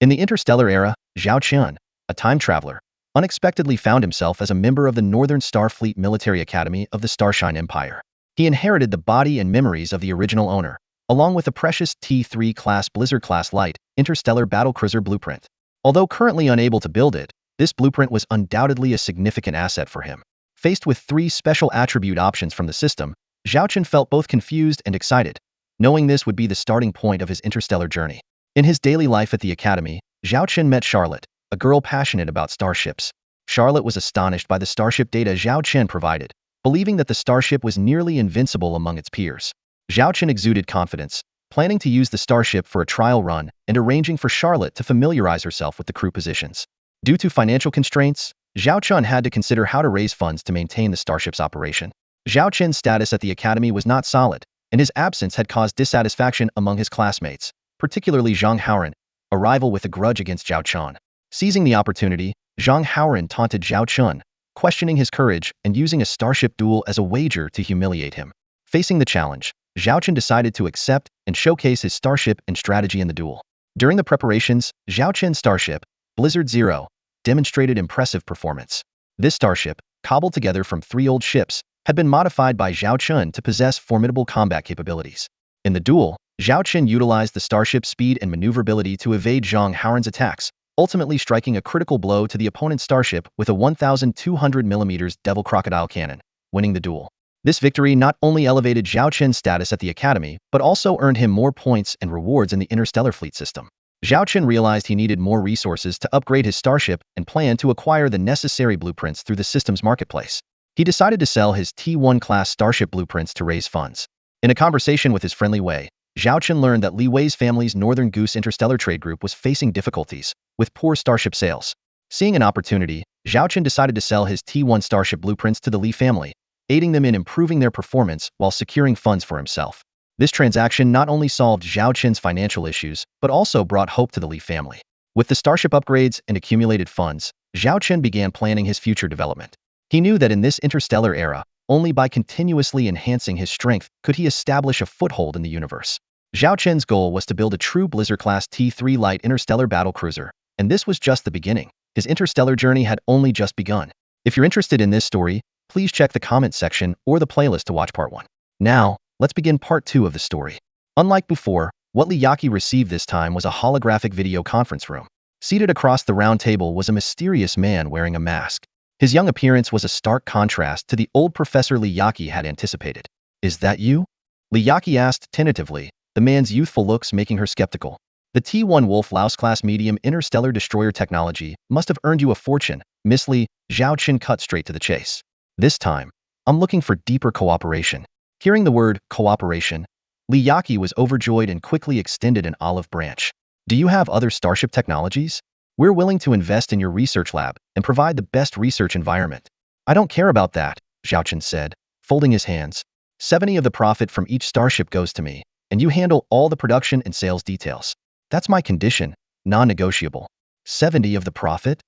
In the interstellar era, Zhao Qian, a time traveler, unexpectedly found himself as a member of the Northern Starfleet Military Academy of the Starshine Empire. He inherited the body and memories of the original owner, along with a precious T3 class Blizzard-class light interstellar battlecruiser blueprint. Although currently unable to build it, this blueprint was undoubtedly a significant asset for him. Faced with 3 special attribute options from the system, Zhao Qian felt both confused and excited, knowing this would be the starting point of his interstellar journey. In his daily life at the academy, Zhao Qian met Charlotte, a girl passionate about starships. Charlotte was astonished by the starship data Zhao Qian provided, believing that the starship was nearly invincible among its peers. Zhao Qian exuded confidence, planning to use the starship for a trial run and arranging for Charlotte to familiarize herself with the crew positions. Due to financial constraints, Zhao Qian had to consider how to raise funds to maintain the starship's operation. Zhao Qian's status at the academy was not solid, and his absence had caused dissatisfaction among his classmates, particularly Zhang Haoran, a rival with a grudge against Zhao Qian. Seizing the opportunity, Zhang Haoran taunted Zhao Qian, questioning his courage and using a starship duel as a wager to humiliate him. Facing the challenge, Zhao Qian decided to accept and showcase his starship and strategy in the duel. During the preparations, Zhao Qian's starship, Blizzard Zero, demonstrated impressive performance. This starship, cobbled together from 3 old ships, had been modified by Zhao Qian to possess formidable combat capabilities. In the duel, Zhao Qian utilized the starship's speed and maneuverability to evade Zhang Haoran's attacks, ultimately striking a critical blow to the opponent's starship with a 1,200mm Devil Crocodile cannon, winning the duel. This victory not only elevated Zhao Qian's status at the academy, but also earned him more points and rewards in the interstellar fleet system. Zhao Qian realized he needed more resources to upgrade his starship and planned to acquire the necessary blueprints through the system's marketplace. He decided to sell his T1 class starship blueprints to raise funds. In a conversation with his friendly Wei, Zhao Qian learned that Li Wei's family's Northern Goose Interstellar Trade Group was facing difficulties, with poor starship sales. Seeing an opportunity, Zhao Qian decided to sell his T1 starship blueprints to the Li family, aiding them in improving their performance while securing funds for himself. This transaction not only solved Zhao Qian's financial issues, but also brought hope to the Li family. With the starship upgrades and accumulated funds, Zhao Qian began planning his future development. He knew that in this interstellar era, only by continuously enhancing his strength could he establish a foothold in the universe. Zhao Qian's goal was to build a true Blizzard-class T3 light interstellar battlecruiser, and this was just the beginning. His interstellar journey had only just begun. If you're interested in this story, please check the comment section or the playlist to watch part 1. Now, let's begin part 2 of the story. Unlike before, what Li Yaqi received this time was a holographic video conference room. Seated across the round table was a mysterious man wearing a mask. His young appearance was a stark contrast to the old Professor Li Yaqi had anticipated. "Is that you?" Li Yaqi asked tentatively, the man's youthful looks making her skeptical. "The T1 Wolf-Louse class medium interstellar destroyer technology must have earned you a fortune, Miss Li." Zhao Qian cut straight to the chase. "This time, I'm looking for deeper cooperation." Hearing the word cooperation, Li Yaqi was overjoyed and quickly extended an olive branch. "Do you have other starship technologies? We're willing to invest in your research lab and provide the best research environment." "I don't care about that," Zhao Qian said, folding his hands. 70 of the profit from each starship goes to me, and you handle all the production and sales details. That's my condition, non-negotiable." 70 of the profit?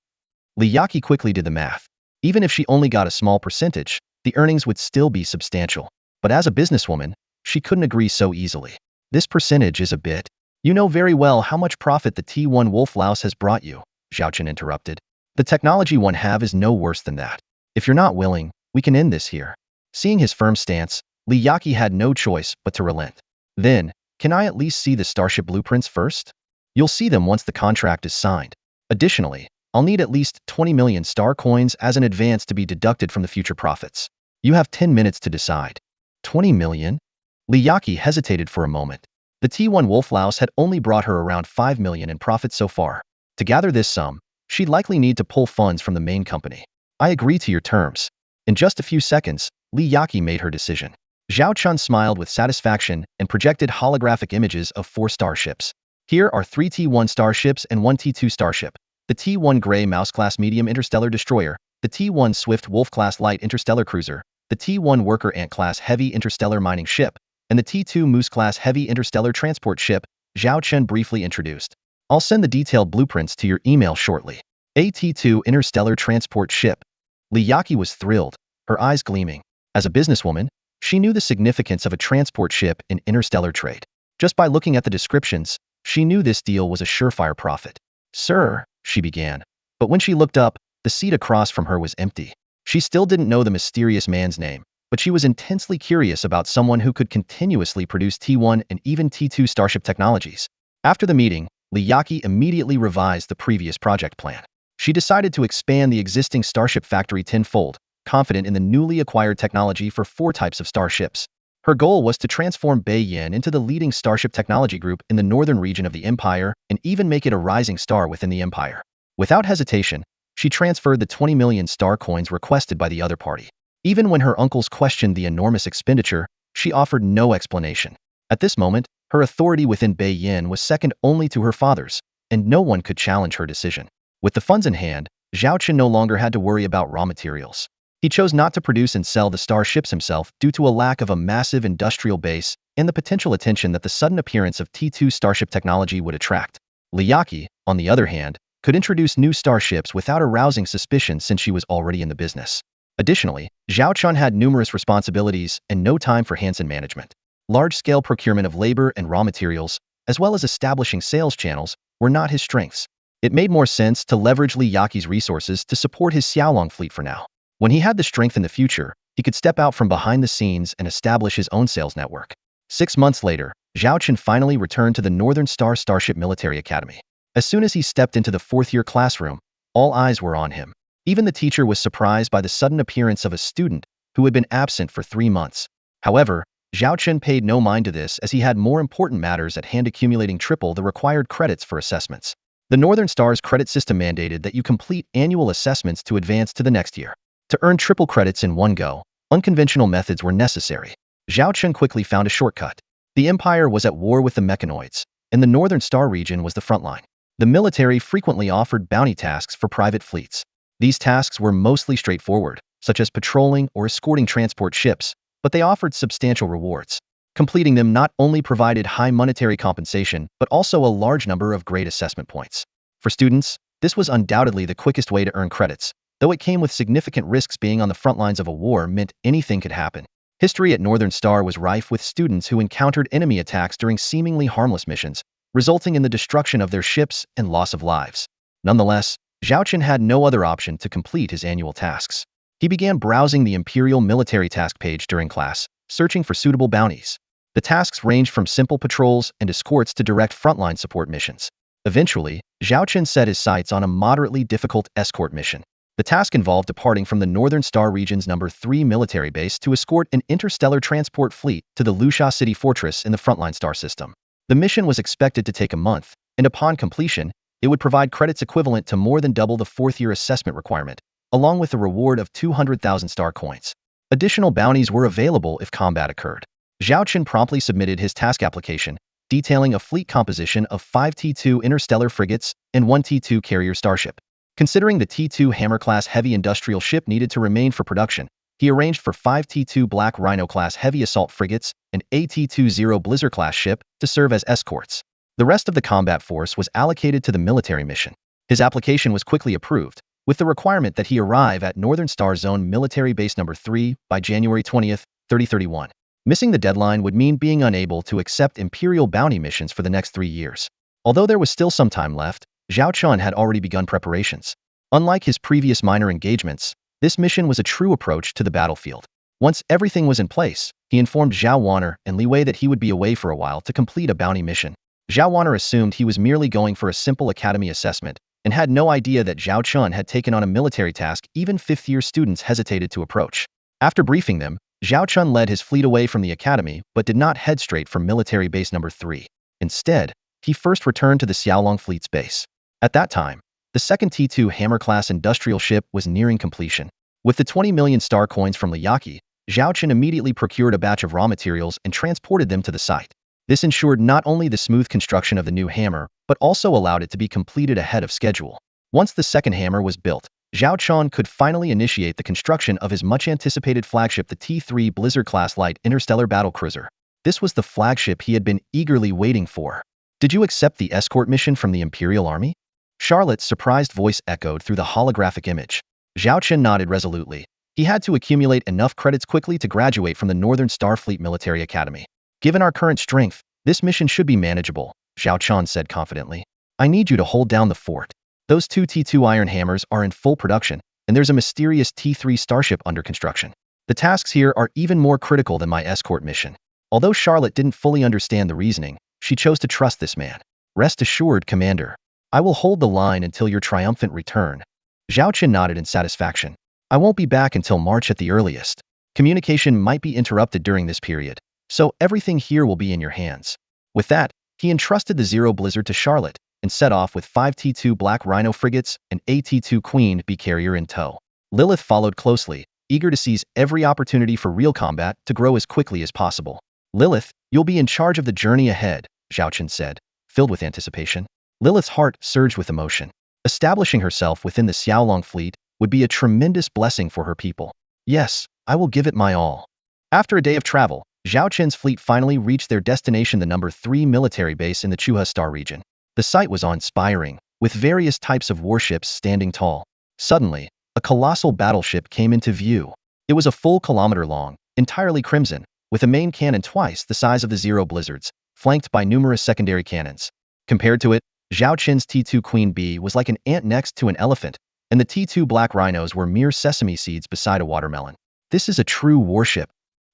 Li Yaqi quickly did the math. Even if she only got a small percentage, the earnings would still be substantial. But as a businesswoman, she couldn't agree so easily. "This percentage is a bit. You know very well how much profit the T1 Wolf-Louse has brought you," Zhao Qian interrupted. "The technology one have is no worse than that. If you're not willing, we can end this here." Seeing his firm stance, Li Yaqi had no choice but to relent. "Then, can I at least see the starship blueprints first?" "You'll see them once the contract is signed. Additionally, I'll need at least 20 million star coins as an advance to be deducted from the future profits. You have 10 minutes to decide." 20 million? Li Yaqi hesitated for a moment. The T1 Wolf-Louse had only brought her around 5 million in profit so far. To gather this sum, she'd likely need to pull funds from the main company. "I agree to your terms." In just a few seconds, Li Yaqi made her decision. Zhao Qian smiled with satisfaction and projected holographic images of 4 starships. "Here are 3 T1 starships and 1 T2 starship. The T1 Grey Mouse-class medium interstellar destroyer, the T1 Swift Wolf-class light interstellar cruiser, the T1 Worker Ant-class heavy interstellar mining ship, and the T2 Moose-class heavy interstellar transport ship," Zhao Qian briefly introduced. "I'll send the detailed blueprints to your email shortly." A T2 interstellar transport ship. Li Yaqi was thrilled, her eyes gleaming. As a businesswoman, she knew the significance of a transport ship in interstellar trade. Just by looking at the descriptions, she knew this deal was a surefire profit. "Sir," she began. But when she looked up, the seat across from her was empty. She still didn't know the mysterious man's name, but she was intensely curious about someone who could continuously produce T1 and even T2 Starship technologies. After the meeting, Liyaki immediately revised the previous project plan. She decided to expand the existing Starship factory tenfold, confident in the newly acquired technology for 4 types of starships. Her goal was to transform Beiyin into the leading Starship technology group in the northern region of the Empire and even make it a rising star within the Empire. Without hesitation, she transferred the 20 million star coins requested by the other party. Even when her uncles questioned the enormous expenditure, she offered no explanation. At this moment, her authority within Beiyin was second only to her father's, and no one could challenge her decision. With the funds in hand, Zhao Qin no longer had to worry about raw materials. He chose not to produce and sell the starships himself due to a lack of a massive industrial base and the potential attention that the sudden appearance of T2 Starship technology would attract. Liyaki, on the other hand, could introduce new starships without arousing suspicion since she was already in the business. Additionally, Zhao Chun had numerous responsibilities and no time for Hansen management. Large-scale procurement of labor and raw materials, as well as establishing sales channels, were not his strengths. It made more sense to leverage Liyaki's resources to support his Xiaolong fleet for now. When he had the strength in the future, he could step out from behind the scenes and establish his own sales network. 6 months later, Zhao Chun finally returned to the Northern Star Starship Military Academy. As soon as he stepped into the 4th-year classroom, all eyes were on him. Even the teacher was surprised by the sudden appearance of a student who had been absent for 3 months. However, Zhao Chun paid no mind to this as he had more important matters at hand, accumulating triple the required credits for assessments. The Northern Star's credit system mandated that you complete annual assessments to advance to the next year. To earn triple credits in one go, unconventional methods were necessary. Zhao Chun quickly found a shortcut. The Empire was at war with the mechanoids, and the Northern Star region was the front line. The military frequently offered bounty tasks for private fleets. These tasks were mostly straightforward, such as patrolling or escorting transport ships, but they offered substantial rewards. Completing them not only provided high monetary compensation, but also a large number of grade assessment points. For students, this was undoubtedly the quickest way to earn credits, though it came with significant risks. Being on the front lines of a war meant anything could happen. History at Northern Star was rife with students who encountered enemy attacks during seemingly harmless missions, resulting in the destruction of their ships and loss of lives. Nonetheless, Zhao Chun had no other option to complete his annual tasks. He began browsing the Imperial military task page during class, searching for suitable bounties. The tasks ranged from simple patrols and escorts to direct frontline support missions. Eventually, Zhao Chun set his sights on a moderately difficult escort mission. The task involved departing from the Northern Star region's No. 3 military base to escort an interstellar transport fleet to the Lusha City Fortress in the frontline star system. The mission was expected to take a month, and upon completion, it would provide credits equivalent to more than double the 4th-year assessment requirement, along with a reward of 200,000 star coins. Additional bounties were available if combat occurred. Zhao Chun promptly submitted his task application, detailing a fleet composition of 5 T2 interstellar frigates and 1 T2 carrier starship. Considering the T2 Hammer-class heavy industrial ship needed to remain for production, he arranged for 5 T2 Black Rhino-class heavy assault frigates and a T2 Zero Blizzard-class ship to serve as escorts. The rest of the combat force was allocated to the military mission. His application was quickly approved, with the requirement that he arrive at Northern Star Zone Military Base No. 3 by January 20, 3031. Missing the deadline would mean being unable to accept Imperial bounty missions for the next 3 years. Although there was still some time left, Zhao Chun had already begun preparations. Unlike his previous minor engagements, this mission was a true approach to the battlefield. Once everything was in place, he informed Zhao Wanner and Li Wei that he would be away for a while to complete a bounty mission. Zhao Wanner assumed he was merely going for a simple academy assessment, and had no idea that Zhao Chun had taken on a military task even 5th-year students hesitated to approach. After briefing them, Zhao Chun led his fleet away from the academy but did not head straight for military base No. 3. Instead, he first returned to the Xiaolong fleet's base. At that time, the second T2 Hammer-class industrial ship was nearing completion. With the 20 million star coins from Liyaki, Zhao Chun immediately procured a batch of raw materials and transported them to the site. This ensured not only the smooth construction of the new hammer, but also allowed it to be completed ahead of schedule. Once the second hammer was built, Zhao Chun could finally initiate the construction of his much-anticipated flagship, the T3 Blizzard-class light interstellar battlecruiser. This was the flagship he had been eagerly waiting for. "Did you accept the escort mission from the Imperial Army?" Charlotte's surprised voice echoed through the holographic image. Zhao Chun nodded resolutely. He had to accumulate enough credits quickly to graduate from the Northern Starfleet Military Academy. "Given our current strength, this mission should be manageable," Zhao Chun said confidently. I need you to hold down the fort. Those two T2 iron hammers are in full production, and there's a mysterious T3 starship under construction. The tasks here are even more critical than my escort mission. Although Charlotte didn't fully understand the reasoning, she chose to trust this man. Rest assured, Commander. I will hold the line until your triumphant return. Zhao Qian nodded in satisfaction. I won't be back until March at the earliest. Communication might be interrupted during this period, so everything here will be in your hands. With that, he entrusted the Zero Blizzard to Charlotte and set off with 5 T2 Black Rhino frigates and a T2 Queen Bee carrier in tow. Lilith followed closely, eager to seize every opportunity for real combat to grow as quickly as possible. Lilith, you'll be in charge of the journey ahead, Zhao Qian said, filled with anticipation. Lilith's heart surged with emotion. Establishing herself within the Xiaolong fleet would be a tremendous blessing for her people. Yes, I will give it my all. After a day of travel, Zhao Qian's fleet finally reached their destination, the number 3 military base in the Chuha Star region. The sight was awe-inspiring, with various types of warships standing tall. Suddenly, a colossal battleship came into view. It was a full kilometer long, entirely crimson, with a main cannon twice the size of the Zero Blizzards, flanked by numerous secondary cannons. Compared to it, Zhao Qian's T2 Queen Bee was like an ant next to an elephant, and the T2 Black Rhinos were mere sesame seeds beside a watermelon. This is a true warship,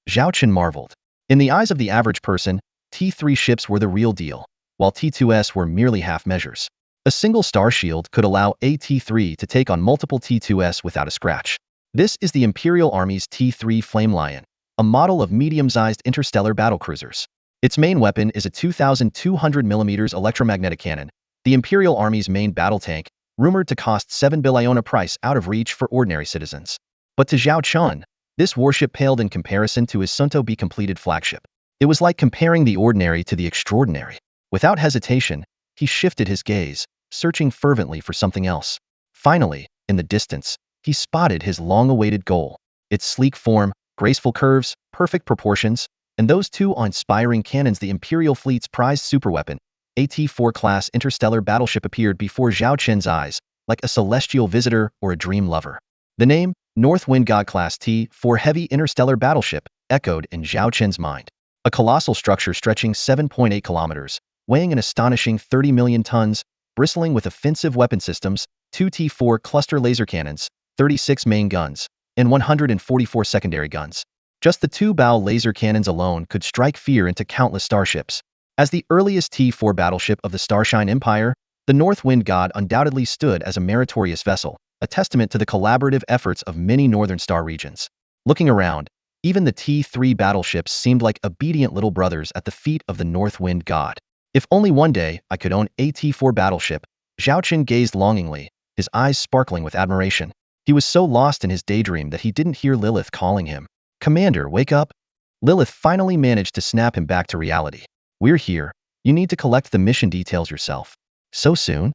Zhao Qian marveled. In the eyes of the average person, T3 ships were the real deal, while T2s were merely half measures. A single star shield could allow a T3 to take on multiple T2s without a scratch. This is the Imperial Army's T3 Flame Lion, a model of medium-sized interstellar battlecruisers. Its main weapon is a 2,200mm electromagnetic cannon, the Imperial Army's main battle tank, rumored to cost 7 billion, a price out of reach for ordinary citizens. But to Zhao Qian, this warship paled in comparison to his soon-to-be completed flagship. It was like comparing the ordinary to the extraordinary. Without hesitation, he shifted his gaze, searching fervently for something else. Finally, in the distance, he spotted his long-awaited goal. Its sleek form, graceful curves, perfect proportions, and those two awe-inspiring cannons, the Imperial fleet's prized superweapon, a T4 class interstellar battleship, appeared before Zhao Qian's eyes, like a celestial visitor or a dream lover. The name, North Wind God Class T4 Heavy Interstellar Battleship, echoed in Zhao Qian's mind. A colossal structure stretching 7.8 kilometers, weighing an astonishing 30 million tons, bristling with offensive weapon systems, 2 T4 cluster laser cannons, 36 main guns, and 144 secondary guns. Just the 2 bow laser cannons alone could strike fear into countless starships. As the earliest T4 battleship of the Starshine Empire, the North Wind God undoubtedly stood as a meritorious vessel, a testament to the collaborative efforts of many northern star regions. Looking around, even the T3 battleships seemed like obedient little brothers at the feet of the North Wind God. If only one day I could own a T4 battleship, Zhao Qian gazed longingly, his eyes sparkling with admiration. He was so lost in his daydream that he didn't hear Lilith calling him. Commander, wake up! Lilith finally managed to snap him back to reality. We're here. You need to collect the mission details yourself. So soon?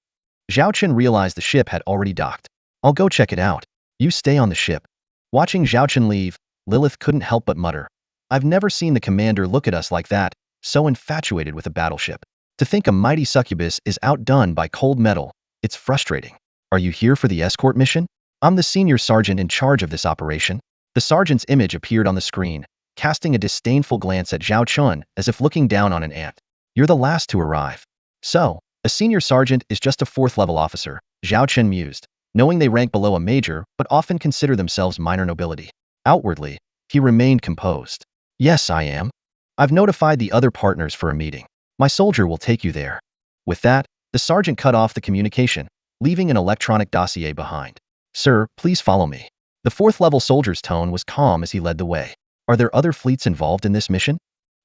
Zhao Qian realized the ship had already docked. I'll go check it out. You stay on the ship. Watching Zhao Qian leave, Lilith couldn't help but mutter. I've never seen the commander look at us like that, so infatuated with a battleship. To think a mighty succubus is outdone by cold metal, it's frustrating. Are you here for the escort mission? I'm the senior sergeant in charge of this operation. The sergeant's image appeared on the screen, casting a disdainful glance at Zhao Qian as if looking down on an ant. You're the last to arrive. So, a senior sergeant is just a 4th-level officer, Zhao Qian mused, knowing they rank below a major but often consider themselves minor nobility. Outwardly, he remained composed. Yes, I am. I've notified the other partners for a meeting. My soldier will take you there. With that, the sergeant cut off the communication, leaving an electronic dossier behind. Sir, please follow me. The 4th-level soldier's tone was calm as he led the way. Are there other fleets involved in this mission?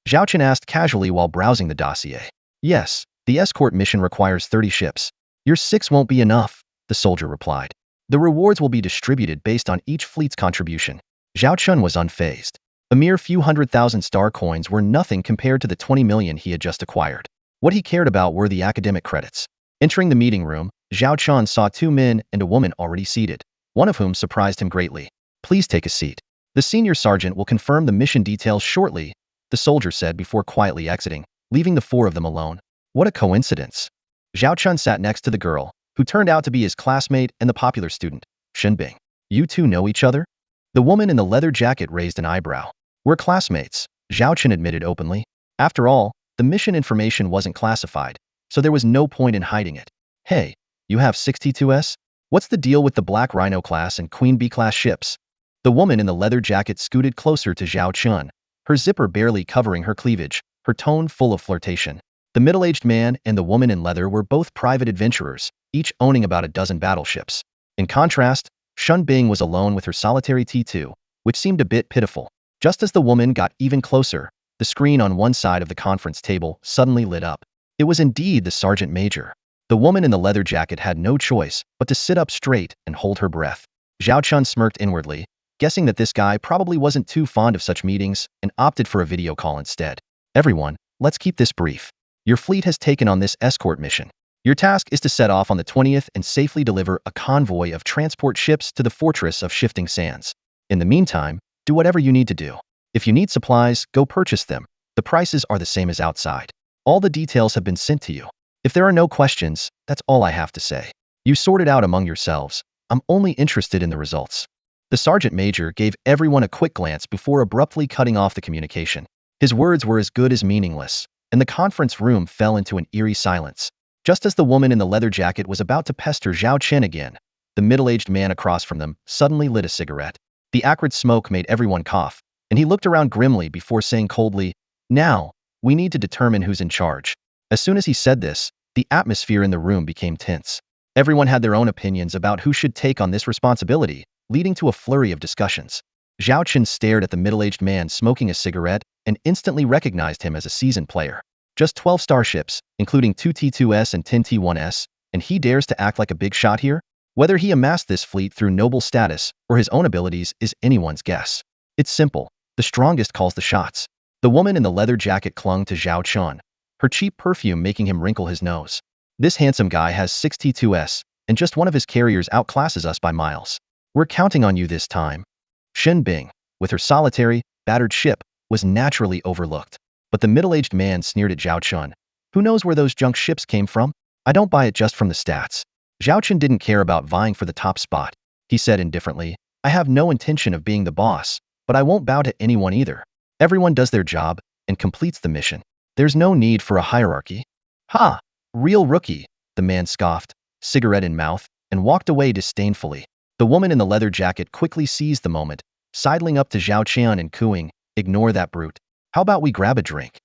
Zhao Qian asked casually while browsing the dossier. Yes, the escort mission requires 30 ships. Your 6 won't be enough, the soldier replied. The rewards will be distributed based on each fleet's contribution. Zhao Qian was unfazed. A mere few 100,000 star coins were nothing compared to the 20 million he had just acquired. What he cared about were the academic credits. Entering the meeting room, Zhao Qian saw 2 men and a woman already seated, one of whom surprised him greatly. Please take a seat. The senior sergeant will confirm the mission details shortly, the soldier said before quietly exiting, leaving the 4 of them alone. What a coincidence. Zhao Qian sat next to the girl, who turned out to be his classmate and the popular student, Shenbing. You two know each other? The woman in the leather jacket raised an eyebrow. We're classmates, Zhao Qian admitted openly. After all, the mission information wasn't classified, so there was no point in hiding it. Hey, you have 62S? What's the deal with the Black Rhino class and Queen Bee class ships? The woman in the leather jacket scooted closer to Zhao Chun, her zipper barely covering her cleavage, her tone full of flirtation. The middle-aged man and the woman in leather were both private adventurers, each owning about a dozen battleships. In contrast, Shun Bing was alone with her solitary T2, which seemed a bit pitiful. Just as the woman got even closer, the screen on one side of the conference table suddenly lit up. It was indeed the sergeant major. The woman in the leather jacket had no choice but to sit up straight and hold her breath. Zhao Chun smirked inwardly, guessing that this guy probably wasn't too fond of such meetings and opted for a video call instead. Everyone, let's keep this brief. Your fleet has taken on this escort mission. Your task is to set off on the 20th and safely deliver a convoy of transport ships to the fortress of Shifting Sands. In the meantime, do whatever you need to do. If you need supplies, go purchase them. The prices are the same as outside. All the details have been sent to you. If there are no questions, that's all I have to say. You sort it out among yourselves. I'm only interested in the results. The sergeant major gave everyone a quick glance before abruptly cutting off the communication. His words were as good as meaningless, and the conference room fell into an eerie silence. Just as the woman in the leather jacket was about to pester Zhao Chen again, the middle-aged man across from them suddenly lit a cigarette. The acrid smoke made everyone cough, and he looked around grimly before saying coldly, "Now, we need to determine who's in charge." As soon as he said this, the atmosphere in the room became tense. Everyone had their own opinions about who should take on this responsibility, leading to a flurry of discussions. Zhao Chen stared at the middle-aged man smoking a cigarette and instantly recognized him as a seasoned player. Just 12 starships, including 2 T2S and 10 T1S, and he dares to act like a big shot here? Whether he amassed this fleet through noble status or his own abilities is anyone's guess. It's simple. The strongest calls the shots. The woman in the leather jacket clung to Zhao Chun, her cheap perfume making him wrinkle his nose. This handsome guy has 6 T2S, and just one of his carriers outclasses us by miles. We're counting on you this time. Shen Bing, with her solitary, battered ship, was naturally overlooked. But the middle-aged man sneered at Zhao Chun. Who knows where those junk ships came from? I don't buy it just from the stats. Zhao Chun didn't care about vying for the top spot. He said indifferently, I have no intention of being the boss, but I won't bow to anyone either. Everyone does their job and completes the mission. There's no need for a hierarchy. Ha! Real rookie, the man scoffed, cigarette in mouth, and walked away disdainfully. The woman in the leather jacket quickly seized the moment, sidling up to Zhao Chun and cooing, ignore that brute. How about we grab a drink?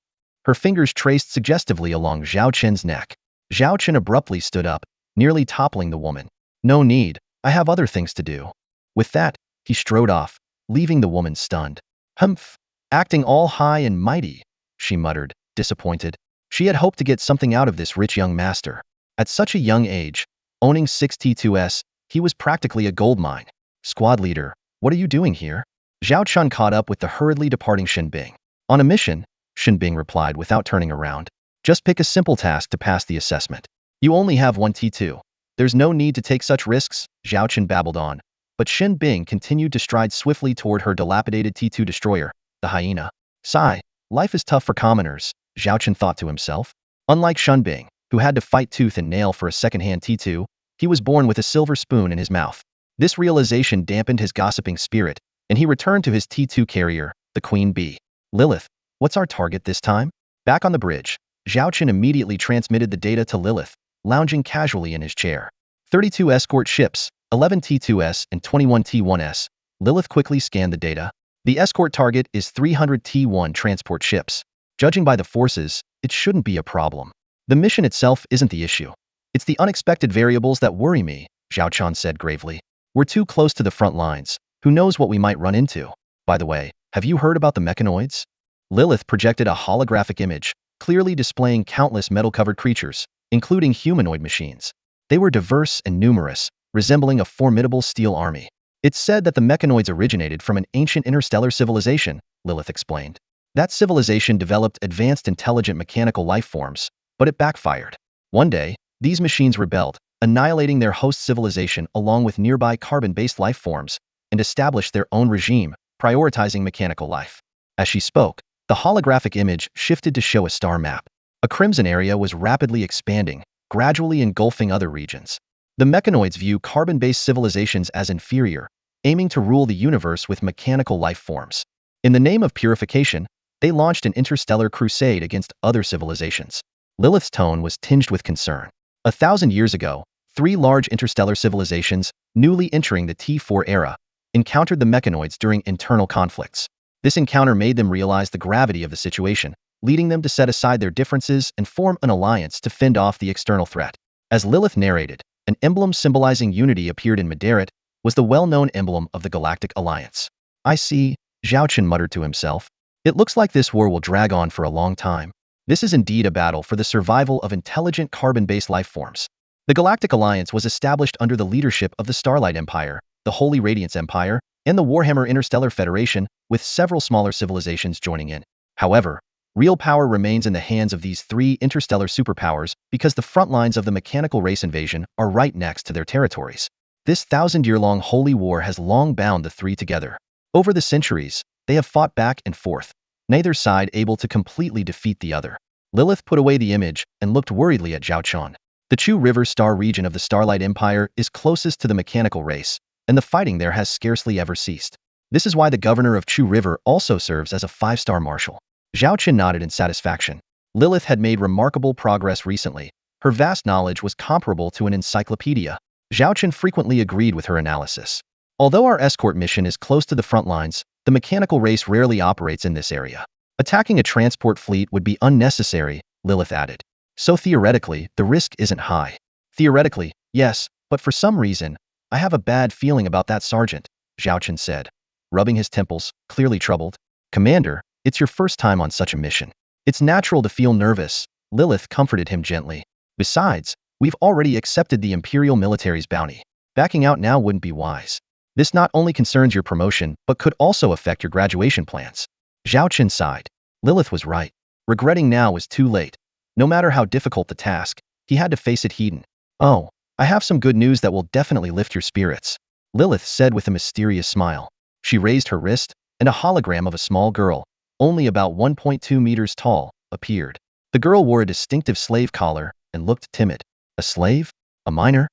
Her fingers traced suggestively along Zhao Chen's neck. Zhao Chen abruptly stood up, nearly toppling the woman. No need, I have other things to do. With that, he strode off, leaving the woman stunned. Humph, acting all high and mighty, she muttered, disappointed. She had hoped to get something out of this rich young master. At such a young age, owning 6 T2S, he was practically a goldmine. Squad leader, what are you doing here? Zhao Chun caught up with the hurriedly departing Shen Bing. On a mission, Shen Bing replied without turning around. Just pick a simple task to pass the assessment. You only have one T2. There's no need to take such risks, Zhao Chun babbled on. But Shen Bing continued to stride swiftly toward her dilapidated T2 destroyer, the hyena. Sigh, life is tough for commoners, Zhao Chun thought to himself. Unlike Shen Bing, who had to fight tooth and nail for a second-hand T2, he was born with a silver spoon in his mouth. This realization dampened his gossiping spirit, and he returned to his T2 carrier, the Queen Bee. Lilith, what's our target this time? Back on the bridge, Zhao Chun immediately transmitted the data to Lilith, lounging casually in his chair. 32 escort ships, 11 T2S and 21 T1S. Lilith quickly scanned the data. The escort target is 300 T1 transport ships. Judging by the forces, it shouldn't be a problem. The mission itself isn't the issue. It's the unexpected variables that worry me, Zhao Chun said gravely. We're too close to the front lines. Who knows what we might run into? By the way, have you heard about the mechanoids? Lilith projected a holographic image, clearly displaying countless metal-covered creatures, including humanoid machines. They were diverse and numerous, resembling a formidable steel army. It's said that the mechanoids originated from an ancient interstellar civilization, Lilith explained. That civilization developed advanced intelligent mechanical life forms, but it backfired. One day, these machines rebelled, annihilating their host civilization along with nearby carbon-based life forms, and established their own regime, prioritizing mechanical life. As she spoke, the holographic image shifted to show a star map. A crimson area was rapidly expanding, gradually engulfing other regions. The mechanoids view carbon-based civilizations as inferior, aiming to rule the universe with mechanical life forms. In the name of purification, they launched an interstellar crusade against other civilizations. Lilith's tone was tinged with concern. 1,000 years ago, three large interstellar civilizations, newly entering the T4 era, encountered the mechanoids during internal conflicts. This encounter made them realize the gravity of the situation, leading them to set aside their differences and form an alliance to fend off the external threat. As Lilith narrated, an emblem symbolizing unity appeared in Madarit, was the well-known emblem of the Galactic Alliance. I see, Zhao Chen muttered to himself. It looks like this war will drag on for a long time. This is indeed a battle for the survival of intelligent carbon-based life forms. The Galactic Alliance was established under the leadership of the Starlight Empire, the Holy Radiance Empire, and the Warhammer Interstellar Federation, with several smaller civilizations joining in. However, real power remains in the hands of these three interstellar superpowers because the front lines of the mechanical race invasion are right next to their territories. This 1,000-year-long holy war has long bound the three together. Over the centuries, they have fought back and forth, neither side able to completely defeat the other. Lilith put away the image and looked worriedly at Zhao Chen. The Chu River Star region of the Starlight Empire is closest to the mechanical race, and the fighting there has scarcely ever ceased. This is why the governor of Chu River also serves as a 5-star marshal. Zhao Chen nodded in satisfaction. Lilith had made remarkable progress recently. Her vast knowledge was comparable to an encyclopedia. Zhao Chen frequently agreed with her analysis. Although our escort mission is close to the front lines, the mechanical race rarely operates in this area. Attacking a transport fleet would be unnecessary, Lilith added. So theoretically, the risk isn't high. Theoretically, yes, but for some reason, I have a bad feeling about that sergeant, Zhao Chen said, rubbing his temples, clearly troubled. Commander, it's your first time on such a mission. It's natural to feel nervous, Lilith comforted him gently. Besides, we've already accepted the Imperial military's bounty. Backing out now wouldn't be wise. This not only concerns your promotion, but could also affect your graduation plans. Zhao Chen sighed. Lilith was right. Regretting now was too late. No matter how difficult the task, he had to face it head-on. Oh, I have some good news that will definitely lift your spirits, Lilith said with a mysterious smile. She raised her wrist, and a hologram of a small girl, only about 1.2 meters tall, appeared. The girl wore a distinctive slave collar and looked timid. A slave? A minor?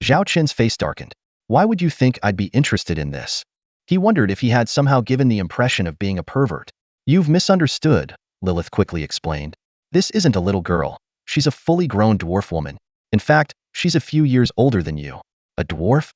Zhao Chen's face darkened. Why would you think I'd be interested in this? He wondered if he had somehow given the impression of being a pervert. You've misunderstood, Lilith quickly explained. This isn't a little girl. She's a fully grown dwarf woman. In fact, she's a few years older than you. A dwarf?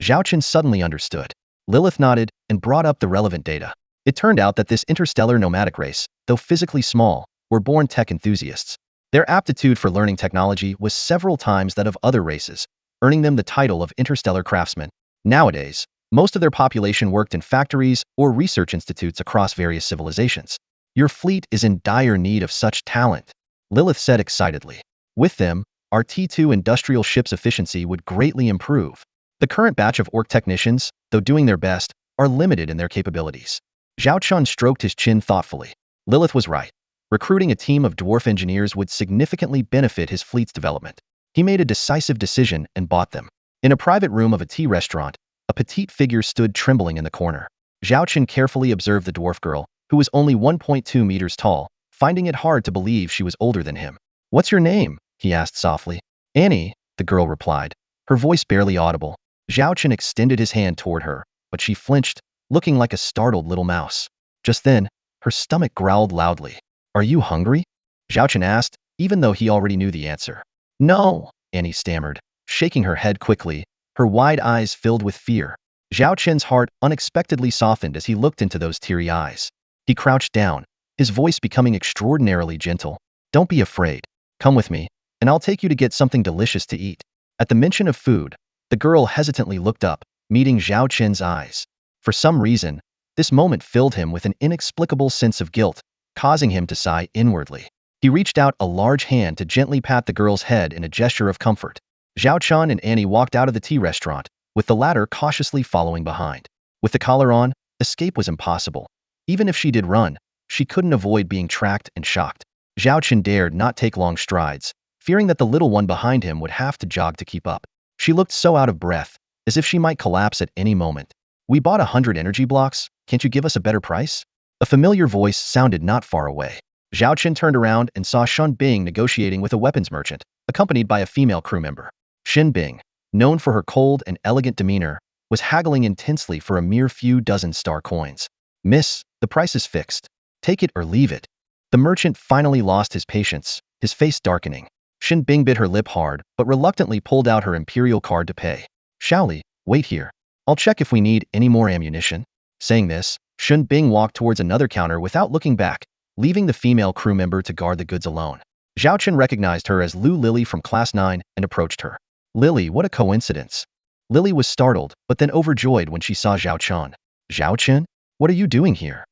Zhao Chen suddenly understood. Lilith nodded and brought up the relevant data. It turned out that this interstellar nomadic race, though physically small, were born tech enthusiasts. Their aptitude for learning technology was several times that of other races, earning them the title of interstellar craftsmen. Nowadays, most of their population worked in factories or research institutes across various civilizations. Your fleet is in dire need of such talent, Lilith said excitedly. With them, our T2 industrial ship's efficiency would greatly improve. The current batch of orc technicians, though doing their best, are limited in their capabilities. Zhao Chen stroked his chin thoughtfully. Lilith was right. Recruiting a team of dwarf engineers would significantly benefit his fleet's development. He made a decisive decision and bought them. In a private room of a tea restaurant, a petite figure stood trembling in the corner. Zhao Chen carefully observed the dwarf girl, who was only 1.2 meters tall, finding it hard to believe she was older than him. What's your name? He asked softly. Annie, the girl replied, her voice barely audible. Zhao Chen extended his hand toward her, but she flinched, looking like a startled little mouse. Just then, her stomach growled loudly. Are you hungry? Zhao Chen asked, even though he already knew the answer. No, Annie stammered, shaking her head quickly, her wide eyes filled with fear. Zhao Chen's heart unexpectedly softened as he looked into those teary eyes. He crouched down, his voice becoming extraordinarily gentle. Don't be afraid. Come with me, and I'll take you to get something delicious to eat. At the mention of food, the girl hesitantly looked up, meeting Zhao Chen's eyes. For some reason, this moment filled him with an inexplicable sense of guilt, causing him to sigh inwardly. He reached out a large hand to gently pat the girl's head in a gesture of comfort. Zhao Chen and Annie walked out of the tea restaurant, with the latter cautiously following behind. With the collar on, escape was impossible. Even if she did run, she couldn't avoid being tracked and shocked. Zhao Chen dared not take long strides, fearing that the little one behind him would have to jog to keep up. She looked so out of breath, as if she might collapse at any moment. We bought 100 energy blocks, can't you give us a better price? A familiar voice sounded not far away. Zhao Chen turned around and saw Shen Bing negotiating with a weapons merchant, accompanied by a female crew member. Shen Bing, known for her cold and elegant demeanor, was haggling intensely for a mere few dozen star coins. Miss, the price is fixed. Take it or leave it. The merchant finally lost his patience, his face darkening. Shin Bing bit her lip hard, but reluctantly pulled out her imperial card to pay. Shaoli, wait here. I'll check if we need any more ammunition. Saying this, Shin Bing walked towards another counter without looking back, leaving the female crew member to guard the goods alone. Zhao Chen recognized her as Lu Lily from Class 9 and approached her. Lily, what a coincidence. Lily was startled, but then overjoyed when she saw Zhao Chen. Zhao Chen? What are you doing here?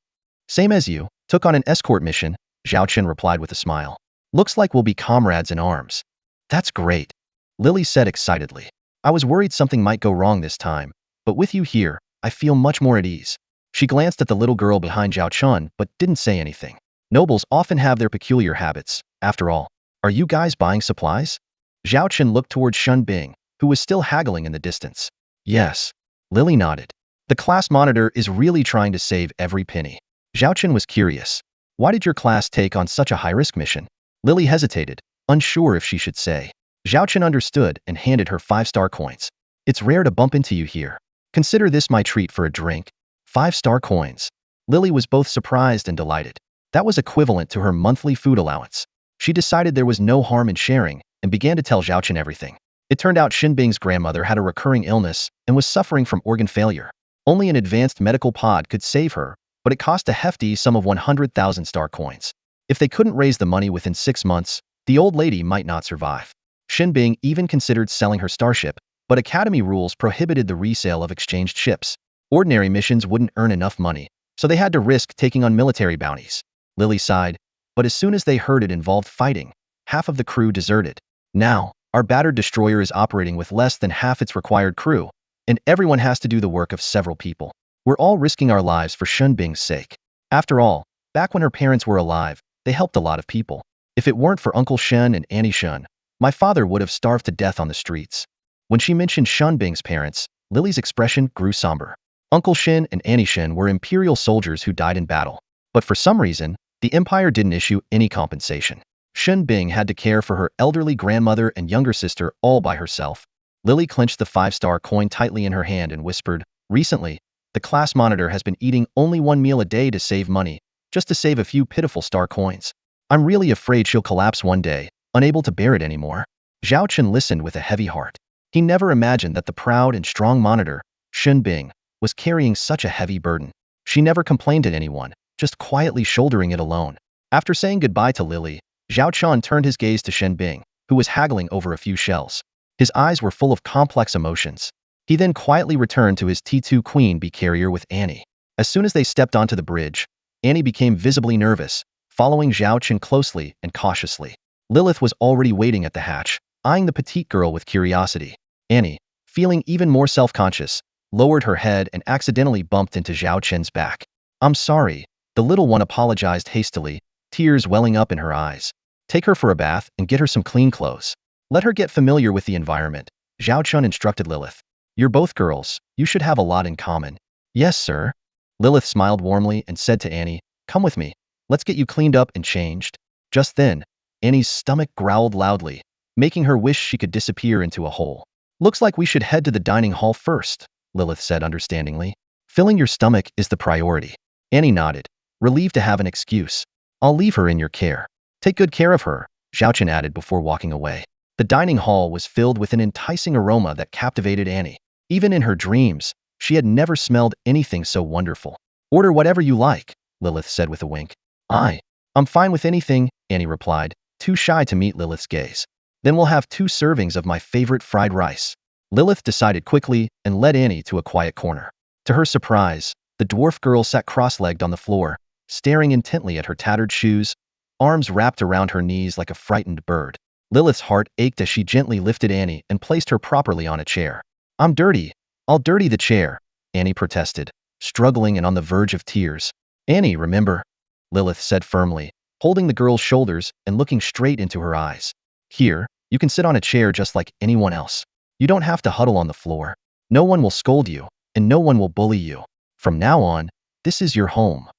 Same as you, took on an escort mission, Zhao Chen replied with a smile. Looks like we'll be comrades in arms. That's great, Lily said excitedly. I was worried something might go wrong this time, but with you here, I feel much more at ease. She glanced at the little girl behind Zhao Chen but didn't say anything. Nobles often have their peculiar habits, after all. Are you guys buying supplies? Zhao Chen looked towards Shun Bing, who was still haggling in the distance. Yes. Lily nodded. The class monitor is really trying to save every penny. Zhao Chen was curious. Why did your class take on such a high-risk mission? Lily hesitated, unsure if she should say. Zhao Chen understood and handed her 5-star coins. It's rare to bump into you here. Consider this my treat for a drink. 5-star coins. Lily was both surprised and delighted. That was equivalent to her monthly food allowance. She decided there was no harm in sharing and began to tell Zhao Chen everything. It turned out Shin Bing's grandmother had a recurring illness and was suffering from organ failure. Only an advanced medical pod could save her, but it cost a hefty sum of 100,000 star coins. If they couldn't raise the money within 6 months, the old lady might not survive. Shin Bing even considered selling her starship, but Academy rules prohibited the resale of exchanged ships. Ordinary missions wouldn't earn enough money, so they had to risk taking on military bounties. Lily sighed, but as soon as they heard it involved fighting, half of the crew deserted. Now, our battered destroyer is operating with less than half its required crew, and everyone has to do the work of several people. We're all risking our lives for Shun Bing's sake. After all, back when her parents were alive, they helped a lot of people. If it weren't for Uncle Shen and Annie Shun, my father would have starved to death on the streets. When she mentioned Shun Bing's parents, Lily's expression grew somber. Uncle Shen and Annie Shen were imperial soldiers who died in battle. But for some reason, the Empire didn't issue any compensation. Shun Bing had to care for her elderly grandmother and younger sister all by herself. Lily clenched the 5-star coin tightly in her hand and whispered, recently, the class monitor has been eating only 1 meal a day to save money, just to save a few pitiful star coins. I'm really afraid she'll collapse one day, unable to bear it anymore. Zhao Chen listened with a heavy heart. He never imagined that the proud and strong monitor, Shun Bing, was carrying such a heavy burden. She never complained to anyone, just quietly shouldering it alone. After saying goodbye to Lily, Zhao Chen turned his gaze to Shen Bing, who was haggling over a few shells. His eyes were full of complex emotions. He then quietly returned to his T2 Queen Bee carrier with Annie. As soon as they stepped onto the bridge, Annie became visibly nervous, following Zhao Chen closely and cautiously. Lilith was already waiting at the hatch, eyeing the petite girl with curiosity. Annie, feeling even more self-conscious, lowered her head and accidentally bumped into Zhao Chen's back. I'm sorry, the little one apologized hastily, tears welling up in her eyes. Take her for a bath and get her some clean clothes. Let her get familiar with the environment, Zhao Chen instructed Lilith. You're both girls, you should have a lot in common. Yes, sir. Lilith smiled warmly and said to Annie, come with me, let's get you cleaned up and changed. Just then, Annie's stomach growled loudly, making her wish she could disappear into a hole. Looks like we should head to the dining hall first, Lilith said understandingly. Filling your stomach is the priority. Annie nodded, relieved to have an excuse. I'll leave her in your care. Take good care of her, Zhao Chen added before walking away. The dining hall was filled with an enticing aroma that captivated Annie. Even in her dreams, she had never smelled anything so wonderful. Order whatever you like, Lilith said with a wink. I'm fine with anything, Annie replied, too shy to meet Lilith's gaze. Then we'll have 2 servings of my favorite fried rice. Lilith decided quickly and led Annie to a quiet corner. To her surprise, the dwarf girl sat cross-legged on the floor, staring intently at her tattered shoes, arms wrapped around her knees like a frightened bird. Lilith's heart ached as she gently lifted Annie and placed her properly on a chair. I'm dirty. I'll dirty the chair, Annie protested, struggling and on the verge of tears. Annie, remember, Lilith said firmly, holding the girl's shoulders and looking straight into her eyes. Here, you can sit on a chair just like anyone else. You don't have to huddle on the floor. No one will scold you, and no one will bully you. From now on, this is your home.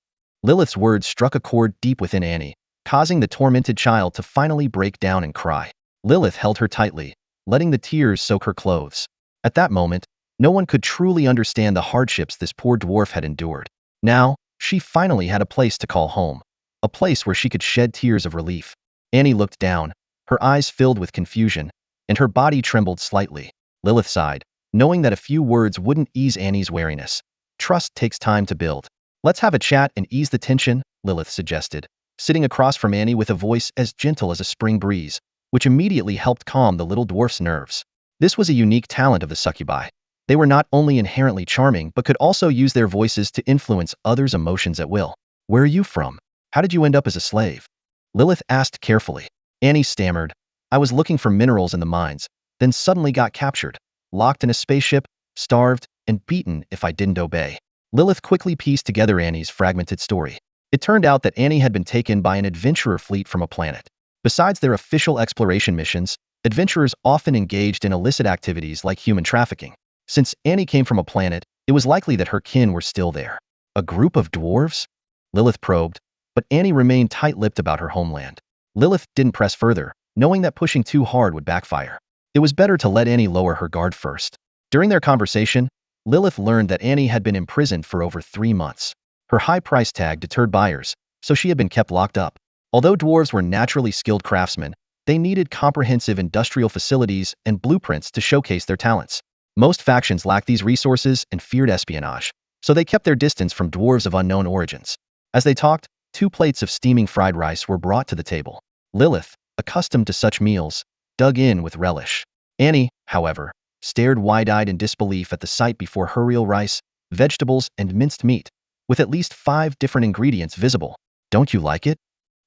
Lilith's words struck a chord deep within Annie, causing the tormented child to finally break down and cry. Lilith held her tightly, letting the tears soak her clothes. At that moment, no one could truly understand the hardships this poor dwarf had endured. Now, she finally had a place to call home, a place where she could shed tears of relief. Annie looked down, Her eyes filled with confusion, and her body trembled slightly. Lilith sighed, knowing that a few words wouldn't ease Annie's wariness. Trust takes time to build. Let's have a chat and ease the tension, Lilith suggested, sitting across from Annie with a voice as gentle as a spring breeze, which immediately helped calm the little dwarf's nerves. This was a unique talent of the succubi. They were not only inherently charming but could also use their voices to influence others' emotions at will. Where are you from? How did you end up as a slave? Lilith asked carefully. Annie stammered. I was looking for minerals in the mines, then suddenly got captured, locked in a spaceship, starved, and beaten if I didn't obey. Lilith quickly pieced together Annie's fragmented story. It turned out that Annie had been taken by an adventurer fleet from a planet. Besides their official exploration missions, adventurers often engaged in illicit activities like human trafficking. Since Annie came from a planet, it was likely that her kin were still there. A group of dwarves? Lilith probed, but Annie remained tight-lipped about her homeland. Lilith didn't press further, knowing that pushing too hard would backfire. It was better to let Annie lower her guard first. During their conversation, Lilith learned that Annie had been imprisoned for over 3 months. Her high price tag deterred buyers, so she had been kept locked up. Although dwarves were naturally skilled craftsmen, they needed comprehensive industrial facilities and blueprints to showcase their talents. Most factions lacked these resources and feared espionage, so they kept their distance from dwarves of unknown origins. As they talked, 2 plates of steaming fried rice were brought to the table. Lilith, accustomed to such meals, dug in with relish. Annie, however, stared wide-eyed in disbelief at the sight before her. Real rice, vegetables, and minced meat, with at least 5 different ingredients visible. Don't you like it?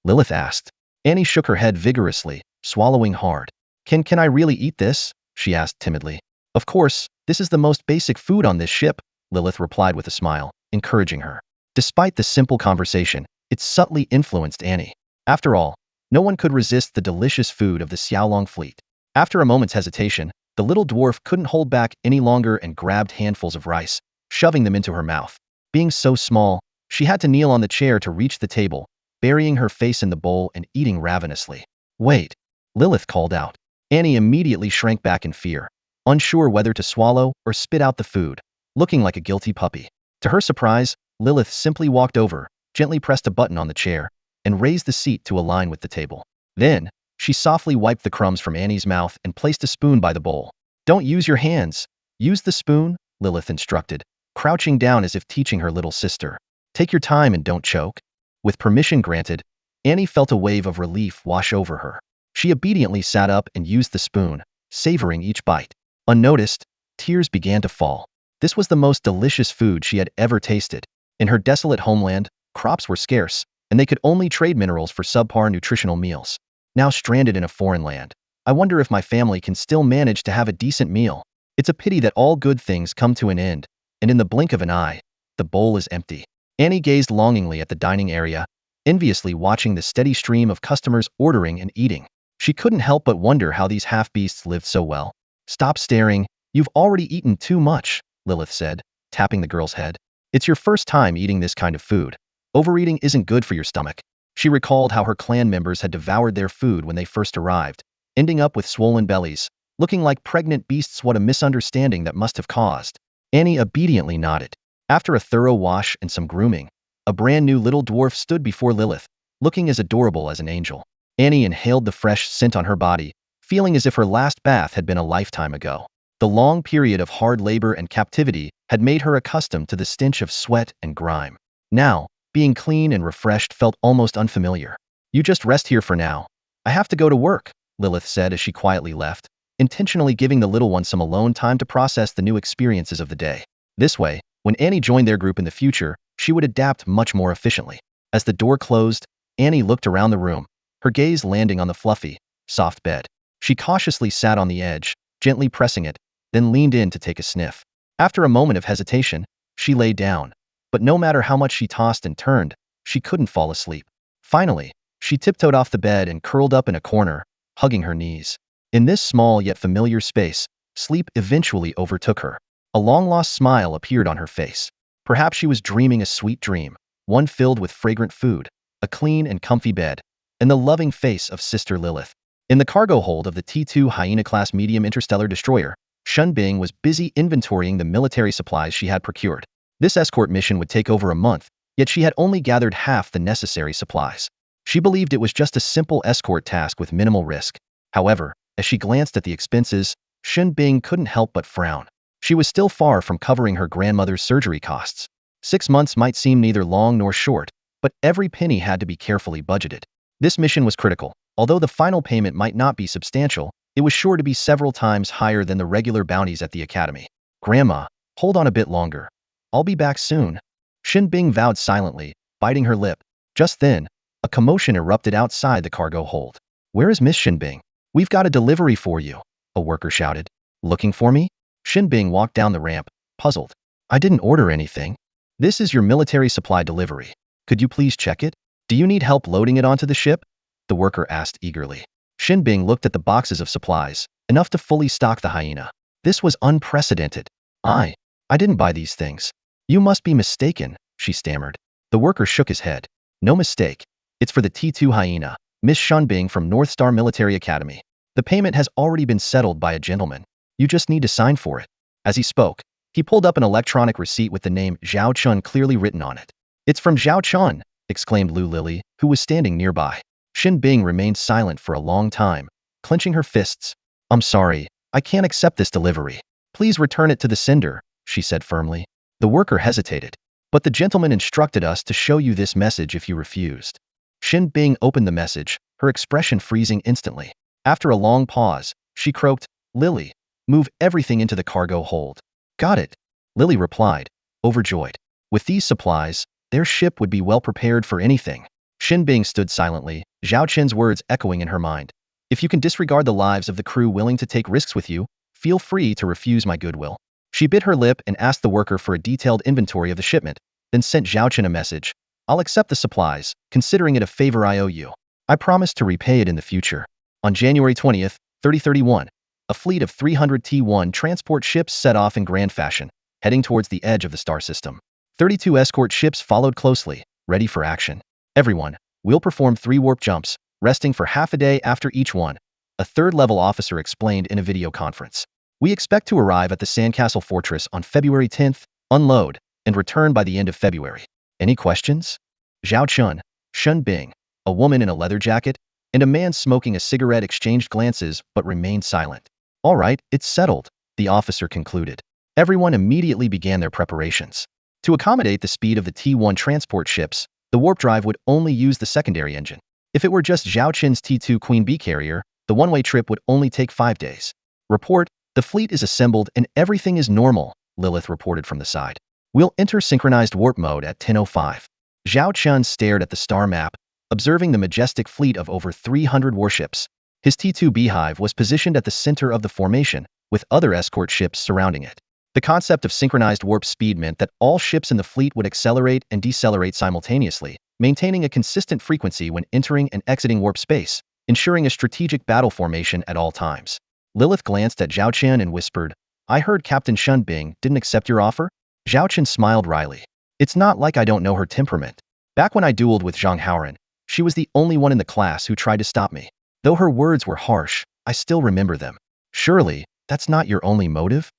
Lilith asked. Annie shook her head vigorously, swallowing hard. Can I really eat this? She asked timidly. Of course, this is the most basic food on this ship, Lilith replied with a smile, encouraging her. Despite the simple conversation, it subtly influenced Annie. After all, no one could resist the delicious food of the Xiaolong fleet. After a moment's hesitation, the little dwarf couldn't hold back any longer and grabbed handfuls of rice, shoving them into her mouth. Being so small, she had to kneel on the chair to reach the table, burying her face in the bowl and eating ravenously. Wait, Lilith called out. Annie immediately shrank back in fear, unsure whether to swallow or spit out the food, looking like a guilty puppy. To her surprise, Lilith simply walked over, gently pressed a button on the chair, and raised the seat to align with the table. Then, she softly wiped the crumbs from Annie's mouth and placed a spoon by the bowl. Don't use your hands. Use the spoon, Lilith instructed, crouching down as if teaching her little sister. Take your time and don't choke. With permission granted, Annie felt a wave of relief wash over her. She obediently sat up and used the spoon, savoring each bite. Unnoticed, tears began to fall. This was the most delicious food she had ever tasted. In her desolate homeland, crops were scarce, and they could only trade minerals for subpar nutritional meals. Now stranded in a foreign land, I wonder if my family can still manage to have a decent meal. It's a pity that all good things come to an end, and in the blink of an eye, the bowl is empty. Annie gazed longingly at the dining area, enviously watching the steady stream of customers ordering and eating. She couldn't help but wonder how these half-beasts lived so well. Stop staring, you've already eaten too much, Lilith said, tapping the girl's head. It's your first time eating this kind of food. Overeating isn't good for your stomach. She recalled how her clan members had devoured their food when they first arrived, ending up with swollen bellies, looking like pregnant beasts. What a misunderstanding that must have caused. Annie obediently nodded. After a thorough wash and some grooming, a brand new little dwarf stood before Lilith, looking as adorable as an angel. Annie inhaled the fresh scent on her body, feeling as if her last bath had been a lifetime ago. The long period of hard labor and captivity had made her accustomed to the stench of sweat and grime. Now, being clean and refreshed felt almost unfamiliar. You just rest here for now. I have to go to work, Lilith said as she quietly left, intentionally giving the little one some alone time to process the new experiences of the day. This way, when Annie joined their group in the future, she would adapt much more efficiently. As the door closed, Annie looked around the room, her gaze landing on the fluffy, soft bed. She cautiously sat on the edge, gently pressing it, then leaned in to take a sniff. After a moment of hesitation, she lay down, but no matter how much she tossed and turned, she couldn't fall asleep. Finally, she tiptoed off the bed and curled up in a corner, hugging her knees. In this small yet familiar space, sleep eventually overtook her. A long-lost smile appeared on her face. Perhaps she was dreaming a sweet dream, one filled with fragrant food, a clean and comfy bed, and the loving face of Sister Lilith. In the cargo hold of the T2 Hyena-class medium interstellar destroyer, Shun Bing was busy inventorying the military supplies she had procured. This escort mission would take over a month, yet she had only gathered half the necessary supplies. She believed it was just a simple escort task with minimal risk. However, as she glanced at the expenses, Shen Bing couldn't help but frown. She was still far from covering her grandmother's surgery costs. 6 months might seem neither long nor short, but every penny had to be carefully budgeted. This mission was critical. Although the final payment might not be substantial, it was sure to be several times higher than the regular bounties at the academy. Grandma, hold on a bit longer. I'll be back soon. Shen Bing vowed silently, biting her lip. Just then, a commotion erupted outside the cargo hold. Where is Miss Shen Bing? We've got a delivery for you, a worker shouted. Looking for me? Shen Bing walked down the ramp, puzzled. I didn't order anything. This is your military supply delivery. Could you please check it? Do you need help loading it onto the ship? The worker asked eagerly. Shen Bing looked at the boxes of supplies, enough to fully stock the hyena. This was unprecedented. I didn't buy these things. You must be mistaken, she stammered. The worker shook his head. No mistake. It's for the T2 hyena, Miss Shen Bing from North Star Military Academy. The payment has already been settled by a gentleman. You just need to sign for it. As he spoke, he pulled up an electronic receipt with the name Zhao Chun clearly written on it. It's from Zhao Chun, exclaimed Lu Lily, who was standing nearby. Shen Bing remained silent for a long time, clenching her fists. I'm sorry, I can't accept this delivery. Please return it to the sender, she said firmly. The worker hesitated. But the gentleman instructed us to show you this message if you refused. Shen Bing opened the message, her expression freezing instantly. After a long pause, she croaked, Lily, move everything into the cargo hold. Got it, Lily replied, overjoyed. With these supplies, their ship would be well prepared for anything. Shen Bing stood silently, Zhao Chen's words echoing in her mind. If you can disregard the lives of the crew willing to take risks with you, feel free to refuse my goodwill. She bit her lip and asked the worker for a detailed inventory of the shipment, then sent Zhao Chen a message. I'll accept the supplies, considering it a favor I owe you. I promise to repay it in the future. On January 20th, 3031, a fleet of 300 T1 transport ships set off in grand fashion, heading towards the edge of the star system. 32 escort ships followed closely, ready for action. Everyone, we'll perform 3 warp jumps, resting for half a day after each one, a third-level officer explained in a video conference. We expect to arrive at the Sandcastle Fortress on February 10th, unload, and return by the end of February. Any questions? Zhao Chun, Shen Bing, a woman in a leather jacket, and a man smoking a cigarette exchanged glances but remained silent. All right, it's settled, the officer concluded. Everyone immediately began their preparations. To accommodate the speed of the T1 transport ships, the warp drive would only use the secondary engine. If it were just Zhao Chen's T2 Queen Bee carrier, the one-way trip would only take 5 days. Report, the fleet is assembled and everything is normal, Lilith reported from the side. We'll enter synchronized warp mode at 10:05. Zhao Chun stared at the star map, observing the majestic fleet of over 300 warships. His T2 Beehive was positioned at the center of the formation, with other escort ships surrounding it. The concept of synchronized warp speed meant that all ships in the fleet would accelerate and decelerate simultaneously, maintaining a consistent frequency when entering and exiting warp space, ensuring a strategic battle formation at all times. Lilith glanced at Zhao Chen and whispered, I heard Captain Shen Bing didn't accept your offer? Zhao Chen smiled wryly. It's not like I don't know her temperament. Back when I dueled with Zhang Haoran, she was the only one in the class who tried to stop me. Though her words were harsh, I still remember them. Surely, that's not your only motive?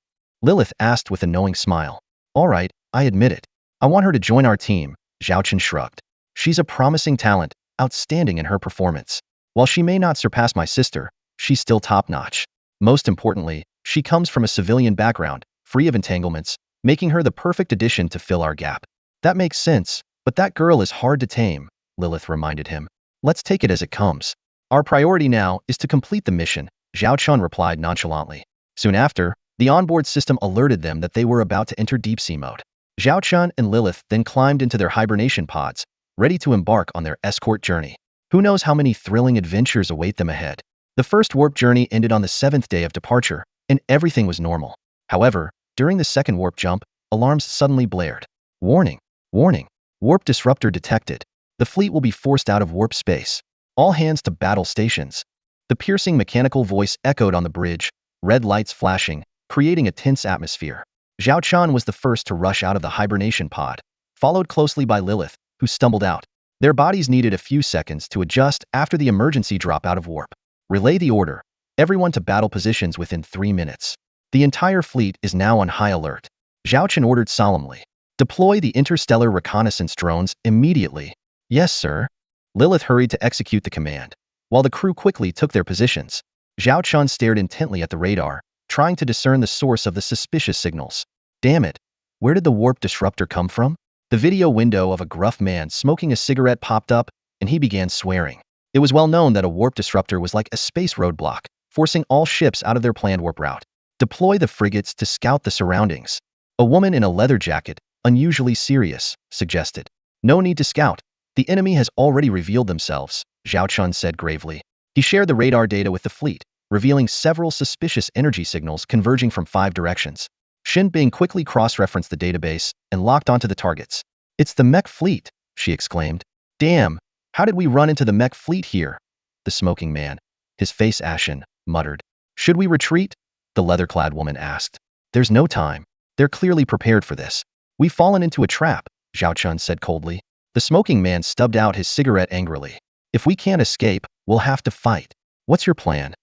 Lilith asked with a knowing smile. All right, I admit it. I want her to join our team, Zhao Chen shrugged. She's a promising talent, outstanding in her performance. While she may not surpass my sister, she's still top-notch. Most importantly, she comes from a civilian background, free of entanglements, making her the perfect addition to fill our gap. That makes sense, but that girl is hard to tame, Lilith reminded him. Let's take it as it comes. Our priority now is to complete the mission, Zhao Chun replied nonchalantly. Soon after, the onboard system alerted them that they were about to enter deep-sea mode. Zhao Chun and Lilith then climbed into their hibernation pods, ready to embark on their escort journey. Who knows how many thrilling adventures await them ahead. The first warp journey ended on the 7th day of departure, and everything was normal. However, during the second warp jump, alarms suddenly blared. Warning! Warning! Warp disruptor detected. The fleet will be forced out of warp space. All hands to battle stations. The piercing mechanical voice echoed on the bridge, red lights flashing, creating a tense atmosphere. Zhao Chun was the first to rush out of the hibernation pod, followed closely by Lilith, who stumbled out. Their bodies needed a few seconds to adjust after the emergency drop out of warp. Relay the order. Everyone to battle positions within 3 minutes. The entire fleet is now on high alert. Zhao Chen ordered solemnly. Deploy the interstellar reconnaissance drones immediately. Yes, sir. Lilith hurried to execute the command, while the crew quickly took their positions. Zhao Chun stared intently at the radar, trying to discern the source of the suspicious signals. Damn it! Where did the warp disruptor come from? The video window of a gruff man smoking a cigarette popped up, and he began swearing. It was well known that a warp disruptor was like a space roadblock, forcing all ships out of their planned warp route. Deploy the frigates to scout the surroundings. A woman in a leather jacket, unusually serious, suggested. No need to scout. The enemy has already revealed themselves, Zhao Chun said gravely. He shared the radar data with the fleet, revealing several suspicious energy signals converging from 5 directions. Xin Bing quickly cross-referenced the database and locked onto the targets. It's the mech fleet, she exclaimed. Damn, how did we run into the mech fleet here? The smoking man, his face ashen, muttered. Should we retreat? The leather-clad woman asked. There's no time. They're clearly prepared for this. We've fallen into a trap, Zhao Chun said coldly. The smoking man stubbed out his cigarette angrily. If we can't escape, we'll have to fight. What's your plan?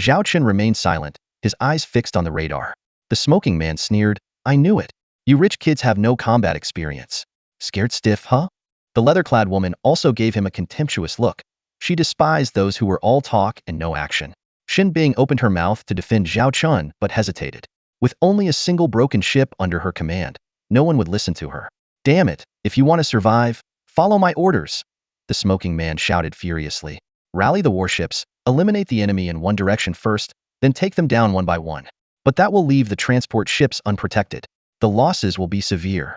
Zhao Chun remained silent, his eyes fixed on the radar. The smoking man sneered. I knew it. You rich kids have no combat experience. Scared stiff, huh? The leather-clad woman also gave him a contemptuous look. She despised those who were all talk and no action. Xin Bing opened her mouth to defend Zhao Chun but hesitated. With only a single broken ship under her command, no one would listen to her. Damn it, if you want to survive, follow my orders, the smoking man shouted furiously. Rally the warships, eliminate the enemy in one direction first, then take them down one by one. But that will leave the transport ships unprotected. The losses will be severe.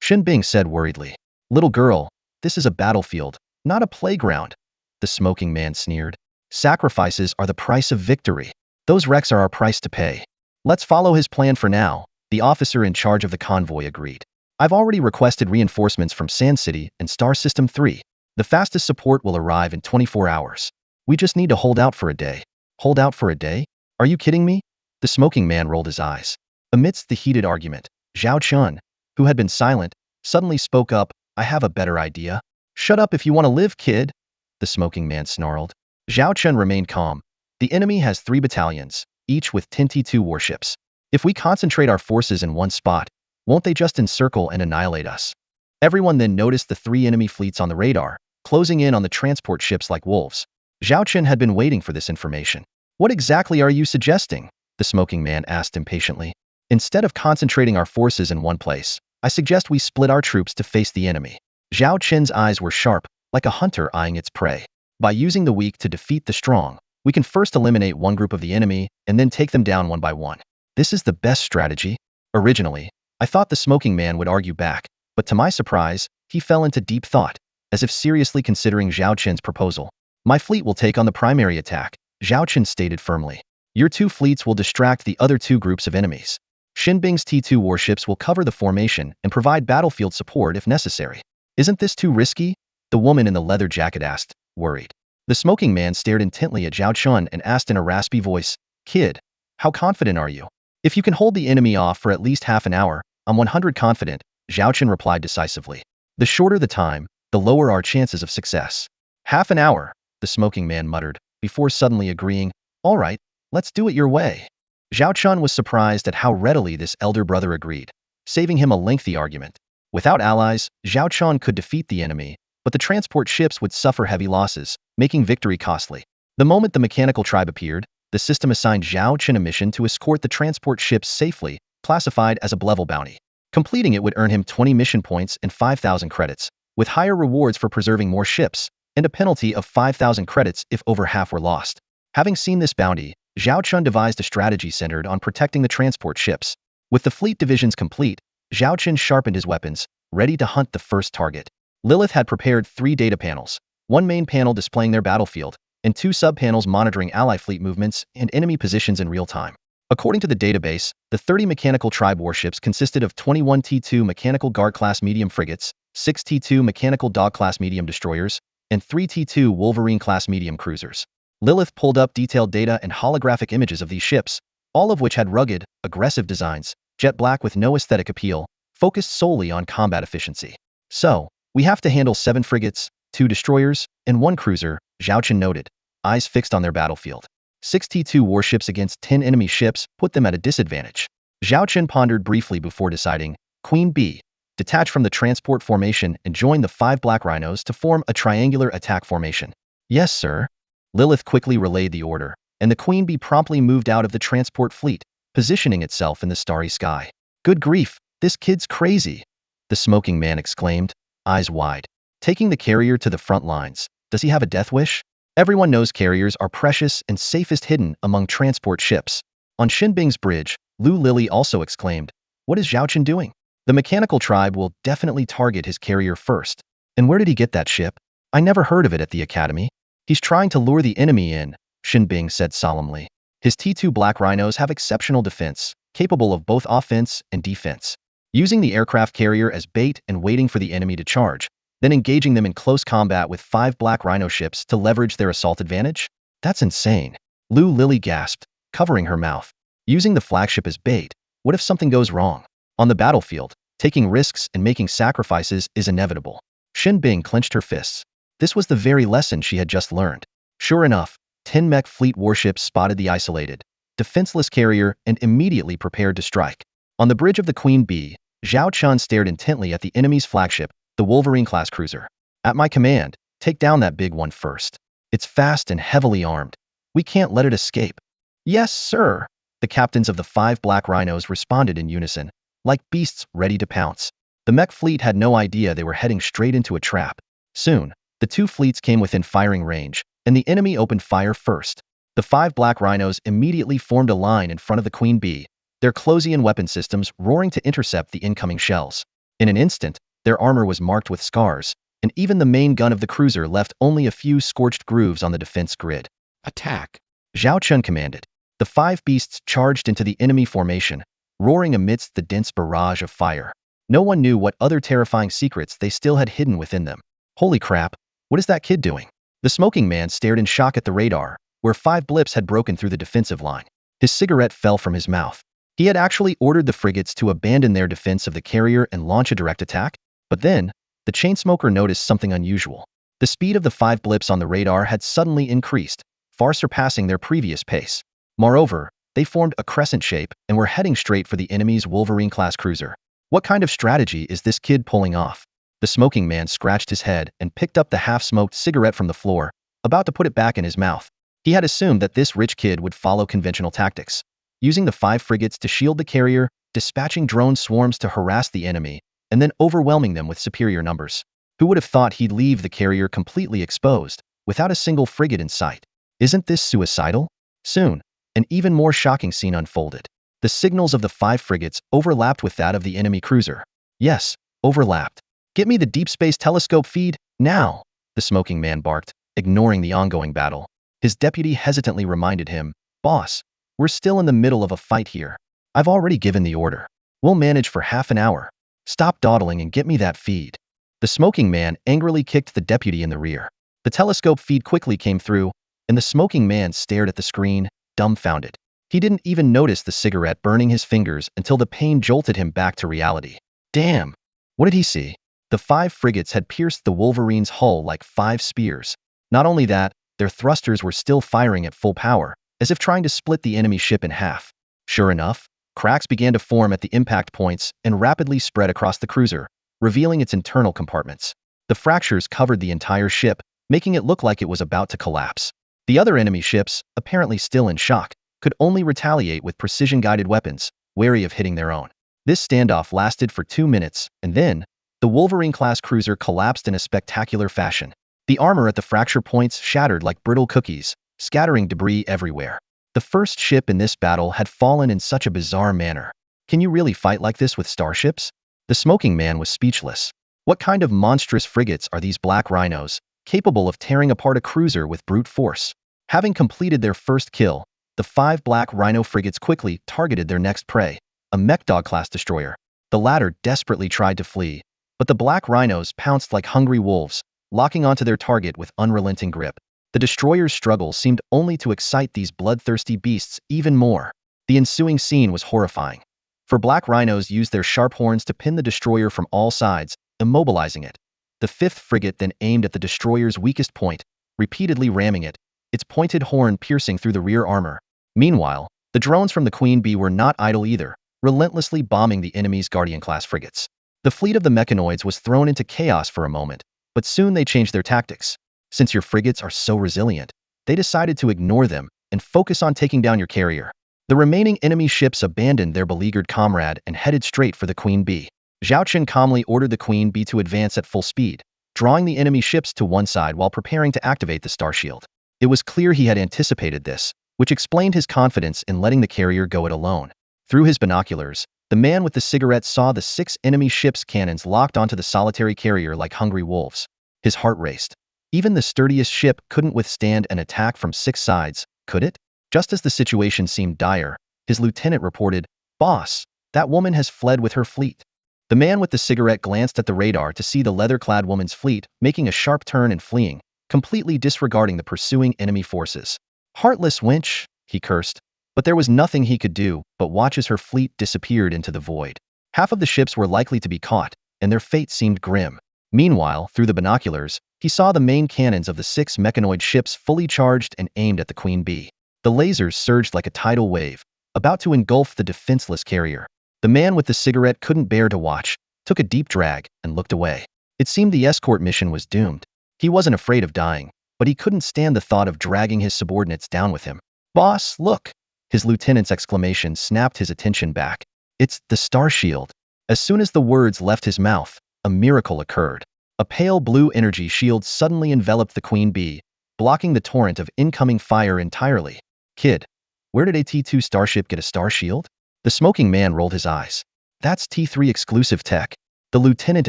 Xin Bing said worriedly. Little girl, this is a battlefield, not a playground. The smoking man sneered. Sacrifices are the price of victory. Those wrecks are our price to pay. Let's follow his plan for now, the officer in charge of the convoy agreed. I've already requested reinforcements from Sand City and Star System 3. The fastest support will arrive in 24 hours. We just need to hold out for a day. Hold out for a day? Are you kidding me? The smoking man rolled his eyes. Amidst the heated argument, Zhao Chun, who had been silent, suddenly spoke up. I have a better idea. Shut up if you want to live, kid, the smoking man snarled. Zhao Chun remained calm. The enemy has 3 battalions, each with 10 T2 warships. If we concentrate our forces in one spot, won't they just encircle and annihilate us? Everyone then noticed the 3 enemy fleets on the radar, closing in on the transport ships like wolves. Zhao Chun had been waiting for this information. What exactly are you suggesting? The smoking man asked impatiently. Instead of concentrating our forces in one place, I suggest we split our troops to face the enemy. Zhao Chun's eyes were sharp, like a hunter eyeing its prey. By using the weak to defeat the strong, we can first eliminate one group of the enemy and then take them down one by one. This is the best strategy. Originally, I thought the smoking man would argue back, but to my surprise, he fell into deep thought, as if seriously considering Zhao Chun's proposal. My fleet will take on the primary attack, Zhao Chun stated firmly. Your 2 fleets will distract the other 2 groups of enemies. Xin Bing's T2 warships will cover the formation and provide battlefield support if necessary. Isn't this too risky? The woman in the leather jacket asked, worried. The smoking man stared intently at Zhao Chun and asked in a raspy voice, Kid, how confident are you? If you can hold the enemy off for at least half an hour, I'm 100% confident, Zhao Chun replied decisively. The shorter the time, the lower our chances of success. Half an hour, the smoking man muttered, before suddenly agreeing, all right, let's do it your way. Zhao Chun was surprised at how readily this elder brother agreed, saving him a lengthy argument. Without allies, Zhao Chun could defeat the enemy, but the transport ships would suffer heavy losses, making victory costly. The moment the mechanical tribe appeared, the system assigned Zhao Chun a mission to escort the transport ships safely, classified as a level bounty. Completing it would earn him 20 mission points and 5,000 credits, with higher rewards for preserving more ships, and a penalty of 5,000 credits if over half were lost. Having seen this bounty, Zhao Chun devised a strategy centered on protecting the transport ships. With the fleet divisions complete, Zhao Chun sharpened his weapons, ready to hunt the first target. Lilith had prepared 3 data panels, 1 main panel displaying their battlefield, and 2 sub-panels monitoring ally fleet movements and enemy positions in real time. According to the database, the 30 mechanical tribe warships consisted of 21 T2 mechanical guard-class medium frigates, 6 T2 mechanical dog-class medium destroyers, and 3 T2 Wolverine-class medium cruisers. Lilith pulled up detailed data and holographic images of these ships, all of which had rugged, aggressive designs, jet black with no aesthetic appeal, focused solely on combat efficiency. So, we have to handle 7 frigates, 2 destroyers, and 1 cruiser, Zhao Chun noted, eyes fixed on their battlefield. 6 T2 warships against 10 enemy ships put them at a disadvantage. Zhao Chun pondered briefly before deciding, Queen B, detach from the transport formation and join the 5 black rhinos to form a triangular attack formation. Yes, sir. Lilith quickly relayed the order, and the Queen Bee promptly moved out of the transport fleet, positioning itself in the starry sky. Good grief, this kid's crazy, the smoking man exclaimed, eyes wide. Taking the carrier to the front lines, does he have a death wish? Everyone knows carriers are precious and safest hidden among transport ships. On Shinbing's bridge, Lu Lily also exclaimed, what is Zhao Chen doing? The mechanical tribe will definitely target his carrier first. And where did he get that ship? I never heard of it at the academy. He's trying to lure the enemy in, Shinbing said solemnly. His T2 black rhinos have exceptional defense, capable of both offense and defense. Using the aircraft carrier as bait and waiting for the enemy to charge, then engaging them in close combat with 5 black rhino ships to leverage their assault advantage? That's insane. Lu Lily gasped, covering her mouth. Using the flagship as bait, what if something goes wrong? On the battlefield, taking risks and making sacrifices is inevitable. Shinbing clenched her fists. This was the very lesson she had just learned. Sure enough, 10 mech fleet warships spotted the isolated, defenseless carrier and immediately prepared to strike. On the bridge of the Queen Bee, Zhao Chen stared intently at the enemy's flagship, the Wolverine-class cruiser. At my command, take down that big one first. It's fast and heavily armed. We can't let it escape. Yes, sir. The captains of the 5 black rhinos responded in unison, like beasts ready to pounce. The mech fleet had no idea they were heading straight into a trap. Soon, the 2 fleets came within firing range, and the enemy opened fire first. The 5 black rhinos immediately formed a line in front of the Queen Bee, their Closian weapon systems roaring to intercept the incoming shells. In an instant, their armor was marked with scars, and even the main gun of the cruiser left only a few scorched grooves on the defense grid. Attack! Zhao Chen commanded. The 5 beasts charged into the enemy formation, roaring amidst the dense barrage of fire. No one knew what other terrifying secrets they still had hidden within them. Holy crap, what is that kid doing? The smoking man stared in shock at the radar, where 5 blips had broken through the defensive line. His cigarette fell from his mouth. He had actually ordered the frigates to abandon their defense of the carrier and launch a direct attack? But then, the chainsmoker noticed something unusual. The speed of the 5 blips on the radar had suddenly increased, far surpassing their previous pace. Moreover, they formed a crescent shape and were heading straight for the enemy's Wolverine-class cruiser. What kind of strategy is this kid pulling off? The smoking man scratched his head and picked up the half-smoked cigarette from the floor, about to put it back in his mouth. He had assumed that this rich kid would follow conventional tactics, using the 5 frigates to shield the carrier, dispatching drone swarms to harass the enemy, and then overwhelming them with superior numbers. Who would have thought he'd leave the carrier completely exposed, without a single frigate in sight? Isn't this suicidal? Soon, an even more shocking scene unfolded. The signals of the 5 frigates overlapped with that of the enemy cruiser. Yes, overlapped. Get me the deep space telescope feed, now! The smoking man barked, ignoring the ongoing battle. His deputy hesitantly reminded him, Boss, we're still in the middle of a fight here. I've already given the order. We'll manage for half an hour. Stop dawdling and get me that feed. The smoking man angrily kicked the deputy in the rear. The telescope feed quickly came through, and the smoking man stared at the screen, dumbfounded. He didn't even notice the cigarette burning his fingers until the pain jolted him back to reality. Damn! What did he see? The 5 frigates had pierced the Wolverine's hull like 5 spears. Not only that, their thrusters were still firing at full power, as if trying to split the enemy ship in half. Sure enough, cracks began to form at the impact points and rapidly spread across the cruiser, revealing its internal compartments. The fractures covered the entire ship, making it look like it was about to collapse. The other enemy ships, apparently still in shock, could only retaliate with precision-guided weapons, wary of hitting their own. This standoff lasted for 2 minutes, and then, the Wolverine-class cruiser collapsed in a spectacular fashion. The armor at the fracture points shattered like brittle cookies, scattering debris everywhere. The first ship in this battle had fallen in such a bizarre manner. Can you really fight like this with starships? The smoking man was speechless. What kind of monstrous frigates are these black rhinos, capable of tearing apart a cruiser with brute force? Having completed their first kill, the 5 black rhino frigates quickly targeted their next prey, a mech-dog-class destroyer. The latter desperately tried to flee, but the black rhinos pounced like hungry wolves, locking onto their target with unrelenting grip. The destroyer's struggle seemed only to excite these bloodthirsty beasts even more. The ensuing scene was horrifying. For black rhinos used their sharp horns to pin the destroyer from all sides, immobilizing it. The 5th frigate then aimed at the destroyer's weakest point, repeatedly ramming it, its pointed horn piercing through the rear armor. Meanwhile, the drones from the Queen Bee were not idle either, relentlessly bombing the enemy's Guardian-class frigates. The fleet of the mechanoids was thrown into chaos for a moment, but soon they changed their tactics. Since your frigates are so resilient, they decided to ignore them and focus on taking down your carrier." The remaining enemy ships abandoned their beleaguered comrade and headed straight for the Queen Bee. Zhao Qian calmly ordered the Queen Bee to advance at full speed, drawing the enemy ships to one side while preparing to activate the star shield. It was clear he had anticipated this, which explained his confidence in letting the carrier go it alone. Through his binoculars, the man with the cigarette saw the 6 enemy ships' cannons locked onto the solitary carrier like hungry wolves. His heart raced. Even the sturdiest ship couldn't withstand an attack from 6 sides, could it? Just as the situation seemed dire, his lieutenant reported, "Boss, that woman has fled with her fleet." The man with the cigarette glanced at the radar to see the leather-clad woman's fleet making a sharp turn and fleeing, completely disregarding the pursuing enemy forces. "Heartless wench," he cursed. But there was nothing he could do but watch as her fleet disappeared into the void. Half of the ships were likely to be caught, and their fate seemed grim. Meanwhile, through the binoculars, he saw the main cannons of the 6 mechanoid ships fully charged and aimed at the Queen Bee. The lasers surged like a tidal wave, about to engulf the defenseless carrier. The man with the cigarette couldn't bear to watch, took a deep drag, and looked away. It seemed the escort mission was doomed. He wasn't afraid of dying, but he couldn't stand the thought of dragging his subordinates down with him. "Boss, look!" His lieutenant's exclamation snapped his attention back. "It's the star shield." As soon as the words left his mouth, a miracle occurred. A pale blue energy shield suddenly enveloped the Queen Bee, blocking the torrent of incoming fire entirely. "Kid, where did a T2 starship get a star shield?" The smoking man rolled his eyes. "That's T3 exclusive tech." The lieutenant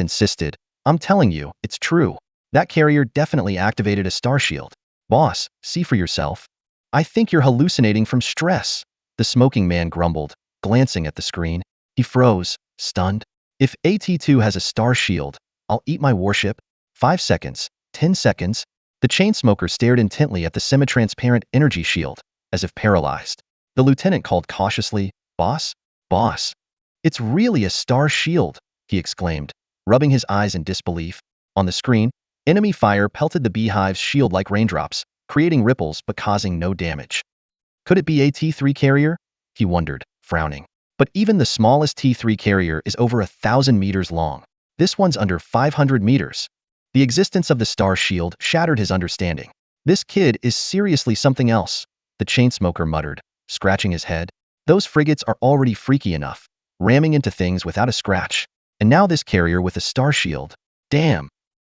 insisted. "I'm telling you, it's true. That carrier definitely activated a star shield. Boss, see for yourself." "I think you're hallucinating from stress," the smoking man grumbled, glancing at the screen. He froze, stunned. "If AT2 has a star shield, I'll eat my warship." 5 seconds, 10 seconds. The chain smoker stared intently at the semi-transparent energy shield, as if paralyzed. The lieutenant called cautiously, "Boss? Boss? It's really a star shield," he exclaimed, rubbing his eyes in disbelief. On the screen, enemy fire pelted the beehive's shield like raindrops, creating ripples but causing no damage. Could it be a T3 carrier? He wondered, frowning. But even the smallest T3 carrier is over 1,000 meters long. This one's under 500 meters. The existence of the star shield shattered his understanding. "This kid is seriously something else," the chainsmoker muttered, scratching his head. "Those frigates are already freaky enough, ramming into things without a scratch. And now this carrier with a star shield. Damn."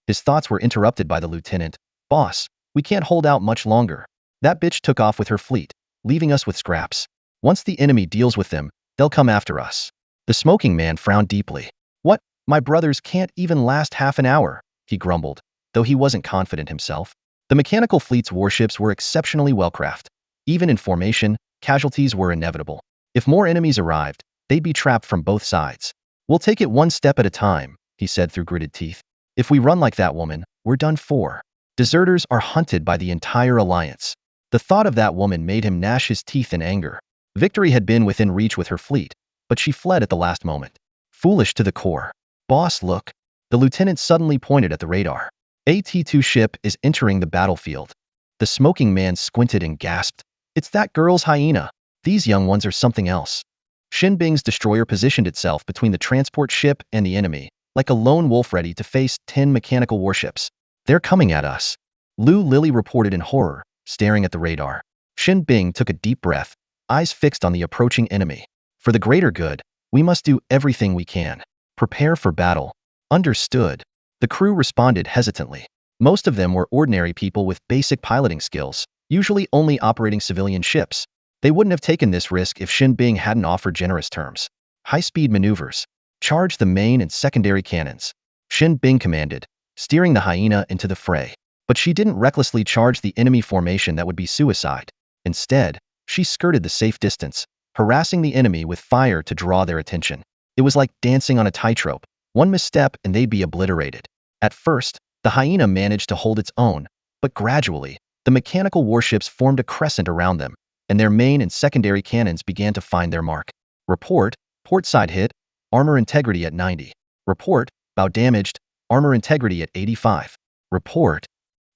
His thoughts were interrupted by the lieutenant. "Boss, we can't hold out much longer. That bitch took off with her fleet, leaving us with scraps. Once the enemy deals with them, they'll come after us." The smoking man frowned deeply. "What? My brothers can't even last half an hour," he grumbled, though he wasn't confident himself. The mechanical fleet's warships were exceptionally well-crafted. Even in formation, casualties were inevitable. If more enemies arrived, they'd be trapped from both sides. "We'll take it one step at a time," he said through gritted teeth. "If we run like that woman, we're done for. Deserters are hunted by the entire alliance." The thought of that woman made him gnash his teeth in anger. Victory had been within reach with her fleet, but she fled at the last moment. Foolish to the core. "Boss, look." The lieutenant suddenly pointed at the radar. A T2 ship is entering the battlefield. The smoking man squinted and gasped. "It's that girl's hyena. These young ones are something else." Shin Bing's destroyer positioned itself between the transport ship and the enemy, like a lone wolf ready to face 10 mechanical warships. "They're coming at us," Lu Lily reported in horror, staring at the radar. Shin Bing took a deep breath, eyes fixed on the approaching enemy. "For the greater good, we must do everything we can. Prepare for battle." "Understood." The crew responded hesitantly. Most of them were ordinary people with basic piloting skills, usually only operating civilian ships. They wouldn't have taken this risk if Shin Bing hadn't offered generous terms. "High-speed maneuvers. Charge the main and secondary cannons," Shin Bing commanded, steering the hyena into the fray. But she didn't recklessly charge the enemy formation that would be suicide. Instead, she skirted the safe distance, harassing the enemy with fire to draw their attention. It was like dancing on a tightrope. One misstep and they'd be obliterated. At first, the hyena managed to hold its own, but gradually, the mechanical warships formed a crescent around them, and their main and secondary cannons began to find their mark. Report, port side hit, armor integrity at 90. Report, bow damaged, armor integrity at 85. Report.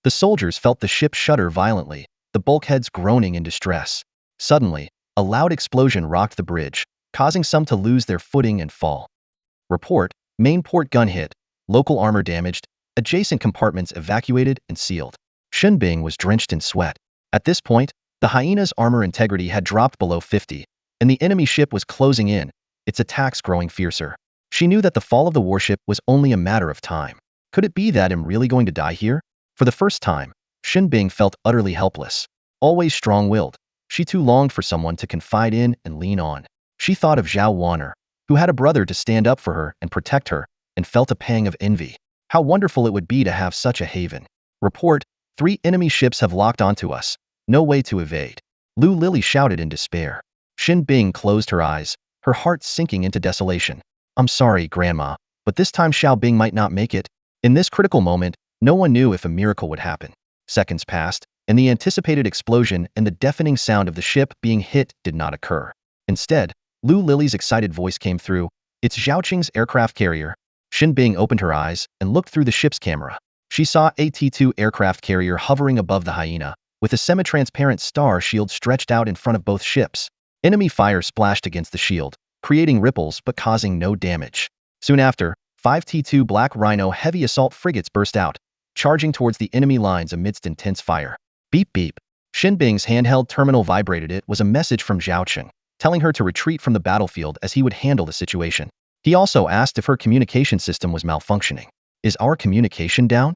The soldiers felt the ship shudder violently, the bulkheads groaning in distress. Suddenly, a loud explosion rocked the bridge, causing some to lose their footing and fall. Report, main port gun hit, local armor damaged, adjacent compartments evacuated and sealed. Shin Bing was drenched in sweat. At this point, The hyena's armor integrity had dropped below 50, and the enemy ship was closing in, its attacks growing fiercer. She knew that the fall of the warship was only a matter of time. Could it be that I'm really going to die here? For the first time, Shinbing felt utterly helpless. Always strong-willed, she too longed for someone to confide in and lean on. She thought of Zhao Wan'er, who had a brother to stand up for her and protect her, and felt a pang of envy. How wonderful it would be to have such a haven. Report, 3 enemy ships have locked onto us. No way to evade. Lu Lily shouted in despair. Shinbing closed her eyes, her heart sinking into desolation. I'm sorry, Grandma, but this time Xiao Bing might not make it. In this critical moment, no one knew if a miracle would happen. Seconds passed, and the anticipated explosion and the deafening sound of the ship being hit did not occur. Instead, Lu Lily's excited voice came through. It's Zhaoqing's aircraft carrier. Shinbing opened her eyes and looked through the ship's camera. She saw a T2 aircraft carrier hovering above the hyena, with a semi-transparent star shield stretched out in front of both ships. Enemy fire splashed against the shield, creating ripples but causing no damage. Soon after, 5 T2 Black Rhino heavy assault frigates burst out, charging towards the enemy lines amidst intense fire. Beep beep. Shinbing's handheld terminal vibrated. It was a message from Zhaoqing, telling her to retreat from the battlefield as he would handle the situation. He also asked if her communication system was malfunctioning. Is our communication down?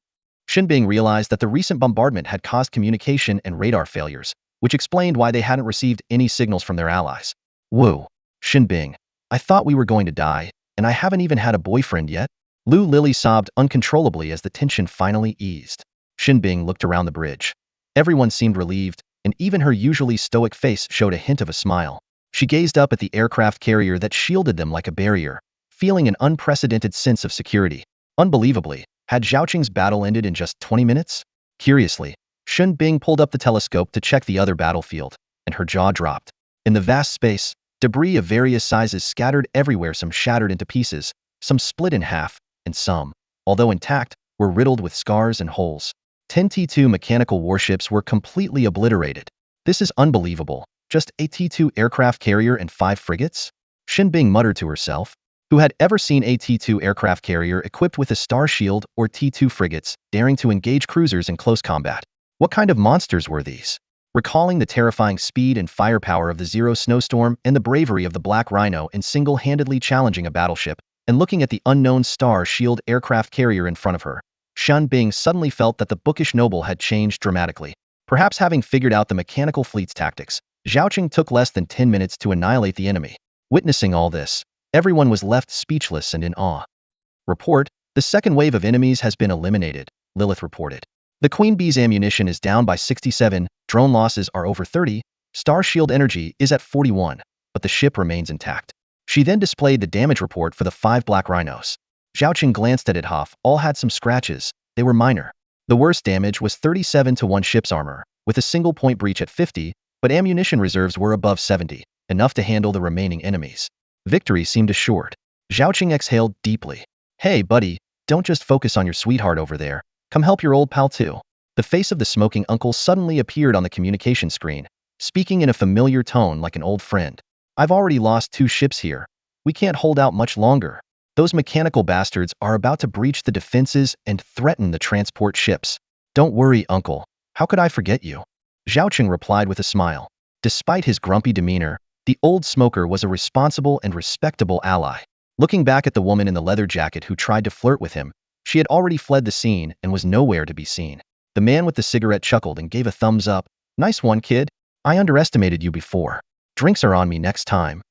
Shinbing realized that the recent bombardment had caused communication and radar failures, which explained why they hadn't received any signals from their allies. Whoa, Shinbing, I thought we were going to die, and I haven't even had a boyfriend yet. Lu Lily sobbed uncontrollably as the tension finally eased. Shinbing looked around the bridge. Everyone seemed relieved, and even her usually stoic face showed a hint of a smile. She gazed up at the aircraft carrier that shielded them like a barrier, feeling an unprecedented sense of security. Unbelievably, had Zhaoqing's battle ended in just 20 minutes? Curiously, Shinbing pulled up the telescope to check the other battlefield, and her jaw dropped. In the vast space, debris of various sizes scattered everywhere, some shattered into pieces, some split in half, and some, although intact, were riddled with scars and holes. 10 T2 mechanical warships were completely obliterated. This is unbelievable. Just a T2 aircraft carrier and 5 frigates? Shinbing muttered to herself. Who had ever seen a T2 aircraft carrier equipped with a star shield or T2 frigates daring to engage cruisers in close combat? What kind of monsters were these? Recalling the terrifying speed and firepower of the Zero Snowstorm and the bravery of the Black Rhino in single-handedly challenging a battleship, and looking at the unknown star shield aircraft carrier in front of her, Shinbing suddenly felt that the bookish noble had changed dramatically. Perhaps having figured out the mechanical fleet's tactics, Zhaoqing took less than 10 minutes to annihilate the enemy. Witnessing all this, everyone was left speechless and in awe. Report, the second wave of enemies has been eliminated, Lilith reported. The Queen Bee's ammunition is down by 67, drone losses are over 30, star shield energy is at 41, but the ship remains intact. She then displayed the damage report for the 5 Black Rhinos. Zhaoqing glanced at it. All had some scratches, they were minor. The worst damage was 37 to 1 ship's armor, with a single point breach at 50, but ammunition reserves were above 70, enough to handle the remaining enemies. Victory seemed assured. Zhaoqing exhaled deeply. Hey buddy, don't just focus on your sweetheart over there, come help your old pal too. The face of the smoking uncle suddenly appeared on the communication screen, speaking in a familiar tone like an old friend. I've already lost 2 ships here. We can't hold out much longer. Those mechanical bastards are about to breach the defenses and threaten the transport ships. Don't worry, uncle. How could I forget you? Zhaoqing replied with a smile. Despite his grumpy demeanor, the old smoker was a responsible and respectable ally. Looking back at the woman in the leather jacket who tried to flirt with him, she had already fled the scene and was nowhere to be seen. The man with the cigarette chuckled and gave a thumbs up. Nice one, kid. I underestimated you before. Drinks are on me next time.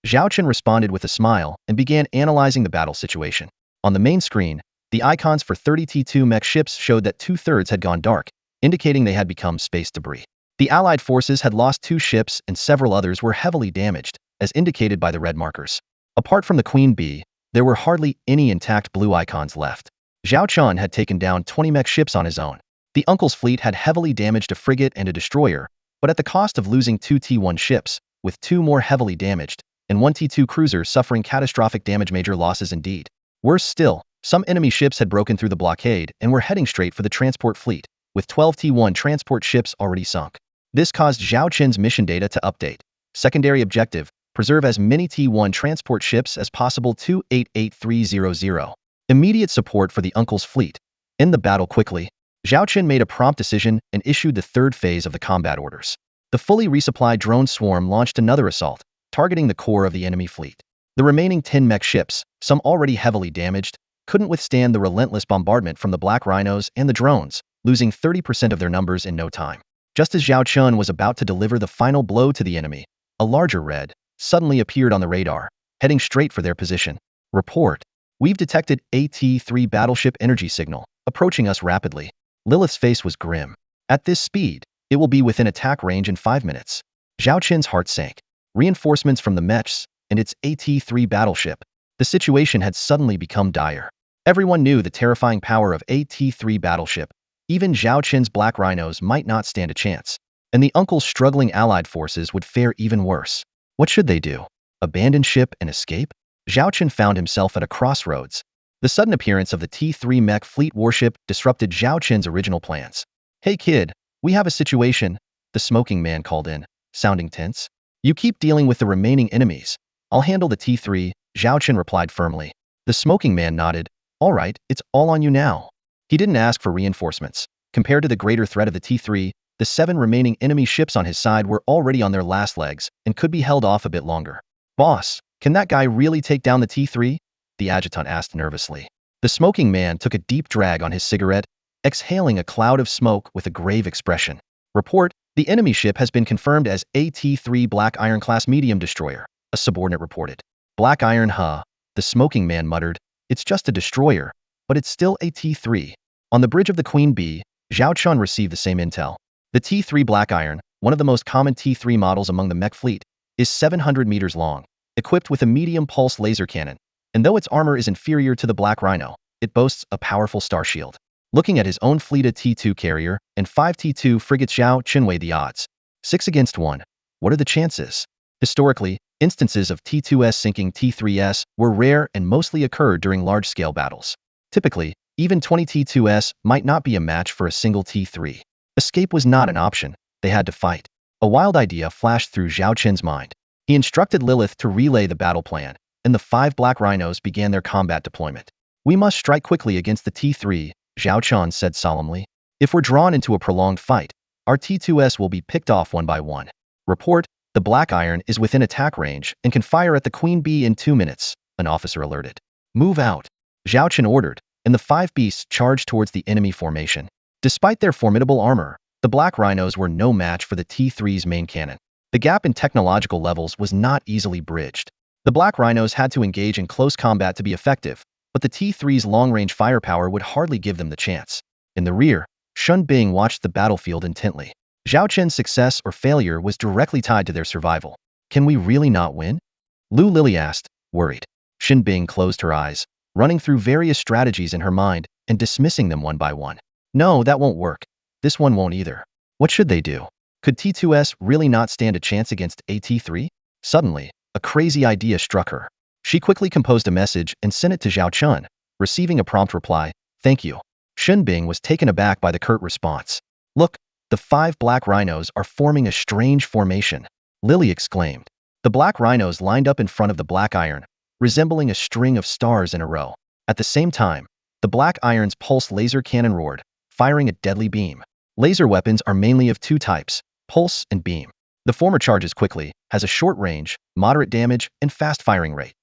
Zhaoqing responded with a smile and began analyzing the battle situation. On the main screen, the icons for 30 T2 mech ships showed that 2/3 had gone dark, indicating they had become space debris. The Allied forces had lost 2 ships and several others were heavily damaged, as indicated by the red markers. Apart from the Queen Bee, there were hardly any intact blue icons left. Zhao Chun had taken down 20 mech ships on his own. The uncle's fleet had heavily damaged a frigate and a destroyer, but at the cost of losing 2 T1 ships, with 2 more heavily damaged, and 1 T2 cruiser suffering catastrophic damage. Major losses indeed. Worse still, some enemy ships had broken through the blockade and were heading straight for the transport fleet, with 12 T1 transport ships already sunk. This caused Zhao Qin's mission data to update. Secondary objective, preserve as many T1 transport ships as possible. 288300. Immediate support for the uncle's fleet. End the battle quickly. Zhao Qin made a prompt decision and issued the 3rd phase of the combat orders. The fully resupplied drone swarm launched another assault, targeting the core of the enemy fleet. The remaining 10 mech ships, some already heavily damaged, couldn't withstand the relentless bombardment from the Black Rhinos and the drones, losing 30% of their numbers in no time. Just as Zhao Chun was about to deliver the final blow to the enemy, a larger red suddenly appeared on the radar, heading straight for their position. Report. We've detected AT-3 battleship energy signal, approaching us rapidly. Lilith's face was grim. At this speed, it will be within attack range in 5 minutes. Zhao Qin's heart sank. Reinforcements from the mechs and its AT-3 battleship. The situation had suddenly become dire. Everyone knew the terrifying power of AT-3 battleship. Even Zhao Qin's Black Rhinos might not stand a chance. And the uncle's struggling allied forces would fare even worse. What should they do? Abandon ship and escape? Zhao Qin found himself at a crossroads. The sudden appearance of the T-3 mech fleet warship disrupted Zhao Qin's original plans. Hey kid, we have a situation, the smoking man called in, sounding tense. You keep dealing with the remaining enemies. I'll handle the T-3, Zhao Qin replied firmly. The smoking man nodded. All right, it's all on you now. He didn't ask for reinforcements. Compared to the greater threat of the T-3, the 7 remaining enemy ships on his side were already on their last legs and could be held off a bit longer. Boss, can that guy really take down the T-3? The adjutant asked nervously. The smoking man took a deep drag on his cigarette, exhaling a cloud of smoke with a grave expression. Report, the enemy ship has been confirmed as AT-3 Black Iron class medium destroyer, a subordinate reported. Black Iron, huh? The smoking man muttered. It's just a destroyer, but it's still a T-3. On the bridge of the Queen Bee, Zhao Chun received the same intel. The T-3 Black Iron, one of the most common T-3 models among the mech fleet, is 700 meters long, equipped with a medium pulse laser cannon, and though its armor is inferior to the Black Rhino, it boasts a powerful star shield. Looking at his own fleet of T-2 carrier and 5 T-2 frigates, Zhao Qin weighed the odds. 6 against 1. What are the chances? Historically, instances of T-2s sinking T-3s were rare and mostly occurred during large-scale battles. Typically, even 20 T-2s might not be a match for a single T-3. Escape was not an option, they had to fight. A wild idea flashed through Zhao Qin's mind. He instructed Lilith to relay the battle plan, and the 5 Black Rhinos began their combat deployment. We must strike quickly against the T-3, Zhao Qin said solemnly. If we're drawn into a prolonged fight, our T-2s will be picked off one by one. Report, the Black Iron is within attack range and can fire at the Queen Bee in 2 minutes, an officer alerted. Move out, Zhao Qin ordered, and the 5 beasts charged towards the enemy formation. Despite their formidable armor, the Black Rhinos were no match for the T-3's main cannon. The gap in technological levels was not easily bridged. The Black Rhinos had to engage in close combat to be effective, but the T-3's long-range firepower would hardly give them the chance. In the rear, Shun Bing watched the battlefield intently. Zhao Qin's success or failure was directly tied to their survival. Can we really not win? Lu Lily asked, worried. Shin Bing closed her eyes, running through various strategies in her mind and dismissing them one by one. No, that won't work. This one won't either. What should they do? Could T-2s really not stand a chance against AT-3? Suddenly, a crazy idea struck her. She quickly composed a message and sent it to Zhao Qin, receiving a prompt reply, thank you. Shin Bing was taken aback by the curt response. Look, the 5 Black Rhinos are forming a strange formation, Lily exclaimed. The Black Rhinos lined up in front of the Black Iron, resembling a string of stars in a row. At the same time, the Black Iron's pulse laser cannon roared, firing a deadly beam. Laser weapons are mainly of 2 types, pulse and beam. The former charges quickly, has a short range, moderate damage, and fast firing rate.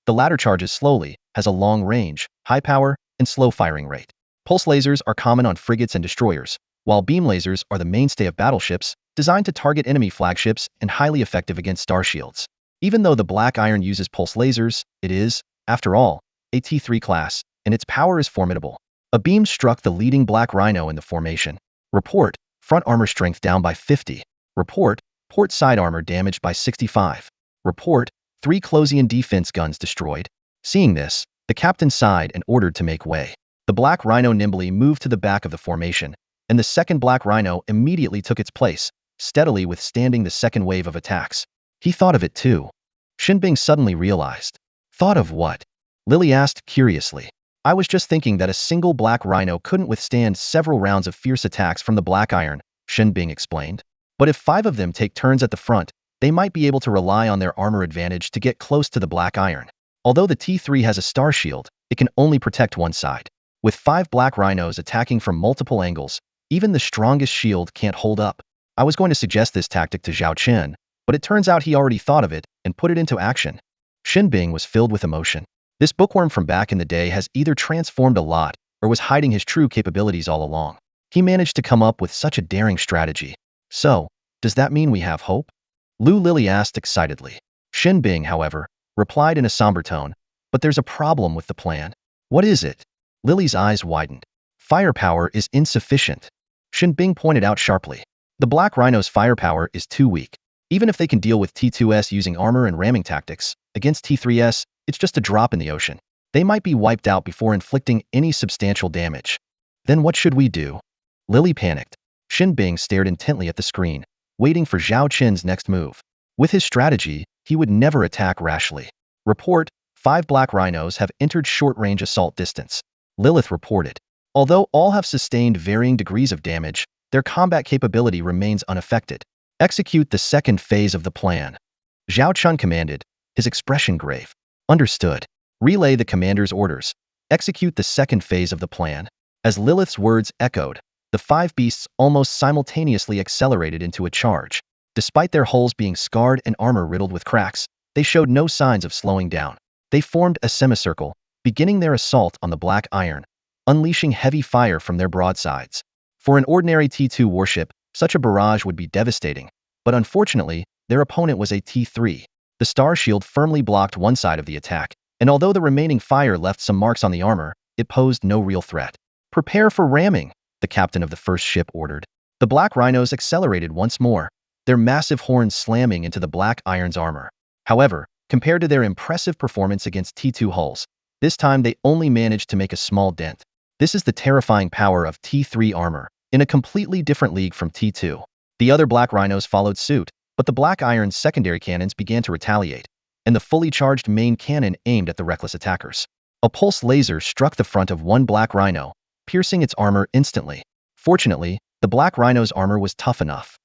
The latter charges slowly, has a long range, high power, and slow firing rate. Pulse lasers are common on frigates and destroyers, while beam lasers are the mainstay of battleships, designed to target enemy flagships and highly effective against star shields. Even though the Black Iron uses pulse lasers, it is, after all, a T-3 class, and its power is formidable. A beam struck the leading Black Rhino in the formation. Report, front armor strength down by 50. Report, port side armor damaged by 65. Report, 3 Closian defense guns destroyed. Seeing this, the captain sighed and ordered to make way. The Black Rhino nimbly moved to the back of the formation, and the second Black Rhino immediately took its place, steadily withstanding the second wave of attacks. He thought of it too. Shin Bing suddenly realized. Thought of what? Lily asked curiously. I was just thinking that a single Black Rhino couldn't withstand several rounds of fierce attacks from the Black Iron, Shin Bing explained. But if 5 of them take turns at the front, they might be able to rely on their armor advantage to get close to the Black Iron. Although the T-3 has a star shield, it can only protect one side. With 5 Black Rhinos attacking from multiple angles, even the strongest shield can't hold up. I was going to suggest this tactic to Zhao Chen, but it turns out he already thought of it and put it into action. Xin Bing was filled with emotion. This bookworm from back in the day has either transformed a lot or was hiding his true capabilities all along. He managed to come up with such a daring strategy. So, does that mean we have hope? Lu Lily asked excitedly. Xin Bing, however, replied in a somber tone, but there's a problem with the plan. What is it? Lily's eyes widened. Firepower is insufficient. Xin Bing pointed out sharply. The Black Rhino's firepower is too weak. Even if they can deal with T2S using armor and ramming tactics, against T3S, it's just a drop in the ocean. They might be wiped out before inflicting any substantial damage. Then what should we do? Lily panicked. Xin Bing stared intently at the screen, waiting for Zhao Chen's next move. With his strategy, he would never attack rashly. Report, 5 Black Rhinos have entered short-range assault distance. Lilith reported. Although all have sustained varying degrees of damage, their combat capability remains unaffected. Execute the second phase of the plan. Zhao Chun commanded, his expression grave. Understood. Relay the commander's orders. Execute the second phase of the plan. As Lilith's words echoed, the 5 beasts almost simultaneously accelerated into a charge. Despite their hulls being scarred and armor riddled with cracks, they showed no signs of slowing down. They formed a semicircle, beginning their assault on the Black Iron, unleashing heavy fire from their broadsides. For an ordinary T2 warship, such a barrage would be devastating, but unfortunately, their opponent was a T3. The star shield firmly blocked one side of the attack, and although the remaining fire left some marks on the armor, it posed no real threat. Prepare for ramming, the captain of the first ship ordered. The Black Rhinos accelerated once more, their massive horns slamming into the Black Iron's armor. However, compared to their impressive performance against T2 hulls, this time they only managed to make a small dent. This is the terrifying power of T3 armor, in a completely different league from T2. The other Black Rhinos followed suit, but the Black Iron's secondary cannons began to retaliate, and the fully charged main cannon aimed at the reckless attackers. A pulse laser struck the front of one Black Rhino, piercing its armor instantly. Fortunately, the Black Rhino's armor was tough enough.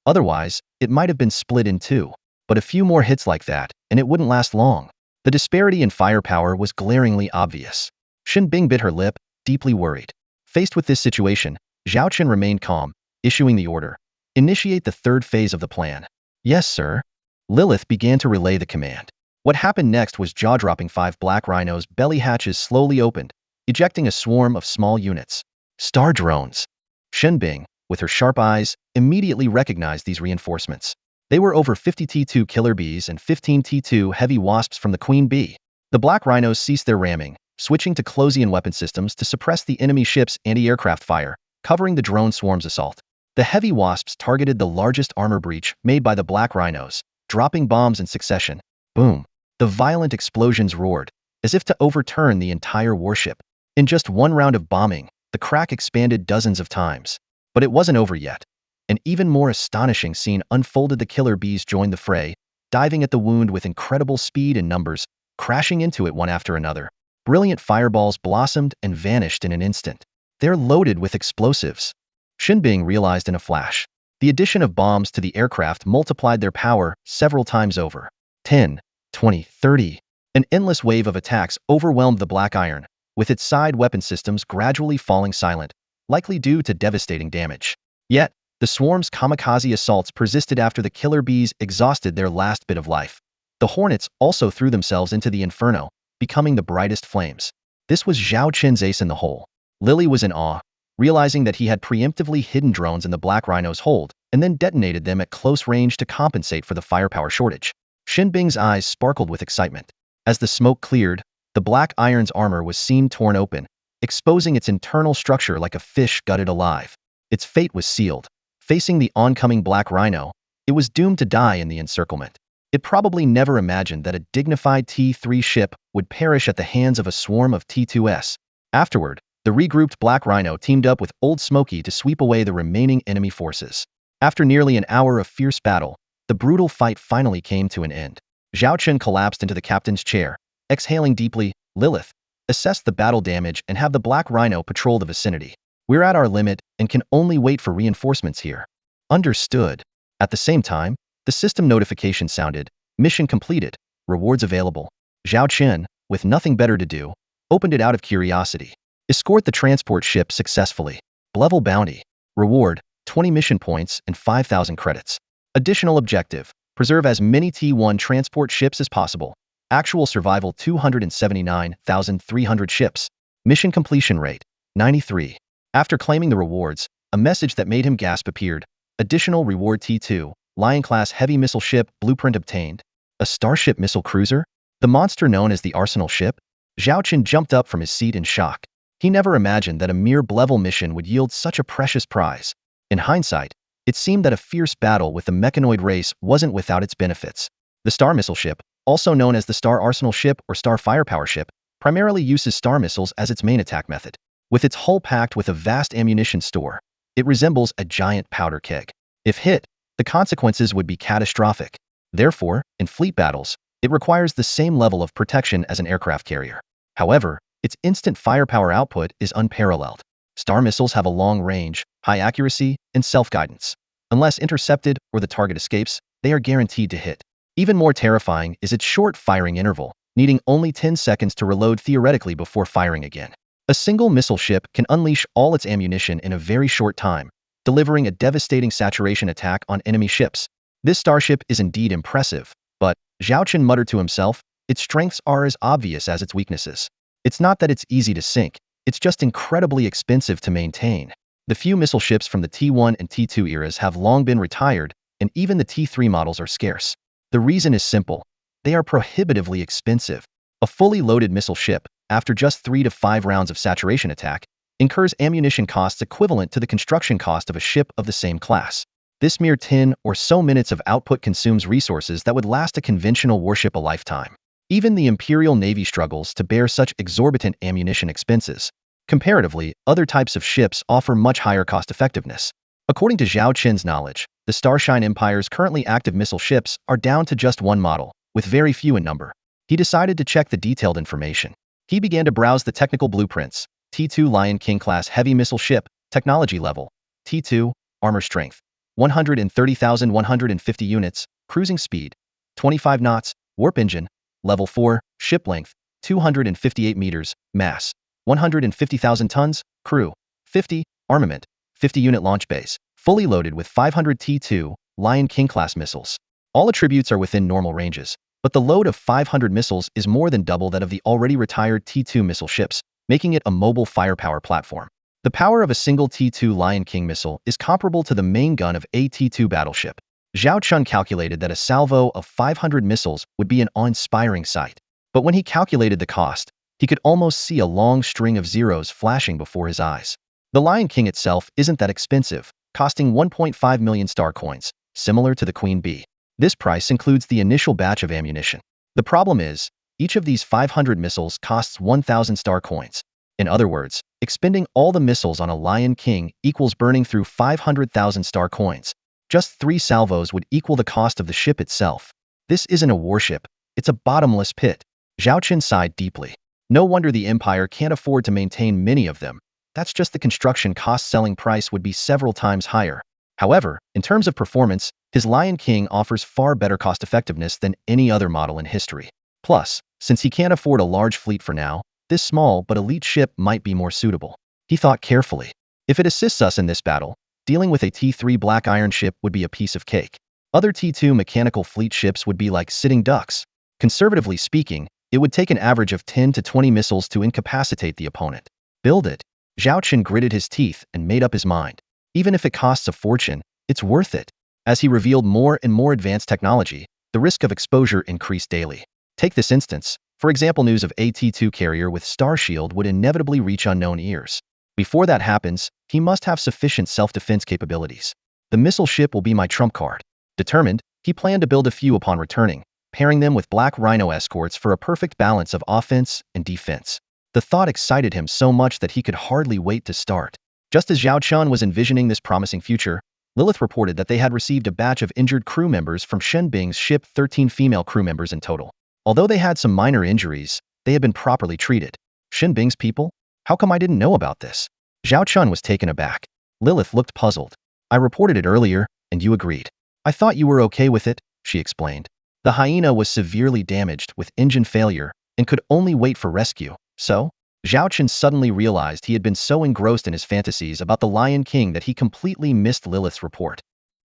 Otherwise, it might have been split in two. But a few more hits like that, and it wouldn't last long. The disparity in firepower was glaringly obvious. Xin Bing bit her lip, deeply worried. Faced with this situation, Zhao Chen remained calm, issuing the order. Initiate the third phase of the plan. Yes, sir. Lilith began to relay the command. What happened next was jaw-dropping. 5 Black Rhinos' belly hatches slowly opened, ejecting a swarm of small units. Star drones. Xin Bing, with her sharp eyes, immediately recognized these reinforcements. They were over 50 T2 killer bees and 15 T2 heavy wasps from the Queen Bee. The Black Rhinos ceased their ramming, switching to Closian weapon systems to suppress the enemy ship's anti-aircraft fire, covering the drone swarm's assault. The heavy wasps targeted the largest armor breach made by the Black Rhinos, dropping bombs in succession. Boom! The violent explosions roared, as if to overturn the entire warship. In just one round of bombing, the crack expanded dozens of times. But it wasn't over yet. An even more astonishing scene unfolded. The killer bees joined the fray, diving at the wound with incredible speed and numbers, crashing into it one after another. Brilliant fireballs blossomed and vanished in an instant. They're loaded with explosives. Xin Bing realized in a flash. The addition of bombs to the aircraft multiplied their power several times over. 10, 20, 30. An endless wave of attacks overwhelmed the Black Iron, with its side weapon systems gradually falling silent, likely due to devastating damage. Yet, the swarm's kamikaze assaults persisted after the killer bees exhausted their last bit of life. The hornets also threw themselves into the inferno, becoming the brightest flames. This was Zhao Chen's ace in the hole. Lily was in awe, realizing that he had preemptively hidden drones in the Black Rhino's hold, and then detonated them at close range to compensate for the firepower shortage. Xin Bing's eyes sparkled with excitement. As the smoke cleared, the Black Iron's armor was seen torn open, exposing its internal structure like a fish gutted alive. Its fate was sealed. Facing the oncoming Black Rhino, it was doomed to die in the encirclement. It probably never imagined that a dignified T3 ship would perish at the hands of a swarm of T2S. Afterward, the regrouped Black Rhino teamed up with Old Smoky to sweep away the remaining enemy forces. After nearly an hour of fierce battle, the brutal fight finally came to an end. Zhao Chen collapsed into the captain's chair, exhaling deeply. Lilith, assess the battle damage and have the Black Rhino patrol the vicinity. We're at our limit and can only wait for reinforcements here. Understood. At the same time, the system notification sounded. Mission completed. Rewards available. Zhao Chen, with nothing better to do, opened it out of curiosity. Escort the transport ship successfully. Level bounty. Reward, 20 mission points, and 5,000 credits. Additional objective: preserve as many T1 transport ships as possible. Actual survival: 279,300 ships. Mission completion rate: 93. After claiming the rewards, a message that made him gasp appeared. Additional reward: T2 Lion-class heavy missile ship blueprint obtained. A starship missile cruiser? The monster known as the Arsenal ship? Zhao Qin jumped up from his seat in shock. He never imagined that a mere level mission would yield such a precious prize. In hindsight, it seemed that a fierce battle with the mechanoid race wasn't without its benefits. The Star Missile ship, also known as the Star Arsenal ship or Star Firepower ship, primarily uses star missiles as its main attack method. With its hull packed with a vast ammunition store, it resembles a giant powder keg. If hit, the consequences would be catastrophic. Therefore, in fleet battles, it requires the same level of protection as an aircraft carrier. However, its instant firepower output is unparalleled. Star missiles have a long range, high accuracy, and self-guidance. Unless intercepted or the target escapes, they are guaranteed to hit. Even more terrifying is its short firing interval, needing only 10 seconds to reload theoretically before firing again. A single missile ship can unleash all its ammunition in a very short time, delivering a devastating saturation attack on enemy ships. This starship is indeed impressive, but, Zhao Qin muttered to himself, its strengths are as obvious as its weaknesses. It's not that it's easy to sink, it's just incredibly expensive to maintain. The few missile ships from the T1 and T2 eras have long been retired, and even the T3 models are scarce. The reason is simple: they are prohibitively expensive. A fully loaded missile ship, after just 3 to 5 rounds of saturation attack, incurs ammunition costs equivalent to the construction cost of a ship of the same class. This mere 10 or so minutes of output consumes resources that would last a conventional warship a lifetime. Even the Imperial Navy struggles to bear such exorbitant ammunition expenses. Comparatively, other types of ships offer much higher cost-effectiveness. According to Zhao Qin's knowledge, the Starshine Empire's currently active missile ships are down to just one model, with very few in number. He decided to check the detailed information. He began to browse the technical blueprints. T2 Lion King class heavy missile ship, technology level. T2, armor strength, 130,150 units, cruising speed, 25 knots, warp engine, level 4, ship length, 258 meters, mass, 150,000 tons, crew, 50, armament, 50-unit launch base, fully loaded with 500 T2 Lion King class missiles. All attributes are within normal ranges, but the load of 500 missiles is more than double that of the already retired T2 missile ships, making it a mobile firepower platform. The power of a single T2 Lion King missile is comparable to the main gun of a T2 battleship. Zhao Qin calculated that a salvo of 500 missiles would be an awe-inspiring sight. But when he calculated the cost, he could almost see a long string of zeros flashing before his eyes. The Lion King itself isn't that expensive, costing 1.5 million star coins, similar to the Queen Bee. This price includes the initial batch of ammunition. The problem is, each of these 500 missiles costs 1,000 star coins. In other words, expending all the missiles on a Lion King equals burning through 500,000 star coins. Just 3 salvos would equal the cost of the ship itself. This isn't a warship, it's a bottomless pit. Zhao Qin sighed deeply. No wonder the Empire can't afford to maintain many of them. That's just the construction cost. Selling price would be several times higher. However, in terms of performance, his Lion King offers far better cost-effectiveness than any other model in history. Plus, since he can't afford a large fleet for now, this small but elite ship might be more suitable. He thought carefully. If it assists us in this battle, dealing with a T3 Black Iron ship would be a piece of cake. Other T2 mechanical fleet ships would be like sitting ducks. Conservatively speaking, it would take an average of 10 to 20 missiles to incapacitate the opponent. Build it. Zhao Qin gritted his teeth and made up his mind. Even if it costs a fortune, it's worth it. As he revealed more and more advanced technology, the risk of exposure increased daily. Take this instance. For example, news of a T2 carrier with Star Shield would inevitably reach unknown ears. Before that happens, he must have sufficient self-defense capabilities. The missile ship will be my trump card. Determined, he planned to build a few upon returning, pairing them with Black Rhino escorts for a perfect balance of offense and defense. The thought excited him so much that he could hardly wait to start. Just as Zhao Qin was envisioning this promising future, Lilith reported that they had received a batch of injured crew members from Shen Bing's ship, 13 female crew members in total. Although they had some minor injuries, they had been properly treated. Shen Bing's people? How come I didn't know about this? Zhao Qin was taken aback. Lilith looked puzzled. I reported it earlier, and you agreed. I thought you were okay with it, she explained. The Hyena was severely damaged with engine failure and could only wait for rescue, so? Zhao Chen suddenly realized he had been so engrossed in his fantasies about the Lion King that he completely missed Lilith's report.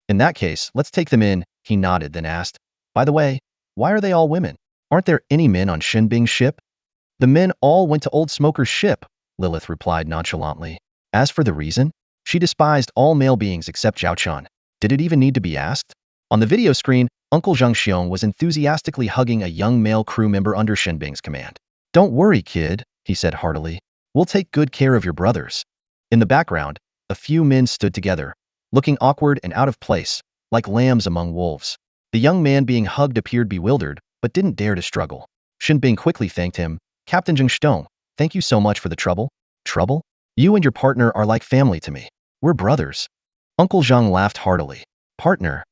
In that case, let's take them in, he nodded, then asked. By the way, why are they all women? Aren't there any men on Shinbing's ship? The men all went to Old Smoker's ship, Lilith replied nonchalantly. As for the reason, she despised all male beings except Zhao Chen. Did it even need to be asked? On the video screen, Uncle Zhang Xiong was enthusiastically hugging a young male crew member under Shinbing's command. Don't worry, kid, he said heartily. We'll take good care of your brothers. In the background, a few men stood together, looking awkward and out of place, like lambs among wolves. The young man being hugged appeared bewildered, but didn't dare to struggle. Shinbing quickly thanked him. Captain Zhang Shtong, thank you so much for the trouble. Trouble? You and your partner are like family to me. We're brothers. Uncle Zhang laughed heartily. Partner?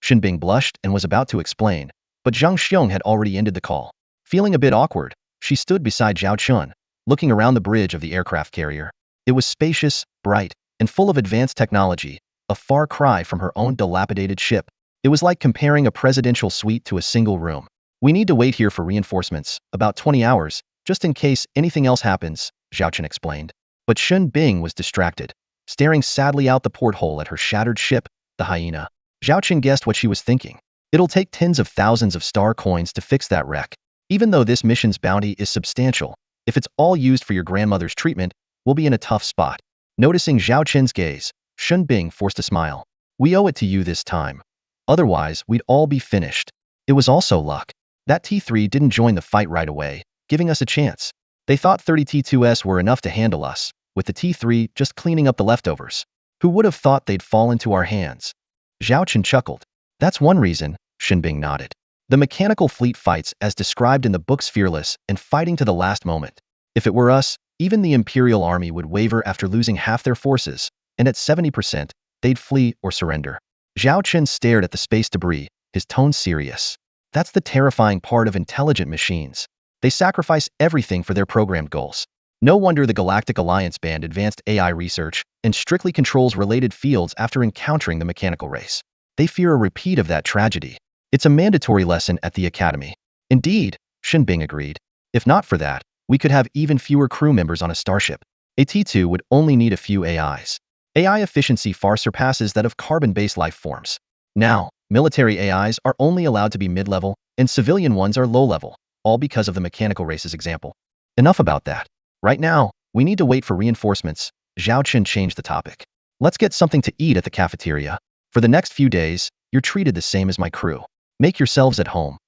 Shinbing blushed and was about to explain, but Zhang Xiong had already ended the call. Feeling a bit awkward, she stood beside Zhao Chun, looking around the bridge of the aircraft carrier. It was spacious, bright, and full of advanced technology, a far cry from her own dilapidated ship. It was like comparing a presidential suite to a single room. We need to wait here for reinforcements, about 20 hours, just in case anything else happens, Zhao Chen explained. But Shun Bing was distracted, staring sadly out the porthole at her shattered ship, the Hyena. Zhao Chen guessed what she was thinking. It'll take tens of thousands of star coins to fix that wreck. Even though this mission's bounty is substantial, if it's all used for your grandmother's treatment, we'll be in a tough spot. Noticing Zhao Chen's gaze, Shun Bing forced a smile. We owe it to you this time. Otherwise, we'd all be finished. It was also luck. That T3 didn't join the fight right away, giving us a chance. They thought 30 T2s were enough to handle us, with the T3 just cleaning up the leftovers. Who would have thought they'd fall into our hands? Zhao Chen chuckled. That's one reason, Shinbing nodded. The mechanical fleet fights as described in the books fearless and fighting to the last moment. If it were us, even the Imperial Army would waver after losing half their forces, and at 70%, they'd flee or surrender. Zhao Chen stared at the space debris, his tone serious. That's the terrifying part of intelligent machines. They sacrifice everything for their programmed goals. No wonder the Galactic Alliance banned advanced AI research and strictly controls related fields after encountering the mechanical race. They fear a repeat of that tragedy. It's a mandatory lesson at the Academy. Indeed, Shinbing agreed. If not for that, we could have even fewer crew members on a starship. A T2 would only need a few AIs. AI efficiency far surpasses that of carbon-based life forms. Now, military AIs are only allowed to be mid-level, and civilian ones are low-level, all because of the mechanical race's example. Enough about that. Right now, we need to wait for reinforcements. Zhao Chen changed the topic. Let's get something to eat at the cafeteria. For the next few days, you're treated the same as my crew. Make yourselves at home.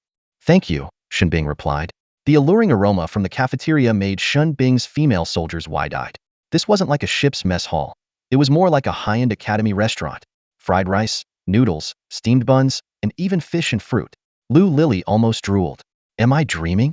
Thank you, Shinbing replied. The alluring aroma from the cafeteria made Shun Bing's female soldiers wide-eyed. This wasn't like a ship's mess hall. It was more like a high-end academy restaurant. Fried rice, noodles, steamed buns, and even fish and fruit. Lu Lily almost drooled. Am I dreaming?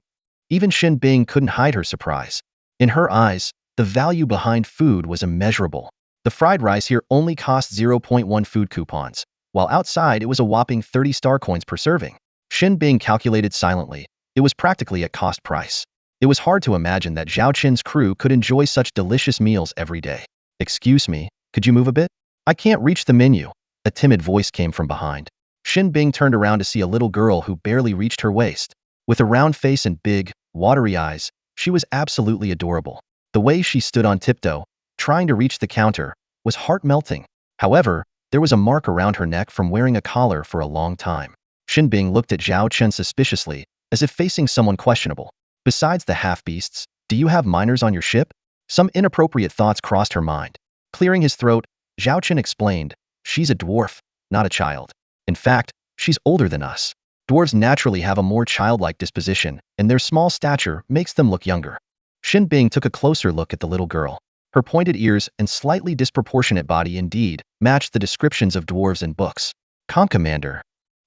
Even Shin Bing couldn't hide her surprise. In her eyes, the value behind food was immeasurable. The fried rice here only cost 0.1 food coupons, while outside it was a whopping 30 star coins per serving. Shin Bing calculated silently. It was practically at cost price. It was hard to imagine that Zhao Chen's crew could enjoy such delicious meals every day. Excuse me, could you move a bit? I can't reach the menu. A timid voice came from behind. Shin Bing turned around to see a little girl who barely reached her waist. With a round face and big, watery eyes, she was absolutely adorable. The way she stood on tiptoe, trying to reach the counter, was heart-melting. However, there was a mark around her neck from wearing a collar for a long time. Shin Bing looked at Zhao Chen suspiciously, as if facing someone questionable. Besides the half-beasts, do you have minors on your ship? Some inappropriate thoughts crossed her mind. Clearing his throat, Zhao Chen explained, she's a dwarf, not a child. In fact, she's older than us. Dwarves naturally have a more childlike disposition, and their small stature makes them look younger. Shin Bing took a closer look at the little girl. Her pointed ears and slightly disproportionate body indeed matched the descriptions of dwarves in books. Commander.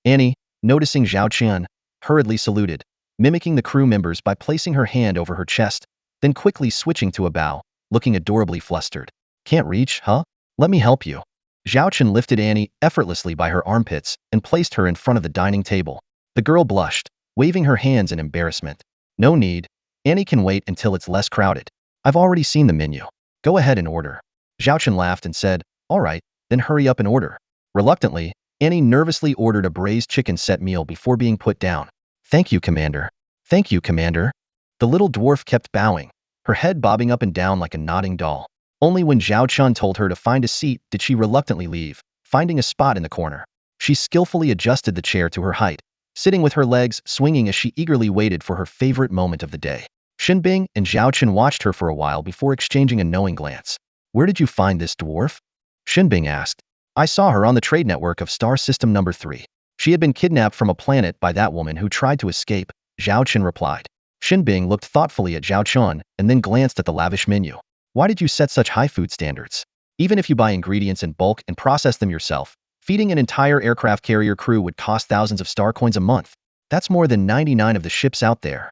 Annie, noticing Zhao Chen, hurriedly saluted, mimicking the crew members by placing her hand over her chest, then quickly switching to a bow, looking adorably flustered. Can't reach, huh? Let me help you. Zhao Chen lifted Annie effortlessly by her armpits and placed her in front of the dining table. The girl blushed, waving her hands in embarrassment. No need. Annie can wait until it's less crowded. I've already seen the menu. Go ahead and order. Zhao Chen laughed and said, all right, then hurry up and order. Reluctantly, Annie nervously ordered a braised chicken set meal before being put down. Thank you, Commander. Thank you, Commander. The little dwarf kept bowing, her head bobbing up and down like a nodding doll. Only when Zhao Chun told her to find a seat did she reluctantly leave, finding a spot in the corner. She skillfully adjusted the chair to her height, sitting with her legs swinging as she eagerly waited for her favorite moment of the day. Xinbing and Zhao Chun watched her for a while before exchanging a knowing glance. "Where did you find this dwarf?" Xinbing asked. "I saw her on the trade network of Star System Number 3. She had been kidnapped from a planet by that woman who tried to escape," Zhao Chun replied. Xinbing looked thoughtfully at Zhao Chun and then glanced at the lavish menu. "Why did you set such high food standards? Even if you buy ingredients in bulk and process them yourself, feeding an entire aircraft carrier crew would cost thousands of star coins a month. That's more than 99 of the ships out there."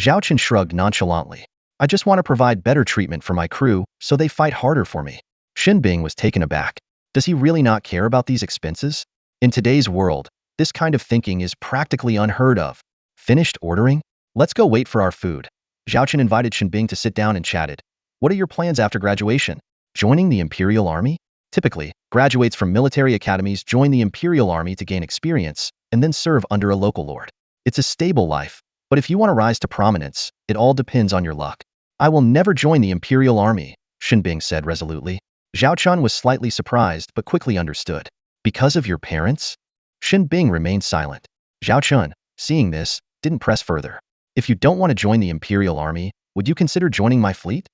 Zhao Chun shrugged nonchalantly. "I just want to provide better treatment for my crew so they fight harder for me." Xinbing was taken aback. Does he really not care about these expenses? In today's world, this kind of thinking is practically unheard of. Finished ordering? Let's go wait for our food. Zhao Chun invited Xinbing to sit down and chatted. "What are your plans after graduation? Joining the Imperial Army?" Typically, graduates from military academies join the Imperial Army to gain experience and then serve under a local lord. It's a stable life, but if you want to rise to prominence, it all depends on your luck. "I will never join the Imperial Army," Xinbing said resolutely. Zhao Chun was slightly surprised but quickly understood. "Because of your parents?" Xinbing remained silent. Zhao Chun, seeing this, didn't press further. "If you don't want to join the Imperial Army, would you consider joining my fleet?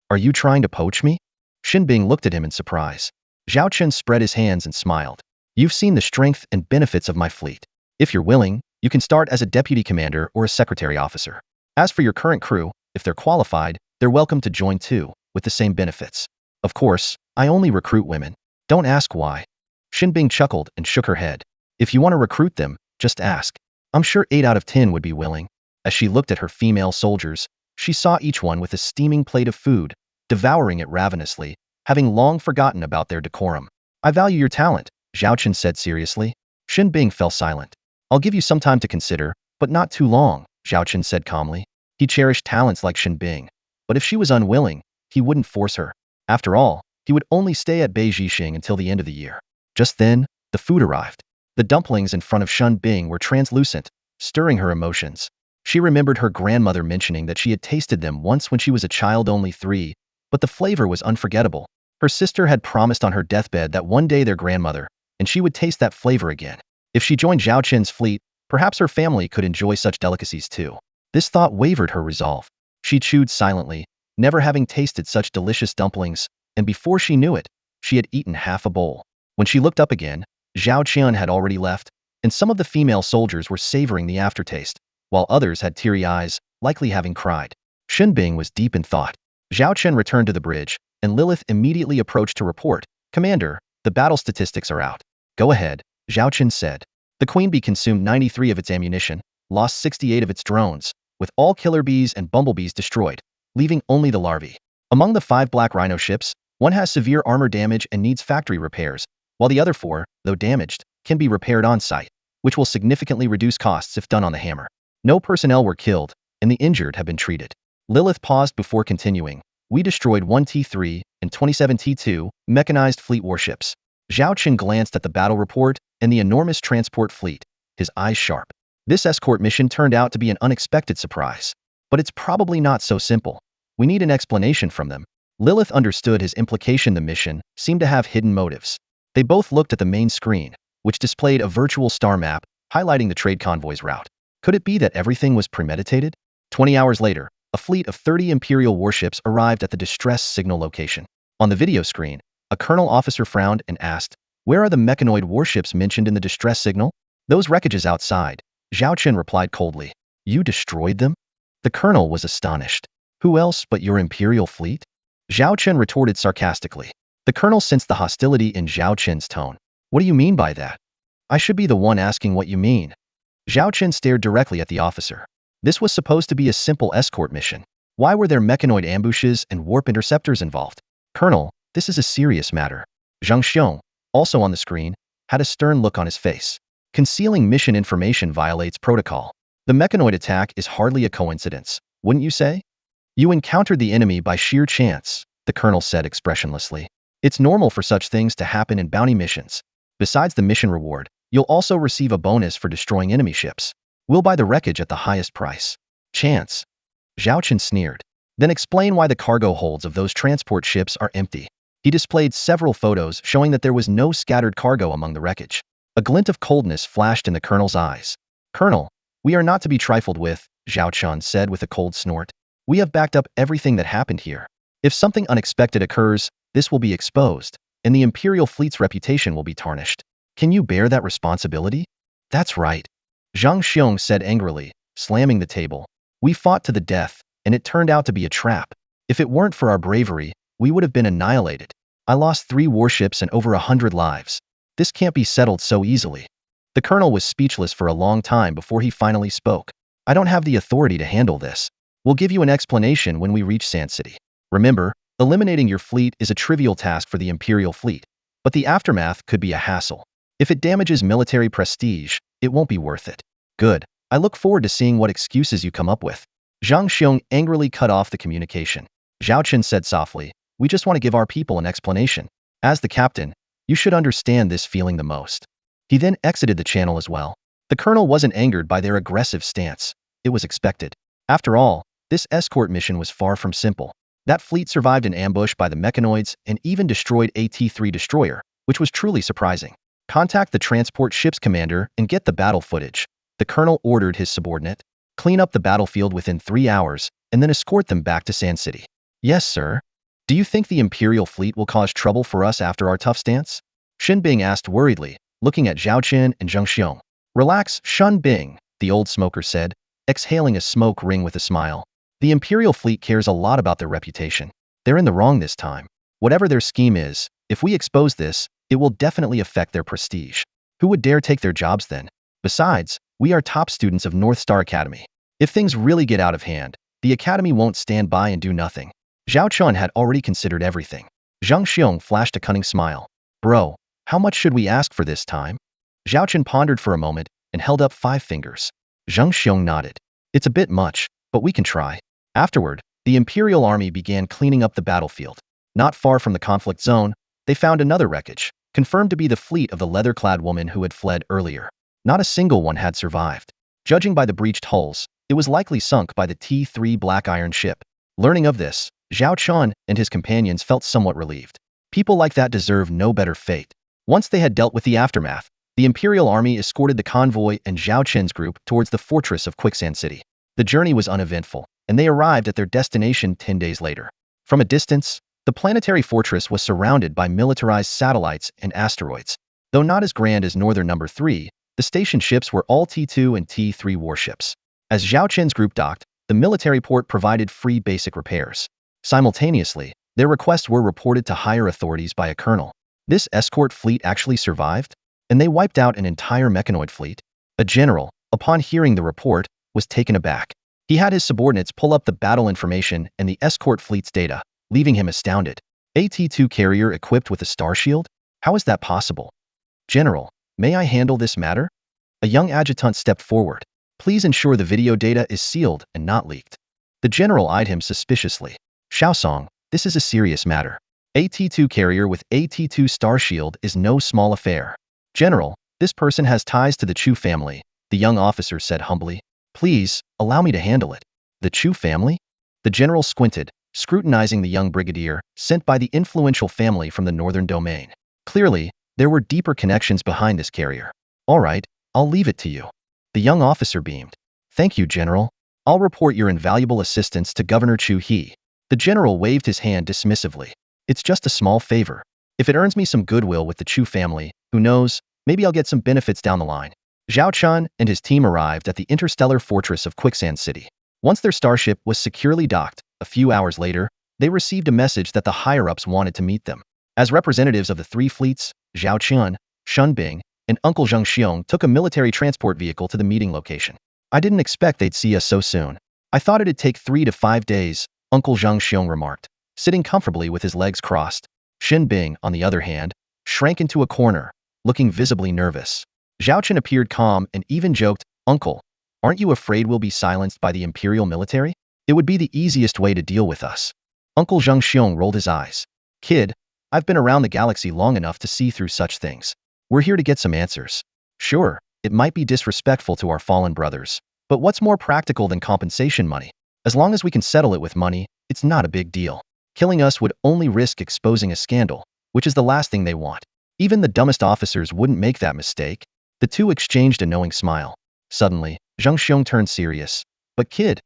Are you trying to poach me?" Xinbing looked at him in surprise. Zhao Chun spread his hands and smiled. "You've seen the strength and benefits of my fleet. If you're willing, you can start as a deputy commander or a secretary officer. As for your current crew, if they're qualified, they're welcome to join too, with the same benefits. Of course, I only recruit women. Don't ask why." Xinbing chuckled and shook her head. "If you want to recruit them, just ask. I'm sure 8 out of 10 would be willing." As she looked at her female soldiers, she saw each one with a steaming plate of food, devouring it ravenously, having long forgotten about their decorum. "I value your talent," Zhao Chun said seriously. Xinbing fell silent. "I'll give you some time to consider, but not too long," Zhao Chun said calmly. He cherished talents like Xinbing, but if she was unwilling, he wouldn't force her. After all, he would only stay at Beijing until the end of the year. Just then, the food arrived. The dumplings in front of Xinbing were translucent, stirring her emotions. She remembered her grandmother mentioning that she had tasted them once when she was a child only 3, but the flavor was unforgettable. Her sister had promised on her deathbed that one day their grandmother, and she would taste that flavor again. If she joined Zhao Chun's fleet, perhaps her family could enjoy such delicacies too. This thought wavered her resolve. She chewed silently, never having tasted such delicious dumplings, and before she knew it, she had eaten half a bowl. When she looked up again, Zhao Chun had already left, and some of the female soldiers were savoring the aftertaste, while others had teary eyes, likely having cried. Xinbing was deep in thought. Zhao Chun returned to the bridge, and Lilith immediately approached to report. "Commander, the battle statistics are out." "Go ahead," Zhao Chun said. The Queen Bee consumed 93 of its ammunition, lost 68 of its drones, with all killer bees and bumblebees destroyed, leaving only the larvae. Among the 5 Black Rhino ships, one has severe armor damage and needs factory repairs, while the other 4, though damaged, can be repaired on-site, which will significantly reduce costs if done on the hammer. No personnel were killed, and the injured have been treated. Lilith paused before continuing. "We destroyed 1 T3 and 27 T2 mechanized fleet warships." Zhao Chun glanced at the battle report and the enormous transport fleet, his eyes sharp. This escort mission turned out to be an unexpected surprise. But it's probably not so simple. We need an explanation from them. Lilith understood his implication. The mission seemed to have hidden motives. They both looked at the main screen, which displayed a virtual star map highlighting the trade convoy's route. Could it be that everything was premeditated? 20 hours later, a fleet of 30 Imperial warships arrived at the distress signal location. On the video screen, a colonel officer frowned and asked, "Where are the mechanoid warships mentioned in the distress signal?" "Those wreckages outside," Zhao Chun replied coldly. "You destroyed them?" The colonel was astonished. "Who else but your Imperial fleet?" Zhao Chun retorted sarcastically. The colonel sensed the hostility in Zhao Chun's tone. "What do you mean by that?" "I should be the one asking what you mean." Zhao Chun stared directly at the officer. This was supposed to be a simple escort mission. Why were there mechanoid ambushes and warp interceptors involved? "Colonel, this is a serious matter." Zhang Xiong, also on the screen, had a stern look on his face. "Concealing mission information violates protocol. The mechanoid attack is hardly a coincidence, wouldn't you say?" "You encountered the enemy by sheer chance," the colonel said expressionlessly. "It's normal for such things to happen in bounty missions. Besides the mission reward, you'll also receive a bonus for destroying enemy ships. We'll buy the wreckage at the highest price." "Chance?" Zhao Chun sneered. Then explain why the cargo holds of those transport ships are empty. He displayed several photos showing that there was no scattered cargo among the wreckage. A glint of coldness flashed in the colonel's eyes. Colonel, we are not to be trifled with, Zhao Chun said with a cold snort. We have backed up everything that happened here. If something unexpected occurs, this will be exposed, and the Imperial fleet's reputation will be tarnished. Can you bear that responsibility? That's right. Zhang Xiong said angrily, slamming the table. We fought to the death, and it turned out to be a trap. If it weren't for our bravery, we would have been annihilated. I lost 3 warships and over 100 lives. This can't be settled so easily. The colonel was speechless for a long time before he finally spoke. I don't have the authority to handle this. We'll give you an explanation when we reach Sand City. Remember, eliminating your fleet is a trivial task for the Imperial fleet, but the aftermath could be a hassle. If it damages military prestige, it won't be worth it. Good. I look forward to seeing what excuses you come up with. Zhang Xiong angrily cut off the communication. Zhao Chen said softly, we just want to give our people an explanation. As the captain, you should understand this feeling the most. He then exited the channel as well. The colonel wasn't angered by their aggressive stance. It was expected. After all, this escort mission was far from simple. That fleet survived an ambush by the mechanoids and even destroyed a T-3 destroyer, which was truly surprising. Contact the transport ship's commander and get the battle footage. The colonel ordered his subordinate. Clean up the battlefield within 3 hours, and then escort them back to Sand City. Yes, sir. Do you think the Imperial fleet will cause trouble for us after our tough stance? Shen Bing asked worriedly, looking at Zhao Chen and Zhang Xiong. Relax, Shen Bing, the old smoker said, exhaling a smoke ring with a smile. The Imperial fleet cares a lot about their reputation. They're in the wrong this time. Whatever their scheme is, if we expose this, it will definitely affect their prestige. Who would dare take their jobs then? Besides, we are top students of North Star Academy. If things really get out of hand, the Academy won't stand by and do nothing. Zhao Chun had already considered everything. Zhang Xiong flashed a cunning smile. Bro, how much should we ask for this time? Zhao Chun pondered for a moment and held up 5 fingers. Zhang Xiong nodded. It's a bit much, but we can try. Afterward, the Imperial army began cleaning up the battlefield. Not far from the conflict zone, they found another wreckage, confirmed to be the fleet of the leather-clad woman who had fled earlier. Not a single one had survived. Judging by the breached hulls, it was likely sunk by the T-3 Black Iron ship. Learning of this, Zhao Chun and his companions felt somewhat relieved. People like that deserve no better fate. Once they had dealt with the aftermath, the Imperial army escorted the convoy and Zhao Chen's group towards the fortress of Quicksand City. The journey was uneventful, and they arrived at their destination 10 days later. From a distance, the planetary fortress was surrounded by militarized satellites and asteroids. Though not as grand as Northern Number 3, the station ships were all T-2 and T-3 warships. As Zhao Chen's group docked, the military port provided free basic repairs. Simultaneously, their requests were reported to higher authorities by a colonel. This escort fleet actually survived, and they wiped out an entire mechanoid fleet. A general, upon hearing the report, was taken aback. He had his subordinates pull up the battle information and the escort fleet's data, leaving him astounded. A T-2 carrier equipped with a star shield? How is that possible? General, may I handle this matter? A young adjutant stepped forward. Please ensure the video data is sealed and not leaked. The general eyed him suspiciously. Shaosong, this is a serious matter. A T-2 carrier with a T-2 star shield is no small affair. General, this person has ties to the Chu family, the young officer said humbly. Please, allow me to handle it. The Chu family? The general squinted, scrutinizing the young brigadier, sent by the influential family from the northern domain. Clearly, there were deeper connections behind this carrier. All right, I'll leave it to you. The young officer beamed. Thank you, General. I'll report your invaluable assistance to Governor Chu He. The general waved his hand dismissively. It's just a small favor. If it earns me some goodwill with the Chu family, who knows, maybe I'll get some benefits down the line. Zhao Chun and his team arrived at the interstellar fortress of Quicksand City. Once their starship was securely docked, a few hours later, they received a message that the higher-ups wanted to meet them. As representatives of the 3 fleets, Zhao Chun, Shen Bing, and Uncle Zhang Xiong took a military transport vehicle to the meeting location. I didn't expect they'd see us so soon. I thought it'd take 3 to 5 days, Uncle Zhang Xiong remarked, sitting comfortably with his legs crossed. Shen Bing, on the other hand, shrank into a corner, looking visibly nervous. Zhao Chen appeared calm and even joked, Uncle, aren't you afraid we'll be silenced by the Imperial military? It would be the easiest way to deal with us. Uncle Zhang Xiong rolled his eyes. Kid, I've been around the galaxy long enough to see through such things. We're here to get some answers. Sure, it might be disrespectful to our fallen brothers, but what's more practical than compensation money? As long as we can settle it with money, it's not a big deal. Killing us would only risk exposing a scandal, which is the last thing they want. Even the dumbest officers wouldn't make that mistake. The two exchanged a knowing smile. Suddenly, Zhang Xiong turned serious. But kid,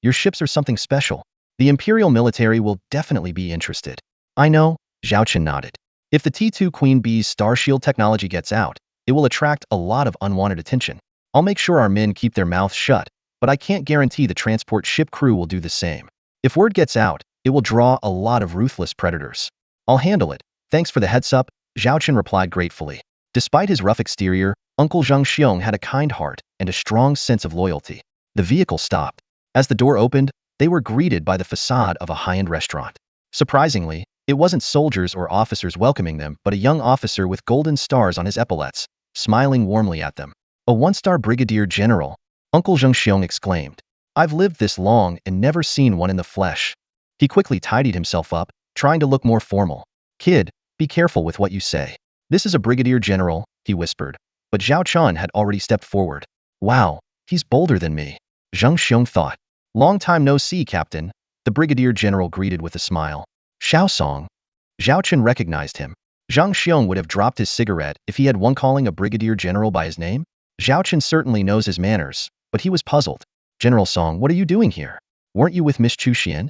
your ships are something special. The Imperial military will definitely be interested. I know, Zhao Chen nodded. If the T2 Queen Bee's star shield technology gets out, it will attract a lot of unwanted attention. I'll make sure our men keep their mouths shut, but I can't guarantee the transport ship crew will do the same. If word gets out, it will draw a lot of ruthless predators. I'll handle it. Thanks for the heads up, Zhao Chen replied gratefully. Despite his rough exterior, Uncle Zhang Xiong had a kind heart and a strong sense of loyalty. The vehicle stopped. As the door opened, they were greeted by the facade of a high-end restaurant. Surprisingly, it wasn't soldiers or officers welcoming them, but a young officer with golden stars on his epaulets, smiling warmly at them. A one-star brigadier general, Uncle Zhang Xiong exclaimed. I've lived this long and never seen one in the flesh. He quickly tidied himself up, trying to look more formal. Kid, be careful with what you say. This is a brigadier general, he whispered. But Zhao Chun had already stepped forward. Wow, he's bolder than me, Zhang Xiong thought. Long time no see, Captain, the brigadier general greeted with a smile. Xiao Song. Zhao Chen recognized him. Zhang Xiong would have dropped his cigarette if he had one calling a brigadier general by his name. Zhao Chen certainly knows his manners, but he was puzzled. General Song, what are you doing here? Weren't you with Miss Chu Xian?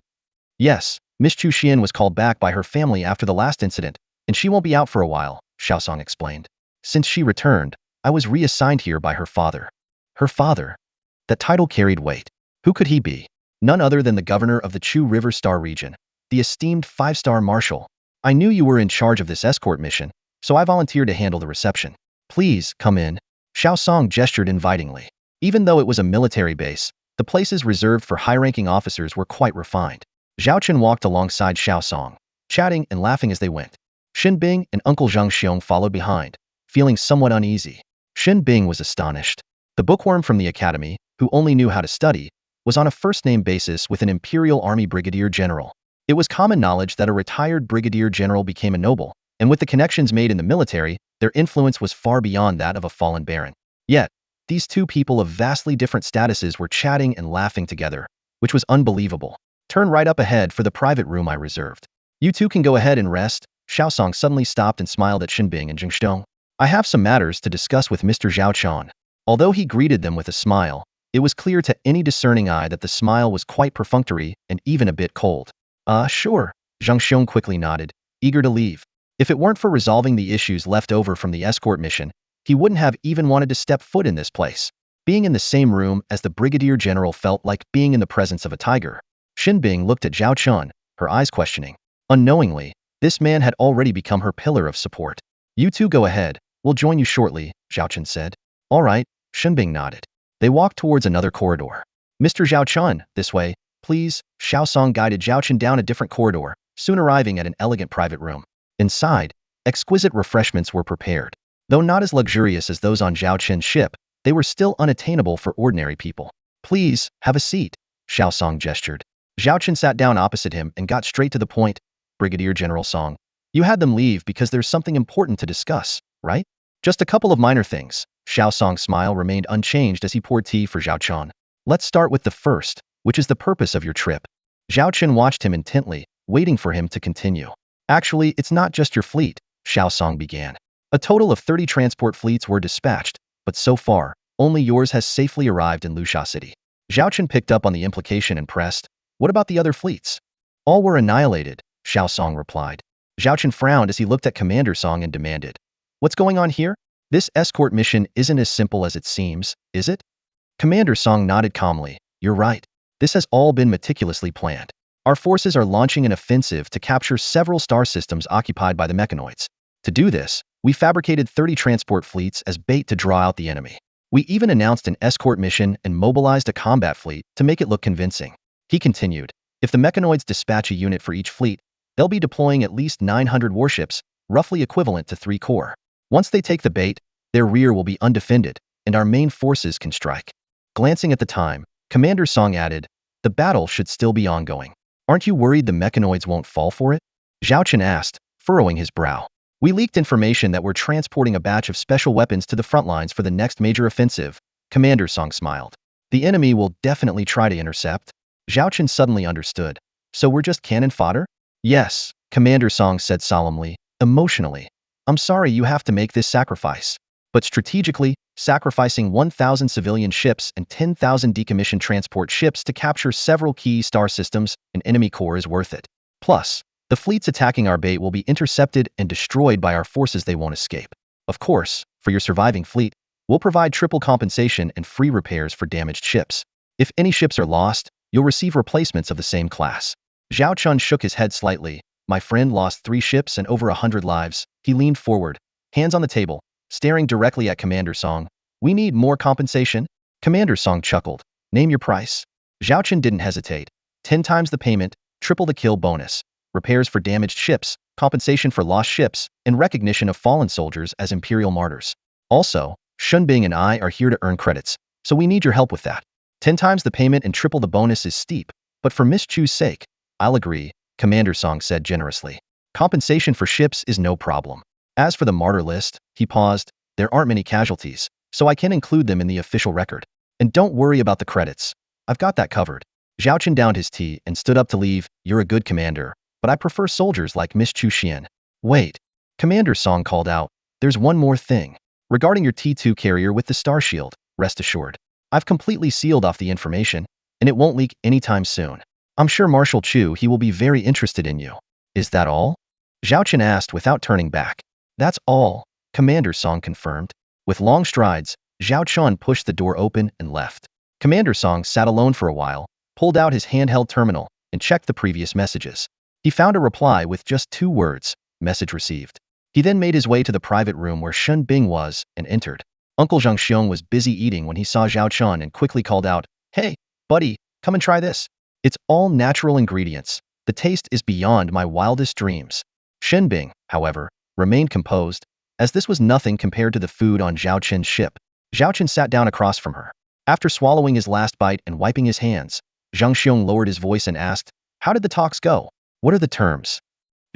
Yes, Miss Chu Xian was called back by her family after the last incident, and she won't be out for a while, Xiao Song explained. Since she returned, I was reassigned here by her father. Her father? That title carried weight. Who could he be? None other than the governor of the Chu River Star region, the esteemed 5-star marshal. I knew you were in charge of this escort mission, so I volunteered to handle the reception. Please, come in. Xiao Song gestured invitingly. Even though it was a military base, the places reserved for high-ranking officers were quite refined. Zhao Chen walked alongside Xiao Song, chatting and laughing as they went. Xin Bing and Uncle Zhang Xiong followed behind, feeling somewhat uneasy. Xin Bing was astonished. The bookworm from the academy, who only knew how to study, was on a first-name basis with an Imperial Army brigadier general. It was common knowledge that a retired brigadier general became a noble, and with the connections made in the military, their influence was far beyond that of a fallen baron. Yet, these two people of vastly different statuses were chatting and laughing together, which was unbelievable. Turn right up ahead for the private room I reserved. You two can go ahead and rest. Xiao Song suddenly stopped and smiled at Xin Bing and Zheng Xiong. I have some matters to discuss with Mr. Zhao Chan. Although he greeted them with a smile, it was clear to any discerning eye that the smile was quite perfunctory and even a bit cold. Sure, Zheng Xiong quickly nodded, eager to leave. If it weren't for resolving the issues left over from the escort mission, he wouldn't have even wanted to step foot in this place. Being in the same room as the brigadier general felt like being in the presence of a tiger. Xin Bing looked at Zhao Chun, her eyes questioning. Unknowingly, this man had already become her pillar of support. You two go ahead, we'll join you shortly, Zhao Chun said. All right, Xin Bing nodded. They walked towards another corridor. Mr. Zhao Chun, this way, please. Xiao Song guided Zhao Chun down a different corridor, soon arriving at an elegant private room. Inside, exquisite refreshments were prepared. Though not as luxurious as those on Zhao Chen's ship, they were still unattainable for ordinary people. Please, have a seat, Xiao Song gestured. Zhao Chen sat down opposite him and got straight to the point. Brigadier General Song, you had them leave because there's something important to discuss, right? Just a couple of minor things. Xiao Song's smile remained unchanged as he poured tea for Zhao Chen. Let's start with the first, which is the purpose of your trip. Zhao Chen watched him intently, waiting for him to continue. Actually, it's not just your fleet, Xiao Song began. A total of 30 transport fleets were dispatched, but so far, only yours has safely arrived in Luxia City. Zhao Chen picked up on the implication and pressed, what about the other fleets? All were annihilated, Xiao Song replied. Zhao Chen frowned as he looked at Commander Song and demanded, what's going on here? This escort mission isn't as simple as it seems, is it? Commander Song nodded calmly, you're right. This has all been meticulously planned. Our forces are launching an offensive to capture several star systems occupied by the mechanoids. To do this, we fabricated 30 transport fleets as bait to draw out the enemy. We even announced an escort mission and mobilized a combat fleet to make it look convincing. He continued, if the mechanoids dispatch a unit for each fleet, they'll be deploying at least 900 warships, roughly equivalent to 3 corps. Once they take the bait, their rear will be undefended, and our main forces can strike. Glancing at the time, Commander Song added, the battle should still be ongoing. Aren't you worried the mechanoids won't fall for it? Zhao Chen asked, furrowing his brow. We leaked information that we're transporting a batch of special weapons to the front lines for the next major offensive. Commander Song smiled. The enemy will definitely try to intercept. Zhao Chen suddenly understood. So we're just cannon fodder? Yes, Commander Song said solemnly, emotionally. I'm sorry you have to make this sacrifice. But strategically, sacrificing 1,000 civilian ships and 10,000 decommissioned transport ships to capture several key star systems and enemy core is worth it. Plus, the fleets attacking our bait will be intercepted and destroyed by our forces. They won't escape. Of course, for your surviving fleet, we'll provide triple compensation and free repairs for damaged ships. If any ships are lost, you'll receive replacements of the same class. Zhao Chun shook his head slightly. My friend lost 3 ships and over 100 lives. He leaned forward, hands on the table, staring directly at Commander Song. We need more compensation? Commander Song chuckled. Name your price. Zhao Chen didn't hesitate. 10 times the payment, triple the kill bonus, repairs for damaged ships, compensation for lost ships, and recognition of fallen soldiers as Imperial martyrs. Also, Shunbing and I are here to earn credits, so we need your help with that. 10 times the payment and triple the bonus is steep, but for Miss Chu's sake, I'll agree, Commander Song said generously. Compensation for ships is no problem. As for the martyr list, he paused, there aren't many casualties, so I can include them in the official record. And don't worry about the credits. I've got that covered. Zhao Chen downed his tea and stood up to leave. You're a good commander, but I prefer soldiers like Miss Chu Xian. Wait. Commander Song called out, there's one more thing. Regarding your T2 carrier with the star shield, rest assured. I've completely sealed off the information, and it won't leak anytime soon. I'm sure Marshal Chu he will be very interested in you. Is that all? Zhao Chen asked without turning back. That's all, Commander Song confirmed. With long strides, Zhao Chun pushed the door open and left. Commander Song sat alone for a while, pulled out his handheld terminal, and checked the previous messages. He found a reply with just 2 words, message received. He then made his way to the private room where Shun Bing was and entered. Uncle Zhang Xiong was busy eating when he saw Zhao Chun and quickly called out, Hey, buddy, come and try this. It's all natural ingredients. The taste is beyond my wildest dreams. Shen Bing, however, remained composed, as this was nothing compared to the food on Zhao Chen's ship. Zhao Chen sat down across from her. After swallowing his last bite and wiping his hands, Zhang Xiong lowered his voice and asked, How did the talks go? What are the terms?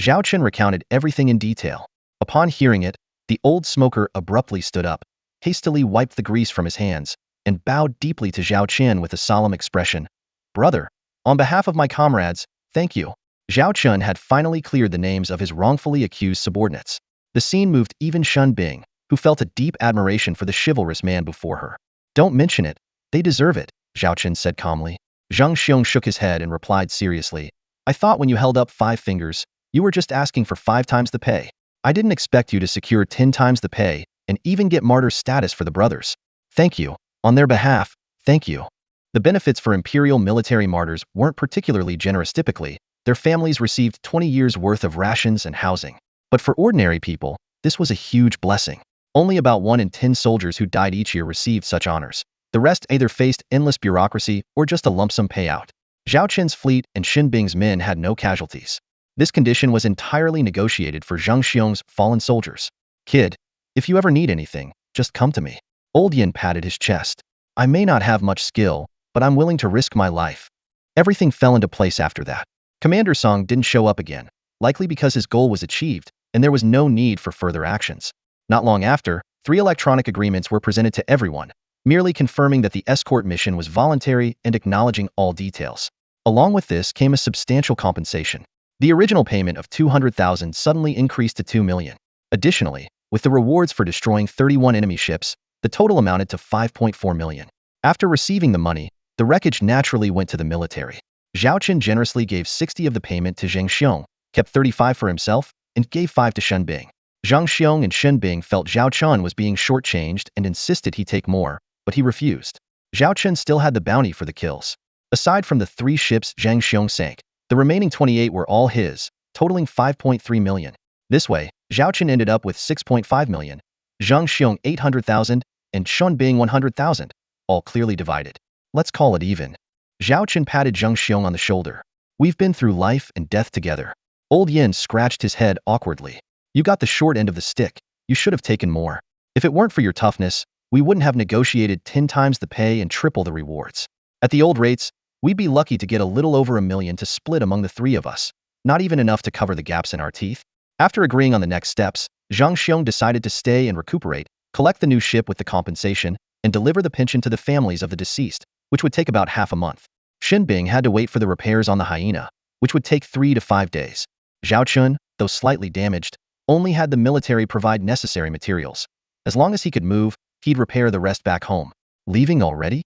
Zhao Chen recounted everything in detail. Upon hearing it, the old smoker abruptly stood up, hastily wiped the grease from his hands, and bowed deeply to Zhao Chen with a solemn expression. Brother, on behalf of my comrades, thank you. Zhao Chen had finally cleared the names of his wrongfully accused subordinates. The scene moved even Shun Bing, who felt a deep admiration for the chivalrous man before her. Don't mention it. They deserve it, Zhao Chen said calmly. Zhang Xiong shook his head and replied seriously. I thought when you held up 5 fingers, you were just asking for 5 times the pay. I didn't expect you to secure 10 times the pay and even get martyr status for the brothers. Thank you. On their behalf, thank you. The benefits for Imperial military martyrs weren't particularly generous typically. Their families received 20 years' worth of rations and housing. But for ordinary people, this was a huge blessing. Only about 1 in 10 soldiers who died each year received such honors. The rest either faced endless bureaucracy or just a lump sum payout. Zhao Chen's fleet and Shin Bing's men had no casualties. This condition was entirely negotiated for Zhang Xiong's fallen soldiers. Kid, if you ever need anything, just come to me. Old Yin patted his chest. I may not have much skill, but I'm willing to risk my life. Everything fell into place after that. Commander Song didn't show up again, likely because his goal was achieved, and there was no need for further actions. Not long after, 3 electronic agreements were presented to everyone, merely confirming that the escort mission was voluntary and acknowledging all details. Along with this came a substantial compensation. The original payment of 200,000 suddenly increased to 2 million. Additionally, with the rewards for destroying 31 enemy ships, the total amounted to 5.4 million. After receiving the money, the wreckage naturally went to the military. Zhao Chen generously gave 60 of the payment to Zhang Xiong, kept 35 for himself, and gave 5 to Shen Bing. Zhang Xiong and Shen Bing felt Zhao Chen was being shortchanged and insisted he take more, but he refused. Zhao Chen still had the bounty for the kills. Aside from the 3 ships Zhang Xiong sank, the remaining 28 were all his, totaling 5.3 million. This way, Zhao Chen ended up with 6.5 million, Zhang Xiong 800,000, and Shen Bing 100,000, all clearly divided. Let's call it even. Zhao Chen patted Zhang Xiong on the shoulder. We've been through life and death together. Old Yin scratched his head awkwardly. You got the short end of the stick. You should have taken more. If it weren't for your toughness, we wouldn't have negotiated 10 times the pay and triple the rewards. At the old rates, we'd be lucky to get a little over 1 million to split among the 3 of us, not even enough to cover the gaps in our teeth. After agreeing on the next steps, Zhang Xiong decided to stay and recuperate, collect the new ship with the compensation, and deliver the pension to the families of the deceased, which would take about half a month. Xinbing had to wait for the repairs on the Hyena, which would take 3 to 5 days. Zhao Chun, though slightly damaged, only had the military provide necessary materials. As long as he could move, he'd repair the rest back home. Leaving already?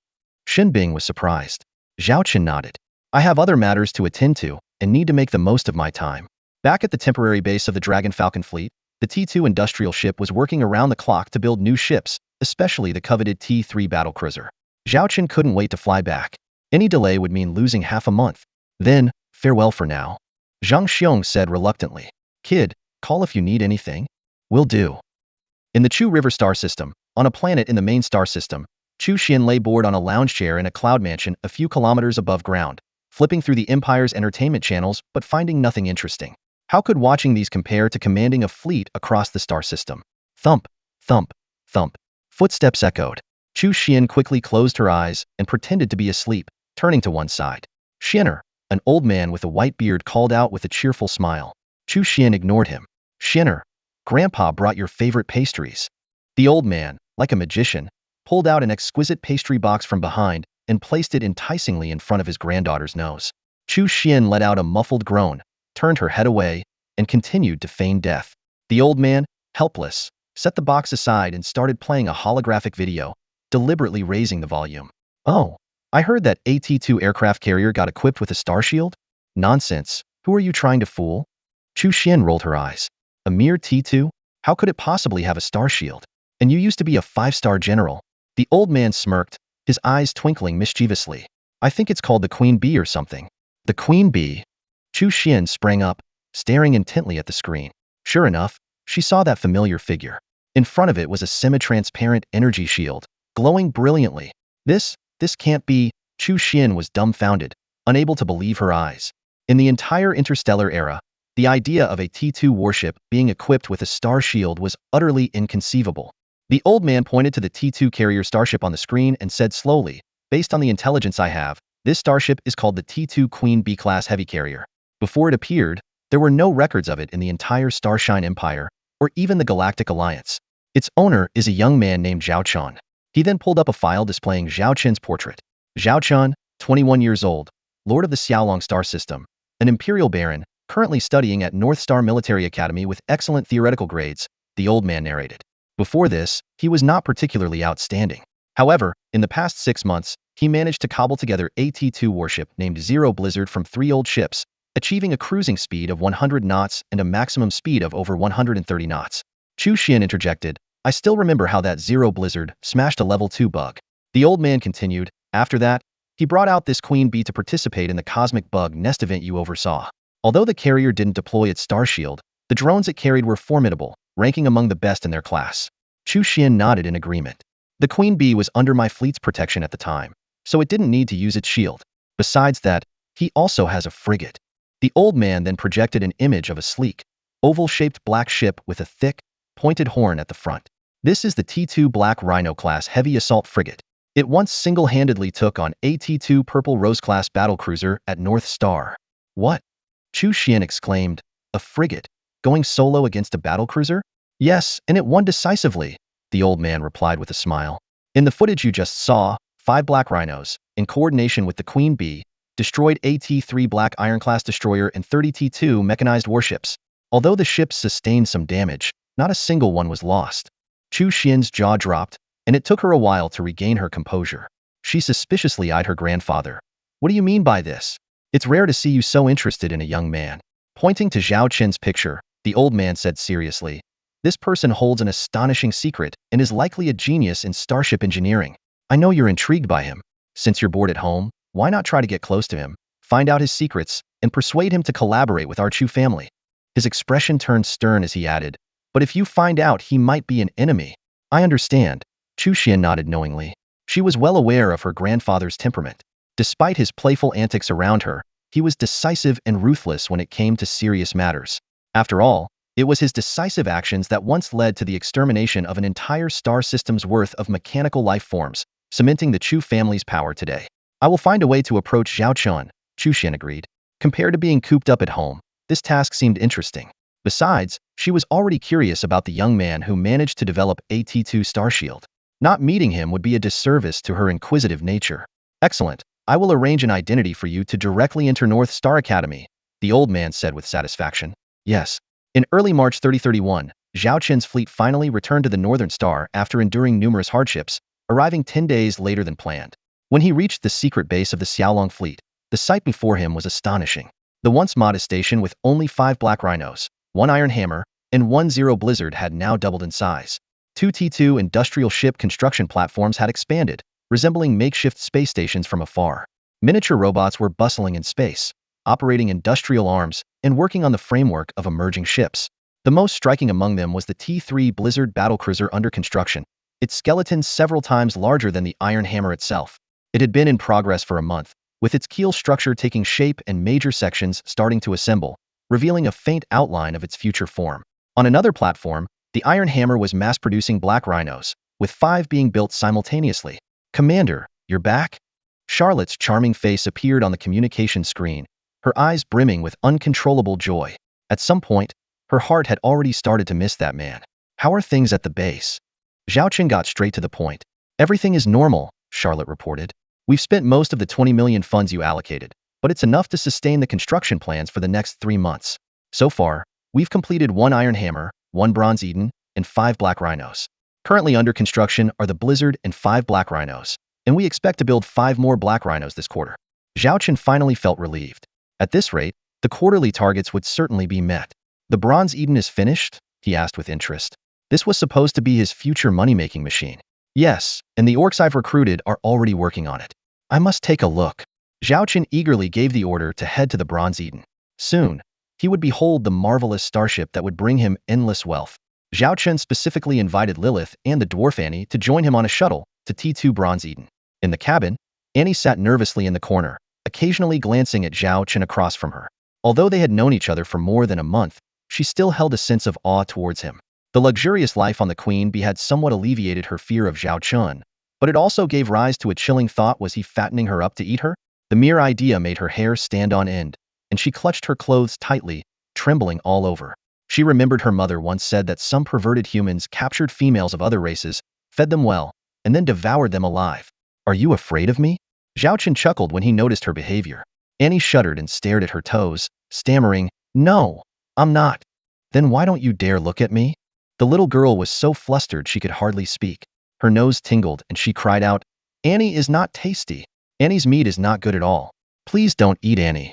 Xinbing was surprised. Zhao Chun nodded. I have other matters to attend to and need to make the most of my time. Back at the temporary base of the Dragon Falcon fleet, the T2 industrial ship was working around the clock to build new ships, especially the coveted T3 battlecruiser. Zhao Chun couldn't wait to fly back. Any delay would mean losing half a month. Then, farewell for now. Zhang Xiong said reluctantly. Kid, call if you need anything. Will do. In the Chu River star system, on a planet in the main star system, Chu Xian lay bored on a lounge chair in a cloud mansion a few kilometers above ground, flipping through the Empire's entertainment channels but finding nothing interesting. How could watching these compare to commanding a fleet across the star system? Thump, thump, thump. Footsteps echoed. Chu Xian quickly closed her eyes and pretended to be asleep, turning to one side. Xianer, an old man with a white beard, called out with a cheerful smile. Chu Xian ignored him. Xianer, Grandpa brought your favorite pastries. The old man, like a magician, pulled out an exquisite pastry box from behind and placed it enticingly in front of his granddaughter's nose. Chu Xian let out a muffled groan, turned her head away, and continued to feign death. The old man, helpless, set the box aside and started playing a holographic video, deliberately raising the volume. Oh, I heard that a T2 aircraft carrier got equipped with a star shield? Nonsense. Who are you trying to fool? Chu Xian rolled her eyes. A mere T2? How could it possibly have a star shield? And you used to be a 5-star general. The old man smirked, his eyes twinkling mischievously. I think it's called the Queen Bee or something. The Queen Bee? Chu Xian sprang up, staring intently at the screen. Sure enough, she saw that familiar figure. In front of it was a semi-transparent energy shield, glowing brilliantly. This can't be. Chu Xian was dumbfounded, unable to believe her eyes. In the entire interstellar era, the idea of a T2 warship being equipped with a star shield was utterly inconceivable. The old man pointed to the T2 carrier starship on the screen and said slowly, based on the intelligence I have, this starship is called the T2 Queen Bee-class heavy carrier. Before it appeared, there were no records of it in the entire Starshine Empire, or even the Galactic Alliance. Its owner is a young man named Zhao Chun. He then pulled up a file displaying Zhao Chun's portrait. Zhao Chun, 21 years old, lord of the Xiaolong star system, an imperial baron, currently studying at North Star Military Academy with excellent theoretical grades, the old man narrated. Before this, he was not particularly outstanding. However, in the past 6 months, he managed to cobble together a T2 warship named Zero Blizzard from 3 old ships, achieving a cruising speed of 100 knots and a maximum speed of over 130 knots. Chu Xian interjected, I still remember how that Zero Blizzard smashed a level 2 bug. The old man continued, after that, he brought out this Queen Bee to participate in the cosmic bug nest event you oversaw. Although the carrier didn't deploy its star shield, the drones it carried were formidable, ranking among the best in their class. Chu Xian nodded in agreement. The Queen Bee was under my fleet's protection at the time, so it didn't need to use its shield. Besides that, he also has a frigate. The old man then projected an image of a sleek, oval-shaped black ship with a thick, pointed horn at the front. This is the T2 Black Rhino-class heavy assault frigate. It once single-handedly took on a T2 Purple Rose-class battlecruiser at North Star. What? Chu Xian exclaimed, a frigate, going solo against a battlecruiser? Yes, and it won decisively, the old man replied with a smile. In the footage you just saw, 5 Black Rhinos, in coordination with the Queen Bee, destroyed a T3 Black Iron-class destroyer and 30 T2 mechanized warships. Although the ships sustained some damage, not a single one was lost. Chu Xian's jaw dropped, and it took her a while to regain her composure. She suspiciously eyed her grandfather. What do you mean by this? It's rare to see you so interested in a young man. Pointing to Zhao Chen's picture, the old man said seriously, this person holds an astonishing secret and is likely a genius in starship engineering. I know you're intrigued by him. Since you're bored at home, why not try to get close to him, find out his secrets, and persuade him to collaborate with our Chu family? His expression turned stern as he added, but if you find out he might be an enemy. I understand. Chu Xian nodded knowingly. She was well aware of her grandfather's temperament. Despite his playful antics around her, he was decisive and ruthless when it came to serious matters. After all, it was his decisive actions that once led to the extermination of an entire star system's worth of mechanical life forms, cementing the Chu family's power today. I will find a way to approach Zhao Chun, Chu Xian agreed. Compared to being cooped up at home, this task seemed interesting. Besides, she was already curious about the young man who managed to develop a T2 Starshield. Not meeting him would be a disservice to her inquisitive nature. Excellent, I will arrange an identity for you to directly enter North Star Academy, the old man said with satisfaction. Yes. In early March 3031, Zhao Qin's fleet finally returned to the Northern Star after enduring numerous hardships, arriving 10 days later than planned. When he reached the secret base of the Xiaolong fleet, the sight before him was astonishing. The once modest station with only 5 black rhinos, 1 iron hammer, and 1 Zero Blizzard had now doubled in size. 2 T2 industrial ship construction platforms had expanded, resembling makeshift space stations from afar. Miniature robots were bustling in space, operating industrial arms and working on the framework of emerging ships. The most striking among them was the T3 Blizzard battlecruiser under construction, its skeleton several times larger than the iron hammer itself. It had been in progress for a month, with its keel structure taking shape and major sections starting to assemble, revealing a faint outline of its future form. On another platform, the iron hammer was mass-producing black rhinos, with 5 being built simultaneously. Commander, you're back? Charlotte's charming face appeared on the communication screen, her eyes brimming with uncontrollable joy. At some point, her heart had already started to miss that man. How are things at the base? Zhao Qin got straight to the point. Everything is normal, Charlotte reported. We've spent most of the 20 million funds you allocated, but it's enough to sustain the construction plans for the next 3 months. So far, we've completed 1 iron hammer, 1 bronze Eden, and 5 black rhinos. Currently under construction are the Blizzard and 5 black rhinos, and we expect to build 5 more black rhinos this quarter. Zhao Qin finally felt relieved. At this rate, the quarterly targets would certainly be met. The bronze Eden is finished? He asked with interest. This was supposed to be his future money-making machine. Yes, and the orcs I've recruited are already working on it. I must take a look. Zhao Qin eagerly gave the order to head to the bronze Eden. Soon, he would behold the marvelous starship that would bring him endless wealth. Zhao Qin specifically invited Lilith and the dwarf Annie to join him on a shuttle to T2 Bronze Eden. In the cabin, Annie sat nervously in the corner, occasionally glancing at Zhao Qin across from her. Although they had known each other for more than a month, she still held a sense of awe towards him. The luxurious life on the Queen Bee had somewhat alleviated her fear of Zhao Qin, but it also gave rise to a chilling thought: was he fattening her up to eat her? The mere idea made her hair stand on end, and she clutched her clothes tightly, trembling all over. She remembered her mother once said that some perverted humans captured females of other races, fed them well, and then devoured them alive. Are you afraid of me? Zhao Qin chuckled when he noticed her behavior. Annie shuddered and stared at her toes, stammering, No, I'm not. Then why don't you dare look at me? The little girl was so flustered she could hardly speak. Her nose tingled and she cried out, Annie is not tasty. Annie's meat is not good at all. Please don't eat Annie.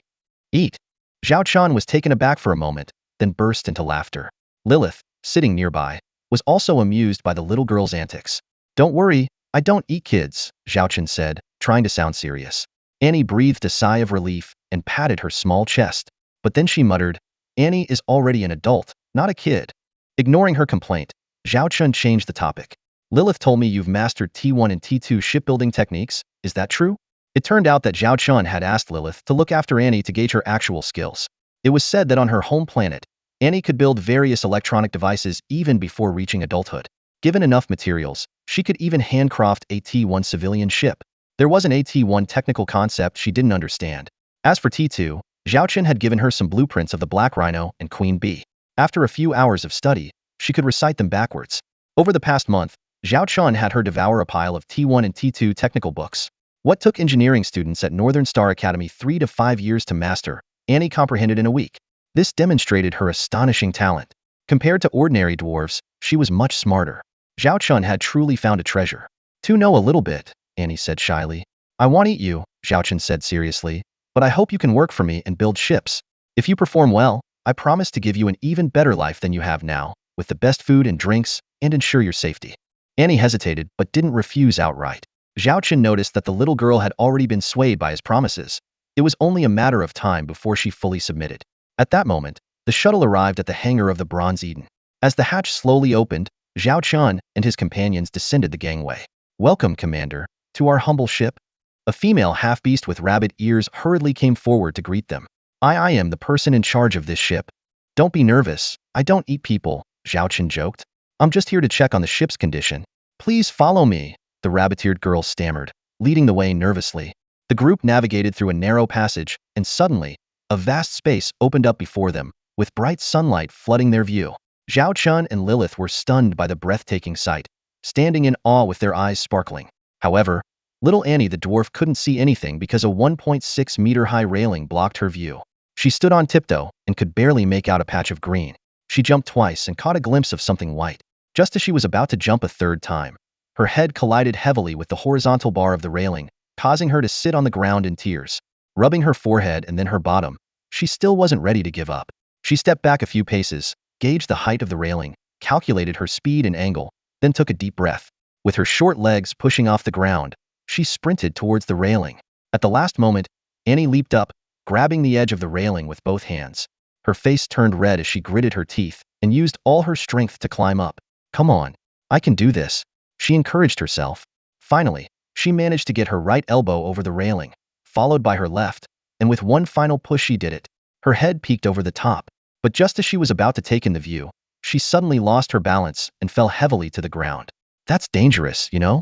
Eat. Zhao Qin was taken aback for a moment, then burst into laughter. Lilith, sitting nearby, was also amused by the little girl's antics. Don't worry, I don't eat kids, Zhao Qin said, trying to sound serious. Annie breathed a sigh of relief and patted her small chest. But then she muttered, Annie is already an adult, not a kid. Ignoring her complaint, Zhao Qin changed the topic. Lilith told me you've mastered T1 and T2 shipbuilding techniques, is that true? It turned out that Zhao Qin had asked Lilith to look after Annie to gauge her actual skills. It was said that on her home planet, Annie could build various electronic devices even before reaching adulthood. Given enough materials, she could even handcraft a T1 civilian ship. There was an AT1 technical concept she didn't understand. As for T2, Zhao Qin had given her some blueprints of the Black Rhino and Queen Bee. After a few hours of study, she could recite them backwards. Over the past month, Zhao Qin had her devour a pile of T1 and T2 technical books. What took engineering students at Northern Star Academy 3 to 5 years to master, Annie comprehended in a week. This demonstrated her astonishing talent. Compared to ordinary dwarves, she was much smarter. Zhao Qin had truly found a treasure. To know a little bit, Annie said shyly. I want to eat you, Zhao Qin said seriously, but I hope you can work for me and build ships. If you perform well, I promise to give you an even better life than you have now, with the best food and drinks, and ensure your safety. Annie hesitated but didn't refuse outright. Zhao Qin noticed that the little girl had already been swayed by his promises. It was only a matter of time before she fully submitted. At that moment, the shuttle arrived at the hangar of the Bronze Eden. As the hatch slowly opened, Zhao Qin and his companions descended the gangway. Welcome, Commander, to our humble ship. A female half-beast with rabbit ears hurriedly came forward to greet them. I am the person in charge of this ship. Don't be nervous, I don't eat people, Zhao Qin joked. I'm just here to check on the ship's condition. Please follow me, the rabbit-eared girl stammered, leading the way nervously. The group navigated through a narrow passage, and suddenly, a vast space opened up before them, with bright sunlight flooding their view. Zhao Qin and Lilith were stunned by the breathtaking sight, standing in awe with their eyes sparkling. However, Little Annie the dwarf couldn't see anything because a 1.6-meter-high railing blocked her view. She stood on tiptoe and could barely make out a patch of green. She jumped twice and caught a glimpse of something white. Just as she was about to jump a third time, her head collided heavily with the horizontal bar of the railing, causing her to sit on the ground in tears. Rubbing her forehead and then her bottom, she still wasn't ready to give up. She stepped back a few paces, gauged the height of the railing, calculated her speed and angle, then took a deep breath. With her short legs pushing off the ground, she sprinted towards the railing. At the last moment, Annie leaped up, grabbing the edge of the railing with both hands. Her face turned red as she gritted her teeth and used all her strength to climb up. "Come on, I can do this," she encouraged herself. Finally, she managed to get her right elbow over the railing, followed by her left, and with one final push she did it. Her head peeked over the top, but just as she was about to take in the view, she suddenly lost her balance and fell heavily to the ground. "That's dangerous, you know?"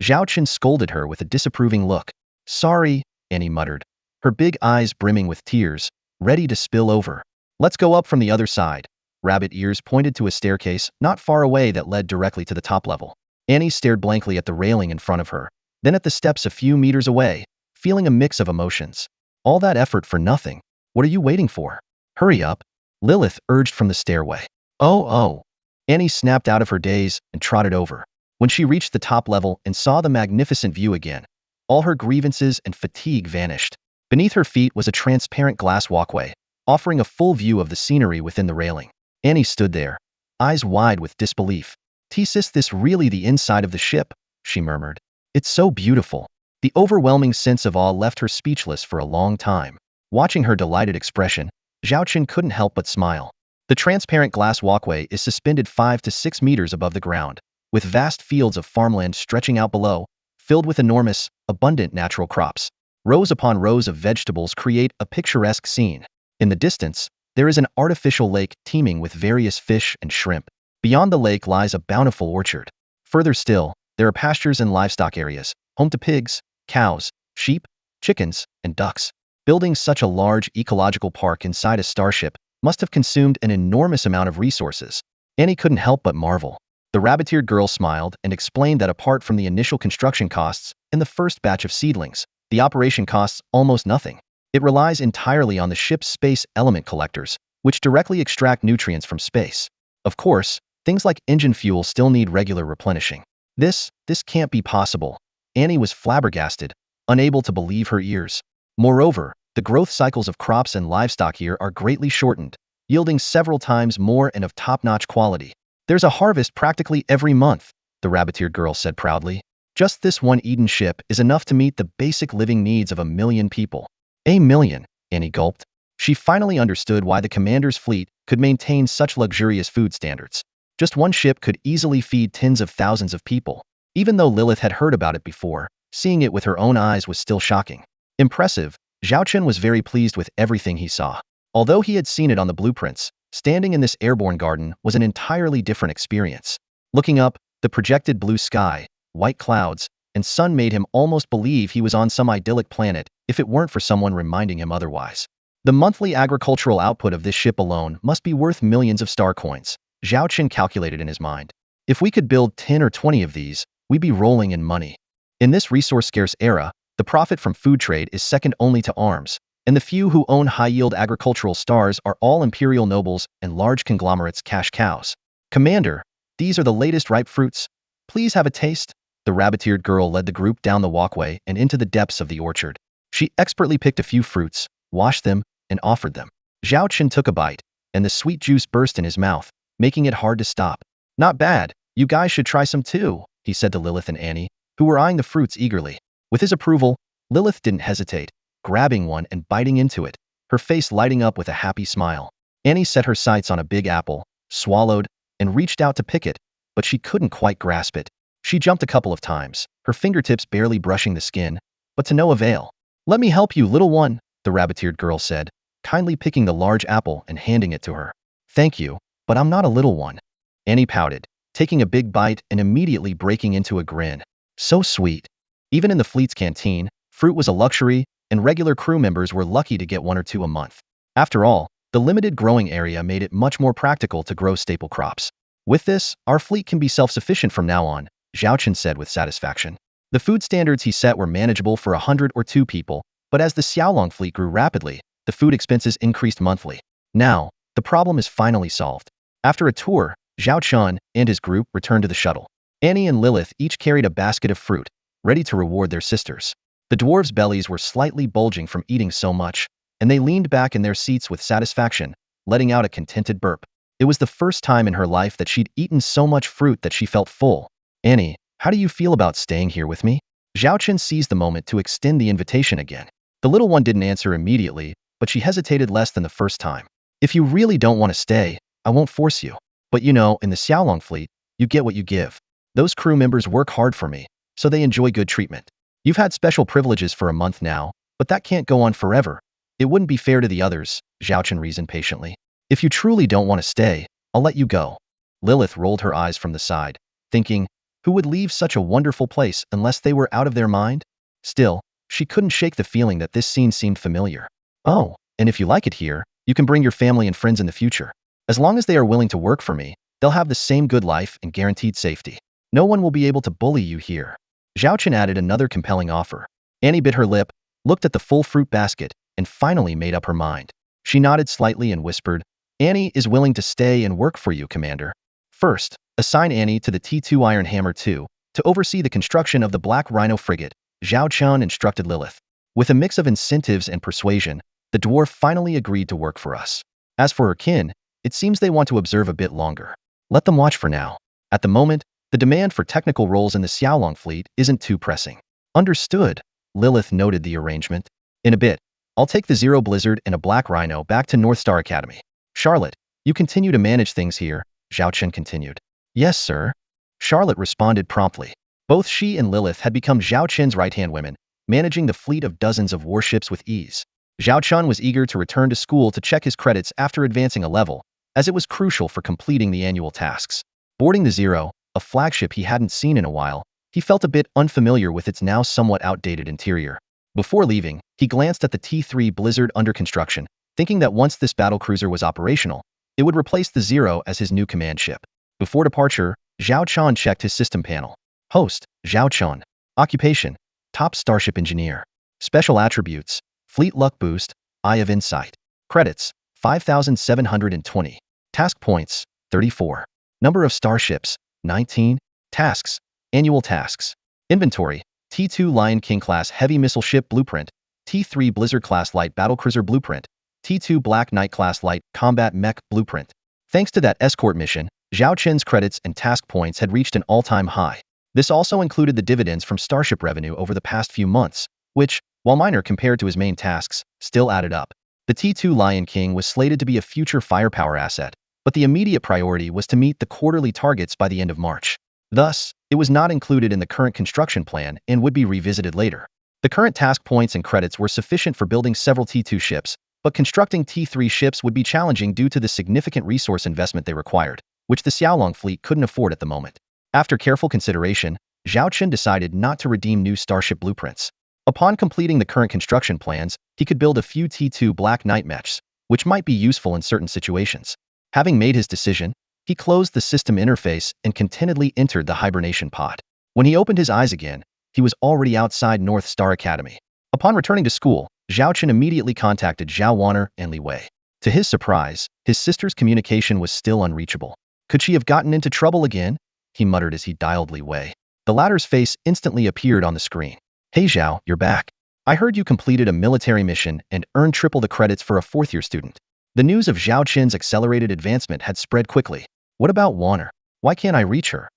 Zhao Chen scolded her with a disapproving look. "Sorry," Annie muttered, her big eyes brimming with tears, ready to spill over. "Let's go up from the other side." Rabbit Ears pointed to a staircase not far away that led directly to the top level. Annie stared blankly at the railing in front of her, then at the steps a few meters away, feeling a mix of emotions. All that effort for nothing. What are you waiting for? Hurry up, Lilith urged from the stairway. Oh. Annie snapped out of her daze and trotted over. When she reached the top level and saw the magnificent view again, all her grievances and fatigue vanished. Beneath her feet was a transparent glass walkway, offering a full view of the scenery within the railing. Annie stood there, eyes wide with disbelief. "Is this really the inside of the ship?" she murmured. "It's so beautiful." The overwhelming sense of awe left her speechless for a long time. Watching her delighted expression, Zhao Chen couldn't help but smile. The transparent glass walkway is suspended 5 to 6 meters above the ground, with vast fields of farmland stretching out below, filled with enormous, abundant natural crops. Rows upon rows of vegetables create a picturesque scene. In the distance, there is an artificial lake teeming with various fish and shrimp. Beyond the lake lies a bountiful orchard. Further still, there are pastures and livestock areas, home to pigs, cows, sheep, chickens, and ducks. Building such a large ecological park inside a starship must have consumed an enormous amount of resources. Annie couldn't help but marvel. The rabbit-eared girl smiled and explained that apart from the initial construction costs and the first batch of seedlings, the operation costs almost nothing. It relies entirely on the ship's space element collectors, which directly extract nutrients from space. Of course, things like engine fuel still need regular replenishing. This can't be possible. Annie was flabbergasted, unable to believe her ears. Moreover, the growth cycles of crops and livestock here are greatly shortened, yielding several times more and of top-notch quality. "There's a harvest practically every month," the rabbit-eared girl said proudly. "Just this one Eden ship is enough to meet the basic living needs of 1 million people." "A million," Annie gulped. She finally understood why the commander's fleet could maintain such luxurious food standards. Just one ship could easily feed tens of thousands of people. Even though Lilith had heard about it before, seeing it with her own eyes was still shocking. Impressive, Zhao Chen was very pleased with everything he saw. Although he had seen it on the blueprints, standing in this airborne garden was an entirely different experience. Looking up, the projected blue sky, white clouds, and sun made him almost believe he was on some idyllic planet if it weren't for someone reminding him otherwise. The monthly agricultural output of this ship alone must be worth millions of star coins, Zhao Chen calculated in his mind. If we could build 10 or 20 of these, we'd be rolling in money. In this resource-scarce era, the profit from food trade is second only to arms, and the few who own high-yield agricultural stars are all imperial nobles and large conglomerates' cash cows. "Commander, these are the latest ripe fruits. Please have a taste." The rabbit-eared girl led the group down the walkway and into the depths of the orchard. She expertly picked a few fruits, washed them, and offered them. Zhao Chen took a bite, and the sweet juice burst in his mouth, making it hard to stop. "Not bad, you guys should try some too," he said to Lilith and Annie, who were eyeing the fruits eagerly. With his approval, Lilith didn't hesitate, grabbing one and biting into it, her face lighting up with a happy smile. Annie set her sights on a big apple, swallowed, and reached out to pick it, but she couldn't quite grasp it. She jumped a couple of times, her fingertips barely brushing the skin, but to no avail. "Let me help you, little one," the rabbit-eared girl said, kindly picking the large apple and handing it to her. "Thank you, but I'm not a little one." Annie pouted, taking a big bite and immediately breaking into a grin. So sweet. Even in the fleet's canteen, fruit was a luxury, and regular crew members were lucky to get 1 or 2 a month. After all, the limited growing area made it much more practical to grow staple crops. "With this, our fleet can be self-sufficient from now on," Zhao Chen said with satisfaction. The food standards he set were manageable for 100 or 2 people, but as the Xiaolong fleet grew rapidly, the food expenses increased monthly. Now, the problem is finally solved. After a tour, Zhao Chun and his group returned to the shuttle. Annie and Lilith each carried a basket of fruit, ready to reward their sisters. The dwarves' bellies were slightly bulging from eating so much, and they leaned back in their seats with satisfaction, letting out a contented burp. It was the first time in her life that she'd eaten so much fruit that she felt full. Annie, how do you feel about staying here with me? Zhao Chen seized the moment to extend the invitation again. The little one didn't answer immediately, but she hesitated less than the first time. If you really don't want to stay, I won't force you. But you know, in the Xiaolong fleet, you get what you give. Those crew members work hard for me, so they enjoy good treatment. You've had special privileges for a month now, but that can't go on forever. It wouldn't be fair to the others, Zhao Chen reasoned patiently. If you truly don't want to stay, I'll let you go. Lilith rolled her eyes from the side, thinking, who would leave such a wonderful place unless they were out of their mind? Still, she couldn't shake the feeling that this scene seemed familiar. Oh, and if you like it here, you can bring your family and friends in the future. As long as they are willing to work for me, they'll have the same good life and guaranteed safety. No one will be able to bully you here. Zhao Chen added another compelling offer. Annie bit her lip, looked at the full fruit basket, and finally made up her mind. She nodded slightly and whispered, Annie is willing to stay and work for you, Commander. First, assign Annie to the T2 Iron Hammer 2 to oversee the construction of the Black Rhino frigate, Zhao Chun instructed Lilith. With a mix of incentives and persuasion, the dwarf finally agreed to work for us. As for her kin, it seems they want to observe a bit longer. Let them watch for now. At the moment, the demand for technical roles in the Xiaolong fleet isn't too pressing. Understood, Lilith noted the arrangement. In a bit, I'll take the Zero Blizzard and a Black Rhino back to North Star Academy. Charlotte, you continue to manage things here, Zhao Chen continued. Yes, sir. Charlotte responded promptly. Both she and Lilith had become Zhao Chen's right-hand women, managing the fleet of dozens of warships with ease. Zhao Chen was eager to return to school to check his credits after advancing a level, as it was crucial for completing the annual tasks. Boarding the Zero, a flagship he hadn't seen in a while, he felt a bit unfamiliar with its now somewhat outdated interior. Before leaving, he glanced at the T3 Blizzard under construction, thinking that once this battlecruiser was operational, it would replace the Zero as his new command ship. Before departure, Zhao Chun checked his system panel. Host, Zhao Chun. Occupation, top starship engineer. Special attributes, fleet luck boost, eye of insight. Credits, 5,720. Task points, 34. Number of starships, 19. Tasks, annual tasks. Inventory, T2 Lion King class heavy missile ship blueprint, T3 Blizzard class light battlecruiser blueprint, T2 Black Knight class light combat mech blueprint. Thanks to that escort mission, Zhao Chen's credits and task points had reached an all-time high. This also included the dividends from starship revenue over the past few months, which, while minor compared to his main tasks, still added up. The T2 Lion King was slated to be a future firepower asset, but the immediate priority was to meet the quarterly targets by the end of March. Thus, it was not included in the current construction plan and would be revisited later. The current task points and credits were sufficient for building several T2 ships, but constructing T3 ships would be challenging due to the significant resource investment they required, which the Xiaolong fleet couldn't afford at the moment. After careful consideration, Zhao Chen decided not to redeem new starship blueprints. Upon completing the current construction plans, he could build a few T2 Black Knight mechs, which might be useful in certain situations. Having made his decision, he closed the system interface and contentedly entered the hibernation pod. When he opened his eyes again, he was already outside North Star Academy. Upon returning to school, Zhao Chen immediately contacted Zhao Wanner and Li Wei. To his surprise, his sister's communication was still unreachable. Could she have gotten into trouble again? He muttered as he dialed Li Wei. The latter's face instantly appeared on the screen. Hey Zhao, you're back. I heard you completed a military mission and earned triple the credits for a fourth-year student. The news of Zhao Chen's accelerated advancement had spread quickly. What about Wanner? Why can't I reach her?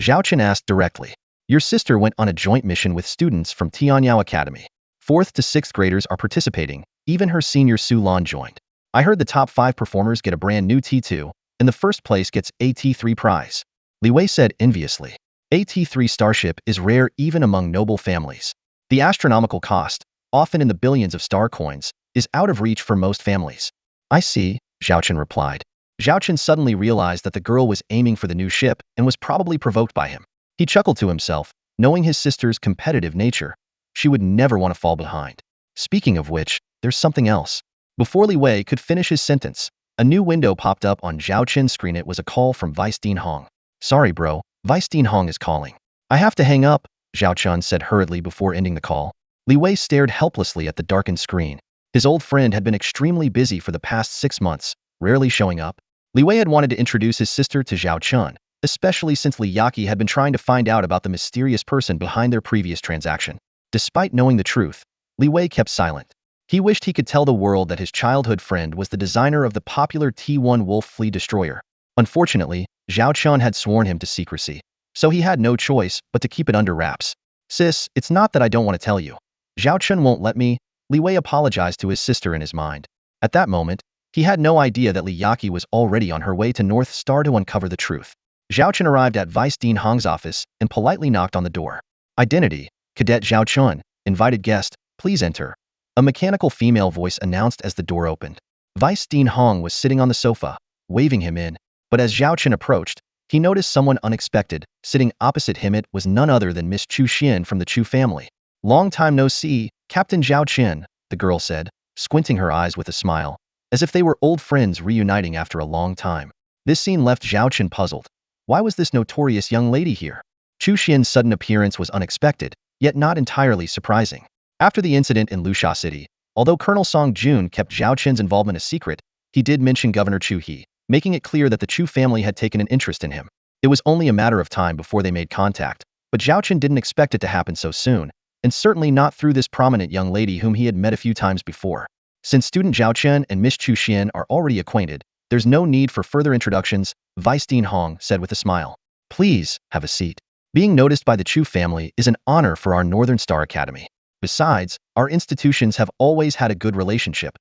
Zhao Chen asked directly. Your sister went on a joint mission with students from Tianyao Academy. 4th to 6th graders are participating, even her senior Su Lan joined. I heard the top 5 performers get a brand new T2, and the first place gets a T3 prize. Li Wei said enviously. A T3 starship is rare even among noble families. The astronomical cost, often in the billions of star coins, is out of reach for most families. I see, Zhao Chen replied. Zhao Chen suddenly realized that the girl was aiming for the new ship and was probably provoked by him. He chuckled to himself, knowing his sister's competitive nature. She would never want to fall behind. Speaking of which, there's something else. Before Li Wei could finish his sentence, a new window popped up on Zhao Chen's screen. It was a call from Vice Dean Hong. Sorry bro, Vice Dean Hong is calling. I have to hang up, Zhao Chun said hurriedly before ending the call. Li Wei stared helplessly at the darkened screen. His old friend had been extremely busy for the past 6 months, rarely showing up. Li Wei had wanted to introduce his sister to Zhao Chun, especially since Li Yaqi had been trying to find out about the mysterious person behind their previous transaction. Despite knowing the truth, Li Wei kept silent. He wished he could tell the world that his childhood friend was the designer of the popular T1 Wolf Flea Destroyer. Unfortunately, Zhao Chun had sworn him to secrecy, so he had no choice but to keep it under wraps. Sis, it's not that I don't want to tell you. Zhao Chun won't let me. Li Wei apologized to his sister in his mind. At that moment, he had no idea that Li Yaqi was already on her way to North Star to uncover the truth. Zhao Chun arrived at Vice Dean Hong's office and politely knocked on the door. Identity, Cadet Zhao Chun, invited guest, please enter. A mechanical female voice announced as the door opened. Vice Dean Hong was sitting on the sofa, waving him in, but as Zhao Chun approached, he noticed someone unexpected. Sitting opposite him it was none other than Miss Chu Xian from the Chu family. Long time no see, Captain Zhao Chen, the girl said, squinting her eyes with a smile, as if they were old friends reuniting after a long time. This scene left Zhao Chen puzzled. Why was this notorious young lady here? Chu Xian's sudden appearance was unexpected, yet not entirely surprising. After the incident in Lusha City, although Colonel Song Jun kept Zhao Chen's involvement a secret, he did mention Governor Chu He, making it clear that the Chu family had taken an interest in him. It was only a matter of time before they made contact, but Zhao Chen didn't expect it to happen so soon, and certainly not through this prominent young lady whom he had met a few times before. Since student Zhao Chen and Miss Chu Xian are already acquainted, there's no need for further introductions, Vice Dean Hong said with a smile. Please, have a seat. Being noticed by the Chu family is an honor for our Northern Star Academy. Besides, our institutions have always had a good relationship.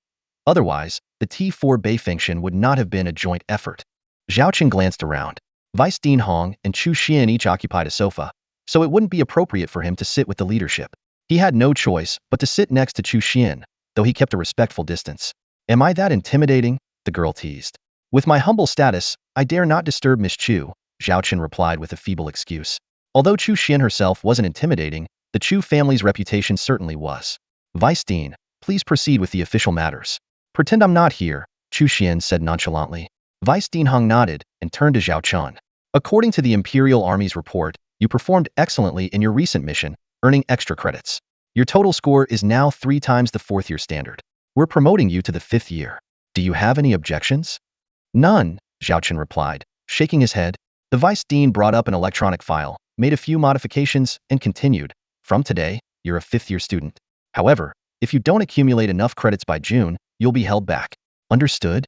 Otherwise, the T4 Beifengxian would not have been a joint effort. Zhao Chen glanced around. Vice Dean Hong and Chu Xian each occupied a sofa, so it wouldn't be appropriate for him to sit with the leadership. He had no choice but to sit next to Chu Xian, though he kept a respectful distance. Am I that intimidating? The girl teased. With my humble status, I dare not disturb Miss Chu, Zhao Chen replied with a feeble excuse. Although Chu Xian herself wasn't intimidating, the Chu family's reputation certainly was. Vice Dean, please proceed with the official matters. Pretend I'm not here, Chu Xian said nonchalantly. Vice Dean Hong nodded and turned to Zhao Chun. According to the Imperial Army's report, you performed excellently in your recent mission, earning extra credits. Your total score is now 3 times the 4th year standard. We're promoting you to the 5th year. Do you have any objections? None, Zhao Chen replied, shaking his head. The Vice Dean brought up an electronic file, made a few modifications, and continued. From today, you're a 5th year student. However, if you don't accumulate enough credits by June, you'll be held back. Understood?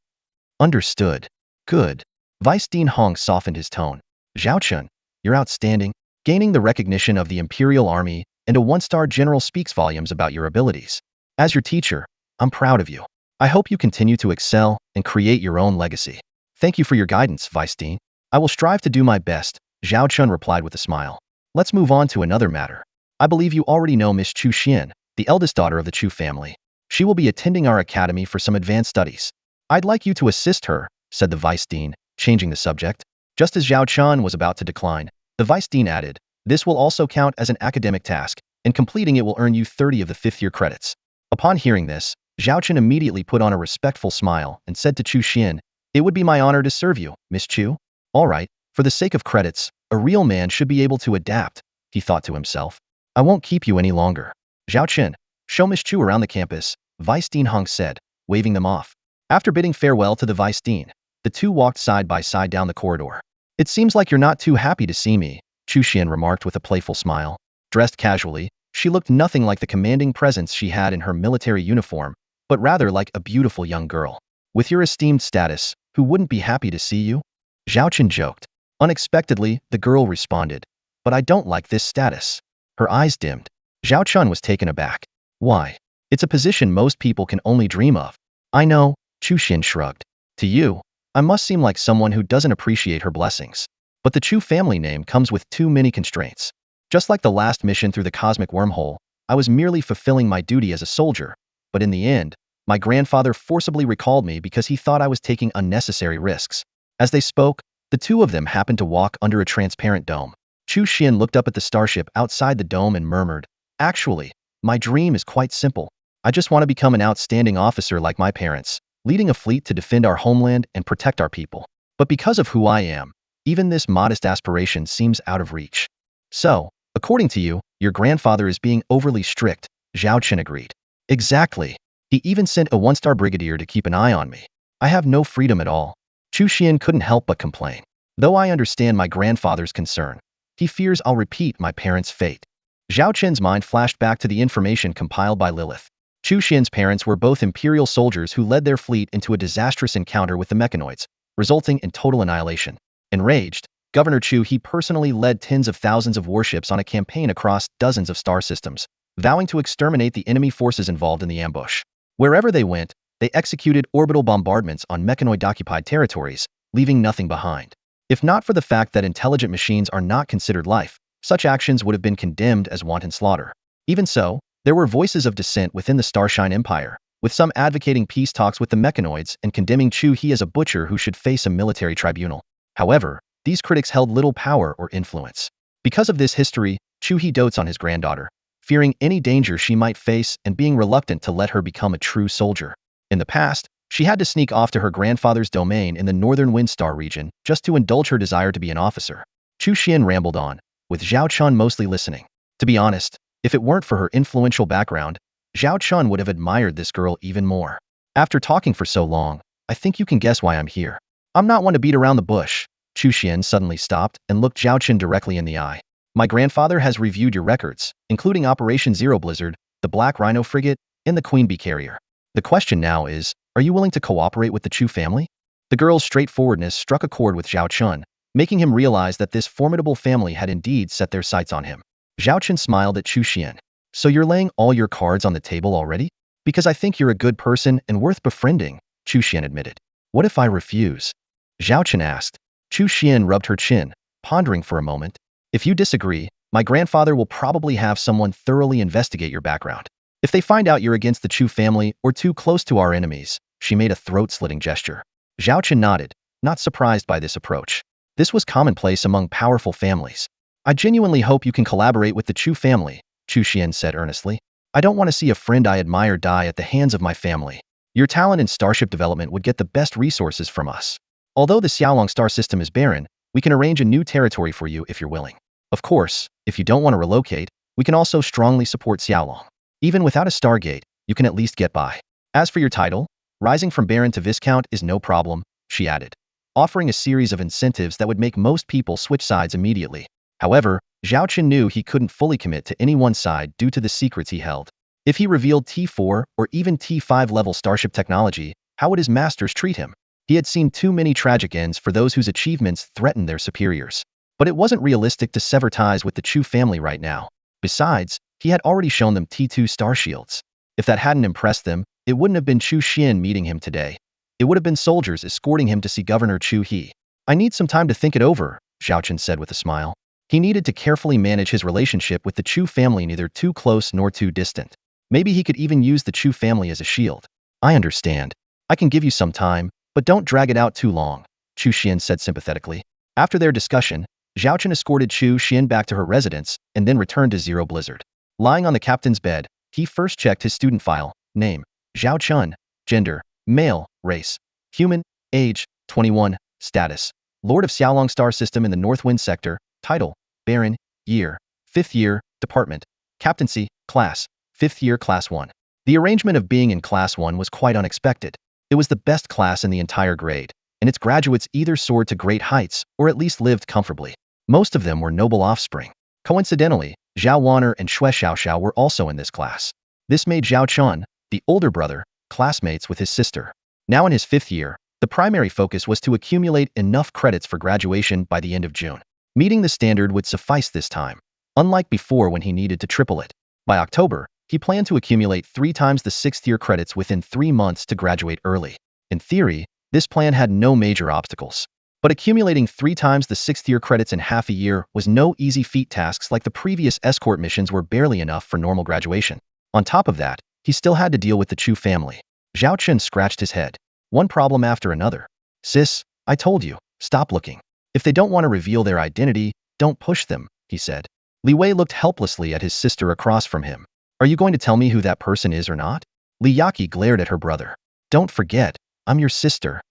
Understood. Good. Vice Dean Hong softened his tone. Zhao Chun, you're outstanding. Gaining the recognition of the Imperial Army and a 1-star general speaks volumes about your abilities. As your teacher, I'm proud of you. I hope you continue to excel and create your own legacy. Thank you for your guidance, Vice Dean. I will strive to do my best, Zhao Chun replied with a smile. Let's move on to another matter. I believe you already know Miss Chu Xian, the eldest daughter of the Chu family. She will be attending our academy for some advanced studies. I'd like you to assist her, said the Vice Dean, changing the subject. Just as Zhao Chun was about to decline, the Vice Dean added, this will also count as an academic task, and completing it will earn you 30 of the 5th year credits. Upon hearing this, Zhao Chen immediately put on a respectful smile and said to Chu Xian, it would be my honor to serve you, Miss Chu. All right, for the sake of credits, a real man should be able to adapt, he thought to himself. I won't keep you any longer. Zhao Chen, show Miss Chu around the campus, Vice Dean Hong said, waving them off. After bidding farewell to the Vice Dean, the two walked side by side down the corridor. It seems like you're not too happy to see me, Chu Xian remarked with a playful smile. Dressed casually, she looked nothing like the commanding presence she had in her military uniform, but rather like a beautiful young girl. With your esteemed status, who wouldn't be happy to see you? Zhao Chen joked. Unexpectedly, the girl responded. But I don't like this status. Her eyes dimmed. Zhao Chun was taken aback. Why? It's a position most people can only dream of. I know, Chu Xian shrugged. To you, I must seem like someone who doesn't appreciate her blessings. But the Chu family name comes with too many constraints. Just like the last mission through the cosmic wormhole, I was merely fulfilling my duty as a soldier, but in the end, my grandfather forcibly recalled me because he thought I was taking unnecessary risks. As they spoke, the two of them happened to walk under a transparent dome. Chu Xian looked up at the starship outside the dome and murmured, actually, my dream is quite simple. I just want to become an outstanding officer like my parents, leading a fleet to defend our homeland and protect our people. But because of who I am, even this modest aspiration seems out of reach. So, according to you, Your grandfather is being overly strict, Zhao Chen agreed. Exactly. He even sent a one-star brigadier to keep an eye on me. I have no freedom at all. Chu Xian couldn't help but complain. Though I understand my grandfather's concern, he fears I'll repeat my parents' fate. Zhao Chen's mind flashed back to the information compiled by Lilith. Chu Xian's parents were both imperial soldiers who led their fleet into a disastrous encounter with the mechanoids, resulting in total annihilation. Enraged, Governor Chu He personally led tens of thousands of warships on a campaign across dozens of star systems, vowing to exterminate the enemy forces involved in the ambush. Wherever they went, they executed orbital bombardments on mechanoid-occupied territories, leaving nothing behind. If not for the fact that intelligent machines are not considered life, such actions would have been condemned as wanton slaughter. Even so, there were voices of dissent within the Starshine Empire, with some advocating peace talks with the mechanoids and condemning Chu He as a butcher who should face a military tribunal. However, these critics held little power or influence. Because of this history, Chu He dotes on his granddaughter, fearing any danger she might face and being reluctant to let her become a true soldier. In the past, she had to sneak off to her grandfather's domain in the northern Windstar region just to indulge her desire to be an officer. Chu Xian rambled on, with Zhao Chun mostly listening. To be honest, if it weren't for her influential background, Zhao Chun would have admired this girl even more. After talking for so long, I think you can guess why I'm here. I'm not one to beat around the bush. Chu Xian suddenly stopped and looked Zhao Chun directly in the eye. My grandfather has reviewed your records, including Operation Zero Blizzard, the Black Rhino frigate, and the Queen Bee carrier. The question now is, are you willing to cooperate with the Chu family? The girl's straightforwardness struck a chord with Zhao Chun, making him realize that this formidable family had indeed set their sights on him. Zhao Chun smiled at Chu Xian. So you're laying all your cards on the table already? Because I think you're a good person and worth befriending, Chu Xian admitted. What if I refuse? Zhao Chun asked. Chu Xian rubbed her chin, pondering for a moment. If you disagree, my grandfather will probably have someone thoroughly investigate your background. If they find out you're against the Chu family or too close to our enemies, she made a throat-slitting gesture. Zhao Chun nodded, not surprised by this approach. This was commonplace among powerful families. I genuinely hope you can collaborate with the Chu family, Chu Xian said earnestly. I don't want to see a friend I admire die at the hands of my family. Your talent in starship development would get the best resources from us. Although the Xiaolong star system is barren, we can arrange a new territory for you if you're willing. Of course, if you don't want to relocate, we can also strongly support Xiaolong. Even without a Stargate, you can at least get by. As for your title, rising from Baron to Viscount is no problem, she added, offering a series of incentives that would make most people switch sides immediately. However, Zhao Chun knew he couldn't fully commit to any one side due to the secrets he held. If he revealed T4 or even T5 level starship technology, how would his masters treat him? He had seen too many tragic ends for those whose achievements threatened their superiors. But it wasn't realistic to sever ties with the Chu family right now. Besides, he had already shown them T2 star shields. If that hadn't impressed them, it wouldn't have been Chu Xian meeting him today. It would have been soldiers escorting him to see Governor Chu He. I need some time to think it over, Zhao Chun said with a smile. He needed to carefully manage his relationship with the Chu family, neither too close nor too distant. Maybe he could even use the Chu family as a shield. I understand. I can give you some time, but don't drag it out too long, Chu Xian said sympathetically. After their discussion, Zhao Chun escorted Chu Xian back to her residence and then returned to Zero Blizzard. Lying on the captain's bed, he first checked his student file. Name, Zhao Chun. Gender, male. Race, human. Age, 21. Status, Lord of Xiaolong Star System in the North Wind Sector. Title, Baron. Year, 5th year. Department, Captaincy. Class, 5th year, Class 1. The arrangement of being in Class 1 was quite unexpected. It was the best class in the entire grade, and its graduates either soared to great heights or at least lived comfortably. Most of them were noble offspring. Coincidentally, Zhao Wan'er and Xue Xiaoxiao were also in this class. This made Zhao Chun, the older brother, classmates with his sister. Now in his 5th year, the primary focus was to accumulate enough credits for graduation by the end of June. Meeting the standard would suffice this time, unlike before when he needed to triple it. By October, he planned to accumulate 3 times the 6th year credits within 3 months to graduate early. In theory, this plan had no major obstacles. But accumulating 3 times the 6th year credits in half a year was no easy feat. Tasks like the previous escort missions were barely enough for normal graduation. On top of that, he still had to deal with the Chu family. Zhao Chun scratched his head. One problem after another. Sis, I told you, stop looking. If they don't want to reveal their identity, don't push them, he said. Li Wei looked helplessly at his sister across from him. Are you going to tell me who that person is or not? Li Yaqi glared at her brother. Don't forget, I'm your sister.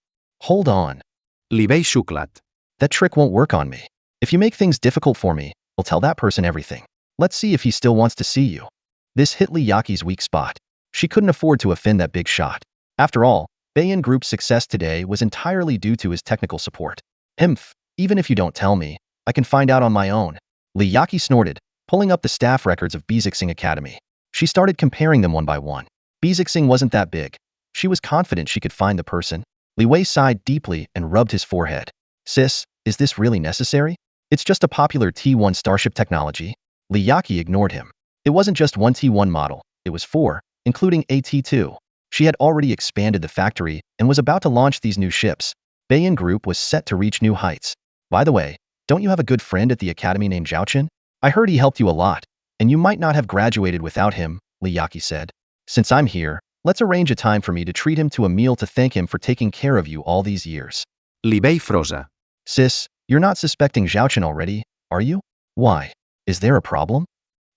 Hold on. Li Wei Shuklat. That trick won't work on me. If you make things difficult for me, I'll tell that person everything. Let's see if he still wants to see you. This hit Li Yaqi's weak spot. She couldn't afford to offend that big shot. After all, Bayan Group's success today was entirely due to his technical support. Even if you don't tell me, I can find out on my own. Li Yaqi snorted, pulling up the staff records of Bizixing Academy. She started comparing them one by one. Bizixing wasn't that big. She was confident she could find the person. Li Wei sighed deeply and rubbed his forehead. Sis, is this really necessary? It's just a popular T1 Starship technology. Li Yaqi ignored him. It wasn't just one T1 model, it was 4, including a T2. She had already expanded the factory and was about to launch these new ships. Bayan Group was set to reach new heights. By the way, don't you have a good friend at the academy named Zhaochen? I heard he helped you a lot, and you might not have graduated without him, Li Yaqi said. Since I'm here, let's arrange a time for me to treat him to a meal to thank him for taking care of you all these years. Li Bei froze. Sis, you're not suspecting Zhaochen already, are you? Why? Is there a problem?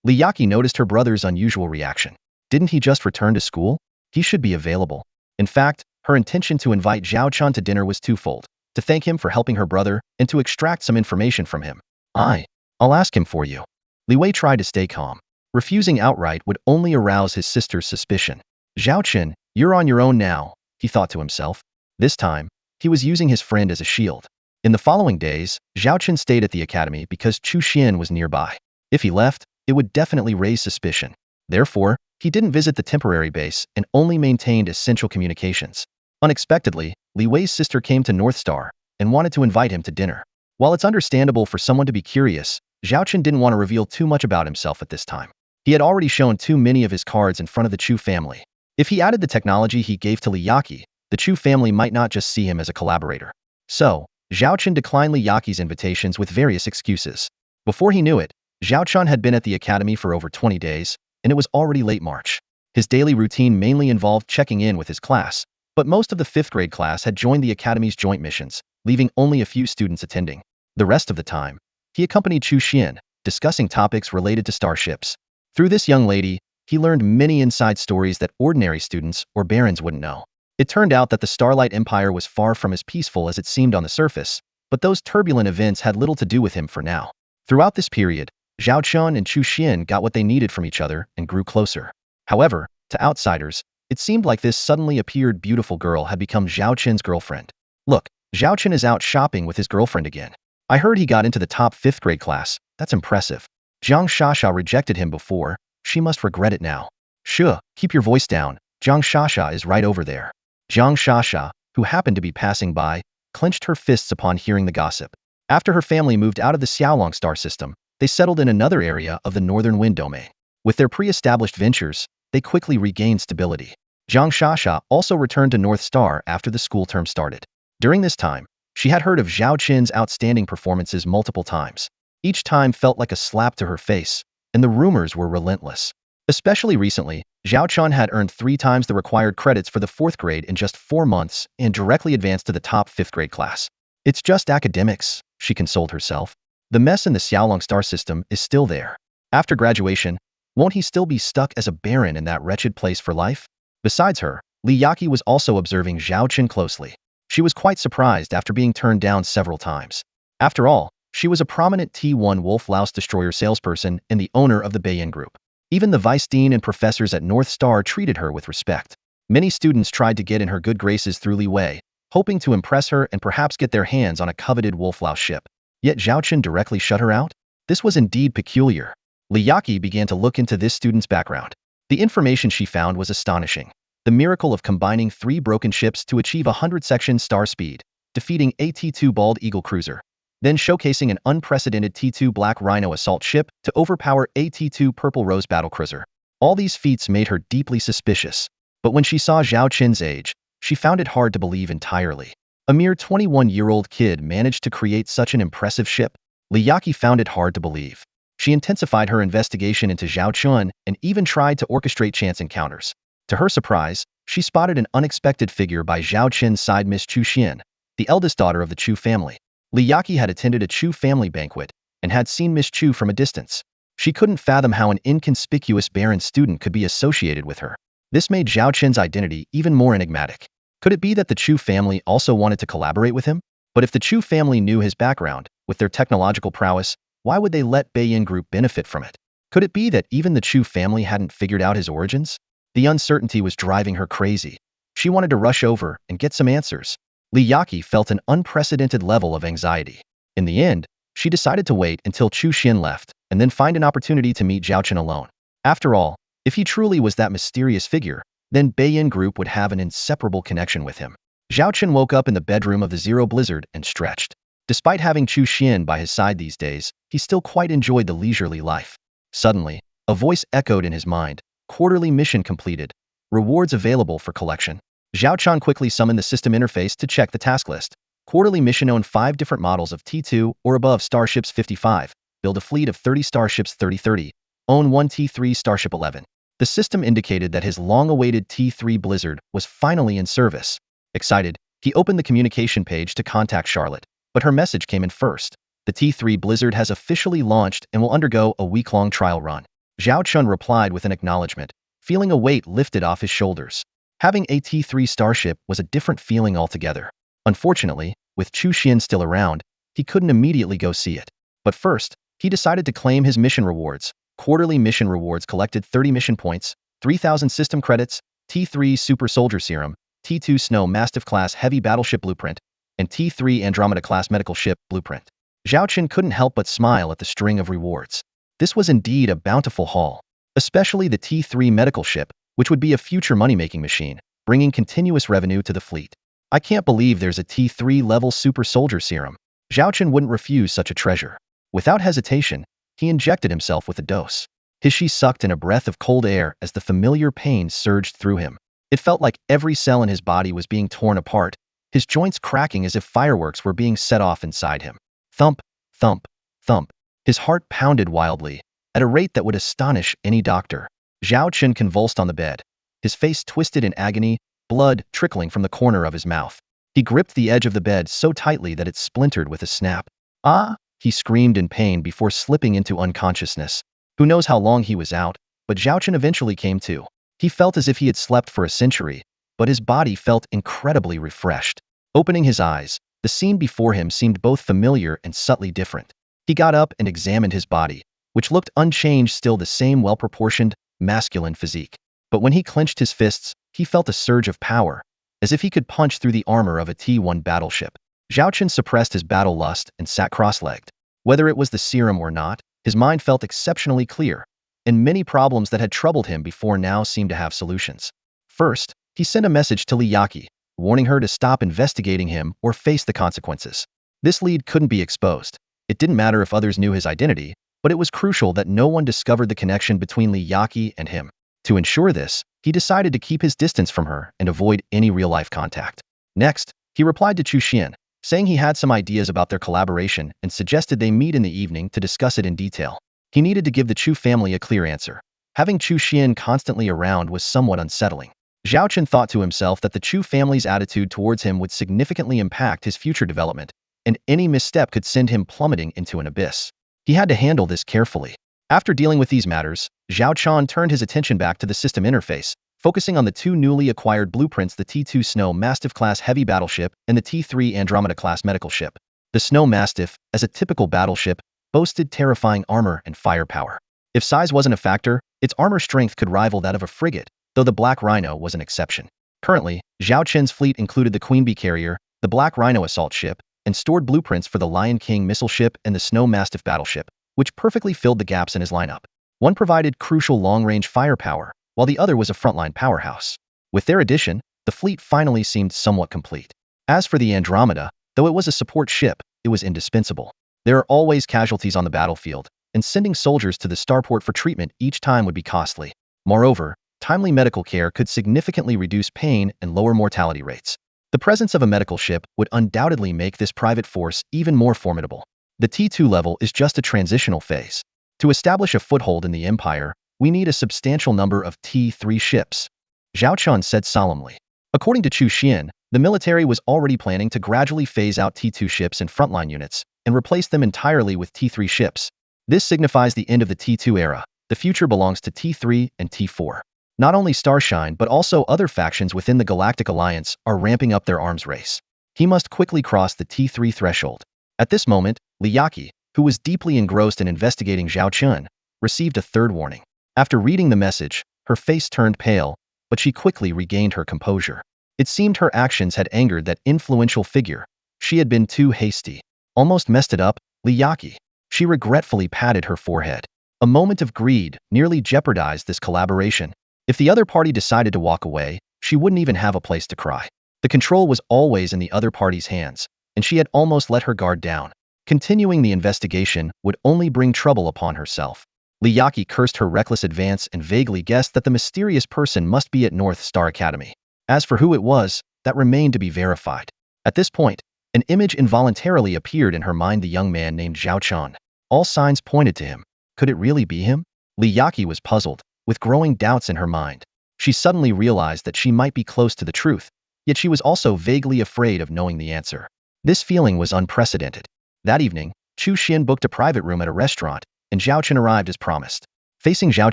Li Yaqi noticed her brother's unusual reaction. Didn't he just return to school? He should be available. In fact, her intention to invite Zhaochen to dinner was twofold: to thank him for helping her brother and to extract some information from him. I'll ask him for you. Li Wei tried to stay calm. Refusing outright would only arouse his sister's suspicion. Zhaochen, you're on your own now, he thought to himself. This time, he was using his friend as a shield. In the following days, Zhaochen stayed at the academy because Chu Xian was nearby. If he left, it would definitely raise suspicion. Therefore, he didn't visit the temporary base and only maintained essential communications. Unexpectedly, Li Wei's sister came to North Star and wanted to invite him to dinner. While it's understandable for someone to be curious, Zhaochen didn't want to reveal too much about himself at this time. He had already shown too many of his cards in front of the Chu family. If he added the technology he gave to Li Yaqi, the Chu family might not just see him as a collaborator. So, Zhaochen declined Li Yaqi's invitations with various excuses. Before he knew it, Zhaochen had been at the academy for over 20 days, and it was already late March. His daily routine mainly involved checking in with his class, but most of the 5th grade class had joined the academy's joint missions, leaving only a few students attending. The rest of the time, he accompanied Chu Xian, discussing topics related to starships. Through this young lady, he learned many inside stories that ordinary students or barons wouldn't know. It turned out that the Starlight Empire was far from as peaceful as it seemed on the surface, but those turbulent events had little to do with him for now. Throughout this period, Zhaochen and Chu Xian got what they needed from each other and grew closer. However, to outsiders, it seemed like this suddenly appeared beautiful girl had become Zhaochen's girlfriend. Look, Zhaochen is out shopping with his girlfriend again. I heard he got into the top 5th grade class. That's impressive. Jiang Shasha rejected him before. She must regret it now. Sure, keep your voice down. Jiang Shasha is right over there. Jiang Shasha, who happened to be passing by, clenched her fists upon hearing the gossip. After her family moved out of the Xiaolong star system, they settled in another area of the Northern Wind domain. With their pre-established ventures, they quickly regained stability. Jiang Shasha also returned to North Star after the school term started. During this time, she had heard of Zhao Qin's outstanding performances multiple times. Each time felt like a slap to her face, and the rumors were relentless. Especially recently, Zhao Qin had earned 3 times the required credits for the 4th grade in just 4 months and directly advanced to the top 5th grade class. It's just academics, she consoled herself. The mess in the Xiaolong star system is still there. After graduation, won't he still be stuck as a baron in that wretched place for life? Besides her, Li Yaqi was also observing Zhao Qin closely. She was quite surprised after being turned down several times. After all, she was a prominent T1 Wolf Louse Destroyer salesperson and the owner of the Bayan Group. Even the vice dean and professors at North Star treated her with respect. Many students tried to get in her good graces through Li Wei, hoping to impress her and perhaps get their hands on a coveted Wolf Louse ship. Yet Zhao Qin directly shut her out? This was indeed peculiar. Li Yaqi began to look into this student's background. The information she found was astonishing. The miracle of combining 3 broken ships to achieve 100-section star speed, defeating a T2 Bald Eagle cruiser, then showcasing an unprecedented T2 Black Rhino assault ship to overpower a T2 Purple Rose battle cruiser. All these feats made her deeply suspicious. But when she saw Zhao Qin's age, she found it hard to believe entirely. A mere 21-year-old kid managed to create such an impressive ship? Li Yaqi found it hard to believe. She intensified her investigation into Zhao Qin and even tried to orchestrate chance encounters. To her surprise, she spotted an unexpected figure by Zhao Qin's side, Miss Chu Xian, the eldest daughter of the Chu family. Li Yaqi had attended a Chu family banquet and had seen Miss Chu from a distance. She couldn't fathom how an inconspicuous baron student could be associated with her. This made Zhao Qin's identity even more enigmatic. Could it be that the Chu family also wanted to collaborate with him? But if the Chu family knew his background, with their technological prowess, why would they let Bayan Group benefit from it? Could it be that even the Chu family hadn't figured out his origins? The uncertainty was driving her crazy. She wanted to rush over and get some answers. Li Yaqi felt an unprecedented level of anxiety. In the end, she decided to wait until Chu Xin left and then find an opportunity to meet Zhao Chen alone. After all, if he truly was that mysterious figure, then Beiyin Group would have an inseparable connection with him. Zhao Chen woke up in the bedroom of the Zero Blizzard and stretched. Despite having Chu Xin by his side these days, he still quite enjoyed the leisurely life. Suddenly, a voice echoed in his mind. Quarterly mission completed. Rewards available for collection. Zhao Chen quickly summoned the system interface to check the task list. Quarterly mission: own 5 different models of T2 or above starships 55. Build a fleet of 30 starships 3030. Own 1 T3 starship 11. The system indicated that his long-awaited T3 Blizzard was finally in service. Excited, he opened the communication page to contact Charlotte, but her message came in first. The T3 Blizzard has officially launched and will undergo a week-long trial run. Zhao Chen replied with an acknowledgement, feeling a weight lifted off his shoulders. Having a T3 starship was a different feeling altogether. Unfortunately, with Chu Xin still around, he couldn't immediately go see it. But first, he decided to claim his mission rewards. Quarterly mission rewards collected: 30 mission points, 3,000 system credits, T3 Super Soldier Serum, T2 Snow Mastiff Class Heavy Battleship Blueprint, and T3 Andromeda Class Medical Ship Blueprint. Zhao Chen couldn't help but smile at the string of rewards. This was indeed a bountiful haul, especially the T3 medical ship, which would be a future money-making machine, bringing continuous revenue to the fleet. I can't believe there's a T3 level Super Soldier Serum. Zhao Chen wouldn't refuse such a treasure. Without hesitation, he injected himself with a dose. He sucked in a breath of cold air as the familiar pain surged through him. It felt like every cell in his body was being torn apart, his joints cracking as if fireworks were being set off inside him. Thump, thump, thump. His heart pounded wildly, at a rate that would astonish any doctor. Zhao Chen convulsed on the bed, his face twisted in agony, blood trickling from the corner of his mouth. He gripped the edge of the bed so tightly that it splintered with a snap. Ah! He screamed in pain before slipping into unconsciousness. Who knows how long he was out, but Zhao Chen eventually came to. He felt as if he had slept for a century, but his body felt incredibly refreshed. Opening his eyes, the scene before him seemed both familiar and subtly different. He got up and examined his body, which looked unchanged, still the same well-proportioned, masculine physique. But when he clenched his fists, he felt a surge of power, as if he could punch through the armor of a T1 battleship. Zhao Chen suppressed his battle lust and sat cross-legged. Whether it was the serum or not, his mind felt exceptionally clear, and many problems that had troubled him before now seemed to have solutions. First, he sent a message to Li Yaqi, warning her to stop investigating him or face the consequences. This lead couldn't be exposed. It didn't matter if others knew his identity, but it was crucial that no one discovered the connection between Li Yaqi and him. To ensure this, he decided to keep his distance from her and avoid any real-life contact. Next, he replied to Chu Xin, saying he had some ideas about their collaboration and suggested they meet in the evening to discuss it in detail. He needed to give the Chu family a clear answer. Having Chu Xin constantly around was somewhat unsettling. Zhao Chen thought to himself that the Chu family's attitude towards him would significantly impact his future development, and any misstep could send him plummeting into an abyss. He had to handle this carefully. After dealing with these matters, Zhao Chen turned his attention back to the system interface, focusing on the 2 newly acquired blueprints: the T2 Snow Mastiff Class Heavy Battleship and the T3 Andromeda Class Medical Ship. The Snow Mastiff, as a typical battleship, boasted terrifying armor and firepower. If size wasn't a factor, its armor strength could rival that of a frigate, though the Black Rhino was an exception. Currently, Zhao Chen's fleet included the Queen Bee carrier, the Black Rhino assault ship, and stored blueprints for the Lion King missile ship and the Snow Mastiff battleship, which perfectly filled the gaps in his lineup. One provided crucial long-range firepower, while the other was a frontline powerhouse. With their addition, the fleet finally seemed somewhat complete. As for the Andromeda, though it was a support ship, it was indispensable. There are always casualties on the battlefield, and sending soldiers to the starport for treatment each time would be costly. Moreover, timely medical care could significantly reduce pain and lower mortality rates. The presence of a medical ship would undoubtedly make this private force even more formidable. The T2 level is just a transitional phase. To establish a foothold in the Empire, we need a substantial number of T3 ships, Zhao Chen said solemnly. According to Chu Xin, the military was already planning to gradually phase out T2 ships and frontline units, and replace them entirely with T3 ships. This signifies the end of the T2 era. The future belongs to T3 and T4. Not only Starshine but also other factions within the Galactic Alliance are ramping up their arms race. He must quickly cross the T3 threshold. At this moment, Li Yaqi, who was deeply engrossed in investigating Zhao Chen, received a third warning. After reading the message, her face turned pale, but she quickly regained her composure. It seemed her actions had angered that influential figure. She had been too hasty. Almost messed it up, Liyaki. She regretfully patted her forehead. A moment of greed nearly jeopardized this collaboration. If the other party decided to walk away, she wouldn't even have a place to cry. The control was always in the other party's hands, and she had almost let her guard down. Continuing the investigation would only bring trouble upon herself. Liyaki cursed her reckless advance and vaguely guessed that the mysterious person must be at North Star Academy. As for who it was, that remained to be verified. At this point, an image involuntarily appeared in her mind, the young man named Zhao Chun. All signs pointed to him. Could it really be him? Liyaki was puzzled, with growing doubts in her mind. She suddenly realized that she might be close to the truth, yet she was also vaguely afraid of knowing the answer. This feeling was unprecedented. That evening, Chu Xian booked a private room at a restaurant, and Zhao Chun arrived as promised. Facing Zhao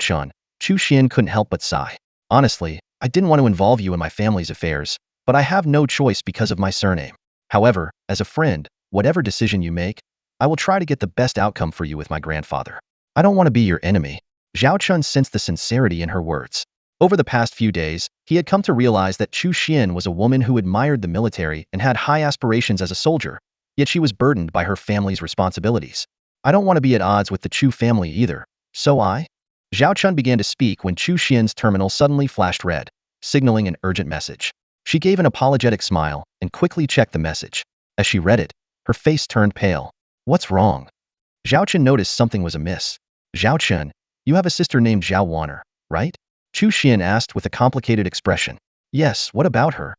Chun, Chu Xian couldn't help but sigh. Honestly, I didn't want to involve you in my family's affairs, but I have no choice because of my surname. However, as a friend, whatever decision you make, I will try to get the best outcome for you with my grandfather. I don't want to be your enemy. Zhao Chun sensed the sincerity in her words. Over the past few days, he had come to realize that Chu Xian was a woman who admired the military and had high aspirations as a soldier, yet she was burdened by her family's responsibilities. I don't want to be at odds with the Chu family either, so I? Zhao Chun began to speak when Chu Xian's terminal suddenly flashed red, signaling an urgent message. She gave an apologetic smile and quickly checked the message. As she read it, her face turned pale. What's wrong? Zhao Chun noticed something was amiss. Zhao Chun, you have a sister named Zhao Warner, right? Chu Xian asked with a complicated expression. Yes, what about her?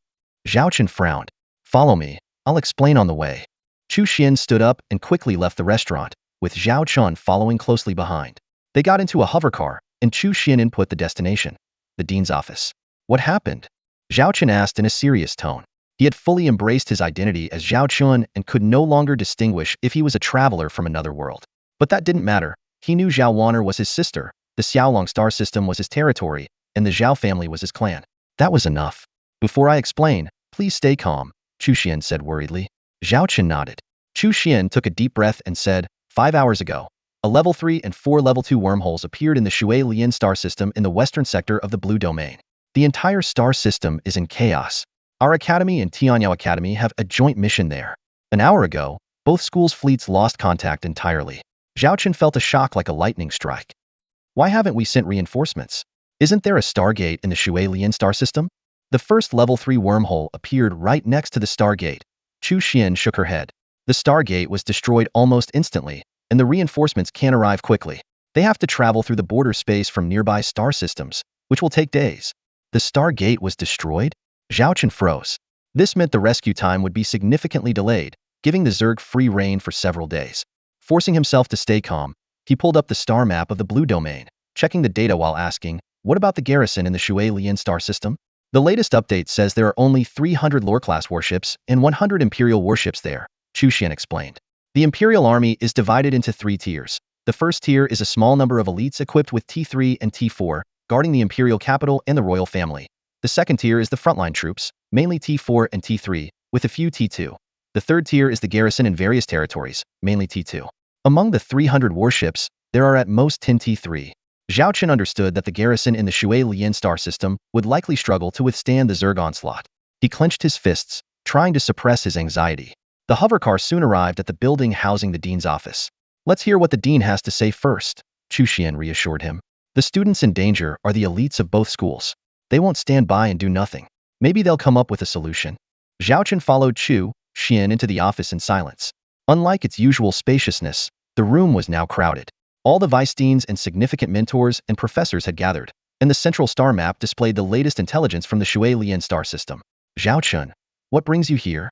Zhao Chun frowned. Follow me, I'll explain on the way. Chu Xian stood up and quickly left the restaurant, with Zhao Chun following closely behind. They got into a hovercar, and Chu Xian input the destination, the dean's office. What happened? Zhao Chun asked in a serious tone. He had fully embraced his identity as Zhao Chun and could no longer distinguish if he was a traveler from another world. But that didn't matter. He knew Zhao Warner was his sister, the Xiaolong star system was his territory, and the Zhao family was his clan. That was enough. Before I explain, please stay calm, Chu Xian said worriedly. Zhao Chun nodded. Chu Xian took a deep breath and said, 5 hours ago, a level 3 and 4 level 2 wormholes appeared in the Shui Lian star system in the western sector of the Blue Domain. The entire star system is in chaos. Our academy and Tianyao Academy have a joint mission there. An hour ago, both schools' fleets lost contact entirely. Zhao Chun felt a shock like a lightning strike. Why haven't we sent reinforcements? Isn't there a stargate in the Shui Lian star system? The first level 3 wormhole appeared right next to the stargate. Chu Xian shook her head. The stargate was destroyed almost instantly, and the reinforcements can't arrive quickly. They have to travel through the border space from nearby star systems, which will take days. The stargate was destroyed? Zhao Chun froze. This meant the rescue time would be significantly delayed, giving the Zerg free rein for several days. Forcing himself to stay calm, he pulled up the star map of the Blue Domain, checking the data while asking, what about the garrison in the Shui Lian star system? The latest update says there are only 300 lore-class warships and 100 Imperial warships there, Chu Xian explained. The Imperial Army is divided into 3 tiers. The first tier is a small number of elites equipped with T3 and T4, guarding the Imperial capital and the royal family. The second tier is the frontline troops, mainly T4 and T3, with a few T2. The third tier is the garrison in various territories, mainly T2. Among the 300 warships, there are at most 10 T3. Zhao Chun understood that the garrison in the Shui Lian star system would likely struggle to withstand the Zerg onslaught. He clenched his fists, trying to suppress his anxiety. The hovercar soon arrived at the building housing the dean's office. Let's hear what the dean has to say first, Chu Xian reassured him. The students in danger are the elites of both schools. They won't stand by and do nothing. Maybe they'll come up with a solution. Zhao Chun followed Chu Xian into the office in silence. Unlike its usual spaciousness, the room was now crowded. All the vice deans and significant mentors and professors had gathered, and the central star map displayed the latest intelligence from the Shui Lian star system. Zhao Chun, what brings you here?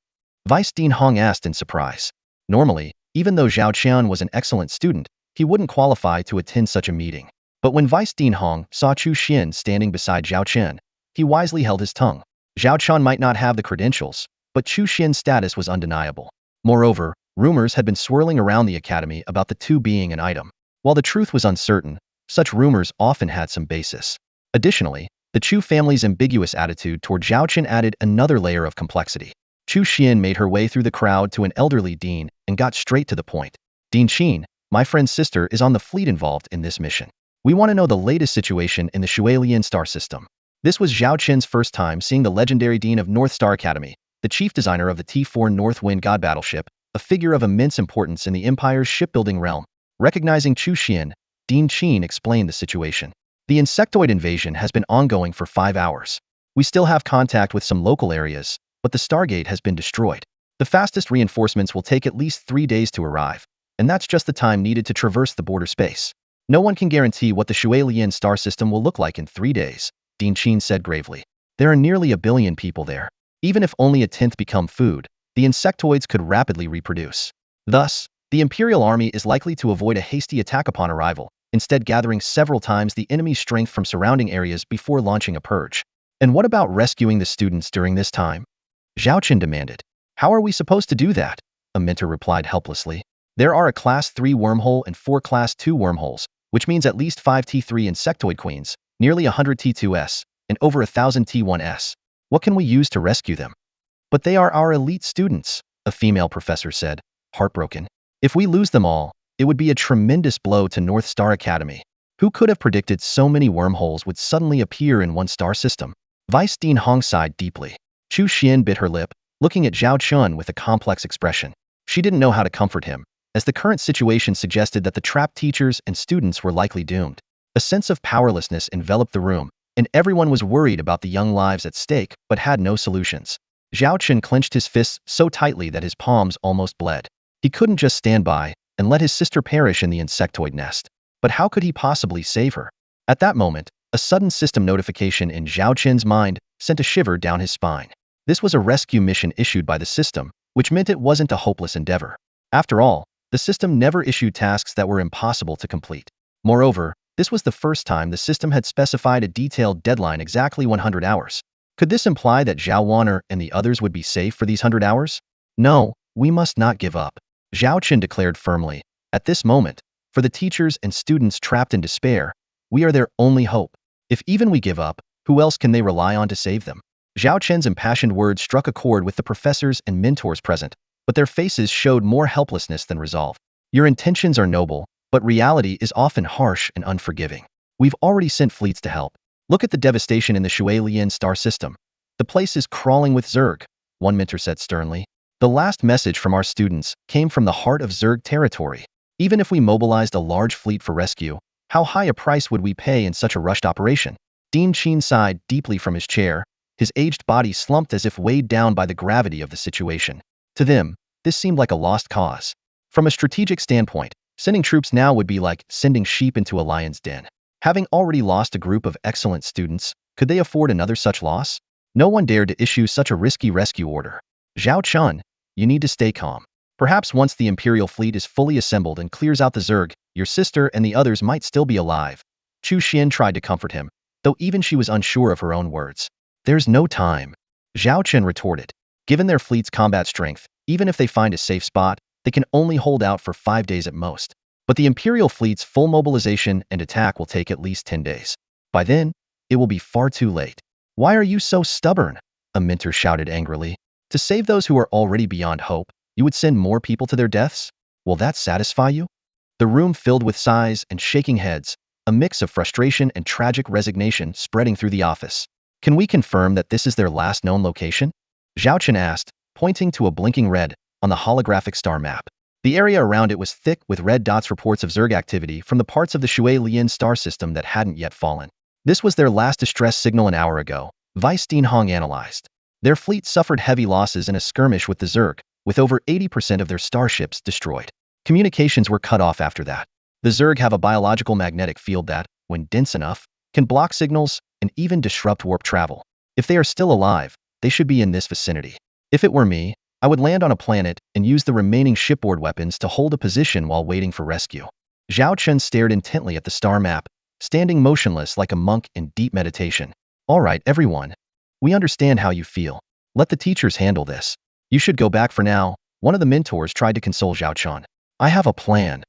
Vice Dean Hong asked in surprise. Normally, even though Zhao Chun was an excellent student, he wouldn't qualify to attend such a meeting. But when Vice Dean Hong saw Chu Xian standing beside Zhao Chun, he wisely held his tongue. Zhao Chun might not have the credentials, but Chu Xian's status was undeniable. Moreover, rumors had been swirling around the academy about the two being an item. While the truth was uncertain, such rumors often had some basis. Additionally, the Chu family's ambiguous attitude toward Zhao Chun added another layer of complexity. Chu Xian made her way through the crowd to an elderly dean and got straight to the point. Dean Qin, My friend's sister is on the fleet involved in this mission. We want to know the latest situation in the Shualian star system. This was Zhao Qin's first time seeing the legendary Dean of North Star Academy, the chief designer of the T4 North Wind God battleship, a figure of immense importance in the Empire's shipbuilding realm. Recognizing Chu Xian, Dean Qin explained the situation. The insectoid invasion has been ongoing for 5 hours. We still have contact with some local areas, but the Stargate has been destroyed. The fastest reinforcements will take at least 3 days to arrive, and that's just the time needed to traverse the border space. No one can guarantee what the Shualian star system will look like in 3 days, Dean Qin said gravely. There are nearly 1 billion people there. Even if only a tenth become food, the insectoids could rapidly reproduce. Thus, the Imperial Army is likely to avoid a hasty attack upon arrival, instead gathering several times the enemy's strength from surrounding areas before launching a purge. And what about rescuing the students during this time? Zhao Qin demanded. How are we supposed to do that? A mentor replied helplessly. There are a Class 3 wormhole and 4 Class 2 wormholes, which means at least 5 T3 insectoid queens, nearly 100 T2s, and over 1,000 T1s. What can we use to rescue them? But they are our elite students, a female professor said, heartbroken. If we lose them all, it would be a tremendous blow to North Star Academy. Who could have predicted so many wormholes would suddenly appear in one star system? Vice Dean Hong sighed deeply. Chu Xian bit her lip, looking at Zhao Chun with a complex expression. She didn't know how to comfort him, as the current situation suggested that the trapped teachers and students were likely doomed. A sense of powerlessness enveloped the room, and everyone was worried about the young lives at stake but had no solutions. Zhao Chun clenched his fists so tightly that his palms almost bled. He couldn't just stand by and let his sister perish in the insectoid nest. But how could he possibly save her? At that moment, a sudden system notification in Zhao Qin's mind sent a shiver down his spine. This was a rescue mission issued by the system, which meant it wasn't a hopeless endeavor. After all, the system never issued tasks that were impossible to complete. Moreover, this was the first time the system had specified a detailed deadline exactly 100 hours. Could this imply that Zhao Wanner and the others would be safe for these 100 hours? No, we must not give up, Zhao Qin declared firmly. At this moment, for the teachers and students trapped in despair, we are their only hope. If even we give up, who else can they rely on to save them? Zhao Qin's impassioned words struck a chord with the professors and mentors present, but their faces showed more helplessness than resolve. Your intentions are noble, but reality is often harsh and unforgiving. We've already sent fleets to help. Look at the devastation in the Shualian star system. The place is crawling with Zerg, one mentor said sternly. The last message from our students came from the heart of Zerg territory. Even if we mobilized a large fleet for rescue, how high a price would we pay in such a rushed operation? Dean Qin sighed deeply from his chair, his aged body slumped as if weighed down by the gravity of the situation. To them, this seemed like a lost cause. From a strategic standpoint, sending troops now would be like sending sheep into a lion's den. Having already lost a group of excellent students, could they afford another such loss? No one dared to issue such a risky rescue order. Zhao Chun, you need to stay calm. Perhaps once the Imperial fleet is fully assembled and clears out the Zerg, your sister and the others might still be alive. Chu Xian tried to comfort him, though even she was unsure of her own words. There's no time, Zhao Chen retorted. Given their fleet's combat strength, even if they find a safe spot, they can only hold out for 5 days at most. But the Imperial fleet's full mobilization and attack will take at least 10 days. By then, it will be far too late. Why are you so stubborn? A mentor shouted angrily. To save those who are already beyond hope, you would send more people to their deaths? Will that satisfy you? The room filled with sighs and shaking heads, a mix of frustration and tragic resignation spreading through the office. Can we confirm that this is their last known location? Zhao Chen asked, pointing to a blinking red on the holographic star map. The area around it was thick with red dots, reports of Zerg activity from the parts of the Shualian star system that hadn't yet fallen. This was their last distress signal an hour ago, Vice Dean Hong analyzed. Their fleet suffered heavy losses in a skirmish with the Zerg, with over 80% of their starships destroyed. Communications were cut off after that. The Zerg have a biological magnetic field that, when dense enough, can block signals and even disrupt warp travel. If they are still alive, they should be in this vicinity. If it were me, I would land on a planet and use the remaining shipboard weapons to hold a position while waiting for rescue. Zhao Chen stared intently at the star map, standing motionless like a monk in deep meditation. All right, everyone. We understand how you feel. Let the teachers handle this. You should go back for now, one of the mentors tried to console Zhao Chen. I have a plan.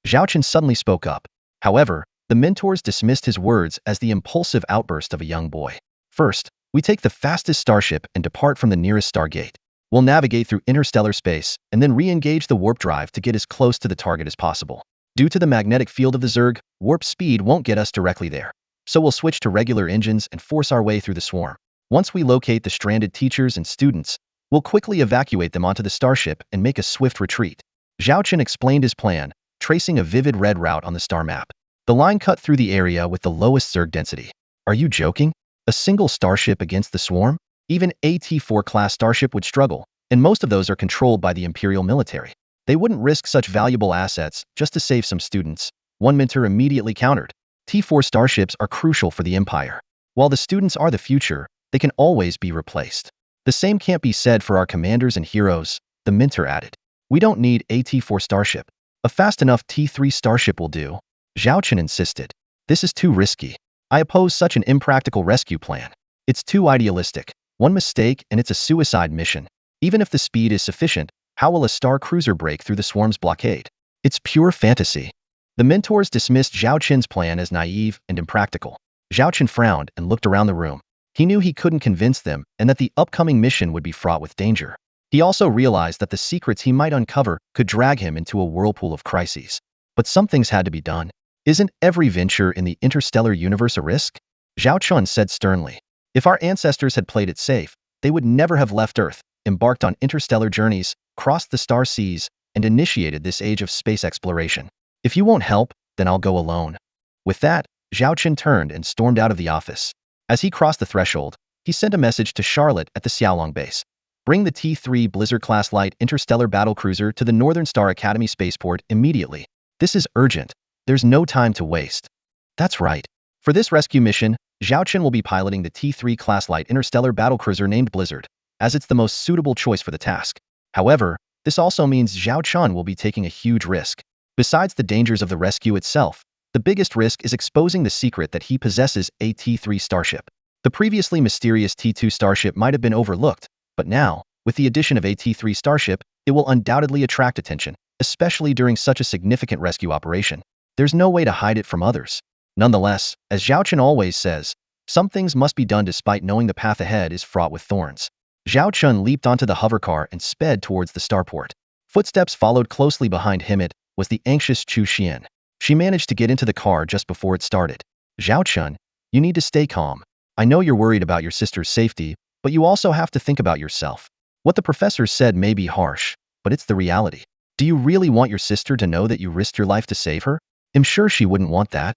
Zhao Chen suddenly spoke up. However, the mentors dismissed his words as the impulsive outburst of a young boy. First, we take the fastest starship and depart from the nearest stargate. We'll navigate through interstellar space and then re-engage the warp drive to get as close to the target as possible. Due to the magnetic field of the Zerg, warp speed won't get us directly there. So we'll switch to regular engines and force our way through the swarm. Once we locate the stranded teachers and students, we'll quickly evacuate them onto the starship and make a swift retreat. Zhao Chen explained his plan, tracing a vivid red route on the star map. The line cut through the area with the lowest Zerg density. Are you joking? A single starship against the swarm? Even a T4 class starship would struggle, and most of those are controlled by the Imperial military. They wouldn't risk such valuable assets just to save some students. One mentor immediately countered. T4 starships are crucial for the Empire. While the students are the future, they can always be replaced. The same can't be said for our commanders and heroes, the mentor added. We don't need a T4 starship. A fast enough T3 starship will do. Zhao Chen insisted. This is too risky. I oppose such an impractical rescue plan. It's too idealistic. One mistake and it's a suicide mission. Even if the speed is sufficient, how will a star cruiser break through the swarm's blockade? It's pure fantasy. The mentors dismissed Zhao Chen's plan as naive and impractical. Zhao Chen frowned and looked around the room. He knew he couldn't convince them and that the upcoming mission would be fraught with danger. He also realized that the secrets he might uncover could drag him into a whirlpool of crises. But some things had to be done. Isn't every venture in the interstellar universe a risk? Zhao Chun said sternly. If our ancestors had played it safe, they would never have left Earth, embarked on interstellar journeys, crossed the star seas, and initiated this age of space exploration. If you won't help, then I'll go alone. With that, Zhao Chen turned and stormed out of the office. As he crossed the threshold, he sent a message to Charlotte at the Xiaolong base. Bring the T3 Blizzard-class light interstellar battlecruiser to the Northern Star Academy spaceport immediately. This is urgent. There's no time to waste. That's right. For this rescue mission, Zhao Chen will be piloting the T3 class light interstellar battlecruiser named Blizzard, as it's the most suitable choice for the task. However, this also means Zhao Chen will be taking a huge risk. Besides the dangers of the rescue itself, the biggest risk is exposing the secret that he possesses a T3 starship. The previously mysterious T2 starship might have been overlooked, but now, with the addition of a T3 starship, it will undoubtedly attract attention, especially during such a significant rescue operation. There's no way to hide it from others. Nonetheless, as Zhao Chen always says, some things must be done despite knowing the path ahead is fraught with thorns. Zhao Chen leaped onto the hovercar and sped towards the starport. Footsteps followed closely behind him. It was the anxious Chu Xian. She managed to get into the car just before it started. Zhao Chen, you need to stay calm. I know you're worried about your sister's safety, but you also have to think about yourself. What the professor said may be harsh, but it's the reality. Do you really want your sister to know that you risked your life to save her? I'm sure she wouldn't want that.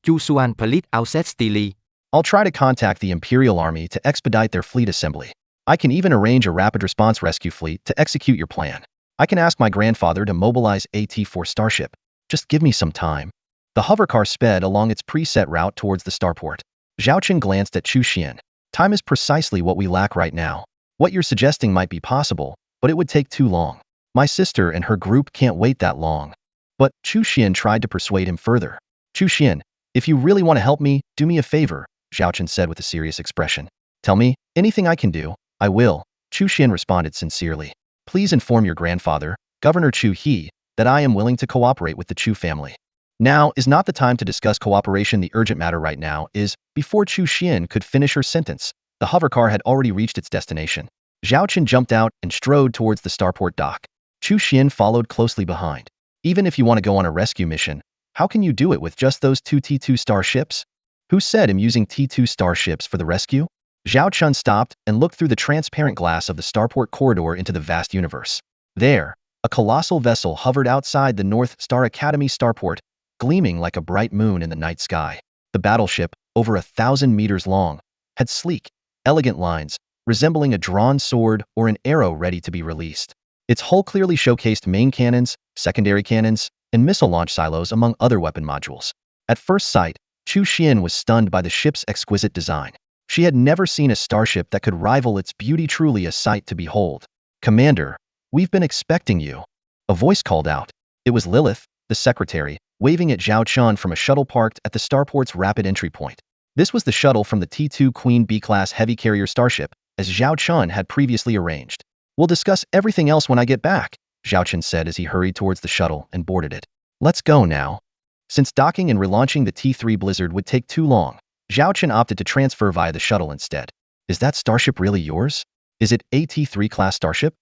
Chu Xuan Palit Auset Stili. I'll try to contact the Imperial Army to expedite their fleet assembly. I can even arrange a rapid response rescue fleet to execute your plan. I can ask my grandfather to mobilize a T4 starship. Just give me some time. The hovercar sped along its preset route towards the starport. Zhao Chen glanced at Chu Xian. Time is precisely what we lack right now. What you're suggesting might be possible, but it would take too long. My sister and her group can't wait that long. But Chu Xian tried to persuade him further. Chu Xian, if you really want to help me, do me a favor, Zhao Chen said with a serious expression. Tell me, anything I can do, I will. Chu Xian responded sincerely. Please inform your grandfather, Governor Chu He, that I am willing to cooperate with the Chu family. Now is not the time to discuss cooperation. The urgent matter right now is, before Chu Xian could finish her sentence, the hovercar had already reached its destination. Zhao Chen jumped out and strode towards the starport dock. Chu Xian followed closely behind. Even if you want to go on a rescue mission, how can you do it with just those two T2 starships? Who said I'm using T2 starships for the rescue? Zhao Chun stopped and looked through the transparent glass of the starport corridor into the vast universe. There, a colossal vessel hovered outside the North Star Academy starport, gleaming like a bright moon in the night sky. The battleship, over 1,000 meters long, had sleek, elegant lines, resembling a drawn sword or an arrow ready to be released. Its hull clearly showcased main cannons, secondary cannons, and missile launch silos among other weapon modules. At first sight, Chu Xian was stunned by the ship's exquisite design. She had never seen a starship that could rival its beauty, truly a sight to behold. Commander, we've been expecting you. A voice called out. It was Lilith, the secretary, waving at Zhao Chun from a shuttle parked at the starport's rapid entry point. This was the shuttle from the T2 Queen B-class heavy carrier starship, as Zhao Chun had previously arranged. We'll discuss everything else when I get back, Zhao Chen said as he hurried towards the shuttle and boarded it. Let's go now. Since docking and relaunching the T3 Blizzard would take too long, Zhao Chen opted to transfer via the shuttle instead. Is that starship really yours? Is it a T3 class starship?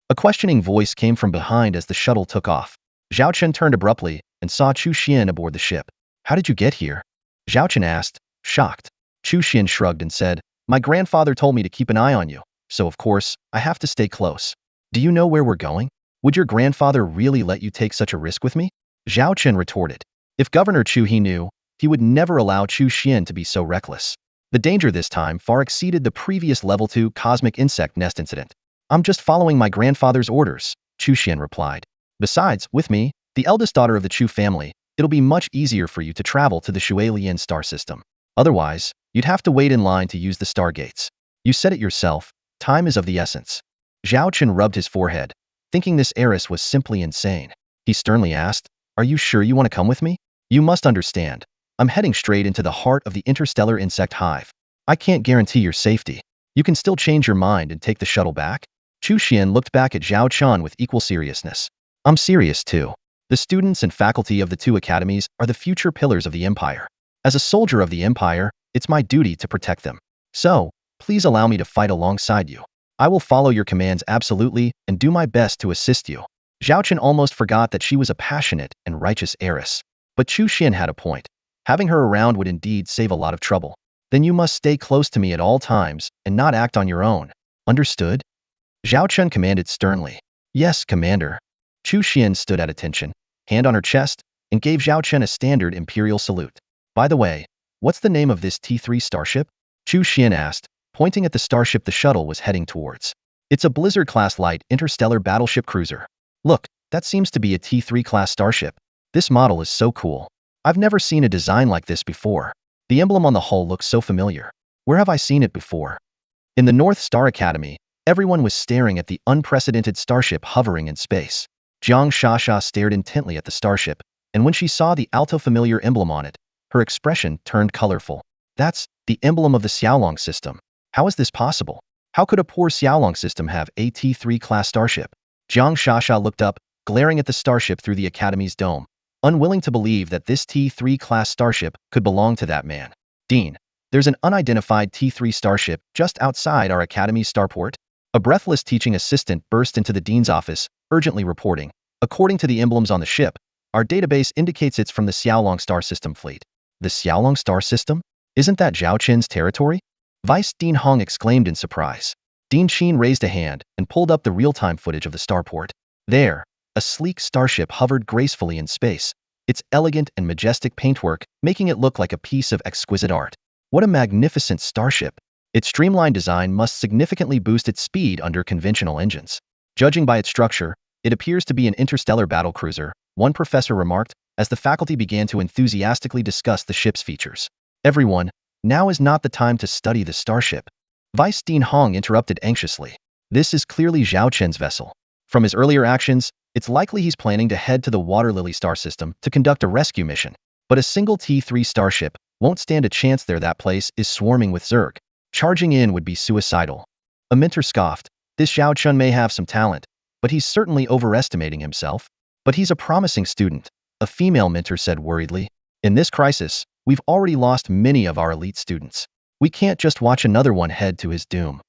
A questioning voice came from behind as the shuttle took off. Zhao Chen turned abruptly and saw Chu Xian aboard the ship. How did you get here? Zhao Chen asked, shocked. Chu Xian shrugged and said, my grandfather told me to keep an eye on you, so of course, I have to stay close. Do you know where we're going? Would your grandfather really let you take such a risk with me? Zhao Chen retorted. If Governor Chu he knew, he would never allow Chu Xian to be so reckless. The danger this time far exceeded the previous level 2 cosmic insect nest incident. I'm just following my grandfather's orders, Chu Xian replied. Besides, with me, the eldest daughter of the Chu family, it'll be much easier for you to travel to the Shualian star system. Otherwise, you'd have to wait in line to use the stargates. You said it yourself, time is of the essence. Zhao Chen rubbed his forehead, thinking this heiress was simply insane. He sternly asked, are you sure you want to come with me? You must understand. I'm heading straight into the heart of the interstellar insect hive. I can't guarantee your safety. You can still change your mind and take the shuttle back? Chu Xian looked back at Zhao Chen with equal seriousness. I'm serious too. The students and faculty of the 2 academies are the future pillars of the Empire. As a soldier of the Empire, it's my duty to protect them. So, please allow me to fight alongside you. I will follow your commands absolutely and do my best to assist you. Zhao Chen almost forgot that she was a passionate and righteous heiress. But Chu Xian had a point. Having her around would indeed save a lot of trouble. Then you must stay close to me at all times and not act on your own. Understood? Zhao Chen commanded sternly. Yes, Commander. Chu Xian stood at attention, hand on her chest, and gave Zhao Chen a standard imperial salute. By the way, what's the name of this T3 starship? Chu Xian asked, pointing at the starship the shuttle was heading towards. It's a Blizzard-class light interstellar battleship cruiser. Look, that seems to be a T3-class starship. This model is so cool. I've never seen a design like this before. The emblem on the hull looks so familiar. Where have I seen it before? In the North Star Academy, everyone was staring at the unprecedented starship hovering in space. Jiang Shasha stared intently at the starship, and when she saw the alto familiar emblem on it, her expression turned colorful. That's the emblem of the Xiaolong system. How is this possible? How could a poor Xiaolong system have a T3 class starship? Jiang Shasha looked up, glaring at the starship through the Academy's dome, unwilling to believe that this T3 class starship could belong to that man. Dean, there's an unidentified T3 starship just outside our Academy's starport. A breathless teaching assistant burst into the dean's office, urgently reporting, according to the emblems on the ship, our database indicates it's from the Xiaolong star system fleet. The Xiaolong star system? Isn't that Zhao Chen's territory? Vice Dean Hong exclaimed in surprise. Dean Qin raised a hand and pulled up the real-time footage of the starport. There, a sleek starship hovered gracefully in space, its elegant and majestic paintwork making it look like a piece of exquisite art. What a magnificent starship! Its streamlined design must significantly boost its speed under conventional engines. Judging by its structure, it appears to be an interstellar battlecruiser, one professor remarked, as the faculty began to enthusiastically discuss the ship's features. Everyone, now is not the time to study the starship. Vice Dean Hong interrupted anxiously. This is clearly Zhao Chen's vessel. From his earlier actions, it's likely he's planning to head to the Water Lily star system to conduct a rescue mission. But a single T3 starship won't stand a chance there. That place is swarming with Zerg. Charging in would be suicidal. A mentor scoffed. This Zhao Chen may have some talent, but he's certainly overestimating himself. But he's a promising student, a female mentor said worriedly. In this crisis, we've already lost many of our elite students. We can't just watch another one head to his doom.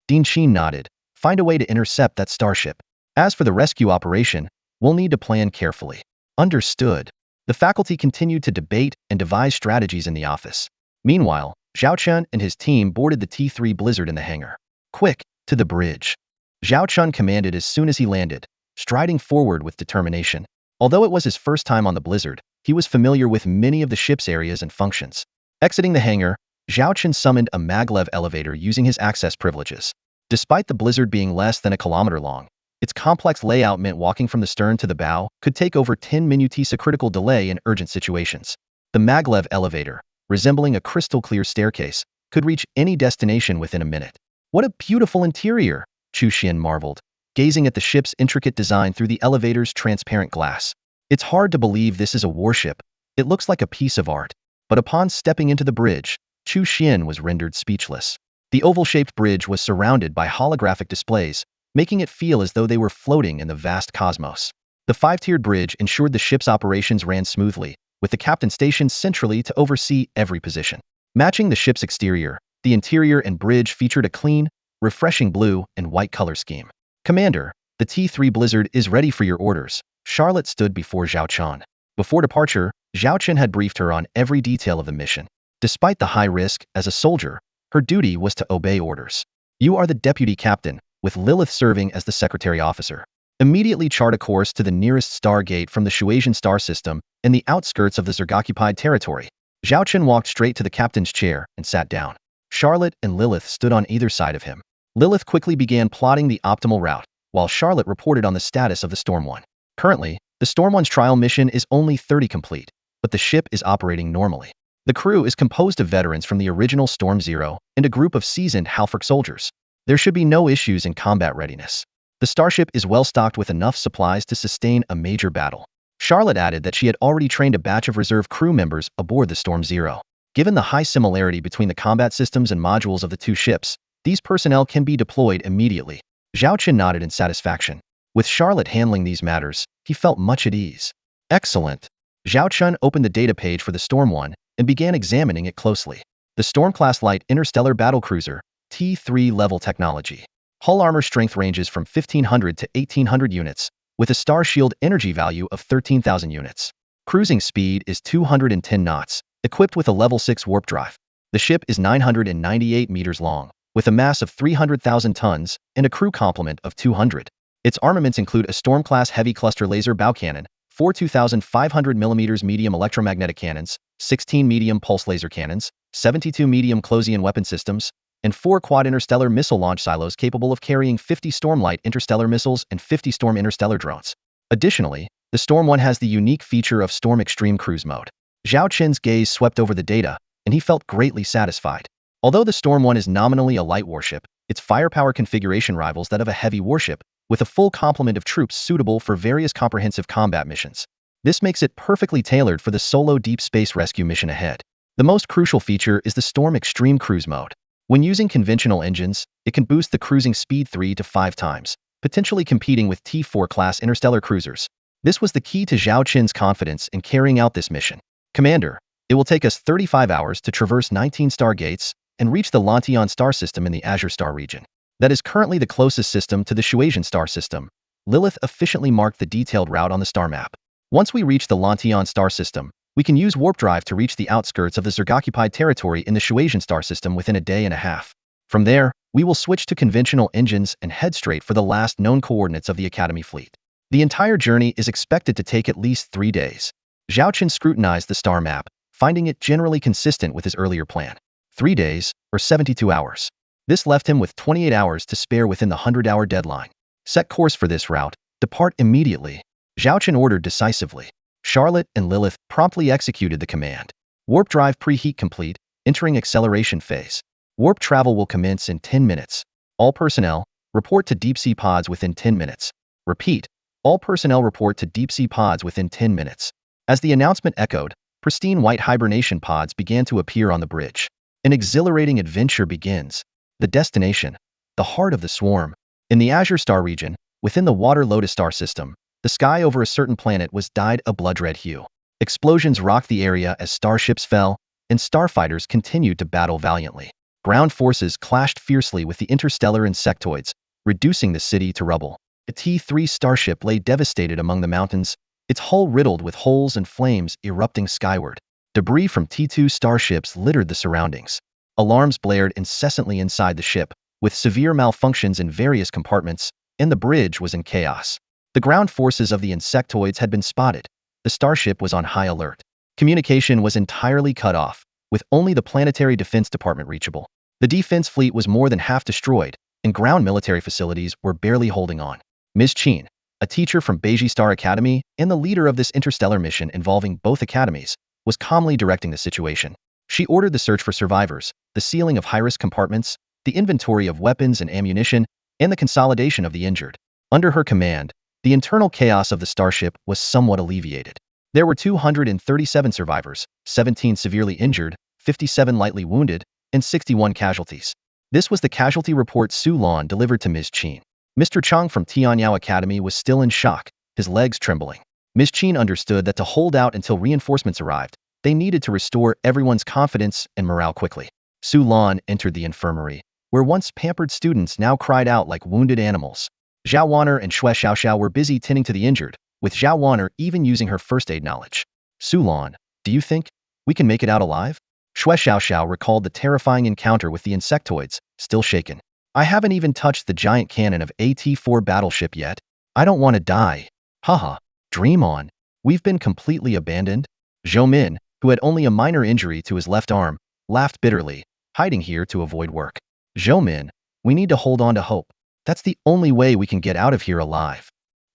Dean Qin nodded. Find a way to intercept that starship. As for the rescue operation, we'll need to plan carefully. Understood. The faculty continued to debate and devise strategies in the office. Meanwhile, Zhao Chen and his team boarded the T3 Blizzard in the hangar. Quick, to the bridge. Zhao Chen commanded as soon as he landed, striding forward with determination. Although it was his first time on the Blizzard, he was familiar with many of the ship's areas and functions. Exiting the hangar, Zhao Chen summoned a maglev elevator using his access privileges. Despite the Blizzard being less than a kilometer long, its complex layout meant walking from the stern to the bow could take over 10 minutes, a critical delay in urgent situations. The maglev elevator, resembling a crystal-clear staircase, could reach any destination within a minute. What a beautiful interior, Chu Xian marveled, gazing at the ship's intricate design through the elevator's transparent glass. It's hard to believe this is a warship. It looks like a piece of art. But upon stepping into the bridge, Chu Xian was rendered speechless. The oval-shaped bridge was surrounded by holographic displays, making it feel as though they were floating in the vast cosmos. The five-tiered bridge ensured the ship's operations ran smoothly, with the captain stationed centrally to oversee every position. Matching the ship's exterior, the interior and bridge featured a clean, refreshing blue and white color scheme. Commander, the T3 Blizzard is ready for your orders. Charlotte stood before Zhao Chen. Before departure, Zhao Chen had briefed her on every detail of the mission. Despite the high risk, as a soldier, her duty was to obey orders. You are the deputy captain, with Lilith serving as the secretary officer. Immediately chart a course to the nearest star gate from the Shuasian star system in the outskirts of the Zerg-occupied territory. Zhao Chen walked straight to the captain's chair and sat down. Charlotte and Lilith stood on either side of him. Lilith quickly began plotting the optimal route, while Charlotte reported on the status of the Storm 1. Currently, the Storm 1's trial mission is only 30 complete, but the ship is operating normally. The crew is composed of veterans from the original Storm 0 and a group of seasoned Halfrek soldiers. There should be no issues in combat readiness. The starship is well stocked with enough supplies to sustain a major battle. Charlotte added that she had already trained a batch of reserve crew members aboard the Storm 0. Given the high similarity between the combat systems and modules of the two ships, these personnel can be deployed immediately. Zhao Chen nodded in satisfaction. With Charlotte handling these matters, he felt much at ease. Excellent. Zhao Chen opened the data page for the Storm 1 and began examining it closely. The Storm-class light interstellar battlecruiser, T3 level technology. Hull armor strength ranges from 1500 to 1800 units, with a star shield energy value of 13,000 units. Cruising speed is 210 knots, equipped with a level 6 warp drive. The ship is 998 meters long, with a mass of 300,000 tons and a crew complement of 200. Its armaments include a Storm-class heavy cluster laser bow cannon, 4 2,500mm medium electromagnetic cannons, 16 medium pulse laser cannons, 72 medium Closian weapon systems, and 4 quad interstellar missile launch silos capable of carrying 50 Stormlight interstellar missiles and 50 Storm interstellar drones. Additionally, the Storm 1 has the unique feature of Storm Extreme Cruise Mode. Zhao Chen's gaze swept over the data, and he felt greatly satisfied. Although the Storm 1 is nominally a light warship, its firepower configuration rivals that of a heavy warship, with a full complement of troops suitable for various comprehensive combat missions. This makes it perfectly tailored for the solo deep space rescue mission ahead. The most crucial feature is the Storm Extreme Cruise Mode. When using conventional engines, it can boost the cruising speed 3 to 5 times, potentially competing with T4 class interstellar cruisers. This was the key to Zhao Chen's confidence in carrying out this mission. Commander, it will take us 35 hours to traverse 19 star gates and reach the Lanteon star system in the Azure Star region. That is currently the closest system to the Shuasian star system. Lilith efficiently marked the detailed route on the star map. Once we reach the Lanteon star system, we can use warp drive to reach the outskirts of the Zerg-occupied territory in the Shuasian star system within a day and a half. From there, we will switch to conventional engines and head straight for the last known coordinates of the Academy fleet. The entire journey is expected to take at least 3 days. Zhao Chen scrutinized the star map, finding it generally consistent with his earlier plan. 3 days, or 72 hours. This left him with 28 hours to spare within the 100-hour deadline. Set course for this route. Depart immediately. Zhao Chen ordered decisively. Charlotte and Lilith promptly executed the command. Warp drive preheat complete, entering acceleration phase. Warp travel will commence in 10 minutes. All personnel, report to deep-sea pods within 10 minutes. Repeat, all personnel report to deep-sea pods within 10 minutes. As the announcement echoed, pristine white hibernation pods began to appear on the bridge. An exhilarating adventure begins. The destination, the heart of the swarm. In the Azure Star region, within the Water Lotus star system, the sky over a certain planet was dyed a blood-red hue. Explosions rocked the area as starships fell, and starfighters continued to battle valiantly. Ground forces clashed fiercely with the interstellar insectoids, reducing the city to rubble. A T3 starship lay devastated among the mountains, its hull riddled with holes and flames erupting skyward. Debris from T2 starships littered the surroundings. Alarms blared incessantly inside the ship, with severe malfunctions in various compartments, and the bridge was in chaos. The ground forces of the insectoids had been spotted. The starship was on high alert. Communication was entirely cut off, with only the Planetary Defense Department reachable. The defense fleet was more than half destroyed, and ground military facilities were barely holding on. Ms. Chin, a teacher from Beiji Star Academy and the leader of this interstellar mission involving both academies, was calmly directing the situation. She ordered the search for survivors, the sealing of high-risk compartments, the inventory of weapons and ammunition, and the consolidation of the injured. Under her command, the internal chaos of the starship was somewhat alleviated. There were 237 survivors, 17 severely injured, 57 lightly wounded, and 61 casualties. This was the casualty report Su Lan delivered to Ms. Chin. Mr. Chang from Tianyao Academy was still in shock, his legs trembling. Ms. Chin understood that to hold out until reinforcements arrived, they needed to restore everyone's confidence and morale quickly. Su Lan entered the infirmary, where once pampered students now cried out like wounded animals. Zhao Wanner and Xue Xiaoxiao were busy tending to the injured, with Zhao Wan'er even using her first aid knowledge. Sulan, do you think we can make it out alive? Xue Xiaoxiao recalled the terrifying encounter with the insectoids, still shaken. I haven't even touched the giant cannon of AT-4 battleship yet. I don't want to die. Haha, dream on. We've been completely abandoned? Zhou Min, who had only a minor injury to his left arm, laughed bitterly, hiding here to avoid work. Zhou Min, we need to hold on to hope. That's the only way we can get out of here alive.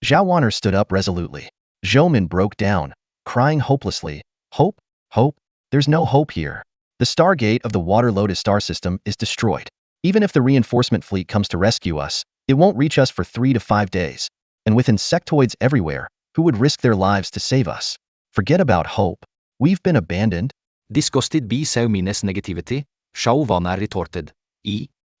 Zhao Wan'er stood up resolutely. Zhou Min broke down, crying hopelessly. Hope? Hope? There's no hope here. The Stargate of the Water Lotus star system is destroyed. Even if the reinforcement fleet comes to rescue us, it won't reach us for 3 to 5 days. And with insectoids everywhere, who would risk their lives to save us? Forget about hope. We've been abandoned. Disgusted by Zhou Min's negativity, Zhao Wan'er retorted.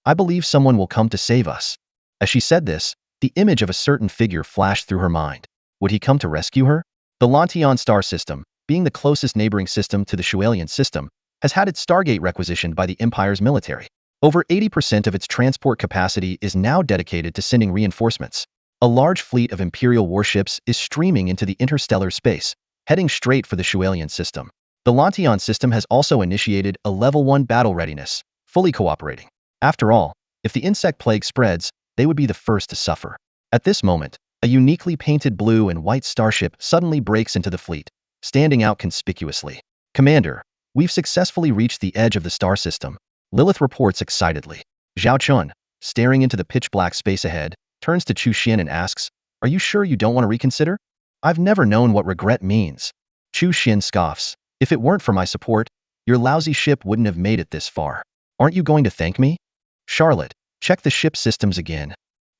I believe someone will come to save us. As she said this, the image of a certain figure flashed through her mind. Would he come to rescue her? The Lantian star system, being the closest neighboring system to the Shualian system, has had its Stargate requisitioned by the Empire's military. Over 80% of its transport capacity is now dedicated to sending reinforcements. A large fleet of Imperial warships is streaming into the interstellar space, heading straight for the Shualian system. The Lantian system has also initiated a Level 1 battle readiness, fully cooperating. After all, if the insect plague spreads, they would be the first to suffer. At this moment, a uniquely painted blue and white starship suddenly breaks into the fleet, standing out conspicuously. Commander, we've successfully reached the edge of the star system, Lilith reports excitedly. Zhao Chun, staring into the pitch-black space ahead, turns to Chu Xian and asks, are you sure you don't want to reconsider? I've never known what regret means. Chu Xian scoffs, if it weren't for my support, your lousy ship wouldn't have made it this far. Aren't you going to thank me? Charlotte, check the ship systems again.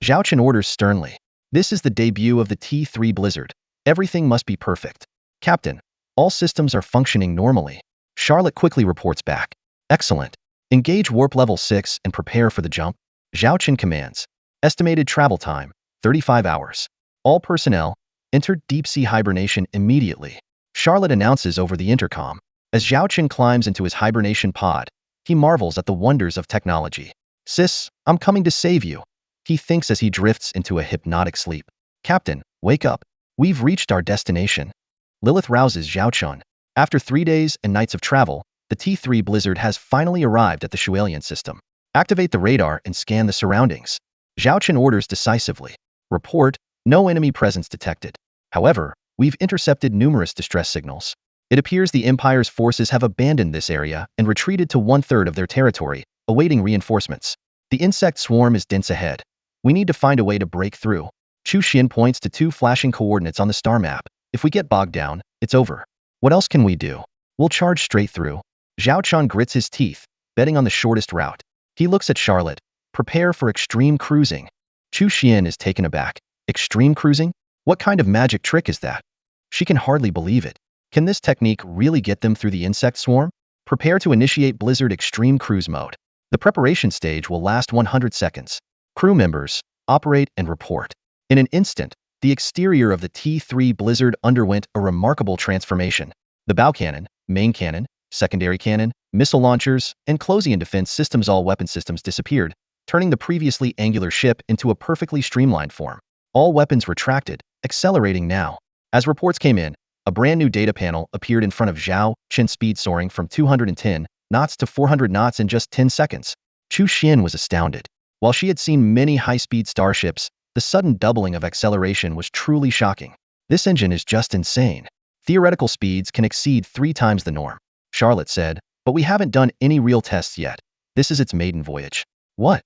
Zhao Chun orders sternly. This is the debut of the T3 Blizzard. Everything must be perfect. Captain, all systems are functioning normally. Charlotte quickly reports back. Excellent. Engage warp level 6 and prepare for the jump. Zhao Chun commands. Estimated travel time, 35 hours. All personnel, enter deep-sea hibernation immediately. Charlotte announces over the intercom. As Zhao Chun climbs into his hibernation pod, he marvels at the wonders of technology. Sis, I'm coming to save you. He thinks as he drifts into a hypnotic sleep. Captain, wake up. We've reached our destination. Lilith rouses Zhao Chun. After 3 days and nights of travel, the T3 Blizzard has finally arrived at the Shualian system. Activate the radar and scan the surroundings. Zhao Chun orders decisively. Report, no enemy presence detected. However, we've intercepted numerous distress signals. It appears the Empire's forces have abandoned this area and retreated to 1/3 of their territory, awaiting reinforcements. The insect swarm is dense ahead. We need to find a way to break through. Chu Xian points to 2 flashing coordinates on the star map. If we get bogged down, it's over. What else can we do? We'll charge straight through. Zhao Chun grits his teeth, betting on the shortest route. He looks at Charlotte. Prepare for extreme cruising. Chu Xian is taken aback. Extreme cruising? What kind of magic trick is that? She can hardly believe it. Can this technique really get them through the insect swarm? Prepare to initiate Blizzard Extreme Cruise Mode. The preparation stage will last 100 seconds. Crew members, operate and report. In an instant, the exterior of the T3 Blizzard underwent a remarkable transformation. The bow cannon, main cannon, secondary cannon, missile launchers, and closing and defense systems, all weapon systems disappeared, turning the previously angular ship into a perfectly streamlined form. All weapons retracted, accelerating now. As reports came in, a brand new data panel appeared in front of Zhao Chun, speed soaring from 210 knots to 400 knots in just 10 seconds. Chu Xian was astounded. While she had seen many high-speed starships, the sudden doubling of acceleration was truly shocking. This engine is just insane. Theoretical speeds can exceed 3 times the norm, Charlotte said, but we haven't done any real tests yet. This is its maiden voyage. What?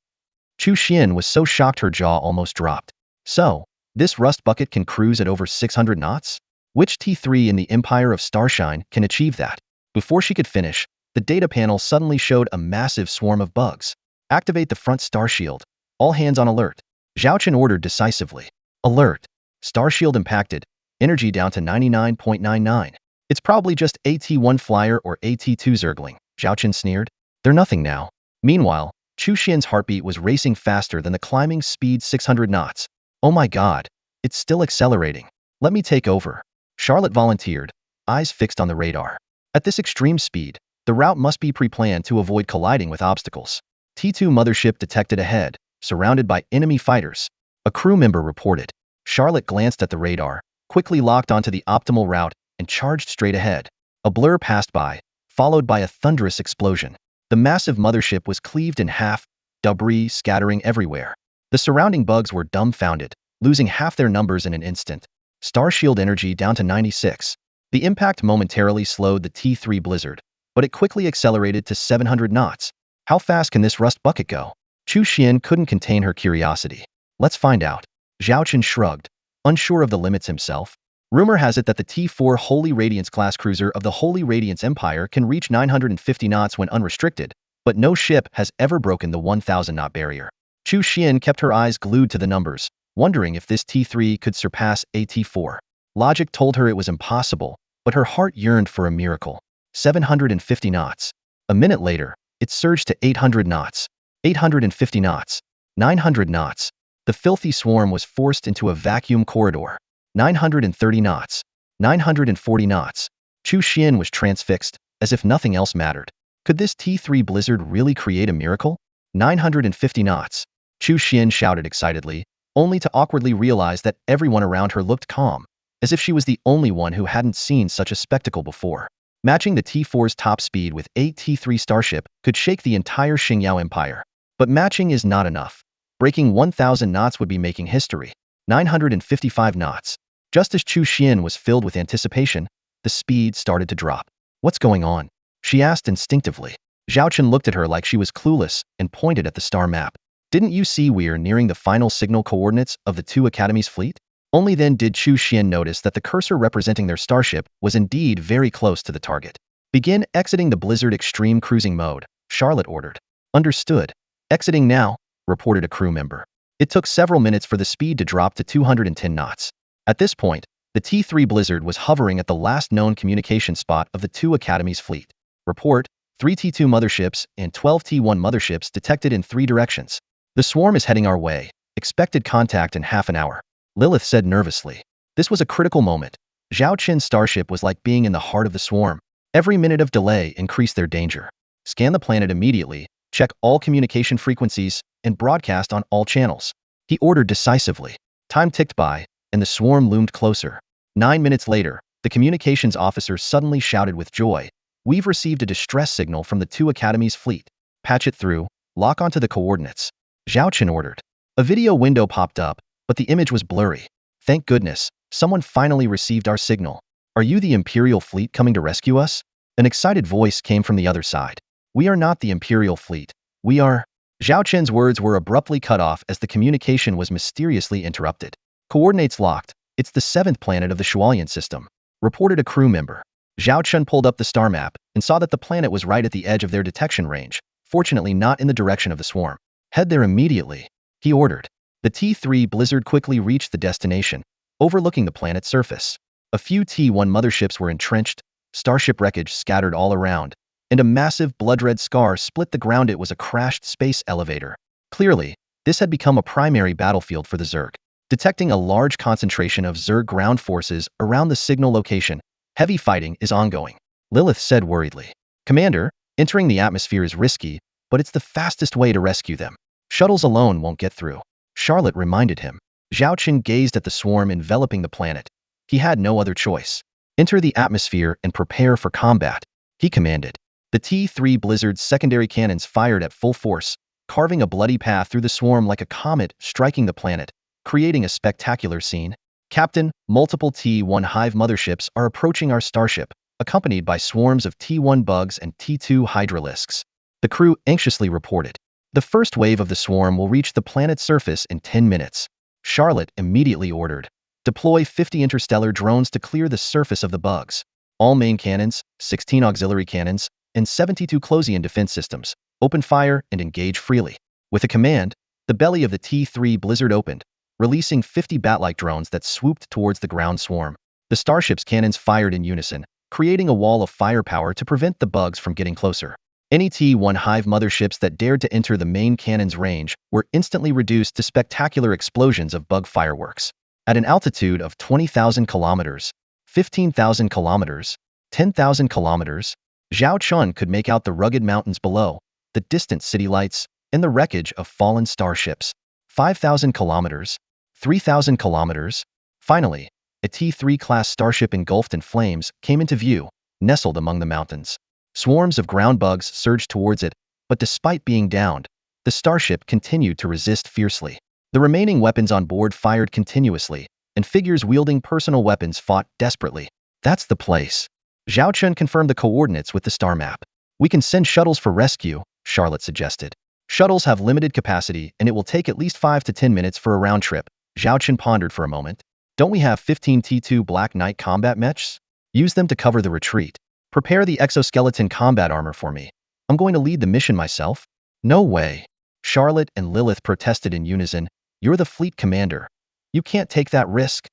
Chu Xian was so shocked her jaw almost dropped. So, this rust bucket can cruise at over 600 knots? Which T3 in the Empire of Starshine can achieve that? Before she could finish, the data panel suddenly showed a massive swarm of bugs. Activate the front star shield. All hands on alert. Zhao Chun ordered decisively. Alert. Star shield impacted. Energy down to 99.99. It's probably just AT-1 Flyer or AT-2 Zergling, Zhao Chun sneered. They're nothing now. Meanwhile, Chu Xian's heartbeat was racing faster than the climbing speed 600 knots. Oh my god. It's still accelerating. Let me take over. Charlotte volunteered, eyes fixed on the radar. At this extreme speed, the route must be pre-planned to avoid colliding with obstacles. T2 mothership detected ahead, surrounded by enemy fighters. A crew member reported. Charlotte glanced at the radar, quickly locked onto the optimal route and charged straight ahead. A blur passed by, followed by a thunderous explosion. The massive mothership was cleaved in half, debris scattering everywhere. The surrounding bugs were dumbfounded, losing half their numbers in an instant. Starshield energy down to 96. The impact momentarily slowed the T3 Blizzard, but it quickly accelerated to 700 knots. How fast can this rust bucket go? Chu Xian couldn't contain her curiosity. Let's find out. Zhao Chen shrugged, unsure of the limits himself. Rumor has it that the T4 Holy Radiance class cruiser of the Holy Radiance Empire can reach 950 knots when unrestricted, but no ship has ever broken the 1,000-knot barrier. Chu Xian kept her eyes glued to the numbers, wondering if this T3 could surpass a T4. Logic told her it was impossible, but her heart yearned for a miracle. 750 knots. A minute later, it surged to 800 knots. 850 knots. 900 knots. The filthy swarm was forced into a vacuum corridor. 930 knots. 940 knots. Chu Xian was transfixed, as if nothing else mattered. Could this T3 Blizzard really create a miracle? 950 knots. Chu Xian shouted excitedly, only to awkwardly realize that everyone around her looked calm, as if she was the only one who hadn't seen such a spectacle before. Matching the T4's top speed with a T3 starship could shake the entire Xingyao Empire. But matching is not enough. Breaking 1,000 knots would be making history. 955 knots. Just as Chu Xian was filled with anticipation, the speed started to drop. What's going on? She asked instinctively. Zhao Chen looked at her like she was clueless and pointed at the star map. Didn't you see we're nearing the final signal coordinates of the two Academy's fleet? Only then did Chu Xian notice that the cursor representing their starship was indeed very close to the target. Begin exiting the Blizzard Extreme Cruising Mode, Charlotte ordered. Understood. Exiting now, reported a crew member. It took several minutes for the speed to drop to 210 knots. At this point, the T3 Blizzard was hovering at the last known communication spot of the two Academy's fleet. Report, 3 T2 motherships and 12 T1 motherships detected in 3 directions. The swarm is heading our way. Expected contact in half an hour. Lilith said nervously. This was a critical moment. Zhao Chen's starship was like being in the heart of the swarm. Every minute of delay increased their danger. Scan the planet immediately, check all communication frequencies, and broadcast on all channels. He ordered decisively. Time ticked by, and the swarm loomed closer. 9 minutes later, the communications officer suddenly shouted with joy. We've received a distress signal from the two Academy's fleet. Patch it through, lock onto the coordinates. Zhao Chen ordered. A video window popped up, but the image was blurry. Thank goodness, someone finally received our signal. Are you the Imperial fleet coming to rescue us? An excited voice came from the other side. We are not the Imperial fleet. We are... Zhao Chen's words were abruptly cut off as the communication was mysteriously interrupted. Coordinates locked. It's the 7th planet of the Shualian system, reported a crew member. Zhao Chen pulled up the star map and saw that the planet was right at the edge of their detection range, fortunately not in the direction of the swarm. Head there immediately, he ordered. The T3 Blizzard quickly reached the destination, overlooking the planet's surface. A few T1 motherships were entrenched, starship wreckage scattered all around, and a massive blood-red scar split the ground. It was a crashed space elevator. Clearly, this had become a primary battlefield for the Zerg. Detecting a large concentration of Zerg ground forces around the signal location, heavy fighting is ongoing. Lilith said worriedly. Commander, entering the atmosphere is risky, but it's the fastest way to rescue them. Shuttles alone won't get through. Charlotte reminded him. Zhao Chen gazed at the swarm enveloping the planet. He had no other choice. Enter the atmosphere and prepare for combat, he commanded. The T3 Blizzard's secondary cannons fired at full force, carving a bloody path through the swarm like a comet striking the planet, creating a spectacular scene. Captain, multiple T1 Hive motherships are approaching our starship, accompanied by swarms of T1 bugs and T2 hydralisks. The crew anxiously reported. The first wave of the swarm will reach the planet's surface in 10 minutes. Charlotte immediately ordered. Deploy 50 interstellar drones to clear the surface of the bugs. All main cannons, 16 auxiliary cannons, and 72 Closian defense systems. Open fire and engage freely. With a command, the belly of the T3 Blizzard opened, releasing 50 bat-like drones that swooped towards the ground swarm. The starship's cannons fired in unison, creating a wall of firepower to prevent the bugs from getting closer. Any T1 Hive motherships that dared to enter the main cannon's range were instantly reduced to spectacular explosions of bug fireworks. At an altitude of 20,000 kilometers, 15,000 kilometers, 10,000 kilometers, Zhao Chun could make out the rugged mountains below, the distant city lights, and the wreckage of fallen starships. 5,000 kilometers, 3,000 kilometers. Finally, a T3 class starship engulfed in flames came into view, nestled among the mountains. Swarms of ground bugs surged towards it, but despite being downed, the starship continued to resist fiercely. The remaining weapons on board fired continuously, and figures wielding personal weapons fought desperately. That's the place. Zhao Chun confirmed the coordinates with the star map. We can send shuttles for rescue, Charlotte suggested. Shuttles have limited capacity, and it will take at least 5 to 10 minutes for a round trip. Zhao Chun pondered for a moment. Don't we have 15 T2 Black Knight combat mechs? Use them to cover the retreat. Prepare the exoskeleton combat armor for me. I'm going to lead the mission myself. No way. Charlotte and Lilith protested in unison. You're the fleet commander. You can't take that risk.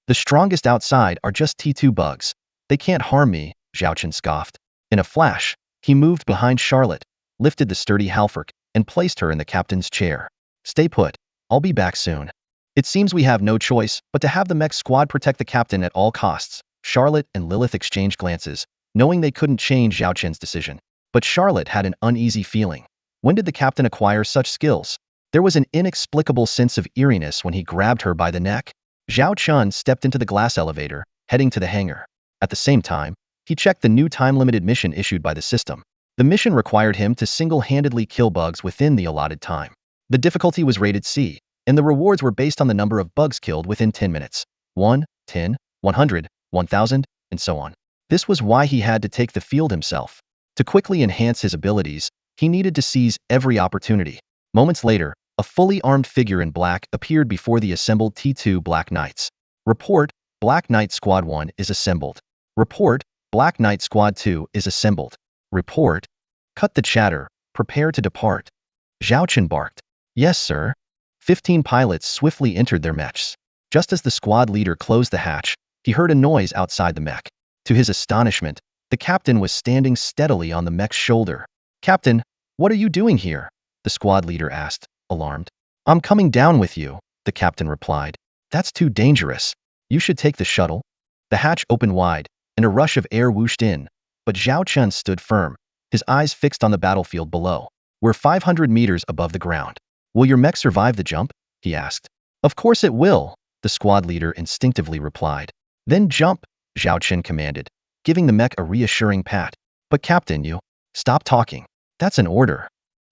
The strongest outside are just T2 bugs. They can't harm me, Zhao Chun scoffed. In a flash, he moved behind Charlotte, lifted the sturdy halfrek, and placed her in the captain's chair. Stay put. I'll be back soon. It seems we have no choice but to have the mech squad protect the captain at all costs. Charlotte and Lilith exchanged glances, knowing they couldn't change Zhao Chun's decision. But Charlotte had an uneasy feeling. When did the captain acquire such skills? There was an inexplicable sense of eeriness when he grabbed her by the neck. Zhao Chun stepped into the glass elevator, heading to the hangar. At the same time, he checked the new time-limited mission issued by the system. The mission required him to single-handedly kill bugs within the allotted time. The difficulty was rated C, and the rewards were based on the number of bugs killed within 10 minutes. 1, 10, 100, 1000, and so on. This was why he had to take the field himself. To quickly enhance his abilities, he needed to seize every opportunity. Moments later, a fully armed figure in black appeared before the assembled T2 Black Knights. Report, Black Knight Squad 1 is assembled. Report, Black Knight Squad 2 is assembled. Report. Cut the chatter. Prepare to depart. Zhao Chun barked. Yes, sir. 15 pilots swiftly entered their mechs. Just as the squad leader closed the hatch, he heard a noise outside the mech. To his astonishment, the captain was standing steadily on the mech's shoulder. Captain, what are you doing here? The squad leader asked, alarmed. I'm coming down with you, the captain replied. That's too dangerous. You should take the shuttle. The hatch opened wide, and a rush of air whooshed in, but Zhao Chun stood firm, his eyes fixed on the battlefield below. We're 500 meters above the ground. Will your mech survive the jump? He asked. Of course it will, the squad leader instinctively replied. Then jump, Zhao Chun commanded, giving the mech a reassuring pat. But Captain, you stop talking. That's an order.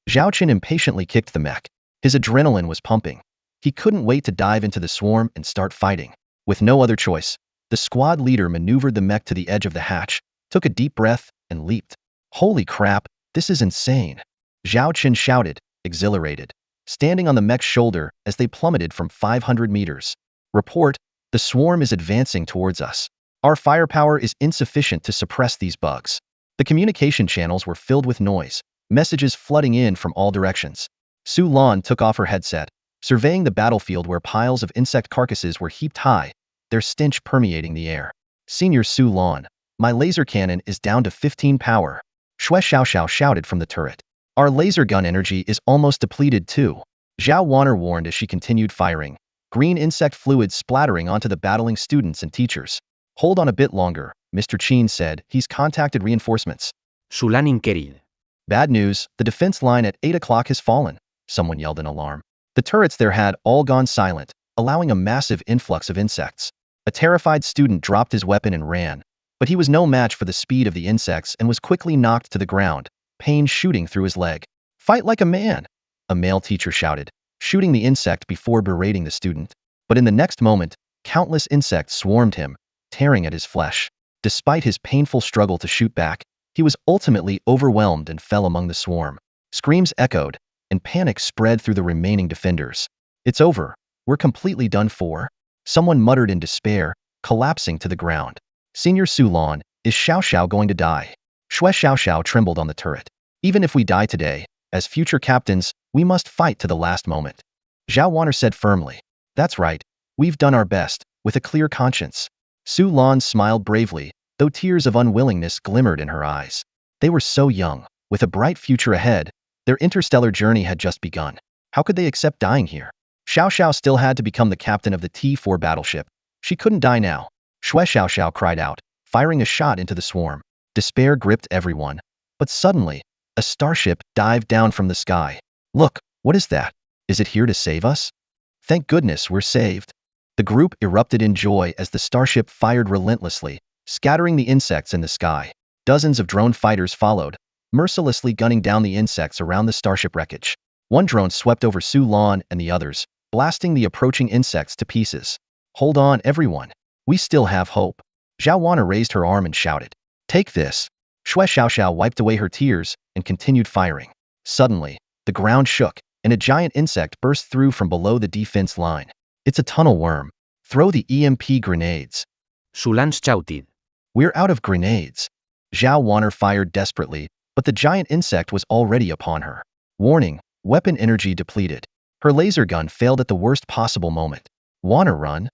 Zhao Chun impatiently kicked the mech. His adrenaline was pumping. He couldn't wait to dive into the swarm and start fighting. With no other choice, the squad leader maneuvered the mech to the edge of the hatch, took a deep breath, and leaped. Holy crap, this is insane. Zhao Chun shouted, exhilarated, standing on the mech's shoulder as they plummeted from 500 meters. Report, the swarm is advancing towards us. Our firepower is insufficient to suppress these bugs. The communication channels were filled with noise, messages flooding in from all directions. Su Lan took off her headset, surveying the battlefield where piles of insect carcasses were heaped high, their stench permeating the air. Senior Su Lan, my laser cannon is down to 15 power. Shui Xiaoxiao shouted from the turret. Our laser gun energy is almost depleted too. Zhao Wanner warned as she continued firing, green insect fluid splattering onto the battling students and teachers. Hold on a bit longer, Mr. Chin said. He's contacted reinforcements. Sulanin querido. Bad news, the defense line at 8 o'clock has fallen, someone yelled in alarm. The turrets there had all gone silent, allowing a massive influx of insects. A terrified student dropped his weapon and ran, but he was no match for the speed of the insects and was quickly knocked to the ground, pain shooting through his leg. Fight like a man, a male teacher shouted, shooting the insect before berating the student. But in the next moment, countless insects swarmed him, tearing at his flesh. Despite his painful struggle to shoot back, he was ultimately overwhelmed and fell among the swarm. Screams echoed, and panic spread through the remaining defenders. It's over. We're completely done for. Someone muttered in despair, collapsing to the ground. Senior Su Lan, is Xiao Xiao going to die? Shui Xiaoxiao trembled on the turret. Even if we die today, as future captains, we must fight to the last moment. Zhao Wanner said firmly. That's right. We've done our best, with a clear conscience. Su Lan smiled bravely, though tears of unwillingness glimmered in her eyes. They were so young, with a bright future ahead. Their interstellar journey had just begun. How could they accept dying here? Xiao Xiao still had to become the captain of the T4 battleship. She couldn't die now. Shui Xiaoxiao cried out, firing a shot into the swarm. Despair gripped everyone. But suddenly, a starship dived down from the sky. Look, what is that? Is it here to save us? Thank goodness we're saved. The group erupted in joy as the starship fired relentlessly, scattering the insects in the sky. Dozens of drone fighters followed, mercilessly gunning down the insects around the starship wreckage. One drone swept over Su Lan and the others, blasting the approaching insects to pieces. Hold on, everyone. We still have hope. Zhao Wana raised her arm and shouted. Take this. Shui Xiaoxiao wiped away her tears and continued firing. Suddenly, the ground shook, and a giant insect burst through from below the defense line. It's a tunnel worm. Throw the EMP grenades. Su Lan shouted. We're out of grenades. Zhao Wana fired desperately, but the giant insect was already upon her. Warning, weapon energy depleted. Her laser gun failed at the worst possible moment. Wana run?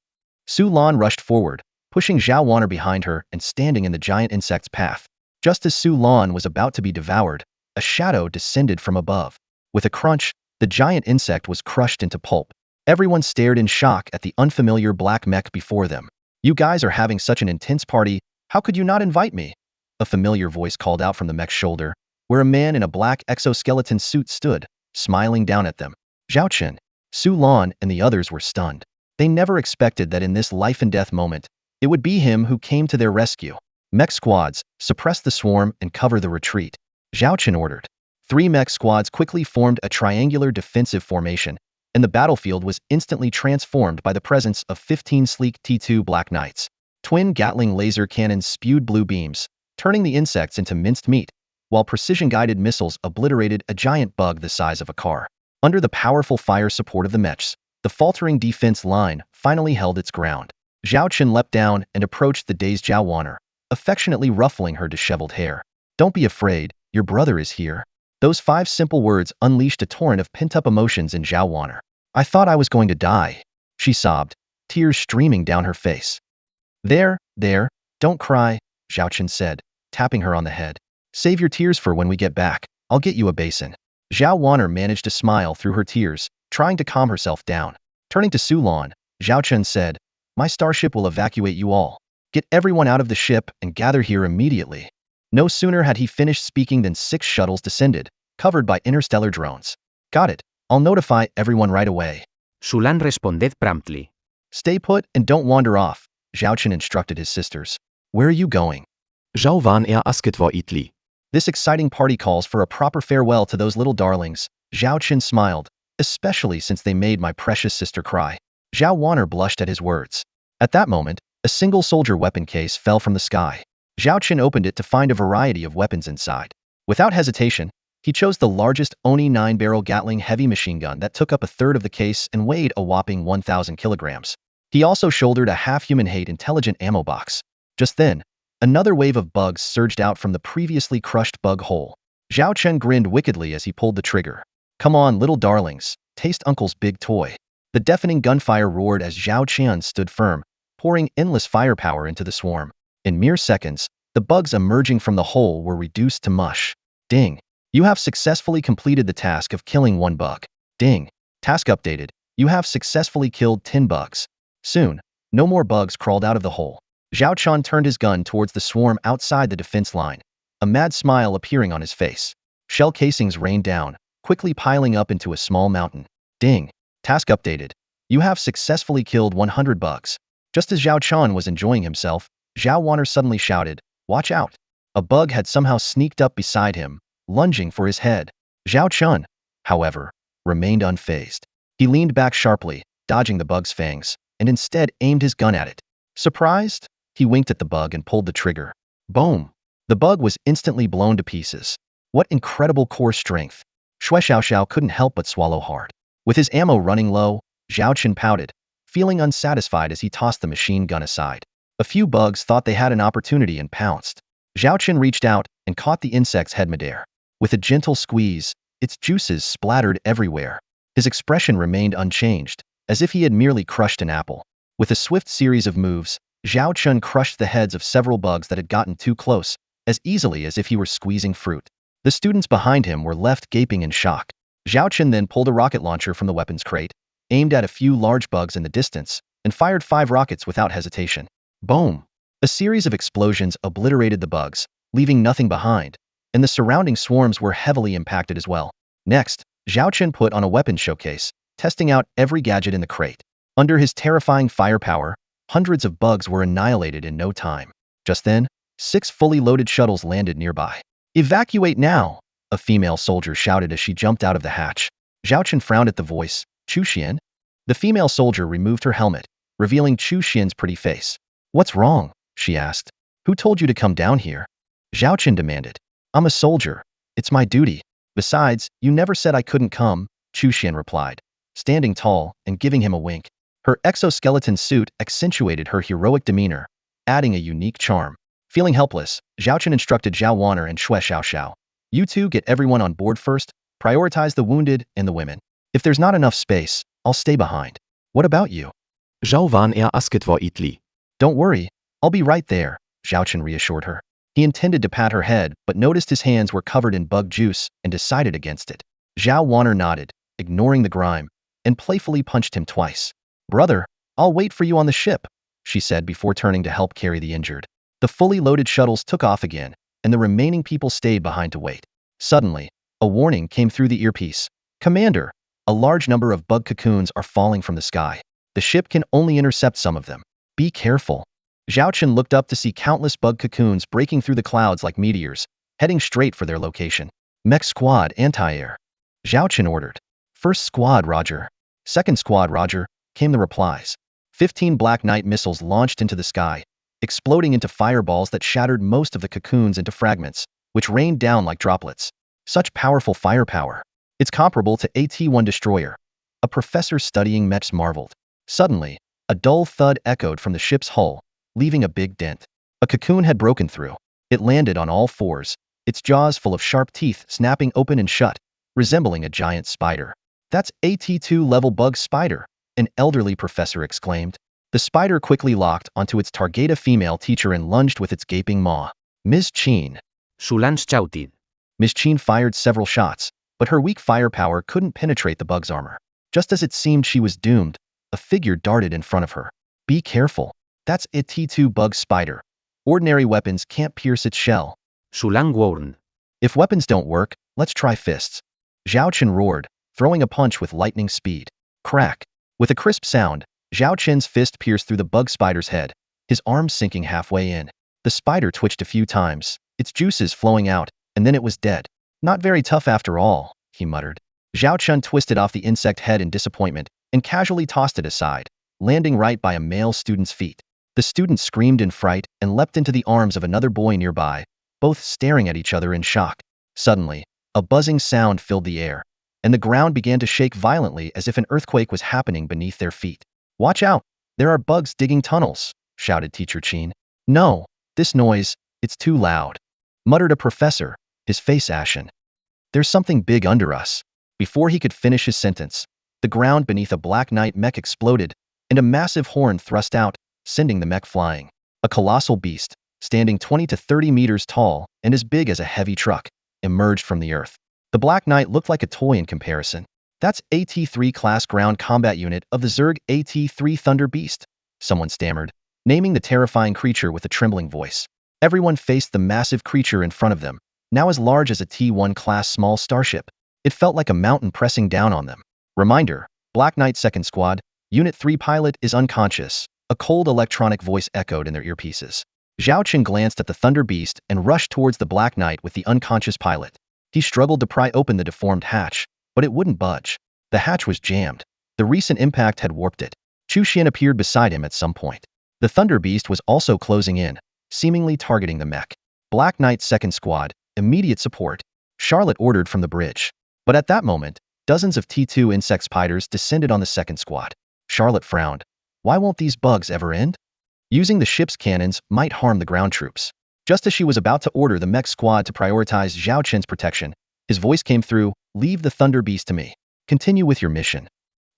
Su Lan rushed forward, pushing Zhao Wana behind her and standing in the giant insect's path. Just as Su Lan was about to be devoured, a shadow descended from above. With a crunch, the giant insect was crushed into pulp. Everyone stared in shock at the unfamiliar black mech before them. You guys are having such an intense party, how could you not invite me? A familiar voice called out from the mech's shoulder, where a man in a black exoskeleton suit stood, smiling down at them. Zhao Chen, Su Lan, and the others were stunned. They never expected that in this life-and-death moment, it would be him who came to their rescue. Mech squads, suppress the swarm and cover the retreat. Zhao Chen ordered. 3 mech squads quickly formed a triangular defensive formation, and the battlefield was instantly transformed by the presence of 15 sleek T2 Black Knights. Twin Gatling laser cannons spewed blue beams, turning the insects into minced meat, while precision-guided missiles obliterated a giant bug the size of a car. Under the powerful fire support of the mechs, the faltering defense line finally held its ground. Zhao Chen leapt down and approached the dazed Zhao Wana, affectionately ruffling her disheveled hair. Don't be afraid, your brother is here. Those 5 simple words unleashed a torrent of pent-up emotions in Zhao Wana. I thought I was going to die, she sobbed, tears streaming down her face. There, don't cry, Zhao Chen said, tapping her on the head. Save your tears for when we get back, I'll get you a basin. Zhao Wana managed to smile through her tears, trying to calm herself down. Turning to Su Lan, Zhao Chen said, My starship will evacuate you all. Get everyone out of the ship and gather here immediately. No sooner had he finished speaking than 6 shuttles descended, covered by interstellar drones. Got it, I'll notify everyone right away. Su Lan responded promptly. Stay put and don't wander off, Zhao Chen instructed his sisters. Where are you going? Zhao Van asket var Itli. This exciting party calls for a proper farewell to those little darlings. Zhao Chen smiled, especially since they made my precious sister cry. Zhao Wana blushed at his words. At that moment, a single soldier weapon case fell from the sky. Zhao Chen opened it to find a variety of weapons inside. Without hesitation, he chose the largest Oni 9-barrel Gatling heavy machine gun that took up a third of the case and weighed a whopping 1,000 kilograms. He also shouldered a half-human hate intelligent ammo box. Just then, another wave of bugs surged out from the previously crushed bug hole. Zhao Chen grinned wickedly as he pulled the trigger. Come on, little darlings, taste Uncle's big toy. The deafening gunfire roared as Zhao Chen stood firm, pouring endless firepower into the swarm. In mere seconds, the bugs emerging from the hole were reduced to mush. Ding! You have successfully completed the task of killing 1 bug. Ding! Task updated. You have successfully killed 10 bugs. Soon, no more bugs crawled out of the hole. Zhao Chen turned his gun towards the swarm outside the defense line, a mad smile appearing on his face. Shell casings rained down, quickly piling up into a small mountain. Ding! Task updated. You have successfully killed 100 bugs. Just as Zhao Chen was enjoying himself, Zhao Wana suddenly shouted, Watch out! A bug had somehow sneaked up beside him, lunging for his head. Zhao Chen, however, remained unfazed. He leaned back sharply, dodging the bug's fangs, and instead aimed his gun at it. Surprised? He winked at the bug and pulled the trigger. Boom! The bug was instantly blown to pieces. What incredible core strength! Shui Xiaoxiao couldn't help but swallow hard. With his ammo running low, Zhao Chen pouted, feeling unsatisfied as he tossed the machine gun aside. A few bugs thought they had an opportunity and pounced. Zhao Chen reached out and caught the insect's head midair. With a gentle squeeze, its juices splattered everywhere. His expression remained unchanged, as if he had merely crushed an apple. With a swift series of moves, Zhao Chen crushed the heads of several bugs that had gotten too close, as easily as if he were squeezing fruit. The students behind him were left gaping in shock. Zhao Chen then pulled a rocket launcher from the weapons crate, aimed at a few large bugs in the distance, and fired 5 rockets without hesitation. Boom! A series of explosions obliterated the bugs, leaving nothing behind, and the surrounding swarms were heavily impacted as well. Next, Zhao Chen put on a weapons showcase, testing out every gadget in the crate. Under his terrifying firepower, hundreds of bugs were annihilated in no time. Just then, 6 fully loaded shuttles landed nearby. "Evacuate now!" a female soldier shouted as she jumped out of the hatch. Zhao Chen frowned at the voice. "Chu Xian?" The female soldier removed her helmet, revealing Chu Xian's pretty face. "What's wrong?" she asked. "Who told you to come down here?" Zhao Chen demanded. "I'm a soldier. It's my duty. Besides, you never said I couldn't come," Chu Xian replied, standing tall and giving him a wink. Her exoskeleton suit accentuated her heroic demeanor, adding a unique charm. Feeling helpless, Zhao Chen instructed Zhao Wanner and Xue Xiaoxiao. "You two get everyone on board first, prioritize the wounded and the women. If there's not enough space, I'll stay behind. What about you?" Zhao Van asked for Italy. "Don't worry, I'll be right there," Zhao Chen reassured her. He intended to pat her head, but noticed his hands were covered in bug juice and decided against it. Zhao Wanner nodded, ignoring the grime, and playfully punched him twice. "Brother, I'll wait for you on the ship," she said before turning to help carry the injured. The fully loaded shuttles took off again, and the remaining people stayed behind to wait. Suddenly, a warning came through the earpiece. "Commander, a large number of bug cocoons are falling from the sky. The ship can only intercept some of them. Be careful." Zhao Chen looked up to see countless bug cocoons breaking through the clouds like meteors, heading straight for their location. "Mech squad anti-air," Zhao Chen ordered. "First squad, roger." "Second squad, roger," came the replies. 15 Black Knight missiles launched into the sky, exploding into fireballs that shattered most of the cocoons into fragments, which rained down like droplets. Such powerful firepower. It's comparable to AT-1 destroyer. A professor studying mechs marveled. Suddenly, a dull thud echoed from the ship's hull, leaving a big dent. A cocoon had broken through. It landed on all fours, its jaws full of sharp teeth snapping open and shut, resembling a giant spider. "That's AT-2 level bug spider," an elderly professor exclaimed. The spider quickly locked onto its target a female teacher and lunged with its gaping maw. "Ms. Chin." Shulan shouted. Ms. Chin fired several shots, but her weak firepower couldn't penetrate the bug's armor. Just as it seemed she was doomed, a figure darted in front of her. "Be careful. That's a T2 bug spider. Ordinary weapons can't pierce its shell." Shulan warned. "If weapons don't work, let's try fists." Zhao Chen roared, throwing a punch with lightning speed. Crack. With a crisp sound, Zhao Chen's fist pierced through the bug spider's head, his arm sinking halfway in. The spider twitched a few times, its juices flowing out, and then it was dead. "Not very tough after all," he muttered. Zhao Chen twisted off the insect head in disappointment and casually tossed it aside, landing right by a male student's feet. The student screamed in fright and leapt into the arms of another boy nearby, both staring at each other in shock. Suddenly, a buzzing sound filled the air, and the ground began to shake violently as if an earthquake was happening beneath their feet. "Watch out! There are bugs digging tunnels," shouted Teacher Chin. "No, this noise, it's too loud," muttered a professor, his face ashen. "There's something big under us." Before he could finish his sentence, the ground beneath a Black Knight mech exploded, and a massive horn thrust out, sending the mech flying. A colossal beast, standing 20 to 30 meters tall and as big as a heavy truck, emerged from the earth. The Black Knight looked like a toy in comparison. "That's AT-3 class ground combat unit of the Zerg AT-3 Thunder Beast," someone stammered, naming the terrifying creature with a trembling voice. Everyone faced the massive creature in front of them, now as large as a T-1 class small starship. It felt like a mountain pressing down on them. "Reminder, Black Knight 2nd Squad, Unit 3 pilot is unconscious," a cold electronic voice echoed in their earpieces. Zhao Chen glanced at the Thunder Beast and rushed towards the Black Knight with the unconscious pilot. He struggled to pry open the deformed hatch, but it wouldn't budge. The hatch was jammed. The recent impact had warped it. Chu Xian appeared beside him at some point. The Thunder Beast was also closing in, seemingly targeting the mech. "Black Knight 2nd Squad, immediate support," Charlotte ordered from the bridge. But at that moment, dozens of T2 insect spiders descended on the 2nd Squad. Charlotte frowned. Why won't these bugs ever end? Using the ship's cannons might harm the ground troops. Just as she was about to order the mech squad to prioritize Zhao Chen's protection, his voice came through, "Leave the Thunder Beast to me. Continue with your mission."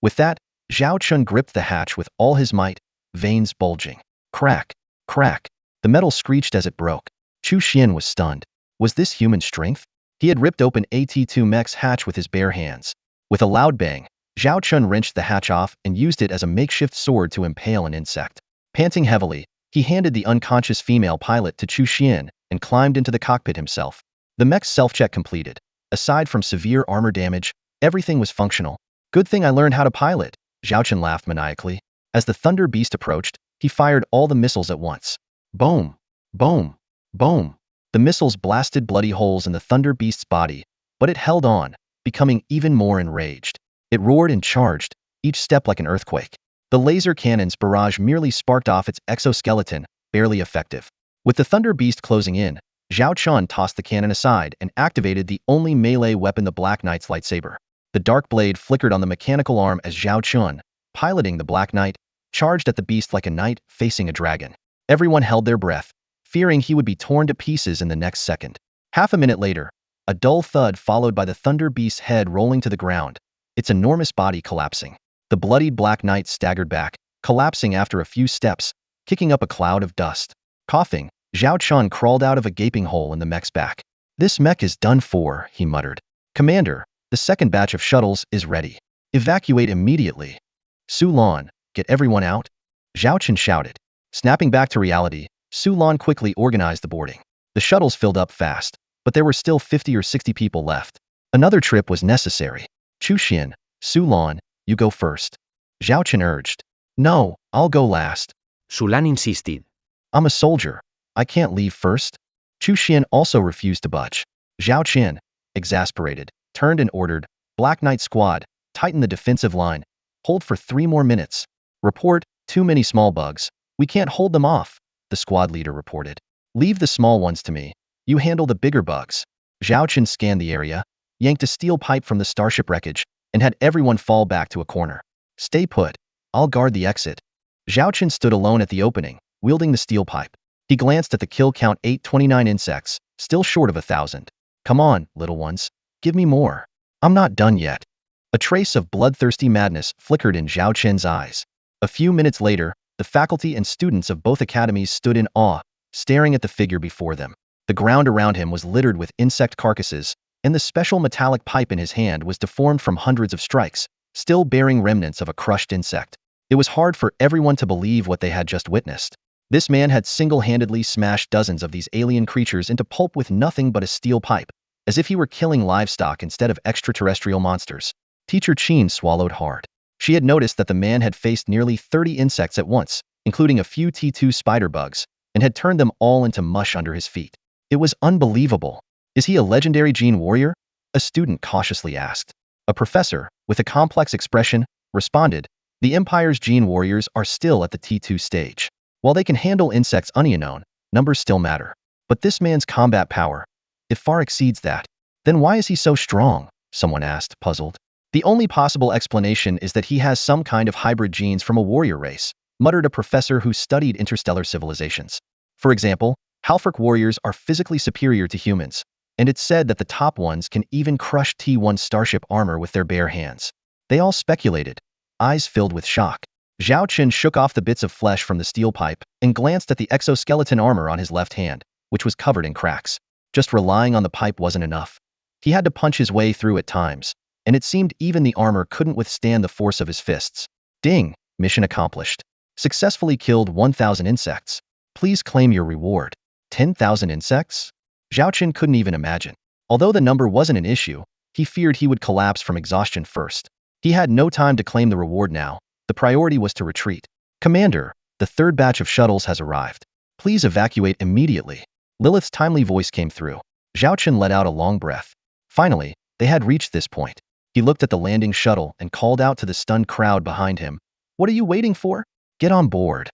With that, Zhao Chen gripped the hatch with all his might, veins bulging. Crack, crack. The metal screeched as it broke. Chu Xian was stunned. Was this human strength? He had ripped open AT-2 mech's hatch with his bare hands. With a loud bang, Zhao Chen wrenched the hatch off and used it as a makeshift sword to impale an insect. Panting heavily, he handed the unconscious female pilot to Chu Xian and climbed into the cockpit himself. The mech's self-check completed. Aside from severe armor damage, everything was functional. "Good thing I learned how to pilot," Zhao Chen laughed maniacally. As the Thunder Beast approached, he fired all the missiles at once. Boom! Boom! Boom! The missiles blasted bloody holes in the Thunder Beast's body, but it held on, becoming even more enraged. It roared and charged, each step like an earthquake. The laser cannon's barrage merely sparked off its exoskeleton, barely effective. With the Thunder Beast closing in, Zhao Chun tossed the cannon aside and activated the only melee weapon, the Black Knight's lightsaber. The dark blade flickered on the mechanical arm as Zhao Chun, piloting the Black Knight, charged at the beast like a knight facing a dragon. Everyone held their breath, fearing he would be torn to pieces in the next second. Half a minute later, a dull thud followed by the Thunder Beast's head rolling to the ground, its enormous body collapsing. The bloodied Black Knight staggered back, collapsing after a few steps, kicking up a cloud of dust. Coughing, Zhao Chun crawled out of a gaping hole in the mech's back. "This mech is done for," he muttered. "Commander, the second batch of shuttles is ready. Evacuate immediately." "Su Lan, get everyone out," Zhao Chun shouted. Snapping back to reality, Su Lan quickly organized the boarding. The shuttles filled up fast, but there were still 50 or 60 people left. Another trip was necessary. "Chu Xian, Su Lan, you go first," Zhao Chun urged. "No, I'll go last." Su Lan insisted. "I'm a soldier. I can't leave first." Chu Xian also refused to budge. Zhao Chun, exasperated, turned and ordered, "Black Knight Squad, tighten the defensive line. Hold for 3 more minutes." "Report, too many small bugs. We can't hold them off," the squad leader reported. "Leave the small ones to me. You handle the bigger bugs." Zhao Chun scanned the area, yanked a steel pipe from the starship wreckage, and had everyone fall back to a corner. "Stay put. I'll guard the exit." Zhao Chun stood alone at the opening, wielding the steel pipe. He glanced at the kill count, 829 insects, still short of 1,000. "Come on, little ones. Give me more. I'm not done yet." A trace of bloodthirsty madness flickered in Zhao Chun's eyes. A few minutes later, the faculty and students of both academies stood in awe, staring at the figure before them. The ground around him was littered with insect carcasses, and the special metallic pipe in his hand was deformed from hundreds of strikes, still bearing remnants of a crushed insect. It was hard for everyone to believe what they had just witnessed. This man had single-handedly smashed dozens of these alien creatures into pulp with nothing but a steel pipe, as if he were killing livestock instead of extraterrestrial monsters. Teacher Chin swallowed hard. She had noticed that the man had faced nearly 30 insects at once, including a few T2 spider bugs, and had turned them all into mush under his feet. It was unbelievable. "Is he a legendary gene warrior?" a student cautiously asked. A professor, with a complex expression, responded, "The Empire's gene warriors are still at the T2 stage. While they can handle insects unknown, numbers still matter. But this man's combat power, it far exceeds that." "Then why is he so strong?" someone asked, puzzled. "The only possible explanation is that he has some kind of hybrid genes from a warrior race," muttered a professor who studied interstellar civilizations. "For example, Halfrek warriors are physically superior to humans, and it's said that the top ones can even crush T1 starship armor with their bare hands." They all speculated, eyes filled with shock. Zhao Chun shook off the bits of flesh from the steel pipe and glanced at the exoskeleton armor on his left hand, which was covered in cracks. Just relying on the pipe wasn't enough. He had to punch his way through at times, and it seemed even the armor couldn't withstand the force of his fists. Ding! Mission accomplished. Successfully killed 1,000 insects. Please claim your reward. 10,000 insects? Zhao Chun couldn't even imagine. Although the number wasn't an issue, he feared he would collapse from exhaustion first. He had no time to claim the reward now. The priority was to retreat. "Commander, the third batch of shuttles has arrived. Please evacuate immediately." Lilith's timely voice came through. Zhao Chun let out a long breath. Finally, they had reached this point. He looked at the landing shuttle and called out to the stunned crowd behind him. "What are you waiting for? Get on board."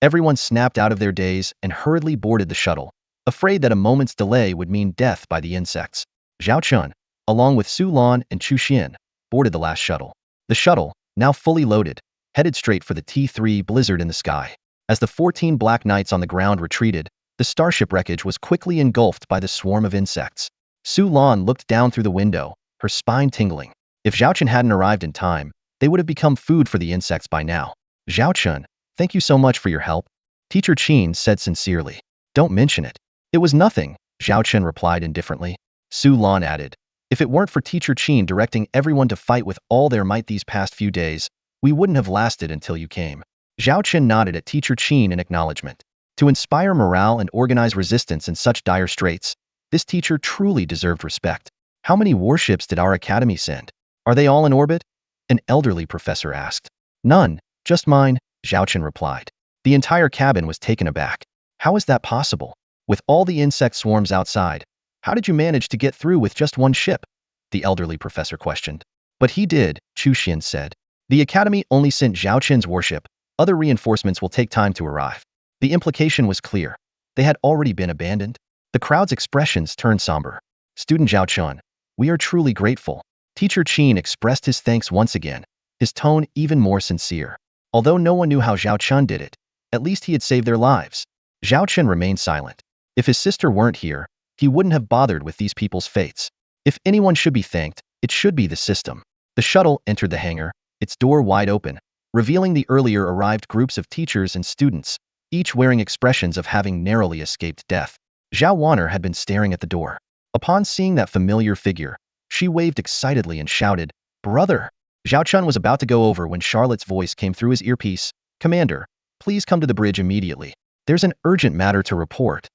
Everyone snapped out of their daze and hurriedly boarded the shuttle, afraid that a moment's delay would mean death by the insects. Zhao Chun, along with Su Lan and Chu Xian, boarded the last shuttle. The shuttle, now fully loaded, headed straight for the T3 blizzard in the sky. As the 14 Black Knights on the ground retreated, the starship wreckage was quickly engulfed by the swarm of insects. Su Lan looked down through the window, her spine tingling. If Zhao Chun hadn't arrived in time, they would have become food for the insects by now. "Zhao Chun, thank you so much for your help," Teacher Chin said sincerely. "Don't mention it." "It was nothing," Zhao Chun replied indifferently. Su Lan added, "If it weren't for Teacher Chin directing everyone to fight with all their might these past few days, we wouldn't have lasted until you came." Zhao Chun nodded at Teacher Chin in acknowledgement. To inspire morale and organize resistance in such dire straits, this teacher truly deserved respect. "How many warships did our academy send? Are they all in orbit?" an elderly professor asked. "None, just mine," Zhao Chen replied. The entire cabin was taken aback. How is that possible? With all the insect swarms outside, how did you manage to get through with just one ship? The elderly professor questioned. But he did, Chu Xian said. The academy only sent Zhao Chen's warship. Other reinforcements will take time to arrive. The implication was clear. They had already been abandoned. The crowd's expressions turned somber. Student Zhao Chen, we are truly grateful. Teacher Qin expressed his thanks once again, his tone even more sincere. Although no one knew how Zhao Chen did it, at least he had saved their lives. Zhao Chen remained silent. If his sister weren't here, he wouldn't have bothered with these people's fates. If anyone should be thanked, it should be the system. The shuttle entered the hangar, its door wide open, revealing the earlier arrived groups of teachers and students, each wearing expressions of having narrowly escaped death. Zhao Wanner had been staring at the door. Upon seeing that familiar figure, she waved excitedly and shouted, "Brother!" Zhao Chun was about to go over when Charlotte's voice came through his earpiece. "Commander, please come to the bridge immediately. There's an urgent matter to report."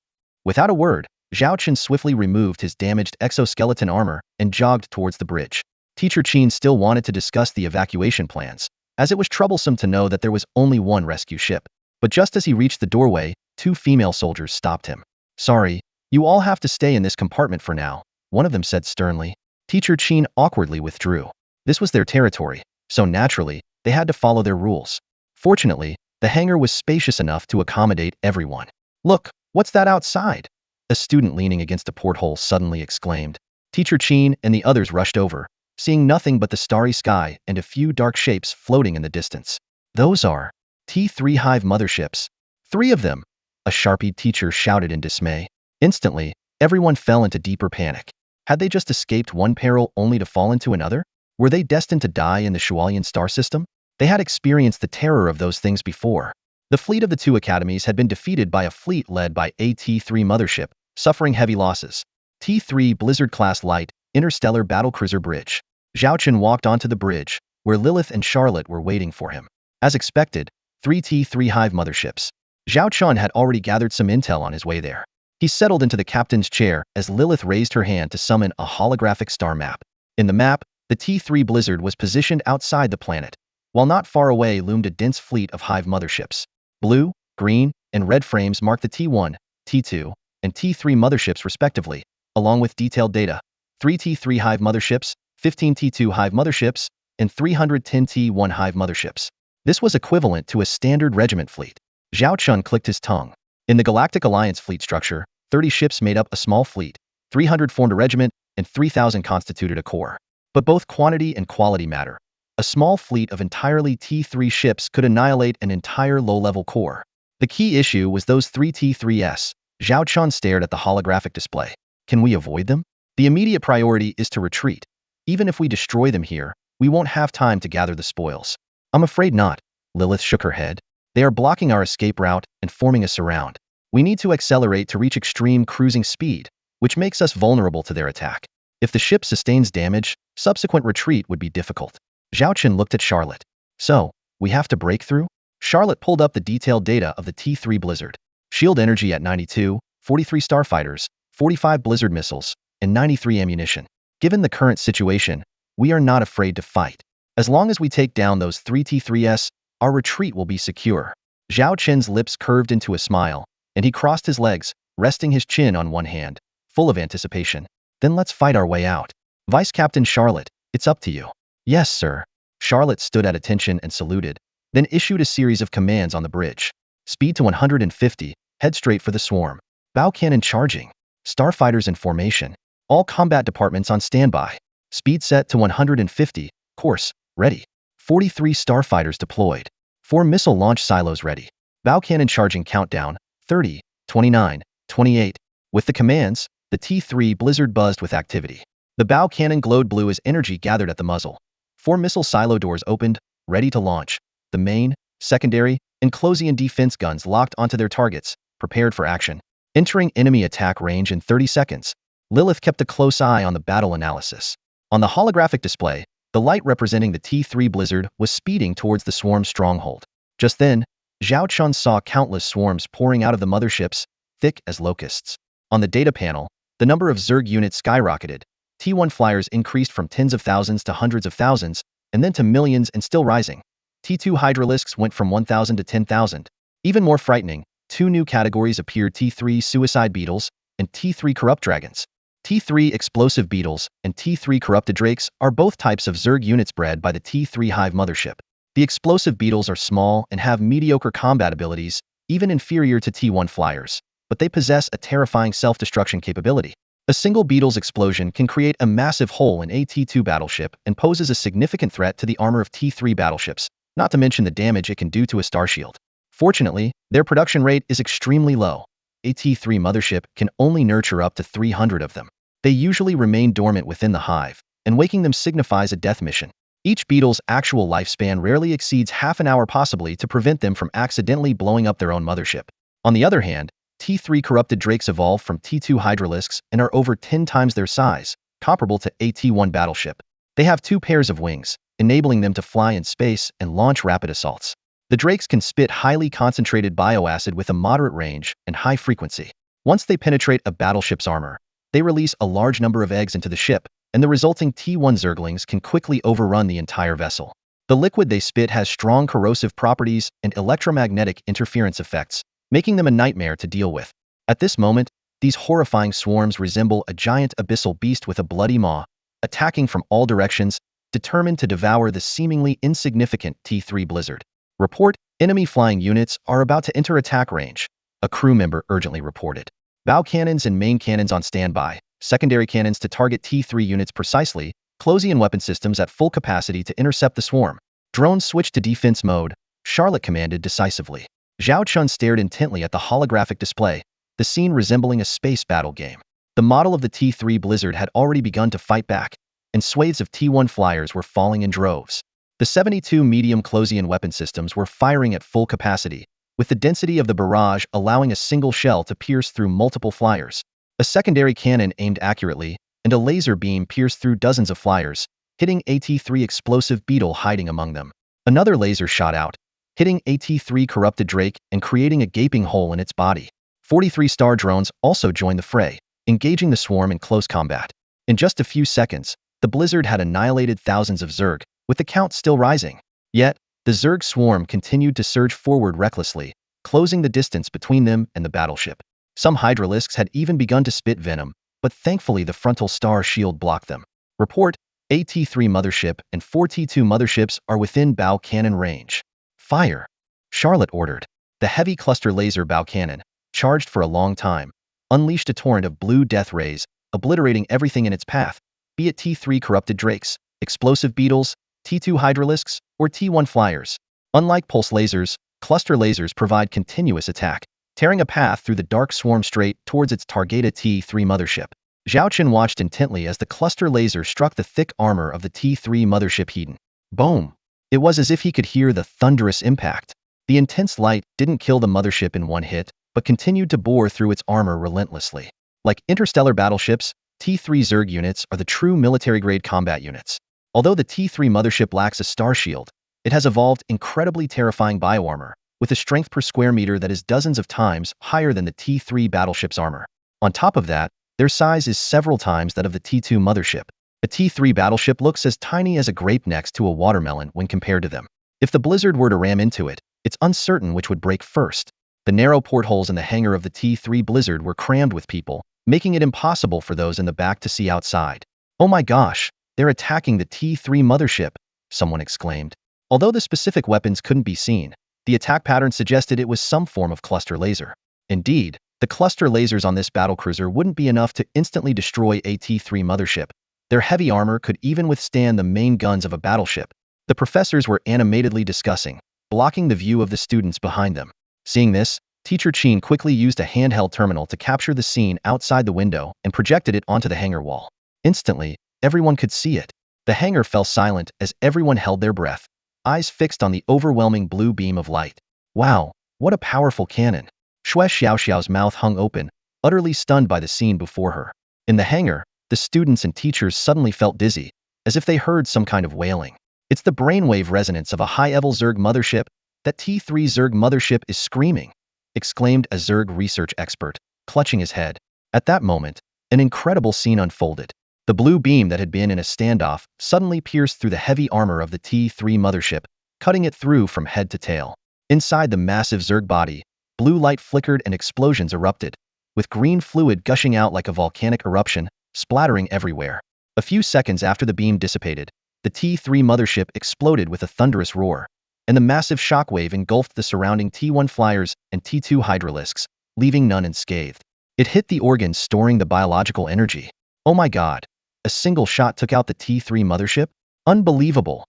Without a word, Zhao Chen swiftly removed his damaged exoskeleton armor and jogged towards the bridge. Teacher Qin still wanted to discuss the evacuation plans, as it was troublesome to know that there was only one rescue ship. But just as he reached the doorway, two female soldiers stopped him. "Sorry, you all have to stay in this compartment for now," one of them said sternly. Teacher Qin awkwardly withdrew. This was their territory, so naturally, they had to follow their rules. Fortunately, the hangar was spacious enough to accommodate everyone. "Look, what's that outside?" A student leaning against a porthole suddenly exclaimed. Teacher Qin and the others rushed over, seeing nothing but the starry sky and a few dark shapes floating in the distance. "Those are T3 Hive motherships. 3 of them!" A Sharpie teacher shouted in dismay. Instantly, everyone fell into deeper panic. Had they just escaped one peril only to fall into another? Were they destined to die in the Shualian star system? They had experienced the terror of those things before. The fleet of the two academies had been defeated by a fleet led by a T3 mothership, suffering heavy losses. T3 Blizzard-class light, interstellar battlecruiser bridge. Zhao Chen walked onto the bridge, where Lilith and Charlotte were waiting for him. As expected, 3 T3 Hive motherships. Zhao Chen had already gathered some intel on his way there. He settled into the captain's chair as Lilith raised her hand to summon a holographic star map. In the map, the T3 Blizzard was positioned outside the planet, while not far away loomed a dense fleet of Hive motherships. Blue, green, and red frames marked the T1, T2, and T3 motherships respectively, along with detailed data. 3 T3 Hive motherships, 15 T2 Hive motherships, and 310 T1 Hive motherships. This was equivalent to a standard regiment fleet. Zhao Chun clicked his tongue. In the Galactic Alliance fleet structure, 30 ships made up a small fleet, 300 formed a regiment, and 3,000 constituted a corps. But both quantity and quality matter. A small fleet of entirely T3 ships could annihilate an entire low-level corps. The key issue was those 3 T3s. Zhao Chun stared at the holographic display. Can we avoid them? The immediate priority is to retreat. Even if we destroy them here, we won't have time to gather the spoils. I'm afraid not. Lilith shook her head. They are blocking our escape route and forming a surround. We need to accelerate to reach extreme cruising speed, which makes us vulnerable to their attack. If the ship sustains damage, subsequent retreat would be difficult. Zhao Chen looked at Charlotte. "So, we have to break through?" Charlotte pulled up the detailed data of the T3 Blizzard. Shield energy at 92, 43 starfighters, 45 Blizzard missiles, and 93 ammunition. Given the current situation, we are not afraid to fight. As long as we take down those 3 T3s, our retreat will be secure. Zhao Chen's lips curved into a smile, and he crossed his legs, resting his chin on one hand, full of anticipation. "Then let's fight our way out. Vice Captain Charlotte, it's up to you." "Yes, sir." Charlotte stood at attention and saluted, then issued a series of commands on the bridge. Speed to 150, head straight for the swarm. Bow cannon charging. Starfighters in formation. All combat departments on standby. Speed set to 150, course, ready. 43 starfighters deployed. 4 missile launch silos ready. Bow cannon charging countdown, 30, 29, 28. With the commands, the T3 Blizzard buzzed with activity. The bow cannon glowed blue as energy gathered at the muzzle. 4 missile silo doors opened, ready to launch. The main, secondary, and closing defense guns locked onto their targets, prepared for action. Entering enemy attack range in 30 seconds. Lilith kept a close eye on the battle analysis. On the holographic display, the light representing the T3 Blizzard was speeding towards the swarm's stronghold. Just then, Zhao Chun saw countless swarms pouring out of the motherships, thick as locusts. On the data panel, the number of Zerg units skyrocketed. T1 flyers increased from tens of thousands to hundreds of thousands, and then to millions and still rising. T2 hydralisks went from 1,000 to 10,000. Even more frightening, two new categories appeared: T3 suicide beetles and T3 corrupt dragons. T3 explosive beetles and T3 corrupted drakes are both types of Zerg units bred by the T3 hive mothership. The explosive beetles are small and have mediocre combat abilities, even inferior to T1 flyers, but they possess a terrifying self-destruction capability. A single beetle's explosion can create a massive hole in a T2 battleship and poses a significant threat to the armor of T3 battleships, not to mention the damage it can do to a starshield. Fortunately, their production rate is extremely low. A T3 mothership can only nurture up to 300 of them. They usually remain dormant within the hive, and waking them signifies a death mission. Each beetle's actual lifespan rarely exceeds half an hour, possibly to prevent them from accidentally blowing up their own mothership. On the other hand, T3 corrupted drakes evolve from T2 hydralisks and are over 10 times their size, comparable to a T1 battleship. They have two pairs of wings, enabling them to fly in space and launch rapid assaults. The drakes can spit highly concentrated bioacid with a moderate range and high frequency. Once they penetrate a battleship's armor, they release a large number of eggs into the ship, and the resulting T1 zerglings can quickly overrun the entire vessel. The liquid they spit has strong corrosive properties and electromagnetic interference effects, making them a nightmare to deal with. At this moment, these horrifying swarms resemble a giant abyssal beast with a bloody maw, attacking from all directions, determined to devour the seemingly insignificant T3 blizzard. Report: enemy flying units are about to enter attack range, a crew member urgently reported. Bow cannons and main cannons on standby, secondary cannons to target T3 units precisely, Closian weapon systems at full capacity to intercept the swarm. Drones switched to defense mode, Charlotte commanded decisively. Zhao Chun stared intently at the holographic display, the scene resembling a space battle game. The model of the T3 blizzard had already begun to fight back, and swathes of T1 flyers were falling in droves. The 72 medium Closian weapon systems were firing at full capacity, with the density of the barrage allowing a single shell to pierce through multiple flyers. A secondary cannon aimed accurately, and a laser beam pierced through dozens of flyers, hitting a T3 explosive beetle hiding among them. Another laser shot out, hitting a T3 corrupted drake and creating a gaping hole in its body. 43 star drones also joined the fray, engaging the swarm in close combat. In just a few seconds, the blizzard had annihilated thousands of Zerg, with the count still rising. Yet, the Zerg swarm continued to surge forward recklessly, closing the distance between them and the battleship. Some hydralisks had even begun to spit venom, but thankfully the frontal star shield blocked them. Report: a T3 mothership and 4 T2 motherships are within bow cannon range. Fire! Charlotte ordered. The heavy cluster laser bow cannon, charged for a long time, unleashed a torrent of blue death rays, obliterating everything in its path, be it T3 corrupted drakes, explosive beetles, T2 hydralisks, or T1 flyers. Unlike pulse lasers, cluster lasers provide continuous attack, tearing a path through the dark swarm straight towards its targeted T3 mothership. Zhao Chen watched intently as the cluster laser struck the thick armor of the T3 mothership Hedon. Boom! It was as if he could hear the thunderous impact. The intense light didn't kill the mothership in one hit, but continued to bore through its armor relentlessly. Like interstellar battleships, T3 Zerg units are the true military-grade combat units. Although the T3 mothership lacks a star shield, it has evolved incredibly terrifying bioarmor, with a strength per square meter that is dozens of times higher than the T3 battleship's armor. On top of that, their size is several times that of the T2 mothership. A T3 battleship looks as tiny as a grape next to a watermelon when compared to them. If the blizzard were to ram into it, it's uncertain which would break first. The narrow portholes in the hangar of the T3 blizzard were crammed with people, making it impossible for those in the back to see outside. Oh my gosh, they're attacking the T3 mothership, someone exclaimed. Although the specific weapons couldn't be seen, the attack pattern suggested it was some form of cluster laser. Indeed, the cluster lasers on this battlecruiser wouldn't be enough to instantly destroy a T3 mothership. Their heavy armor could even withstand the main guns of a battleship. The professors were animatedly discussing, blocking the view of the students behind them. Seeing this, Teacher Chin quickly used a handheld terminal to capture the scene outside the window and projected it onto the hangar wall. Instantly, everyone could see it. The hangar fell silent as everyone held their breath, eyes fixed on the overwhelming blue beam of light. Wow, what a powerful cannon! Shui Xiaoxiao's mouth hung open, utterly stunned by the scene before her. In the hangar, the students and teachers suddenly felt dizzy, as if they heard some kind of wailing. It's the brainwave resonance of a high-level Zerg mothership. That T3 Zerg mothership is screaming, exclaimed a Zerg research expert, clutching his head. At that moment, an incredible scene unfolded. The blue beam that had been in a standoff suddenly pierced through the heavy armor of the T3 mothership, cutting it through from head to tail. Inside the massive Zerg body, blue light flickered and explosions erupted, with green fluid gushing out like a volcanic eruption, splattering everywhere. A few seconds after the beam dissipated, the T3 mothership exploded with a thunderous roar, and the massive shockwave engulfed the surrounding T1 flyers and T2 hydralisks, leaving none unscathed. It hit the organs storing the biological energy. Oh my god, a single shot took out the T3 mothership? Unbelievable!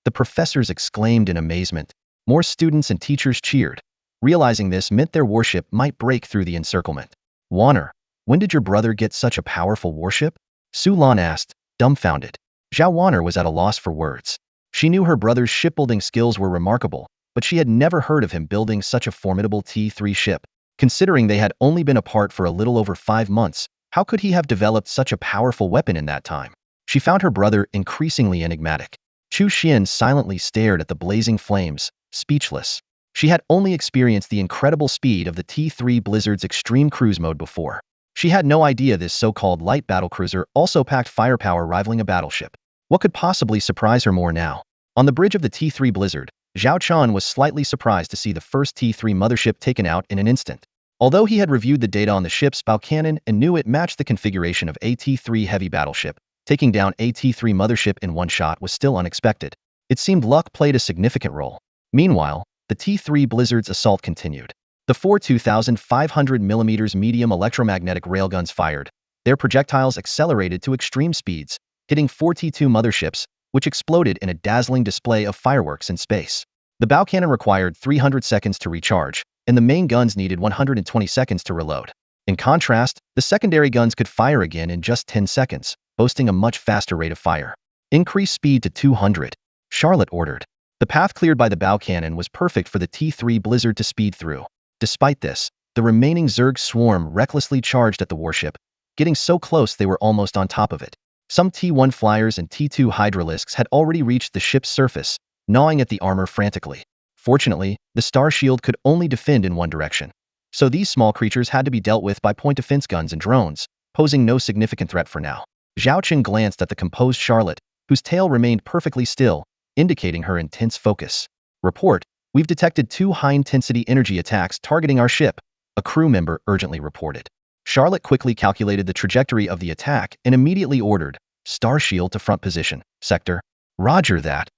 The professors exclaimed in amazement. More students and teachers cheered. Realizing this meant their warship might break through the encirclement. Warner, when did your brother get such a powerful warship? Su Lan asked, dumbfounded. Zhao Warner was at a loss for words. She knew her brother's shipbuilding skills were remarkable, but she had never heard of him building such a formidable T3 ship. Considering they had only been apart for a little over 5 months, how could he have developed such a powerful weapon in that time? She found her brother increasingly enigmatic. Chu Xian silently stared at the blazing flames, speechless. She had only experienced the incredible speed of the T3 Blizzard's extreme cruise mode before. She had no idea this so-called light battlecruiser also packed firepower rivaling a battleship. What could possibly surprise her more now? On the bridge of the T3 Blizzard, Zhao Qian was slightly surprised to see the first T3 mothership taken out in an instant. Although he had reviewed the data on the ship's bow cannon and knew it matched the configuration of a T3 heavy battleship, taking down a T3 mothership in one shot was still unexpected. It seemed luck played a significant role. Meanwhile, the T3 Blizzard's assault continued. The 4 2,500mm medium electromagnetic railguns fired. Their projectiles accelerated to extreme speeds, hitting 4 T2 motherships, which exploded in a dazzling display of fireworks in space. The bow cannon required 300 seconds to recharge, and the main guns needed 120 seconds to reload. In contrast, the secondary guns could fire again in just 10 seconds, boasting a much faster rate of fire. Increase speed to 200. Charlotte ordered. The path cleared by the bow cannon was perfect for the T3 Blizzard to speed through. Despite this, the remaining Zerg swarm recklessly charged at the warship, getting so close they were almost on top of it. Some T1 flyers and T2 hydralisks had already reached the ship's surface, gnawing at the armor frantically. Fortunately, the star shield could only defend in one direction. So these small creatures had to be dealt with by point defense guns and drones, posing no significant threat for now. Zhao Qin glanced at the composed Charlotte, whose tail remained perfectly still, indicating her intense focus. Report, we've detected 2 high-intensity energy attacks targeting our ship, a crew member urgently reported. Charlotte quickly calculated the trajectory of the attack and immediately ordered, Star Shield to front position, sector. Roger that.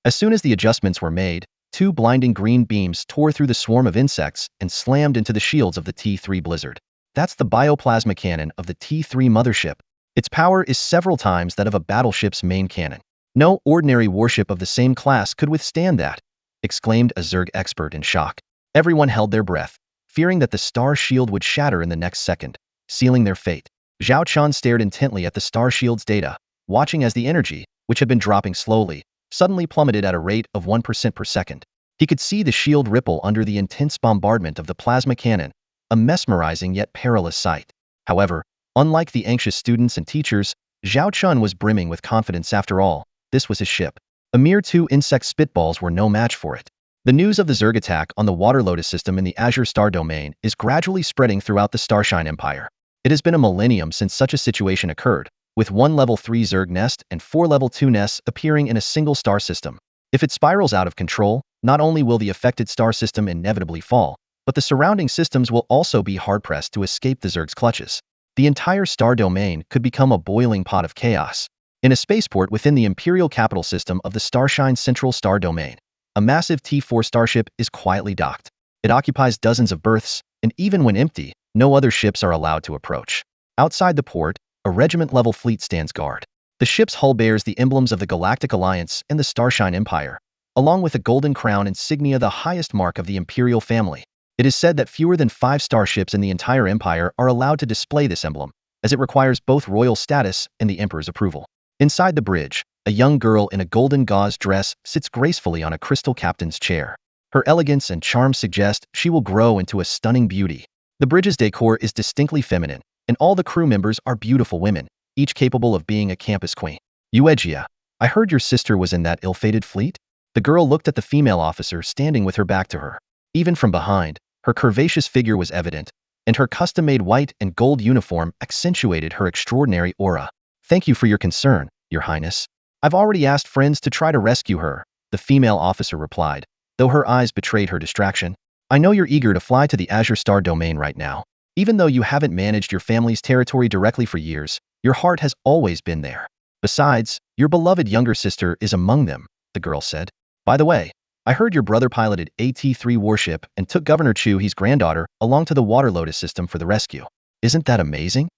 As soon as the adjustments were made, 2 blinding green beams tore through the swarm of insects and slammed into the shields of the T3 Blizzard. That's the bioplasma cannon of the T3 mothership. Its power is several times that of a battleship's main cannon. No ordinary warship of the same class could withstand that, exclaimed a Zerg expert in shock. Everyone held their breath, fearing that the star shield would shatter in the next second, sealing their fate. Zhao Qian stared intently at the star shield's data, watching as the energy, which had been dropping slowly, suddenly plummeted at a rate of 1% per second. He could see the shield ripple under the intense bombardment of the plasma cannon, a mesmerizing yet perilous sight. However, unlike the anxious students and teachers, Zhao Qian was brimming with confidence. After all, this was his ship. A mere 2 insect spitballs were no match for it. The news of the Zerg attack on the Water Lotus system in the Azure Star domain is gradually spreading throughout the Starshine Empire. It has been a millennium since such a situation occurred, with 1 level 3 Zerg nest and 4 level 2 nests appearing in a single star system. If it spirals out of control, not only will the affected star system inevitably fall, but the surrounding systems will also be hard-pressed to escape the Zerg's clutches. The entire star domain could become a boiling pot of chaos. In a spaceport within the Imperial capital system of the Starshine Central Star Domain, a massive T4 starship is quietly docked. It occupies dozens of berths, and even when empty, no other ships are allowed to approach. Outside the port, a regiment-level fleet stands guard. The ship's hull bears the emblems of the Galactic Alliance and the Starshine Empire, along with a golden crown insignia, the highest mark of the Imperial family. It is said that fewer than 5 starships in the entire Empire are allowed to display this emblem, as it requires both royal status and the Emperor's approval. Inside the bridge, a young girl in a golden gauze dress sits gracefully on a crystal captain's chair. Her elegance and charm suggest she will grow into a stunning beauty. The bridge's decor is distinctly feminine, and all the crew members are beautiful women, each capable of being a campus queen. Yuejia, I heard your sister was in that ill-fated fleet? The girl looked at the female officer standing with her back to her. Even from behind, her curvaceous figure was evident, and her custom-made white and gold uniform accentuated her extraordinary aura. Thank you for your concern, Your Highness. I've already asked friends to try to rescue her, the female officer replied, though her eyes betrayed her distraction. I know you're eager to fly to the Azure Star domain right now. Even though you haven't managed your family's territory directly for years, your heart has always been there. Besides, your beloved younger sister is among them, the girl said. By the way, I heard your brother piloted AT-3 warship and took Governor Chu-hee's granddaughter along to the Water Lotus system for the rescue. Isn't that amazing?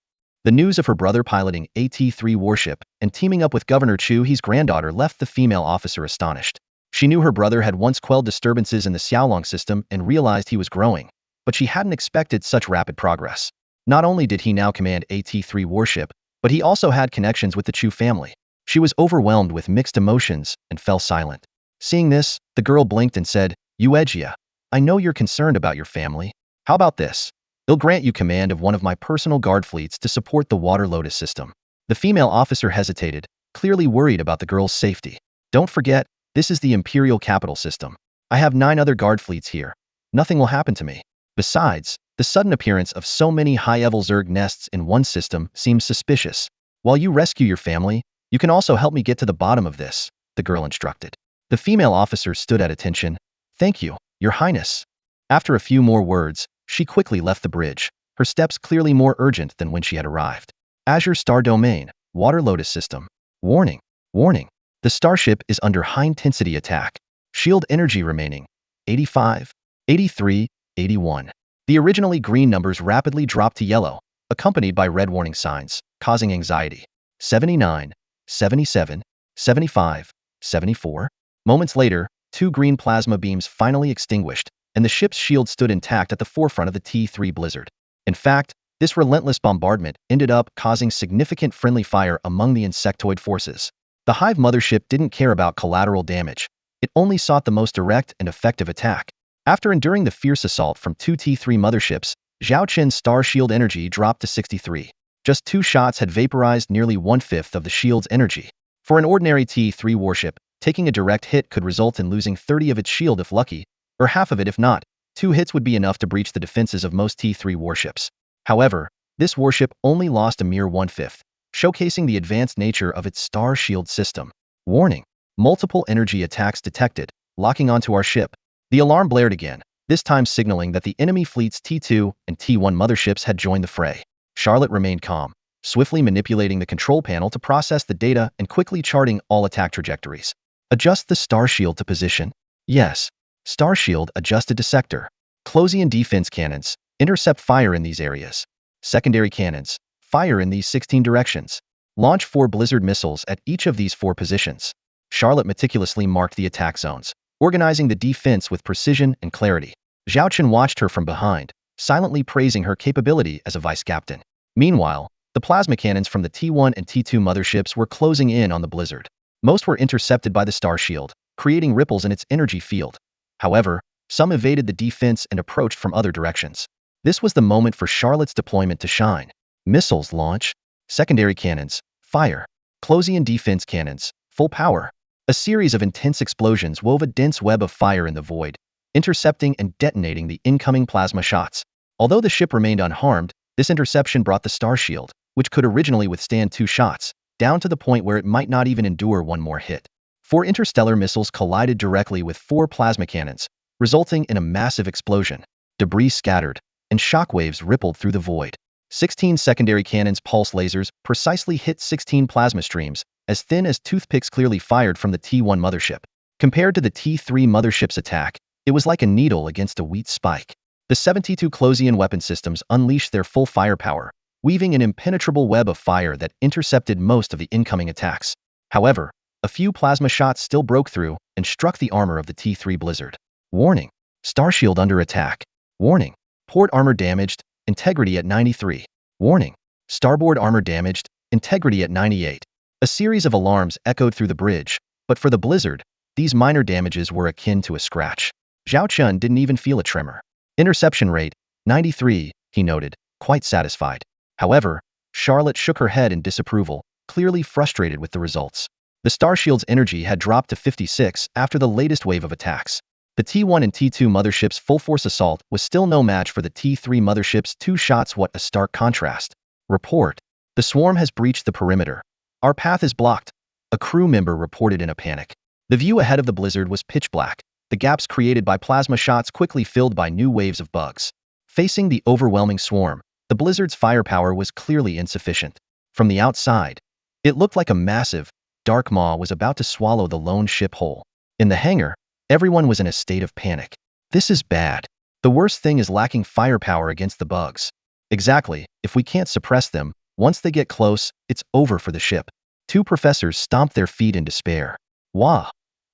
The news of her brother piloting AT-3 warship and teaming up with Governor Chu-hee's granddaughter left the female officer astonished. She knew her brother had once quelled disturbances in the Xiaolong system and realized he was growing, but she hadn't expected such rapid progress. Not only did he now command AT-3 warship, but he also had connections with the Chu family. She was overwhelmed with mixed emotions and fell silent. Seeing this, the girl blinked and said, Yuejia, I know you're concerned about your family. How about this? They'll grant you command of one of my personal guard fleets to support the Water Lotus system. The female officer hesitated, clearly worried about the girl's safety. Don't forget, this is the Imperial capital system. I have 9 other guard fleets here. Nothing will happen to me. Besides, the sudden appearance of so many high-level Zerg nests in one system seems suspicious. While you rescue your family, you can also help me get to the bottom of this, the girl instructed. The female officer stood at attention. Thank you, Your Highness. After a few more words, she quickly left the bridge, her steps clearly more urgent than when she had arrived. Azure Star Domain, Water Lotus System. Warning, warning. The starship is under high-intensity attack. Shield energy remaining. 85, 83, 81. The originally green numbers rapidly dropped to yellow, accompanied by red warning signs, causing anxiety. 79, 77, 75, 74. Moments later, 2 green plasma beams finally extinguished, and the ship's shield stood intact at the forefront of the T3 blizzard. In fact, this relentless bombardment ended up causing significant friendly fire among the insectoid forces. The Hive mothership didn't care about collateral damage. It only sought the most direct and effective attack. After enduring the fierce assault from 2 T3 motherships, Zhao Qin's star shield energy dropped to 63. Just 2 shots had vaporized nearly 1/5 of the shield's energy. For an ordinary T3 warship, taking a direct hit could result in losing 30 of its shield if lucky, or half of it if not. 2 hits would be enough to breach the defenses of most T3 warships. However, this warship only lost a mere 1/5, showcasing the advanced nature of its star shield system. Warning. Multiple energy attacks detected, locking onto our ship. The alarm blared again, this time signaling that the enemy fleet's T2 and T1 motherships had joined the fray. Charlotte remained calm, swiftly manipulating the control panel to process the data and quickly charting all attack trajectories. Adjust the star shield to position. Yes. Star shield adjusted to sector. Closian defense cannons, intercept fire in these areas. Secondary cannons, fire in these 16 directions. Launch 4 blizzard missiles at each of these 4 positions. Charlotte meticulously marked the attack zones, organizing the defense with precision and clarity. Zhao Qin watched her from behind, silently praising her capability as a vice captain. Meanwhile, the plasma cannons from the T1 and T2 motherships were closing in on the blizzard. Most were intercepted by the star shield, creating ripples in its energy field. However, some evaded the defense and approached from other directions. This was the moment for Charlotte's deployment to shine. Missiles launch. Secondary cannons, fire. Closian defense cannons, full power. A series of intense explosions wove a dense web of fire in the void, intercepting and detonating the incoming plasma shots. Although the ship remained unharmed, this interception brought the star shield, which could originally withstand 2 shots, down to the point where it might not even endure 1 more hit. 4 interstellar missiles collided directly with 4 plasma cannons, resulting in a massive explosion. Debris scattered, and shockwaves rippled through the void. 16 secondary cannons' pulse lasers precisely hit 16 plasma streams, as thin as toothpicks clearly fired from the T1 mothership. Compared to the T3 mothership's attack, it was like a needle against a wheat spike. The 72 Closian weapon systems unleashed their full firepower, weaving an impenetrable web of fire that intercepted most of the incoming attacks. However, a few plasma shots still broke through and struck the armor of the T3 blizzard. Warning. Starshield under attack. Warning. Port armor damaged, integrity at 93. Warning. Starboard armor damaged, integrity at 98. A series of alarms echoed through the bridge, but for the blizzard, these minor damages were akin to a scratch. Zhao Qin didn't even feel a tremor. Interception rate, 93, he noted, quite satisfied. However, Charlotte shook her head in disapproval, clearly frustrated with the results. The Starshield's energy had dropped to 56 after the latest wave of attacks. The T1 and T2 mothership's full-force assault was still no match for the T3 mothership's 2 shots. What a stark contrast. Report. The swarm has breached the perimeter. Our path is blocked. A crew member reported in a panic. The view ahead of the blizzard was pitch black, the gaps created by plasma shots quickly filled by new waves of bugs. Facing the overwhelming swarm, the blizzard's firepower was clearly insufficient. From the outside, it looked like a massive, dark maw was about to swallow the lone ship whole. In the hangar, everyone was in a state of panic. This is bad. The worst thing is lacking firepower against the bugs. Exactly, if we can't suppress them, once they get close, it's over for the ship. Two professors stomped their feet in despair. Wah!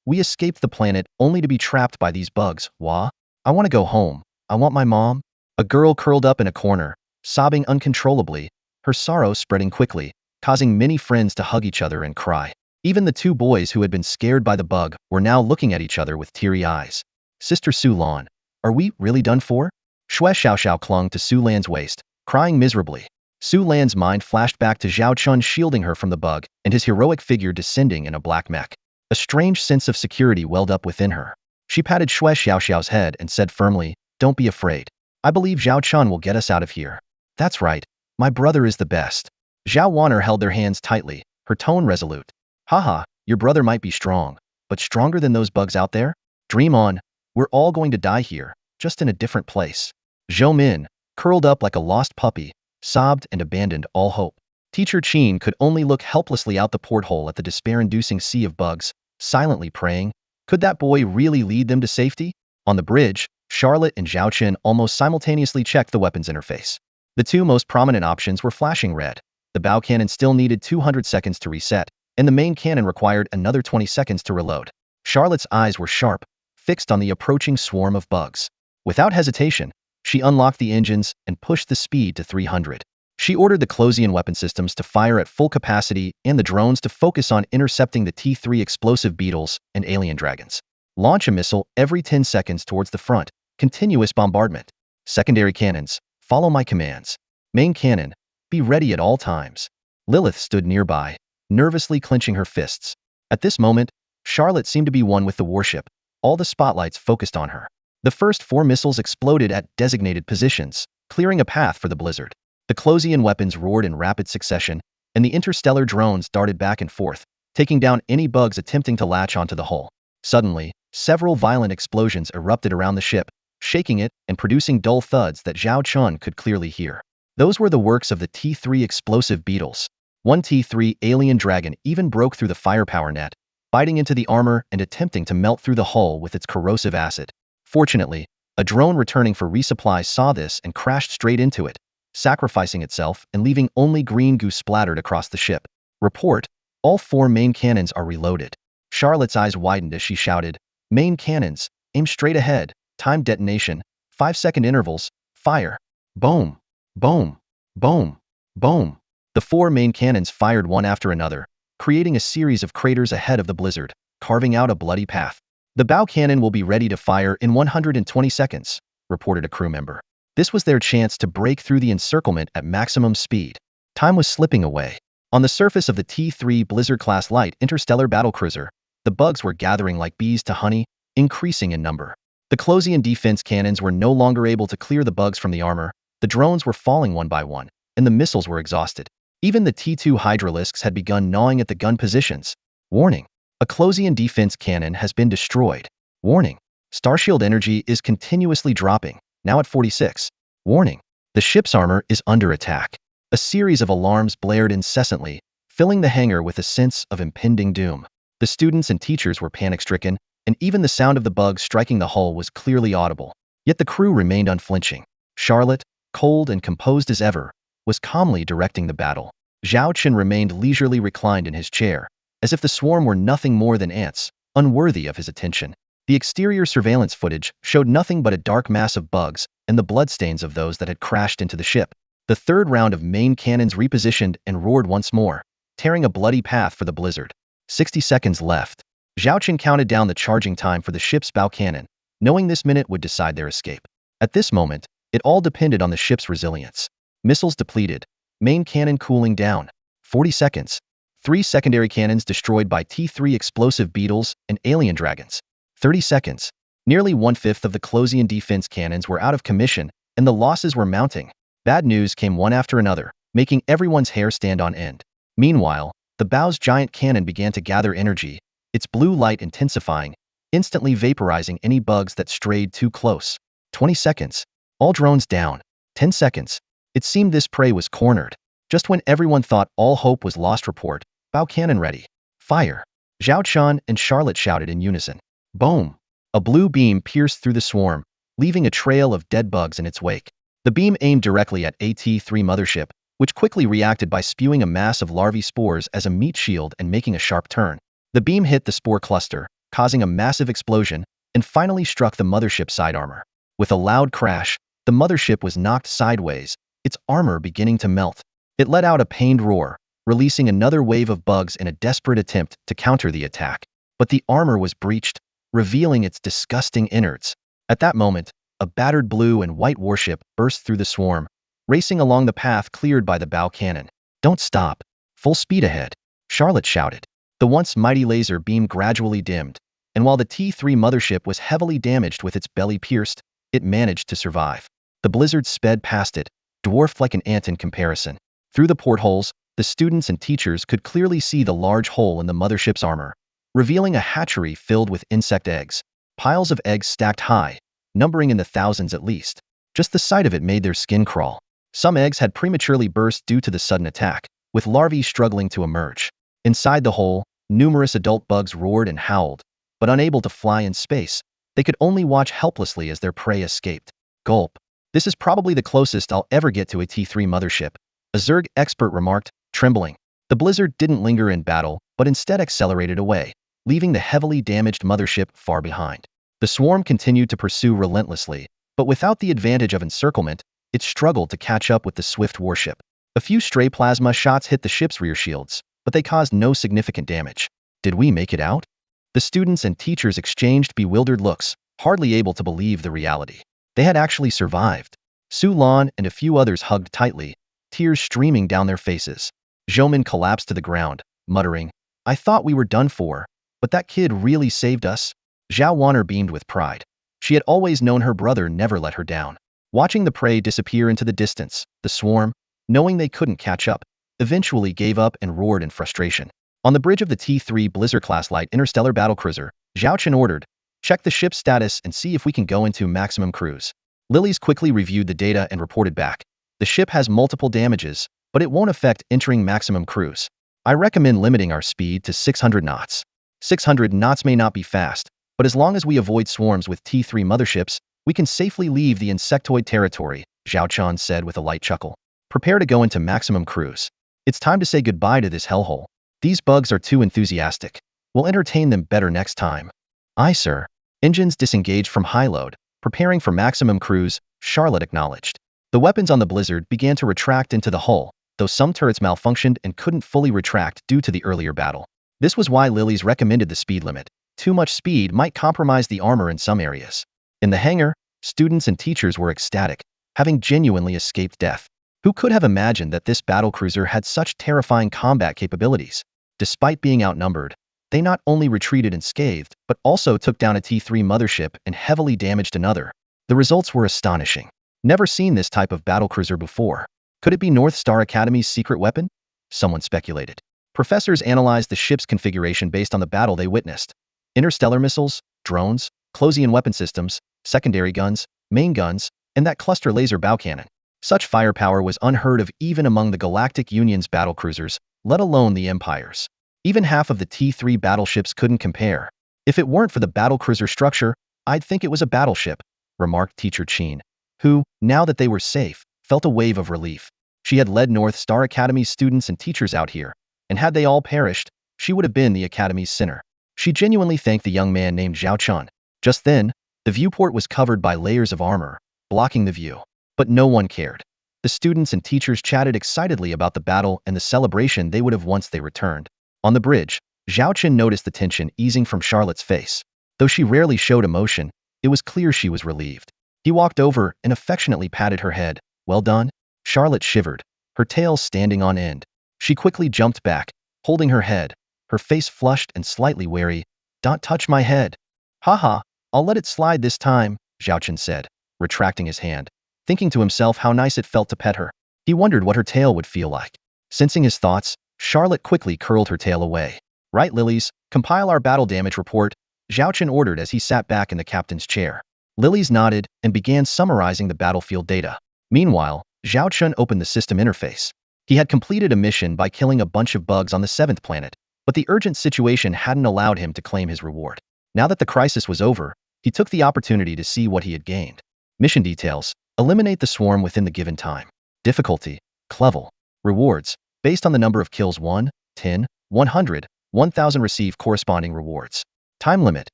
We escaped the planet only to be trapped by these bugs, wah! I want to go home. I want my mom. A girl curled up in a corner, sobbing uncontrollably, her sorrow spreading quickly, causing many friends to hug each other and cry. Even the two boys who had been scared by the bug were now looking at each other with teary eyes. Sister Su Lan, are we really done for? Xue Xiaoxiao clung to Su Lan's waist, crying miserably. Su Lan's mind flashed back to Zhao Chun shielding her from the bug and his heroic figure descending in a black mech. A strange sense of security welled up within her. She patted Xue Xiaoxiao's head and said firmly, "Don't be afraid. I believe Zhao Chun will get us out of here." "That's right. My brother is the best." Zhao Wanner held their hands tightly, her tone resolute. "Haha, your brother might be strong, but stronger than those bugs out there? Dream on. We're all going to die here, just in a different place." Zhou Min, curled up like a lost puppy, sobbed and abandoned all hope. Teacher Qin could only look helplessly out the porthole at the despair-inducing sea of bugs, silently praying, could that boy really lead them to safety? On the bridge, Charlotte and Zhao Chen almost simultaneously checked the weapons interface. The two most prominent options were flashing red. The bow cannon still needed 200 seconds to reset, and the main cannon required another 20 seconds to reload. Charlotte's eyes were sharp, fixed on the approaching swarm of bugs. Without hesitation, she unlocked the engines and pushed the speed to 300. She ordered the Closian weapon systems to fire at full capacity and the drones to focus on intercepting the T3 explosive beetles and alien dragons. Launch a missile every 10 seconds towards the front. Continuous bombardment. Secondary cannons, follow my commands. Main cannon, be ready at all times. Lilith stood nearby, nervously clenching her fists. At this moment, Charlotte seemed to be one with the warship. All the spotlights focused on her. The first 4 missiles exploded at designated positions, clearing a path for the blizzard. The Closian weapons roared in rapid succession, and the interstellar drones darted back and forth, taking down any bugs attempting to latch onto the hull. Suddenly, several violent explosions erupted around the ship, shaking it and producing dull thuds that Zhao Chun could clearly hear. Those were the works of the T3 explosive beetles. One T3 alien dragon even broke through the firepower net, biting into the armor and attempting to melt through the hull with its corrosive acid. Fortunately, a drone returning for resupply saw this and crashed straight into it, sacrificing itself and leaving only green goo splattered across the ship. Report, all 4 main cannons are reloaded. Charlotte's eyes widened as she shouted, "Main cannons, aim straight ahead, time detonation, 5-second intervals, fire." Boom, boom, boom, boom. The 4 main cannons fired one after another, creating a series of craters ahead of the blizzard, carving out a bloody path. "The bow cannon will be ready to fire in 120 seconds, reported a crew member. This was their chance to break through the encirclement at maximum speed. Time was slipping away. On the surface of the T3 Blizzard-class light interstellar battlecruiser, the bugs were gathering like bees to honey, increasing in number. The Closian defense cannons were no longer able to clear the bugs from the armor, the drones were falling one by one, and the missiles were exhausted. Even the T2 Hydralisks had begun gnawing at the gun positions. Warning. A Closian defense cannon has been destroyed. Warning. Starshield energy is continuously dropping, now at 46. Warning. The ship's armor is under attack. A series of alarms blared incessantly, filling the hangar with a sense of impending doom. The students and teachers were panic-stricken, and even the sound of the bugs striking the hull was clearly audible. Yet the crew remained unflinching. Charlotte, cold and composed as ever, was calmly directing the battle. Zhao Chen remained leisurely reclined in his chair, as if the swarm were nothing more than ants, unworthy of his attention. The exterior surveillance footage showed nothing but a dark mass of bugs and the bloodstains of those that had crashed into the ship. The third round of main cannons repositioned and roared once more, tearing a bloody path for the blizzard. 60 seconds left. Zhao Chen counted down the charging time for the ship's bow cannon, knowing this minute would decide their escape. At this moment, it all depended on the ship's resilience. Missiles depleted, main cannon cooling down. 40 seconds. 3 secondary cannons destroyed by T3 explosive beetles and alien dragons. 30 seconds. Nearly 1/5 of the Closian defense cannons were out of commission, and the losses were mounting. Bad news came one after another, making everyone's hair stand on end. Meanwhile, the bow's giant cannon began to gather energy, its blue light intensifying, instantly vaporizing any bugs that strayed too close. 20 seconds. All drones down. 10 seconds. It seemed this prey was cornered. Just when everyone thought all hope was lost, report, bow cannon ready. Fire. Zhao Chun and Charlotte shouted in unison. Boom. A blue beam pierced through the swarm, leaving a trail of dead bugs in its wake. The beam aimed directly at AT-3 mothership, which quickly reacted by spewing a mass of larvae spores as a meat shield and making a sharp turn. The beam hit the spore cluster, causing a massive explosion, and finally struck the mothership's side armor. With a loud crash, the mothership was knocked sideways, its armor beginning to melt. It let out a pained roar, releasing another wave of bugs in a desperate attempt to counter the attack. But the armor was breached, revealing its disgusting innards. At that moment, a battered blue and white warship burst through the swarm, racing along the path cleared by the bow cannon. Don't stop. Full speed ahead, Charlotte shouted. The once mighty laser beam gradually dimmed, and while the T-3 mothership was heavily damaged with its belly pierced, it managed to survive. The blizzard sped past it, dwarfed like an ant in comparison. Through the portholes, the students and teachers could clearly see the large hole in the mothership's armor, revealing a hatchery filled with insect eggs. Piles of eggs stacked high, numbering in the thousands at least. Just the sight of it made their skin crawl. Some eggs had prematurely burst due to the sudden attack, with larvae struggling to emerge. Inside the hole, numerous adult bugs roared and howled, but unable to fly in space, they could only watch helplessly as their prey escaped. Gulp. This is probably the closest I'll ever get to a T-3 mothership, a Zerg expert remarked, trembling. The blizzard didn't linger in battle, but instead accelerated away, leaving the heavily damaged mothership far behind. The swarm continued to pursue relentlessly, but without the advantage of encirclement, it struggled to catch up with the swift warship. A few stray plasma shots hit the ship's rear shields, but they caused no significant damage. Did we make it out? The students and teachers exchanged bewildered looks, hardly able to believe the reality. They had actually survived. Su Lan and a few others hugged tightly, tears streaming down their faces. Zhoumin collapsed to the ground, muttering, I thought we were done for, but that kid really saved us. Zhao Wanner beamed with pride. She had always known her brother never let her down. Watching the prey disappear into the distance, the swarm, knowing they couldn't catch up, eventually gave up and roared in frustration. On the bridge of the T-3 Blizzard-class light interstellar battlecruiser, Zhao Chen ordered, check the ship's status and see if we can go into maximum cruise. Lilies quickly reviewed the data and reported back. The ship has multiple damages, but it won't affect entering maximum cruise. I recommend limiting our speed to 600 knots. 600 knots may not be fast, but as long as we avoid swarms with T-3 motherships, we can safely leave the insectoid territory, Zhao Chun said with a light chuckle. Prepare to go into maximum cruise. It's time to say goodbye to this hellhole. These bugs are too enthusiastic. We'll entertain them better next time. Aye, sir. Engines disengaged from high load, preparing for maximum cruise, Charlotte acknowledged. The weapons on the Blizzard began to retract into the hull, though some turrets malfunctioned and couldn't fully retract due to the earlier battle. This was why Lilies recommended the speed limit. Too much speed might compromise the armor in some areas. In the hangar, students and teachers were ecstatic, having genuinely escaped death. Who could have imagined that this battlecruiser had such terrifying combat capabilities? Despite being outnumbered, they not only retreated unscathed, but also took down a T-3 mothership and heavily damaged another. The results were astonishing. Never seen this type of battlecruiser before. Could it be North Star Academy's secret weapon? Someone speculated. Professors analyzed the ship's configuration based on the battle they witnessed. Interstellar missiles, drones, Closian weapon systems, secondary guns, main guns, and that cluster laser bow cannon. Such firepower was unheard of even among the Galactic Union's battlecruisers, let alone the Empire's. Even half of the T-3 battleships couldn't compare. If it weren't for the battlecruiser structure, I'd think it was a battleship, remarked Teacher Chin, who, now that they were safe, felt a wave of relief. She had led North Star Academy's students and teachers out here, and had they all perished, she would have been the Academy's sinner. She genuinely thanked the young man named Zhao Chun. Just then, the viewport was covered by layers of armor, blocking the view. But no one cared. The students and teachers chatted excitedly about the battle and the celebration they would have once they returned. On the bridge, Zhao Chen noticed the tension easing from Charlotte's face. Though she rarely showed emotion, it was clear she was relieved. He walked over and affectionately patted her head. Well done? Charlotte shivered, her tail standing on end. She quickly jumped back, holding her head, her face flushed and slightly wary. Don't touch my head. Haha, I'll let it slide this time, Zhao Chen said, retracting his hand. Thinking to himself how nice it felt to pet her. He wondered what her tail would feel like. Sensing his thoughts, Charlotte quickly curled her tail away. Right, Lilies, compile our battle damage report, Zhao Chen ordered as he sat back in the captain's chair. Lilies nodded and began summarizing the battlefield data. Meanwhile, Zhao Chen opened the system interface. He had completed a mission by killing a bunch of bugs on the 7th planet, but the urgent situation hadn't allowed him to claim his reward. Now that the crisis was over, he took the opportunity to see what he had gained. Mission details: eliminate the swarm within the given time. Difficulty: Clevel. Rewards: based on the number of kills 1, 10, 100, 1000 receive corresponding rewards. Time limit: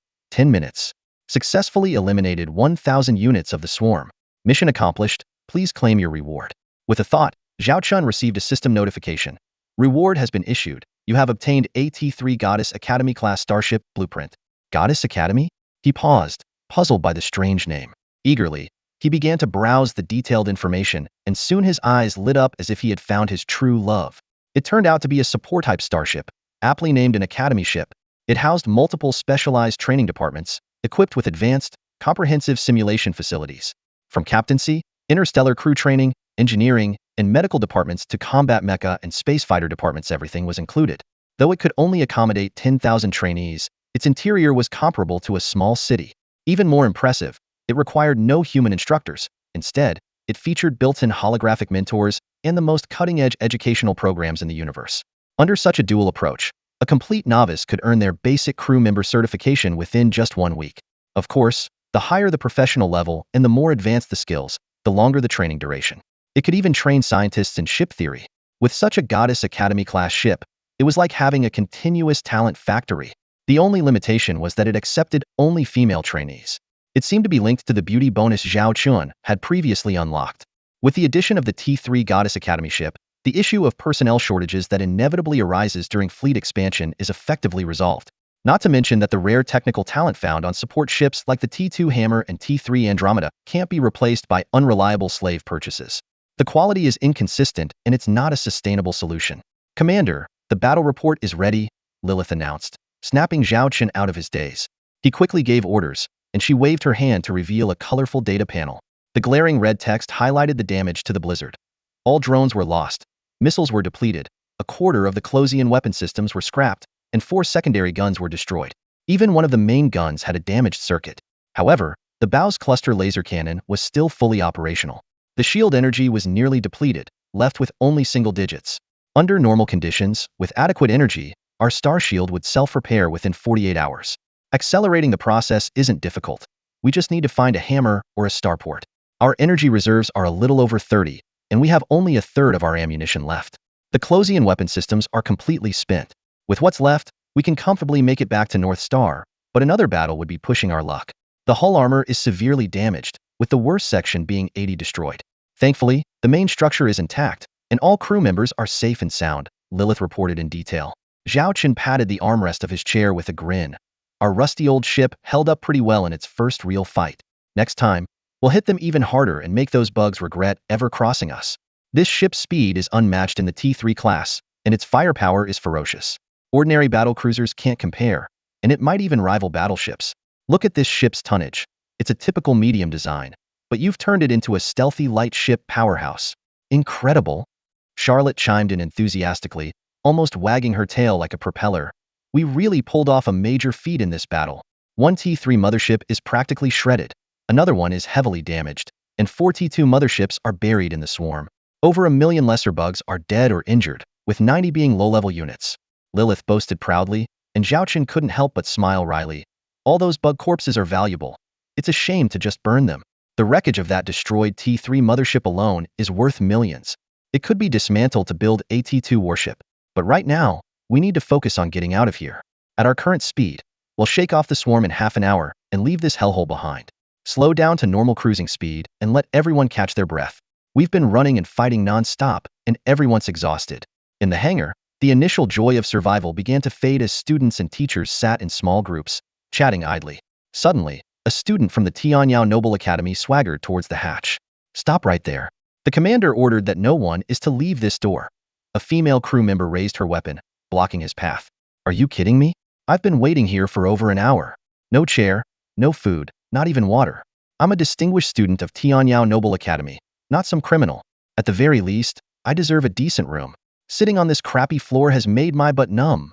10 minutes. Successfully eliminated 1000 units of the swarm. Mission accomplished, please claim your reward. With a thought, Zhao Chun received a system notification. Reward has been issued. You have obtained AT-3 Goddess Academy class starship blueprint. Goddess Academy? He paused, puzzled by the strange name. Eagerly, he began to browse the detailed information, and soon his eyes lit up as if he had found his true love. It turned out to be a support-type starship, aptly named an academy ship. It housed multiple specialized training departments, equipped with advanced, comprehensive simulation facilities. From captaincy, interstellar crew training, engineering, and medical departments to combat mecha and space fighter departments, everything was included. Though it could only accommodate 10,000 trainees, its interior was comparable to a small city. Even more impressive, it required no human instructors. Instead, it featured built-in holographic mentors and the most cutting-edge educational programs in the universe. Under such a dual approach, a complete novice could earn their basic crew member certification within just 1 week. Of course, the higher the professional level and the more advanced the skills, the longer the training duration. It could even train scientists in ship theory. With such a Goddess Academy-class ship, it was like having a continuous talent factory. The only limitation was that it accepted only female trainees. It seemed to be linked to the beauty bonus Zhao Chun had previously unlocked. With the addition of the T3 Goddess Academy ship, the issue of personnel shortages that inevitably arises during fleet expansion is effectively resolved. Not to mention that the rare technical talent found on support ships like the T2 Hammer and T3 Andromeda can't be replaced by unreliable slave purchases. The quality is inconsistent, and it's not a sustainable solution. Commander, the battle report is ready, Lilith announced, snapping Zhao Chen out of his daze. He quickly gave orders, and she waved her hand to reveal a colorful data panel. The glaring red text highlighted the damage to the blizzard. All drones were lost, missiles were depleted, a quarter of the Closian weapon systems were scrapped, and 4 secondary guns were destroyed. Even one of the main guns had a damaged circuit. However, the Bow's cluster laser cannon was still fully operational. The shield energy was nearly depleted, left with only single digits. Under normal conditions, with adequate energy, our star shield would self-repair within 48 hours. Accelerating the process isn't difficult. We just need to find a hammer or a starport. Our energy reserves are a little over 30, and we have only a third of our ammunition left. The Closian weapon systems are completely spent. With what's left, we can comfortably make it back to North Star, but another battle would be pushing our luck. The hull armor is severely damaged, with the worst section being 80 destroyed. Thankfully, the main structure is intact, and all crew members are safe and sound, Lilith reported in detail. Zhao Chen patted the armrest of his chair with a grin. Our rusty old ship held up pretty well in its first real fight. Next time, we'll hit them even harder and make those bugs regret ever crossing us. This ship's speed is unmatched in the T3 class, and its firepower is ferocious. Ordinary battlecruisers can't compare, and it might even rival battleships. Look at this ship's tonnage. It's a typical medium design, but you've turned it into a stealthy light ship powerhouse. Incredible. Charlotte chimed in enthusiastically, almost wagging her tail like a propeller. We really pulled off a major feat in this battle. One T3 mothership is practically shredded, another one is heavily damaged, and 4 T2 motherships are buried in the swarm. Over 1 million lesser bugs are dead or injured, with 90 being low-level units. Lilith boasted proudly, and Zhao Chen couldn't help but smile wryly. All those bug corpses are valuable. It's a shame to just burn them. The wreckage of that destroyed T3 mothership alone is worth millions. It could be dismantled to build a T2 warship. But right now, we need to focus on getting out of here. At our current speed, we'll shake off the swarm in half an hour and leave this hellhole behind. Slow down to normal cruising speed and let everyone catch their breath. We've been running and fighting non-stop, and everyone's exhausted. In the hangar, the initial joy of survival began to fade as students and teachers sat in small groups, chatting idly. Suddenly, a student from the Tianyao Noble Academy swaggered towards the hatch. Stop right there. The commander ordered that no one is to leave this door. A female crew member raised her weapon, blocking his path. Are you kidding me? I've been waiting here for over an hour. No chair, no food, not even water. I'm a distinguished student of Tianyao Noble Academy, not some criminal. At the very least, I deserve a decent room. Sitting on this crappy floor has made my butt numb.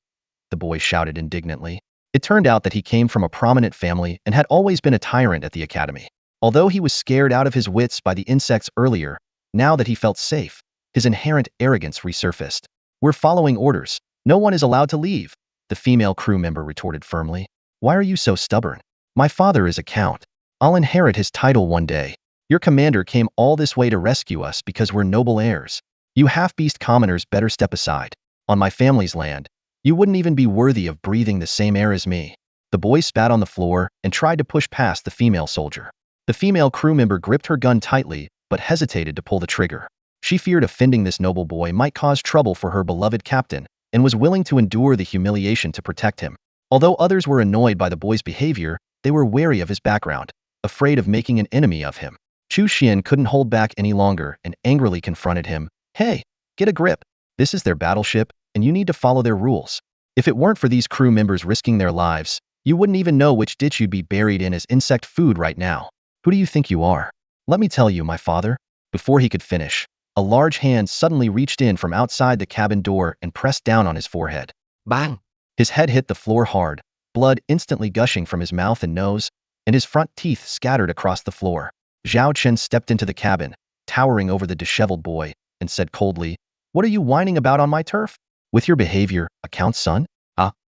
the boy shouted indignantly. It turned out that he came from a prominent family and had always been a tyrant at the academy. Although he was scared out of his wits by the insects earlier, now that he felt safe, his inherent arrogance resurfaced. We're following orders. No one is allowed to leave, the female crew member retorted firmly. Why are you so stubborn? My father is a count. I'll inherit his title one day. Your commander came all this way to rescue us because we're noble heirs. You half-beast commoners better step aside. On my family's land, you wouldn't even be worthy of breathing the same air as me. The boy spat on the floor and tried to push past the female soldier. The female crew member gripped her gun tightly, but hesitated to pull the trigger. She feared offending this noble boy might cause trouble for her beloved captain, and was willing to endure the humiliation to protect him. Although others were annoyed by the boy's behavior, they were wary of his background, afraid of making an enemy of him. Chu Xian couldn't hold back any longer and angrily confronted him. Hey, get a grip. This is their battleship, and you need to follow their rules. If it weren't for these crew members risking their lives, you wouldn't even know which ditch you'd be buried in as insect food right now. Who do you think you are? Let me tell you, my father. Before he could finish, a large hand suddenly reached in from outside the cabin door and pressed down on his forehead. Bang! His head hit the floor hard, blood instantly gushing from his mouth and nose, and his front teeth scattered across the floor. Zhao Chen stepped into the cabin, towering over the disheveled boy, and said coldly, What are you whining about on my turf? With your behavior, a count's son?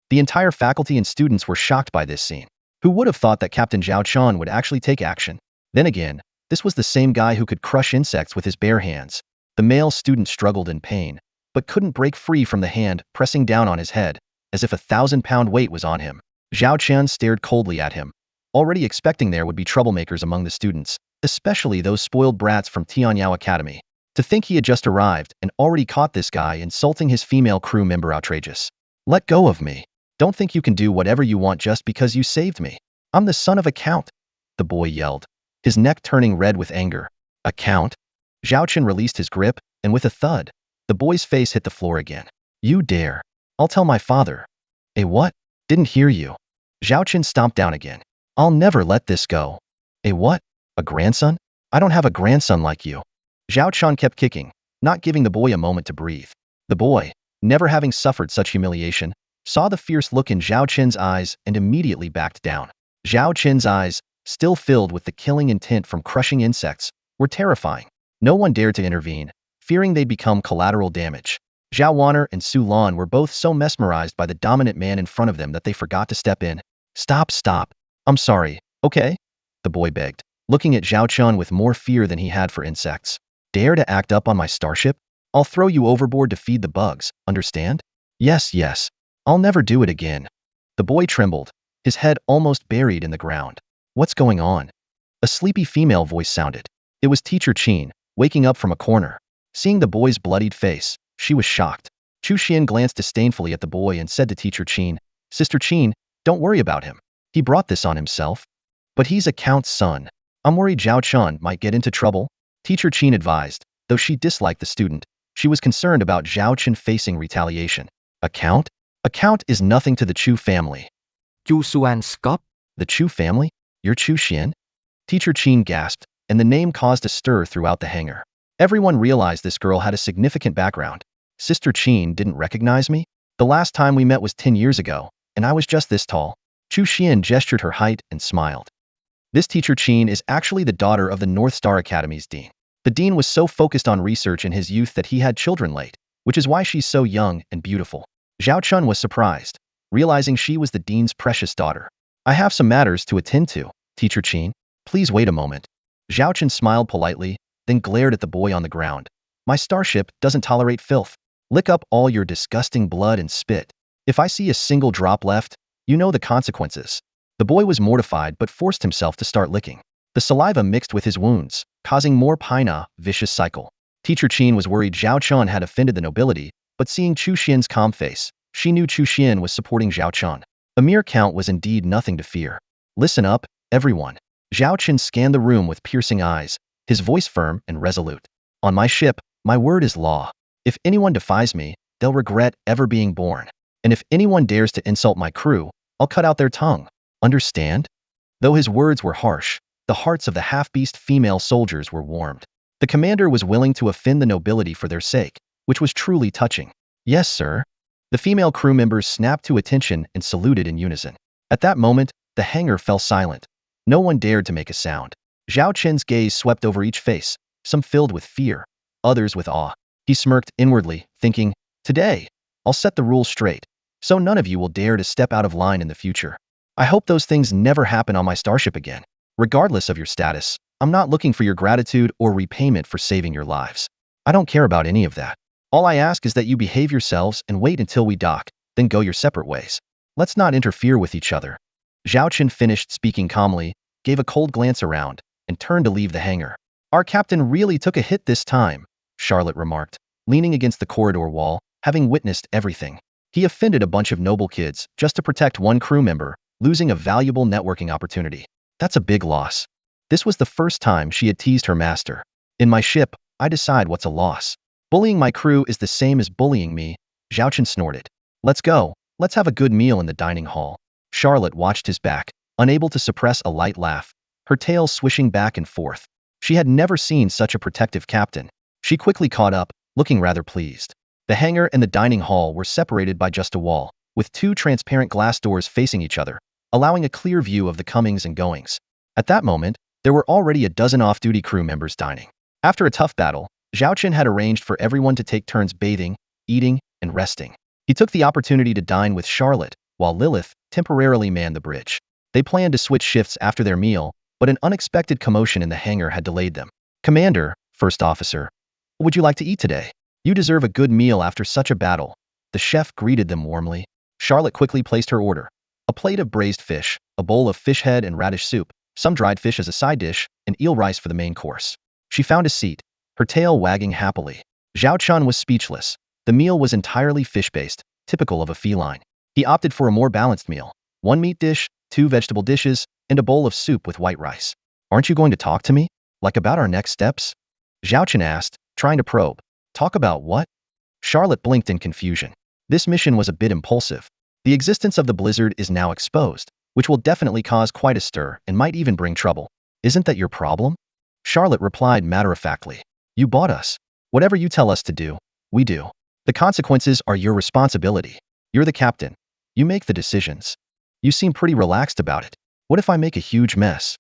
The entire faculty and students were shocked by this scene. Who would have thought that Captain Zhao Chen would actually take action? Then again, this was the same guy who could crush insects with his bare hands. The male student struggled in pain, but couldn't break free from the hand pressing down on his head, as if a 1,000-pound weight was on him. Zhao Chen stared coldly at him, already expecting there would be troublemakers among the students, especially those spoiled brats from Tianyao Academy. To think he had just arrived and already caught this guy insulting his female crew member outrageous. Let go of me. Don't think you can do whatever you want just because you saved me. I'm the son of a count, the boy yelled, his neck turning red with anger. A count? Zhao Chen released his grip, and with a thud, the boy's face hit the floor again. You dare. I'll tell my father. A what? Didn't hear you. Zhao Chen stomped down again. I'll never let this go. A what? A grandson? I don't have a grandson like you. Zhao Chen kept kicking, not giving the boy a moment to breathe. The boy, never having suffered such humiliation, saw the fierce look in Zhao Chen's eyes and immediately backed down. Zhao Chen's eyes, still filled with the killing intent from crushing insects, were terrifying. No one dared to intervene, fearing they'd become collateral damage. Zhao Wanner and Su Lan were both so mesmerized by the dominant man in front of them that they forgot to step in. Stop. I'm sorry, okay? The boy begged, looking at Zhao Chen with more fear than he had for insects. Dare to act up on my starship? I'll throw you overboard to feed the bugs, understand? Yes. I'll never do it again. The boy trembled, his head almost buried in the ground. What's going on? A sleepy female voice sounded. It was Teacher Qin, waking up from a corner. Seeing the boy's bloodied face, she was shocked. Chu Xian glanced disdainfully at the boy and said to Teacher Qin, Sister Qin, don't worry about him. He brought this on himself. But he's a count's son. I'm worried Zhao Chen might get into trouble. Teacher Qin advised, though she disliked the student. She was concerned about Zhao Chen facing retaliation. A count? A count is nothing to the Chu family. Chu Xuan Scop? The Chu family? You're Chu Xian? Teacher Qin gasped, and the name caused a stir throughout the hangar. Everyone realized this girl had a significant background. Sister Qin didn't recognize me? The last time we met was 10 years ago, and I was just this tall. Chu Xian gestured her height and smiled. This Teacher Qin is actually the daughter of the North Star Academy's dean. The dean was so focused on research in his youth that he had children late, which is why she's so young and beautiful. Zhao Chen was surprised, realizing she was the dean's precious daughter. I have some matters to attend to, Teacher Qin. Please wait a moment. Zhao Chen smiled politely, then glared at the boy on the ground. My starship doesn't tolerate filth. Lick up all your disgusting blood and spit. If I see a single drop left, you know the consequences. The boy was mortified but forced himself to start licking. The saliva mixed with his wounds, causing more vicious cycle. Teacher Qin was worried Zhao Chen had offended the nobility, but seeing Chu Xian's calm face, she knew Chu Xian was supporting Zhao Chen. A mere count was indeed nothing to fear. Listen up, everyone. Zhao Chen scanned the room with piercing eyes, his voice firm and resolute. On my ship, my word is law. If anyone defies me, they'll regret ever being born. And if anyone dares to insult my crew, I'll cut out their tongue. Understand? Though his words were harsh, the hearts of the half-beast female soldiers were warmed. The commander was willing to offend the nobility for their sake, which was truly touching. Yes, sir. The female crew members snapped to attention and saluted in unison. At that moment, the hangar fell silent. No one dared to make a sound. Zhao Qin's gaze swept over each face, some filled with fear, others with awe. He smirked inwardly, thinking, "Today, I'll set the rules straight, so none of you will dare to step out of line in the future. I hope those things never happen on my starship again. Regardless of your status, I'm not looking for your gratitude or repayment for saving your lives. I don't care about any of that. All I ask is that you behave yourselves and wait until we dock, then go your separate ways. Let's not interfere with each other." Zhao Qin finished speaking calmly, gave a cold glance around, and turned to leave the hangar. "Our captain really took a hit this time," Charlotte remarked, leaning against the corridor wall, having witnessed everything. "He offended a bunch of noble kids just to protect one crew member, losing a valuable networking opportunity. That's a big loss." This was the first time she had teased her master. "In my ship, I decide what's a loss. Bullying my crew is the same as bullying me," Zhao Qin snorted. "Let's go. Let's have a good meal in the dining hall." Charlotte watched his back, unable to suppress a light laugh, her tail swishing back and forth. She had never seen such a protective captain. She quickly caught up, looking rather pleased. The hangar and the dining hall were separated by just a wall, with two transparent glass doors facing each other, allowing a clear view of the comings and goings. At that moment, there were already a dozen off-duty crew members dining. After a tough battle, Zhao Qin had arranged for everyone to take turns bathing, eating, and resting. He took the opportunity to dine with Charlotte, while Lilith temporarily manned the bridge. They planned to switch shifts after their meal, but an unexpected commotion in the hangar had delayed them. "Commander, First Officer, what would you like to eat today? You deserve a good meal after such a battle." The chef greeted them warmly. Charlotte quickly placed her order. A plate of braised fish, a bowl of fish head and radish soup, some dried fish as a side dish, and eel rice for the main course. She found a seat, her tail wagging happily. Zhao Chun was speechless. The meal was entirely fish-based, typical of a feline. He opted for a more balanced meal. One meat dish, two vegetable dishes, and a bowl of soup with white rice. "Aren't you going to talk to me? Like about our next steps?" Zhao Chun asked, trying to probe. "Talk about what?" Charlotte blinked in confusion. This mission was a bit impulsive. The existence of the blizzard is now exposed, which will definitely cause quite a stir and might even bring trouble. "Isn't that your problem?" Charlotte replied matter-of-factly. "You bought us. Whatever you tell us to do, we do. The consequences are your responsibility. You're the captain. You make the decisions. You seem pretty relaxed about it. What if I make a huge mess?"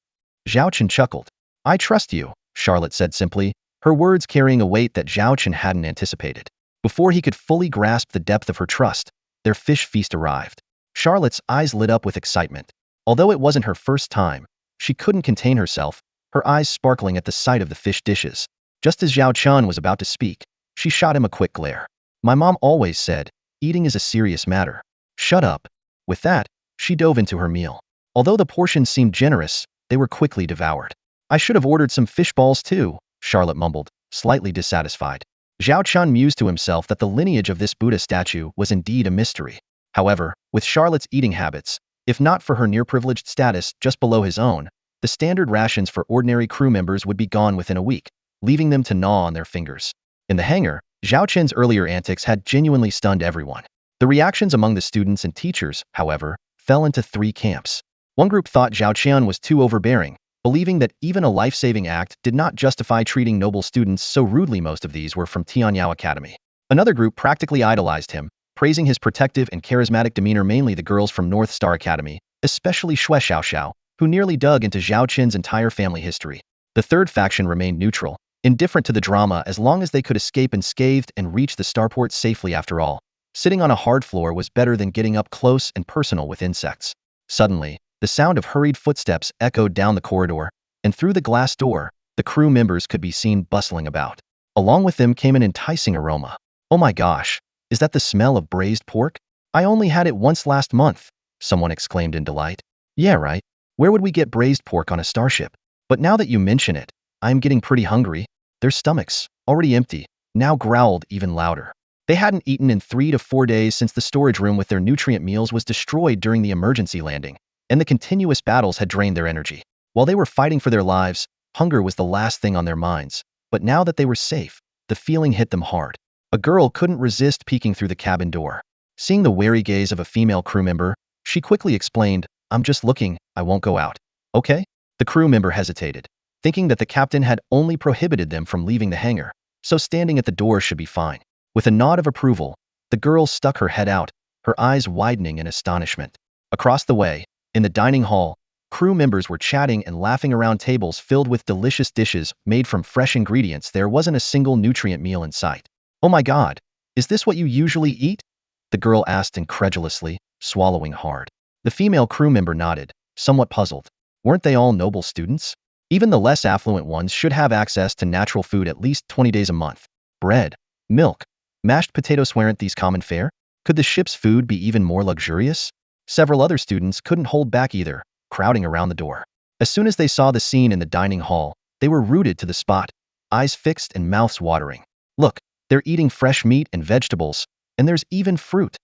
Zhao Qin chuckled. "I trust you," Charlotte said simply, her words carrying a weight that Zhao Qin hadn't anticipated. Before he could fully grasp the depth of her trust, their fish feast arrived. Charlotte's eyes lit up with excitement. Although it wasn't her first time, she couldn't contain herself, her eyes sparkling at the sight of the fish dishes. Just as Zhao Chun was about to speak, she shot him a quick glare. "My mom always said, eating is a serious matter. Shut up." With that, she dove into her meal. Although the portions seemed generous, they were quickly devoured. "I should have ordered some fish balls too," Charlotte mumbled, slightly dissatisfied. Zhao Chun mused to himself that the lineage of this Buddha statue was indeed a mystery. However, with Charlotte's eating habits, if not for her near-privileged status just below his own, the standard rations for ordinary crew members would be gone within a week, leaving them to gnaw on their fingers. In the hangar, Zhao Qin's earlier antics had genuinely stunned everyone. The reactions among the students and teachers, however, fell into three camps. One group thought Zhao Qian was too overbearing, believing that even a life-saving act did not justify treating noble students so rudely. Most of these were from Tianyao Academy. Another group practically idolized him, praising his protective and charismatic demeanor, mainly the girls from North Star Academy, especially Xue Xiaoxiao, who nearly dug into Zhao Qin's entire family history. The third faction remained neutral, indifferent to the drama as long as they could escape unscathed and reach the starport safely. After all, sitting on a hard floor was better than getting up close and personal with insects. Suddenly, the sound of hurried footsteps echoed down the corridor, and through the glass door, the crew members could be seen bustling about. Along with them came an enticing aroma. "Oh my gosh, is that the smell of braised pork? I only had it once last month," someone exclaimed in delight. "Yeah, right. Where would we get braised pork on a starship? But now that you mention it, I'm getting pretty hungry." Their stomachs, already empty, now growled even louder. They hadn't eaten in 3 to 4 days since the storage room with their nutrient meals was destroyed during the emergency landing, and the continuous battles had drained their energy. While they were fighting for their lives, hunger was the last thing on their minds. But now that they were safe, the feeling hit them hard. A girl couldn't resist peeking through the cabin door. Seeing the wary gaze of a female crew member, she quickly explained, "I'm just looking, I won't go out." "Okay?" The crew member hesitated, thinking that the captain had only prohibited them from leaving the hangar, so standing at the door should be fine. With a nod of approval, The girl stuck her head out, her eyes widening in astonishment. Across the way, in the dining hall, crew members were chatting and laughing around tables filled with delicious dishes made from fresh ingredients. There wasn't a single nutrient meal in sight. "Oh my God, is this what you usually eat?" the girl asked incredulously, swallowing hard. The female crew member nodded, somewhat puzzled. Weren't they all noble students? Even the less affluent ones should have access to natural food at least 20 days a month. Bread, milk, mashed potatoes. Weren't these common fare? Could the ship's food be even more luxurious? Several other students couldn't hold back either, crowding around the door. As soon as they saw the scene in the dining hall, they were rooted to the spot, eyes fixed and mouths watering. "Look, they're eating fresh meat and vegetables, and there's even fruit,"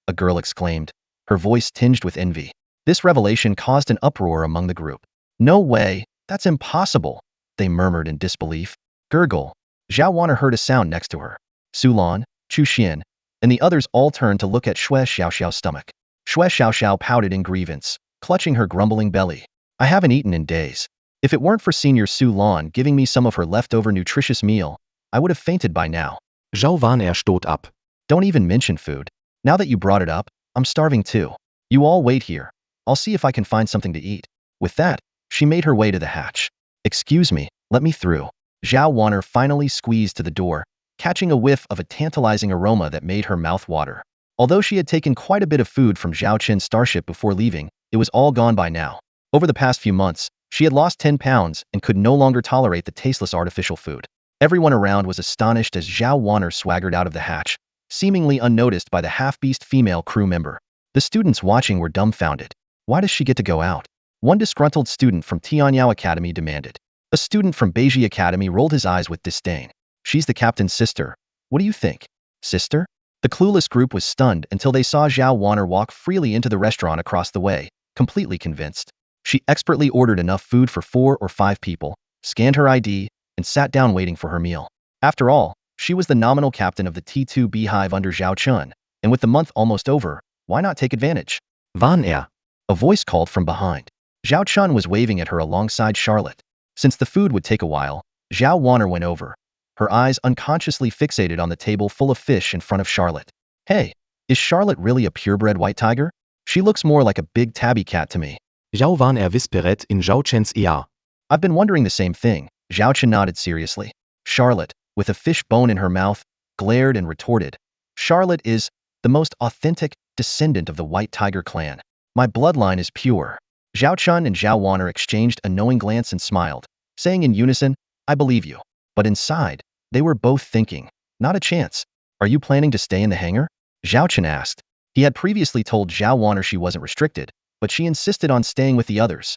a girl exclaimed, her voice tinged with envy. This revelation caused an uproar among the group. "No way, that's impossible," they murmured in disbelief. Gurgle. Zhao Wanner heard a sound next to her. Sulan, Chu Xian, and the others all turned to look at Xue Xiaoxiao's stomach. Xue Xiaoxiao pouted in grievance, clutching her grumbling belly. "I haven't eaten in days. If it weren't for Senior Su Lan giving me some of her leftover nutritious meal, I would have fainted by now." Zhao Wanner stot ab. "Don't even mention food. Now that you brought it up, I'm starving too. You all wait here. I'll see if I can find something to eat." With that, she made her way to the hatch. "Excuse me, let me through." Zhao Wanner finally squeezed to the door, catching a whiff of a tantalizing aroma that made her mouth water. Although she had taken quite a bit of food from Zhao Qin's starship before leaving, it was all gone by now. Over the past few months, she had lost 10 pounds and could no longer tolerate the tasteless artificial food. Everyone around was astonished as Zhao Wanner swaggered out of the hatch, seemingly unnoticed by the half-beast female crew member. The students watching were dumbfounded. "Why does she get to go out?" one disgruntled student from Tianyao Academy demanded. A student from Beiji Academy rolled his eyes with disdain. "She's the captain's sister. What do you think?" "Sister?" The clueless group was stunned until they saw Zhao Wanner walk freely into the restaurant across the way, completely convinced. She expertly ordered enough food for 4 or 5 people, scanned her ID, and sat down waiting for her meal. After all, she was the nominal captain of the T2 beehive under Zhao Chun, and with the month almost over, why not take advantage? Wanner. A voice called from behind. Zhao Chun was waving at her alongside Charlotte. Since the food would take a while, Zhao Wanner went over, her eyes unconsciously fixated on the table full of fish in front of Charlotte. "Hey, is Charlotte really a purebred white tiger? She looks more like a big tabby cat to me." Zhao Wanner whisperet in Zhao Chens ear. "I've been wondering the same thing." Zhao Chen nodded seriously. Charlotte, with a fish bone in her mouth, glared and retorted. "Charlotte is the most authentic descendant of the white tiger clan. My bloodline is pure." Zhao Chun and Zhao Wanner exchanged a knowing glance and smiled, saying in unison, "I believe you." But inside, they were both thinking, "Not a chance. Are you planning to stay in the hangar?" Zhao Chen asked. He had previously told Zhao Wanner she wasn't restricted, but she insisted on staying with the others.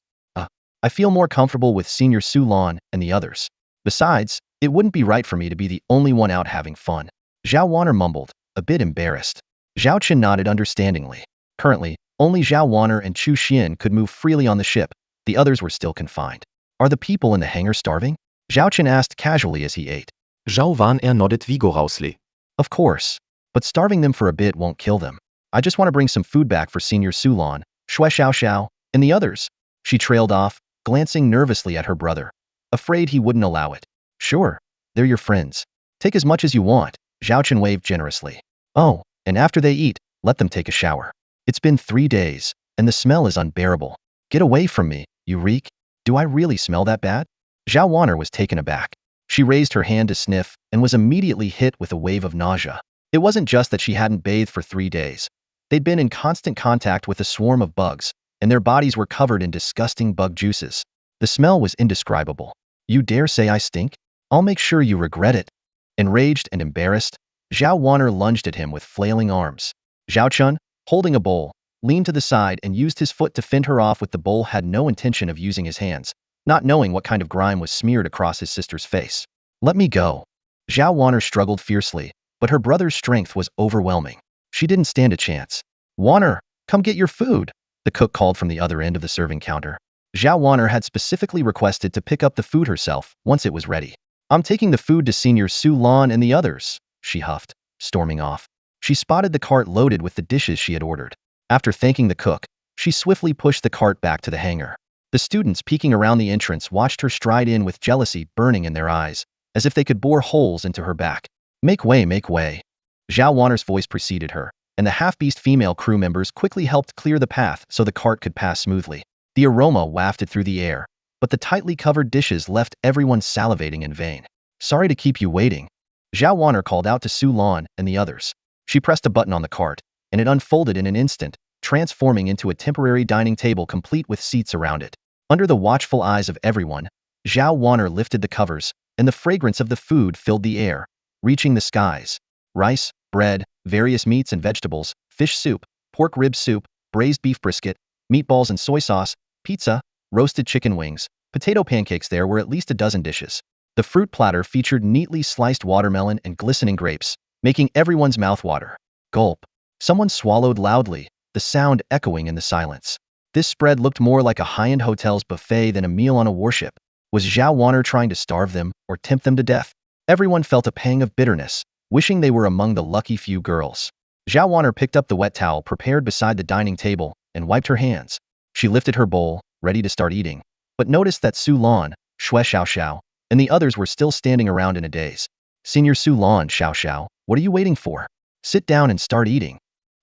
I feel more comfortable with Senior Su Lan and the others. Besides, it wouldn't be right for me to be the only one out having fun." Zhao Wanner mumbled, a bit embarrassed. Zhao Chen nodded understandingly. Currently, only Zhao Wanner and Chu Xian could move freely on the ship. The others were still confined. "Are the people in the hangar starving?" Zhao Chen asked casually as he ate. Zhao Wanner nodded vigorously. "Of course. But starving them for a bit won't kill them. I just want to bring some food back for Senior Su Lan, Xue Xiaoxiao, and the others." She trailed off, glancing nervously at her brother, afraid he wouldn't allow it. "Sure, they're your friends. Take as much as you want." Zhao Chen waved generously. "Oh, and after they eat, let them take a shower. It's been 3 days, and the smell is unbearable. Get away from me, you reek. Do I really smell that bad?" Zhao Wanner was taken aback. She raised her hand to sniff and was immediately hit with a wave of nausea. It wasn't just that she hadn't bathed for 3 days. They'd been in constant contact with a swarm of bugs, and their bodies were covered in disgusting bug juices. The smell was indescribable. "You dare say I stink? I'll make sure you regret it." Enraged and embarrassed, Zhao Wanner lunged at him with flailing arms. Zhao Chun, holding a bowl, leaned to the side and used his foot to fend her off with the bowl. Had no intention of using his hands, not knowing what kind of grime was smeared across his sister's face. "Let me go." Zhao Wanner struggled fiercely, but her brother's strength was overwhelming. She didn't stand a chance. "Wanner, come get your food," the cook called from the other end of the serving counter. Zhao Wanner had specifically requested to pick up the food herself once it was ready. "I'm taking the food to Senior Su Lan and the others," she huffed, storming off. She spotted the cart loaded with the dishes she had ordered. After thanking the cook, she swiftly pushed the cart back to the hangar. The students peeking around the entrance watched her stride in with jealousy burning in their eyes, as if they could bore holes into her back. Make way, make way." Zhao Wanner's voice preceded her, and the half-beast female crew members quickly helped clear the path so the cart could pass smoothly. The aroma wafted through the air, but the tightly covered dishes left everyone salivating in vain. Sorry to keep you waiting, Zhao Wanner called out to Su Lan and the others. She pressed a button on the cart, and it unfolded in an instant, transforming into a temporary dining table complete with seats around it. Under the watchful eyes of everyone, Zhao Wanner lifted the covers, and the fragrance of the food filled the air, reaching the skies. Rice, bread, various meats and vegetables, fish soup, pork rib soup, braised beef brisket, meatballs and soy sauce, pizza, roasted chicken wings, potato pancakes. There were at least a dozen dishes. The fruit platter featured neatly sliced watermelon and glistening grapes, making everyone's mouth water. Gulp. Someone swallowed loudly, the sound echoing in the silence. This spread looked more like a high-end hotel's buffet than a meal on a warship. Was Zhao Wanner trying to starve them or tempt them to death? Everyone felt a pang of bitterness, wishing they were among the lucky few girls. Zhao Wanner picked up the wet towel prepared beside the dining table and wiped her hands. She lifted her bowl, ready to start eating, but noticed that Su Lan, Xue Xiaoxiao, and the others were still standing around in a daze. Senior Su Lan Xiaoxiao, what are you waiting for? Sit down and start eating.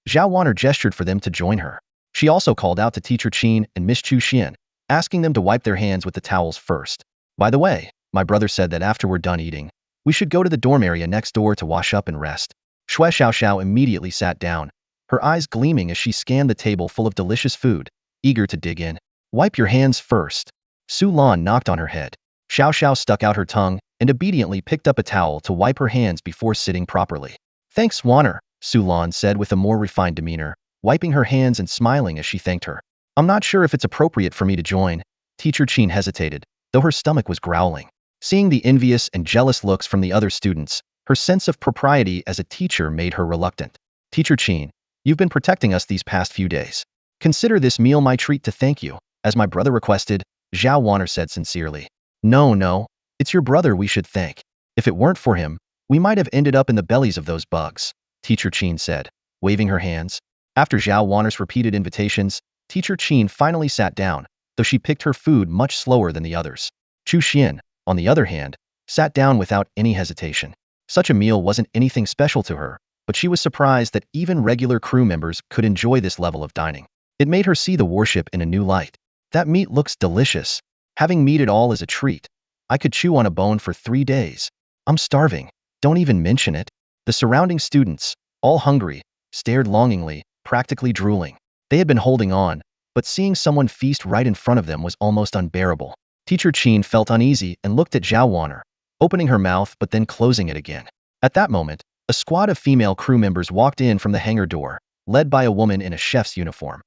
Zhao Wanner gestured for them to join her. She also called out to Teacher Qin and Miss Chu Xian, asking them to wipe their hands with the towels first. By the way, my brother said that after we're done eating, we should go to the dorm area next door to wash up and rest. Xue Xiaoxiao immediately sat down, her eyes gleaming as she scanned the table full of delicious food, eager to dig in. Wipe your hands first. Su Lan knocked on her head. Xiaoxiao stuck out her tongue and obediently picked up a towel to wipe her hands before sitting properly. Thanks, Wanner, Su Lan said with a more refined demeanor, wiping her hands and smiling as she thanked her. I'm not sure if it's appropriate for me to join. Teacher Qin hesitated, though her stomach was growling. Seeing the envious and jealous looks from the other students, her sense of propriety as a teacher made her reluctant. Teacher Qin, you've been protecting us these past few days. Consider this meal my treat to thank you, as my brother requested, Zhao Wanner said sincerely. No, it's your brother we should thank. If it weren't for him, we might have ended up in the bellies of those bugs, Teacher Qin said, waving her hands. After Zhao Wanner's repeated invitations, Teacher Qin finally sat down, though she picked her food much slower than the others. Chu Xian, on the other hand, sat down without any hesitation. Such a meal wasn't anything special to her, but she was surprised that even regular crew members could enjoy this level of dining. It made her see the warship in a new light. That meat looks delicious. Having meat at all is a treat. I could chew on a bone for 3 days. I'm starving. Don't even mention it. The surrounding students, all hungry, stared longingly, practically drooling. They had been holding on, but seeing someone feast right in front of them was almost unbearable. Teacher Qin felt uneasy and looked at Zhao Wanner, opening her mouth but then closing it again. At that moment, a squad of female crew members walked in from the hangar door, led by a woman in a chef's uniform.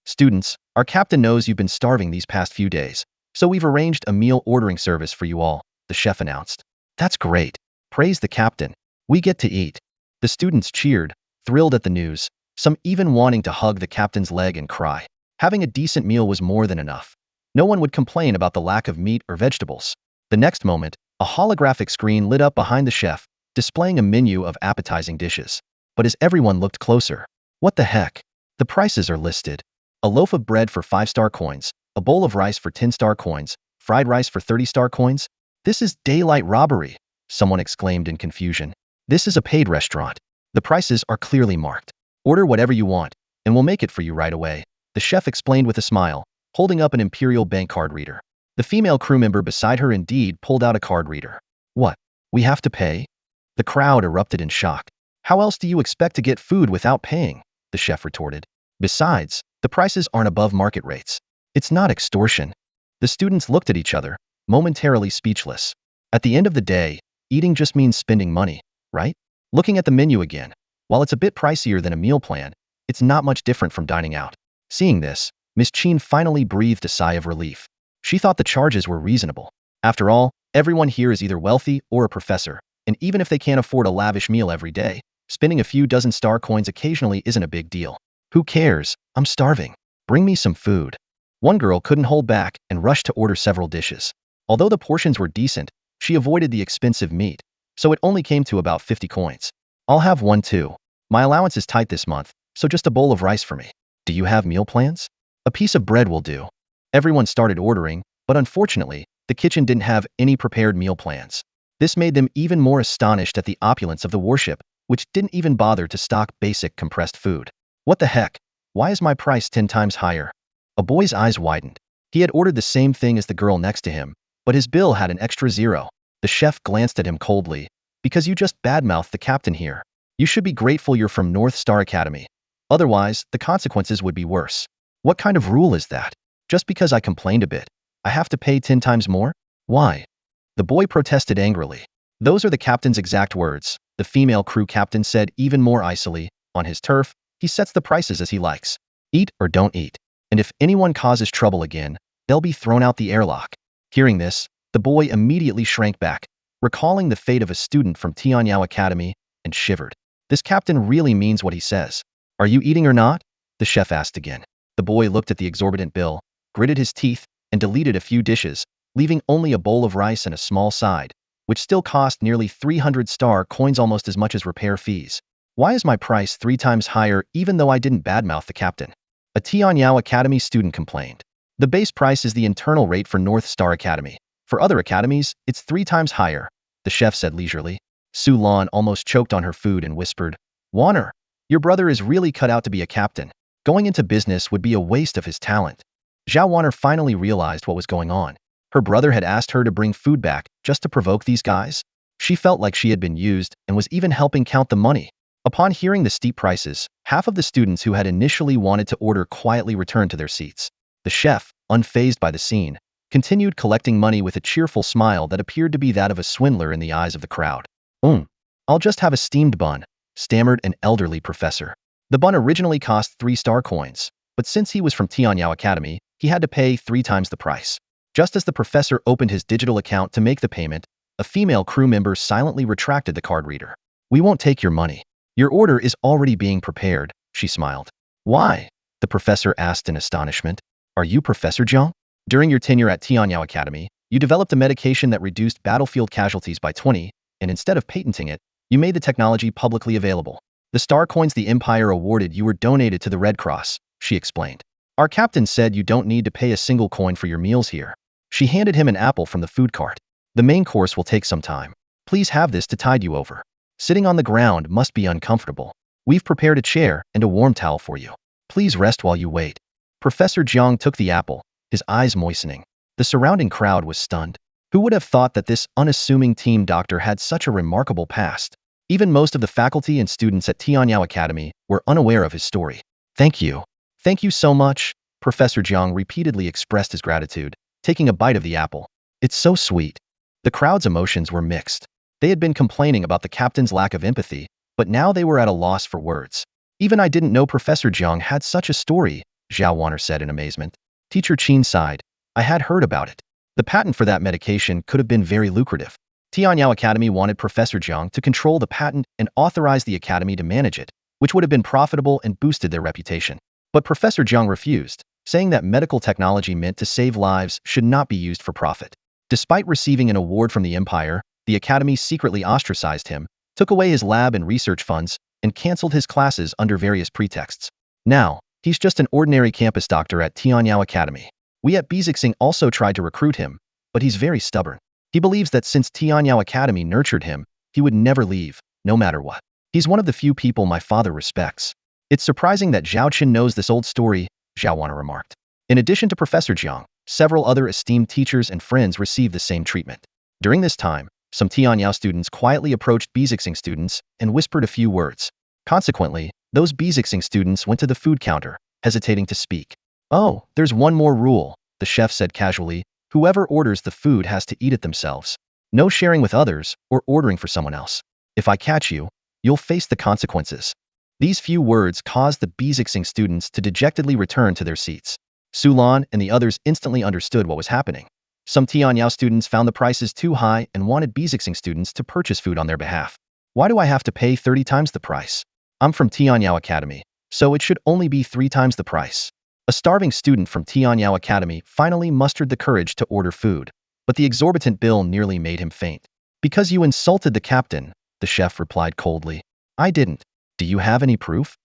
Students, our captain knows you've been starving these past few days, so we've arranged a meal ordering service for you all, the chef announced. That's great. Praise the captain. We get to eat. The students cheered, thrilled at the news, some even wanting to hug the captain's leg and cry. Having a decent meal was more than enough. No one would complain about the lack of meat or vegetables. The next moment, a holographic screen lit up behind the chef, displaying a menu of appetizing dishes. But as everyone looked closer, what the heck? The prices are listed. A loaf of bread for 5-star coins, a bowl of rice for 10-star coins, fried rice for 30-star coins? This is daylight robbery, someone exclaimed in confusion. This is a paid restaurant. The prices are clearly marked. Order whatever you want, and we'll make it for you right away, the chef explained with a smile, holding up an Imperial Bank card reader. The female crew member beside her indeed pulled out a card reader. What? We have to pay? The crowd erupted in shock. How else do you expect to get food without paying? The chef retorted. Besides, the prices aren't above market rates. It's not extortion. The students looked at each other, momentarily speechless. At the end of the day, eating just means spending money, right? Looking at the menu again, while it's a bit pricier than a meal plan, it's not much different from dining out. Seeing this, Miss Qin finally breathed a sigh of relief. She thought the charges were reasonable. After all, everyone here is either wealthy or a professor, and even if they can't afford a lavish meal every day, spending a few dozen star coins occasionally isn't a big deal. Who cares? I'm starving. Bring me some food. One girl couldn't hold back and rushed to order several dishes. Although the portions were decent, she avoided the expensive meat, so it only came to about 50 coins. I'll have one too. My allowance is tight this month, so just a bowl of rice for me. Do you have meal plans? A piece of bread will do. Everyone started ordering, but unfortunately, the kitchen didn't have any prepared meal plans. This made them even more astonished at the opulence of the warship, which didn't even bother to stock basic compressed food. What the heck? Why is my price 10 times higher? A boy's eyes widened. He had ordered the same thing as the girl next to him, but his bill had an extra zero. The chef glanced at him coldly. Because you just badmouthed the captain here. You should be grateful you're from North Star Academy. Otherwise, the consequences would be worse. What kind of rule is that? Just because I complained a bit, I have to pay 10 times more? Why? The boy protested angrily. Those are the captain's exact words, the female crew captain said even more icily. On his turf, he sets the prices as he likes. Eat or don't eat. And if anyone causes trouble again, they'll be thrown out the airlock. Hearing this, the boy immediately shrank back, recalling the fate of a student from Tianyao Academy, and shivered. This captain really means what he says. Are you eating or not? The chef asked again. The boy looked at the exorbitant bill, gritted his teeth, and deleted a few dishes, leaving only a bowl of rice and a small side, which still cost nearly 300 star coins, almost as much as repair fees. Why is my price 3 times higher even though I didn't badmouth the captain? A Tianyao Academy student complained. The base price is the internal rate for North Star Academy. For other academies, it's 3 times higher, the chef said leisurely. Su Lan almost choked on her food and whispered, Warner, your brother is really cut out to be a captain. Going into business would be a waste of his talent. Zhao Warner finally realized what was going on. Her brother had asked her to bring food back just to provoke these guys. She felt like she had been used and was even helping count the money. Upon hearing the steep prices, half of the students who had initially wanted to order quietly returned to their seats. The chef, unfazed by the scene, continued collecting money with a cheerful smile that appeared to be that of a swindler in the eyes of the crowd. I'll just have a steamed bun, stammered an elderly professor. The bun originally cost 3 star coins, but since he was from Tianyao Academy, he had to pay 3 times the price. Just as the professor opened his digital account to make the payment, a female crew member silently retracted the card reader. We won't take your money. Your order is already being prepared, she smiled. Why? The professor asked in astonishment. Are you Professor Jiang? During your tenure at Tianyao Academy, you developed a medication that reduced battlefield casualties by 20, and instead of patenting it, you made the technology publicly available. The star coins the Empire awarded you were donated to the Red Cross, she explained. Our captain said you don't need to pay a single coin for your meals here. She handed him an apple from the food cart. The main course will take some time. Please have this to tide you over. Sitting on the ground must be uncomfortable. We've prepared a chair and a warm towel for you. Please rest while you wait. Professor Jiang took the apple, his eyes moistening. The surrounding crowd was stunned. Who would have thought that this unassuming team doctor had such a remarkable past? Even most of the faculty and students at Tianyao Academy were unaware of his story. Thank you. Thank you so much, Professor Jiang repeatedly expressed his gratitude, taking a bite of the apple. It's so sweet. The crowd's emotions were mixed. They had been complaining about the captain's lack of empathy, but now they were at a loss for words. Even I didn't know Professor Jiang had such a story, Zhao Warner said in amazement. Teacher Qin sighed. I had heard about it. The patent for that medication could have been very lucrative. Tianyao Academy wanted Professor Jiang to control the patent and authorize the academy to manage it, which would have been profitable and boosted their reputation. But Professor Jiang refused, saying that medical technology meant to save lives should not be used for profit. Despite receiving an award from the Empire, the academy secretly ostracized him, took away his lab and research funds, and canceled his classes under various pretexts. Now, he's just an ordinary campus doctor at Tianyao Academy. We at Bizixing also tried to recruit him, but he's very stubborn. He believes that since Tianyao Academy nurtured him, he would never leave, no matter what. He's one of the few people my father respects. It's surprising that Zhao Qin knows this old story, Zhao Wana remarked. In addition to Professor Jiang, several other esteemed teachers and friends received the same treatment. During this time, some Tianyao students quietly approached Bizixing students and whispered a few words. Consequently, those Bizixing students went to the food counter, hesitating to speak. Oh, there's one more rule, the chef said casually. Whoever orders the food has to eat it themselves. No sharing with others or ordering for someone else. If I catch you, you'll face the consequences. These few words caused the Bizixing students to dejectedly return to their seats. Sulan and the others instantly understood what was happening. Some Tianyao students found the prices too high and wanted Bizixing students to purchase food on their behalf. Why do I have to pay 30 times the price? I'm from Tianyao Academy, so it should only be 3 times the price. A starving student from Tianyao Academy finally mustered the courage to order food, but the exorbitant bill nearly made him faint. Because you insulted the captain, the chef replied coldly. I didn't. Do you have any proof?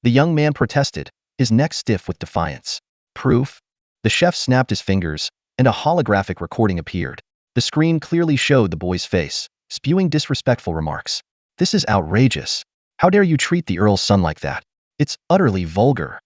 The young man protested, his neck stiff with defiance. Proof? The chef snapped his fingers, and a holographic recording appeared. The screen clearly showed the boy's face, spewing disrespectful remarks. This is outrageous. How dare you treat the Earl's son like that? It's utterly vulgar.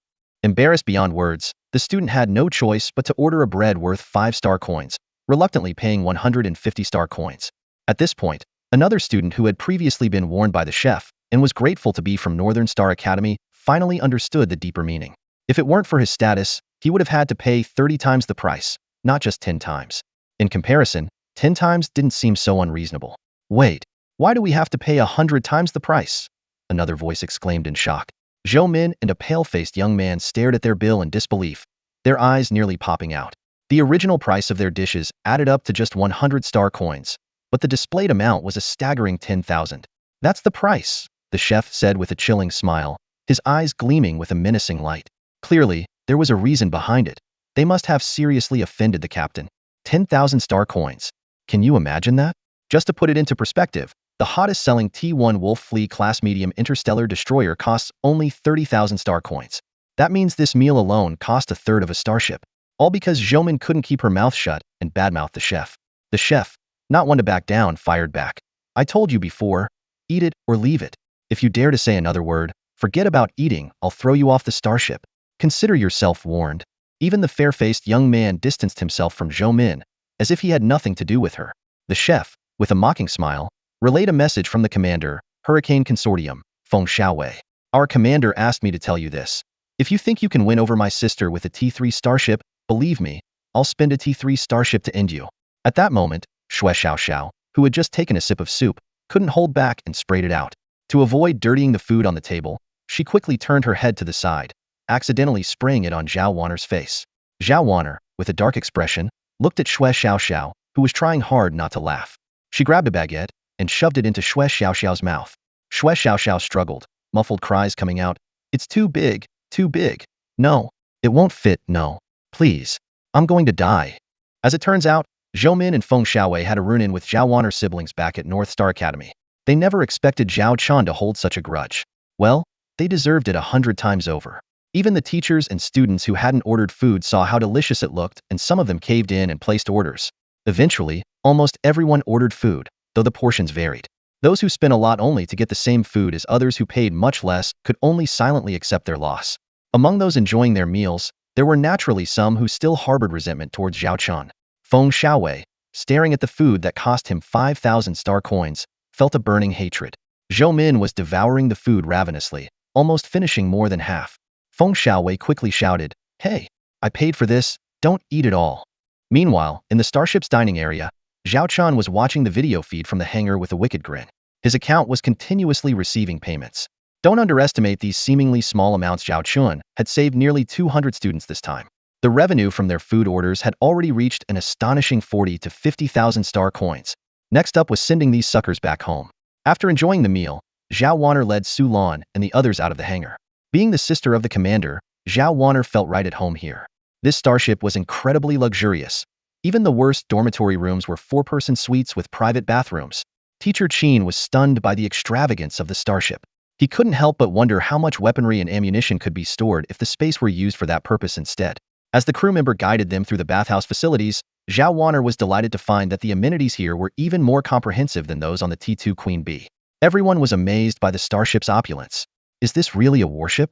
Embarrassed beyond words, the student had no choice but to order a bread worth 5-star coins, reluctantly paying 150-star coins. At this point, another student who had previously been warned by the chef and was grateful to be from Northern Star Academy finally understood the deeper meaning. If it weren't for his status, he would have had to pay 30 times the price, not just 10 times. In comparison, 10 times didn't seem so unreasonable. Wait, why do we have to pay 100 times the price? Another voice exclaimed in shock. Zhou Min and a pale-faced young man stared at their bill in disbelief, their eyes nearly popping out. The original price of their dishes added up to just 100-star coins, but the displayed amount was a staggering 10,000. That's the price, the chef said with a chilling smile, his eyes gleaming with a menacing light. Clearly, there was a reason behind it. They must have seriously offended the captain. 10,000-star coins. Can you imagine that? Just to put it into perspective, the hottest-selling T1 Wolf Fleet class medium interstellar destroyer costs only 30,000 star coins. That means this meal alone cost a third of a starship, all because Zhou Min couldn't keep her mouth shut and badmouthed the chef. The chef, not one to back down, fired back. I told you before, eat it or leave it. If you dare to say another word, forget about eating, I'll throw you off the starship. Consider yourself warned. Even the fair-faced young man distanced himself from Zhou Min, as if he had nothing to do with her. The chef, with a mocking smile, relayed a message from the commander, Hurricane Consortium, Feng Xiaowei. Our commander asked me to tell you this. If you think you can win over my sister with a T3 starship, believe me, I'll spend a T3 starship to end you. At that moment, Xue Xiaoxiao, who had just taken a sip of soup, couldn't hold back and sprayed it out. To avoid dirtying the food on the table, she quickly turned her head to the side, accidentally spraying it on Zhao Wanner's face. Zhao Wanner, with a dark expression, looked at Xue Xiaoxiao, who was trying hard not to laugh. She grabbed a baguette and shoved it into Xue Xiaoxiao's mouth. Xue Xiaoxiao struggled, muffled cries coming out. It's too big, too big. No, it won't fit, no. Please, I'm going to die. As it turns out, Zhou Min and Feng Xiaowei had a run-in with Zhao Wanner siblings back at North Star Academy. They never expected Zhao Chan to hold such a grudge. Well, they deserved it 100 times over. Even the teachers and students who hadn't ordered food saw how delicious it looked, and some of them caved in and placed orders. Eventually, almost everyone ordered food, though the portions varied. Those who spent a lot only to get the same food as others who paid much less could only silently accept their loss. Among those enjoying their meals, there were naturally some who still harbored resentment towards Zhao Chan. Feng Xiaowei, staring at the food that cost him 5,000 star coins, felt a burning hatred. Zhou Min was devouring the food ravenously, almost finishing more than half. Feng Xiaowei quickly shouted, "Hey, I paid for this, don't eat it all." Meanwhile, in the starship's dining area, Zhao Chan was watching the video feed from the hangar with a wicked grin. His account was continuously receiving payments. Don't underestimate these seemingly small amounts. Zhao Chun had saved nearly 200 students this time. The revenue from their food orders had already reached an astonishing 40 to 50,000 star coins. Next up was sending these suckers back home. After enjoying the meal, Zhao Wanner led Su Lan and the others out of the hangar. Being the sister of the commander, Zhao Wanner felt right at home here. This starship was incredibly luxurious. Even the worst dormitory rooms were 4-person suites with private bathrooms. Teacher Qin was stunned by the extravagance of the starship. He couldn't help but wonder how much weaponry and ammunition could be stored if the space were used for that purpose instead. As the crew member guided them through the bathhouse facilities, Zhao Wanner was delighted to find that the amenities here were even more comprehensive than those on the T2 Queen Bee. Everyone was amazed by the starship's opulence. Is this really a warship?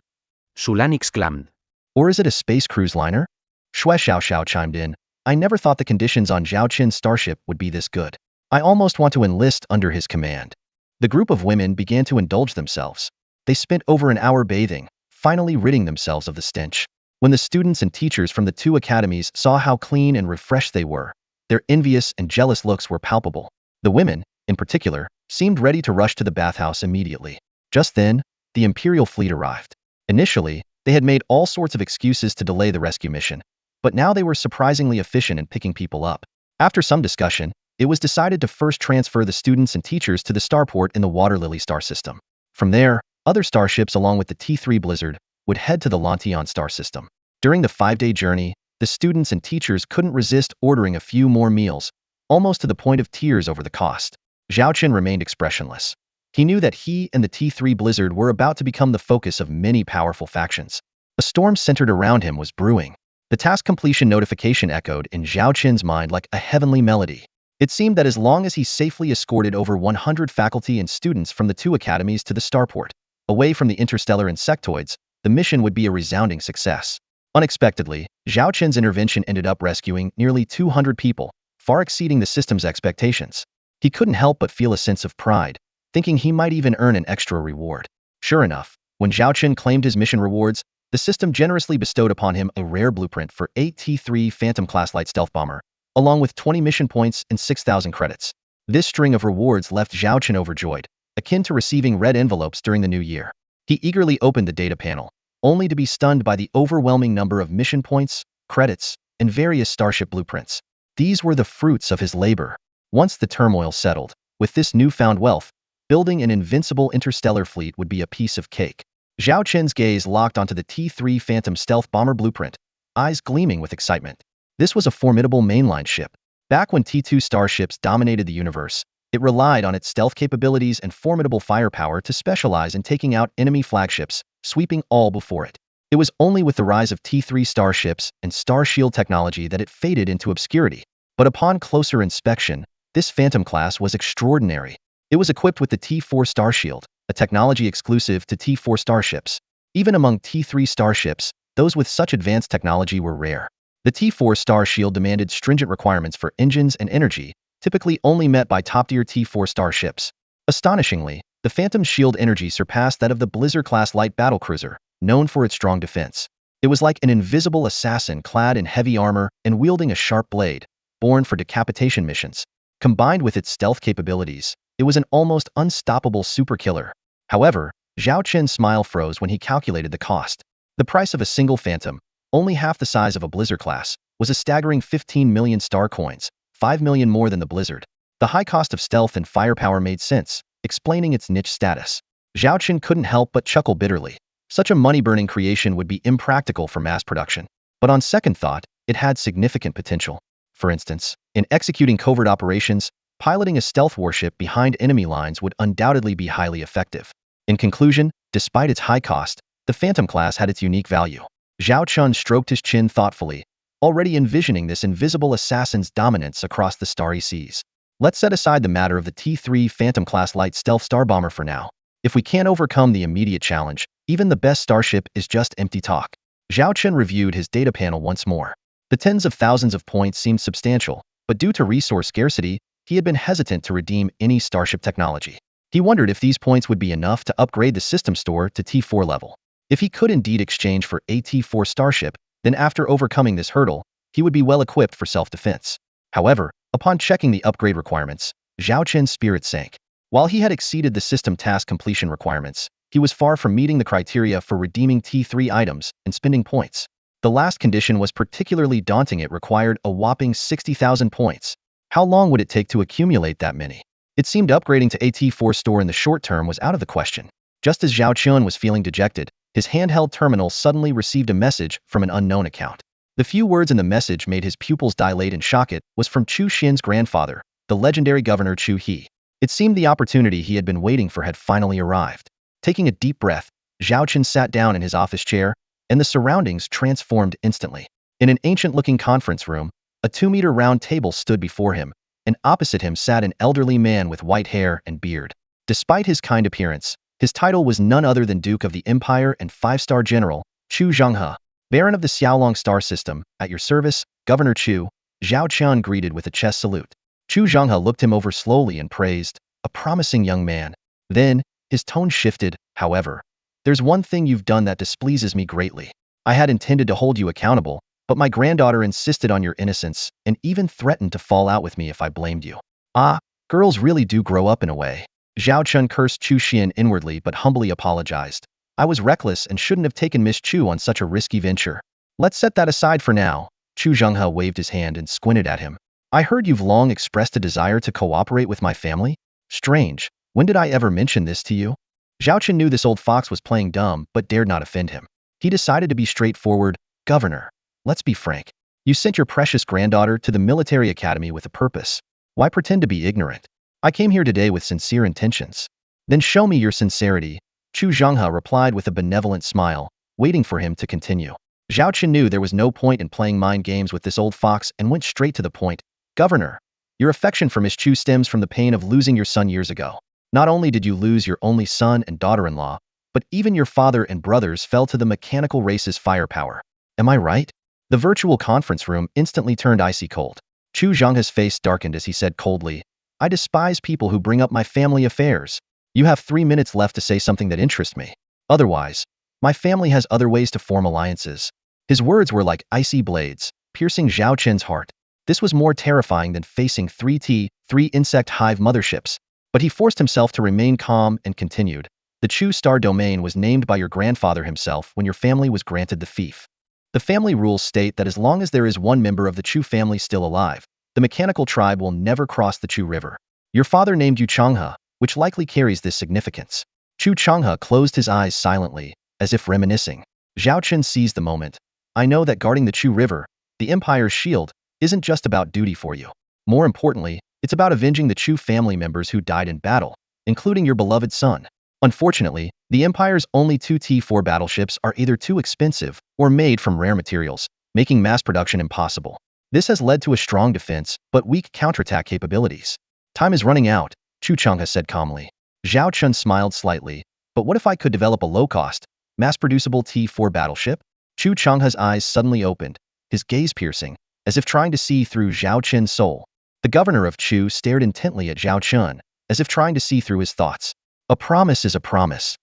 Shulan exclaimed. Or is it a space cruise liner? Xue Xiaoxiao chimed in. I never thought the conditions on Zhao Qin's starship would be this good. I almost want to enlist under his command. The group of women began to indulge themselves. They spent over an hour bathing, finally ridding themselves of the stench. When the students and teachers from the 2 academies saw how clean and refreshed they were, their envious and jealous looks were palpable. The women, in particular, seemed ready to rush to the bathhouse immediately. Just then, the Imperial fleet arrived. Initially, they had made all sorts of excuses to delay the rescue mission, but now they were surprisingly efficient in picking people up. After some discussion, it was decided to first transfer the students and teachers to the starport in the Water Lily star system. From there, other starships along with the T3 Blizzard would head to the Lantian star system. During the 5-day journey, the students and teachers couldn't resist ordering a few more meals, almost to the point of tears over the cost. Zhao Qin remained expressionless. He knew that he and the T3 Blizzard were about to become the focus of many powerful factions. A storm centered around him was brewing. The task completion notification echoed in Zhao Qin's mind like a heavenly melody. It seemed that as long as he safely escorted over 100 faculty and students from the 2 academies to the starport, Away from the interstellar insectoids, the mission would be a resounding success. Unexpectedly, Zhao Chen's intervention ended up rescuing nearly 200 people, far exceeding the system's expectations. He couldn't help but feel a sense of pride, thinking he might even earn an extra reward. Sure enough, when Zhao Chen claimed his mission rewards, the system generously bestowed upon him a rare blueprint for a T3 Phantom-class light stealth bomber, along with 20 mission points and 6,000 credits. This string of rewards left Zhao Chen overjoyed, akin to receiving red envelopes during the new year. He eagerly opened the data panel, only to be stunned by the overwhelming number of mission points, credits, and various starship blueprints. These were the fruits of his labor. Once the turmoil settled, with this newfound wealth, building an invincible interstellar fleet would be a piece of cake. Zhao Chen's gaze locked onto the T3 Phantom stealth bomber blueprint, eyes gleaming with excitement. This was a formidable mainline ship. Back when T2 starships dominated the universe, it relied on its stealth capabilities and formidable firepower to specialize in taking out enemy flagships, sweeping all before it. It was only with the rise of T3 starships and Star Shield technology that it faded into obscurity. But upon closer inspection, this Phantom class was extraordinary. It was equipped with the T4 Star Shield, a technology exclusive to T4 starships. Even among T3 starships, those with such advanced technology were rare. The T4 Star Shield demanded stringent requirements for engines and energy, typically only met by top-tier T4 starships. Astonishingly, the Phantom's shield energy surpassed that of the Blizzard-class light battlecruiser, known for its strong defense. It was like an invisible assassin clad in heavy armor and wielding a sharp blade, born for decapitation missions. Combined with its stealth capabilities, it was an almost unstoppable superkiller. However, Zhao Chen's smile froze when he calculated the cost. The price of a single Phantom, only half the size of a Blizzard class, was a staggering 15 million star coins, 5 million more than the Blizzard. The high cost of stealth and firepower made sense, explaining its niche status. Zhao Chen couldn't help but chuckle bitterly. Such a money-burning creation would be impractical for mass production. But on second thought, it had significant potential. For instance, in executing covert operations, piloting a stealth warship behind enemy lines would undoubtedly be highly effective. In conclusion, despite its high cost, the Phantom class had its unique value. Zhao Chen stroked his chin thoughtfully, already envisioning this invisible assassin's dominance across the starry seas. Let's set aside the matter of the T3 Phantom-class light stealth star bomber for now. If we can't overcome the immediate challenge, even the best starship is just empty talk. Zhao Chen reviewed his data panel once more. The tens of thousands of points seemed substantial, but due to resource scarcity, he had been hesitant to redeem any starship technology. He wondered if these points would be enough to upgrade the system store to T4 level. If he could indeed exchange for a T4 starship, then after overcoming this hurdle, he would be well equipped for self-defense. However, upon checking the upgrade requirements, Zhao Chen's spirit sank. While he had exceeded the system task completion requirements, he was far from meeting the criteria for redeeming T3 items and spending points. The last condition was particularly daunting. It required a whopping 60,000 points. How long would it take to accumulate that many? It seemed upgrading to a T4 store in the short term was out of the question. Just as Zhao Chen was feeling dejected, his handheld terminal suddenly received a message from an unknown account. The few words in the message made his pupils dilate and shock. It was from Chu Xin's grandfather, the legendary Governor Chu He. It seemed the opportunity he had been waiting for had finally arrived. Taking a deep breath, Zhao Chen sat down in his office chair, and the surroundings transformed instantly. In an ancient-looking conference room, a 2-meter round table stood before him, and opposite him sat an elderly man with white hair and beard. Despite his kind appearance, his title was none other than Duke of the Empire and 5-star General, Chu Zhenghe, Baron of the Xiaolong star system. At your service, Governor Chu, Zhao Chen greeted with a chest salute. Chu Zhenghe looked him over slowly and praised, a promising young man. Then, his tone shifted. However, there's one thing you've done that displeases me greatly. I had intended to hold you accountable, but my granddaughter insisted on your innocence and even threatened to fall out with me if I blamed you. Ah, girls really do grow up in a way. Zhao Chen cursed Chu Xian inwardly but humbly apologized. I was reckless and shouldn't have taken Miss Chu on such a risky venture. Let's set that aside for now. Chu Zhenghe waved his hand and squinted at him. I heard you've long expressed a desire to cooperate with my family? Strange. When did I ever mention this to you? Zhao Chen knew this old fox was playing dumb but dared not offend him. He decided to be straightforward. Governor, let's be frank. You sent your precious granddaughter to the military academy with a purpose. Why pretend to be ignorant? I came here today with sincere intentions. Then show me your sincerity. Chu Zhenghe replied with a benevolent smile, waiting for him to continue. Zhao Chen knew there was no point in playing mind games with this old fox and went straight to the point. Governor, your affection for Miss Chu stems from the pain of losing your son years ago. Not only did you lose your only son and daughter-in-law, but even your father and brothers fell to the mechanical race's firepower. Am I right? The virtual conference room instantly turned icy cold. Chu Zhenghe's face darkened as he said coldly, I despise people who bring up my family affairs. You have 3 minutes left to say something that interests me. Otherwise, my family has other ways to form alliances. His words were like icy blades, piercing Zhao Chen's heart. This was more terrifying than facing 3 insect hive motherships. But he forced himself to remain calm and continued. The Chu Star domain was named by your grandfather himself when your family was granted the fief. The family rules state that as long as there is one member of the Chu family still alive, the mechanical tribe will never cross the Chu River. Your father named you Changhe, which likely carries this significance. Chu Changhe closed his eyes silently, as if reminiscing. Zhao Chen seized the moment. I know that guarding the Chu River, the Empire's shield, isn't just about duty for you. More importantly, it's about avenging the Chu family members who died in battle, including your beloved son. Unfortunately, the Empire's only 2 T4 battleships are either too expensive or made from rare materials, making mass production impossible. This has led to a strong defense, but weak counterattack capabilities. Time is running out, Chu Changhe said calmly. Zhao Chun smiled slightly, but what if I could develop a low-cost, mass-producible T4 battleship? Chu Changhe's eyes suddenly opened, his gaze piercing, as if trying to see through Zhao Chen's soul. The governor of Chu stared intently at Zhao Chun, as if trying to see through his thoughts. A promise is a promise,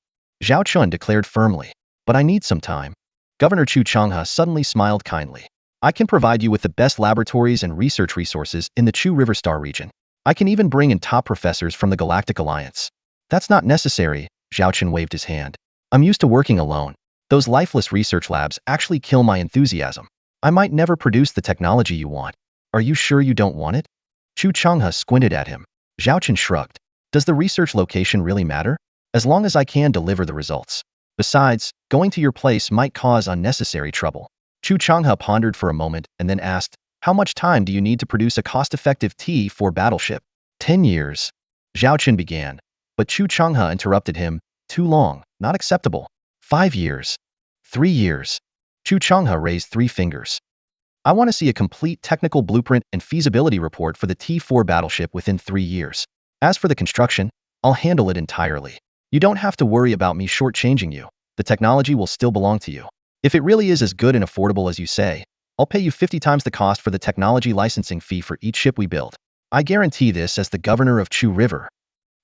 Zhao Chun declared firmly. But I need some time. Governor Chu Changhe suddenly smiled kindly. I can provide you with the best laboratories and research resources in the Chu River Star region. I can even bring in top professors from the Galactic Alliance. That's not necessary, Zhao Chun waved his hand. I'm used to working alone. Those lifeless research labs actually kill my enthusiasm. I might never produce the technology you want. Are you sure you don't want it? Chu Changhe squinted at him. Zhao Chun shrugged. Does the research location really matter? As long as I can deliver the results. Besides, going to your place might cause unnecessary trouble. Chu Changhe pondered for a moment and then asked, how much time do you need to produce a cost-effective T4 battleship? 10 years. Zhao Chun began, but Chu Changhe interrupted him. Too long, not acceptable. 5 years. 3 years. Chu Changhe raised 3 fingers. I want to see a complete technical blueprint and feasibility report for the T4 battleship within 3 years. As for the construction, I'll handle it entirely. You don't have to worry about me shortchanging you. The technology will still belong to you. If it really is as good and affordable as you say, I'll pay you 50 times the cost for the technology licensing fee for each ship we build. I guarantee this as the governor of Chu River.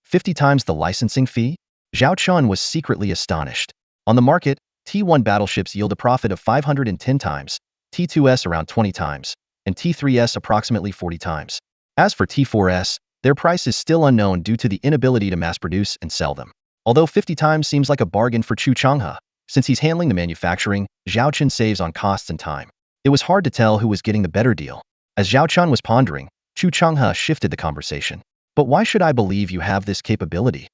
50 times the licensing fee? Zhao Chun was secretly astonished. On the market, T1 battleships yield a profit of 510 times, T2S around 20 times, and T3S approximately 40 times. As for T4S, their price is still unknown due to the inability to mass produce and sell them. Although 50 times seems like a bargain for Chu Changhe, since he's handling the manufacturing, Zhao Chun saves on costs and time. It was hard to tell who was getting the better deal. As Zhao Chun was pondering, Chu Changhe shifted the conversation. But why should I believe you have this capability?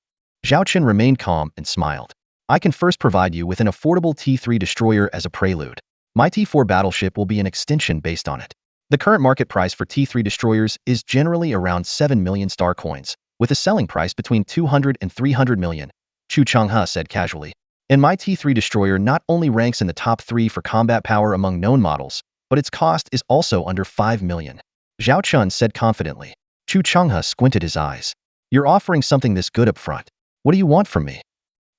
Zhao Chun remained calm and smiled. I can first provide you with an affordable T3 destroyer as a prelude. My T4 battleship will be an extension based on it. The current market price for T3 destroyers is generally around 7 million star coins, with a selling price between 200 and 300 million, Chu Changhe said casually. And my T3 destroyer not only ranks in the top 3 for combat power among known models, but its cost is also under 5 million. Zhao Chun said confidently. Chu Changhe squinted his eyes. You're offering something this good up front. What do you want from me?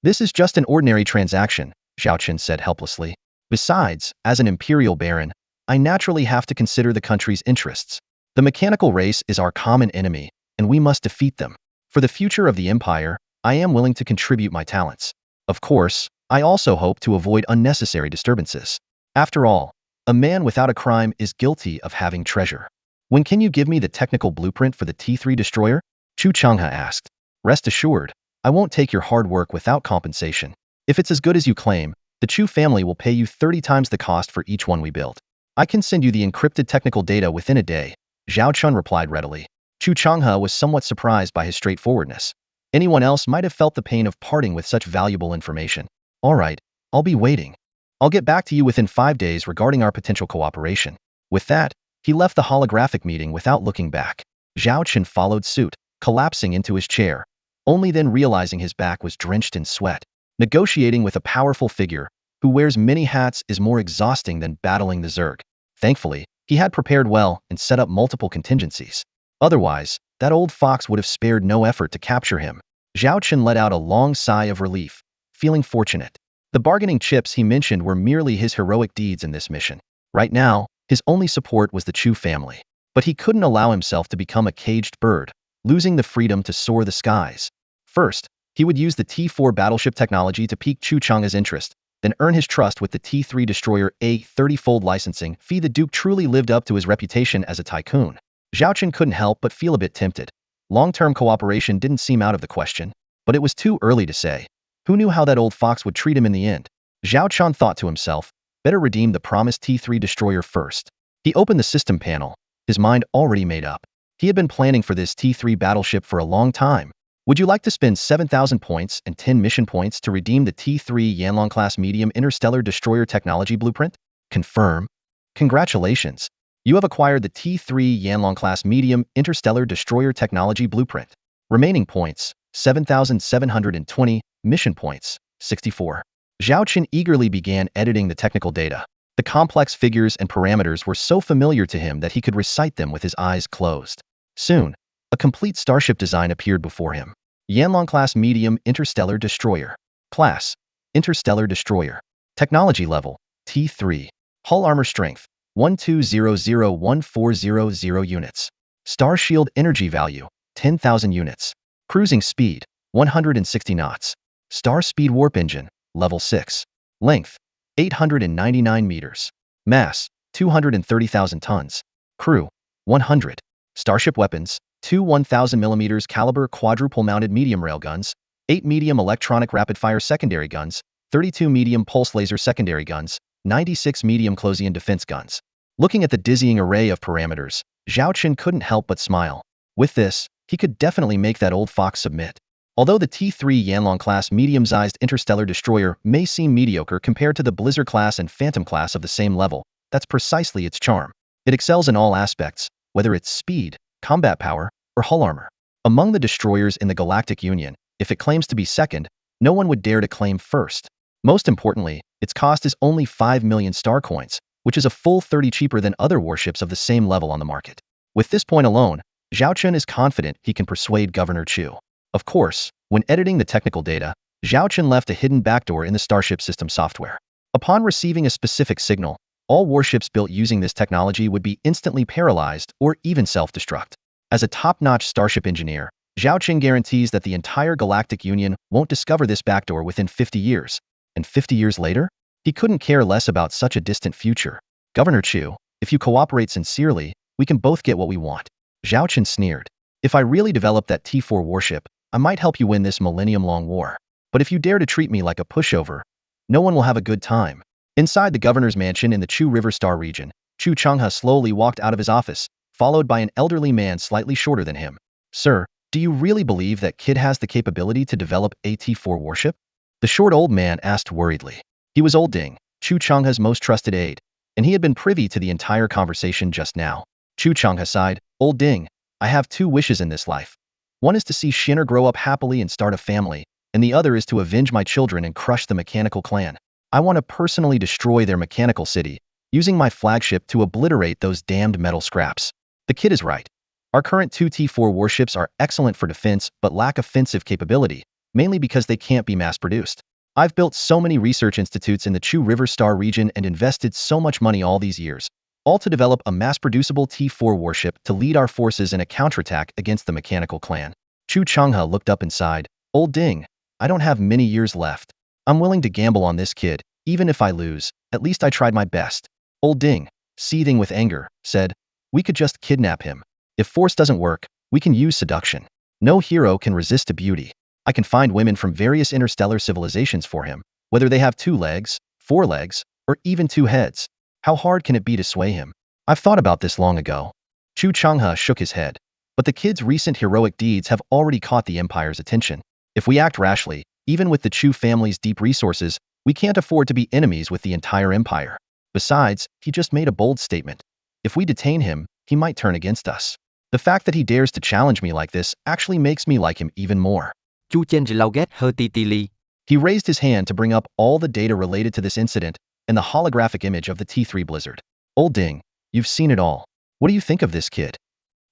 This is just an ordinary transaction, Zhao Chun said helplessly. Besides, as an imperial baron, I naturally have to consider the country's interests. The mechanical race is our common enemy, and we must defeat them. For the future of the Empire, I am willing to contribute my talents. Of course, I also hope to avoid unnecessary disturbances. After all, a man without a crime is guilty of having treasure. When can you give me the technical blueprint for the T3 destroyer? Chu Changhe asked. Rest assured, I won't take your hard work without compensation. If it's as good as you claim, the Chu family will pay you 30 times the cost for each one we build. I can send you the encrypted technical data within a day, Zhao Chun replied readily. Chu Changhe was somewhat surprised by his straightforwardness. Anyone else might have felt the pain of parting with such valuable information. All right, I'll be waiting. I'll get back to you within 5 days regarding our potential cooperation. With that, he left the holographic meeting without looking back. Zhao Chun followed suit, collapsing into his chair, only then realizing his back was drenched in sweat. Negotiating with a powerful figure who wears many hats is more exhausting than battling the Zerg. Thankfully, he had prepared well and set up multiple contingencies. Otherwise, that old fox would have spared no effort to capture him. Zhao Chun let out a long sigh of relief, feeling fortunate. The bargaining chips he mentioned were merely his heroic deeds in this mission. Right now, his only support was the Chu family. But he couldn't allow himself to become a caged bird, losing the freedom to soar the skies. First, he would use the T4 battleship technology to pique Chu Chang's interest, then earn his trust with the T3 destroyer a 30-fold licensing fee. The Duke truly lived up to his reputation as a tycoon. Zhao Chen couldn't help but feel a bit tempted. Long-term cooperation didn't seem out of the question, but it was too early to say. Who knew how that old fox would treat him in the end? Zhao Chen thought to himself, better redeem the promised T3 destroyer first. He opened the system panel, his mind already made up. He had been planning for this T3 battleship for a long time. Would you like to spend 7,000 points and 10 mission points to redeem the T3 Yanlong-class medium interstellar destroyer technology blueprint? Confirm. Congratulations. You have acquired the T3 Yanlong-class medium interstellar destroyer technology blueprint. Remaining points, 7,720, mission points, 64. Zhao Chen eagerly began editing the technical data. The complex figures and parameters were so familiar to him that he could recite them with his eyes closed. Soon, a complete starship design appeared before him. Yanlong-class medium interstellar destroyer. Class: Interstellar destroyer. Technology level: T3. Hull armor strength: 12001400 units. Star shield energy value: 10,000 units. Cruising speed: 160 knots. Star speed warp engine: level 6. Length: 899 meters. Mass: 230,000 tons. Crew: 100. Starship weapons: 2 1,000mm caliber quadruple-mounted medium railguns, 8 medium electronic rapid-fire secondary guns, 32 medium pulse laser secondary guns, 96 medium Closian defense guns. Looking at the dizzying array of parameters, Zhao Chen couldn't help but smile. With this, he could definitely make that old fox submit. Although the T3 Yanlong-class medium-sized interstellar destroyer may seem mediocre compared to the Blizzard-class and Phantom-class of the same level, that's precisely its charm. It excels in all aspects, whether it's speed, combat power, or hull armor. Among the destroyers in the Galactic Union, if it claims to be second, no one would dare to claim first. Most importantly, its cost is only 5 million star coins, which is a full 30 cheaper than other warships of the same level on the market. With this point alone, Zhao Chen is confident he can persuade Governor Chu. Of course, when editing the technical data, Zhao Chen left a hidden backdoor in the Starship system software. Upon receiving a specific signal, all warships built using this technology would be instantly paralyzed or even self-destruct. As a top-notch Starship engineer, Zhao Chen guarantees that the entire Galactic Union won't discover this backdoor within 50 years. And 50 years later? He couldn't care less about such a distant future. Governor Chu, if you cooperate sincerely, we can both get what we want. Zhao Chen sneered. If I really develop that T4 warship, I might help you win this millennium-long war. But if you dare to treat me like a pushover, no one will have a good time. Inside the governor's mansion in the Chu River Star region, Chu Changhe slowly walked out of his office, followed by an elderly man slightly shorter than him. Sir, do you really believe that kid has the capability to develop a T4 warship? The short old man asked worriedly. He was old Ding, Chu Changhe's most trusted aide, and he had been privy to the entire conversation just now. Chu Changhe sighed, Old Ding, I have 2 wishes in this life. One is to see Shinner grow up happily and start a family, and the other is to avenge my children and crush the mechanical clan. I want to personally destroy their mechanical city, using my flagship to obliterate those damned metal scraps. The kid is right. Our current 2 T4 warships are excellent for defense but lack offensive capability, mainly because they can't be mass-produced. I've built so many research institutes in the Chu River Star region and invested so much money all these years, all to develop a mass-producible T4 warship to lead our forces in a counterattack against the mechanical clan. Chu Changhe looked up and sighed, Old Ding, I don't have many years left. I'm willing to gamble on this kid, even if I lose, at least I tried my best. Old Ding, seething with anger, said, we could just kidnap him. If force doesn't work, we can use seduction. No hero can resist to beauty. I can find women from various interstellar civilizations for him, whether they have 2 legs, 4 legs, or even 2 heads. How hard can it be to sway him? I've thought about this long ago. Chu Changhe shook his head. But the kid's recent heroic deeds have already caught the Empire's attention. If we act rashly, even with the Chu family's deep resources, we can't afford to be enemies with the entire Empire. Besides, he just made a bold statement. If we detain him, he might turn against us. The fact that he dares to challenge me like this actually makes me like him even more. Chu Chen Lauget Hertitili. He raised his hand to bring up all the data related to this incident and the holographic image of the T3 Blizzard. Old Ding, you've seen it all. What do you think of this kid?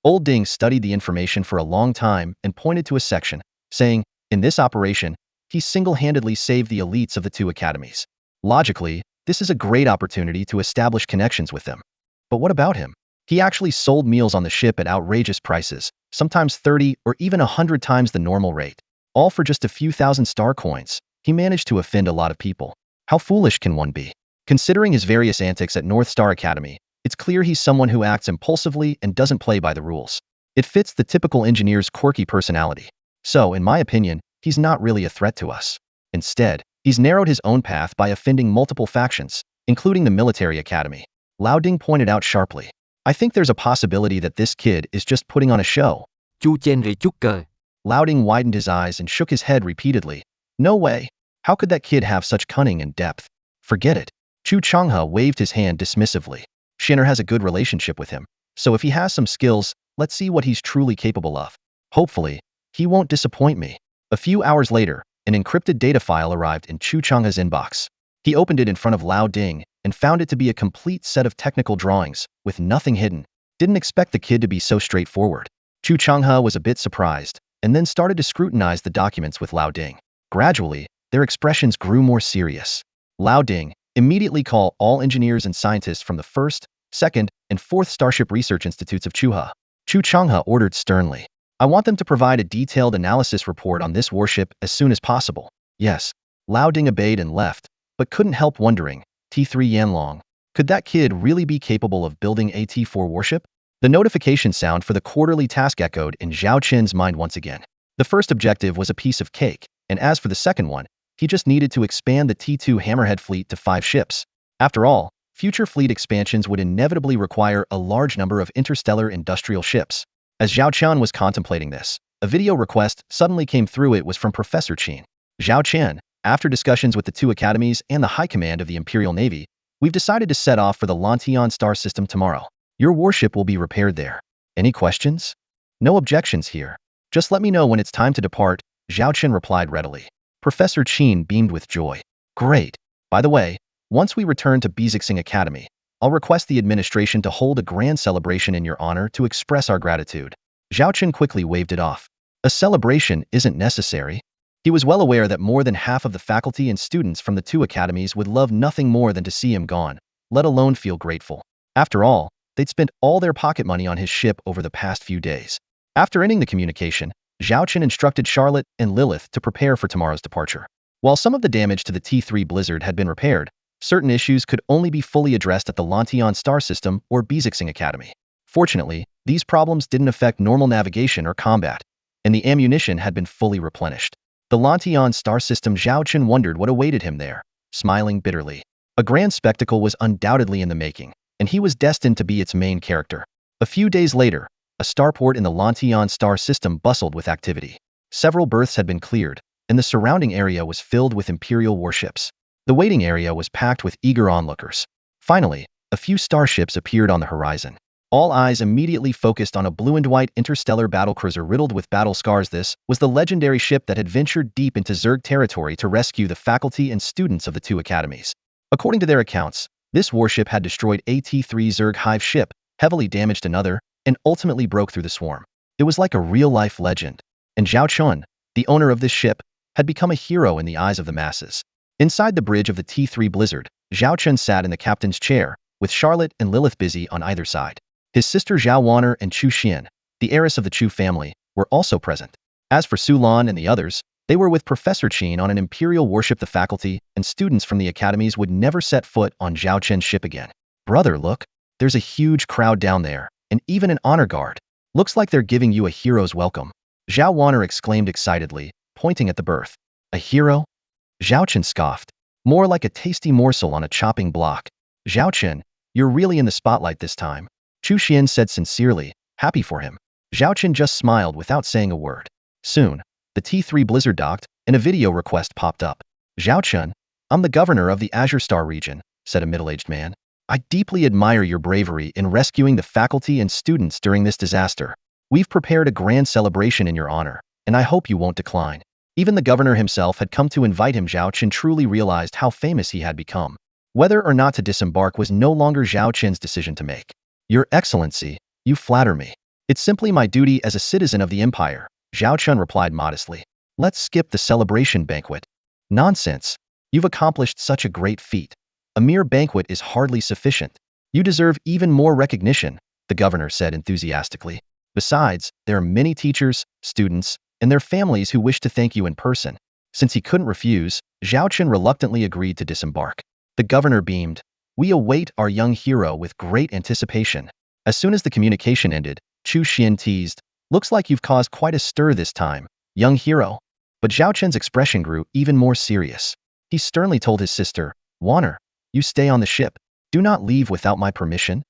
Old Ding studied the information for a long time and pointed to a section, saying, in this operation, he single-handedly saved the elites of the two academies. Logically, this is a great opportunity to establish connections with them. But what about him? He actually sold meals on the ship at outrageous prices, sometimes 30 or even 100 times the normal rate. All for just a few thousand star coins. He managed to offend a lot of people. How foolish can one be? Considering his various antics at North Star Academy, it's clear he's someone who acts impulsively and doesn't play by the rules. It fits the typical engineer's quirky personality. So, in my opinion, he's not really a threat to us. Instead, he's narrowed his own path by offending multiple factions, including the military academy. Lao Ding pointed out sharply. I think there's a possibility that this kid is just putting on a show. Chu Chen rì chút cờ. Lao Ding widened his eyes and shook his head repeatedly. No way. How could that kid have such cunning and depth? Forget it. Chu Changhe waved his hand dismissively. Shinner has a good relationship with him, so if he has some skills, let's see what he's truly capable of. Hopefully, he won't disappoint me. A few hours later, an encrypted data file arrived in Chu Changhe's inbox. He opened it in front of Lao Ding and found it to be a complete set of technical drawings, with nothing hidden. Didn't expect the kid to be so straightforward. Chu Changhe was a bit surprised, and then started to scrutinize the documents with Lao Ding. Gradually, their expressions grew more serious. Lao Ding, immediately call all engineers and scientists from the 1st, 2nd, and 4th Starship Research Institutes of Chuha. Chu Changhe ordered sternly. I want them to provide a detailed analysis report on this warship as soon as possible. Yes. Lao Ding obeyed and left, but couldn't help wondering, T3 Yanlong, could that kid really be capable of building a T4 warship? The notification sound for the quarterly task echoed in Zhao Qin's mind once again. The first objective was a piece of cake, and as for the second one, he just needed to expand the T2 Hammerhead fleet to 5 ships. After all, future fleet expansions would inevitably require a large number of interstellar industrial ships. As Zhao Qian was contemplating this, a video request suddenly came through. It was from Professor Qin. Zhao Qian, after discussions with the 2 academies and the High Command of the Imperial Navy, we've decided to set off for the Lantian star system tomorrow. Your warship will be repaired there. Any questions? No objections here. Just let me know when it's time to depart, Zhao Qian replied readily. Professor Qin beamed with joy. Great. By the way, once we return to Bizixing Academy, I'll request the administration to hold a grand celebration in your honor to express our gratitude. Zhao Qian quickly waved it off. A celebration isn't necessary. He was well aware that more than half of the faculty and students from the 2 academies would love nothing more than to see him gone, let alone feel grateful. After all, they'd spent all their pocket money on his ship over the past few days. After ending the communication, Zhao Qian instructed Charlotte and Lilith to prepare for tomorrow's departure. While some of the damage to the T3 Blizzard had been repaired, certain issues could only be fully addressed at the Lantian Star System or Bizixing Academy. Fortunately, these problems didn't affect normal navigation or combat, and the ammunition had been fully replenished. The Lantian Star System. Zhao Qian wondered what awaited him there, smiling bitterly. A grand spectacle was undoubtedly in the making, and he was destined to be its main character. A few days later, a starport in the Lantian Star System bustled with activity. Several berths had been cleared, and the surrounding area was filled with Imperial warships. The waiting area was packed with eager onlookers. Finally, a few starships appeared on the horizon. All eyes immediately focused on a blue and white interstellar battlecruiser riddled with battle scars. This was the legendary ship that had ventured deep into Zerg territory to rescue the faculty and students of the 2 academies. According to their accounts, this warship had destroyed a T3 Zerg hive ship, heavily damaged another, and ultimately broke through the swarm. It was like a real-life legend, and Zhao Qian, the owner of this ship, had become a hero in the eyes of the masses. Inside the bridge of the T3 Blizzard, Zhao Qian sat in the captain's chair, with Charlotte and Lilith busy on either side. His sister Zhao Wan'er and Chu Xian, the heiress of the Chu family, were also present. As for Su Lan and the others, they were with Professor Qin on an Imperial warship. The faculty and students from the academies would never set foot on Zhao Qian's ship again. Brother, look, there's a huge crowd down there, and even an honor guard. Looks like they're giving you a hero's welcome. Zhao Wan'er exclaimed excitedly, pointing at the berth. A hero? Zhao Qian scoffed. More like a tasty morsel on a chopping block. Zhao Qian, you're really in the spotlight this time. Chu Xian said sincerely, happy for him. Zhao Qian just smiled without saying a word. Soon, the T3 Blizzard docked, and a video request popped up. Zhao Qian, I'm the governor of the Azure Star region, said a middle-aged man. I deeply admire your bravery in rescuing the faculty and students during this disaster. We've prepared a grand celebration in your honor, and I hope you won't decline. Even the governor himself had come to invite him. Zhao Qian truly realized how famous he had become. Whether or not to disembark was no longer Zhao Qian's decision to make. Your Excellency, you flatter me. It's simply my duty as a citizen of the Empire, Zhao Qian replied modestly. Let's skip the celebration banquet. Nonsense. You've accomplished such a great feat. A mere banquet is hardly sufficient. You deserve even more recognition, the governor said enthusiastically. Besides, there are many teachers, students, and their families who wish to thank you in person. Since he couldn't refuse, Zhao Chen reluctantly agreed to disembark. The governor beamed. We await our young hero with great anticipation. As soon as the communication ended, Chu Xian teased, looks like you've caused quite a stir this time, young hero. But Zhao Chen's expression grew even more serious. He sternly told his sister, Wanner, you stay on the ship. Do not leave without my permission.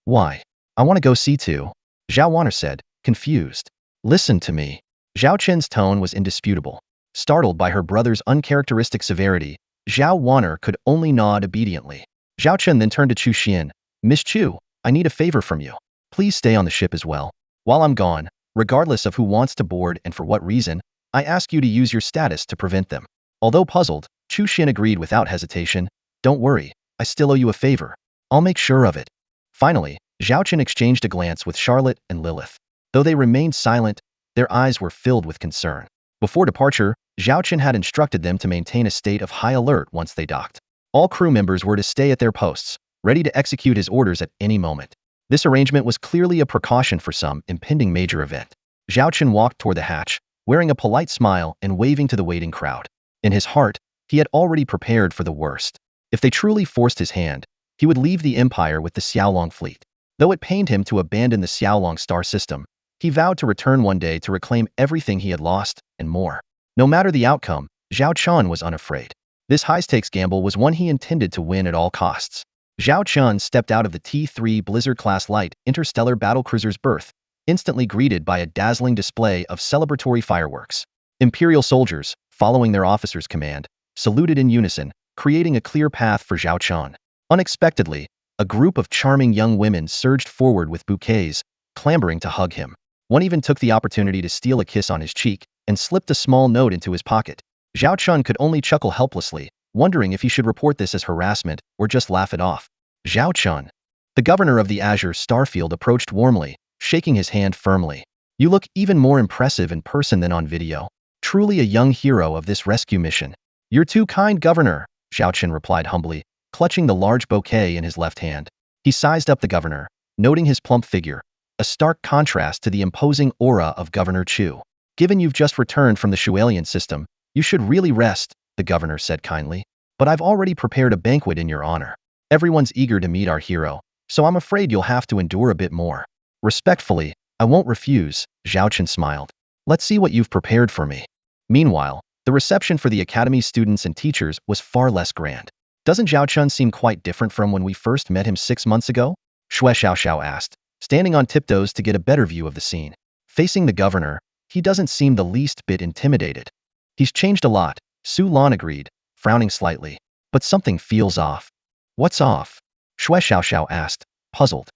Why? I want to go see too. Zhao Wanner said, confused. Listen to me. Zhao Chen's tone was indisputable. Startled by her brother's uncharacteristic severity, Zhao Wanner could only nod obediently. Zhao Chen then turned to Chu Xian. Miss Chu, I need a favor from you. Please stay on the ship as well. While I'm gone, regardless of who wants to board and for what reason, I ask you to use your status to prevent them. Although puzzled, Chu Xian agreed without hesitation. Don't worry, I still owe you a favor. I'll make sure of it. Finally, Zhao Chen exchanged a glance with Charlotte and Lilith. Though they remained silent, their eyes were filled with concern. Before departure, Zhao Chen had instructed them to maintain a state of high alert once they docked. All crew members were to stay at their posts, ready to execute his orders at any moment. This arrangement was clearly a precaution for some impending major event. Zhao Chen walked toward the hatch, wearing a polite smile and waving to the waiting crowd. In his heart, he had already prepared for the worst. If they truly forced his hand, he would leave the Empire with the Xiaolong fleet. Though it pained him to abandon the Xiaolong star system, he vowed to return one day to reclaim everything he had lost, and more. No matter the outcome, Zhao Chun was unafraid. This high-stakes gamble was one he intended to win at all costs. Zhao Chun stepped out of the T3 Blizzard-class light interstellar battlecruiser's berth, instantly greeted by a dazzling display of celebratory fireworks. Imperial soldiers, following their officer's command, saluted in unison, creating a clear path for Zhao Chun. Unexpectedly, a group of charming young women surged forward with bouquets, clambering to hug him. One even took the opportunity to steal a kiss on his cheek and slipped a small note into his pocket. Zhao Chun could only chuckle helplessly, wondering if he should report this as harassment or just laugh it off. Zhao Chun. The governor of the Azure Starfield approached warmly, shaking his hand firmly. You look even more impressive in person than on video. Truly a young hero of this rescue mission. You're too kind, Governor, Zhao Chun replied humbly, clutching the large bouquet in his left hand. He sized up the governor, noting his plump figure, a stark contrast to the imposing aura of Governor Chu. Given you've just returned from the Shualian system, you should really rest, the governor said kindly. But I've already prepared a banquet in your honor. Everyone's eager to meet our hero, so I'm afraid you'll have to endure a bit more. Respectfully, I won't refuse, Zhao Chen smiled. Let's see what you've prepared for me. Meanwhile, the reception for the academy's students and teachers was far less grand. Doesn't Zhao Chun seem quite different from when we first met him 6 months ago? Xue Xiaoxiao asked, standing on tiptoes to get a better view of the scene. Facing the governor, he doesn't seem the least bit intimidated. He's changed a lot, Su Lan agreed, frowning slightly. But something feels off. What's off? Xue Xiaoxiao asked, puzzled.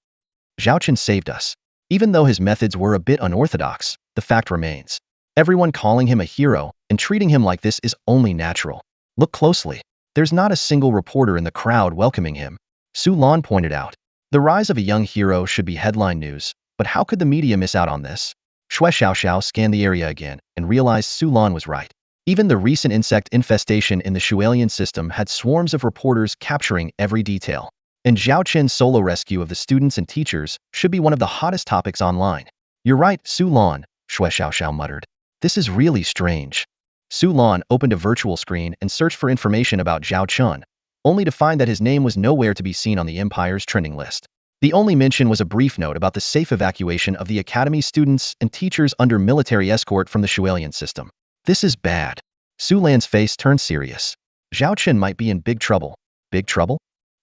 Zhao Chen saved us. Even though his methods were a bit unorthodox, the fact remains. Everyone calling him a hero and treating him like this is only natural. Look closely. There's not a single reporter in the crowd welcoming him. Su Lan pointed out. The rise of a young hero should be headline news, but how could the media miss out on this? Xue Xiaoxiao scanned the area again and realized Su Lan was right. Even the recent insect infestation in the Shualian system had swarms of reporters capturing every detail. And Zhao Chen's solo rescue of the students and teachers should be one of the hottest topics online. You're right, Su Lan, Xue Xiaoxiao muttered. This is really strange. Su Lan opened a virtual screen and searched for information about Zhao Chun, only to find that his name was nowhere to be seen on the Empire's trending list. The only mention was a brief note about the safe evacuation of the Academy students and teachers under military escort from the Shualian system. This is bad. Su Lan's face turned serious. Zhao Chen might be in big trouble. Big trouble?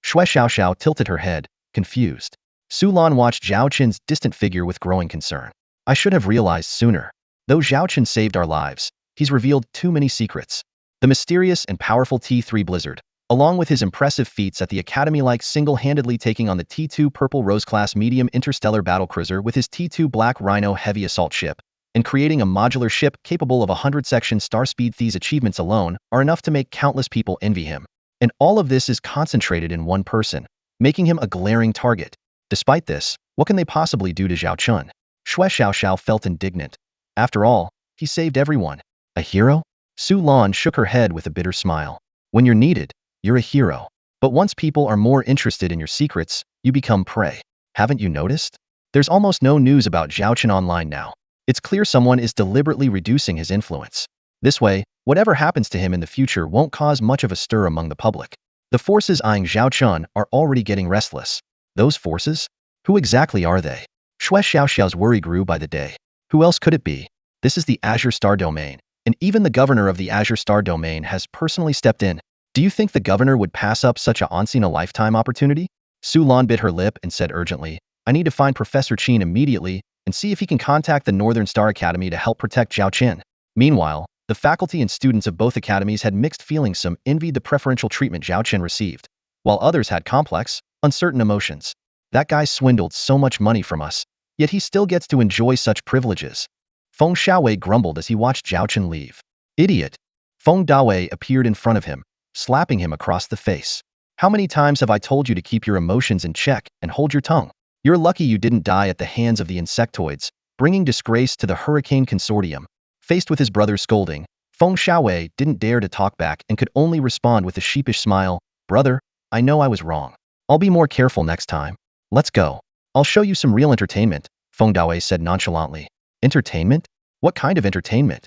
Xue Xiaoxiao tilted her head, confused. Su Lan watched Zhao Chen's distant figure with growing concern. I should have realized sooner. Though Zhao Chen saved our lives, he's revealed too many secrets. The mysterious and powerful T3 Blizzard, along with his impressive feats at the Academy like single-handedly taking on the T2 Purple Rose-class medium interstellar battlecruiser with his T2 Black Rhino heavy assault ship, and creating a modular ship capable of 100-section star speed. These achievements alone are enough to make countless people envy him. And all of this is concentrated in one person, making him a glaring target. Despite this, what can they possibly do to Zhao Chun? Xue Xiaoxiao felt indignant. After all, he saved everyone. A hero? Su Lan shook her head with a bitter smile. When you're needed, you're a hero. But once people are more interested in your secrets, you become prey. Haven't you noticed? There's almost no news about Zhao Chen online now. It's clear someone is deliberately reducing his influence. This way, whatever happens to him in the future won't cause much of a stir among the public. The forces eyeing Zhao Chen are already getting restless. Those forces? Who exactly are they? Shui Xiaoxiao's worry grew by the day. Who else could it be? This is the Azure Star Domain, and even the governor of the Azure Star Domain has personally stepped in. Do you think the governor would pass up such a once-in-a-lifetime opportunity? Su Lan bit her lip and said urgently, I need to find Professor Qin immediately and see if he can contact the Northern Star Academy to help protect Zhao Chen. Meanwhile, the faculty and students of both academies had mixed feelings. Some envied the preferential treatment Zhao Chen received, while others had complex, uncertain emotions. That guy swindled so much money from us, yet he still gets to enjoy such privileges. Feng Xiaowei grumbled as he watched Zhao Chen leave. Idiot! Feng Dawei appeared in front of him, slapping him across the face. How many times have I told you to keep your emotions in check and hold your tongue? You're lucky you didn't die at the hands of the insectoids, bringing disgrace to the Hurricane Consortium. Faced with his brother's scolding, Feng Xiaowei didn't dare to talk back and could only respond with a sheepish smile. Brother, I know I was wrong. I'll be more careful next time. Let's go. I'll show you some real entertainment, Feng Dawei said nonchalantly. Entertainment? What kind of entertainment?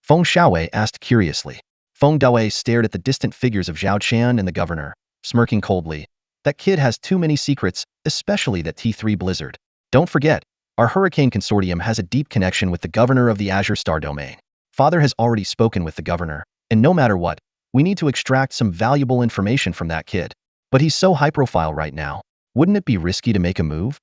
Feng Xiaowei asked curiously. Feng Dawei stared at the distant figures of Zhao Chen and the governor, smirking coldly. That kid has too many secrets, especially that T3 Blizzard. Don't forget, our Hurricane Consortium has a deep connection with the governor of the Azure Star Domain. Father has already spoken with the governor, and no matter what, we need to extract some valuable information from that kid. But he's so high-profile right now. Wouldn't it be risky to make a move?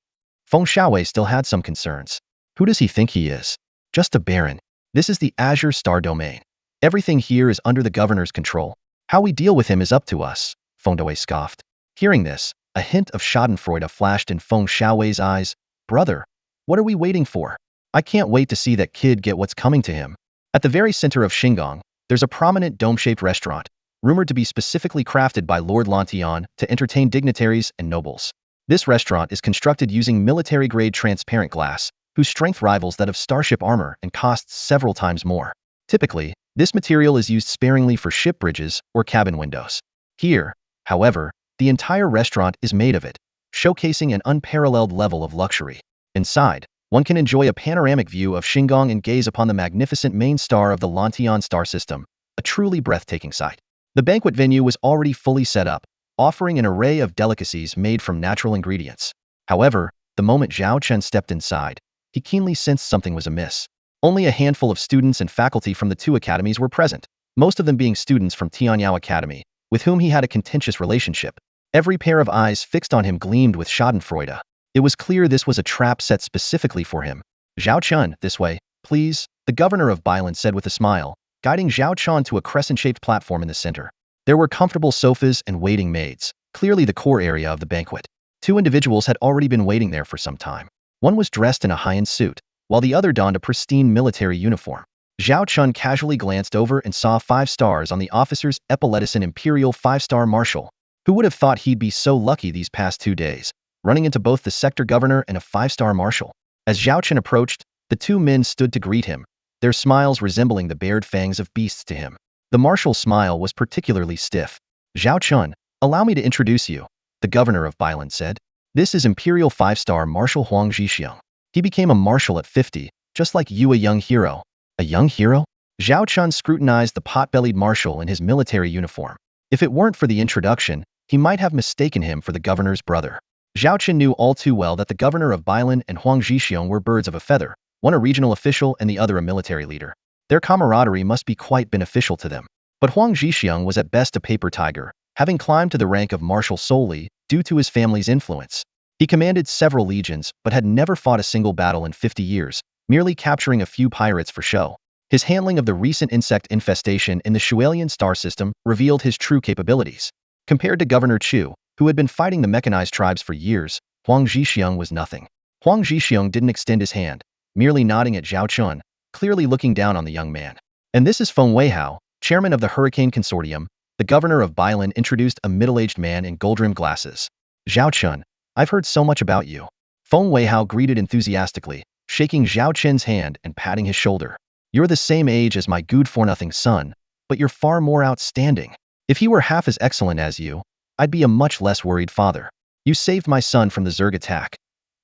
Feng Xiaowei still had some concerns. Who does he think he is? Just a baron. This is the Azure Star Domain. Everything here is under the governor's control. How we deal with him is up to us, Feng Dawei scoffed. Hearing this, a hint of schadenfreude flashed in Feng Xiaowei's eyes. Brother, what are we waiting for? I can't wait to see that kid get what's coming to him. At the very center of Xingang, there's a prominent dome-shaped restaurant, rumored to be specifically crafted by Lord Lantian to entertain dignitaries and nobles. This restaurant is constructed using military-grade transparent glass, whose strength rivals that of starship armor and costs several times more. Typically, this material is used sparingly for ship bridges or cabin windows. Here, however, the entire restaurant is made of it, showcasing an unparalleled level of luxury. Inside, one can enjoy a panoramic view of Xingang and gaze upon the magnificent main star of the Lantian star system, a truly breathtaking sight. The banquet venue was already fully set up, offering an array of delicacies made from natural ingredients. However, the moment Zhao Chen stepped inside, he keenly sensed something was amiss. Only a handful of students and faculty from the two academies were present, most of them being students from Tianyao Academy, with whom he had a contentious relationship. Every pair of eyes fixed on him gleamed with schadenfreude. It was clear this was a trap set specifically for him. Zhao Chen, this way, please, the governor of Bailan said with a smile, guiding Zhao Chen to a crescent-shaped platform in the center. There were comfortable sofas and waiting maids, clearly the core area of the banquet. Two individuals had already been waiting there for some time. One was dressed in a high-end suit, while the other donned a pristine military uniform. Zhao Chen casually glanced over and saw 5 stars on the officer's epaulettes, an Imperial 5-star marshal. Who would have thought he'd be so lucky these past 2 days, running into both the sector governor and a 5-star marshal? As Zhao Chen approached, the 2 men stood to greet him, their smiles resembling the bared fangs of beasts to him. The marshal's smile was particularly stiff. Zhao Chen, allow me to introduce you, the governor of Bailan said. This is Imperial 5-star Marshal Huang Zhixiang. He became a marshal at 50, just like you, a young hero. A young hero? Zhao Chen scrutinized the pot-bellied marshal in his military uniform. If it weren't for the introduction, he might have mistaken him for the governor's brother. Zhao Chen knew all too well that the governor of Bailan and Huang Zhixiang were birds of a feather, one a regional official and the other a military leader. Their camaraderie must be quite beneficial to them. But Huang Zhixiang was at best a paper tiger, having climbed to the rank of marshal solely due to his family's influence. He commanded several legions but had never fought a single battle in 50 years, merely capturing a few pirates for show. His handling of the recent insect infestation in the Shualian star system revealed his true capabilities. Compared to Governor Chu, who had been fighting the mechanized tribes for years, Huang Zhixiang was nothing. Huang Zhixiang didn't extend his hand, merely nodding at Zhao Chen, clearly looking down on the young man. And this is Feng Weihao, chairman of the Hurricane Consortium. The governor of Bailan introduced a middle-aged man in gold-rimmed glasses. Zhao Chen, I've heard so much about you. Feng Weihao greeted enthusiastically, shaking Zhao Chen's hand and patting his shoulder. You're the same age as my good-for-nothing son, but you're far more outstanding. If he were half as excellent as you, I'd be a much less worried father. You saved my son from the Zerg attack.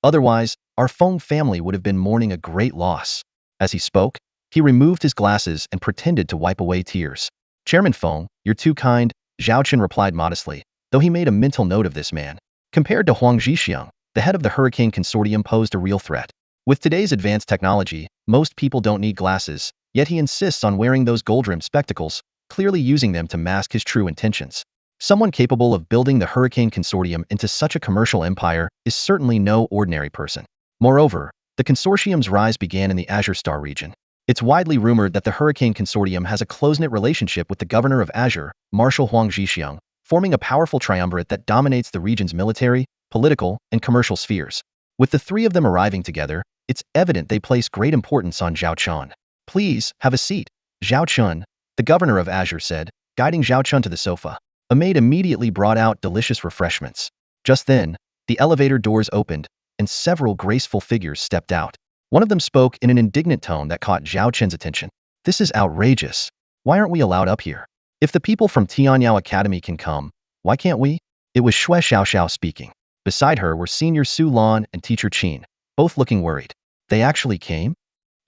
Otherwise, our Feng family would have been mourning a great loss. As he spoke, he removed his glasses and pretended to wipe away tears. Chairman Feng, you're too kind, Zhao Chen replied modestly, though he made a mental note of this man. Compared to Huang Zhixiang, the head of the Hurricane Consortium posed a real threat. With today's advanced technology, most people don't need glasses, yet he insists on wearing those gold-rimmed spectacles, clearly using them to mask his true intentions. Someone capable of building the Hurricane Consortium into such a commercial empire is certainly no ordinary person. Moreover, the consortium's rise began in the Azure Star region. It's widely rumored that the Hurricane Consortium has a close-knit relationship with the governor of Azure, Marshal Huang Zhixiang, forming a powerful triumvirate that dominates the region's military, political, and commercial spheres. With the three of them arriving together, it's evident they place great importance on Zhao Chun. Please, have a seat, Zhao Chun, the governor of Azure said, guiding Zhao Chun to the sofa. A maid immediately brought out delicious refreshments. Just then, the elevator doors opened, and several graceful figures stepped out. One of them spoke in an indignant tone that caught Zhao Chen's attention. This is outrageous. Why aren't we allowed up here? If the people from Tianyao Academy can come, why can't we? It was Xue Xiaoxiao speaking. Beside her were Senior Su Lan and Teacher Qin, both looking worried. They actually came?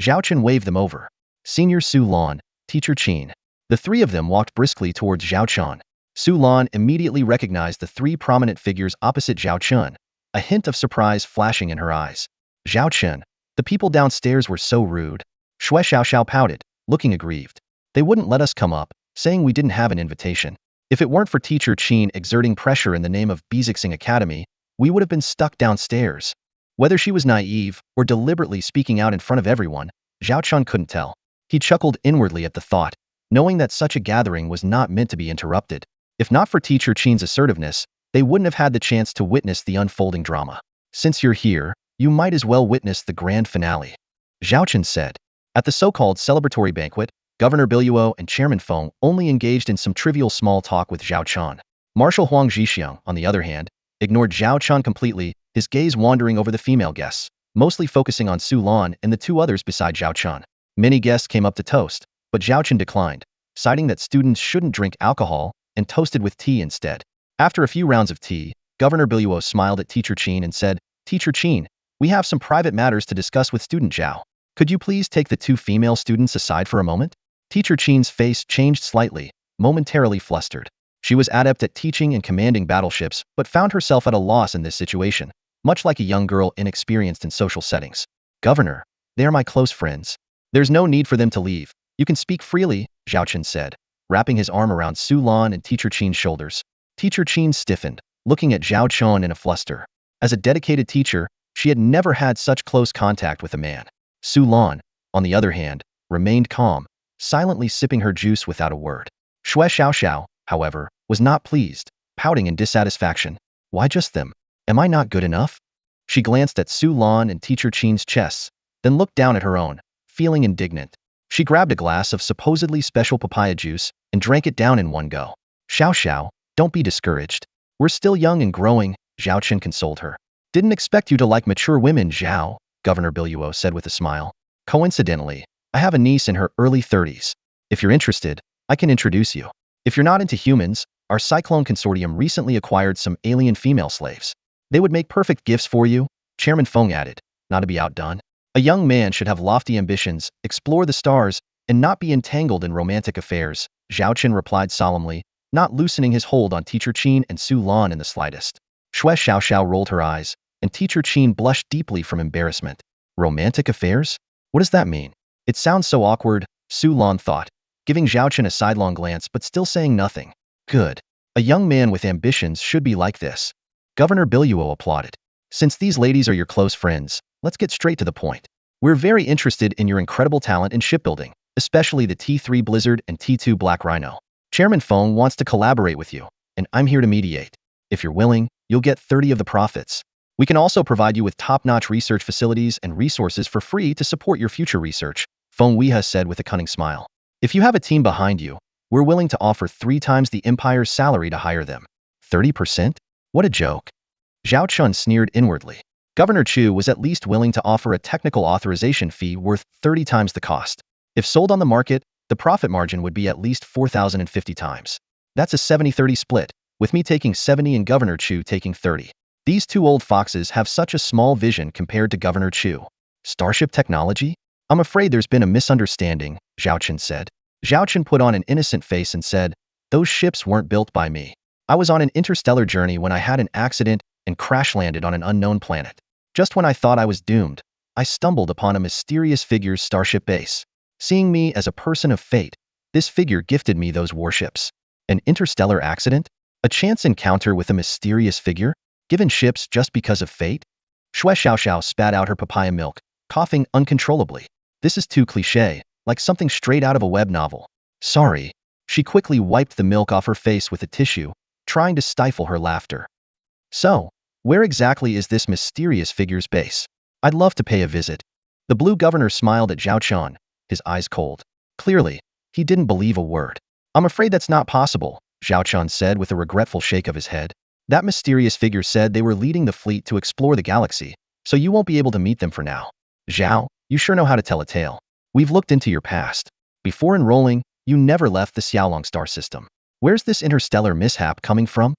Zhao Chen waved them over. Senior Su Lan, Teacher Qin. The three of them walked briskly towards Zhao Chen. Su Lan immediately recognized the three prominent figures opposite Zhao Chen, a hint of surprise flashing in her eyes. Zhao Chen, the people downstairs were so rude. Xue Xiaoxiao pouted, looking aggrieved. They wouldn't let us come up, saying we didn't have an invitation. If it weren't for Teacher Qin exerting pressure in the name of Bizixing Academy, we would have been stuck downstairs. Whether she was naive or deliberately speaking out in front of everyone, Zhao Chun couldn't tell. He chuckled inwardly at the thought, knowing that such a gathering was not meant to be interrupted. If not for Teacher Qin's assertiveness, they wouldn't have had the chance to witness the unfolding drama. Since you're here, you might as well witness the grand finale, Zhao Chen said. At the so-called celebratory banquet, Governor Biluo and Chairman Feng only engaged in some trivial small talk with Zhao Chen. Marshal Huang Zhixiang, on the other hand, ignored Zhao Chen completely, his gaze wandering over the female guests, mostly focusing on Su Lan and the two others beside Zhao Chen. Many guests came up to toast, but Zhao Chen declined, citing that students shouldn't drink alcohol and toasted with tea instead. After a few rounds of tea, Governor Biluo smiled at Teacher Qin and said, Teacher Qin, we have some private matters to discuss with student Zhao. Could you please take the two female students aside for a moment? Teacher Qin's face changed slightly, momentarily flustered. She was adept at teaching and commanding battleships, but found herself at a loss in this situation, much like a young girl inexperienced in social settings. Governor, they are my close friends. There's no need for them to leave. You can speak freely, Zhao Chen said, wrapping his arm around Su Lan and Teacher Qin's shoulders. Teacher Qin stiffened, looking at Zhao Chen in a fluster. As a dedicated teacher, she had never had such close contact with a man. Su Lan, on the other hand, remained calm, silently sipping her juice without a word. Xue Xiaoxiao, however, was not pleased, pouting in dissatisfaction. Why just them? Am I not good enough? She glanced at Su Lan and Teacher Qin's chests, then looked down at her own, feeling indignant. She grabbed a glass of supposedly special papaya juice and drank it down in one go. Xiao, don't be discouraged. We're still young and growing, Zhao Chen consoled her. Didn't expect you to like mature women, Zhao, Governor Biluo said with a smile. Coincidentally, I have a niece in her early 30s. If you're interested, I can introduce you. If you're not into humans, our Cyclone Consortium recently acquired some alien female slaves. They would make perfect gifts for you, Chairman Feng added, not to be outdone. A young man should have lofty ambitions, explore the stars, and not be entangled in romantic affairs, Zhao Chen replied solemnly, not loosening his hold on Teacher Qin and Su Lan in the slightest. Xue Xiaoxiao rolled her eyes, and Teacher Qin blushed deeply from embarrassment. Romantic affairs? What does that mean? It sounds so awkward, Su Lan thought, giving Zhao Chen a sidelong glance but still saying nothing. Good. A young man with ambitions should be like this. Governor Biluo applauded. Since these ladies are your close friends, let's get straight to the point. We're very interested in your incredible talent in shipbuilding, especially the T3 Blizzard and T2 Black Rhino. Chairman Feng wants to collaborate with you, and I'm here to mediate. If you're willing, you'll get 30 of the profits. We can also provide you with top-notch research facilities and resources for free to support your future research, Feng Weihe said with a cunning smile. If you have a team behind you, we're willing to offer 3 times the Empire's salary to hire them. 30%? What a joke. Zhao Chun sneered inwardly. Governor Chu was at least willing to offer a technical authorization fee worth 30 times the cost. If sold on the market, the profit margin would be at least 4,050 times. That's a 70-30 split, with me taking 70 and Governor Chu taking 30. These two old foxes have such a small vision compared to Governor Chu. Starship technology? I'm afraid there's been a misunderstanding, Zhao Chen said. Zhao Chen put on an innocent face and said, those ships weren't built by me. I was on an interstellar journey when I had an accident and crash-landed on an unknown planet. Just when I thought I was doomed, I stumbled upon a mysterious figure's starship base. Seeing me as a person of fate, this figure gifted me those warships. An interstellar accident? A chance encounter with a mysterious figure? Given ships just because of fate? Shui Xiaoxiao spat out her papaya milk, coughing uncontrollably. This is too cliché, like something straight out of a web novel. Sorry. She quickly wiped the milk off her face with a tissue, trying to stifle her laughter. So, where exactly is this mysterious figure's base? I'd love to pay a visit. The blue governor smiled at Zhao Chen, his eyes cold. Clearly, he didn't believe a word. I'm afraid that's not possible, Zhao Chen said with a regretful shake of his head. That mysterious figure said they were leading the fleet to explore the galaxy, so you won't be able to meet them for now. Zhao, you sure know how to tell a tale. We've looked into your past. Before enrolling, you never left the Xiaolong star system. Where's this interstellar mishap coming from?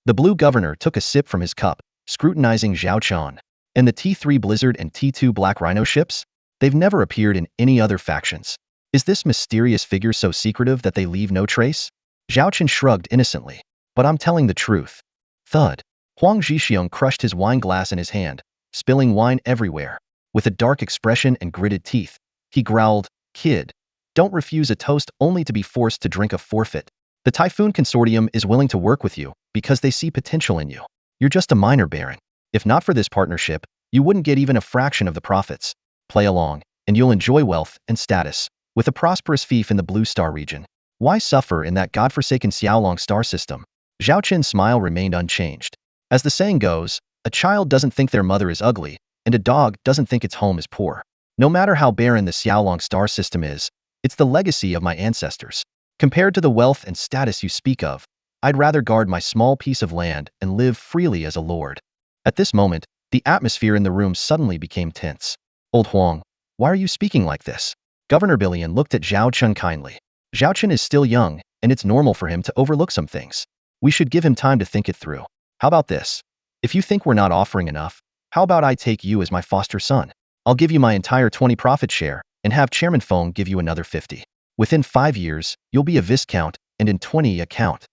The blue governor took a sip from his cup, scrutinizing Zhao Chen. And the T3 Blizzard and T2 Black Rhino ships? They've never appeared in any other factions. Is this mysterious figure so secretive that they leave no trace? Zhao Chen shrugged innocently. But I'm telling the truth. Thud. Huang Zhixiong crushed his wine glass in his hand, spilling wine everywhere. With a dark expression and gritted teeth, he growled, Kid, don't refuse a toast only to be forced to drink a forfeit. The Typhoon Consortium is willing to work with you because they see potential in you. You're just a minor baron. If not for this partnership, you wouldn't get even a fraction of the profits. Play along, and you'll enjoy wealth and status, with a prosperous fief in the Blue Star region. Why suffer in that godforsaken Xiaolong star system? Zhao Chen's smile remained unchanged. As the saying goes, a child doesn't think their mother is ugly, and a dog doesn't think its home is poor. No matter how barren the Xiaolong star system is, it's the legacy of my ancestors. Compared to the wealth and status you speak of, I'd rather guard my small piece of land and live freely as a lord. At this moment, the atmosphere in the room suddenly became tense. Old Huang, why are you speaking like this? Governor Billion looked at Zhao Chen kindly. Zhao Chen is still young, and it's normal for him to overlook some things. We should give him time to think it through. How about this? If you think we're not offering enough, how about I take you as my foster son? I'll give you my entire 20 profit share, and have Chairman Feng give you another 50. Within 5 years, you'll be a viscount, and in 20 a count.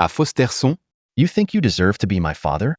À Fosterson? You think you deserve to be my father?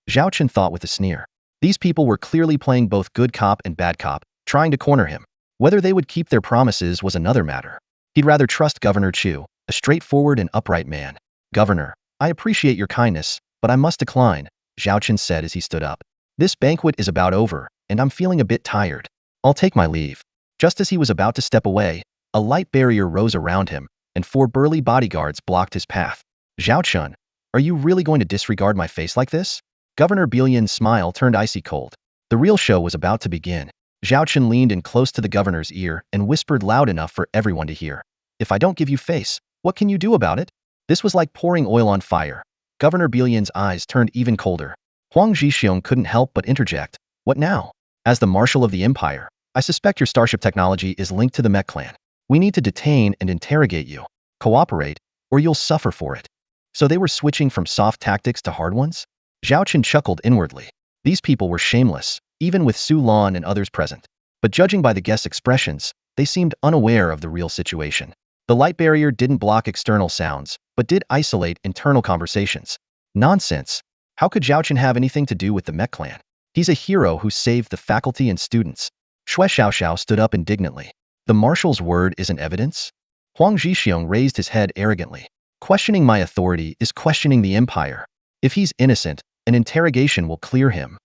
Zhao Chen thought with a sneer. These people were clearly playing both good cop and bad cop, trying to corner him. Whether they would keep their promises was another matter. He'd rather trust Governor Chu, a straightforward and upright man. Governor, I appreciate your kindness, but I must decline, Zhao Chen said as he stood up. This banquet is about over, and I'm feeling a bit tired. I'll take my leave. Just as he was about to step away, a light barrier rose around him, and 4 burly bodyguards blocked his path. Zhao Chen, are you really going to disregard my face like this? Governor Billion's smile turned icy cold. The real show was about to begin. Zhao Chen leaned in close to the governor's ear and whispered loud enough for everyone to hear. If I don't give you face, what can you do about it? This was like pouring oil on fire. Governor Billion's eyes turned even colder. Huang Zhixiong couldn't help but interject. What now? As the Marshal of the Empire, I suspect your starship technology is linked to the Mech clan. We need to detain and interrogate you. Cooperate, or you'll suffer for it. So they were switching from soft tactics to hard ones? Zhao Chen chuckled inwardly. These people were shameless, even with Su Lan and others present. But judging by the guests' expressions, they seemed unaware of the real situation. The light barrier didn't block external sounds, but did isolate internal conversations. Nonsense. How could Zhao Chen have anything to do with the Mech clan? He's a hero who saved the faculty and students. Shui Xiaoxiao stood up indignantly. The marshal's word isn't evidence? Huang Zhixiong raised his head arrogantly. Questioning my authority is questioning the empire. If he's innocent, an interrogation will clear him.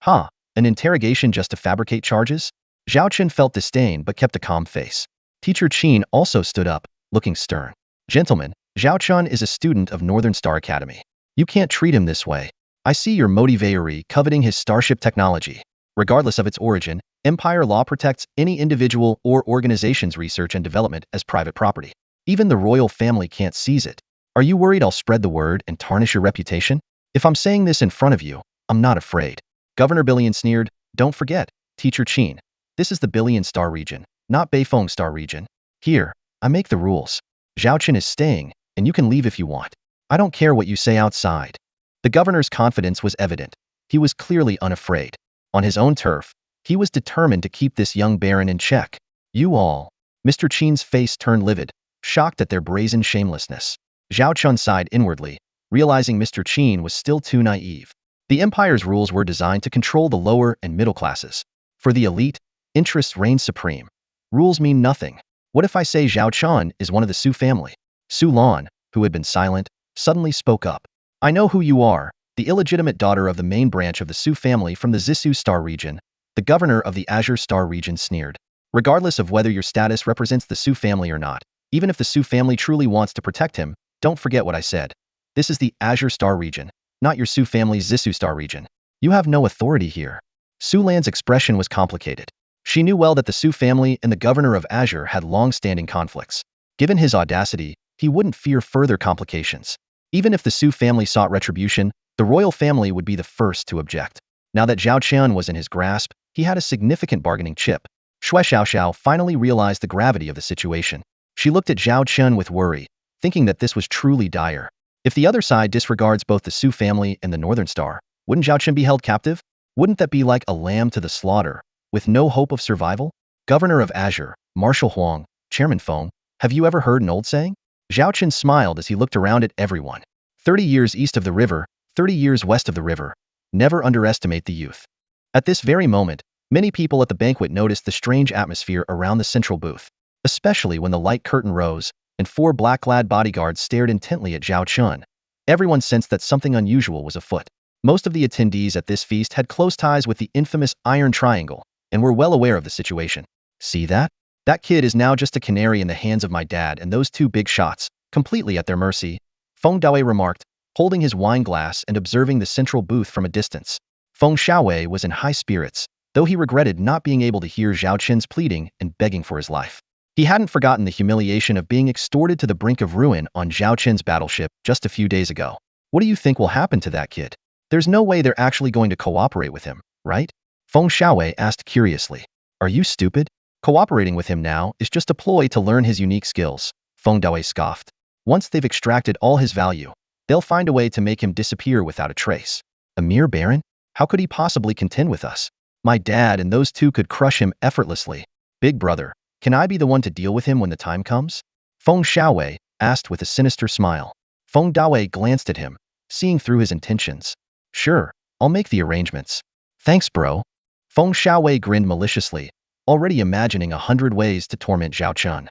Ha, an interrogation just to fabricate charges? Zhao Chen felt disdain but kept a calm face. Teacher Qin also stood up, looking stern. Gentlemen, Zhao Chen is a student of Northern Star Academy. You can't treat him this way. I see your motivatee coveting his starship technology. Regardless of its origin, Empire law protects any individual or organization's research and development as private property. Even the royal family can't seize it. Are you worried I'll spread the word and tarnish your reputation? If I'm saying this in front of you, I'm not afraid. Governor Billion sneered. Don't forget, Teacher Qin. This is the Billion Star region, not Beifeng Star region. Here, I make the rules. Zhao Chen is staying, and you can leave if you want. I don't care what you say outside. The governor's confidence was evident. He was clearly unafraid. On his own turf, he was determined to keep this young baron in check. You all. Mr. Qin's face turned livid, shocked at their brazen shamelessness. Zhao Chun sighed inwardly, realizing Mr. Qin was still too naive. The empire's rules were designed to control the lower and middle classes. For the elite, interests reign supreme. Rules mean nothing. What if I say Zhao Chun is one of the Su family? Su Lan, who had been silent, suddenly spoke up. I know who you are, the illegitimate daughter of the main branch of the Su family from the Zhisu Star region. The governor of the Azure Star region sneered. Regardless of whether your status represents the Su family or not, even if the Su family truly wants to protect him, don't forget what I said. This is the Azure Star region, not your Su family's Zhisu Star region. You have no authority here. Su Lan's expression was complicated. She knew well that the Su family and the governor of Azure had long-standing conflicts. Given his audacity, he wouldn't fear further complications. Even if the Su family sought retribution, the royal family would be the first to object. Now that Zhao Qian was in his grasp, he had a significant bargaining chip. Shui Xiaoxiao finally realized the gravity of the situation. She looked at Zhao Qian with worry, thinking that this was truly dire. If the other side disregards both the Su family and the Northern Star, wouldn't Zhao Qian be held captive? Wouldn't that be like a lamb to the slaughter, with no hope of survival? Governor of Azure, Marshal Huang, Chairman Feng, have you ever heard an old saying? Zhao Qian smiled as he looked around at everyone. 30 years east of the river, 30 years west of the river. Never underestimate the youth. At this very moment, many people at the banquet noticed the strange atmosphere around the central booth, especially when the light curtain rose and 4 black-clad bodyguards stared intently at Zhao Qian. Everyone sensed that something unusual was afoot. Most of the attendees at this feast had close ties with the infamous Iron Triangle and were well aware of the situation. See that? That kid is now just a canary in the hands of my dad and those 2 big shots, completely at their mercy, Feng Dawei remarked, holding his wine glass and observing the central booth from a distance. Feng Xiaowei was in high spirits, though he regretted not being able to hear Zhao Qian's pleading and begging for his life. He hadn't forgotten the humiliation of being extorted to the brink of ruin on Zhao Qian's battleship just a few days ago. What do you think will happen to that kid? There's no way they're actually going to cooperate with him, right? Feng Xiaowei asked curiously. Are you stupid? Cooperating with him now is just a ploy to learn his unique skills, Feng Dawei scoffed. Once they've extracted all his value, they'll find a way to make him disappear without a trace. A mere baron? How could he possibly contend with us? My dad and those 2 could crush him effortlessly. Big brother, can I be the one to deal with him when the time comes? Feng Xiaowei asked with a sinister smile. Feng Dawei glanced at him, seeing through his intentions. Sure, I'll make the arrangements. Thanks, bro. Feng Xiaowei grinned maliciously, already imagining 100 ways to torment Zhao Qian.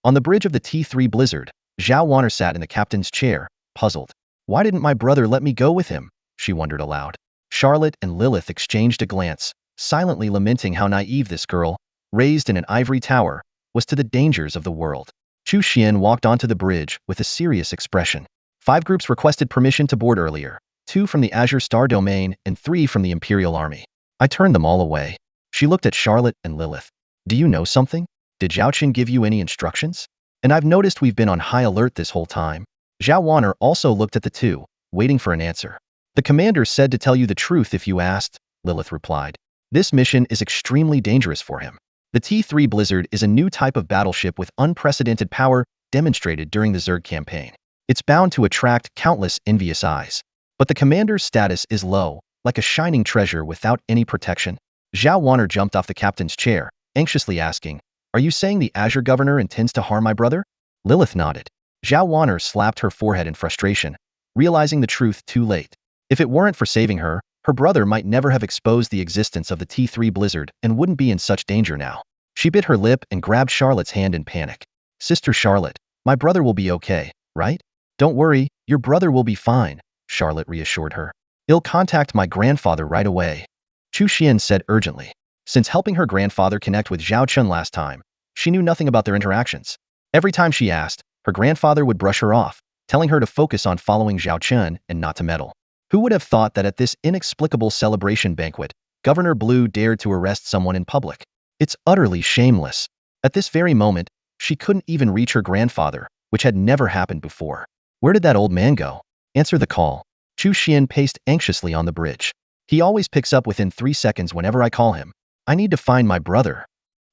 On the bridge of the T3 Blizzard, Zhao Wanner sat in the captain's chair, puzzled. Why didn't my brother let me go with him? She wondered aloud. Charlotte and Lilith exchanged a glance, silently lamenting how naive this girl, raised in an ivory tower, was to the dangers of the world. Chu Xian walked onto the bridge with a serious expression. 5 groups requested permission to board earlier, 2 from the Azure Star Domain and 3 from the Imperial Army. I turned them all away. She looked at Charlotte and Lilith. Do you know something? Did Zhao Qian give you any instructions? And I've noticed we've been on high alert this whole time. Zhao Wanner also looked at the 2, waiting for an answer. The commander said to tell you the truth if you asked, Lilith replied. This mission is extremely dangerous for him. The T3 Blizzard is a new type of battleship with unprecedented power demonstrated during the Zerg campaign. It's bound to attract countless envious eyes. But the commander's status is low, like a shining treasure without any protection. Zhao Wanner jumped off the captain's chair, anxiously asking, Are you saying the Azure governor intends to harm my brother? Lilith nodded. Zhao Wanner slapped her forehead in frustration, realizing the truth too late. If it weren't for saving her, her brother might never have exposed the existence of the T3 Blizzard and wouldn't be in such danger now. She bit her lip and grabbed Charlotte's hand in panic. Sister Charlotte, my brother will be okay, right? Don't worry, your brother will be fine, Charlotte reassured her. He'll contact my grandfather right away. Chu Xian said urgently. Since helping her grandfather connect with Zhao Qian last time, she knew nothing about their interactions. Every time she asked, her grandfather would brush her off, telling her to focus on following Zhao Qian and not to meddle. Who would have thought that at this inexplicable celebration banquet, Governor Blue dared to arrest someone in public? It's utterly shameless. At this very moment, she couldn't even reach her grandfather, which had never happened before. Where did that old man go? Answer the call. Chu Xian paced anxiously on the bridge. He always picks up within 3 seconds whenever I call him. I need to find my brother.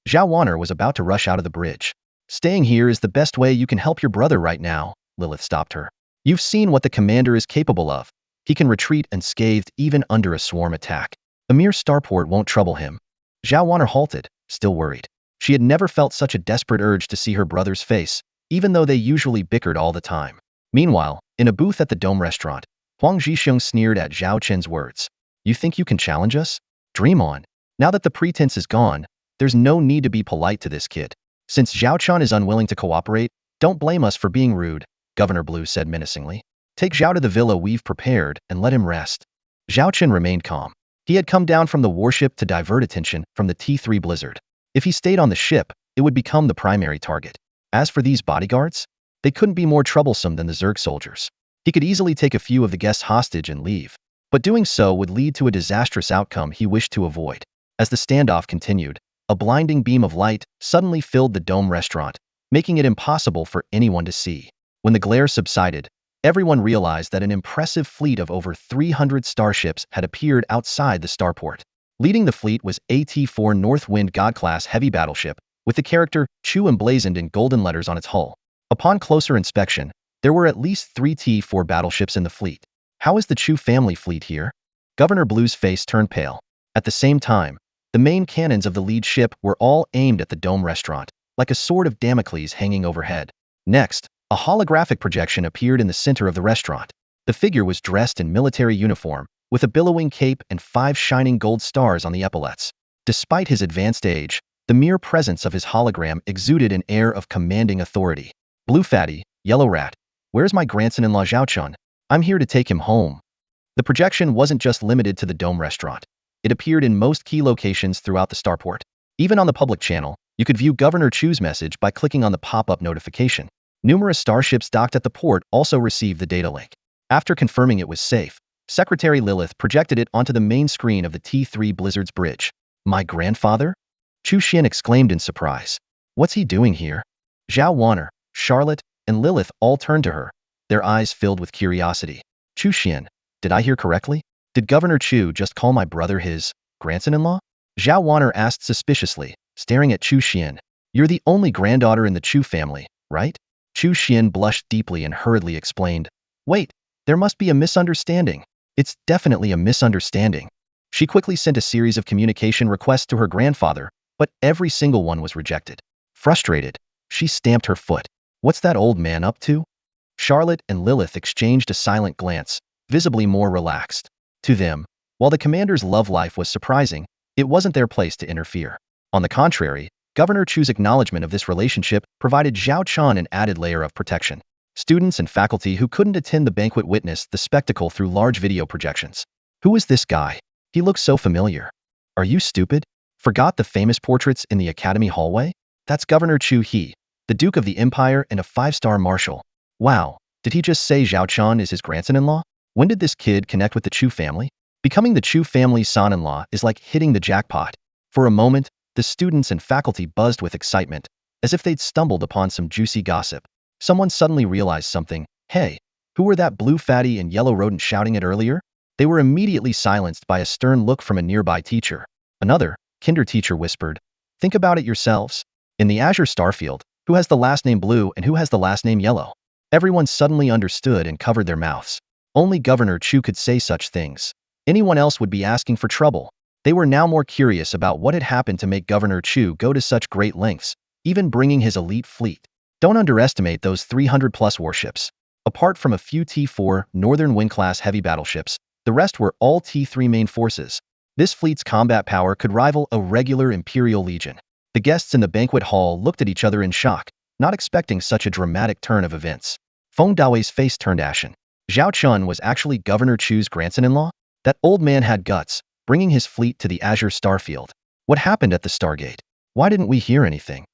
Zhao Wanner was about to rush out of the bridge. Staying here is the best way you can help your brother right now, Lilith stopped her. You've seen what the commander is capable of. He can retreat unscathed even under a swarm attack. A mere starport won't trouble him. Zhao Wanner halted, still worried. She had never felt such a desperate urge to see her brother's face, even though they usually bickered all the time. Meanwhile, in a booth at the Dome restaurant, Huang Zhixiong sneered at Zhao Chen's words. You think you can challenge us? Dream on. Now that the pretense is gone, there's no need to be polite to this kid. Since Zhao Chen is unwilling to cooperate, don't blame us for being rude, Governor Blue said menacingly. Take Zhao to the villa we've prepared and let him rest. Zhao Chen remained calm. He had come down from the warship to divert attention from the T3 Blizzard. If he stayed on the ship, it would become the primary target. As for these bodyguards, they couldn't be more troublesome than the Zerg soldiers. He could easily take a few of the guests hostage and leave, but doing so would lead to a disastrous outcome he wished to avoid. As the standoff continued, a blinding beam of light suddenly filled the Dome restaurant, making it impossible for anyone to see. When the glare subsided, everyone realized that an impressive fleet of over 300 starships had appeared outside the starport. Leading the fleet was AT-4 Northwind God-class heavy battleship, with the character Chu emblazoned in golden letters on its hull. Upon closer inspection, there were at least 3 T-4 battleships in the fleet. How is the Chu family fleet here? Governor Blue's face turned pale. At the same time, the main cannons of the lead ship were all aimed at the Dome restaurant, like a sword of Damocles hanging overhead. Next, a holographic projection appeared in the center of the restaurant. The figure was dressed in military uniform, with a billowing cape and 5 shining gold stars on the epaulets. Despite his advanced age, the mere presence of his hologram exuded an air of commanding authority. Blue Fatty, Yellow Rat, where's my grandson-in-law Zhao Chun? I'm here to take him home. The projection wasn't just limited to the Dome restaurant. It appeared in most key locations throughout the starport. Even on the public channel, you could view Governor Chu's message by clicking on the pop-up notification. Numerous starships docked at the port also received the data link. After confirming it was safe, Secretary Lilith projected it onto the main screen of the T3 Blizzard's bridge. My grandfather? Chu Xian exclaimed in surprise. What's he doing here? Zhao Wanner, Charlotte, and Lilith all turned to her, their eyes filled with curiosity. Chu Xian, did I hear correctly? Did Governor Chu just call my brother his grandson-in-law? Zhao Wanner asked suspiciously, staring at Chu Xian. You're the only granddaughter in the Chu family, right? Chu Xian blushed deeply and hurriedly explained. Wait, there must be a misunderstanding. It's definitely a misunderstanding. She quickly sent a series of communication requests to her grandfather, but every single one was rejected. Frustrated, she stamped her foot. What's that old man up to? Charlotte and Lilith exchanged a silent glance, visibly more relaxed. To them, while the commander's love life was surprising, it wasn't their place to interfere. On the contrary, Governor Chu's acknowledgement of this relationship provided Zhao Chen an added layer of protection. Students and faculty who couldn't attend the banquet witnessed the spectacle through large video projections. Who is this guy? He looks so familiar. Are you stupid? Forgot the famous portraits in the academy hallway? That's Governor Chu He, the Duke of the Empire and a 5-star marshal. Wow, did he just say Zhao Chen is his grandson-in-law? When did this kid connect with the Chu family? Becoming the Chu family's son-in-law is like hitting the jackpot. For a moment, the students and faculty buzzed with excitement, as if they'd stumbled upon some juicy gossip. Someone suddenly realized something. Hey, who were that blue fatty and yellow rodent shouting at earlier? They were immediately silenced by a stern look from a nearby teacher. Another, kinder teacher whispered, think about it yourselves. In the Azure Starfield, who has the last name Blue and who has the last name Yellow? Everyone suddenly understood and covered their mouths. Only Governor Chu could say such things. Anyone else would be asking for trouble. They were now more curious about what had happened to make Governor Chu go to such great lengths, even bringing his elite fleet. Don't underestimate those 300-plus warships. Apart from a few T-4 Northern Wind-class heavy battleships, the rest were all T-3 main forces. This fleet's combat power could rival a regular Imperial Legion. The guests in the banquet hall looked at each other in shock, not expecting such a dramatic turn of events. Feng Daoi's face turned ashen. Zhao Chun was actually Governor Chu's grandson-in-law? That old man had guts, bringing his fleet to the Azure Starfield. What happened at the Stargate? Why didn't we hear anything?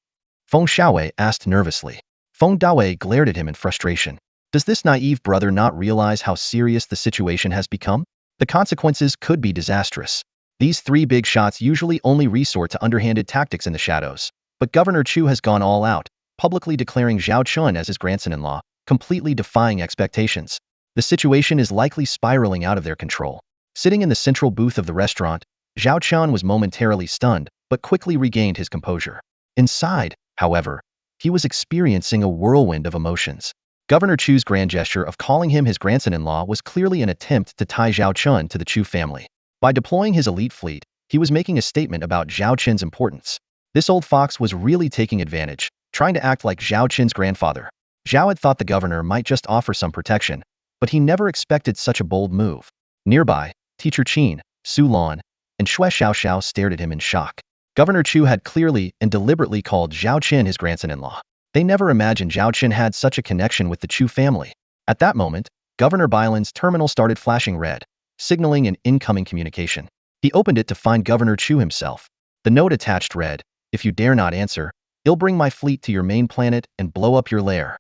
Feng Xiaowei asked nervously. Feng Daowei glared at him in frustration. Does this naive brother not realize how serious the situation has become? The consequences could be disastrous. These 3 big shots usually only resort to underhanded tactics in the shadows, but Governor Chu has gone all out, publicly declaring Zhao Chun as his grandson-in-law, completely defying expectations. The situation is likely spiraling out of their control. Sitting in the central booth of the restaurant, Zhao Chun was momentarily stunned, but quickly regained his composure. Inside, however, he was experiencing a whirlwind of emotions. Governor Chu's grand gesture of calling him his grandson-in-law was clearly an attempt to tie Zhao Chun to the Chu family. By deploying his elite fleet, he was making a statement about Zhao Qin's importance. This old fox was really taking advantage, trying to act like Zhao Qin's grandfather. Zhao had thought the governor might just offer some protection, but he never expected such a bold move. Nearby, Teacher Qin, Su Lan, and Xue Xiaoxiao stared at him in shock. Governor Chu had clearly and deliberately called Zhao Qin his grandson-in-law. They never imagined Zhao Qin had such a connection with the Chu family. At that moment, Governor Bailan's terminal started flashing red, signaling an incoming communication. He opened it to find Governor Chu himself. The note attached read, "If you dare not answer, I'll bring my fleet to your main planet and blow up your lair."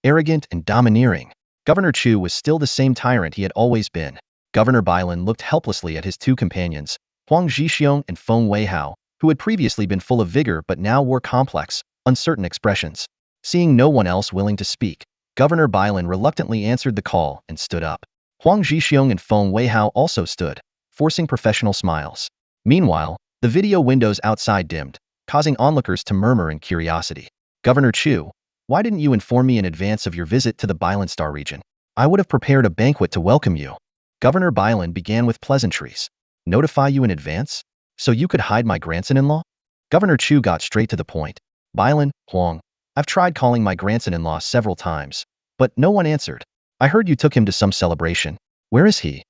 Arrogant and domineering, Governor Chu was still the same tyrant he had always been. Governor Bailan looked helplessly at his two companions, Huang Zhixiong and Feng Weihao, who had previously been full of vigor but now wore complex, uncertain expressions. Seeing no one else willing to speak, Governor Bailan reluctantly answered the call and stood up. Huang Zhixiong and Feng Weihao also stood, forcing professional smiles. Meanwhile, the video windows outside dimmed, causing onlookers to murmur in curiosity. "Governor Chu, why didn't you inform me in advance of your visit to the Bailan Star region? I would have prepared a banquet to welcome you." Governor Bailan began with pleasantries. "Notify you in advance? So you could hide my grandson-in-law?" Governor Chu got straight to the point. "Bailan, Huang, I've tried calling my grandson-in-law several times, but no one answered. I heard you took him to some celebration. Where is he?"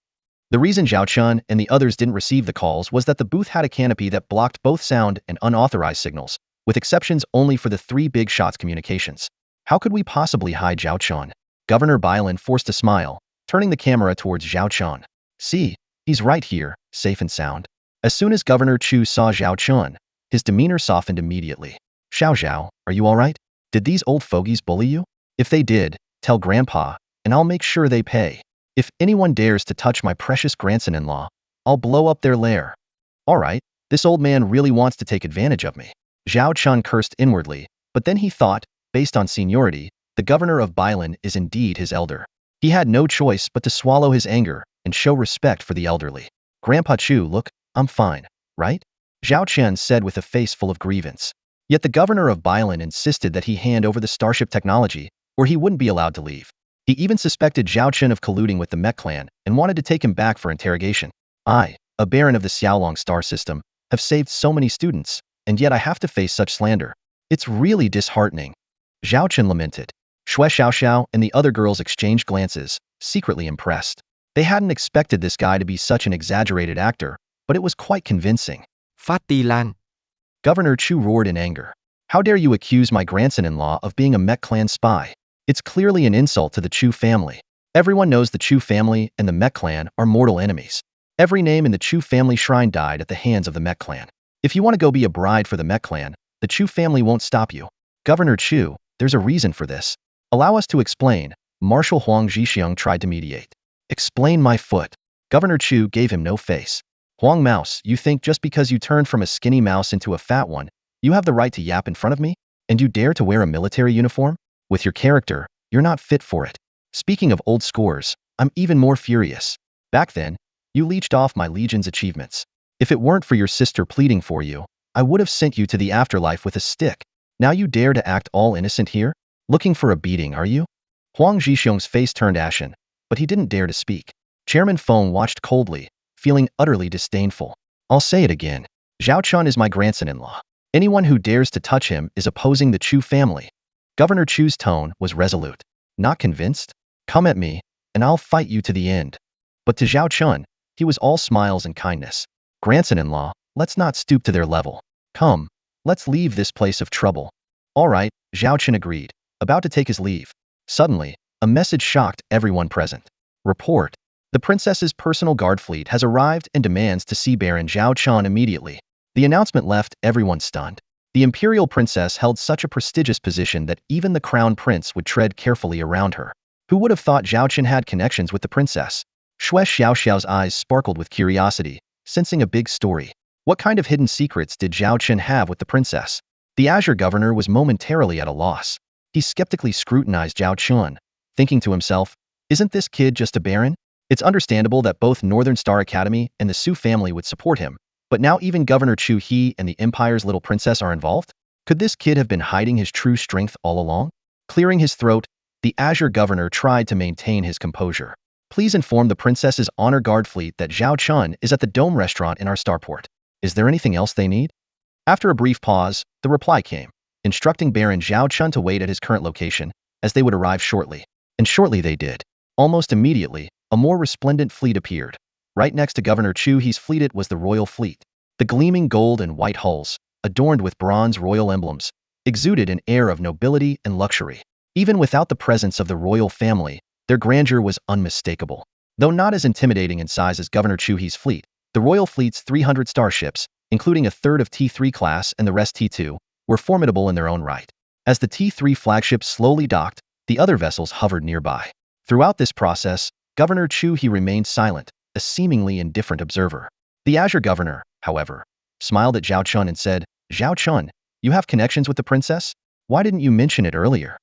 The reason Zhao Chun and the others didn't receive the calls was that the booth had a canopy that blocked both sound and unauthorized signals, with exceptions only for the 3 big shots communications. How could we possibly hide Zhao Chun? Governor Bailan forced a smile, turning the camera towards Zhao Chun. "See, he's right here, safe and sound." As soon as Governor Chu saw Zhao Chun, his demeanor softened immediately. "Xiao Zhao, are you all right? Did these old fogies bully you? If they did, tell Grandpa, and I'll make sure they pay. If anyone dares to touch my precious grandson-in-law, I'll blow up their lair." "All right, this old man really wants to take advantage of me." Zhao Chun cursed inwardly, but then he thought, based on seniority, the governor of Bailan is indeed his elder. He had no choice but to swallow his anger and show respect for the elderly. "Grandpa Chu, look, I'm fine, right?" Zhao Chen said with a face full of grievance. Yet the governor of Bailan insisted that he hand over the starship technology, or he wouldn't be allowed to leave. He even suspected Zhao Chen of colluding with the Mech clan and wanted to take him back for interrogation. "I, a baron of the Xiaolong star system, have saved so many students, and yet I have to face such slander. It's really disheartening." Zhao Chen lamented. Xue Xiaoxiao and the other girls exchanged glances, secretly impressed. They hadn't expected this guy to be such an exaggerated actor, but it was quite convincing. Phát đi lan. Governor Chu roared in anger. "How dare you accuse my grandson-in-law of being a Mech clan spy? It's clearly an insult to the Chu family. Everyone knows the Chu family and the Mech clan are mortal enemies. Every name in the Chu family shrine died at the hands of the Mech clan. If you want to go be a bride for the Mech clan, the Chu family won't stop you." "Governor Chu, there's a reason for this. Allow us to explain." Marshal Huang Zhixiong tried to mediate. "Explain my foot." Governor Chu gave him no face. "Huang Mouse, you think just because you turned from a skinny mouse into a fat one, you have the right to yap in front of me? And you dare to wear a military uniform? With your character, you're not fit for it. Speaking of old scores, I'm even more furious. Back then, you leeched off my legion's achievements. If it weren't for your sister pleading for you, I would have sent you to the afterlife with a stick. Now you dare to act all innocent here? Looking for a beating, are you?" Huang Zhixiong's face turned ashen, but he didn't dare to speak. Chairman Feng watched coldly, feeling utterly disdainful. "I'll say it again. Zhao Chun is my grandson-in-law. Anyone who dares to touch him is opposing the Chu family." Governor Chu's tone was resolute. "Not convinced? Come at me, and I'll fight you to the end." But to Zhao Chun, he was all smiles and kindness. "Grandson-in-law, let's not stoop to their level. Come, let's leave this place of trouble." "All right," Zhao Chun agreed, about to take his leave. Suddenly, a message shocked everyone present. "Report. The princess's personal guard fleet has arrived and demands to see Baron Zhao Chun immediately." The announcement left everyone stunned. The imperial princess held such a prestigious position that even the crown prince would tread carefully around her. Who would have thought Zhao Chun had connections with the princess? Xue Xiaoxiao's eyes sparkled with curiosity, sensing a big story. What kind of hidden secrets did Zhao Chun have with the princess? The Azure governor was momentarily at a loss. He skeptically scrutinized Zhao Chun, thinking to himself, "Isn't this kid just a baron?" It's understandable that both Northern Star Academy and the Su family would support him, But now even Governor Chu He and the Empire's little princess are involved? Could this kid have been hiding his true strength all along? Clearing his throat, the Azure Governor tried to maintain his composure. Please inform the princess's honor guard fleet that Zhao Chun is at the Dome restaurant in our starport. Is there anything else they need? After a brief pause, the reply came, instructing Baron Zhao Chun to wait at his current location, as they would arrive shortly. And shortly they did. Almost immediately, a more resplendent fleet appeared. Right next to Governor Chu He's fleet it was the royal fleet. The gleaming gold and white hulls, adorned with bronze royal emblems, exuded an air of nobility and luxury. Even without the presence of the royal family, their grandeur was unmistakable. Though not as intimidating in size as Governor Chu He's fleet, the royal fleet's 300 starships, including a third of T3 class and the rest T2, were formidable in their own right. As the T3 flagship slowly docked, the other vessels hovered nearby. Throughout this process, Governor Chu He remained silent, a seemingly indifferent observer. The Azure Governor, however, smiled at Zhao Chun and said, "Zhao Chun, you have connections with the princess? Why didn't you mention it earlier?"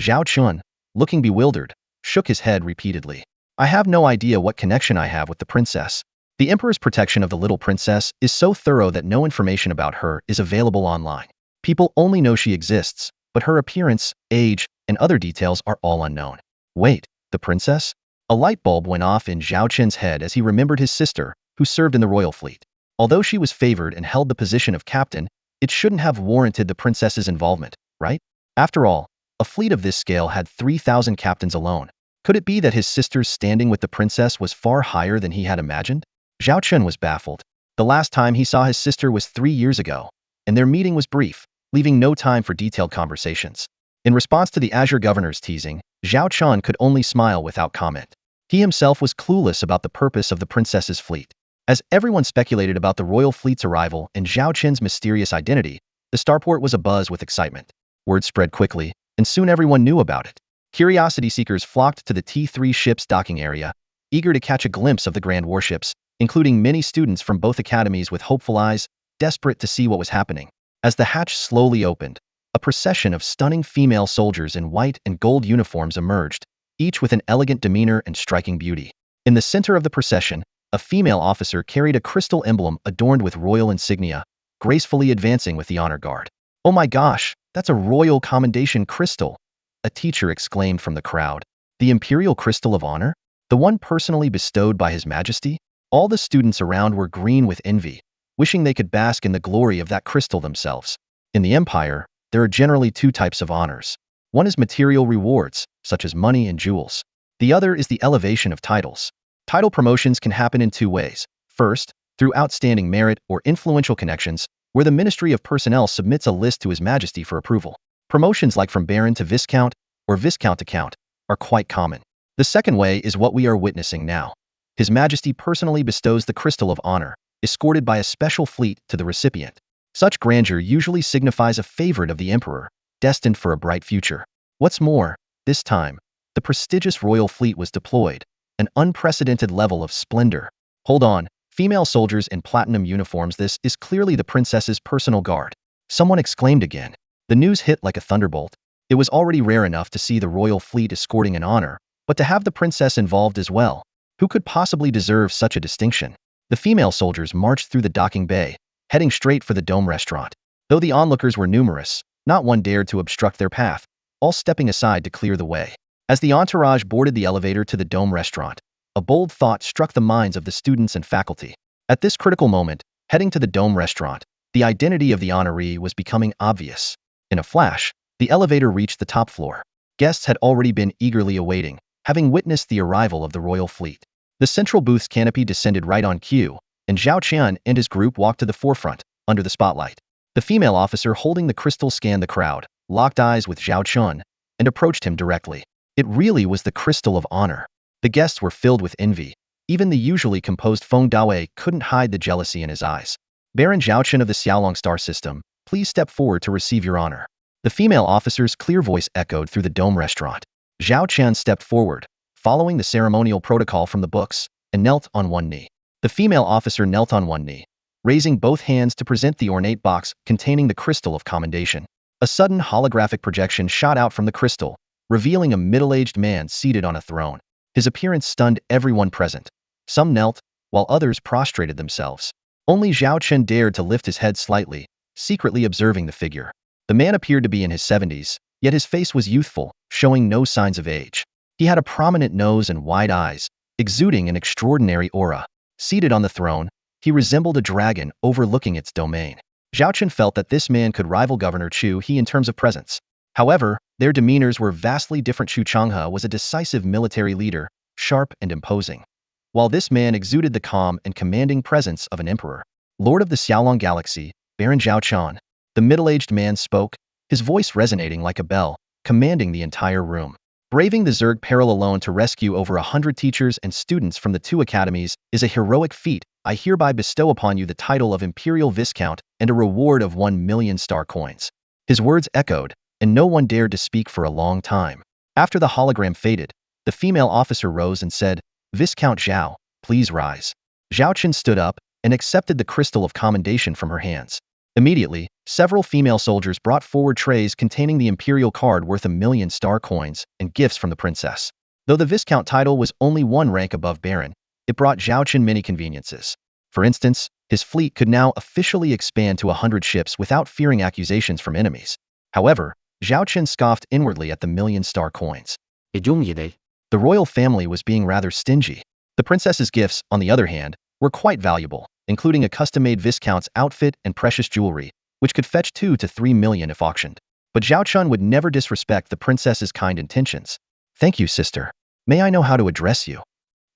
Zhao Chun, looking bewildered, shook his head repeatedly. "I have no idea what connection I have with the princess. The Emperor's protection of the little princess is so thorough that no information about her is available online. People only know she exists, but her appearance, age, and other details are all unknown." Wait, the princess? A light bulb went off in Zhao Chun's head as he remembered his sister, who served in the royal fleet. Although she was favored and held the position of captain, it shouldn't have warranted the princess's involvement, right? After all, a fleet of this scale had 3,000 captains alone. Could it be that his sister's standing with the princess was far higher than he had imagined? Zhao Chun was baffled. The last time he saw his sister was 3 years ago, and their meeting was brief, leaving no time for detailed conversations. In response to the Azure Governor's teasing, Zhao Chun could only smile without comment. He himself was clueless about the purpose of the princess's fleet. As everyone speculated about the royal fleet's arrival and Zhao Chun's mysterious identity, the starport was abuzz with excitement. Word spread quickly, and soon everyone knew about it. Curiosity seekers flocked to the T3 ship's docking area, eager to catch a glimpse of the grand warships, including many students from both academies with hopeful eyes, desperate to see what was happening. As the hatch slowly opened, a procession of stunning female soldiers in white and gold uniforms emerged, each with an elegant demeanor and striking beauty. In the center of the procession, a female officer carried a crystal emblem adorned with royal insignia, gracefully advancing with the honor guard. "Oh my gosh, that's a royal commendation crystal!" a teacher exclaimed from the crowd. "The Imperial Crystal of Honor? The one personally bestowed by His Majesty?" All the students around were green with envy, wishing they could bask in the glory of that crystal themselves. In the Empire, there are generally 2 types of honors. One is material rewards, such as money and jewels. The other is the elevation of titles. Title promotions can happen in 2 ways. First, through outstanding merit or influential connections, where the Ministry of Personnel submits a list to His Majesty for approval. Promotions like from Baron to Viscount or Viscount to Count are quite common. The second way is what we are witnessing now. His Majesty personally bestows the Crystal of Honor, escorted by a special fleet to the recipient. Such grandeur usually signifies a favorite of the Emperor, destined for a bright future. What's more, this time, the prestigious royal fleet was deployed, an unprecedented level of splendor. Hold on, female soldiers in platinum uniforms, this is clearly the princess's personal guard. Someone exclaimed again. The news hit like a thunderbolt. It was already rare enough to see the royal fleet escorting an honor, but to have the princess involved as well. Who could possibly deserve such a distinction? The female soldiers marched through the docking bay, heading straight for the Dome restaurant. Though the onlookers were numerous, not one dared to obstruct their path, all stepping aside to clear the way. As the entourage boarded the elevator to the Dome restaurant, a bold thought struck the minds of the students and faculty. At this critical moment, heading to the Dome restaurant, the identity of the honoree was becoming obvious. In a flash, the elevator reached the top floor. Guests had already been eagerly awaiting, having witnessed the arrival of the royal fleet. The central booth's canopy descended right on cue, and Zhao Qian and his group walked to the forefront, under the spotlight. The female officer holding the crystal scanned the crowd, locked eyes with Zhao Chun, and approached him directly. It really was the Crystal of Honor. The guests were filled with envy. Even the usually composed Feng Dawei couldn't hide the jealousy in his eyes. "Baron Zhao Chun of the Xiaolong star system, please step forward to receive your honor." The female officer's clear voice echoed through the Dome restaurant. Zhao Qian stepped forward, following the ceremonial protocol from the books, and knelt on one knee. The female officer knelt on one knee, raising both hands to present the ornate box containing the crystal of commendation. A sudden holographic projection shot out from the crystal, revealing a middle-aged man seated on a throne. His appearance stunned everyone present. Some knelt, while others prostrated themselves. Only Zhao Chen dared to lift his head slightly, secretly observing the figure. The man appeared to be in his 70s, yet his face was youthful, showing no signs of age. He had a prominent nose and wide eyes, exuding an extraordinary aura. Seated on the throne, he resembled a dragon overlooking its domain. Zhao Chen felt that this man could rival Governor Chu He in terms of presence. However, their demeanors were vastly different. Chu Changhe was a decisive military leader, sharp and imposing, while this man exuded the calm and commanding presence of an emperor. Lord of the Xiaolong Galaxy, Baron Zhao Chen. The middle-aged man spoke, his voice resonating like a bell, commanding the entire room. Braving the Zerg peril alone to rescue over 100 teachers and students from the 2 academies is a heroic feat. I hereby bestow upon you the title of Imperial Viscount and a reward of 1 million star coins. His words echoed, and no one dared to speak for a long time. After the hologram faded, the female officer rose and said, Viscount Zhao, please rise. Zhao Chen stood up and accepted the crystal of commendation from her hands. Immediately, several female soldiers brought forward trays containing the imperial card worth 1 million star coins and gifts from the princess. Though the Viscount title was only 1 rank above Baron, it brought Zhao Chen many conveniences. For instance, his fleet could now officially expand to 100 ships without fearing accusations from enemies. However, Zhao Chen scoffed inwardly at the 1 million star coins. The royal family was being rather stingy. The princess's gifts, on the other hand, were quite valuable, including a custom-made Viscount's outfit and precious jewelry, which could fetch 2 to 3 million if auctioned. But Zhao Chen would never disrespect the princess's kind intentions. Thank you, sister. May I know how to address you?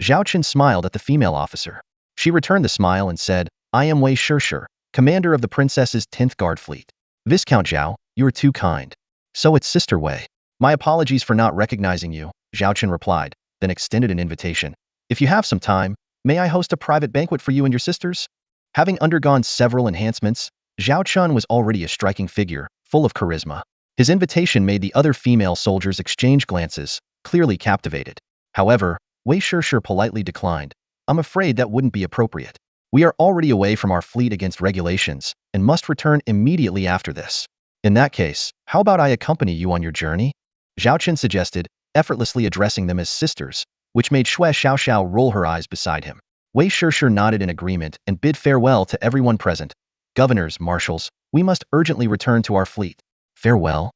Zhao Chen smiled at the female officer. She returned the smile and said, I am Wei Shishir, commander of the princess's 10th Guard Fleet. Viscount Zhao, you are too kind. So it's Sister Wei. My apologies for not recognizing you, Zhao Chen replied, then extended an invitation. If you have some time, may I host a private banquet for you and your sisters? Having undergone several enhancements, Zhao Chen was already a striking figure, full of charisma. His invitation made the other female soldiers exchange glances, clearly captivated. However, Wei Shishir politely declined. I'm afraid that wouldn't be appropriate. We are already away from our fleet against regulations, and must return immediately after this. In that case, how about I accompany you on your journey? Zhao Chen suggested, effortlessly addressing them as sisters, which made Xue Xiaoxiao roll her eyes beside him. Wei Shishir nodded in agreement and bid farewell to everyone present. Governors, marshals, we must urgently return to our fleet. Farewell.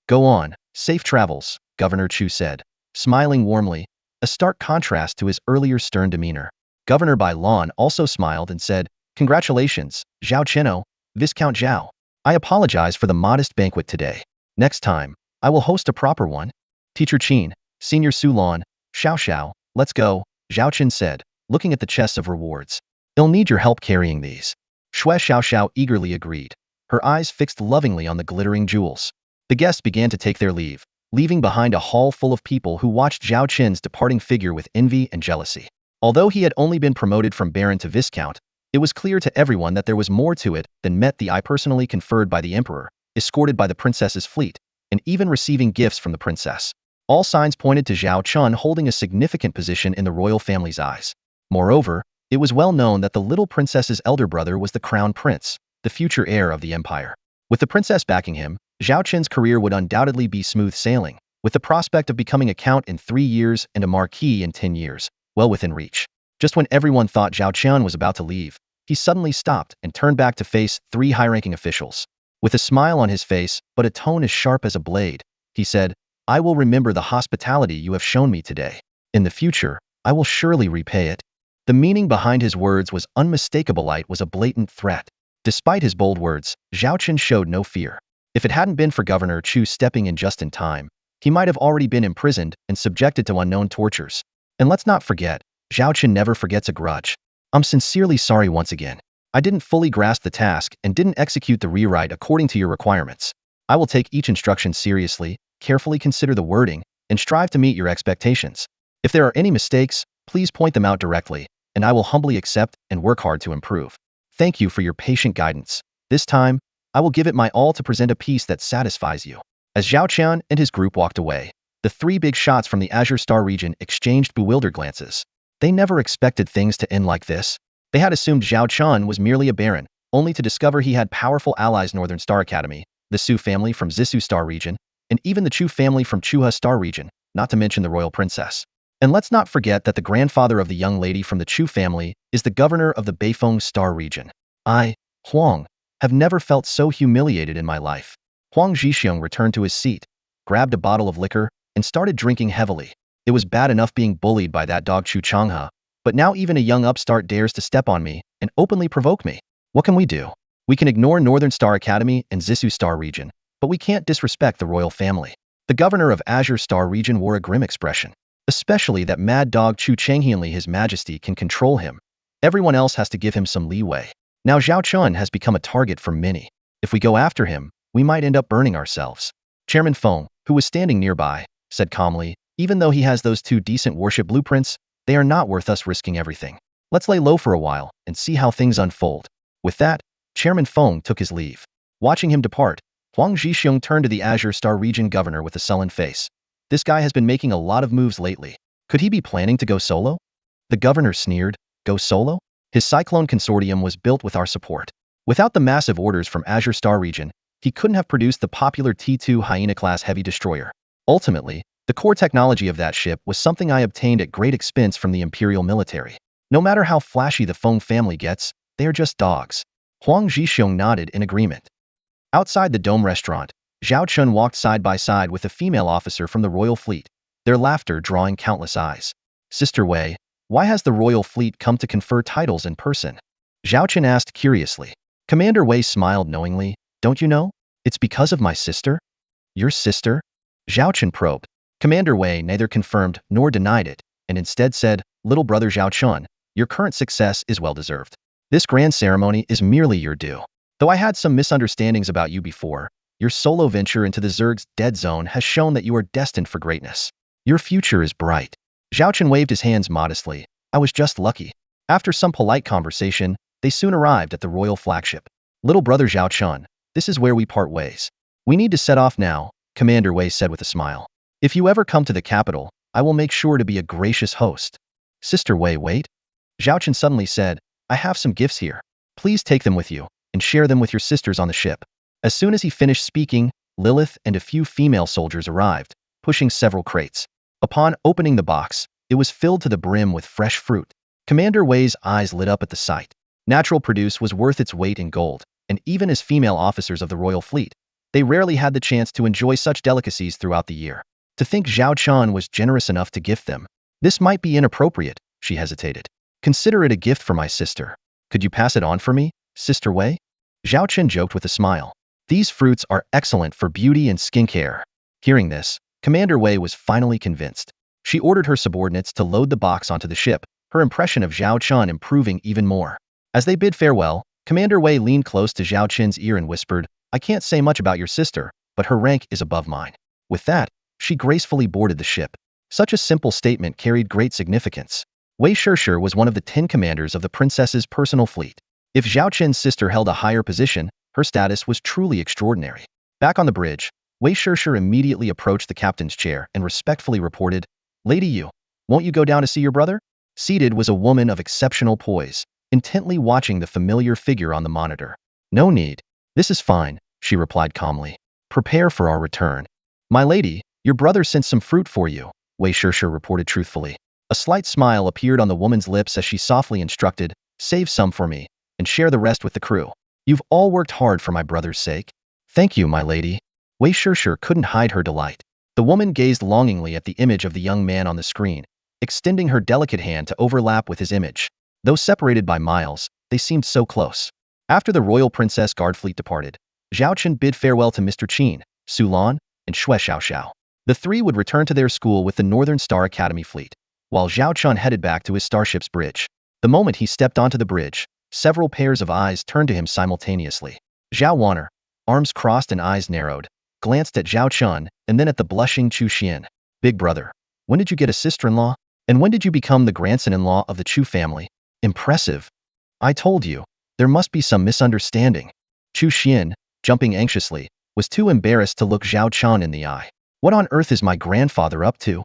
Go on, safe travels, Governor Chu said, smiling warmly, a stark contrast to his earlier stern demeanor. Governor Bai Lan also smiled and said, Congratulations, Zhao Cheno, Viscount Zhao. I apologize for the modest banquet today. Next time, I will host a proper one. Teacher Qin, Senior Su Lan, Xiao, let's go, Zhao Chen said, looking at the chests of rewards. I'll need your help carrying these. Xue Xiaoxiao eagerly agreed, her eyes fixed lovingly on the glittering jewels. The guests began to take their leave, leaving behind a hall full of people who watched Zhao Chen's departing figure with envy and jealousy. Although he had only been promoted from Baron to Viscount, it was clear to everyone that there was more to it than met the eye personally conferred by the Emperor, escorted by the princess's fleet, and even receiving gifts from the princess. All signs pointed to Zhao Chen holding a significant position in the royal family's eyes. Moreover, it was well known that the little princess's elder brother was the crown prince, the future heir of the empire. With the princess backing him, Zhao Chen's career would undoubtedly be smooth sailing, with the prospect of becoming a count in 3 years and a marquis in 10 years, well within reach. Just when everyone thought Zhao Chen was about to leave, he suddenly stopped and turned back to face 3 high-ranking officials. With a smile on his face, but a tone as sharp as a blade, he said, I will remember the hospitality you have shown me today. In the future, I will surely repay it. The meaning behind his words was unmistakable. It was a blatant threat. Despite his bold words, Zhao Chen showed no fear. If it hadn't been for Governor Chu stepping in just in time, he might have already been imprisoned and subjected to unknown tortures. And let's not forget, Zhao Chen never forgets a grudge. I'm sincerely sorry once again. I didn't fully grasp the task and didn't execute the rewrite according to your requirements. I will take each instruction seriously, carefully consider the wording, and strive to meet your expectations. If there are any mistakes, please point them out directly, and I will humbly accept and work hard to improve. Thank you for your patient guidance. This time, I will give it my all to present a piece that satisfies you. As Zhao Chen and his group walked away, the 3 big shots from the Azure Star region exchanged bewildered glances. They never expected things to end like this. They had assumed Zhao Chen was merely a baron, only to discover he had powerful allies Northern Star Academy, the Su family from Zissou Star region, and even the Chu family from Chuha Star region, not to mention the royal princess. And let's not forget that the grandfather of the young lady from the Chu family is the governor of the Beifeng Star region. I, Huang, have never felt so humiliated in my life. Huang Zhixiong returned to his seat, grabbed a bottle of liquor, and started drinking heavily. It was bad enough being bullied by that dog Chu Changhe, but now even a young upstart dares to step on me and openly provoke me. What can we do? We can ignore Northern Star Academy and Zissou Star Region, but we can't disrespect the royal family. The governor of Azure Star Region wore a grim expression. Especially that mad dog Chu Changhe. Only His Majesty can control him. Everyone else has to give him some leeway. Now Zhao Chun has become a target for many. If we go after him, we might end up burning ourselves. Chairman Feng, who was standing nearby, said calmly, even though he has those 2 decent warship blueprints, they are not worth us risking everything. Let's lay low for a while and see how things unfold. With that, Chairman Feng took his leave. Watching him depart, Huang Zhixiong turned to the Azure Star Region governor with a sullen face. This guy has been making a lot of moves lately. Could he be planning to go solo? The governor sneered. Go solo? His Cyclone Consortium was built with our support. Without the massive orders from Azure Star Region, he couldn't have produced the popular T2 Hyena-class heavy destroyer. Ultimately, the core technology of that ship was something I obtained at great expense from the Imperial military. No matter how flashy the Feng family gets, they are just dogs. Huang Zhixiong nodded in agreement. Outside the Dome restaurant, Zhao Chun walked side by side with a female officer from the Royal Fleet, their laughter drawing countless eyes. Sister Wei, why has the Royal Fleet come to confer titles in person? Zhao Chun asked curiously. Commander Wei smiled knowingly. Don't you know? It's because of my sister? Your sister? Zhao Chun probed. Commander Wei neither confirmed nor denied it, and instead said, Little brother Zhao Chun, your current success is well deserved. This grand ceremony is merely your due. Though I had some misunderstandings about you before, your solo venture into the Zerg's dead zone has shown that you are destined for greatness. Your future is bright. Zhao Chun waved his hands modestly. I was just lucky. After some polite conversation, they soon arrived at the royal flagship. Little brother Zhao Chun, this is where we part ways. We need to set off now, Commander Wei said with a smile. If you ever come to the capital, I will make sure to be a gracious host. Sister Wei, wait. Zhao Chun suddenly said, I have some gifts here. Please take them with you, and share them with your sisters on the ship. As soon as he finished speaking, Lilith and a few female soldiers arrived, pushing several crates. Upon opening the box, it was filled to the brim with fresh fruit. Commander Wei's eyes lit up at the sight. Natural produce was worth its weight in gold, and even as female officers of the Royal Fleet, they rarely had the chance to enjoy such delicacies throughout the year. To think Zhao Chun was generous enough to gift them. This might be inappropriate, she hesitated. Consider it a gift for my sister. Could you pass it on for me, Sister Wei? Zhao Chun joked with a smile. These fruits are excellent for beauty and skincare. Hearing this, Commander Wei was finally convinced. She ordered her subordinates to load the box onto the ship, her impression of Zhao Chun improving even more. As they bid farewell, Commander Wei leaned close to Zhao Chun's ear and whispered, I can't say much about your sister, but her rank is above mine. With that, she gracefully boarded the ship. Such a simple statement carried great significance. Wei Shishir was one of the 10 commanders of the princess's personal fleet. If Zhao Chen's sister held a higher position, her status was truly extraordinary. Back on the bridge, Wei Shishir immediately approached the captain's chair and respectfully reported, Lady Yu, won't you go down to see your brother? Seated was a woman of exceptional poise, intently watching the familiar figure on the monitor. No need. This is fine, she replied calmly. Prepare for our return. My lady, your brother sent some fruit for you, Wei Shishir reported truthfully. A slight smile appeared on the woman's lips as she softly instructed, save some for me, and share the rest with the crew. You've all worked hard for my brother's sake. Thank you, my lady. Wei Shishir couldn't hide her delight. The woman gazed longingly at the image of the young man on the screen, extending her delicate hand to overlap with his image. Though separated by miles, they seemed so close. After the Royal Princess Guard fleet departed, Zhao Chen bid farewell to Mr. Qin, Su Lan, and Xue Xiaoxiao. The three would return to their school with the Northern Star Academy fleet, while Zhao Chun headed back to his starship's bridge. The moment he stepped onto the bridge, several pairs of eyes turned to him simultaneously. Zhao Wanner, arms crossed and eyes narrowed, glanced at Zhao Chun and then at the blushing Chu Xian. Big brother, when did you get a sister-in-law? And when did you become the grandson-in-law of the Chu family? Impressive. I told you, there must be some misunderstanding. Chu Xian, jumping anxiously, was too embarrassed to look Zhao Chun in the eye. What on earth is my grandfather up to?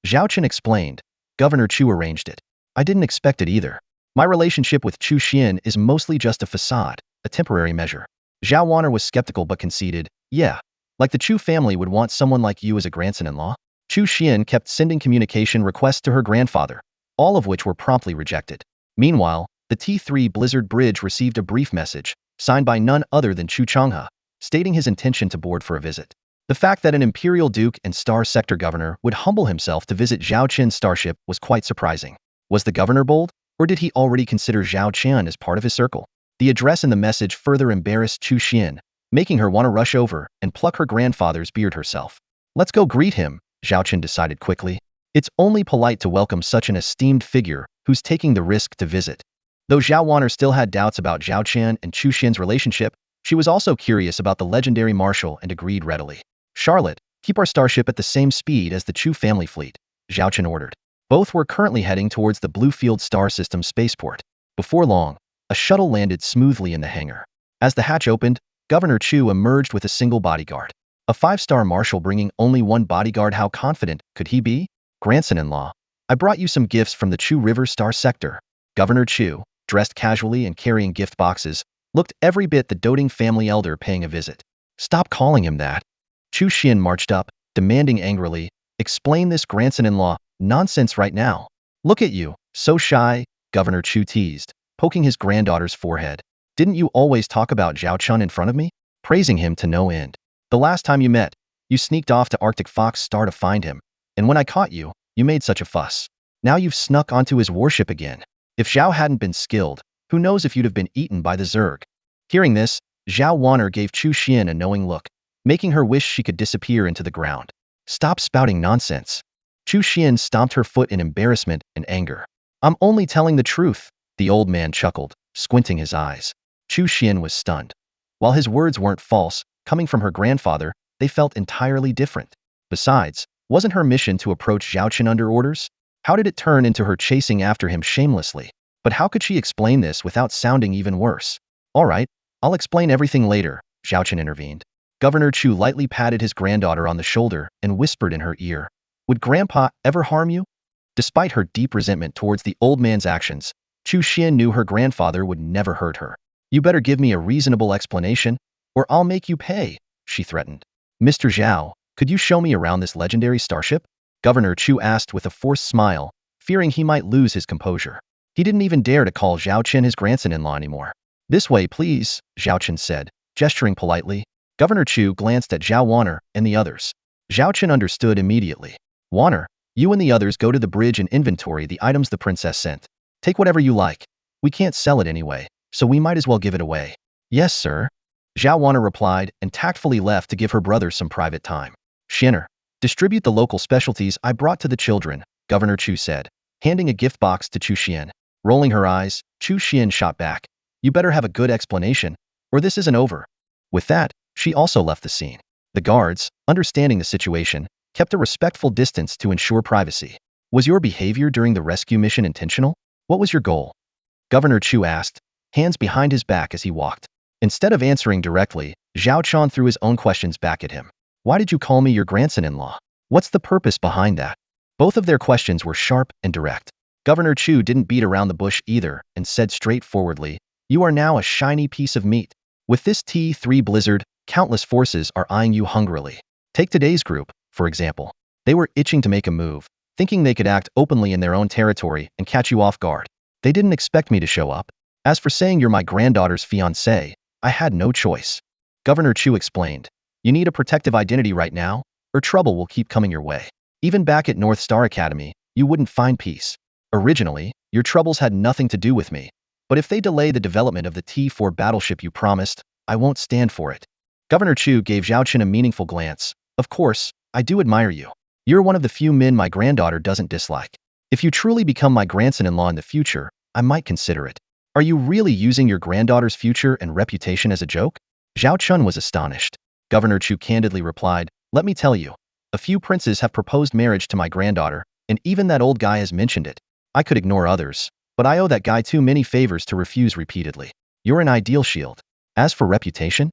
Zhao Chen explained. Governor Chu arranged it. I didn't expect it either. My relationship with Chu Xian is mostly just a facade, a temporary measure. Zhao Wanner was skeptical but conceded, yeah, like the Chu family would want someone like you as a grandson-in-law. Chu Xian kept sending communication requests to her grandfather, all of which were promptly rejected. Meanwhile, the T3 Blizzard Bridge received a brief message, signed by none other than Chu Changhe, stating his intention to board for a visit. The fact that an Imperial Duke and Star Sector Governor would humble himself to visit Zhao Qin's starship was quite surprising. Was the governor bold, or did he already consider Zhao Qian as part of his circle? The address in the message further embarrassed Chu Xian, making her want to rush over and pluck her grandfather's beard herself. Let's go greet him, Zhao Qian decided quickly. It's only polite to welcome such an esteemed figure who's taking the risk to visit. Though Zhao Wan'er still had doubts about Zhao Qian and Chu Xian's relationship, she was also curious about the legendary marshal and agreed readily. Charlotte, keep our starship at the same speed as the Chu family fleet, Zhao Qian ordered. Both were currently heading towards the Bluefield Star System spaceport. Before long, a shuttle landed smoothly in the hangar. As the hatch opened, Governor Chu emerged with a single bodyguard. A 5-star marshal bringing only one bodyguard, how confident could he be? Grandson-in-law, I brought you some gifts from the Chu River Star Sector. Governor Chu, dressed casually and carrying gift boxes, looked every bit the doting family elder paying a visit. Stop calling him that. Chu Xian marched up, demanding angrily, explain this grandson-in-law nonsense right now. Look at you, so shy, Governor Chu teased, poking his granddaughter's forehead. Didn't you always talk about Zhao Chun in front of me? Praising him to no end. The last time you met, you sneaked off to Arctic Fox Star to find him, and when I caught you, you made such a fuss. Now you've snuck onto his warship again. If Zhao hadn't been skilled, who knows if you'd have been eaten by the Zerg. Hearing this, Zhao Wan'er gave Chu Xian a knowing look, making her wish she could disappear into the ground. Stop spouting nonsense. Chu Xian stomped her foot in embarrassment and anger. I'm only telling the truth, the old man chuckled, squinting his eyes. Chu Xian was stunned. While his words weren't false, coming from her grandfather, they felt entirely different. Besides, wasn't her mission to approach Zhao Qin under orders? How did it turn into her chasing after him shamelessly? But how could she explain this without sounding even worse? All right, I'll explain everything later, Zhao Qin intervened. Governor Chu lightly patted his granddaughter on the shoulder and whispered in her ear, would Grandpa ever harm you? Despite her deep resentment towards the old man's actions, Chu Xian knew her grandfather would never hurt her. You better give me a reasonable explanation, or I'll make you pay, she threatened. Mr. Zhao, could you show me around this legendary starship? Governor Chu asked with a forced smile, fearing he might lose his composure. He didn't even dare to call Zhao Qin his grandson-in-law anymore. This way, please, Zhao Qin said, gesturing politely. Governor Chu glanced at Zhao Wan'er and the others. Zhao Qin understood immediately. Wan'er, you and the others go to the bridge and inventory the items the princess sent. Take whatever you like. We can't sell it anyway, so we might as well give it away. Yes, sir. Zhao Wan'er replied and tactfully left to give her brother some private time. Xianer, distribute the local specialties I brought to the children, Governor Chu said, handing a gift box to Chu Xian. Rolling her eyes, Chu Xian shot back. You better have a good explanation, or this isn't over. With that, she also left the scene. The guards, understanding the situation, kept a respectful distance to ensure privacy. Was your behavior during the rescue mission intentional? What was your goal? Governor Chu asked, hands behind his back as he walked. Instead of answering directly, Zhao Qian threw his own questions back at him. Why did you call me your grandson-in-law? What's the purpose behind that? Both of their questions were sharp and direct. Governor Chu didn't beat around the bush either and said straightforwardly, you are now a shiny piece of meat. With this T3 Blizzard, countless forces are eyeing you hungrily. Take today's group, for example. They were itching to make a move, thinking they could act openly in their own territory and catch you off guard. They didn't expect me to show up. As for saying you're my granddaughter's fiancé, I had no choice. Governor Chu explained, you need a protective identity right now, or trouble will keep coming your way. Even back at North Star Academy, you wouldn't find peace. Originally, your troubles had nothing to do with me, but if they delay the development of the T4 battleship you promised, I won't stand for it. Governor Chu gave Zhao Qin a meaningful glance. Of course, I do admire you. You're one of the few men my granddaughter doesn't dislike. If you truly become my grandson-in-law in the future, I might consider it. Are you really using your granddaughter's future and reputation as a joke? Zhao Chun was astonished. Governor Chu candidly replied, let me tell you, a few princes have proposed marriage to my granddaughter, and even that old guy has mentioned it. I could ignore others, but I owe that guy too many favors to refuse repeatedly. You're an ideal shield. As for reputation?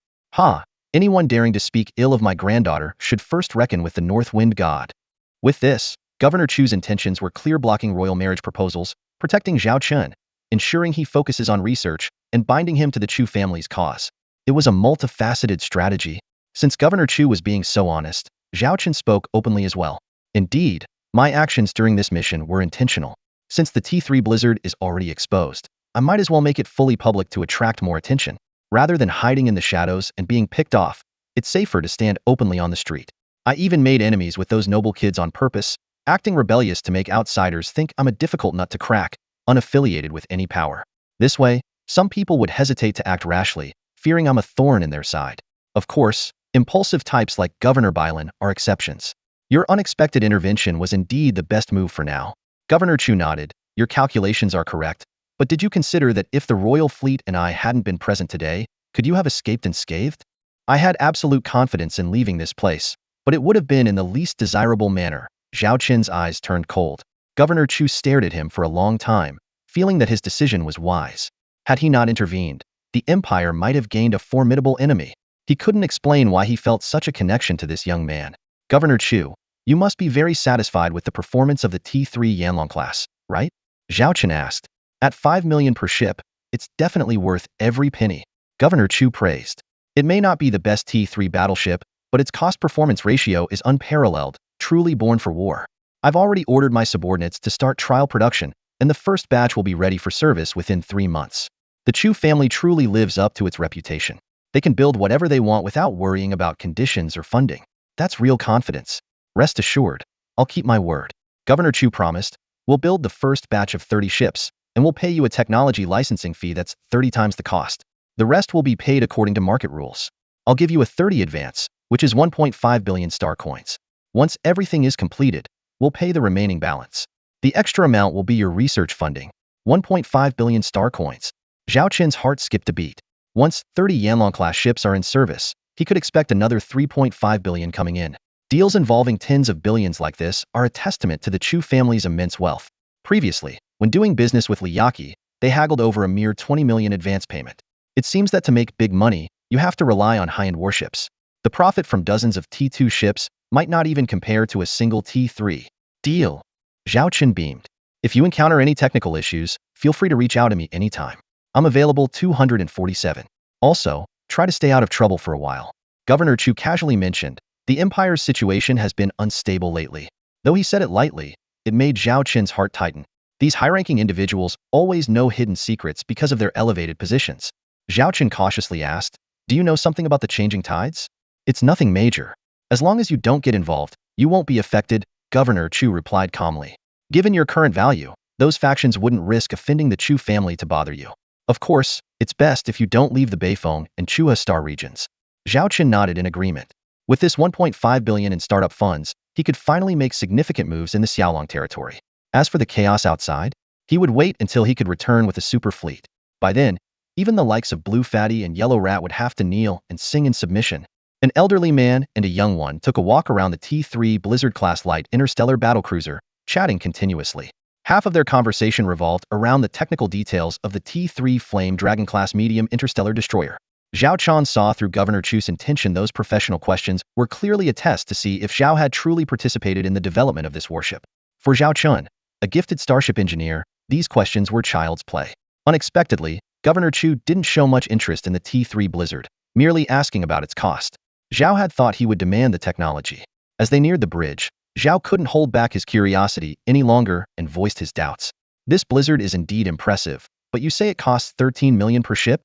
Anyone daring to speak ill of my granddaughter should first reckon with the North Wind God. With this, Governor Chu's intentions were clear, blocking royal marriage proposals, protecting Zhao Chun, ensuring he focuses on research, and binding him to the Chu family's cause. It was a multifaceted strategy. Since Governor Chu was being so honest, Zhao Chun spoke openly as well. Indeed, my actions during this mission were intentional. Since the T3 Blizzard is already exposed, I might as well make it fully public to attract more attention. Rather than hiding in the shadows and being picked off, it's safer to stand openly on the street. I even made enemies with those noble kids on purpose, acting rebellious to make outsiders think I'm a difficult nut to crack, unaffiliated with any power. This way, some people would hesitate to act rashly, fearing I'm a thorn in their side. Of course, impulsive types like Governor Bylan are exceptions. Your unexpected intervention was indeed the best move for now. Governor Chu nodded. Your calculations are correct, but did you consider that if the royal fleet and I hadn't been present today, could you have escaped unscathed? I had absolute confidence in leaving this place, but it would have been in the least desirable manner. Zhao Qin's eyes turned cold. Governor Chu stared at him for a long time, feeling that his decision was wise. Had he not intervened, the empire might have gained a formidable enemy. He couldn't explain why he felt such a connection to this young man. Governor Chu, you must be very satisfied with the performance of the T3 Yanlong class, right? Zhao Qin asked. At 5 million per ship, it's definitely worth every penny. Governor Chu praised. It may not be the best T3 battleship, but its cost-performance ratio is unparalleled, truly born for war. I've already ordered my subordinates to start trial production, and the first batch will be ready for service within 3 months. The Chu family truly lives up to its reputation. They can build whatever they want without worrying about conditions or funding. That's real confidence. Rest assured, I'll keep my word. Governor Chu promised, we'll build the first batch of 30 ships, and we'll pay you a technology licensing fee that's 30 times the cost. The rest will be paid according to market rules. I'll give you a 30 advance, which is 1.5 billion star coins. Once everything is completed, we'll pay the remaining balance. The extra amount will be your research funding, 1.5 billion star coins. Zhao Qin's heart skipped a beat. Once 30 Yanlong-class ships are in service, he could expect another 3.5 billion coming in. Deals involving tens of billions like this are a testament to the Chu family's immense wealth. Previously, when doing business with Li Yaqi, they haggled over a mere 20 million advance payment. It seems that to make big money, you have to rely on high-end warships. The profit from dozens of T2 ships might not even compare to a single T3 deal. Zhao Qin beamed. If you encounter any technical issues, feel free to reach out to me anytime. I'm available 247. Also, try to stay out of trouble for a while. Governor Chu casually mentioned, the Empire's situation has been unstable lately. Though he said it lightly, it made Zhao Qin's heart tighten. These high-ranking individuals always know hidden secrets because of their elevated positions. Zhao Qin cautiously asked, do you know something about the changing tides? It's nothing major. As long as you don't get involved, you won't be affected, Governor Chu replied calmly. Given your current value, those factions wouldn't risk offending the Chu family to bother you. Of course, it's best if you don't leave the Beifeng and Chua star regions. Zhao Qin nodded in agreement. With this 1.5 billion in startup funds, he could finally make significant moves in the Xiaolong territory. As for the chaos outside, he would wait until he could return with a super fleet. By then, even the likes of Blue Fatty and Yellow Rat would have to kneel and sing in submission. An elderly man and a young one took a walk around the T3 Blizzard-class light interstellar battlecruiser, chatting continuously. Half of their conversation revolved around the technical details of the T3 Flame Dragon-class medium interstellar destroyer. Zhao Qian saw through Governor Chu's intention those professional questions were clearly a test to see if Zhao had truly participated in the development of this warship. For Zhao Qian, a gifted starship engineer, these questions were child's play. Unexpectedly, Governor Chu didn't show much interest in the T3 Blizzard, merely asking about its cost. Zhao had thought he would demand the technology. As they neared the bridge, Zhao couldn't hold back his curiosity any longer and voiced his doubts. This Blizzard is indeed impressive, but you say it costs 13 million per ship?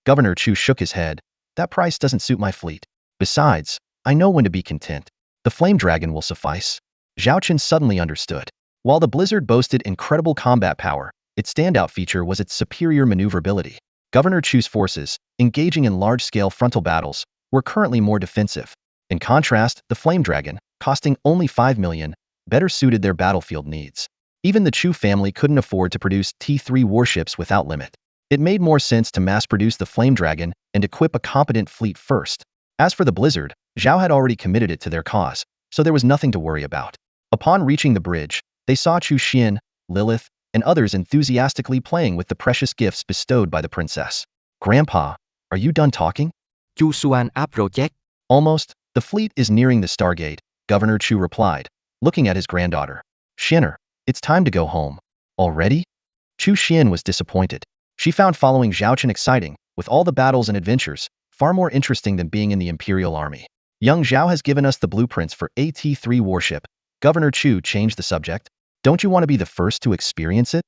Governor Chu shook his head. That price doesn't suit my fleet. Besides, I know when to be content. The Flame Dragon will suffice. Zhao Qin suddenly understood. While the Blizzard boasted incredible combat power, its standout feature was its superior maneuverability. Governor Chu's forces, engaging in large-scale frontal battles, were currently more defensive. In contrast, the Flame Dragon, costing only 5 million, better suited their battlefield needs. Even the Chu family couldn't afford to produce T3 warships without limit. It made more sense to mass-produce the Flame Dragon and equip a competent fleet first. As for the Blizzard, Zhao had already committed it to their cause, so there was nothing to worry about. Upon reaching the bridge, they saw Chu Xian, Lilith, and others enthusiastically playing with the precious gifts bestowed by the princess. Grandpa, are you done talking? Chu Xuan project. Almost. The fleet is nearing the Stargate, Governor Chu replied, looking at his granddaughter. Xianer, it's time to go home. Already? Chu Xian was disappointed. She found following Zhao Qin exciting, with all the battles and adventures, far more interesting than being in the Imperial Army. Young Zhao has given us the blueprints for a T3 warship. Governor Chu changed the subject. Don't you want to be the first to experience it?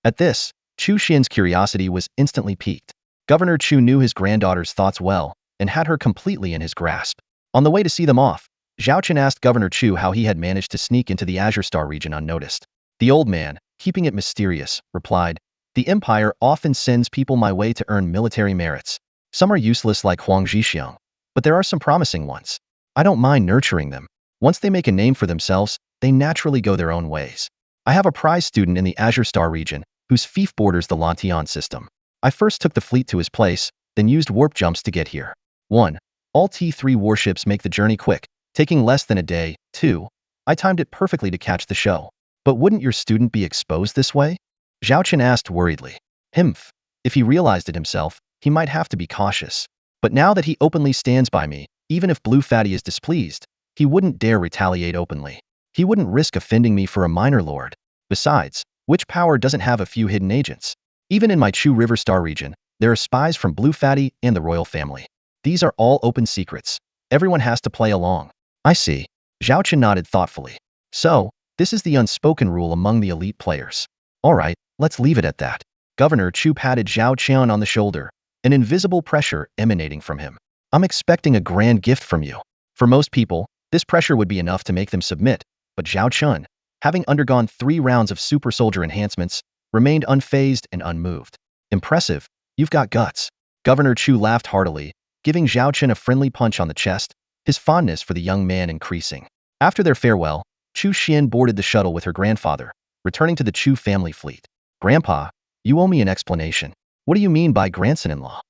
At this, Chu Xian's curiosity was instantly piqued. Governor Chu knew his granddaughter's thoughts well and had her completely in his grasp. On the way to see them off, Zhao Chen asked Governor Chu how he had managed to sneak into the Azure Star region unnoticed. The old man, keeping it mysterious, replied, "The Empire often sends people my way to earn military merits. Some are useless like Huang Zhixiang, but there are some promising ones. I don't mind nurturing them. Once they make a name for themselves, they naturally go their own ways. I have a prize student in the Azure Star region, whose fief borders the Lantian system. I first took the fleet to his place, then used warp jumps to get here. 1. All T3 warships make the journey quick, taking less than a day. 2. I timed it perfectly to catch the show. But wouldn't your student be exposed this way?" Zhao Chen asked worriedly. Himph. If he realized it himself, he might have to be cautious. But now that he openly stands by me, even if Blue Fatty is displeased, he wouldn't dare retaliate openly. He wouldn't risk offending me for a minor lord. Besides, which power doesn't have a few hidden agents? Even in my Chu River Star region, there are spies from Blue Fatty and the royal family. These are all open secrets. Everyone has to play along. I see. Zhao Chen nodded thoughtfully. So, this is the unspoken rule among the elite players. All right, let's leave it at that. Governor Chu patted Zhao Chen on the shoulder, an invisible pressure emanating from him. I'm expecting a grand gift from you. For most people, this pressure would be enough to make them submit, but Zhao Chen, having undergone 3 rounds of super soldier enhancements, remained unfazed and unmoved. Impressive, you've got guts. Governor Chu laughed heartily, giving Zhao Chen a friendly punch on the chest, his fondness for the young man increasing. After their farewell, Chu Xian boarded the shuttle with her grandfather, returning to the Chu family fleet. Grandpa, you owe me an explanation. What do you mean by grandson-in-law?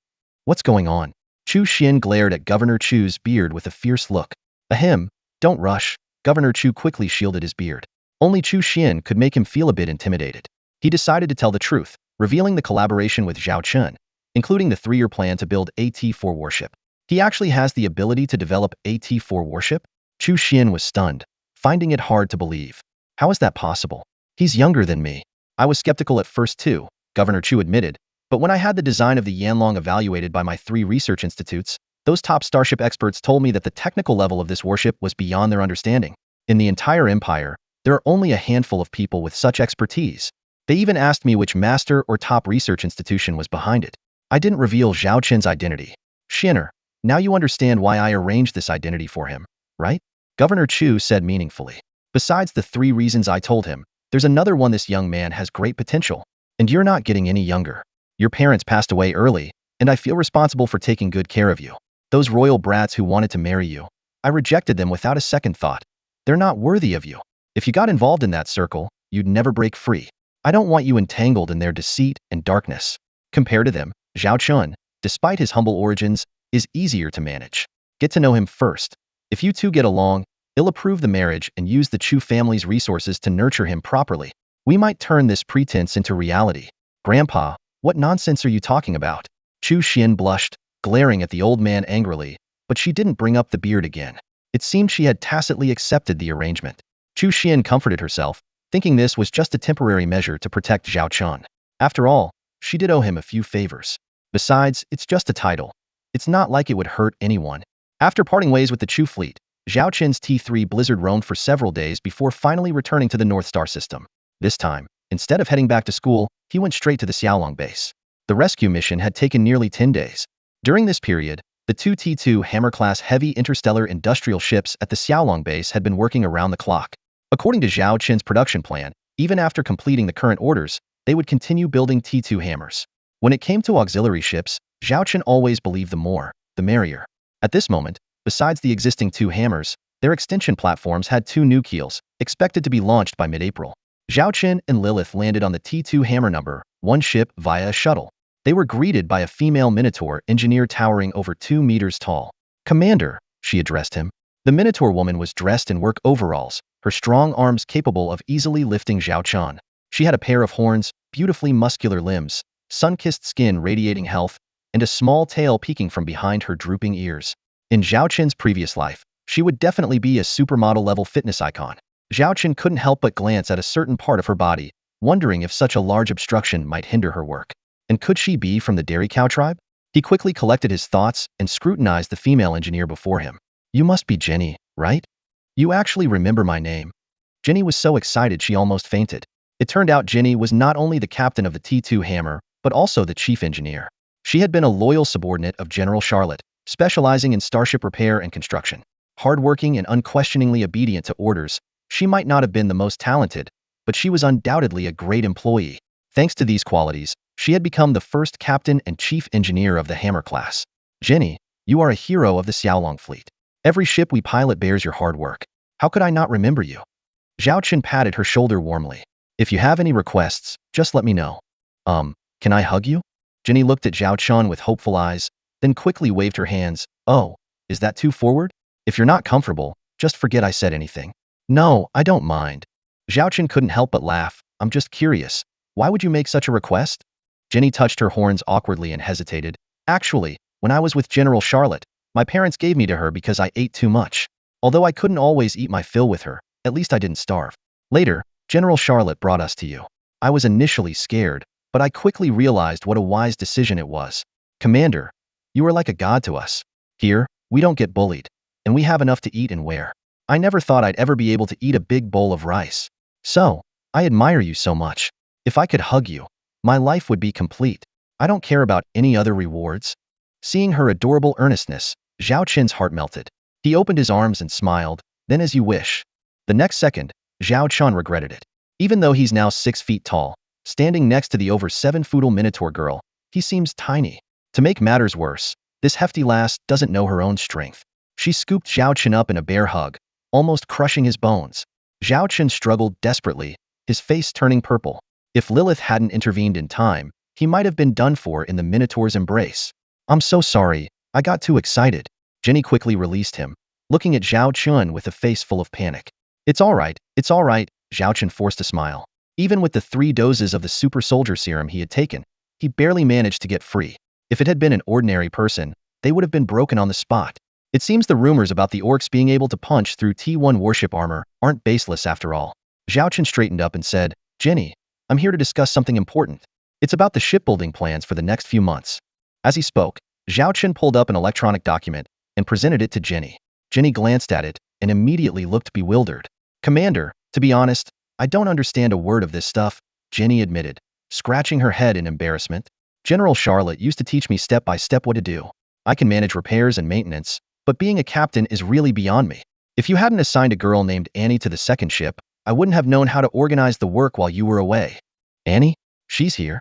What's going on? Chu Xian glared at Governor Chu's beard with a fierce look. Ahem, don't rush. Governor Chu quickly shielded his beard. Only Chu Xian could make him feel a bit intimidated. He decided to tell the truth, revealing the collaboration with Zhao Chen, including the 3-year plan to build a T4 warship. He actually has the ability to develop a T4 warship? Chu Xian was stunned, finding it hard to believe. How is that possible? He's younger than me. I was skeptical at first too, Governor Chu admitted, but when I had the design of the Yanlong evaluated by my 3 research institutes, those top starship experts told me that the technical level of this warship was beyond their understanding. In the entire empire, there are only a handful of people with such expertise. They even asked me which master or top research institution was behind it. I didn't reveal Zhao Chen's identity. Xianer, now you understand why I arranged this identity for him, right? Governor Chu said meaningfully. Besides the 3 reasons I told him, there's another one. This young man has great potential. And you're not getting any younger. Your parents passed away early, and I feel responsible for taking good care of you. Those royal brats who wanted to marry you, I rejected them without a second thought. They're not worthy of you. If you got involved in that circle, you'd never break free. I don't want you entangled in their deceit and darkness. Compared to them, Zhao Chun, despite his humble origins, is easier to manage. Get to know him first. If you two get along, he'll approve the marriage and use the Chu family's resources to nurture him properly. We might turn this pretense into reality. Grandpa, what nonsense are you talking about? Chu Xian blushed, glaring at the old man angrily, but she didn't bring up the beard again. It seemed she had tacitly accepted the arrangement. Chu Xian comforted herself, thinking this was just a temporary measure to protect Zhao Chun. After all, she did owe him a few favors. Besides, it's just a title. It's not like it would hurt anyone. After parting ways with the Chu fleet, Zhao Chen's T3 Blizzard roamed for several days before finally returning to the North Star system. This time, instead of heading back to school, he went straight to the Xiaolong base. The rescue mission had taken nearly 10 days. During this period, the 2 T2 Hammer-class heavy interstellar industrial ships at the Xiaolong base had been working around the clock. According to Zhao Chen's production plan, even after completing the current orders, they would continue building T2 hammers. When it came to auxiliary ships, Zhao Chen always believed the more, the merrier. At this moment, besides the existing 2 hammers, their extension platforms had 2 new keels, expected to be launched by mid-April. Zhao Chen and Lilith landed on the T2 hammer number 1 ship via a shuttle. They were greeted by a female Minotaur engineer towering over 2 meters tall. "Commander," she addressed him. The Minotaur woman was dressed in work overalls, her strong arms capable of easily lifting Zhao Chen. She had a pair of horns, beautifully muscular limbs, sun-kissed skin radiating health, and a small tail peeking from behind her drooping ears. In Zhao Chen's previous life, she would definitely be a supermodel-level fitness icon. Zhao Chen couldn't help but glance at a certain part of her body, wondering if such a large obstruction might hinder her work. And could she be from the Dairy Cow tribe? He quickly collected his thoughts and scrutinized the female engineer before him. "You must be Jenny, right? You actually remember my name." Jenny was so excited she almost fainted. It turned out Ginny was not only the captain of the T2 Hammer, but also the chief engineer. She had been a loyal subordinate of General Charlotte, specializing in starship repair and construction. Hardworking and unquestioningly obedient to orders, she might not have been the most talented, but she was undoubtedly a great employee. Thanks to these qualities, she had become the first captain and chief engineer of the Hammer class. Ginny, you are a hero of the Xiaolong fleet. Every ship we pilot bears your hard work. How could I not remember you? Zhao Chen patted her shoulder warmly. If you have any requests, just let me know. Can I hug you? Ginny looked at Zhao Chen with hopeful eyes, then quickly waved her hands. Oh, is that too forward? If you're not comfortable, just forget I said anything. No, I don't mind. Zhao Chen couldn't help but laugh. I'm just curious. Why would you make such a request? Ginny touched her horns awkwardly and hesitated. Actually, when I was with General Charlotte, my parents gave me to her because I ate too much. Although I couldn't always eat my fill with her, at least I didn't starve. Later, General Charlotte brought us to you. I was initially scared, but I quickly realized what a wise decision it was. Commander, you are like a god to us. Here, we don't get bullied, and we have enough to eat and wear. I never thought I'd ever be able to eat a big bowl of rice. So, I admire you so much. If I could hug you, my life would be complete. I don't care about any other rewards. Seeing her adorable earnestness, Zhao Chen's heart melted. He opened his arms and smiled, then as you wish. The next second, Zhao Chen regretted it. Even though he's now 6 feet tall, standing next to the over 7-foot Minotaur girl, he seems tiny. To make matters worse, this hefty lass doesn't know her own strength. She scooped Zhao Chen up in a bear hug, almost crushing his bones. Zhao Chen struggled desperately, his face turning purple. If Lilith hadn't intervened in time, he might have been done for in the Minotaur's embrace. I'm so sorry, I got too excited. Ginny quickly released him, looking at Zhao Chen with a face full of panic. It's all right, Zhao Chen forced a smile. Even with the 3 doses of the super soldier serum he had taken, he barely managed to get free. If it had been an ordinary person, they would have been broken on the spot. It seems the rumors about the orcs being able to punch through T1 warship armor aren't baseless after all. Zhao Chen straightened up and said, Ginny, I'm here to discuss something important. It's about the shipbuilding plans for the next few months. As he spoke, Zhao Chen pulled up an electronic document and presented it to Ginny. Ginny glanced at it and immediately looked bewildered. Commander, to be honest, I don't understand a word of this stuff, Ginny admitted, scratching her head in embarrassment. General Charlotte used to teach me step by step what to do. I can manage repairs and maintenance, but being a captain is really beyond me. If you hadn't assigned a girl named Annie to the second ship, I wouldn't have known how to organize the work while you were away. Annie? She's here?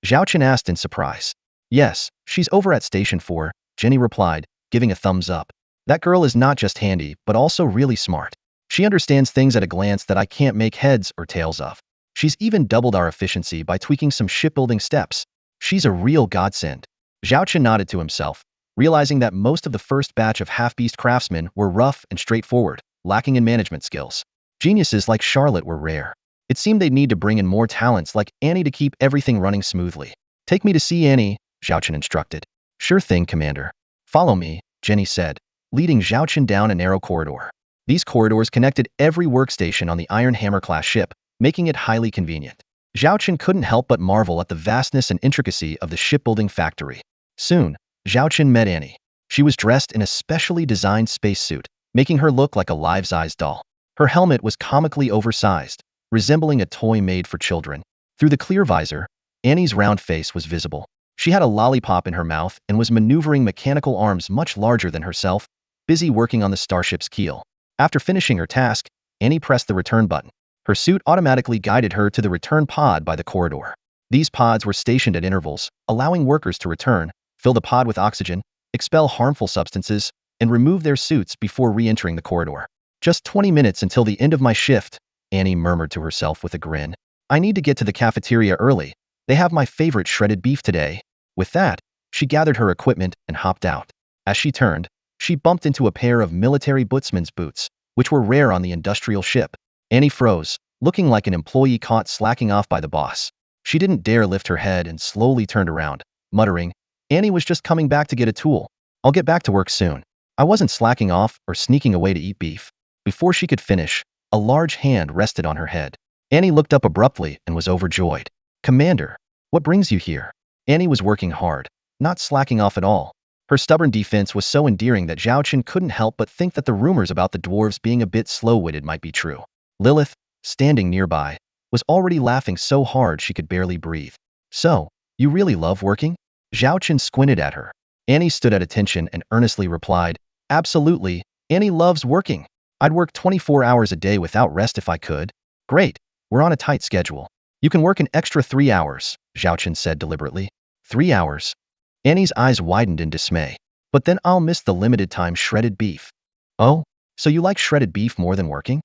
Zhao Chen asked in surprise. Yes, she's over at Station 4, Ginny replied, giving a thumbs up. That girl is not just handy, but also really smart. She understands things at a glance that I can't make heads or tails of. She's even doubled our efficiency by tweaking some shipbuilding steps. She's a real godsend. Zhao Chen nodded to himself, realizing that most of the first batch of half-beast craftsmen were rough and straightforward, lacking in management skills. Geniuses like Charlotte were rare. It seemed they'd need to bring in more talents like Annie to keep everything running smoothly. Take me to see Annie, Zhao Chen instructed. Sure thing, Commander. Follow me, Ginny said, leading Zhao Chen down a narrow corridor. These corridors connected every workstation on the Iron Hammer-class ship, making it highly convenient. Zhao Chen couldn't help but marvel at the vastness and intricacy of the shipbuilding factory. Soon, Zhao Chen met Annie. She was dressed in a specially designed spacesuit, making her look like a life-size doll. Her helmet was comically oversized, resembling a toy made for children. Through the clear visor, Annie's round face was visible. She had a lollipop in her mouth and was maneuvering mechanical arms much larger than herself, busy working on the starship's keel. After finishing her task, Annie pressed the return button. Her suit automatically guided her to the return pod by the corridor. These pods were stationed at intervals, allowing workers to return, fill the pod with oxygen, expel harmful substances, and remove their suits before re-entering the corridor. Just 20 minutes until the end of my shift, Annie murmured to herself with a grin. I need to get to the cafeteria early. They have my favorite shredded beef today. With that, she gathered her equipment and hopped out. As she turned, she bumped into a pair of military bootsman's boots, which were rare on the industrial ship. Annie froze, looking like an employee caught slacking off by the boss. She didn't dare lift her head and slowly turned around, muttering, Annie was just coming back to get a tool. I'll get back to work soon. I wasn't slacking off or sneaking away to eat beef. Before she could finish, a large hand rested on her head. Annie looked up abruptly and was overjoyed. Commander, what brings you here? Annie was working hard, not slacking off at all. Her stubborn defense was so endearing that Zhao Chen couldn't help but think that the rumors about the dwarves being a bit slow-witted might be true. Lilith, standing nearby, was already laughing so hard she could barely breathe. So, you really love working? Zhao Chen squinted at her. Annie stood at attention and earnestly replied, absolutely, Annie loves working. I'd work 24 hours a day without rest if I could. Great, we're on a tight schedule. You can work an extra 3 hours, Zhao Chen said deliberately. 3 hours? Annie's eyes widened in dismay. But then I'll miss the limited time shredded beef. Oh, so you like shredded beef more than working?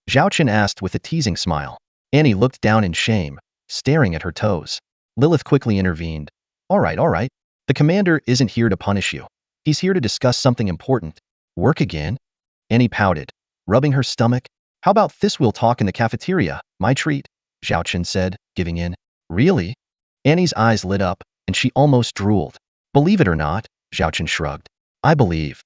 Zhao Chen asked with a teasing smile. Annie looked down in shame, staring at her toes. Lilith quickly intervened. All right. The commander isn't here to punish you. He's here to discuss something important. Work again? Annie pouted, rubbing her stomach. How about this, we'll talk in the cafeteria, my treat, Zhao Chen said, giving in. Really? Annie's eyes lit up, and she almost drooled. Believe it or not, Zhao Chen shrugged. I believe.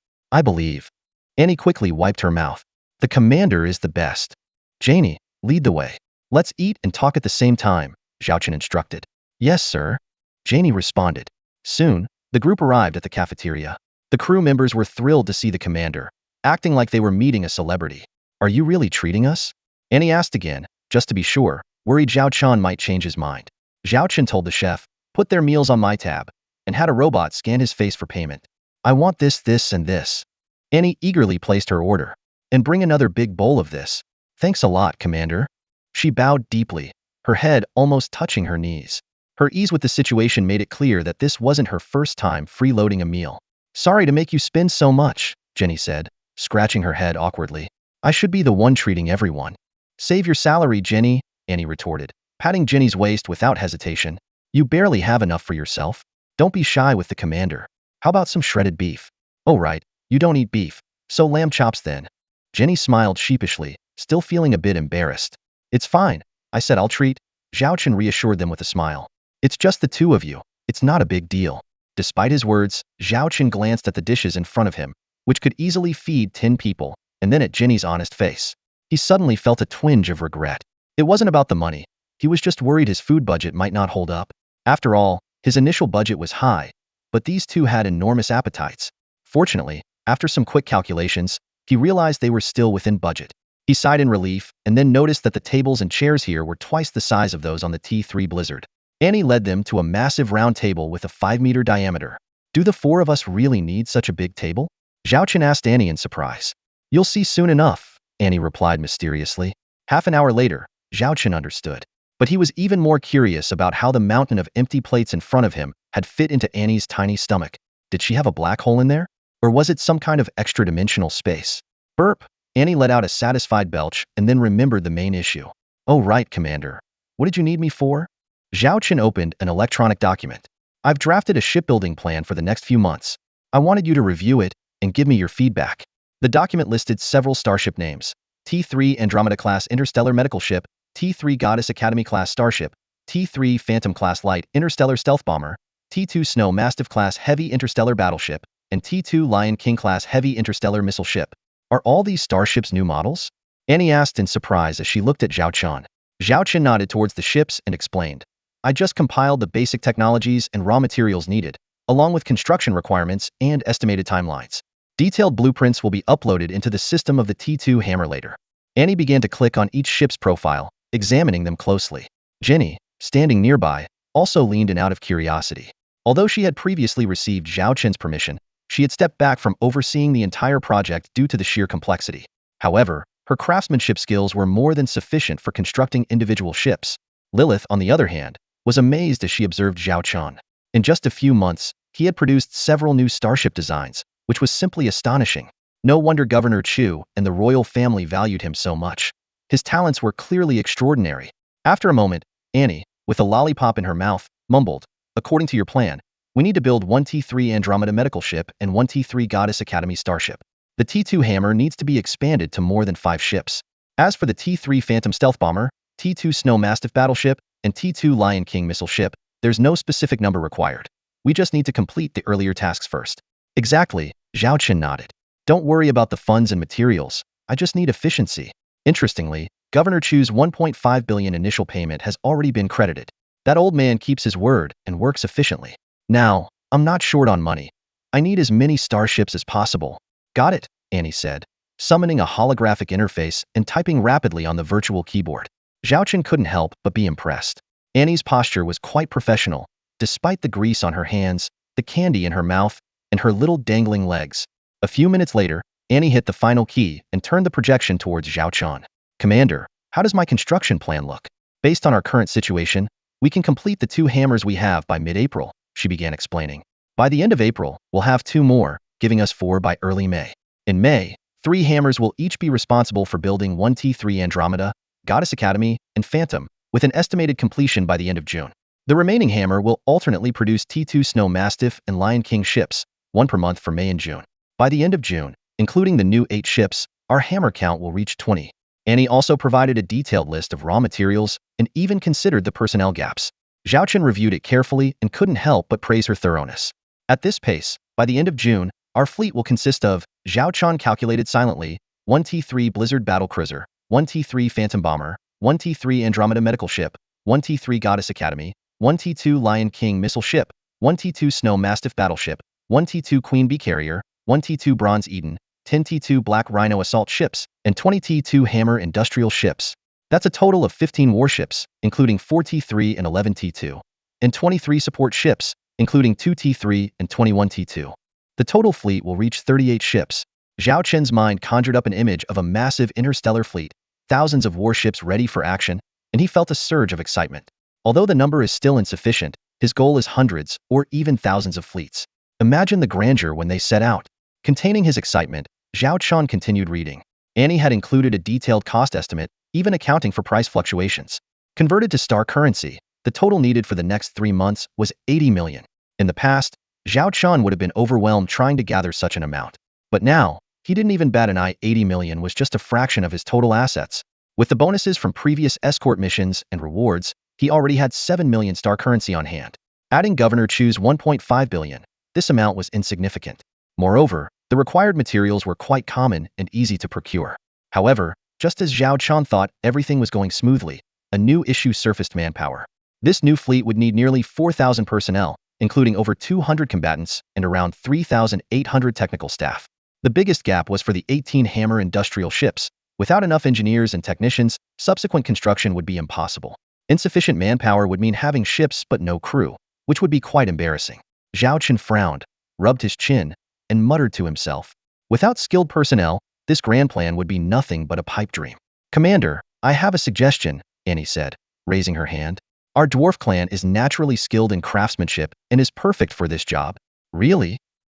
Annie quickly wiped her mouth. The commander is the best. Janie, lead the way. Let's eat and talk at the same time, Zhao Chen instructed. Yes, sir. Janie responded. Soon, the group arrived at the cafeteria. The crew members were thrilled to see the commander, acting like they were meeting a celebrity. Are you really treating us? Annie asked again, just to be sure, worried Zhao Chen might change his mind. Zhao Chen told the chef, put their meals on my tab, and had a robot scan his face for payment. I want this, and this. Annie eagerly placed her order. And bring another big bowl of this. Thanks a lot, Commander. She bowed deeply, her head almost touching her knees. Her ease with the situation made it clear that this wasn't her first time freeloading a meal. Sorry to make you spend so much, Jenny said, scratching her head awkwardly. I should be the one treating everyone. Save your salary, Jenny, Annie retorted, patting Jenny's waist without hesitation. You barely have enough for yourself. Don't be shy with the commander. How about some shredded beef? Oh right, you don't eat beef, so lamb chops then. Jenny smiled sheepishly, still feeling a bit embarrassed. It's fine, I said I'll treat. Zhao Chen reassured them with a smile. It's just the two of you. It's not a big deal. Despite his words, Zhao Chen glanced at the dishes in front of him, which could easily feed 10 people, and then at Jenny's honest face. He suddenly felt a twinge of regret. It wasn't about the money. He was just worried his food budget might not hold up. After all, his initial budget was high, but these two had enormous appetites. Fortunately, after some quick calculations, he realized they were still within budget. He sighed in relief, and then noticed that the tables and chairs here were twice the size of those on the T3 Blizzard. Annie led them to a massive round table with a 5-meter diameter. Do the four of us really need such a big table? Zhao Chen asked Annie in surprise. You'll see soon enough, Annie replied mysteriously. Half an hour later, Zhao Chen understood. But he was even more curious about how the mountain of empty plates in front of him had fit into Annie's tiny stomach. Did she have a black hole in there? Or was it some kind of extra-dimensional space? Burp! Annie let out a satisfied belch and then remembered the main issue. Oh right, Commander. What did you need me for? Zhao Chen opened an electronic document. I've drafted a shipbuilding plan for the next few months. I wanted you to review it and give me your feedback. The document listed several starship names. T3 Andromeda-class interstellar medical ship, T3 Goddess Academy-class starship, T3 Phantom-class light interstellar stealth bomber, T2 Snow Mastiff-class heavy interstellar battleship, and T2 Lion King-class heavy interstellar missile ship. Are all these starships new models? Annie asked in surprise as she looked at Zhao Chen. Zhao Chen nodded towards the ships and explained. I just compiled the basic technologies and raw materials needed, along with construction requirements and estimated timelines. Detailed blueprints will be uploaded into the system of the T2 Hammer later. Annie began to click on each ship's profile, examining them closely. Jenny, standing nearby, also leaned in out of curiosity. Although she had previously received Zhao Chen's permission, she had stepped back from overseeing the entire project due to the sheer complexity. However, her craftsmanship skills were more than sufficient for constructing individual ships. Lilith, on the other hand, was amazed as she observed Zhao Chen. In just a few months, he had produced several new starship designs, which was simply astonishing. No wonder Governor Chu and the royal family valued him so much. His talents were clearly extraordinary. After a moment, Annie, with a lollipop in her mouth, mumbled, according to your plan, we need to build one T3 Andromeda medical ship and one T3 Goddess Academy starship. The T2 Hammer needs to be expanded to more than 5 ships. As for the T3 Phantom stealth bomber, T2 Snow Mastiff battleship, and T2 Lion King missile ship, there's no specific number required. We just need to complete the earlier tasks first. Exactly, Zhao Chen nodded. Don't worry about the funds and materials. I just need efficiency. Interestingly, Governor Chu's 1.5 billion initial payment has already been credited. That old man keeps his word and works efficiently. Now, I'm not short on money. I need as many starships as possible. Got it, Annie said, summoning a holographic interface and typing rapidly on the virtual keyboard. Zhao Chen couldn't help but be impressed. Annie's posture was quite professional, despite the grease on her hands, the candy in her mouth, and her little dangling legs. A few minutes later, Annie hit the final key and turned the projection towards Zhao Chen. Commander, how does my construction plan look? Based on our current situation, we can complete the 2 hammers we have by mid-April, she began explaining. By the end of April, we'll have 2 more, giving us 4 by early May. In May, 3 hammers will each be responsible for building 1 T3 Andromeda, Goddess Academy, and Phantom, with an estimated completion by the end of June. The remaining hammer will alternately produce T2 Snow Mastiff and Lion King ships, 1 per month for May and June. By the end of June, including the new 8 ships, our hammer count will reach 20. Annie also provided a detailed list of raw materials and even considered the personnel gaps. Zhao Chen reviewed it carefully and couldn't help but praise her thoroughness. At this pace, by the end of June, our fleet will consist of, Zhao Chen calculated silently, 1 T3 Blizzard Battlecruiser, 1 T3 Phantom Bomber, 1 T3 Andromeda Medical Ship, 1 T3 Goddess Academy, 1 T2 Lion King Missile Ship, 1 T2 Snow Mastiff Battleship, 1 T2 Queen Bee Carrier, 1 T2 Bronze Eden, 10 T2 Black Rhino Assault Ships, and 20 T2 Hammer Industrial Ships. That's a total of 15 warships, including 4 T3 and 11 T2, and 23 support ships, including 2 T3 and 21 T2. The total fleet will reach 38 ships. Zhao Chen's mind conjured up an image of a massive interstellar fleet, thousands of warships ready for action, and he felt a surge of excitement. Although the number is still insufficient, his goal is hundreds or even thousands of fleets. Imagine the grandeur when they set out. Containing his excitement, Zhao Chen continued reading. Annie had included a detailed cost estimate, even accounting for price fluctuations. Converted to star currency, the total needed for the next 3 months was 80 million. In the past, Zhao Chen would have been overwhelmed trying to gather such an amount. But now, he didn't even bat an eye. 80 million was just a fraction of his total assets. With the bonuses from previous escort missions and rewards, he already had 7 million star currency on hand. Adding Governor Chu's 1.5 billion, this amount was insignificant. Moreover, the required materials were quite common and easy to procure. However, just as Zhao Chen thought everything was going smoothly, a new issue surfaced: manpower. This new fleet would need nearly 4,000 personnel, including over 200 combatants and around 3,800 technical staff. The biggest gap was for the 18 Hammer industrial ships. Without enough engineers and technicians, subsequent construction would be impossible. Insufficient manpower would mean having ships but no crew, which would be quite embarrassing. Zhao Chen frowned, rubbed his chin, and muttered to himself. Without skilled personnel, this grand plan would be nothing but a pipe dream. Commander, I have a suggestion, Annie said, raising her hand. Our dwarf clan is naturally skilled in craftsmanship and is perfect for this job. Really?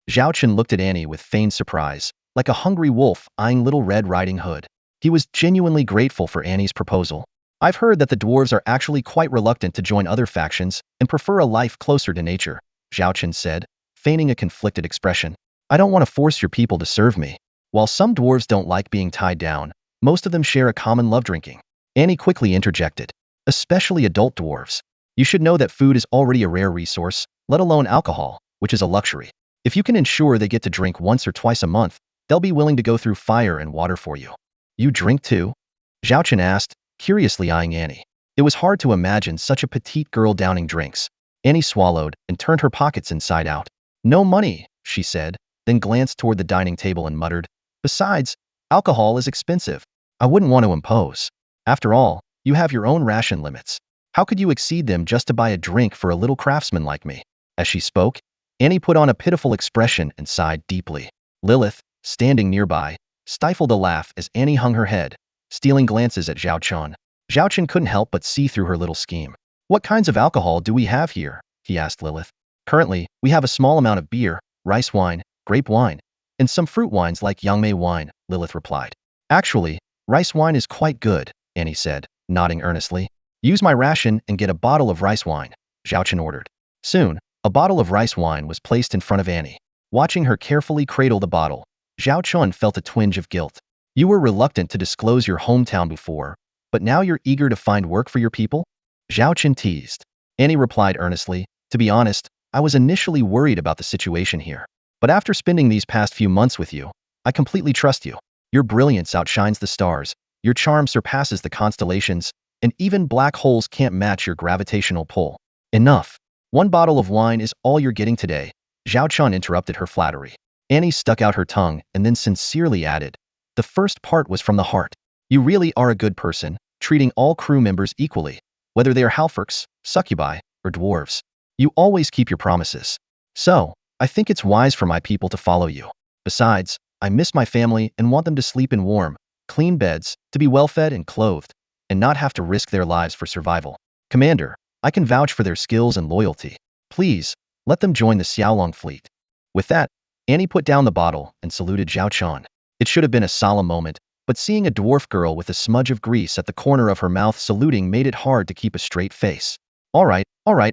Zhao Chen looked at Annie with feigned surprise, like a hungry wolf eyeing Little Red Riding Hood. He was genuinely grateful for Annie's proposal. I've heard that the dwarves are actually quite reluctant to join other factions and prefer a life closer to nature, Zhao Chen said, feigning a conflicted expression. I don't want to force your people to serve me. While some dwarves don't like being tied down, most of them share a common love: drinking. Annie quickly interjected. Especially adult dwarves. You should know that food is already a rare resource, let alone alcohol, which is a luxury. If you can ensure they get to drink once or twice a month, they'll be willing to go through fire and water for you. You drink too? Zhao Chen asked, curiously eyeing Annie. It was hard to imagine such a petite girl downing drinks. Annie swallowed and turned her pockets inside out. No money, she said, then glanced toward the dining table and muttered, besides, alcohol is expensive. I wouldn't want to impose. After all, you have your own ration limits. How could you exceed them just to buy a drink for a little craftsman like me? As she spoke, Annie put on a pitiful expression and sighed deeply. Lilith, standing nearby, stifled a laugh as Annie hung her head, stealing glances at Zhao Chen. Zhao Chen couldn't help but see through her little scheme. What kinds of alcohol do we have here? He asked Lilith. Currently, we have a small amount of beer, rice wine, grape wine, and some fruit wines like Yangmei wine, Lilith replied. Actually, rice wine is quite good, Annie said, nodding earnestly. Use my ration and get a bottle of rice wine, Zhao Chen ordered. Soon, a bottle of rice wine was placed in front of Annie. Watching her carefully cradle the bottle, Zhao Chen felt a twinge of guilt. You were reluctant to disclose your hometown before, but now you're eager to find work for your people? Zhao Chen teased. Annie replied earnestly, to be honest, I was initially worried about the situation here. But after spending these past few months with you, I completely trust you. Your brilliance outshines the stars, your charm surpasses the constellations, and even black holes can't match your gravitational pull. Enough. 1 bottle of wine is all you're getting today, Zhao Chen interrupted her flattery. Annie stuck out her tongue and then sincerely added, the first part was from the heart. You really are a good person, treating all crew members equally, whether they are halforcs, succubi, or dwarves. You always keep your promises. So, I think it's wise for my people to follow you. Besides, I miss my family and want them to sleep in warm, clean beds, to be well-fed and clothed, and not have to risk their lives for survival. Commander, I can vouch for their skills and loyalty. Please, let them join the Xiaolong fleet. With that, Annie put down the bottle and saluted Zhao Chun. It should have been a solemn moment, but seeing a dwarf girl with a smudge of grease at the corner of her mouth saluting made it hard to keep a straight face. All right,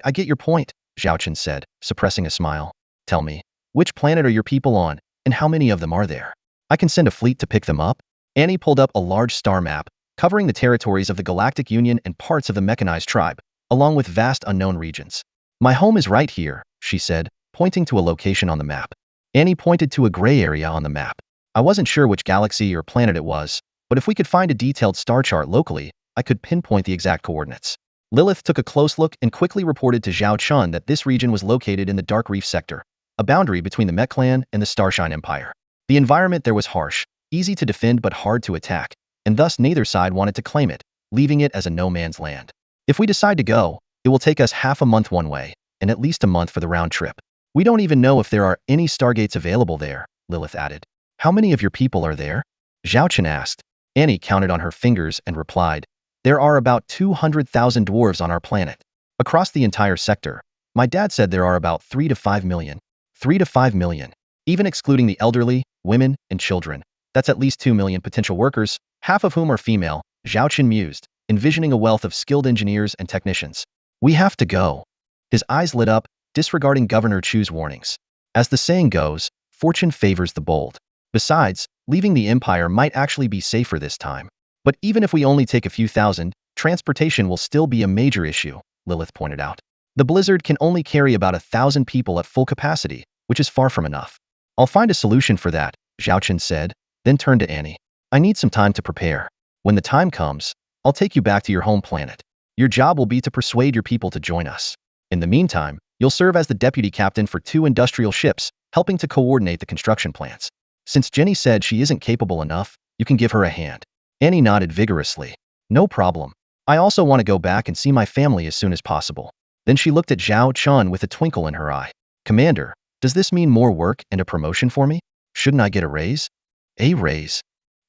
I get your point, Zhao Chun said, suppressing a smile. Tell me, which planet are your people on, and how many of them are there? I can send a fleet to pick them up. Annie pulled up a large star map, covering the territories of the Galactic Union and parts of the mechanized tribe, along with vast unknown regions. My home is right here, she said, pointing to a location on the map. Annie pointed to a gray area on the map. I wasn't sure which galaxy or planet it was, but if we could find a detailed star chart locally, I could pinpoint the exact coordinates. Lilith took a close look and quickly reported to Zhao Chun that this region was located in the Dark Reef sector, a boundary between the Mech Clan and the Starshine Empire. The environment there was harsh, easy to defend but hard to attack, and thus neither side wanted to claim it, leaving it as a no-man's land. If we decide to go, it will take us half a month one way, and at least a month for the round trip. We don't even know if there are any stargates available there, Lilith added. How many of your people are there? Zhao Chun asked. Annie counted on her fingers and replied, there are about 200,000 dwarves on our planet. Across the entire sector, my dad said there are about 3 to 5 million. 3 to 5 million. Even excluding the elderly, women, and children, that's at least 2 million potential workers, half of whom are female, Zhao Chun mused, envisioning a wealth of skilled engineers and technicians. We have to go. His eyes lit up, disregarding Governor Chu's warnings. As the saying goes, fortune favors the bold. Besides, leaving the Empire might actually be safer this time. But even if we only take a few thousand, transportation will still be a major issue, Lilith pointed out. The blizzard can only carry about 1,000 people at full capacity, which is far from enough. I'll find a solution for that, Zhao Chun said, then turned to Annie. I need some time to prepare. When the time comes, I'll take you back to your home planet. Your job will be to persuade your people to join us. In the meantime, you'll serve as the deputy captain for 2 industrial ships, helping to coordinate the construction plants. Since Jenny said she isn't capable enough, you can give her a hand. Annie nodded vigorously. No problem. I also want to go back and see my family as soon as possible. Then she looked at Zhao Chun with a twinkle in her eye. Commander, does this mean more work and a promotion for me? Shouldn't I get a raise? A raise?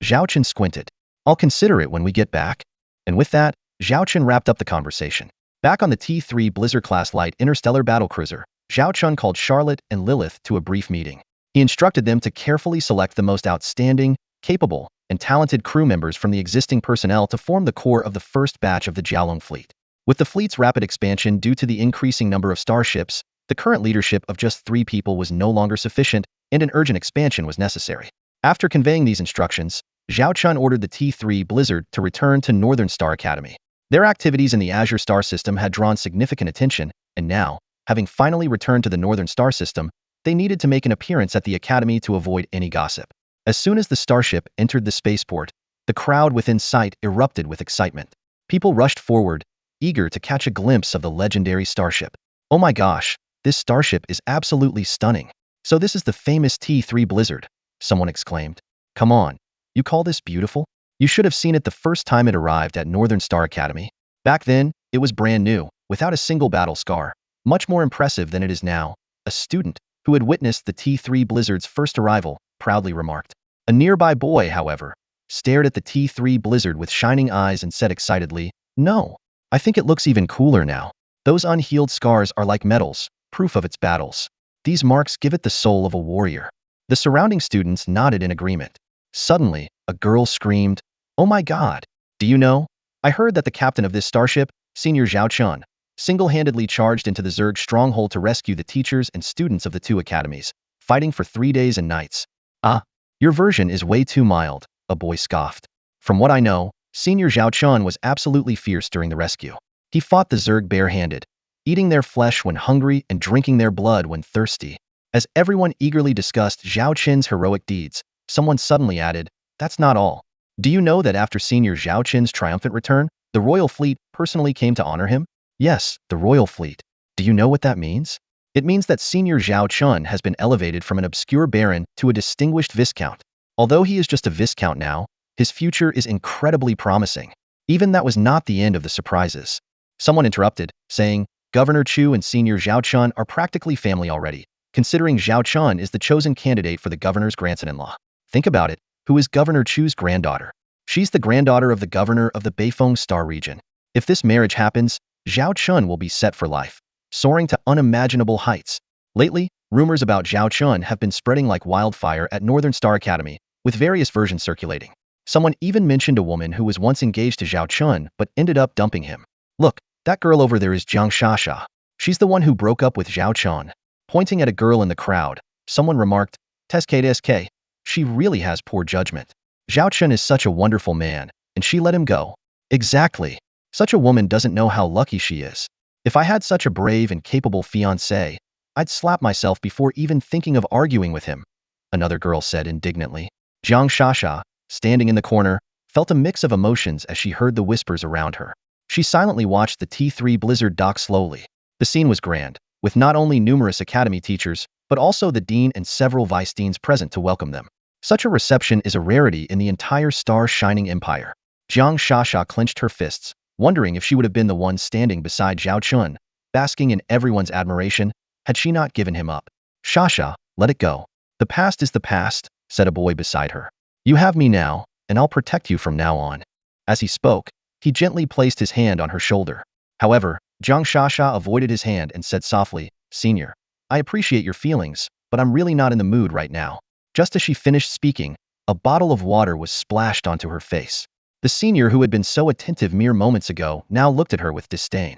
Zhao Chun squinted. I'll consider it when we get back. And with that, Zhao Chun wrapped up the conversation. Back on the T3 Blizzard-class light interstellar battlecruiser, Zhao Chun called Charlotte and Lilith to a brief meeting. He instructed them to carefully select the most outstanding, capable, and talented crew members from the existing personnel to form the core of the first batch of the Jiaolong fleet. With the fleet's rapid expansion due to the increasing number of starships, the current leadership of just 3 people was no longer sufficient, and an urgent expansion was necessary. After conveying these instructions, Zhao Chun ordered the T3 Blizzard to return to Northern Star Academy. Their activities in the Azure Star System had drawn significant attention, and now, having finally returned to the Northern Star System, they needed to make an appearance at the Academy to avoid any gossip. As soon as the starship entered the spaceport, the crowd within sight erupted with excitement. People rushed forward, eager to catch a glimpse of the legendary starship. Oh my gosh, this starship is absolutely stunning. So this is the famous T3 Blizzard, someone exclaimed. Come on, you call this beautiful? You should have seen it the first time it arrived at Northern Star Academy. Back then, it was brand new, without a single battle scar. Much more impressive than it is now. A student, who had witnessed the T3 Blizzard's first arrival, proudly remarked. A nearby boy, however, stared at the T3 Blizzard with shining eyes and said excitedly, No, I think it looks even cooler now. Those unhealed scars are like medals, proof of its battles. These marks give it the soul of a warrior. The surrounding students nodded in agreement. Suddenly, a girl screamed, Oh my God! Do you know? I heard that the captain of this starship, Senior Zhao Chun, single-handedly charged into the Zerg stronghold to rescue the teachers and students of the 2 academies, fighting for 3 days and nights. Ah, your version is way too mild, a boy scoffed. From what I know, Senior Zhao Chun was absolutely fierce during the rescue. He fought the Zerg barehanded, eating their flesh when hungry and drinking their blood when thirsty. As everyone eagerly discussed Zhao Chun's heroic deeds, someone suddenly added, That's not all. Do you know that after Senior Zhao Chun's triumphant return, the royal fleet personally came to honor him? Yes, the royal fleet. Do you know what that means? It means that Senior Zhao Chun has been elevated from an obscure baron to a distinguished viscount. Although he is just a viscount now, his future is incredibly promising. Even that was not the end of the surprises. Someone interrupted, saying, Governor Chu and Senior Zhao Chun are practically family already, considering Zhao Chun is the chosen candidate for the governor's grandson-in-law. Think about it, who is Governor Chu's granddaughter? She's the granddaughter of the governor of the Beifeng Star region. If this marriage happens, Zhao Chun will be set for life, soaring to unimaginable heights. Lately, rumors about Zhao Chun have been spreading like wildfire at Northern Star Academy, with various versions circulating. Someone even mentioned a woman who was once engaged to Zhao Chun but ended up dumping him. Look, that girl over there is Jiang Shasha. She's the one who broke up with Zhao Chun. Pointing at a girl in the crowd, someone remarked, SK, she really has poor judgment. Zhao Chun is such a wonderful man, and she let him go. Exactly. Such a woman doesn't know how lucky she is. If I had such a brave and capable fiancé, I'd slap myself before even thinking of arguing with him, another girl said indignantly. Jiang Shasha, standing in the corner, felt a mix of emotions as she heard the whispers around her. She silently watched the T3 Blizzard dock slowly. The scene was grand, with not only numerous academy teachers, but also the dean and several vice deans present to welcome them. Such a reception is a rarity in the entire star-shining empire. Jiang Shasha clenched her fists, wondering if she would have been the one standing beside Zhao Chun, basking in everyone's admiration, had she not given him up. Shasha, let it go. The past is the past, said a boy beside her. You have me now, and I'll protect you from now on. As he spoke, he gently placed his hand on her shoulder. However, Jiang Shasha avoided his hand and said softly, Senior, I appreciate your feelings, but I'm really not in the mood right now. Just as she finished speaking, a bottle of water was splashed onto her face. The senior who had been so attentive mere moments ago now looked at her with disdain.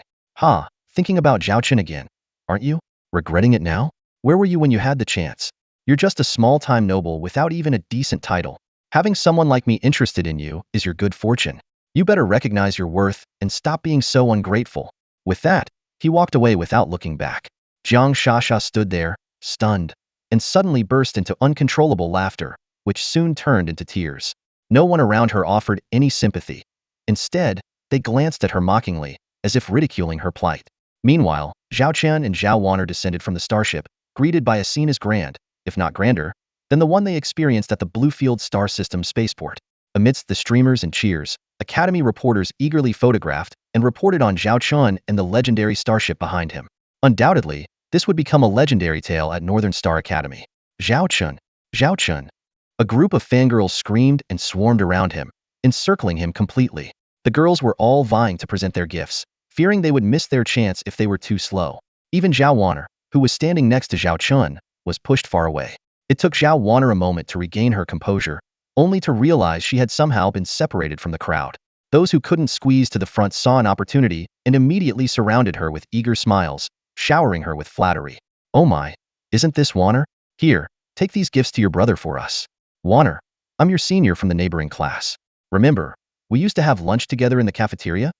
Thinking about Zhao Chun again, aren't you? Regretting it now? Where were you when you had the chance? You're just a small-time noble without even a decent title. Having someone like me interested in you is your good fortune. You better recognize your worth and stop being so ungrateful. With that, he walked away without looking back. Jiang Shasha stood there, stunned, and suddenly burst into uncontrollable laughter, which soon turned into tears. No one around her offered any sympathy. Instead, they glanced at her mockingly, as if ridiculing her plight. Meanwhile, Zhao Chen and Zhao Wan'er descended from the starship, greeted by a scene as grand, if not grander, than the one they experienced at the Bluefield Star System spaceport. Amidst the streamers and cheers, Academy reporters eagerly photographed and reported on Zhao Chun and the legendary starship behind him. Undoubtedly, this would become a legendary tale at Northern Star Academy. Zhao Chun! Zhao Chun! A group of fangirls screamed and swarmed around him, encircling him completely. The girls were all vying to present their gifts, fearing they would miss their chance if they were too slow. Even Zhao Wan'er, who was standing next to Zhao Chun, was pushed far away. It took Zhao Wan'er a moment to regain her composure, only to realize she had somehow been separated from the crowd. Those who couldn't squeeze to the front saw an opportunity and immediately surrounded her with eager smiles, showering her with flattery. Oh my, isn't this Wan'er? Here, take these gifts to your brother for us. Wan'er, I'm your senior from the neighboring class. Remember, we used to have lunch together in the cafeteria?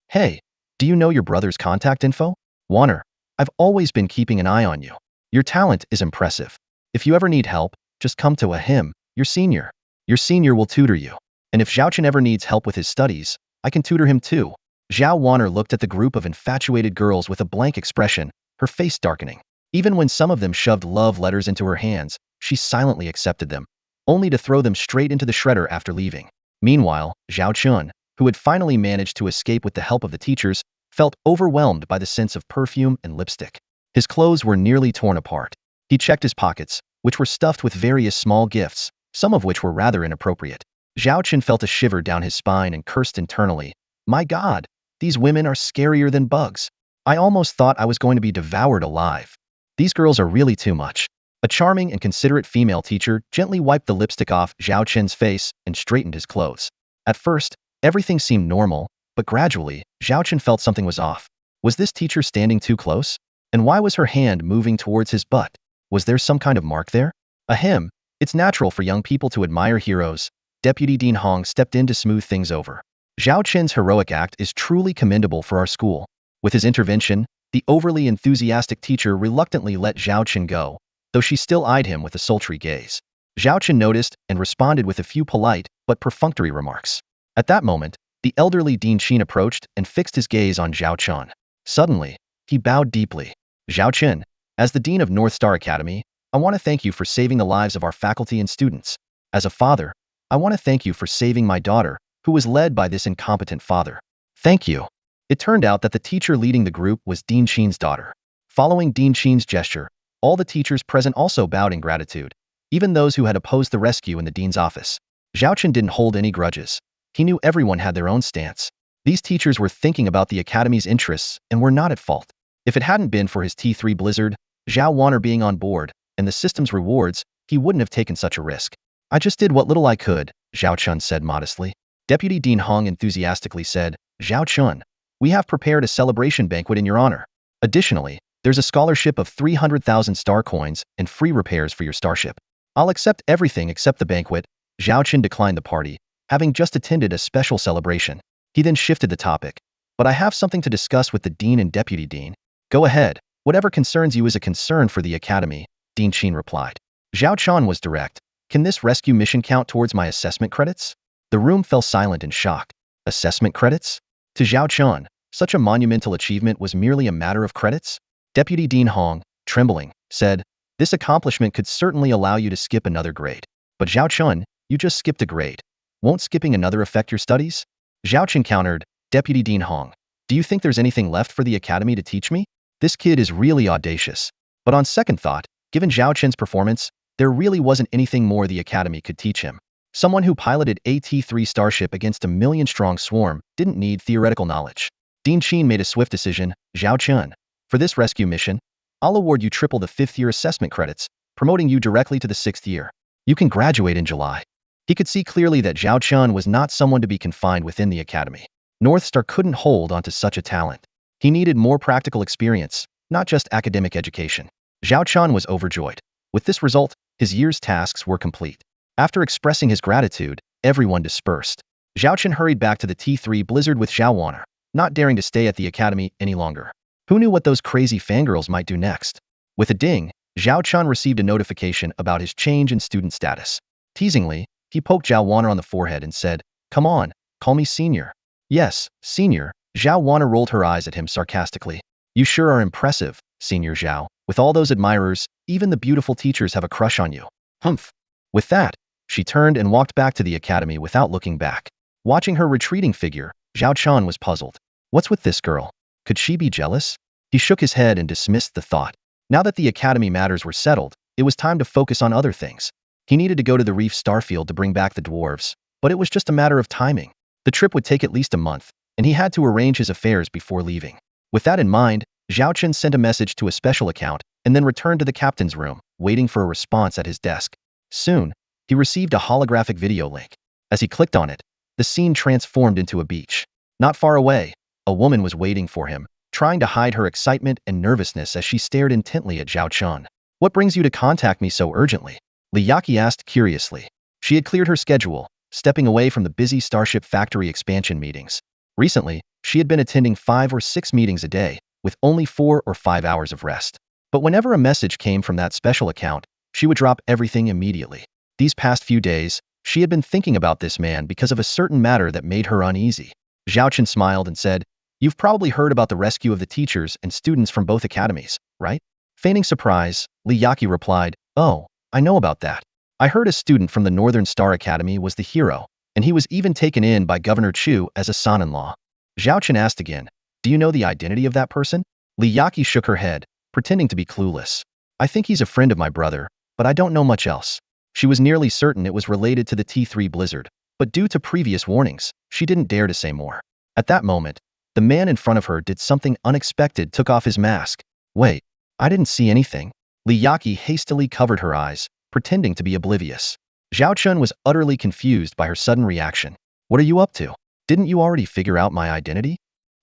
Hey, do you know your brother's contact info? Wan'er, I've always been keeping an eye on you. Your talent is impressive. If you ever need help, just come to him, your senior. Your senior will tutor you. And if Zhao Chun ever needs help with his studies, I can tutor him too. Zhao Wan'er looked at the group of infatuated girls with a blank expression, her face darkening. Even when some of them shoved love letters into her hands, she silently accepted them, only to throw them straight into the shredder after leaving. Meanwhile, Zhao Chun, who had finally managed to escape with the help of the teachers, felt overwhelmed by the sense of perfume and lipstick. His clothes were nearly torn apart. He checked his pockets, which were stuffed with various small gifts, some of which were rather inappropriate. Zhao Chun felt a shiver down his spine and cursed internally. My God, these women are scarier than bugs. I almost thought I was going to be devoured alive. These girls are really too much. A charming and considerate female teacher gently wiped the lipstick off Zhao Chun's face and straightened his clothes. At first, everything seemed normal, but gradually, Zhao Chun felt something was off. Was this teacher standing too close? And why was her hand moving towards his butt? Was there some kind of mark there? Ahem, it's natural for young people to admire heroes. Deputy Dean Hong stepped in to smooth things over. Zhao Chun's heroic act is truly commendable for our school. With his intervention, the overly enthusiastic teacher reluctantly let Zhao Chun go, though she still eyed him with a sultry gaze. Zhao Chun noticed and responded with a few polite but perfunctory remarks. At that moment, the elderly Dean Qin approached and fixed his gaze on Zhao Chun. Suddenly, he bowed deeply. Zhao Chun, as the Dean of North Star Academy, I want to thank you for saving the lives of our faculty and students. As a father, I want to thank you for saving my daughter, who was led by this incompetent father. Thank you. It turned out that the teacher leading the group was Dean Sheen's daughter. Following Dean Sheen's gesture, all the teachers present also bowed in gratitude, even those who had opposed the rescue in the dean's office. Zhao Chen didn't hold any grudges. He knew everyone had their own stance. These teachers were thinking about the academy's interests and were not at fault. If it hadn't been for his T3 Blizzard, Zhao Wan'er being on board, and the system's rewards, he wouldn't have taken such a risk. I just did what little I could, Zhao Chun said modestly. Deputy Dean Hong enthusiastically said, Zhao Chun, we have prepared a celebration banquet in your honor. Additionally, there's a scholarship of 300,000 star coins and free repairs for your starship. I'll accept everything except the banquet. Zhao Chen declined the party, having just attended a special celebration. He then shifted the topic. But I have something to discuss with the dean and deputy dean. Go ahead, whatever concerns you is a concern for the academy, Dean Sheen replied. Zhao Chan was direct. Can this rescue mission count towards my assessment credits? The room fell silent in shock. Assessment credits? To Zhao Chan, such a monumental achievement was merely a matter of credits? Deputy Dean Hong, trembling, said, this accomplishment could certainly allow you to skip another grade. But Zhao Chun, you just skipped a grade. Won't skipping another affect your studies? Zhao Chen countered, Deputy Dean Hong, do you think there's anything left for the academy to teach me? This kid is really audacious. But on second thought, given Zhao Chen's performance, there really wasn't anything more the academy could teach him. Someone who piloted a T3 starship against a million-strong swarm didn't need theoretical knowledge. Dean Sheen made a swift decision, Zhao Chen. For this rescue mission, I'll award you triple the 5th-year assessment credits, promoting you directly to the 6th year. You can graduate in July. He could see clearly that Zhao Chen was not someone to be confined within the academy. North Star couldn't hold onto such a talent. He needed more practical experience, not just academic education. Zhao Chen was overjoyed. With this result, his year's tasks were complete. After expressing his gratitude, everyone dispersed. Zhao Chen hurried back to the T3 Blizzard with Zhao Wan'er, not daring to stay at the academy any longer. Who knew what those crazy fangirls might do next? With a ding, Zhao Chen received a notification about his change in student status. Teasingly, he poked Zhao Wan'er on the forehead and said, come on, call me senior. Yes, senior. Zhao Wan'er rolled her eyes at him sarcastically. You sure are impressive, Senior Zhao. With all those admirers, even the beautiful teachers have a crush on you. Humph. With that, she turned and walked back to the academy without looking back. Watching her retreating figure, Zhao Chen was puzzled. What's with this girl? Could she be jealous? He shook his head and dismissed the thought. Now that the academy matters were settled, it was time to focus on other things. He needed to go to the Reef Starfield to bring back the dwarves, but it was just a matter of timing. The trip would take at least a month, and he had to arrange his affairs before leaving. With that in mind, Zhao Chen sent a message to a special account and then returned to the captain's room, waiting for a response at his desk. Soon, he received a holographic video link. As he clicked on it, the scene transformed into a beach. Not far away, a woman was waiting for him, trying to hide her excitement and nervousness as she stared intently at Zhao Chen. What brings you to contact me so urgently? Li Yaqi asked curiously. She had cleared her schedule, stepping away from the busy Starship Factory expansion meetings. Recently, she had been attending 5 or 6 meetings a day, with only 4 or 5 hours of rest. But whenever a message came from that special account, she would drop everything immediately. These past few days, she had been thinking about this man because of a certain matter that made her uneasy. Zhao Chen smiled and said, You've probably heard about the rescue of the teachers and students from both academies, right? Feigning surprise, Li Yaqi replied, Oh, I know about that. I heard a student from the Northern Star Academy was the hero, and he was even taken in by Governor Chu as a son-in-law. Zhao Chen asked again, Do you know the identity of that person? Li Yaqi shook her head, pretending to be clueless. I think he's a friend of my brother, but I don't know much else. She was nearly certain it was related to the T3 Blizzard, but due to previous warnings, she didn't dare to say more. At that moment, the man in front of her did something unexpected, took off his mask. Wait, I didn't see anything. Li Yaqi hastily covered her eyes, pretending to be oblivious. Zhao Chen was utterly confused by her sudden reaction. What are you up to? Didn't you already figure out my identity?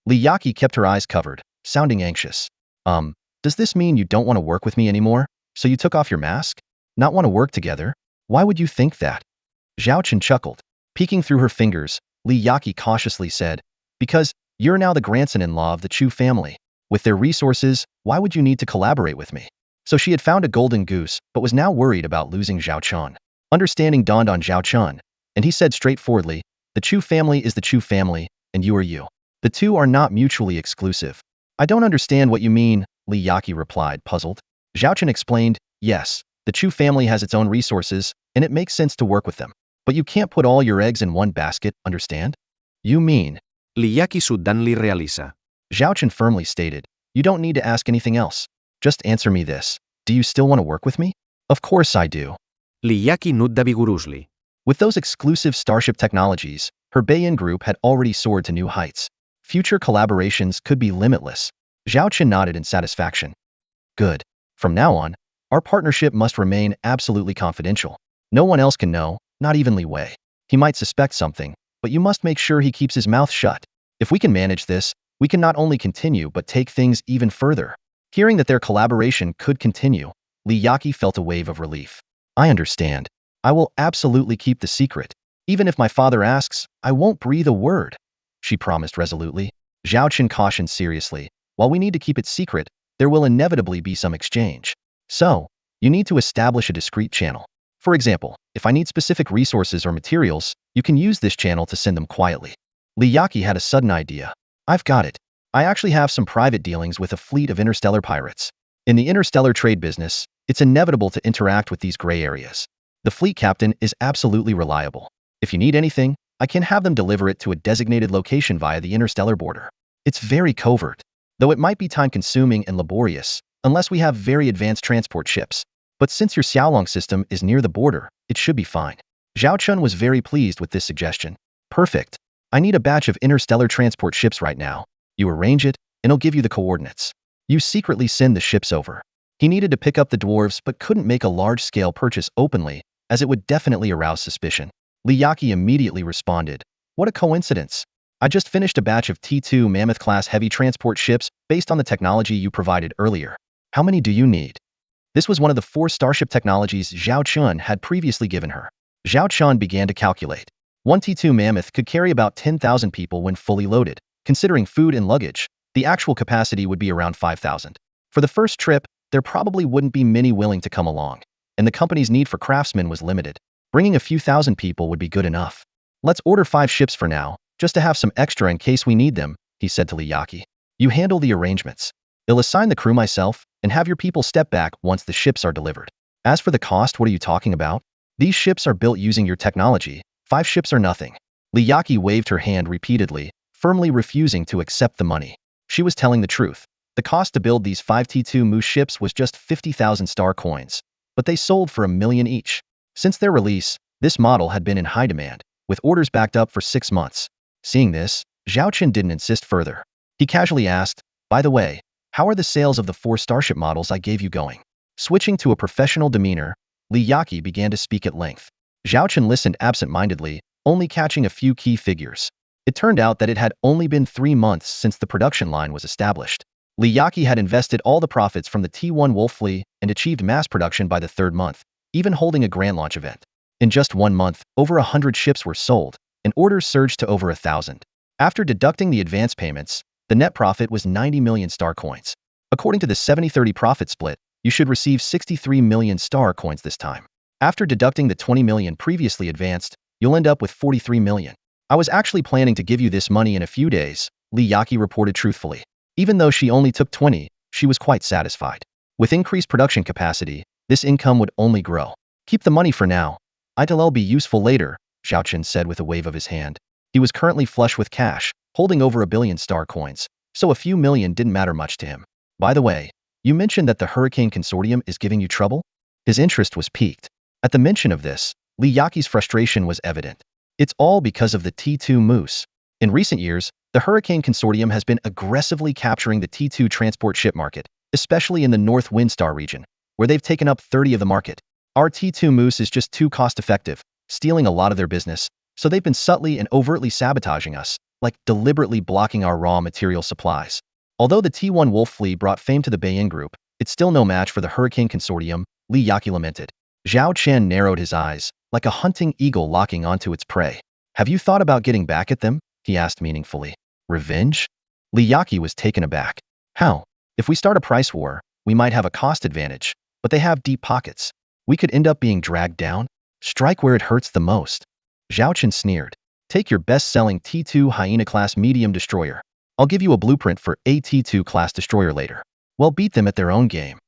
Li Yaqi kept her eyes covered, sounding anxious. Does this mean you don't want to work with me anymore? So you took off your mask? Not want to work together? Why would you think that? Zhao Chen chuckled. Peeking through her fingers, Li Yaqi cautiously said, Because you're now the grandson-in-law of the Chu family. With their resources, why would you need to collaborate with me? So she had found a golden goose, but was now worried about losing Zhao Chen. Understanding dawned on Zhao Chen, and he said straightforwardly, The Chu family is the Chu family, and you are you. The two are not mutually exclusive. I don't understand what you mean, Li Yaqi replied, puzzled. Zhao Chen explained, Yes, the Chu family has its own resources, and it makes sense to work with them. But you can't put all your eggs in one basket, understand? You mean? Liyaki Sudanli realiza. Zhao Chen firmly stated, you don't need to ask anything else. Just answer me this. Do you still want to work with me? Of course I do. Liyaki nudda vigorously. With those exclusive Starship technologies, her Bayin group had already soared to new heights. Future collaborations could be limitless. Zhao Chen nodded in satisfaction. Good. From now on, our partnership must remain absolutely confidential. No one else can know, not even Li Wei. He might suspect something, but you must make sure he keeps his mouth shut. If we can manage this, we can not only continue but take things even further. Hearing that their collaboration could continue, Li Yaqi felt a wave of relief. I understand. I will absolutely keep the secret. Even if my father asks, I won't breathe a word, she promised resolutely. Zhao Chen cautioned seriously, while we need to keep it secret, there will inevitably be some exchange. So, you need to establish a discrete channel. For example, if I need specific resources or materials, you can use this channel to send them quietly. Li Yaqi had a sudden idea. I've got it. I actually have some private dealings with a fleet of interstellar pirates. In the interstellar trade business, it's inevitable to interact with these gray areas. The fleet captain is absolutely reliable. If you need anything, I can have them deliver it to a designated location via the interstellar border. It's very covert, though it might be time-consuming and laborious, unless we have very advanced transport ships. But since your Xiaolong system is near the border, it should be fine. Zhao Chun was very pleased with this suggestion. Perfect. I need a batch of interstellar transport ships right now. You arrange it, and I'll give you the coordinates. You secretly send the ships over. He needed to pick up the dwarves but couldn't make a large-scale purchase openly, as it would definitely arouse suspicion. Li Yaqi immediately responded, what a coincidence. I just finished a batch of T2 Mammoth-class heavy transport ships based on the technology you provided earlier. How many do you need? This was one of the 4 Starship technologies Zhao Chun had previously given her. Zhao Chun began to calculate. One T2 Mammoth could carry about 10,000 people when fully loaded. Considering food and luggage, the actual capacity would be around 5,000. For the first trip, there probably wouldn't be many willing to come along, and the company's need for craftsmen was limited. Bringing a few thousand people would be good enough. Let's order 5 ships for now, just to have some extra in case we need them, he said to Li Yaqi. You handle the arrangements. I'll assign the crew myself, and have your people step back once the ships are delivered. As for the cost, what are you talking about? These ships are built using your technology. 5 ships are nothing. Li Yaqi waved her hand repeatedly, firmly refusing to accept the money. She was telling the truth. The cost to build these 5 T2 Moose ships was just 50,000 star coins, but they sold for $1 million each. Since their release, this model had been in high demand, with orders backed up for 6 months. Seeing this, Zhao Chen didn't insist further. He casually asked, by the way, how are the sales of the 4 Starship models I gave you going? Switching to a professional demeanor, Li Yaqi began to speak at length. Zhao Chen listened absent-mindedly, only catching a few key figures. It turned out that it had only been 3 months since the production line was established. Li Yaqi had invested all the profits from the T1 Wolf Fleet and achieved mass production by the 3rd month, even holding a grand launch event. In just 1 month, over 100 ships were sold, and orders surged to over 1,000. After deducting the advance payments, the net profit was 90 million star coins. According to the 70-30 profit split, you should receive 63 million star coins this time. After deducting the 20 million previously advanced, you'll end up with 43 million. I was actually planning to give you this money in a few days, Li Yaqi reported truthfully. Even though she only took 20, she was quite satisfied. With increased production capacity, this income would only grow. Keep the money for now. It'll be useful later, Zhao Chen said with a wave of his hand. He was currently flush with cash, holding over 1 billion star coins, so a few million didn't matter much to him. By the way, you mentioned that the Hurricane Consortium is giving you trouble? His interest was piqued. At the mention of this, Li Yaqi's frustration was evident. It's all because of the T2 Moose. In recent years, the Hurricane Consortium has been aggressively capturing the T2 transport ship market, especially in the North Windstar region, where they've taken up 30% of the market. Our T2 Moose is just too cost-effective, stealing a lot of their business, so they've been subtly and overtly sabotaging us, like deliberately blocking our raw material supplies. Although the T1 Wolf Fleet brought fame to the Bayin Group, it's still no match for the Hurricane Consortium, Li Yaqi lamented. Zhao Chen narrowed his eyes, like a hunting eagle locking onto its prey. Have you thought about getting back at them? He asked meaningfully. Revenge? Li Yaqi was taken aback. How? If we start a price war, we might have a cost advantage, but they have deep pockets. We could end up being dragged down. Strike where it hurts the most. Zhao Chen sneered. Take your best-selling T2 Hyena-class medium destroyer. I'll give you a blueprint for a T2 class destroyer later. We'll beat them at their own game.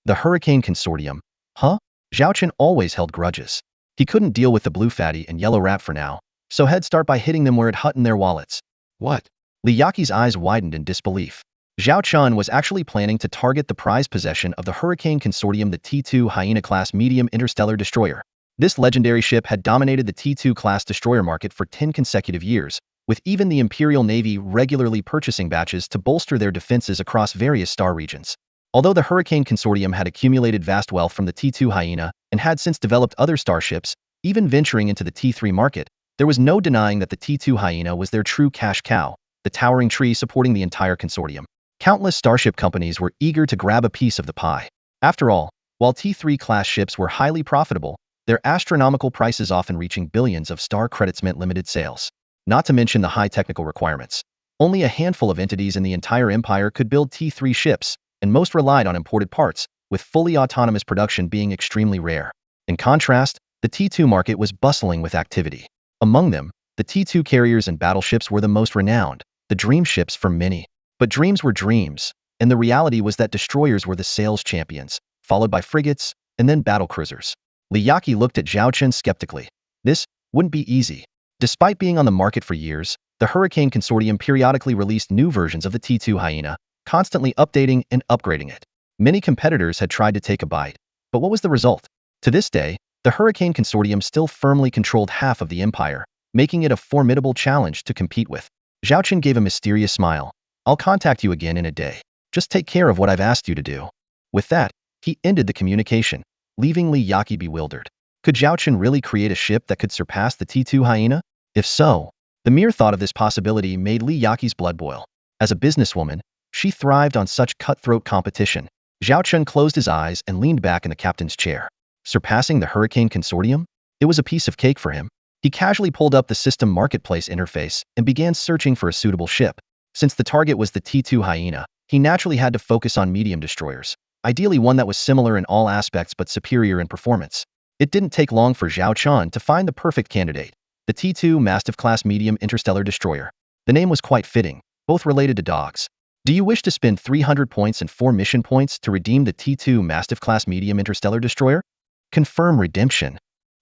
The Hurricane Consortium. Huh? Zhao Chen always held grudges. He couldn't deal with the blue fatty and yellow rat for now, so he'd start by hitting them where it hut in their wallets. What? Li Yaqi's eyes widened in disbelief. Zhao Chun was actually planning to target the prized possession of the Hurricane Consortium, the T2 Hyena-class medium interstellar destroyer. This legendary ship had dominated the T2 class destroyer market for 10 consecutive years, with even the Imperial Navy regularly purchasing batches to bolster their defenses across various star regions. Although the Hurricane Consortium had accumulated vast wealth from the T2 Hyena and had since developed other starships, even venturing into the T3 market, there was no denying that the T2 Hyena was their true cash cow, the towering tree supporting the entire consortium. Countless starship companies were eager to grab a piece of the pie. After all, while T3 class ships were highly profitable, their astronomical prices often reaching billions of star credits meant limited sales. Not to mention the high technical requirements. Only a handful of entities in the entire empire could build T3 ships, and most relied on imported parts, with fully autonomous production being extremely rare. In contrast, the T2 market was bustling with activity. Among them, the T2 carriers and battleships were the most renowned, the dream ships for many. But dreams were dreams, and the reality was that destroyers were the sales champions, followed by frigates, and then battlecruisers. Li Yaqi looked at Zhao Chun skeptically. This wouldn't be easy. Despite being on the market for years, the Hurricane Consortium periodically released new versions of the T2 Hyena, constantly updating and upgrading it. Many competitors had tried to take a bite, but what was the result? To this day, the Hurricane Consortium still firmly controlled half of the empire, making it a formidable challenge to compete with. Zhao Chun gave a mysterious smile. I'll contact you again in a day. Just take care of what I've asked you to do. With that, he ended the communication, leaving Li Yaqi bewildered. Could Zhao Chun really create a ship that could surpass the T2 Hyena? If so, the mere thought of this possibility made Li Yaqi's blood boil. As a businesswoman, she thrived on such cutthroat competition. Zhao Chun closed his eyes and leaned back in the captain's chair. Surpassing the Hurricane Consortium? It was a piece of cake for him. He casually pulled up the system marketplace interface and began searching for a suitable ship. Since the target was the T2 Hyena, he naturally had to focus on medium destroyers, ideally one that was similar in all aspects but superior in performance. It didn't take long for Zhao Chun to find the perfect candidate, the T2 Mastiff-class medium interstellar destroyer. The name was quite fitting, both related to dogs. Do you wish to spend 300 points and 4 mission points to redeem the T2 Mastiff-class medium interstellar destroyer? Confirm redemption.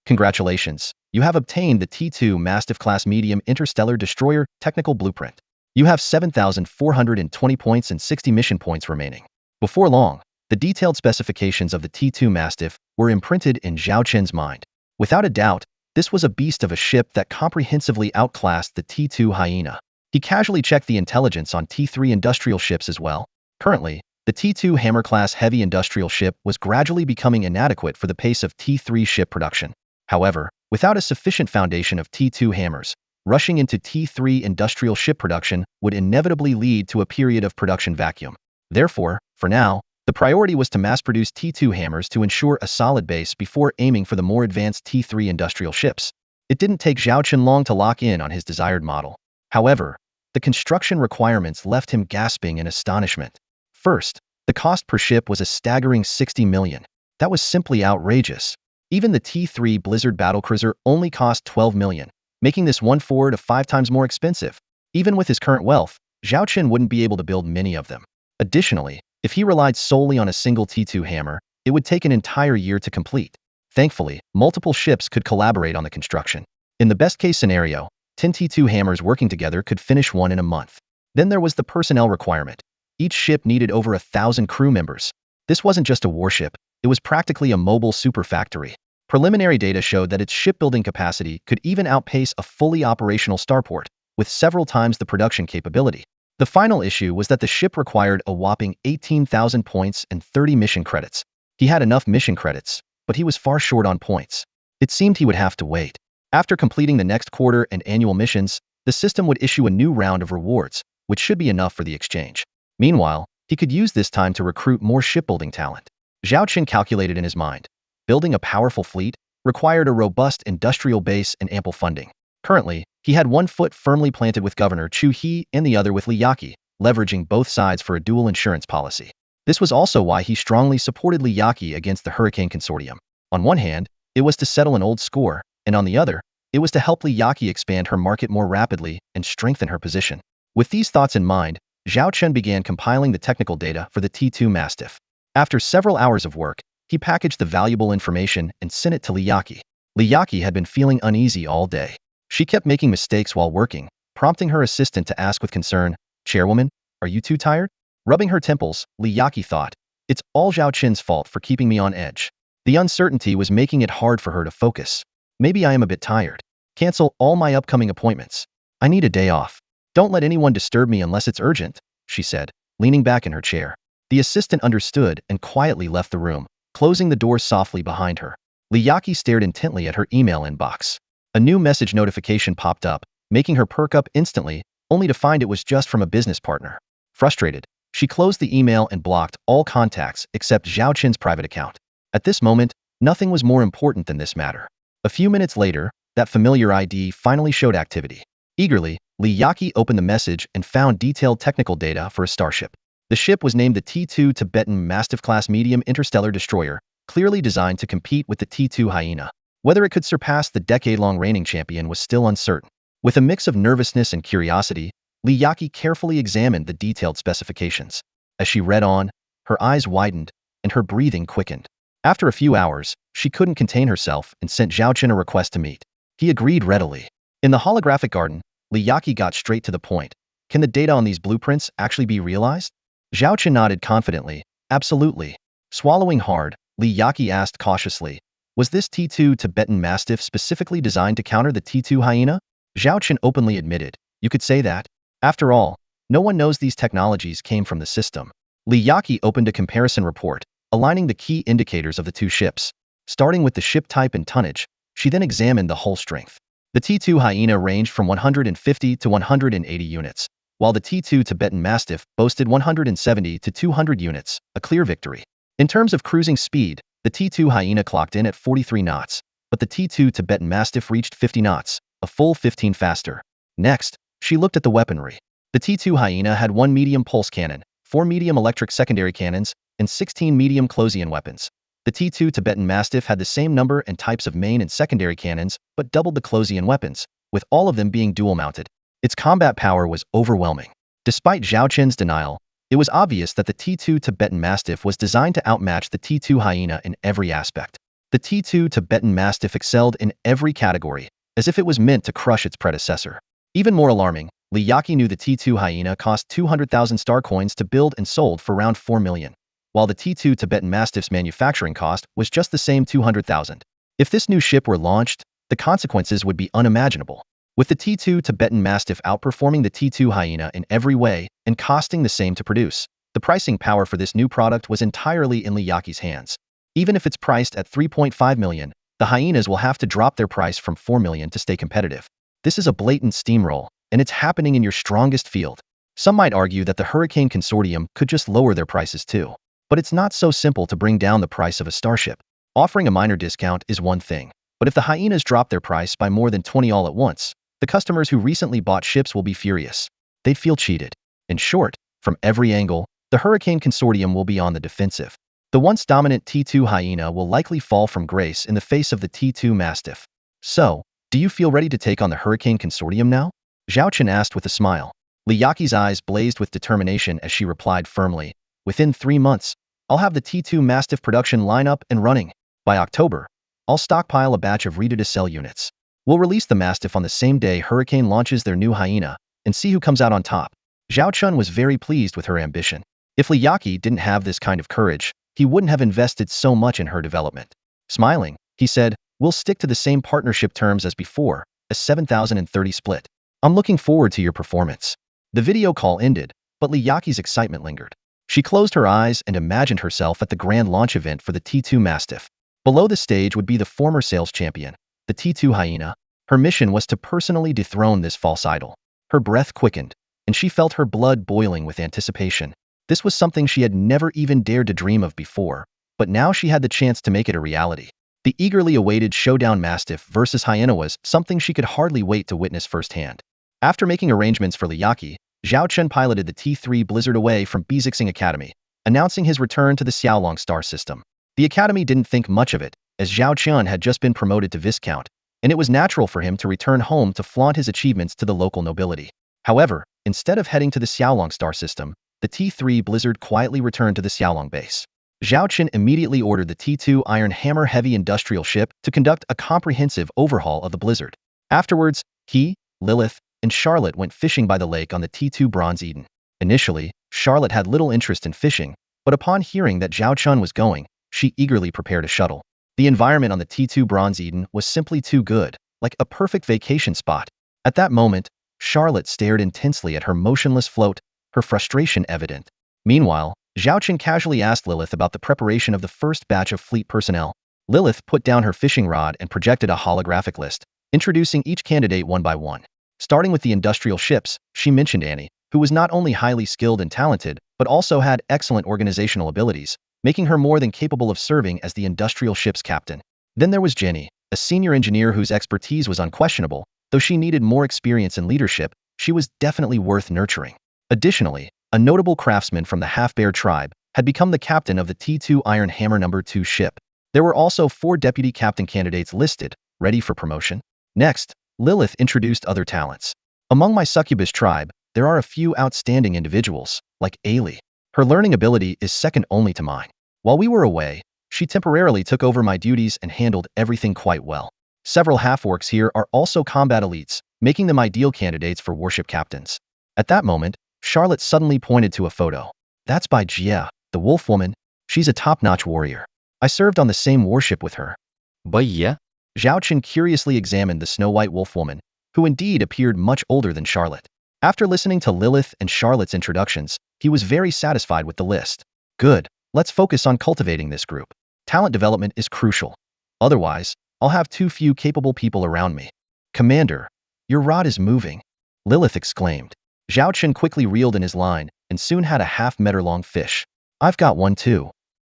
Congratulations, you have obtained the T2 Mastiff-class medium interstellar destroyer technical blueprint. You have 7,420 points and 60 mission points remaining. Before long, the detailed specifications of the T2 Mastiff were imprinted in Zhao Chun's mind. Without a doubt, this was a beast of a ship that comprehensively outclassed the T2 Hyena. He casually checked the intelligence on T3 industrial ships as well. Currently, the T2 Hammer-class heavy industrial ship was gradually becoming inadequate for the pace of T3 ship production. However, without a sufficient foundation of T2 Hammers, rushing into T3 industrial ship production would inevitably lead to a period of production vacuum. Therefore, for now, the priority was to mass-produce T2 Hammers to ensure a solid base before aiming for the more advanced T3 industrial ships. It didn't take Zhao Chun long to lock in on his desired model. However, the construction requirements left him gasping in astonishment. First, the cost per ship was a staggering 60 million. That was simply outrageous. Even the T3 Blizzard battlecruiser only cost 12 million. Making this 1/4 to 5 times more expensive. Even with his current wealth, Zhao Chun wouldn't be able to build many of them. Additionally, if he relied solely on a single T2 hammer, it would take an entire year to complete. Thankfully, multiple ships could collaborate on the construction. In the best-case scenario, 10 T2 hammers working together could finish one in a month. Then there was the personnel requirement. Each ship needed over 1,000 crew members. This wasn't just a warship, it was practically a mobile super factory. Preliminary data showed that its shipbuilding capacity could even outpace a fully operational starport, with several times the production capability. The final issue was that the ship required a whopping 18,000 points and 30 mission credits. He had enough mission credits, but he was far short on points. It seemed he would have to wait. After completing the next quarter and annual missions, the system would issue a new round of rewards, which should be enough for the exchange. Meanwhile, he could use this time to recruit more shipbuilding talent. Zhao Chun calculated in his mind. Building a powerful fleet required a robust industrial base and ample funding. Currently, he had one foot firmly planted with Governor Chu He and the other with Li Yaqi, leveraging both sides for a dual insurance policy. This was also why he strongly supported Li Yaqi against the Hurricane Consortium. On one hand, it was to settle an old score, and on the other, it was to help Li Yaqi expand her market more rapidly and strengthen her position. With these thoughts in mind, Zhao Chun began compiling the technical data for the T2 Mastiff. After several hours of work, he packaged the valuable information and sent it to Li Yaqi. Li Yaqi had been feeling uneasy all day. She kept making mistakes while working, prompting her assistant to ask with concern, "Chairwoman, are you too tired?" Rubbing her temples, Li Yaqi thought, "It's all Zhao Qin's fault for keeping me on edge." The uncertainty was making it hard for her to focus. "Maybe I am a bit tired. Cancel all my upcoming appointments. I need a day off. Don't let anyone disturb me unless it's urgent," she said, leaning back in her chair. The assistant understood and quietly left the room, closing the door softly behind her. Li Yaqi stared intently at her email inbox. A new message notification popped up, making her perk up instantly, only to find it was just from a business partner. Frustrated, she closed the email and blocked all contacts except Zhao Qin's private account. At this moment, nothing was more important than this matter. A few minutes later, that familiar ID finally showed activity. Eagerly, Li Yaqi opened the message and found detailed technical data for a starship. The ship was named the T2 Tibetan Mastiff-class medium interstellar destroyer, clearly designed to compete with the T2 Hyena. Whether it could surpass the decade-long reigning champion was still uncertain. With a mix of nervousness and curiosity, Li Yaqi carefully examined the detailed specifications. As she read on, her eyes widened and her breathing quickened. After a few hours, she couldn't contain herself and sent Zhao Qin a request to meet. He agreed readily. In the holographic garden, Li Yaqi got straight to the point. "Can the data on these blueprints actually be realized?" Zhao Qin nodded confidently. "Absolutely." Swallowing hard, Li Yaqi asked cautiously, "Was this T2 Tibetan Mastiff specifically designed to counter the T2 Hyena?" Zhao Qin openly admitted, "You could say that. After all, no one knows these technologies came from the system." Li Yaqi opened a comparison report, aligning the key indicators of the two ships. Starting with the ship type and tonnage, she then examined the hull strength. The T2 Hyena ranged from 150 to 180 units, while the T2 Tibetan Mastiff boasted 170 to 200 units, a clear victory. In terms of cruising speed, the T2 Hyena clocked in at 43 knots, but the T2 Tibetan Mastiff reached 50 knots, a full 15 faster. Next, she looked at the weaponry. The T2 Hyena had 1 medium pulse cannon, 4 medium electric secondary cannons, and 16 medium Closian weapons. The T2 Tibetan Mastiff had the same number and types of main and secondary cannons, but doubled the Closian weapons, with all of them being dual-mounted. Its combat power was overwhelming. Despite Zhao Qin's denial, it was obvious that the T2 Tibetan Mastiff was designed to outmatch the T2 Hyena in every aspect. The T2 Tibetan Mastiff excelled in every category, as if it was meant to crush its predecessor. Even more alarming, Li Yaqi knew the T2 Hyena cost 200,000 star coins to build and sold for around 4 million, while the T2 Tibetan Mastiff's manufacturing cost was just the same 200,000. If this new ship were launched, the consequences would be unimaginable. With the T2 Tibetan Mastiff outperforming the T2 Hyena in every way and costing the same to produce, the pricing power for this new product was entirely in Li Yaqi's hands. Even if it's priced at 3.5 million, the Hyenas will have to drop their price from 4 million to stay competitive. This is a blatant steamroll, and it's happening in your strongest field. Some might argue that the Hurricane Consortium could just lower their prices too. But it's not so simple to bring down the price of a starship. Offering a minor discount is one thing, but if the Hyenas drop their price by more than 20 all at once, the customers who recently bought ships will be furious. They'd feel cheated. In short, from every angle, the Hurricane Consortium will be on the defensive. The once dominant T2 Hyena will likely fall from grace in the face of the T2 Mastiff. "So, do you feel ready to take on the Hurricane Consortium now?" Zhao Qin asked with a smile. Li Yaqi's eyes blazed with determination as she replied firmly, "Within 3 months, I'll have the T2 Mastiff production line up and running. By October, I'll stockpile a batch of ready-to-sell units. We'll release the Mastiff on the same day Hurricane launches their new Hyena, and see who comes out on top." Zhao Qin was very pleased with her ambition. If Li Yaqi didn't have this kind of courage, he wouldn't have invested so much in her development. Smiling, he said, "We'll stick to the same partnership terms as before, a 7,030 split. I'm looking forward to your performance." The video call ended, but Li Yaqi's excitement lingered. She closed her eyes and imagined herself at the grand launch event for the T2 Mastiff. Below the stage would be the former sales champion, the T2 Hyena. Her mission was to personally dethrone this false idol. Her breath quickened, and she felt her blood boiling with anticipation. This was something she had never even dared to dream of before, but now she had the chance to make it a reality. The eagerly awaited showdown Mastiff versus Hyena was something she could hardly wait to witness firsthand. After making arrangements for Li Yaqi, Zhao Qin piloted the T3 Blizzard away from Bizixing Academy, announcing his return to the Xiaolong star system. The academy didn't think much of it, as Zhao Qin had just been promoted to Viscount, and it was natural for him to return home to flaunt his achievements to the local nobility. However, instead of heading to the Xiaolong star system, the T3 Blizzard quietly returned to the Xiaolong base. Zhao Qin immediately ordered the T2 Iron Hammer heavy industrial ship to conduct a comprehensive overhaul of the Blizzard. Afterwards, he, Lilith, and Charlotte went fishing by the lake on the T2 Bronze Eden. Initially, Charlotte had little interest in fishing, but upon hearing that Zhao Chun was going, she eagerly prepared a shuttle. The environment on the T2 Bronze Eden was simply too good, like a perfect vacation spot. At that moment, Charlotte stared intensely at her motionless float, her frustration evident. Meanwhile, Zhao Qin casually asked Lilith about the preparation of the first batch of fleet personnel. Lilith put down her fishing rod and projected a holographic list, introducing each candidate one by one. Starting with the industrial ships, she mentioned Annie, who was not only highly skilled and talented, but also had excellent organizational abilities, making her more than capable of serving as the industrial ship's captain. Then there was Jenny, a senior engineer whose expertise was unquestionable. Though she needed more experience in leadership, she was definitely worth nurturing. Additionally, a notable craftsman from the Half-Bear tribe had become the captain of the T2 Iron Hammer No. 2 ship. There were also 4 deputy captain candidates listed, ready for promotion. Next, Lilith introduced other talents. Among my succubus tribe, there are a few outstanding individuals, like Ailey. Her learning ability is second only to mine. While we were away, she temporarily took over my duties and handled everything quite well. Several half-orcs here are also combat elites, making them ideal candidates for warship captains. At that moment, Charlotte suddenly pointed to a photo. That's by Jia, the wolf woman. She's a top-notch warrior. I served on the same warship with her. But yeah, Zhao Qin curiously examined the snow-white wolf woman, who indeed appeared much older than Charlotte. After listening to Lilith and Charlotte's introductions, he was very satisfied with the list. Good, let's focus on cultivating this group. Talent development is crucial. Otherwise, I'll have too few capable people around me. Commander, your rod is moving, Lilith exclaimed. Zhao Qin quickly reeled in his line and soon had a half-meter-long fish. I've got one too.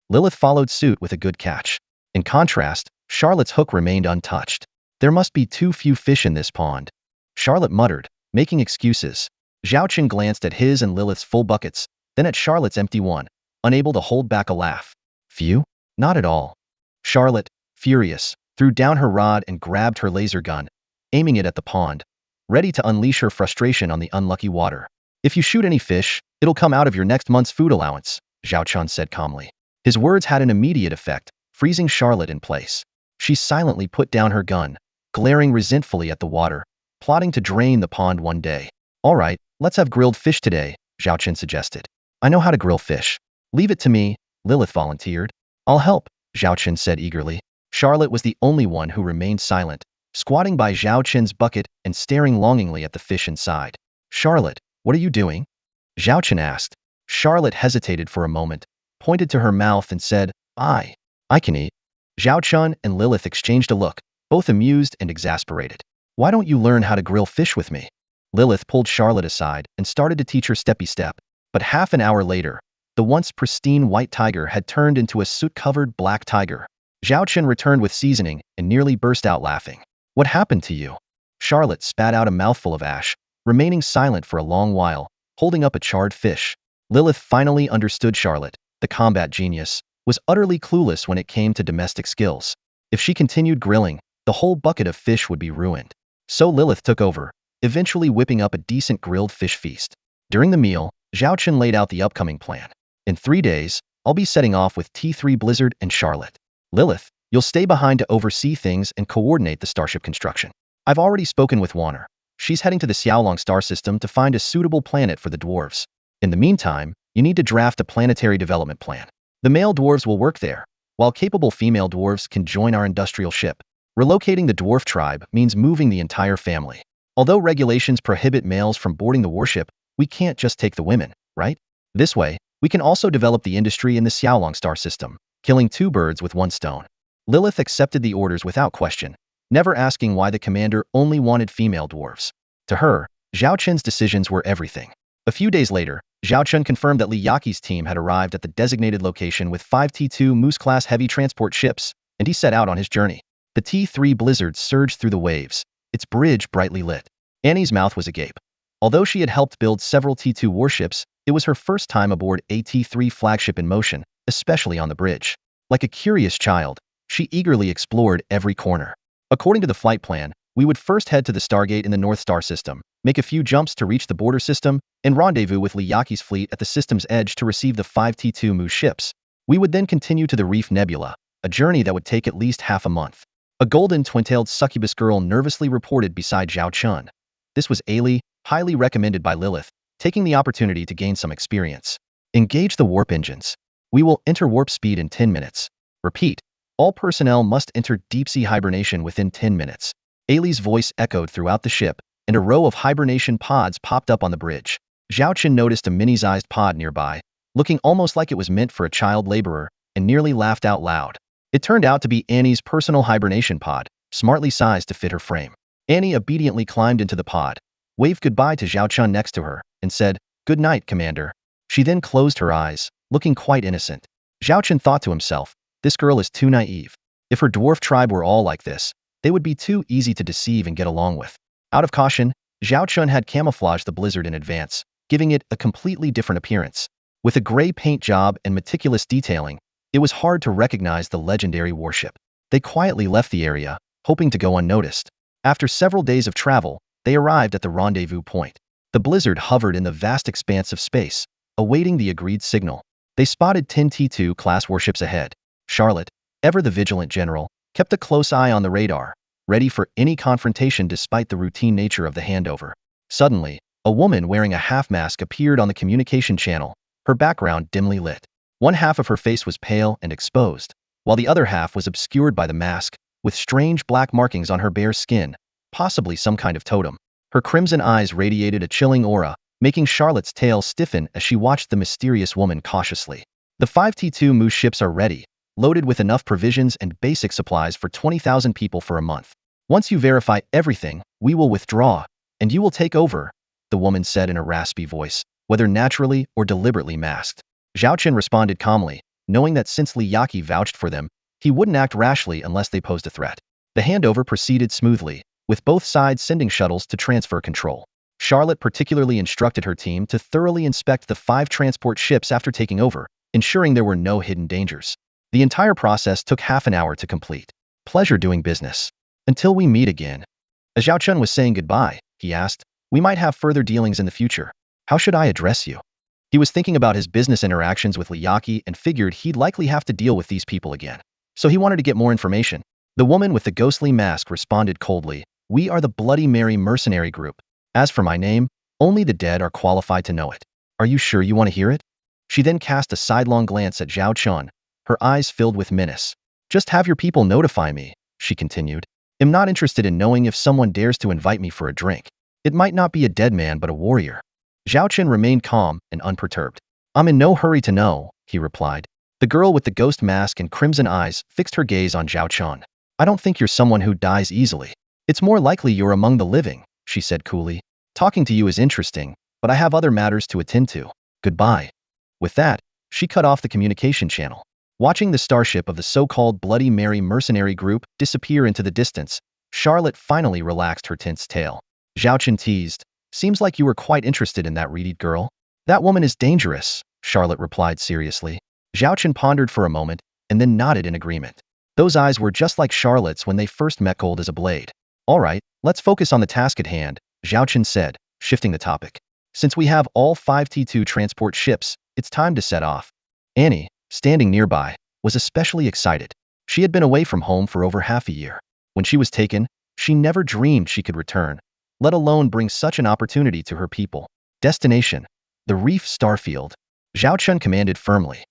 Lilith followed suit with a good catch. In contrast, Charlotte's hook remained untouched. There must be too few fish in this pond, Charlotte muttered, making excuses. Zhao Qin glanced at his and Lilith's full buckets, then at Charlotte's empty one, unable to hold back a laugh. Few? Not at all. Charlotte, furious, threw down her rod and grabbed her laser gun, aiming it at the pond, ready to unleash her frustration on the unlucky water. If you shoot any fish, it'll come out of your next month's food allowance, Zhao Chun said calmly. His words had an immediate effect, freezing Charlotte in place. She silently put down her gun, glaring resentfully at the water, plotting to drain the pond one day. All right, let's have grilled fish today, Zhao Qin suggested. I know how to grill fish. Leave it to me, Lilith volunteered. I'll help, Zhao Qin said eagerly. Charlotte was the only one who remained silent, squatting by Zhao Qin's bucket and staring longingly at the fish inside. Charlotte, what are you doing? Zhao Qin asked. Charlotte hesitated for a moment, pointed to her mouth and said, I can eat. Zhao Chun and Lilith exchanged a look, both amused and exasperated. Why don't you learn how to grill fish with me? Lilith pulled Charlotte aside and started to teach her step-by-step. But half an hour later, the once pristine white tiger had turned into a soot-covered black tiger. Zhao Qin returned with seasoning and nearly burst out laughing. What happened to you? Charlotte spat out a mouthful of ash, remaining silent for a long while, holding up a charred fish. Lilith finally understood Charlotte, the combat genius, was utterly clueless when it came to domestic skills. If she continued grilling, the whole bucket of fish would be ruined. So Lilith took over, eventually whipping up a decent grilled fish feast. During the meal, Zhao Qin laid out the upcoming plan. In 3 days, I'll be setting off with T3 Blizzard and Charlotte. Lilith, you'll stay behind to oversee things and coordinate the starship construction. I've already spoken with Warner. She's heading to the Xiaolong star system to find a suitable planet for the dwarves. In the meantime, you need to draft a planetary development plan. The male dwarves will work there, while capable female dwarves can join our industrial ship. Relocating the dwarf tribe means moving the entire family. Although regulations prohibit males from boarding the warship, we can't just take the women, right? This way, we can also develop the industry in the Xiaolong star system, killing 2 birds with 1 stone. Lilith accepted the orders without question, never asking why the commander only wanted female dwarves. To her, Zhao Qin's decisions were everything. A few days later, Zhao Qin confirmed that Li Yaqi's team had arrived at the designated location with 5 T2 Moose-class heavy transport ships, and he set out on his journey. The T3 Blizzard surged through the waves, its bridge brightly lit. Annie's mouth was agape. Although she had helped build several T2 warships, it was her first time aboard a T3 flagship in motion, especially on the bridge. Like a curious child, she eagerly explored every corner. According to the flight plan, we would first head to the Stargate in the North Star system, make a few jumps to reach the border system, and rendezvous with Li Yaqi's fleet at the system's edge to receive the 5 T2 Moose ships. We would then continue to the Reef Nebula, a journey that would take at least half a month. A golden twin-tailed succubus girl nervously reported beside Zhao Chun. This was Ailey, highly recommended by Lilith, taking the opportunity to gain some experience. Engage the warp engines. We will enter warp speed in 10 minutes. Repeat. All personnel must enter deep-sea hibernation within 10 minutes. Ailey's voice echoed throughout the ship, and a row of hibernation pods popped up on the bridge. Zhao Chen noticed a mini-sized pod nearby, looking almost like it was meant for a child laborer, and nearly laughed out loud. It turned out to be Annie's personal hibernation pod, smartly sized to fit her frame. Annie obediently climbed into the pod, waved goodbye to Zhao Chun next to her, and said, "Good night, Commander." She then closed her eyes, looking quite innocent. Zhao Chun thought to himself, this girl is too naive. If her dwarf tribe were all like this, they would be too easy to deceive and get along with. Out of caution, Zhao Chun had camouflaged the blizzard in advance, giving it a completely different appearance. With a gray paint job and meticulous detailing, it was hard to recognize the legendary warship. They quietly left the area, hoping to go unnoticed. After several days of travel, they arrived at the rendezvous point. The blizzard hovered in the vast expanse of space, awaiting the agreed signal. They spotted 10 T2 class warships ahead. Charlotte, ever the vigilant general, kept a close eye on the radar, ready for any confrontation despite the routine nature of the handover. Suddenly, a woman wearing a half-mask appeared on the communication channel, her background dimly lit. One half of her face was pale and exposed, while the other half was obscured by the mask, with strange black markings on her bare skin, possibly some kind of totem. Her crimson eyes radiated a chilling aura, making Charlotte's tail stiffen as she watched the mysterious woman cautiously. The 5 T2 Moose ships are ready, loaded with enough provisions and basic supplies for 20,000 people for a month. Once you verify everything, we will withdraw, and you will take over, the woman said in a raspy voice, whether naturally or deliberately masked. Zhao Chen responded calmly, knowing that since Li Yaqi vouched for them, he wouldn't act rashly unless they posed a threat. The handover proceeded smoothly, with both sides sending shuttles to transfer control. Charlotte particularly instructed her team to thoroughly inspect the 5 transport ships after taking over, ensuring there were no hidden dangers. The entire process took half an hour to complete. Pleasure doing business. Until we meet again. As Zhao Chun was saying goodbye, he asked, we might have further dealings in the future. How should I address you? He was thinking about his business interactions with Li Yaqi and figured he'd likely have to deal with these people again. So he wanted to get more information. The woman with the ghostly mask responded coldly, we are the Bloody Mary mercenary group. As for my name, only the dead are qualified to know it. Are you sure you want to hear it? She then cast a sidelong glance at Zhao Chun, her eyes filled with menace. Just have your people notify me, she continued. I'm not interested in knowing if someone dares to invite me for a drink. It might not be a dead man but a warrior. Zhao Chen remained calm and unperturbed. I'm in no hurry to know, he replied. The girl with the ghost mask and crimson eyes fixed her gaze on Zhao Chun. I don't think you're someone who dies easily. It's more likely you're among the living, she said coolly. Talking to you is interesting, but I have other matters to attend to. Goodbye. With that, she cut off the communication channel. Watching the starship of the so-called Bloody Mary mercenary group disappear into the distance, Charlotte finally relaxed her tense tail. Zhao Chen teased, seems like you were quite interested in that reedy girl. That woman is dangerous, Charlotte replied seriously. Zhao Chen pondered for a moment, and then nodded in agreement. Those eyes were just like Charlotte's when they first met, cold as a blade. All right, let's focus on the task at hand, Zhao Chen said, shifting the topic. Since we have all 5 T2 transport ships, it's time to set off. Annie, standing nearby, was especially excited. She had been away from home for over half a year. When she was taken, she never dreamed she could return, let alone bring such an opportunity to her people. Destination: the Reef Starfield. Zhao Chun commanded firmly.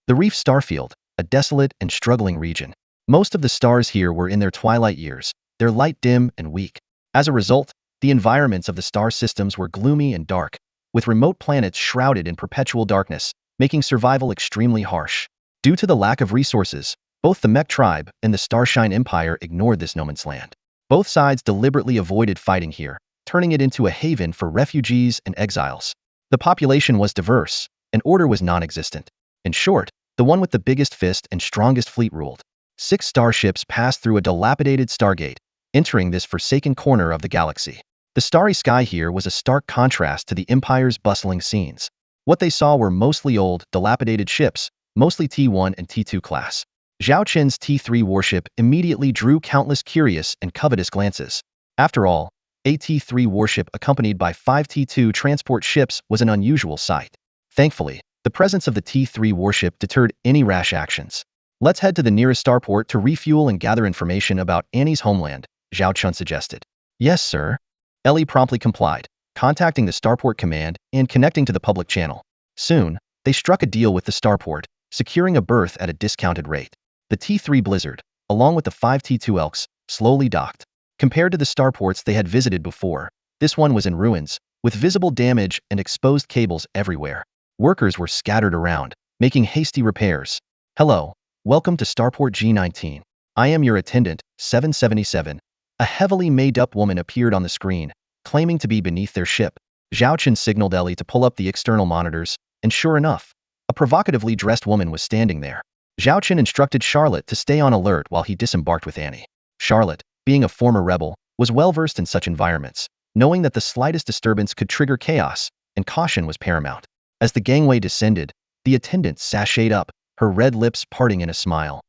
The Reef Starfield, a desolate and struggling region. Most of the stars here were in their twilight years, their light dim and weak. As a result, the environments of the star systems were gloomy and dark, with remote planets shrouded in perpetual darkness, making survival extremely harsh. Due to the lack of resources, both the Mech tribe and the Starshine Empire ignored this no man's land. Both sides deliberately avoided fighting here, turning it into a haven for refugees and exiles. The population was diverse, and order was non-existent. In short, the one with the biggest fist and strongest fleet ruled. 6 starships passed through a dilapidated stargate, entering this forsaken corner of the galaxy. The starry sky here was a stark contrast to the Empire's bustling scenes. What they saw were mostly old, dilapidated ships, mostly T1 and T2 class. Zhao Chen's T3 warship immediately drew countless curious and covetous glances. After all, a T3 warship accompanied by 5 T2 transport ships was an unusual sight. Thankfully, The presence of the T3 warship deterred any rash actions. Let's head to the nearest starport to refuel and gather information about Annie's homeland, Zhao Chun suggested. Yes, sir. Ellie promptly complied, contacting the starport command and connecting to the public channel. Soon, they struck a deal with the starport, securing a berth at a discounted rate. The T3 Blizzard, along with the 5 T2 Elks, slowly docked. Compared to the starports they had visited before, this one was in ruins, with visible damage and exposed cables everywhere. Workers were scattered around, making hasty repairs. Hello, welcome to Starport G19. I am your attendant, 777. A heavily made-up woman appeared on the screen, claiming to be beneath their ship. Zhao Chen signaled Ellie to pull up the external monitors, and sure enough, a provocatively dressed woman was standing there. Zhao Chen instructed Charlotte to stay on alert while he disembarked with Annie. Charlotte, being a former rebel, was well-versed in such environments, knowing that the slightest disturbance could trigger chaos, and caution was paramount. As the gangway descended, the attendant sashayed up, her red lips parting in a smile.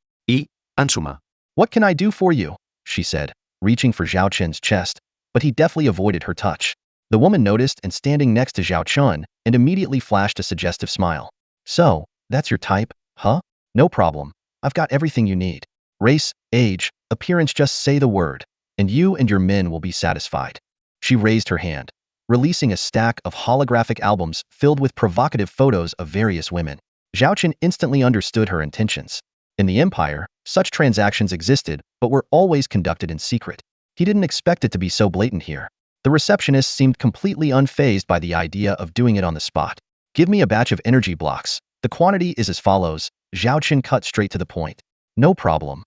Anshuma. What can I do for you? She said, reaching for Zhao Chen's chest, but he deftly avoided her touch. The woman noticed and standing next to Zhao Chun, and immediately flashed a suggestive smile. So, that's your type, huh? No problem. I've got everything you need. Race, age, appearance, just say the word, and you and your men will be satisfied. She raised her hand, releasing a stack of holographic albums filled with provocative photos of various women. Zhao Chen instantly understood her intentions. In the Empire, such transactions existed but were always conducted in secret. He didn't expect it to be so blatant here. The receptionist seemed completely unfazed by the idea of doing it on the spot. Give me a batch of energy blocks. The quantity is as follows. Zhao Chen cut straight to the point. No problem.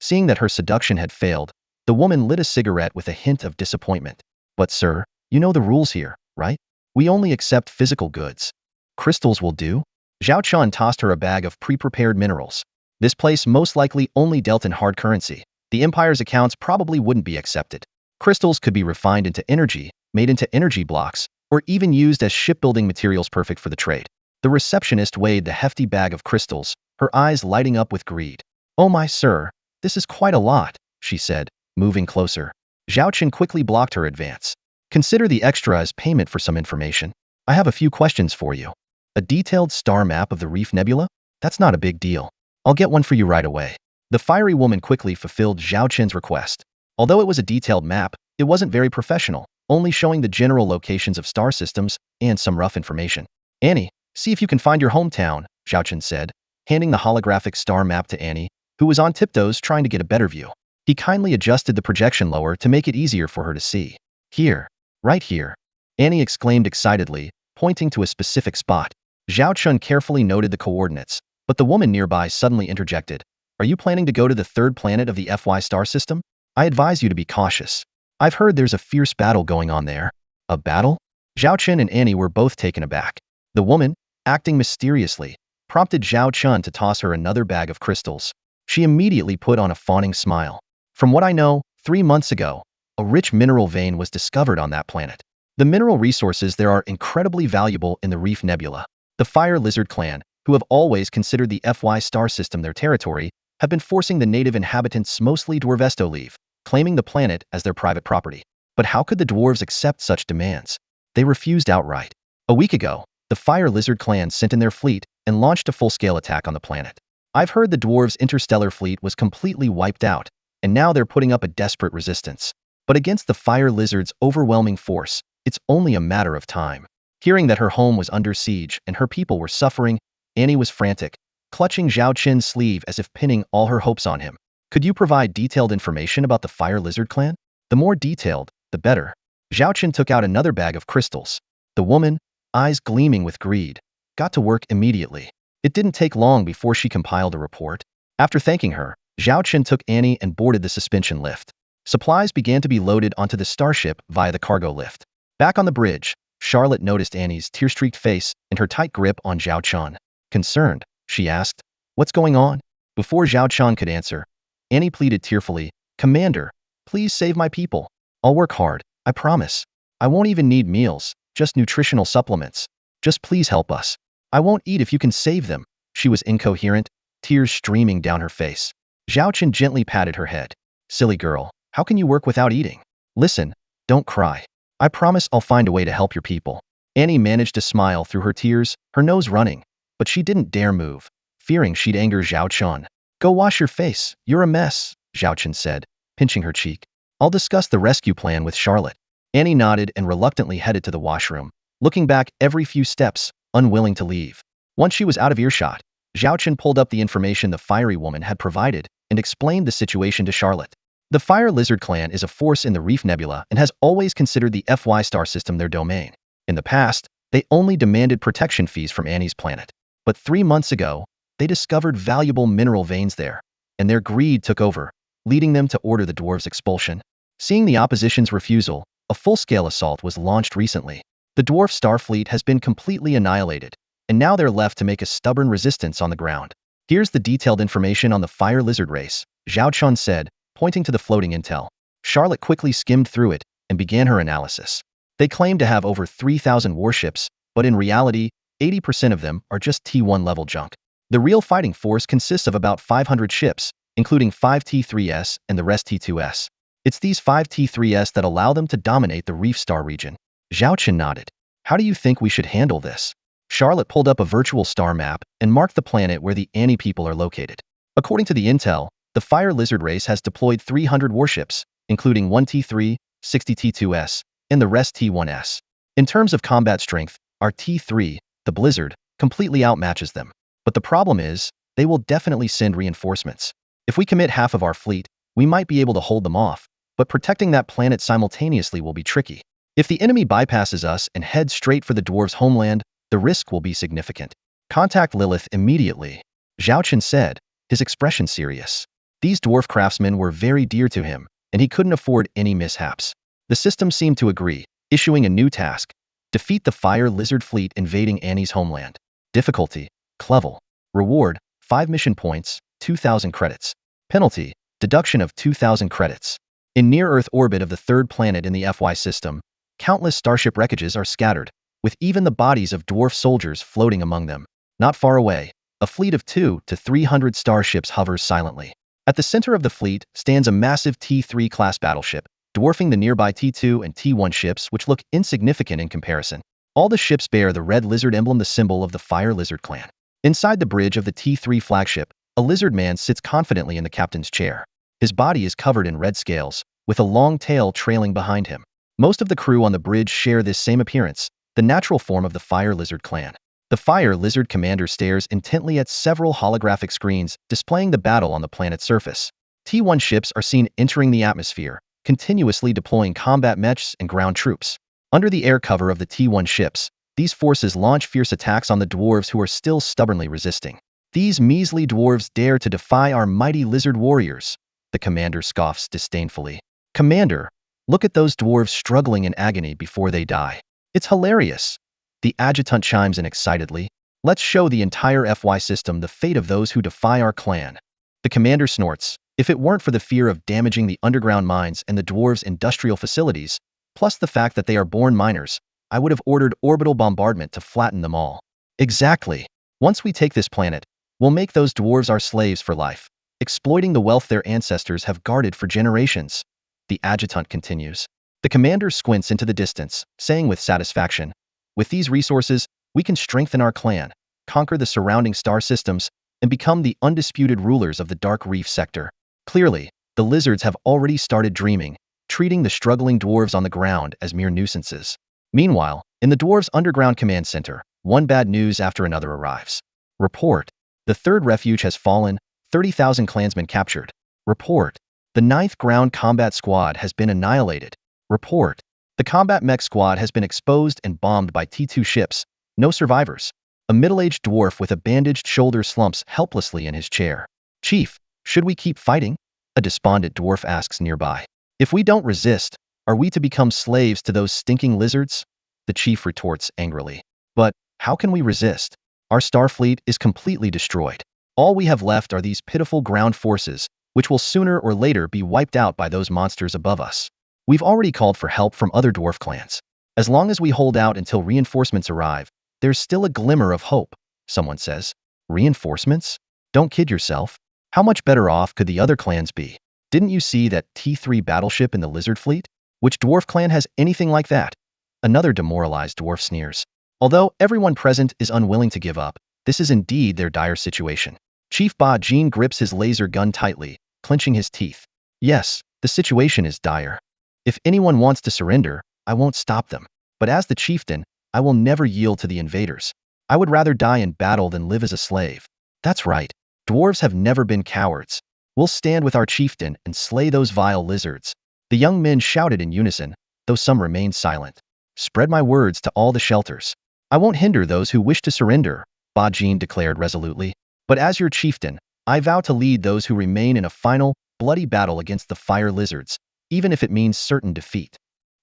Seeing that her seduction had failed, the woman lit a cigarette with a hint of disappointment. But sir, you know the rules here, right? We only accept physical goods. Crystals will do? Zhao Chun tossed her a bag of pre-prepared minerals. This place most likely only dealt in hard currency. The Empire's accounts probably wouldn't be accepted. Crystals could be refined into energy, made into energy blocks, or even used as shipbuilding materials perfect for the trade. The receptionist weighed the hefty bag of crystals, her eyes lighting up with greed. Oh my sir, this is quite a lot, she said, moving closer. Zhao Chen quickly blocked her advance. Consider the extra as payment for some information. I have a few questions for you. A detailed star map of the Reef Nebula? That's not a big deal. I'll get one for you right away. The fiery woman quickly fulfilled Zhao Chen's request. Although it was a detailed map, it wasn't very professional, only showing the general locations of star systems and some rough information. Annie, see if you can find your hometown, Zhao Chen said, handing the holographic star map to Annie, who was on tiptoes trying to get a better view. He kindly adjusted the projection lower to make it easier for her to see. Here. Right here. Annie exclaimed excitedly, pointing to a specific spot. Zhao Chun carefully noted the coordinates, but the woman nearby suddenly interjected. Are you planning to go to the third planet of the FY star system? I advise you to be cautious. I've heard there's a fierce battle going on there. A battle? Zhao Chen and Annie were both taken aback. The woman, acting mysteriously, prompted Zhao Chun to toss her another bag of crystals. She immediately put on a fawning smile. From what I know, 3 months ago, a rich mineral vein was discovered on that planet. The mineral resources there are incredibly valuable in the Reef Nebula. The Fire Lizard clan, who have always considered the FY star system their territory, have been forcing the native inhabitants, mostly Dwarves, to leave, claiming the planet as their private property. But how could the dwarves accept such demands? They refused outright. A week ago, the Fire Lizard clan sent in their fleet and launched a full-scale attack on the planet. I've heard the dwarves' interstellar fleet was completely wiped out, and now they're putting up a desperate resistance. But against the Fire Lizard's overwhelming force, it's only a matter of time. Hearing that her home was under siege and her people were suffering, Annie was frantic, clutching Zhao Chen's sleeve as if pinning all her hopes on him. Could you provide detailed information about the Fire Lizard clan? The more detailed, the better. Zhao Chen took out another bag of crystals. The woman, eyes gleaming with greed, got to work immediately. It didn't take long before she compiled a report. After thanking her, Zhao Chen took Annie and boarded the suspension lift. Supplies began to be loaded onto the starship via the cargo lift. Back on the bridge, Charlotte noticed Annie's tear-streaked face and her tight grip on Zhao Chun. Concerned, she asked, "What's going on?" Before Zhao Chun could answer, Annie pleaded tearfully, "Commander, please save my people. I'll work hard, I promise. I won't even need meals, just nutritional supplements. Just please help us. I won't eat if you can save them." She was incoherent, tears streaming down her face. Zhao Chun gently patted her head. "Silly girl, how can you work without eating? Listen, don't cry. I promise I'll find a way to help your people." Annie managed to smile through her tears, her nose running. but she didn't dare move, fearing she'd anger Zhao Chun. Go wash your face, you're a mess, Zhao Chun said, pinching her cheek. I'll discuss the rescue plan with Charlotte. Annie nodded and reluctantly headed to the washroom, looking back every few steps, unwilling to leave. Once she was out of earshot, Zhao Chun pulled up the information the fiery woman had provided and explained the situation to Charlotte. The Fire Lizard Clan is a force in the Reef Nebula and has always considered the FY star system their domain. In the past, they only demanded protection fees from Annie's planet. But 3 months ago, they discovered valuable mineral veins there, and their greed took over, leading them to order the dwarves' expulsion. Seeing the opposition's refusal, a full-scale assault was launched recently. The dwarf star fleet has been completely annihilated, and now they're left to make a stubborn resistance on the ground. Here's the detailed information on the fire lizard race, Zhao Chun said, pointing to the floating intel. Charlotte quickly skimmed through it and began her analysis. They claim to have over 3,000 warships, but in reality, 80% of them are just T1 level junk. The real fighting force consists of about 500 ships, including 5 T3S and the rest T2S. It's these 5 T3S that allow them to dominate the Reef Star region. Zhao Chun nodded. How do you think we should handle this? Charlotte pulled up a virtual star map and marked the planet where the Annie people are located. According to the intel, the Fire Lizard race has deployed 300 warships, including 1 T3, 60 T2S, and the rest T1S. In terms of combat strength, our T3, the Blizzard, completely outmatches them. But the problem is, they will definitely send reinforcements. If we commit half of our fleet, we might be able to hold them off, but protecting that planet simultaneously will be tricky. If the enemy bypasses us and heads straight for the dwarves' homeland, the risk will be significant. Contact Lilith immediately, Zhao Chun said, his expression serious. These dwarf craftsmen were very dear to him, and he couldn't afford any mishaps. The system seemed to agree, issuing a new task: defeat the Fire Lizard fleet invading Annie's homeland. Difficulty: Clevel. Reward: 5 mission points, 2,000 credits. Penalty: deduction of 2,000 credits. In near-Earth orbit of the third planet in the FY system, countless starship wreckages are scattered, with even the bodies of dwarf soldiers floating among them. Not far away, a fleet of 200 to 300 starships hovers silently. At the center of the fleet stands a massive T3 class battleship, dwarfing the nearby T2 and T1 ships, which look insignificant in comparison. All the ships bear the red lizard emblem, the symbol of the Fire Lizard Clan. Inside the bridge of the T3 flagship, a lizard man sits confidently in the captain's chair. His body is covered in red scales, with a long tail trailing behind him. Most of the crew on the bridge share this same appearance, the natural form of the Fire Lizard Clan. The Fire Lizard commander stares intently at several holographic screens displaying the battle on the planet's surface. T1 ships are seen entering the atmosphere, continuously deploying combat mechs and ground troops. Under the air cover of the T1 ships, these forces launch fierce attacks on the dwarves who are still stubbornly resisting. These measly dwarves dare to defy our mighty lizard warriors, the commander scoffs disdainfully. Commander, look at those dwarves struggling in agony before they die. It's hilarious. The adjutant chimes in excitedly. Let's show the entire FY system the fate of those who defy our clan. The commander snorts. If it weren't for the fear of damaging the underground mines and the dwarves' industrial facilities, plus the fact that they are born miners, I would have ordered orbital bombardment to flatten them all. Exactly. Once we take this planet, we'll make those dwarves our slaves for life, exploiting the wealth their ancestors have guarded for generations. The adjutant continues. The commander squints into the distance, saying with satisfaction, with these resources, we can strengthen our clan, conquer the surrounding star systems, and become the undisputed rulers of the Dark Reef sector. Clearly, the lizards have already started dreaming, treating the struggling dwarves on the ground as mere nuisances. Meanwhile, in the dwarves' underground command center, one bad news after another arrives. Report. The third refuge has fallen, 30,000 clansmen captured. Report. The 9th ground combat squad has been annihilated. Report. The combat mech squad has been exposed and bombed by T2 ships. No survivors. A middle-aged dwarf with a bandaged shoulder slumps helplessly in his chair. Chief, should we keep fighting? A despondent dwarf asks nearby. If we don't resist, are we to become slaves to those stinking lizards? The chief retorts angrily. But how can we resist? Our star fleet is completely destroyed. All we have left are these pitiful ground forces, which will sooner or later be wiped out by those monsters above us. We've already called for help from other dwarf clans. As long as we hold out until reinforcements arrive, there's still a glimmer of hope, someone says. Reinforcements? Don't kid yourself. How much better off could the other clans be? Didn't you see that T3 battleship in the lizard fleet? Which dwarf clan has anything like that? Another demoralized dwarf sneers. Although everyone present is unwilling to give up, This is indeed their dire situation. Chief Ba Jin grips his laser gun tightly, clenching his teeth. Yes, the situation is dire. If anyone wants to surrender, I won't stop them. But as the chieftain, I will never yield to the invaders. I would rather die in battle than live as a slave. That's right. Dwarves have never been cowards. We'll stand with our chieftain and slay those vile lizards. The young men shouted in unison, though some remained silent. Spread my words to all the shelters. I won't hinder those who wish to surrender, Ba Jin declared resolutely. But as your chieftain, I vow to lead those who remain in a final, bloody battle against the fire lizards, even if it means certain defeat.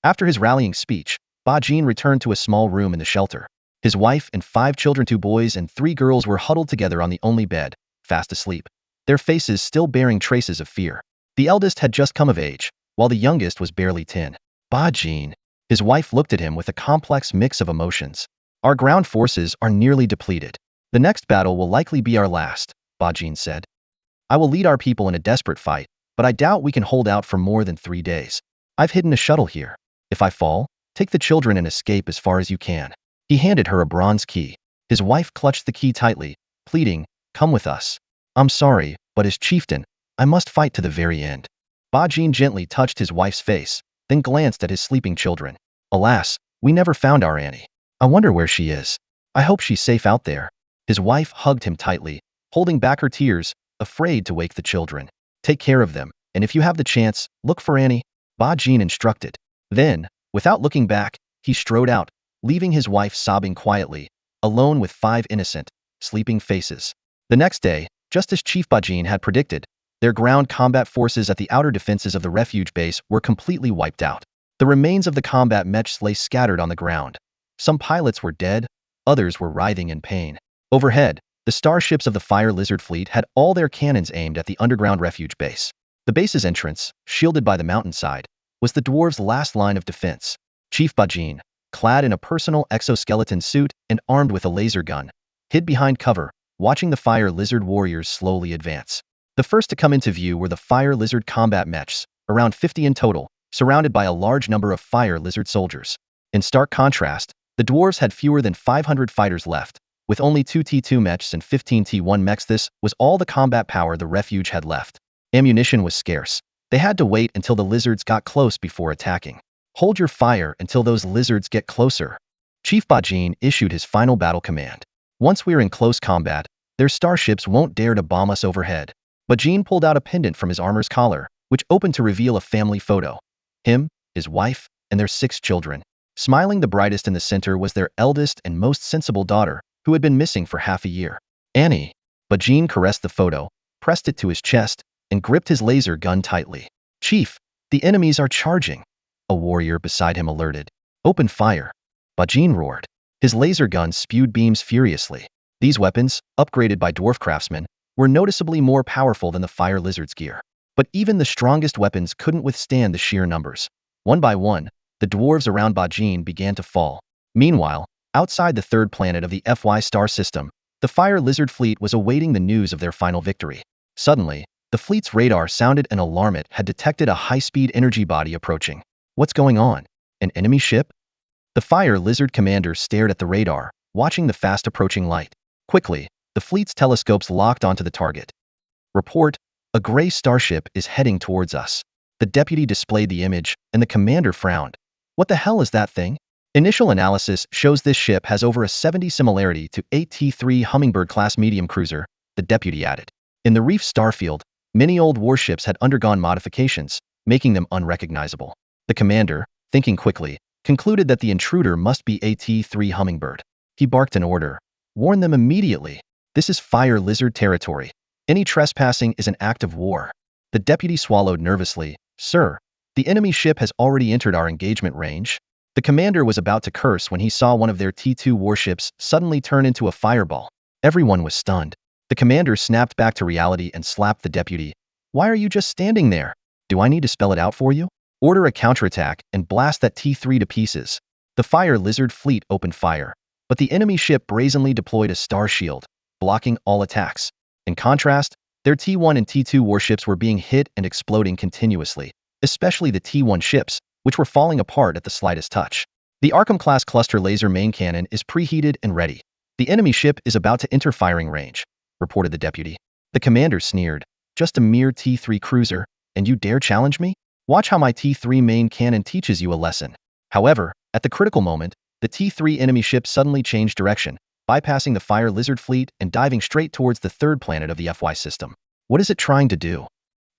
After his rallying speech, Ba Jin returned to a small room in the shelter. His wife and 5 children, 2 boys and 3 girls, were huddled together on the only bed, fast asleep, their faces still bearing traces of fear. The eldest had just come of age, while the youngest was barely 10. Ba Jin. His wife looked at him with a complex mix of emotions. Our ground forces are nearly depleted. The next battle will likely be our last, Ba Jin said. I will lead our people in a desperate fight, but I doubt we can hold out for more than 3 days. I've hidden a shuttle here. If I fall, take the children and escape as far as you can. He handed her a bronze key. His wife clutched the key tightly, pleading, come with us. I'm sorry, but as chieftain, I must fight to the very end. Ba Jin gently touched his wife's face, then glanced at his sleeping children. Alas, we never found our Annie. I wonder where she is. I hope she's safe out there. His wife hugged him tightly, holding back her tears, afraid to wake the children. Take care of them, and if you have the chance, look for Annie, Ba Jin instructed. Then, without looking back, he strode out, leaving his wife sobbing quietly, alone with 5 innocent, sleeping faces. The next day, just as Chief Ba Jin had predicted, their ground combat forces at the outer defenses of the refuge base were completely wiped out. The remains of the combat mechs lay scattered on the ground. Some pilots were dead, others were writhing in pain. Overhead, the starships of the Fire Lizard fleet had all their cannons aimed at the underground refuge base. The base's entrance, shielded by the mountainside, was the dwarves' last line of defense. Chief Ba Jin, clad in a personal exoskeleton suit and armed with a laser gun, hid behind cover, watching the Fire Lizard warriors slowly advance. The first to come into view were the Fire Lizard combat mechs, around 50 in total, surrounded by a large number of Fire Lizard soldiers. In stark contrast, the dwarves had fewer than 500 fighters left, with only 2 T2 mechs and 15 T1 mechs. This was all the combat power the refuge had left. Ammunition was scarce. They had to wait until the lizards got close before attacking. Hold your fire until those lizards get closer. Chief Ba Jin issued his final battle command. Once we're in close combat, their starships won't dare to bomb us overhead. Ba Jin pulled out a pendant from his armor's collar, which opened to reveal a family photo. Him, his wife, and their 6 children. Smiling the brightest in the center was their eldest and most sensible daughter, who had been missing for half a year. Annie. Ba Jin caressed the photo, pressed it to his chest, and gripped his laser gun tightly. Chief, the enemies are charging. A warrior beside him alerted. Open fire. Ba Jin roared. His laser gun spewed beams furiously. These weapons, upgraded by dwarf craftsmen, were noticeably more powerful than the Fire Lizard's gear. But even the strongest weapons couldn't withstand the sheer numbers. One by one, the dwarves around Ba Jin began to fall. Meanwhile, outside the 3rd planet of the FY star system, the Fire Lizard fleet was awaiting the news of their final victory. Suddenly, the fleet's radar sounded an alarm. It had detected a high-speed energy body approaching. What's going on? An enemy ship? The Fire Lizard commander stared at the radar, watching the fast-approaching light. Quickly, the fleet's telescopes locked onto the target. Report, a gray starship is heading towards us. The deputy displayed the image, and the commander frowned. What the hell is that thing? Initial analysis shows this ship has over a 70 similarity to 8 T3 Hummingbird-class medium cruiser, the deputy added. In the Reef starfield, many old warships had undergone modifications, making them unrecognizable. The commander, thinking quickly, concluded that the intruder must be a T3 Hummingbird. He barked an order. Warn them immediately. This is Fire Lizard territory. Any trespassing is an act of war. The deputy swallowed nervously. Sir, the enemy ship has already entered our engagement range. The commander was about to curse when he saw one of their T2 warships suddenly turn into a fireball. Everyone was stunned. The commander snapped back to reality and slapped the deputy. Why are you just standing there? Do I need to spell it out for you? Order a counterattack and blast that T3 to pieces. The Fire Lizard fleet opened fire, but the enemy ship brazenly deployed a star shield, blocking all attacks. In contrast, their T1 and T2 warships were being hit and exploding continuously, especially the T1 ships, which were falling apart at the slightest touch. The Arkham-class cluster laser main cannon is preheated and ready. The enemy ship is about to enter firing range, reported the deputy. The commander sneered. Just a mere T3 cruiser, and you dare challenge me? Watch how my T3 main cannon teaches you a lesson. However, at the critical moment, the T3 enemy ship suddenly changed direction, bypassing the Fire Lizard fleet and diving straight towards the third planet of the FY system. What is it trying to do?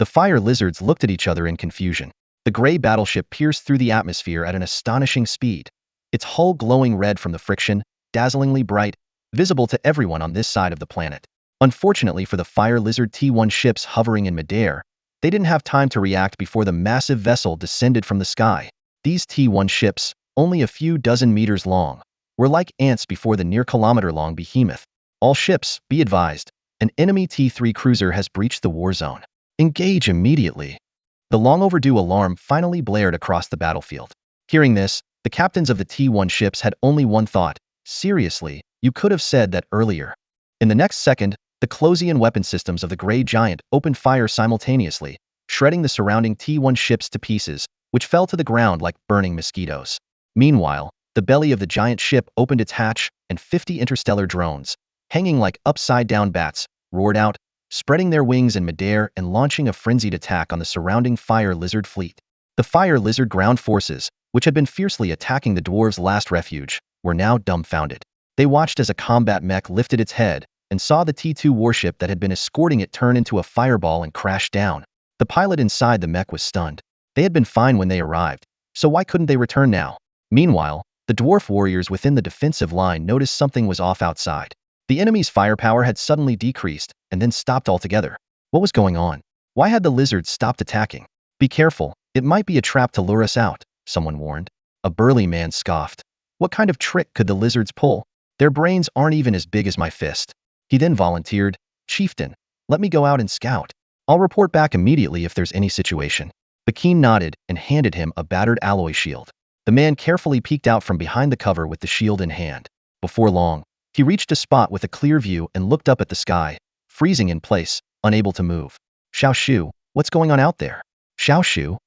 The Fire Lizards looked at each other in confusion. The gray battleship pierced through the atmosphere at an astonishing speed, its hull glowing red from the friction, dazzlingly bright, visible to everyone on this side of the planet. Unfortunately for the Fire Lizard T1 ships hovering in midair, they didn't have time to react before the massive vessel descended from the sky. These T1 ships, only a few dozen meters long, were like ants before the near-kilometer-long behemoth. All ships, be advised, an enemy T3 cruiser has breached the war zone. Engage immediately. The long-overdue alarm finally blared across the battlefield. Hearing this, the captains of the T1 ships had only one thought. Seriously, you could have said that earlier. In the next second, the Closian weapon systems of the Grey Giant opened fire simultaneously, shredding the surrounding T1 ships to pieces, which fell to the ground like burning mosquitoes. Meanwhile, the belly of the giant ship opened its hatch, and 50 interstellar drones, hanging like upside-down bats, roared out, spreading their wings in midair and launching a frenzied attack on the surrounding Fire Lizard fleet. The Fire Lizard ground forces, which had been fiercely attacking the dwarves' last refuge, were now dumbfounded. They watched as a combat mech lifted its head and saw the T2 warship that had been escorting it turn into a fireball and crash down. The pilot inside the mech was stunned. They had been fine when they arrived, so why couldn't they return now? Meanwhile, the dwarf warriors within the defensive line noticed something was off outside. The enemy's firepower had suddenly decreased and then stopped altogether. What was going on? Why had the lizards stopped attacking? Be careful, it might be a trap to lure us out, someone warned. A burly man scoffed. What kind of trick could the lizards pull? Their brains aren't even as big as my fist. He then volunteered, Chieftain, let me go out and scout. I'll report back immediately if there's any situation. Bakeen nodded and handed him a battered alloy shield. The man carefully peeked out from behind the cover with the shield in hand. Before long, he reached a spot with a clear view and looked up at the sky, freezing in place, unable to move. Xiao Shu, what's going on out there? Xiao Shu?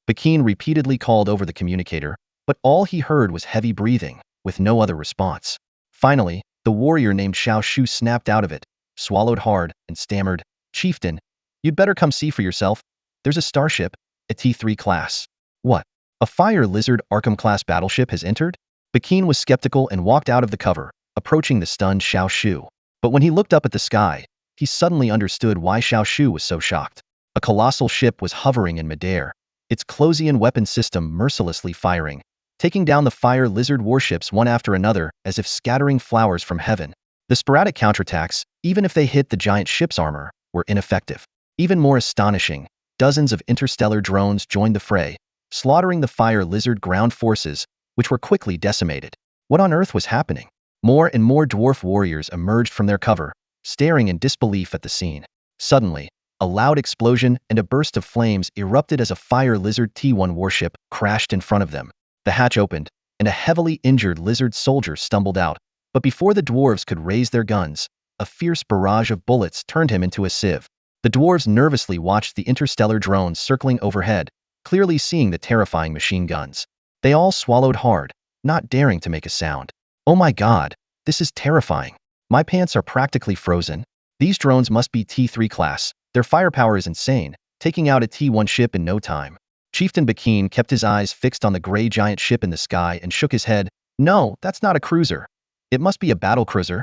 Bakeen repeatedly called over the communicator, but all he heard was heavy breathing, with no other response. Finally, the warrior named Xiao Shu snapped out of it, swallowed hard, and stammered, Chieftain, you'd better come see for yourself. There's a starship, a T3 class. What? A Fire Lizard Arkham-class battleship has entered? Bakeen was skeptical and walked out of the cover, approaching the stunned Xiao Shu. But when he looked up at the sky, he suddenly understood why Xiao Shu was so shocked. A colossal ship was hovering in midair, its Closian weapon system mercilessly firing, taking down the Fire Lizard warships one after another as if scattering flowers from heaven. The sporadic counterattacks, even if they hit the giant ship's armor, were ineffective. Even more astonishing, dozens of interstellar drones joined the fray, slaughtering the Fire Lizard ground forces, which were quickly decimated. What on earth was happening? More and more dwarf warriors emerged from their cover, staring in disbelief at the scene. Suddenly, a loud explosion and a burst of flames erupted as a Fire Lizard T1 warship crashed in front of them. The hatch opened, and a heavily injured lizard soldier stumbled out, but before the dwarves could raise their guns, a fierce barrage of bullets turned him into a sieve. The dwarves nervously watched the interstellar drones circling overhead, clearly seeing the terrifying machine guns. They all swallowed hard, not daring to make a sound. Oh my god, this is terrifying. My pants are practically frozen. These drones must be T3 class. Their firepower is insane, taking out a T1 ship in no time. Chieftain Bakeen kept his eyes fixed on the gray giant ship in the sky and shook his head. No, that's not a cruiser. It must be a battle cruiser.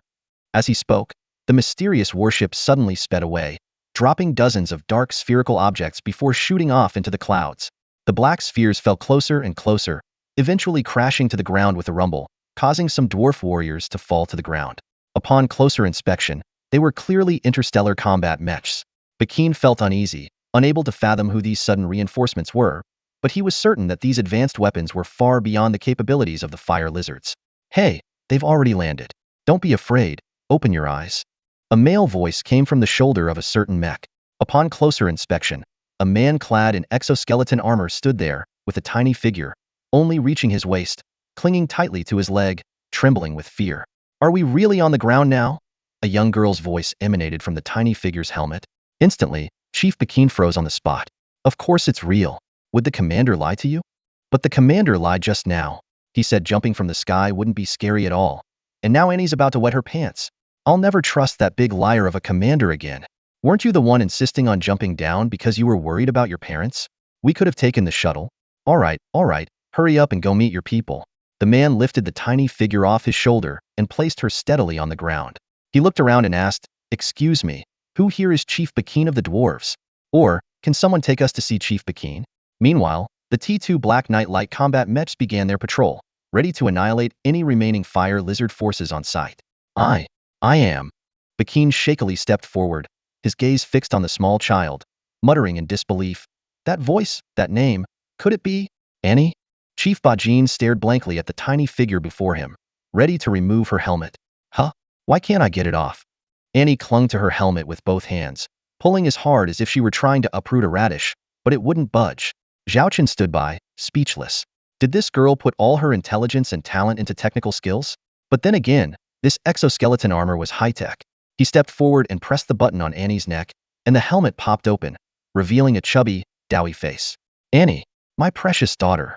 As he spoke, the mysterious warship suddenly sped away, dropping dozens of dark spherical objects before shooting off into the clouds. The black spheres fell closer and closer, eventually crashing to the ground with a rumble, causing some dwarf warriors to fall to the ground. Upon closer inspection, they were clearly interstellar combat mechs. Bakeen felt uneasy, unable to fathom who these sudden reinforcements were, but he was certain that these advanced weapons were far beyond the capabilities of the Fire Lizards. Hey, they've already landed. Don't be afraid, open your eyes. A male voice came from the shoulder of a certain mech. Upon closer inspection, a man clad in exoskeleton armor stood there, with a tiny figure, only reaching his waist, clinging tightly to his leg, trembling with fear. Are we really on the ground now? A young girl's voice emanated from the tiny figure's helmet. Instantly, Chief Bakeen froze on the spot. Of course it's real. Would the commander lie to you? But the commander lied just now. He said jumping from the sky wouldn't be scary at all. And now Annie's about to wet her pants. I'll never trust that big liar of a commander again. Weren't you the one insisting on jumping down because you were worried about your parents? We could have taken the shuttle. All right, hurry up and go meet your people. The man lifted the tiny figure off his shoulder and placed her steadily on the ground. He looked around and asked, "Excuse me, who here is Chief Bakine of the dwarves? Or, can someone take us to see Chief Bakine?" Meanwhile, the T2 Black Knight light combat mechs began their patrol, ready to annihilate any remaining fire lizard forces on sight. I am. Bakine shakily stepped forward, his gaze fixed on the small child, muttering in disbelief. That voice, that name, could it be Annie? Chief Bajin stared blankly at the tiny figure before him, ready to remove her helmet. Huh? Why can't I get it off? Annie clung to her helmet with both hands, pulling as hard as if she were trying to uproot a radish, but it wouldn't budge. Zhao Chen stood by, speechless. Did this girl put all her intelligence and talent into technical skills? But then again, this exoskeleton armor was high-tech. He stepped forward and pressed the button on Annie's neck, and the helmet popped open, revealing a chubby, doughy face. Annie, my precious daughter.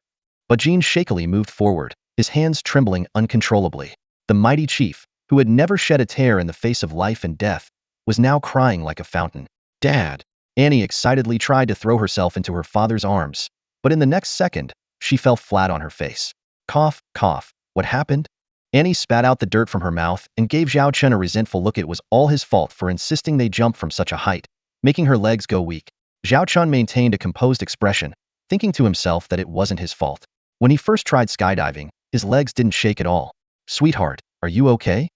Bajin shakily moved forward, his hands trembling uncontrollably. The mighty chief, who had never shed a tear in the face of life and death, was now crying like a fountain. Dad! Annie excitedly tried to throw herself into her father's arms, but in the next second, she fell flat on her face. Cough, cough. What happened? Annie spat out the dirt from her mouth and gave Zhao Chen a resentful look. It was all his fault for insisting they jump from such a height, making her legs go weak. Zhao Chen maintained a composed expression, thinking to himself that it wasn't his fault. When he first tried skydiving, his legs didn't shake at all. Sweetheart, are you okay?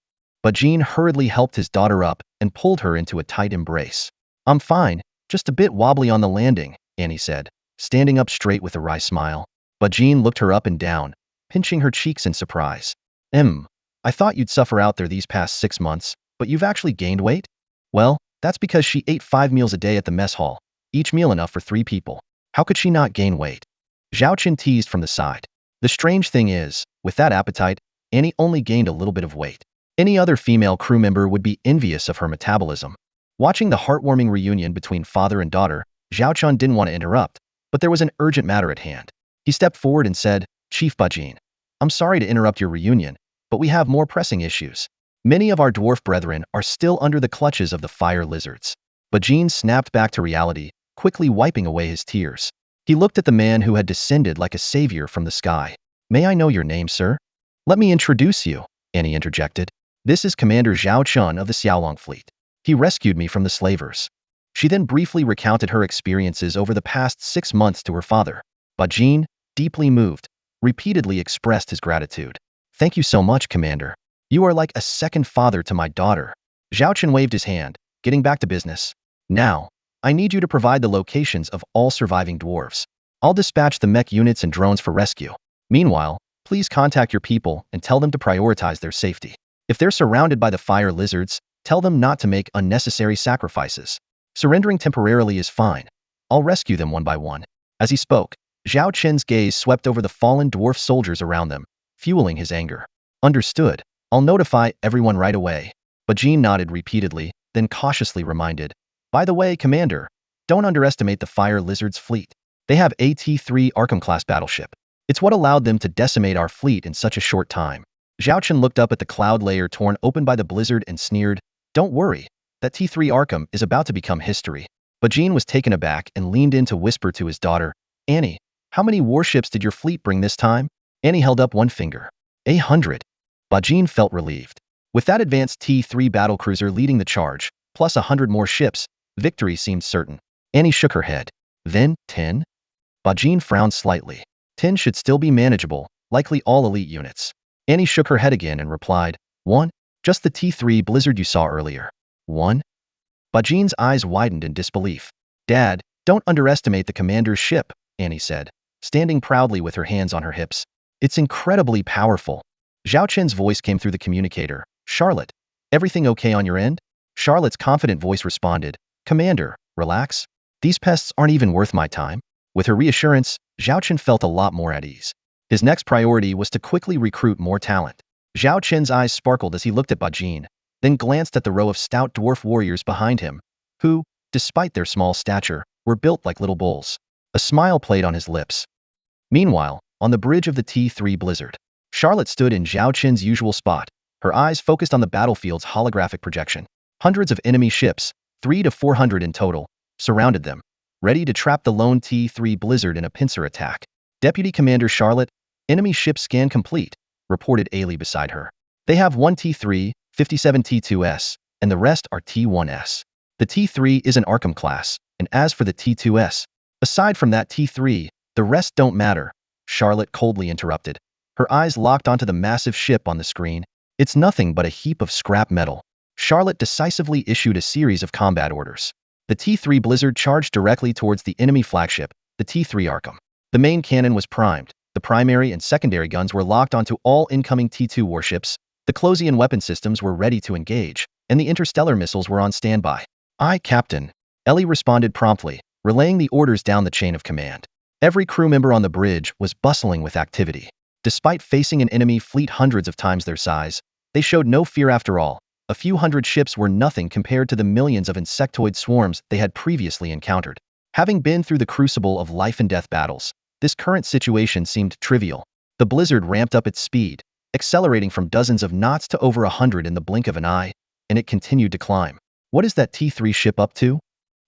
Bajin hurriedly helped his daughter up and pulled her into a tight embrace. I'm fine, just a bit wobbly on the landing, Annie said, standing up straight with a wry smile. Bajin looked her up and down, pinching her cheeks in surprise. I thought you'd suffer out there these past 6 months, but you've actually gained weight? Well, that's because she ate 5 meals a day at the mess hall, each meal enough for 3 people. How could she not gain weight? Zhao Chen teased from the side. The strange thing is, with that appetite, Annie only gained a little bit of weight. Any other female crew member would be envious of her metabolism. Watching the heartwarming reunion between father and daughter, Zhao Chen didn't want to interrupt, but there was an urgent matter at hand. He stepped forward and said, Chief Bajin, I'm sorry to interrupt your reunion, but we have more pressing issues. Many of our dwarf brethren are still under the clutches of the fire lizards. Bajin snapped back to reality, quickly wiping away his tears. He looked at the man who had descended like a savior from the sky. May I know your name, sir? Let me introduce you, Annie interjected. This is Commander Zhao Chun of the Xiaolong fleet. He rescued me from the slavers. She then briefly recounted her experiences over the past 6 months to her father. Bajin, deeply moved, repeatedly expressed his gratitude. Thank you so much, Commander. You are like a second father to my daughter. Zhao Chen waved his hand, getting back to business. Now, I need you to provide the locations of all surviving dwarves. I'll dispatch the mech units and drones for rescue. Meanwhile, please contact your people and tell them to prioritize their safety. If they're surrounded by the fire lizards, tell them not to make unnecessary sacrifices. Surrendering temporarily is fine. I'll rescue them one by one. As he spoke, Zhao Chen's gaze swept over the fallen dwarf soldiers around them, fueling his anger. Understood. I'll notify everyone right away. Bajin nodded repeatedly, then cautiously reminded. By the way, Commander, don't underestimate the fire lizards' fleet. They have a T3 Arkham-class battleship. It's what allowed them to decimate our fleet in such a short time. Zhao Chen looked up at the cloud layer torn open by the blizzard and sneered, Don't worry, that T3 Arkham is about to become history. Bajin was taken aback and leaned in to whisper to his daughter, Annie, how many warships did your fleet bring this time? Annie held up one finger. 100. Bajin felt relieved. With that advanced T3 battlecruiser leading the charge, plus 100 more ships, victory seemed certain. Annie shook her head. Then, 10? Bajin frowned slightly. 10 should still be manageable, likely all elite units. Annie shook her head again and replied, 1? Just the T3 Blizzard you saw earlier. 1? Bajin's eyes widened in disbelief. Dad, don't underestimate the commander's ship, Annie said, standing proudly with her hands on her hips. It's incredibly powerful. Zhao Chen's voice came through the communicator. Charlotte, everything okay on your end? Charlotte's confident voice responded, Commander, relax. These pests aren't even worth my time. With her reassurance, Zhao Chen felt a lot more at ease. His next priority was to quickly recruit more talent. Zhao Chen's eyes sparkled as he looked at Bajin, then glanced at the row of stout dwarf warriors behind him, who, despite their small stature, were built like little bulls. A smile played on his lips. Meanwhile, on the bridge of the T3 Blizzard, Charlotte stood in Zhao Chen's usual spot, Her eyes focused on the battlefield's holographic projection. Hundreds of enemy ships, 300 to 400 in total, surrounded them, ready to trap the lone T-3 Blizzard in a pincer attack. Deputy Commander Charlotte, enemy ship scan complete, reported Ailey beside her. They have one T-3, 57 T-2S, and the rest are T-1S. The T-3 is an Arkham class, and as for the T-2S, aside from that T-3, the rest don't matter, Charlotte coldly interrupted. Her eyes locked onto the massive ship on the screen. It's nothing but a heap of scrap metal. Charlotte decisively issued a series of combat orders. The T-3 Blizzard charged directly towards the enemy flagship, the T-3 Arkham. The main cannon was primed. The primary and secondary guns were locked onto all incoming T-2 warships. The Closian weapon systems were ready to engage, and the interstellar missiles were on standby. "Aye, Captain," Ellie responded promptly, relaying the orders down the chain of command. Every crew member on the bridge was bustling with activity. Despite facing an enemy fleet hundreds of times their size, they showed no fear after all. A few hundred ships were nothing compared to the millions of insectoid swarms they had previously encountered. Having been through the crucible of life-and-death battles, this current situation seemed trivial. The Blizzard ramped up its speed, accelerating from dozens of knots to over 100 in the blink of an eye, and it continued to climb. What is that T-3 ship up to?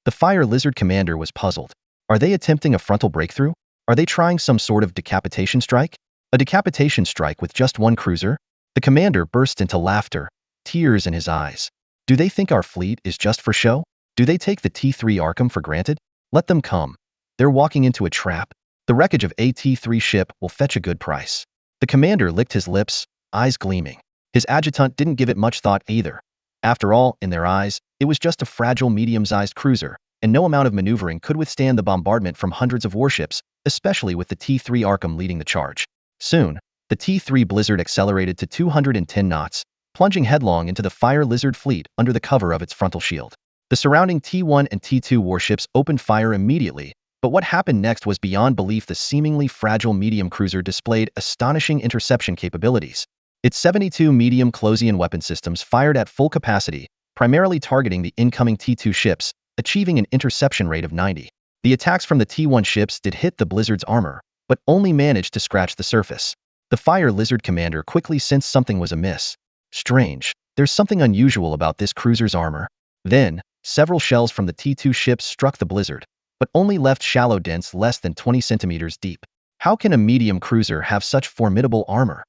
The Fire Lizard commander was puzzled. Are they attempting a frontal breakthrough? Are they trying some sort of decapitation strike? A decapitation strike with just one cruiser? The commander burst into laughter, tears in his eyes. Do they think our fleet is just for show? Do they take the T-3 Arkham for granted? Let them come. They're walking into a trap. The wreckage of a T-3 ship will fetch a good price. The commander licked his lips, eyes gleaming. His adjutant didn't give it much thought either. After all, in their eyes, it was just a fragile medium-sized cruiser, and no amount of maneuvering could withstand the bombardment from hundreds of warships, especially with the T-3 Arkham leading the charge. Soon, the T-3 Blizzard accelerated to 210 knots, plunging headlong into the Fire Lizard fleet under the cover of its frontal shield. The surrounding T-1 and T-2 warships opened fire immediately, but what happened next was beyond belief. The seemingly fragile medium cruiser displayed astonishing interception capabilities. Its 72 medium Closian weapon systems fired at full capacity, primarily targeting the incoming T-2 ships, achieving an interception rate of 90. The attacks from the T-1 ships did hit the Blizzard's armor, but only managed to scratch the surface. The Fire Lizard commander quickly sensed something was amiss. Strange, there's something unusual about this cruiser's armor. Then, several shells from the T-2 ships struck the Blizzard, but only left shallow dents less than 20 centimeters deep. How can a medium cruiser have such formidable armor?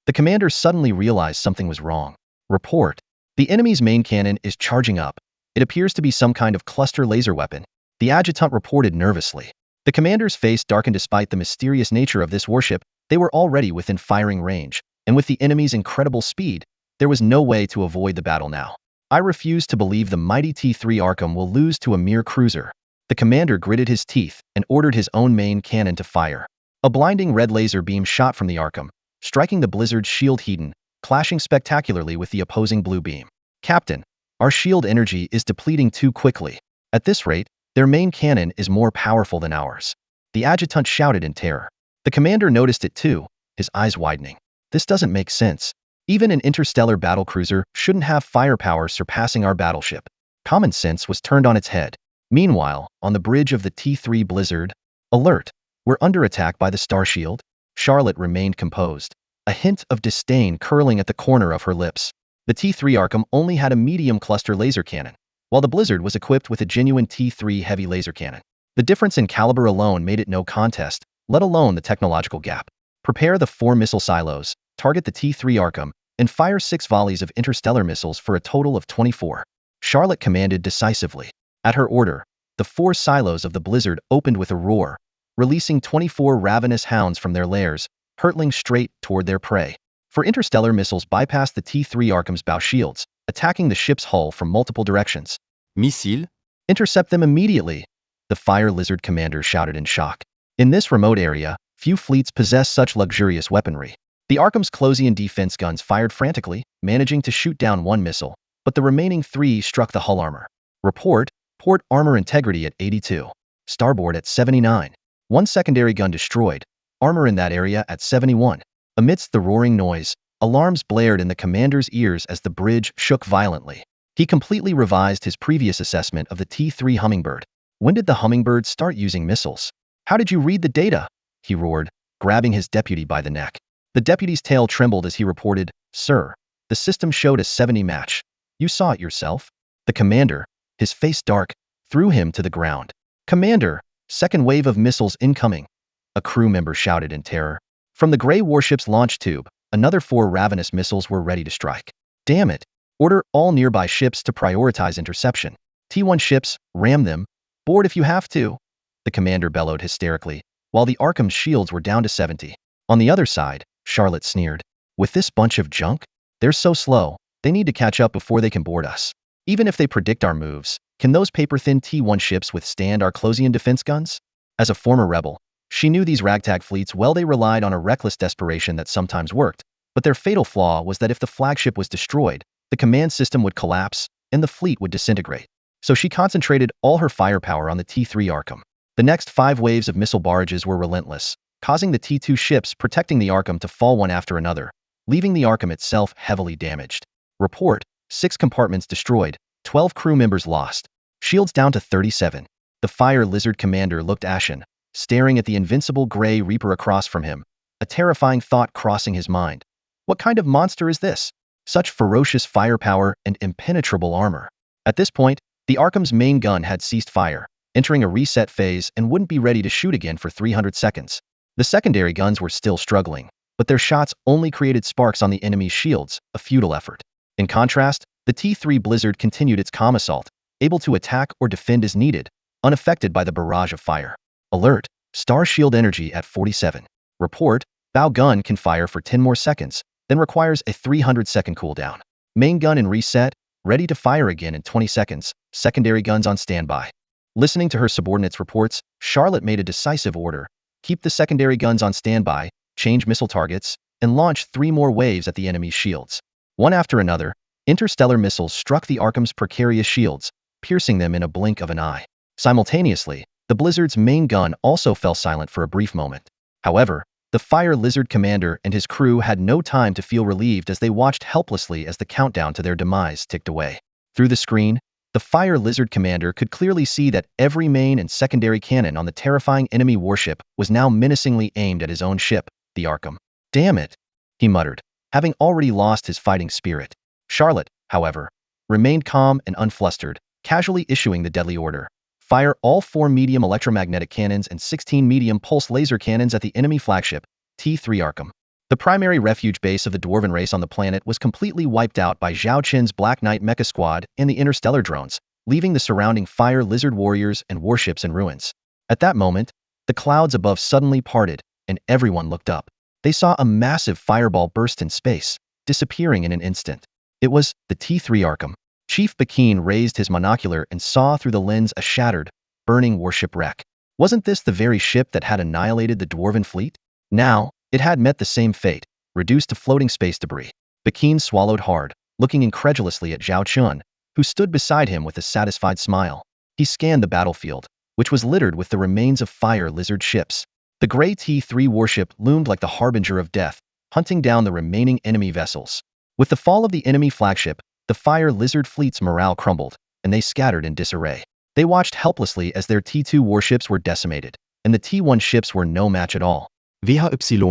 The commander suddenly realized something was wrong. Report. The enemy's main cannon is charging up. It appears to be some kind of cluster laser weapon. The adjutant reported nervously. The commander's face darkened. Despite the mysterious nature of this warship, they were already within firing range, and with the enemy's incredible speed, there was no way to avoid the battle now. I refuse to believe the mighty T-3 Arkham will lose to a mere cruiser. The commander gritted his teeth and ordered his own main cannon to fire. A blinding red laser beam shot from the Arkham, striking the Blizzard's shield Hedon, clashing spectacularly with the opposing blue beam. Captain, our shield energy is depleting too quickly. At this rate, their main cannon is more powerful than ours. The adjutant shouted in terror. The commander noticed it too, his eyes widening. This doesn't make sense. Even an interstellar battlecruiser shouldn't have firepower surpassing our battleship. Common sense was turned on its head. Meanwhile, on the bridge of the T-3 Blizzard, alert, we're under attack by the Star Shield. Charlotte remained composed, a hint of disdain curling at the corner of her lips. The T-3 Arkham only had a medium cluster laser cannon, while the Blizzard was equipped with a genuine T-3 heavy laser cannon. The difference in caliber alone made it no contest, let alone the technological gap. Prepare the 4 missile silos, target the T-3 Arkham, and fire 6 volleys of interstellar missiles for a total of 24. Charlotte commanded decisively. At her order, the 4 silos of the Blizzard opened with a roar, releasing 24 ravenous hounds from their lairs, hurtling straight toward their prey. For interstellar missiles bypassed the T-3 Arkham's bow shields, attacking the ship's hull from multiple directions. Missile. Intercept them immediately, the Fire Lizard commander shouted in shock. In this remote area, few fleets possess such luxurious weaponry. The Arkham's Closian defense guns fired frantically, managing to shoot down 1 missile, but the remaining 3 struck the hull armor. Report, port armor integrity at 82. Starboard at 79. 1 secondary gun destroyed, armor in that area at 71. Amidst the roaring noise, alarms blared in the commander's ears as the bridge shook violently. He completely revised his previous assessment of the T-3 Hummingbird. When did the Hummingbird start using missiles? How did you read the data? He roared, grabbing his deputy by the neck. The deputy's tail trembled as he reported, Sir, The system showed a 70 match. You saw it yourself? The commander, his face dark, threw him to the ground. Commander, second wave of missiles incoming, a crew member shouted in terror. From the gray warship's launch tube, another 4 ravenous missiles were ready to strike. Damn it! Order all nearby ships to prioritize interception. T1 ships, ram them. Board if you have to. The commander bellowed hysterically, while the Arkham's shields were down to 70. On the other side, Charlotte sneered. With this bunch of junk? They're so slow, they need to catch up before they can board us. Even if they predict our moves, can those paper-thin T1 ships withstand our Closian defense guns? As a former rebel, she knew these ragtag fleets well. They relied on a reckless desperation that sometimes worked, but their fatal flaw was that if the flagship was destroyed, the command system would collapse, and the fleet would disintegrate. So she concentrated all her firepower on the T3 Arkham. The next 5 waves of missile barrages were relentless, causing the T2 ships protecting the Arkham to fall one after another, leaving the Arkham itself heavily damaged. Report, 6 compartments destroyed, 12 crew members lost. Shields down to 37. The Fire Lizard commander looked ashen, staring at the invincible Grey Reaper across from him, a terrifying thought crossing his mind. What kind of monster is this? Such ferocious firepower and impenetrable armor. At this point, the Arkham's main gun had ceased fire, entering a reset phase and wouldn't be ready to shoot again for 300 seconds. The secondary guns were still struggling, but their shots only created sparks on the enemy's shields, a futile effort. In contrast, the T3 Blizzard continued its calm assault, able to attack or defend as needed, unaffected by the barrage of fire. Alert, Star Shield energy at 47. Report, bow gun can fire for 10 more seconds, then requires a 300-second cooldown. Main gun in reset, ready to fire again in 20 seconds, secondary guns on standby. Listening to her subordinates' reports, Charlotte made a decisive order. Keep the secondary guns on standby, change missile targets, and launch 3 more waves at the enemy's shields. One after another, interstellar missiles struck the Arkham's precarious shields, piercing them in a blink of an eye. Simultaneously, the Blizzard's main gun also fell silent for a brief moment. However, the Fire Lizard commander and his crew had no time to feel relieved as they watched helplessly as the countdown to their demise ticked away. Through the screen, the Fire Lizard commander could clearly see that every main and secondary cannon on the terrifying enemy warship was now menacingly aimed at his own ship, the Arkham. Damn it, he muttered, having already lost his fighting spirit. Charlotte, however, remained calm and unflustered, casually issuing the deadly order. Fire all 4 medium electromagnetic cannons and 16 medium pulse laser cannons at the enemy flagship, T3 Arkham. The primary refuge base of the Dwarven race on the planet was completely wiped out by Zhao Qin's Black Knight mecha squad and the interstellar drones, leaving the surrounding Fire Lizard warriors and warships in ruins. At that moment, the clouds above suddenly parted, and everyone looked up. They saw a massive fireball burst in space, disappearing in an instant. It was the T3 Arkham. Chief Bakeen raised his monocular and saw through the lens a shattered, burning warship wreck. Wasn't this the very ship that had annihilated the Dwarven fleet? Now, it had met the same fate, reduced to floating space debris. Bakeen swallowed hard, looking incredulously at Zhao Chun, who stood beside him with a satisfied smile. He scanned the battlefield, which was littered with the remains of Fire Lizard ships. The gray T3 warship loomed like the harbinger of death, hunting down the remaining enemy vessels. With the fall of the enemy flagship, the Fire Lizard fleet's morale crumbled, and they scattered in disarray. They watched helplessly as their T2 warships were decimated, and the T1 ships were no match at all. WHY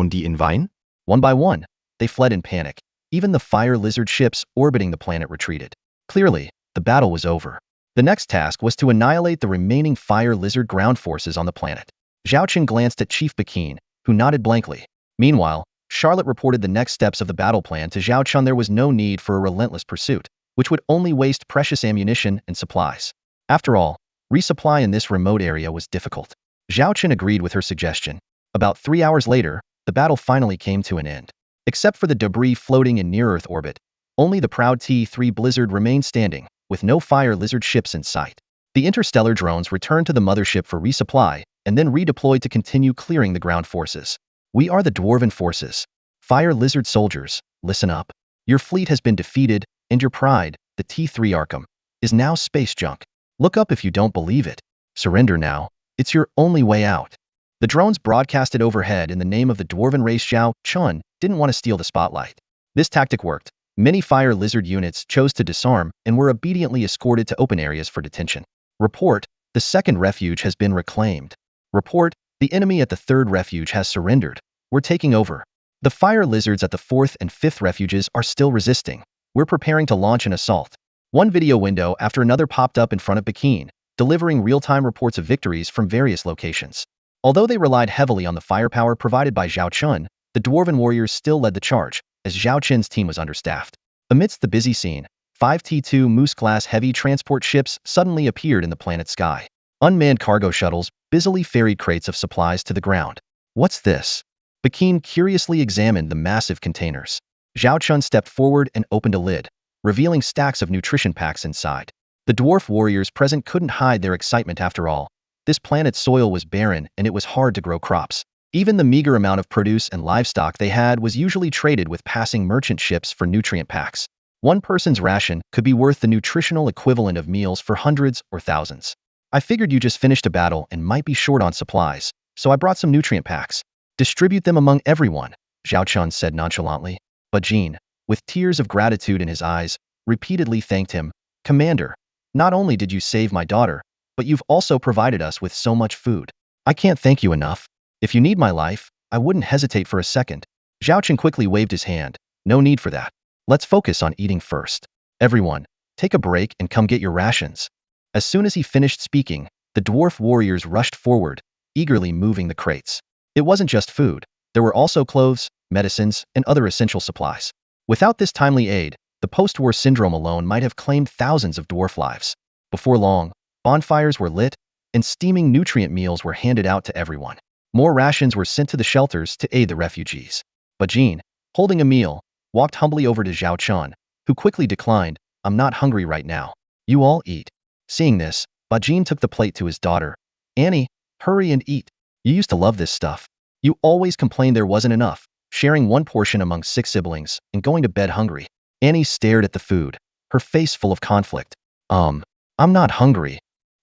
die in Wein? One by one, they fled in panic. Even the Fire Lizard ships orbiting the planet retreated. Clearly, the battle was over. The next task was to annihilate the remaining Fire Lizard ground forces on the planet. Zhao Qin glanced at Chief Bakeen, who nodded blankly. Meanwhile, Charlotte reported the next steps of the battle plan to Zhao Chun. There was no need for a relentless pursuit, which would only waste precious ammunition and supplies. After all, resupply in this remote area was difficult. Zhao Chun agreed with her suggestion. About 3 hours later, the battle finally came to an end. Except for the debris floating in near-Earth orbit, only the proud T3 Blizzard remained standing, with no Fire Lizard ships in sight. The interstellar drones returned to the mothership for resupply, and then redeployed to continue clearing the ground forces. We are the Dwarven forces. Fire Lizard soldiers, listen up. Your fleet has been defeated, and your pride, the T3 Arkham, is now space junk. Look up if you don't believe it. Surrender now. It's your only way out. The drones broadcasted overhead in the name of the Dwarven race. Zhao Chun didn't want to steal the spotlight. This tactic worked. Many Fire Lizard units chose to disarm and were obediently escorted to open areas for detention. Report, the second refuge has been reclaimed. Report, the enemy at the third refuge has surrendered. We're taking over. The fire lizards at the 4th and 5th refuges are still resisting. We're preparing to launch an assault. One video window after another popped up in front of Pekin, delivering real-time reports of victories from various locations. Although they relied heavily on the firepower provided by Zhao Chun, the Dwarven warriors still led the charge, as Zhao Qin's team was understaffed. Amidst the busy scene, 5 T2 Moose-class heavy transport ships suddenly appeared in the planet's sky. Unmanned cargo shuttles busily ferried crates of supplies to the ground. What's this? Pekin curiously examined the massive containers. Zhao Chun stepped forward and opened a lid, revealing stacks of nutrition packs inside. The dwarf warriors present couldn't hide their excitement after all. This planet's soil was barren and it was hard to grow crops. Even the meager amount of produce and livestock they had was usually traded with passing merchant ships for nutrient packs. One person's ration could be worth the nutritional equivalent of meals for hundreds or thousands. I figured you just finished a battle and might be short on supplies, so I brought some nutrient packs. Distribute them among everyone, Zhao Chun said nonchalantly. But Jean, with tears of gratitude in his eyes, repeatedly thanked him. Commander, not only did you save my daughter, but you've also provided us with so much food. I can't thank you enough. If you need my life, I wouldn't hesitate for a second. Zhao Chun quickly waved his hand. No need for that. Let's focus on eating first. Everyone, take a break and come get your rations. As soon as he finished speaking, the dwarf warriors rushed forward, eagerly moving the crates. It wasn't just food. There were also clothes, medicines, and other essential supplies. Without this timely aid, the post-war syndrome alone might have claimed thousands of dwarf lives. Before long, bonfires were lit, and steaming nutrient meals were handed out to everyone. More rations were sent to the shelters to aid the refugees. But Jean, holding a meal, walked humbly over to Zhao Chun, who quickly declined. I'm not hungry right now. You all eat. Seeing this, Bajin took the plate to his daughter. Annie, hurry and eat. You used to love this stuff. You always complained there wasn't enough, sharing one portion among 6 siblings and going to bed hungry. Annie stared at the food, her face full of conflict. I'm not hungry.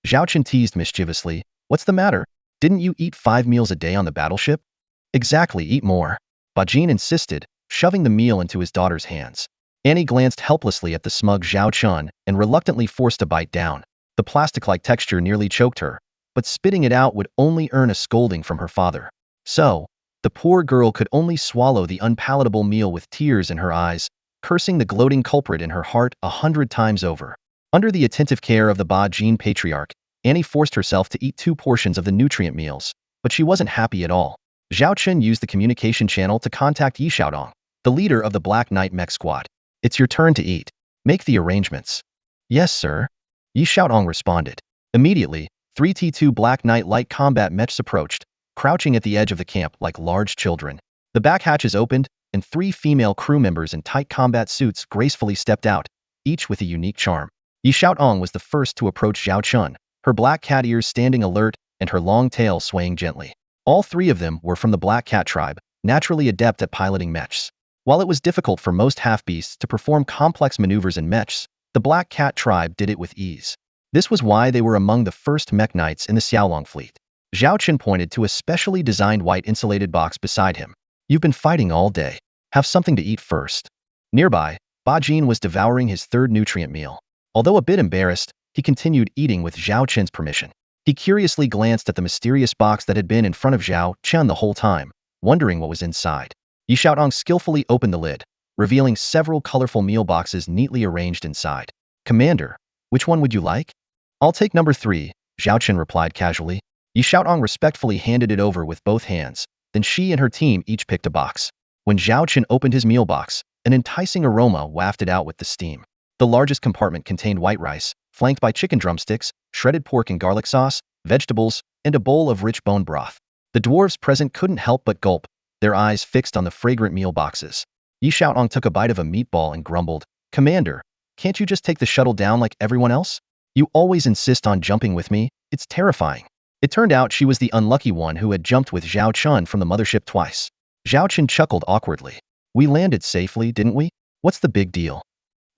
Zhao Chun teased mischievously. What's the matter? Didn't you eat 5 meals a day on the battleship? Exactly, eat more. Bajin insisted, shoving the meal into his daughter's hands. Annie glanced helplessly at the smug Zhao Chun and reluctantly forced a bite down. The plastic-like texture nearly choked her, but spitting it out would only earn a scolding from her father. So, the poor girl could only swallow the unpalatable meal with tears in her eyes, cursing the gloating culprit in her heart 100 times over. Under the attentive care of the Bajin patriarch, Annie forced herself to eat 2 portions of the nutrient meals, but she wasn't happy at all. Zhao Chun used the communication channel to contact Yi Xiaodong, the leader of the Black Knight mech squad. It's your turn to eat. Make the arrangements. Yes, sir. Yi Xiaodong responded. Immediately, 3 T2 Black Knight light combat mechs approached, crouching at the edge of the camp like large children. The back hatches opened, and 3 female crew members in tight combat suits gracefully stepped out, each with a unique charm. Yi Xiaodong was the first to approach Zhao Chun, her black cat ears standing alert and her long tail swaying gently. All 3 of them were from the Black Cat tribe, naturally adept at piloting mechs. While it was difficult for most half-beasts to perform complex maneuvers in mechs, the Black Cat tribe did it with ease. This was why they were among the first mech knights in the Xiaolong fleet. Zhao Chun pointed to a specially designed white insulated box beside him. You've been fighting all day. Have something to eat first. Nearby, Bajin was devouring his 3rd nutrient meal. Although a bit embarrassed, he continued eating with Zhao Chun's permission. He curiously glanced at the mysterious box that had been in front of Zhao Chun the whole time, wondering what was inside. Yi Xiaodong skillfully opened the lid, revealing several colorful meal boxes neatly arranged inside. Commander, which one would you like? I'll take number 3, Zhao Chun replied casually. Yi Xiaodong respectfully handed it over with both hands, then she and her team each picked a box. When Zhao Chun opened his meal box, an enticing aroma wafted out with the steam. The largest compartment contained white rice, flanked by chicken drumsticks, shredded pork and garlic sauce, vegetables, and a bowl of rich bone broth. The dwarves present couldn't help but gulp, their eyes fixed on the fragrant meal boxes. Yi Xiaodong took a bite of a meatball and grumbled, Commander, can't you just take the shuttle down like everyone else? You always insist on jumping with me, it's terrifying. It turned out she was the unlucky one who had jumped with Zhao Chun from the mothership twice. Zhao Chun chuckled awkwardly. We landed safely, didn't we? What's the big deal?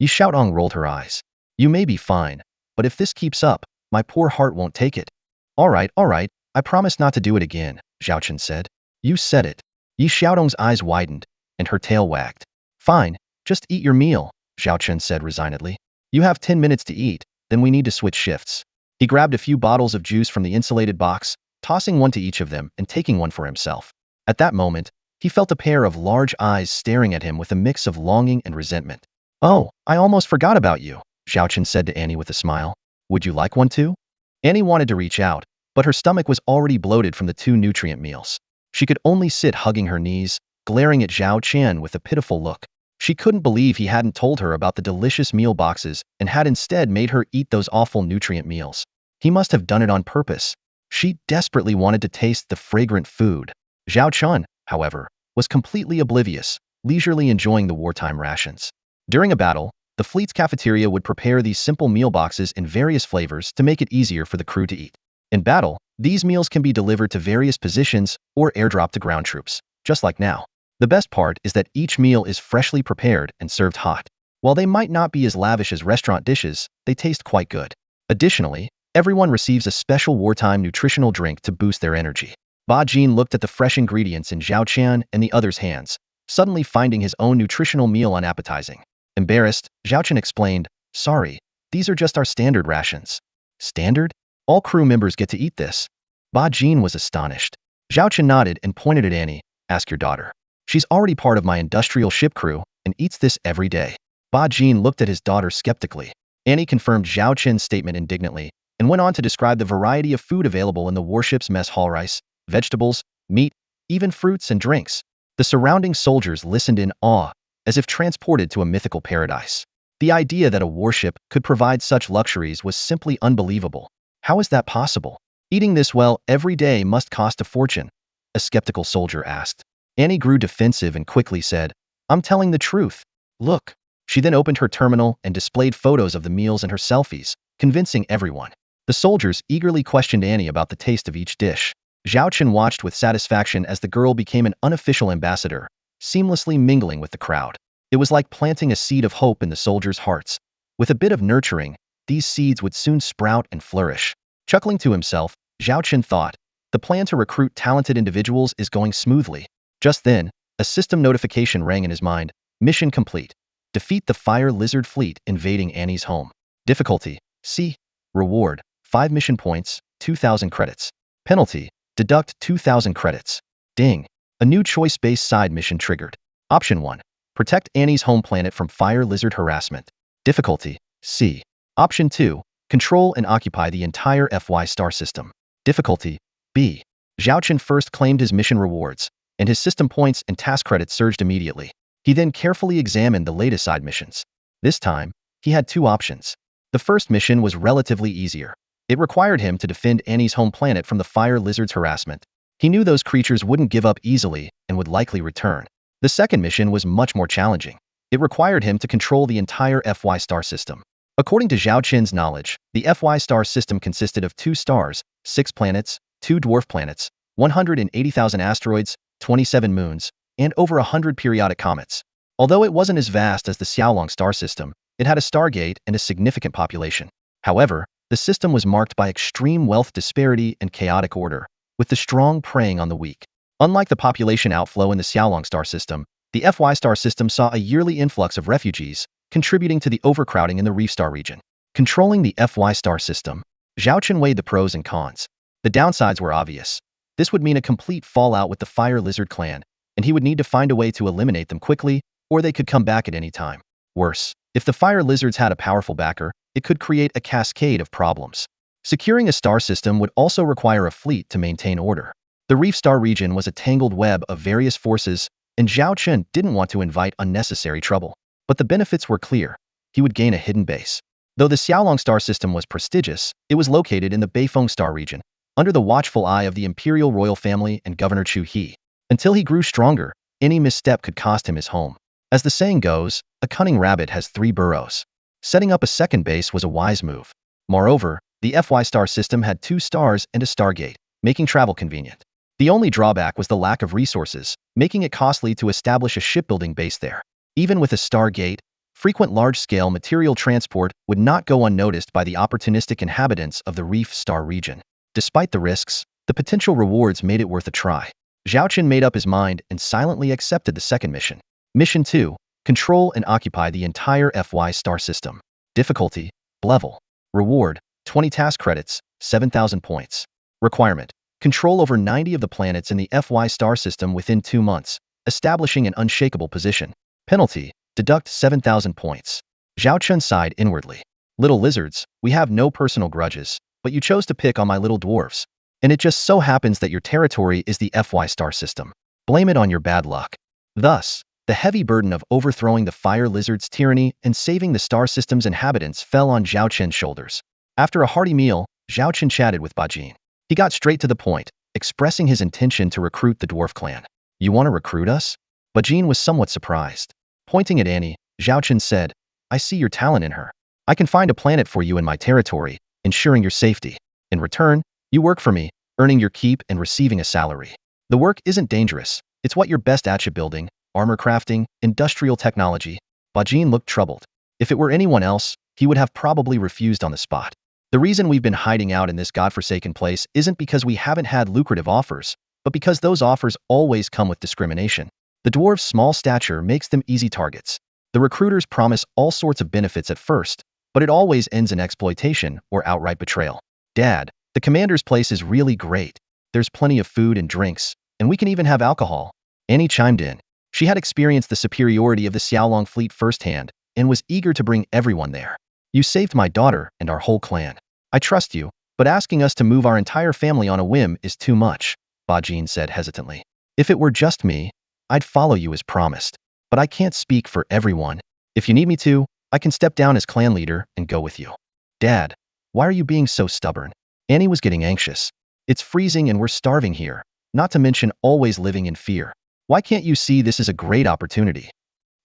Yi Xiaodong rolled her eyes. You may be fine, but if this keeps up, my poor heart won't take it. All right, I promise not to do it again, Zhao Chun said. You said it. Yi Xiaodong's eyes widened, and her tail wagged. Fine, just eat your meal, Zhao Chun said resignedly. You have 10 minutes to eat, then we need to switch shifts. He grabbed a few bottles of juice from the insulated box, tossing one to each of them and taking one for himself. At that moment, He felt a pair of large eyes staring at him with a mix of longing and resentment. "Oh, I almost forgot about you," Xiaochen said to Annie with a smile. "Would you like one too?" Annie wanted to reach out, but her stomach was already bloated from the 2 nutrient meals. She could only sit hugging her knees, glaring at Zhao Qian with a pitiful look. She couldn't believe he hadn't told her about the delicious meal boxes and had instead made her eat those awful nutrient meals. He must have done it on purpose. She desperately wanted to taste the fragrant food. Zhao Qian, however, was completely oblivious, leisurely enjoying the wartime rations. During a battle, the fleet's cafeteria would prepare these simple meal boxes in various flavors to make it easier for the crew to eat. In battle, these meals can be delivered to various positions or airdropped to ground troops, just like now. The best part is that each meal is freshly prepared and served hot. While they might not be as lavish as restaurant dishes, they taste quite good. Additionally, everyone receives a special wartime nutritional drink to boost their energy. Ba Jin looked at the fresh ingredients in Zhao Qian and the other's hands, suddenly finding his own nutritional meal unappetizing. Embarrassed, Zhao Qian explained, "Sorry, these are just our standard rations." "Standard? All crew members get to eat this?" Ba Jin was astonished. Zhao Qian nodded and pointed at Annie. "Ask your daughter. She's already part of my industrial ship crew and eats this every day." Ba Jin looked at his daughter skeptically. Annie confirmed Zhao Qian's statement indignantly and went on to describe the variety of food available in the warship's mess hall: rice, vegetables, meat, even fruits and drinks. The surrounding soldiers listened in awe, as if transported to a mythical paradise. The idea that a warship could provide such luxuries was simply unbelievable. How is that possible? Eating this well every day must cost a fortune, a skeptical soldier asked. Annie grew defensive and quickly said, "I'm telling the truth. Look." She then opened her terminal and displayed photos of the meals and her selfies, convincing everyone. The soldiers eagerly questioned Annie about the taste of each dish. Zhao Qian watched with satisfaction as the girl became an unofficial ambassador, seamlessly mingling with the crowd. It was like planting a seed of hope in the soldiers' hearts. With a bit of nurturing, these seeds would soon sprout and flourish. Chuckling to himself, Zhao Qian thought, the plan to recruit talented individuals is going smoothly. Just then, a system notification rang in his mind. Mission complete. Defeat the fire lizard fleet invading Annie's home. Difficulty: C. Reward: 5 mission points, 2,000 credits. Penalty: deduct 2,000 credits. Ding. A new choice-based side mission triggered. Option 1. Protect Annie's home planet from fire lizard harassment. Difficulty: C. Option 2. Control and occupy the entire FY star system. Difficulty: B. Zhao Qian first claimed his mission rewards, and his system points and task credits surged immediately. He then carefully examined the latest side missions. This time, he had 2 options. The first mission was relatively easier. It required him to defend Annie's home planet from the fire lizard's harassment. He knew those creatures wouldn't give up easily and would likely return. The second mission was much more challenging. It required him to control the entire FY star system. According to Zhao Qian's knowledge, the FY star system consisted of 2 stars, 6 planets, 2 dwarf planets, 180,000 asteroids, 27 moons, and over 100 periodic comets. Although it wasn't as vast as the Xiaolong star system, it had a stargate and a significant population. However, the system was marked by extreme wealth disparity and chaotic order, with the strong preying on the weak. Unlike the population outflow in the Xiaolong star system, the FY star system saw a yearly influx of refugees, contributing to the overcrowding in the Reef Star region. Controlling the FY star system, Zhao Qian weighed the pros and cons. The downsides were obvious. This would mean a complete fallout with the Fire Lizard clan, and he would need to find a way to eliminate them quickly, or they could come back at any time. Worse, if the Fire Lizards had a powerful backer, it could create a cascade of problems. Securing a star system would also require a fleet to maintain order. The Reef Star region was a tangled web of various forces, and Zhao Qian didn't want to invite unnecessary trouble. But the benefits were clear. He would gain a hidden base. Though the Xiaolong star system was prestigious, it was located in the Beifeng star region, under the watchful eye of the imperial royal family and Governor Chu He. Until he grew stronger, any misstep could cost him his home. As the saying goes, a cunning rabbit has 3 burrows. Setting up a second base was a wise move. Moreover, the FY star system had 2 stars and a stargate, making travel convenient. The only drawback was the lack of resources, making it costly to establish a shipbuilding base there. Even with a stargate, frequent large-scale material transport would not go unnoticed by the opportunistic inhabitants of the Reef Star region. Despite the risks, the potential rewards made it worth a try. Zhao Qian made up his mind and silently accepted the second mission. Mission 2. Control and occupy the entire FY star system. Difficulty: level. Reward: 20 task credits, 7,000 points. Requirement: control over 90 of the planets in the FY star system within 2 months. establishing an unshakable position. Penalty, deduct 7,000 points. Zhao Chun sighed inwardly. Little lizards, we have no personal grudges, but you chose to pick on my little dwarves. And it just so happens that your territory is the FY star system. Blame it on your bad luck. Thus, the heavy burden of overthrowing the fire lizard's tyranny and saving the star system's inhabitants fell on Zhao Chen's shoulders. After a hearty meal, Zhao Chen chatted with Ba Jin. He got straight to the point, expressing his intention to recruit the dwarf clan. You want to recruit us? Ba Jin was somewhat surprised. Pointing at Annie, Zhao Chen said, I see your talent in her. I can find a planet for you in my territory, ensuring your safety. In return, you work for me, earning your keep and receiving a salary. The work isn't dangerous. It's what you're best at: shipbuilding, armor crafting, industrial technology. Ba Jin looked troubled. If it were anyone else, he would have probably refused on the spot. The reason we've been hiding out in this godforsaken place isn't because we haven't had lucrative offers, but because those offers always come with discrimination. The dwarves' small stature makes them easy targets. The recruiters promise all sorts of benefits at first, but it always ends in exploitation or outright betrayal. Dad, the commander's place is really great. There's plenty of food and drinks, and we can even have alcohol. Annie chimed in. She had experienced the superiority of the Xiaolong fleet firsthand and was eager to bring everyone there. You saved my daughter and our whole clan. I trust you, but asking us to move our entire family on a whim is too much, Ba Jin said hesitantly. If it were just me, I'd follow you as promised. But I can't speak for everyone. If you need me to, I can step down as clan leader and go with you. Dad, why are you being so stubborn? Annie was getting anxious. It's freezing and we're starving here, not to mention always living in fear. Why can't you see this is a great opportunity?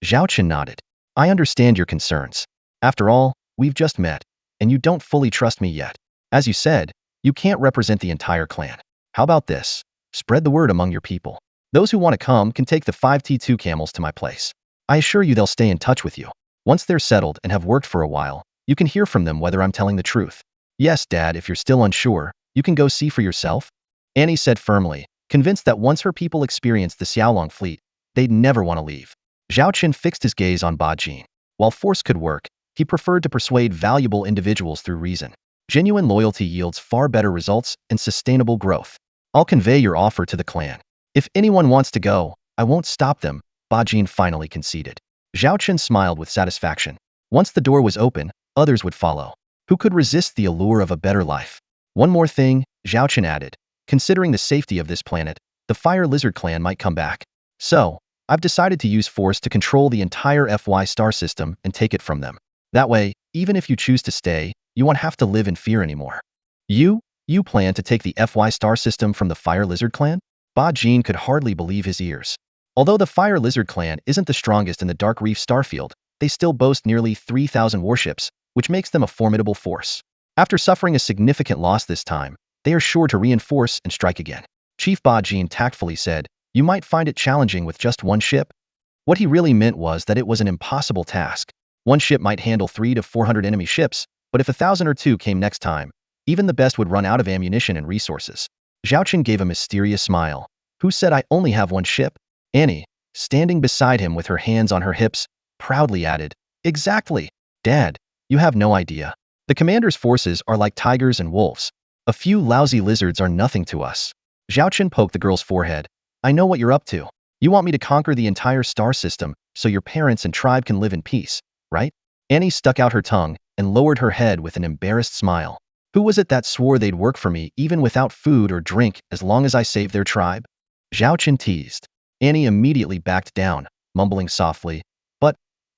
Zhao Chen nodded. I understand your concerns. After all, we've just met, and you don't fully trust me yet. As you said, you can't represent the entire clan. How about this? Spread the word among your people. Those who want to come can take the 5T2 camels to my place. I assure you they'll stay in touch with you. Once they're settled and have worked for a while, you can hear from them whether I'm telling the truth. Yes, Dad, if you're still unsure, you can go see for yourself. Annie said firmly, convinced that once her people experienced the Xiaolong fleet, they'd never want to leave. Zhao Chen fixed his gaze on Ba Jin. While force could work, he preferred to persuade valuable individuals through reason. Genuine loyalty yields far better results and sustainable growth. I'll convey your offer to the clan. If anyone wants to go, I won't stop them, Ba Jin finally conceded. Zhao Chen smiled with satisfaction. Once the door was open, others would follow. Who could resist the allure of a better life? One more thing, Zhao Chen added. Considering the safety of this planet, the Fire Lizard clan might come back. So, I've decided to use force to control the entire FY star system and take it from them. That way, even if you choose to stay, you won't have to live in fear anymore. You plan to take the FY star system from the Fire Lizard clan? Ba Jin could hardly believe his ears. Although the Fire Lizard clan isn't the strongest in the Dark Reef starfield, they still boast nearly 3,000 warships, which makes them a formidable force. After suffering a significant loss this time, they are sure to reinforce and strike again. Chief Ba Jin tactfully said, you might find it challenging with just one ship. What he really meant was that it was an impossible task. One ship might handle 300 to 400 enemy ships, but if 1,000 or two came next time, even the best would run out of ammunition and resources. Zhao Chen gave a mysterious smile. Who said I only have one ship? Annie, standing beside him with her hands on her hips, proudly added, exactly. Dad, you have no idea. The commander's forces are like tigers and wolves. A few lousy lizards are nothing to us. Zhao Chen poked the girl's forehead. I know what you're up to. You want me to conquer the entire star system so your parents and tribe can live in peace, right? Annie stuck out her tongue and lowered her head with an embarrassed smile. Who was it that swore they'd work for me even without food or drink as long as I saved their tribe? Zhao Chen teased. Annie immediately backed down, mumbling softly,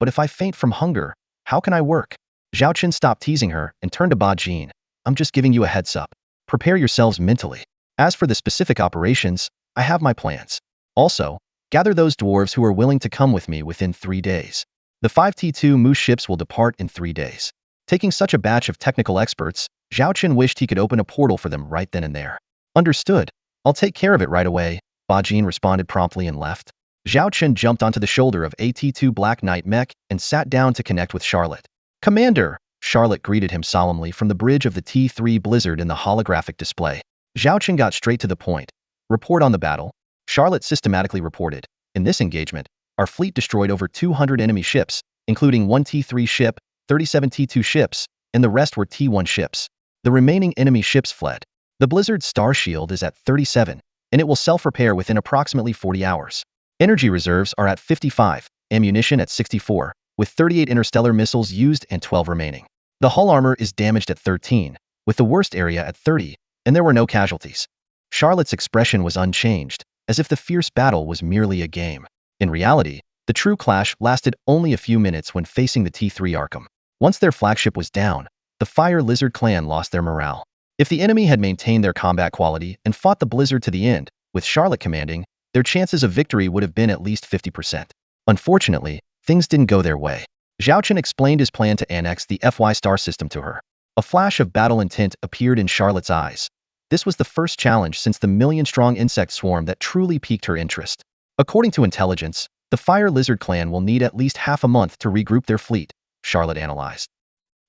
But if I faint from hunger, how can I work? Zhao Chen stopped teasing her and turned to Ba Jin. I'm just giving you a heads up. Prepare yourselves mentally. As for the specific operations, I have my plans. Also, gather those dwarves who are willing to come with me within 3 days. The 5T2 Moose ships will depart in 3 days. Taking such a batch of technical experts, Zhao Chen wished he could open a portal for them right then and there. Understood. I'll take care of it right away, Ba Jin responded promptly and left. Zhao Chen jumped onto the shoulder of AT2 Black Knight mech and sat down to connect with Charlotte. Commander! Charlotte greeted him solemnly from the bridge of the T3 Blizzard in the holographic display. Zhao Chen got straight to the point. Report on the battle. Charlotte systematically reported. In this engagement, our fleet destroyed over 200 enemy ships, including one T3 ship, 37 T2 ships, and the rest were T1 ships. The remaining enemy ships fled. The Blizzard's star shield is at 37, and it will self-repair within approximately 40 hours. Energy reserves are at 55, ammunition at 64, with 38 interstellar missiles used and 12 remaining. The hull armor is damaged at 13, with the worst area at 30, and there were no casualties. Charlotte's expression was unchanged, as if the fierce battle was merely a game. In reality, the true clash lasted only a few minutes when facing the T3 Arkham. Once their flagship was down, the Fire Lizard clan lost their morale. If the enemy had maintained their combat quality and fought the Blizzard to the end, with Charlotte commanding, their chances of victory would have been at least 50%. Unfortunately, things didn't go their way. Zhao Chen explained his plan to annex the FY star system to her. A flash of battle intent appeared in Charlotte's eyes. This was the first challenge since the million-strong insect swarm that truly piqued her interest. According to intelligence, the Fire Lizard clan will need at least half a month to regroup their fleet, Charlotte analyzed.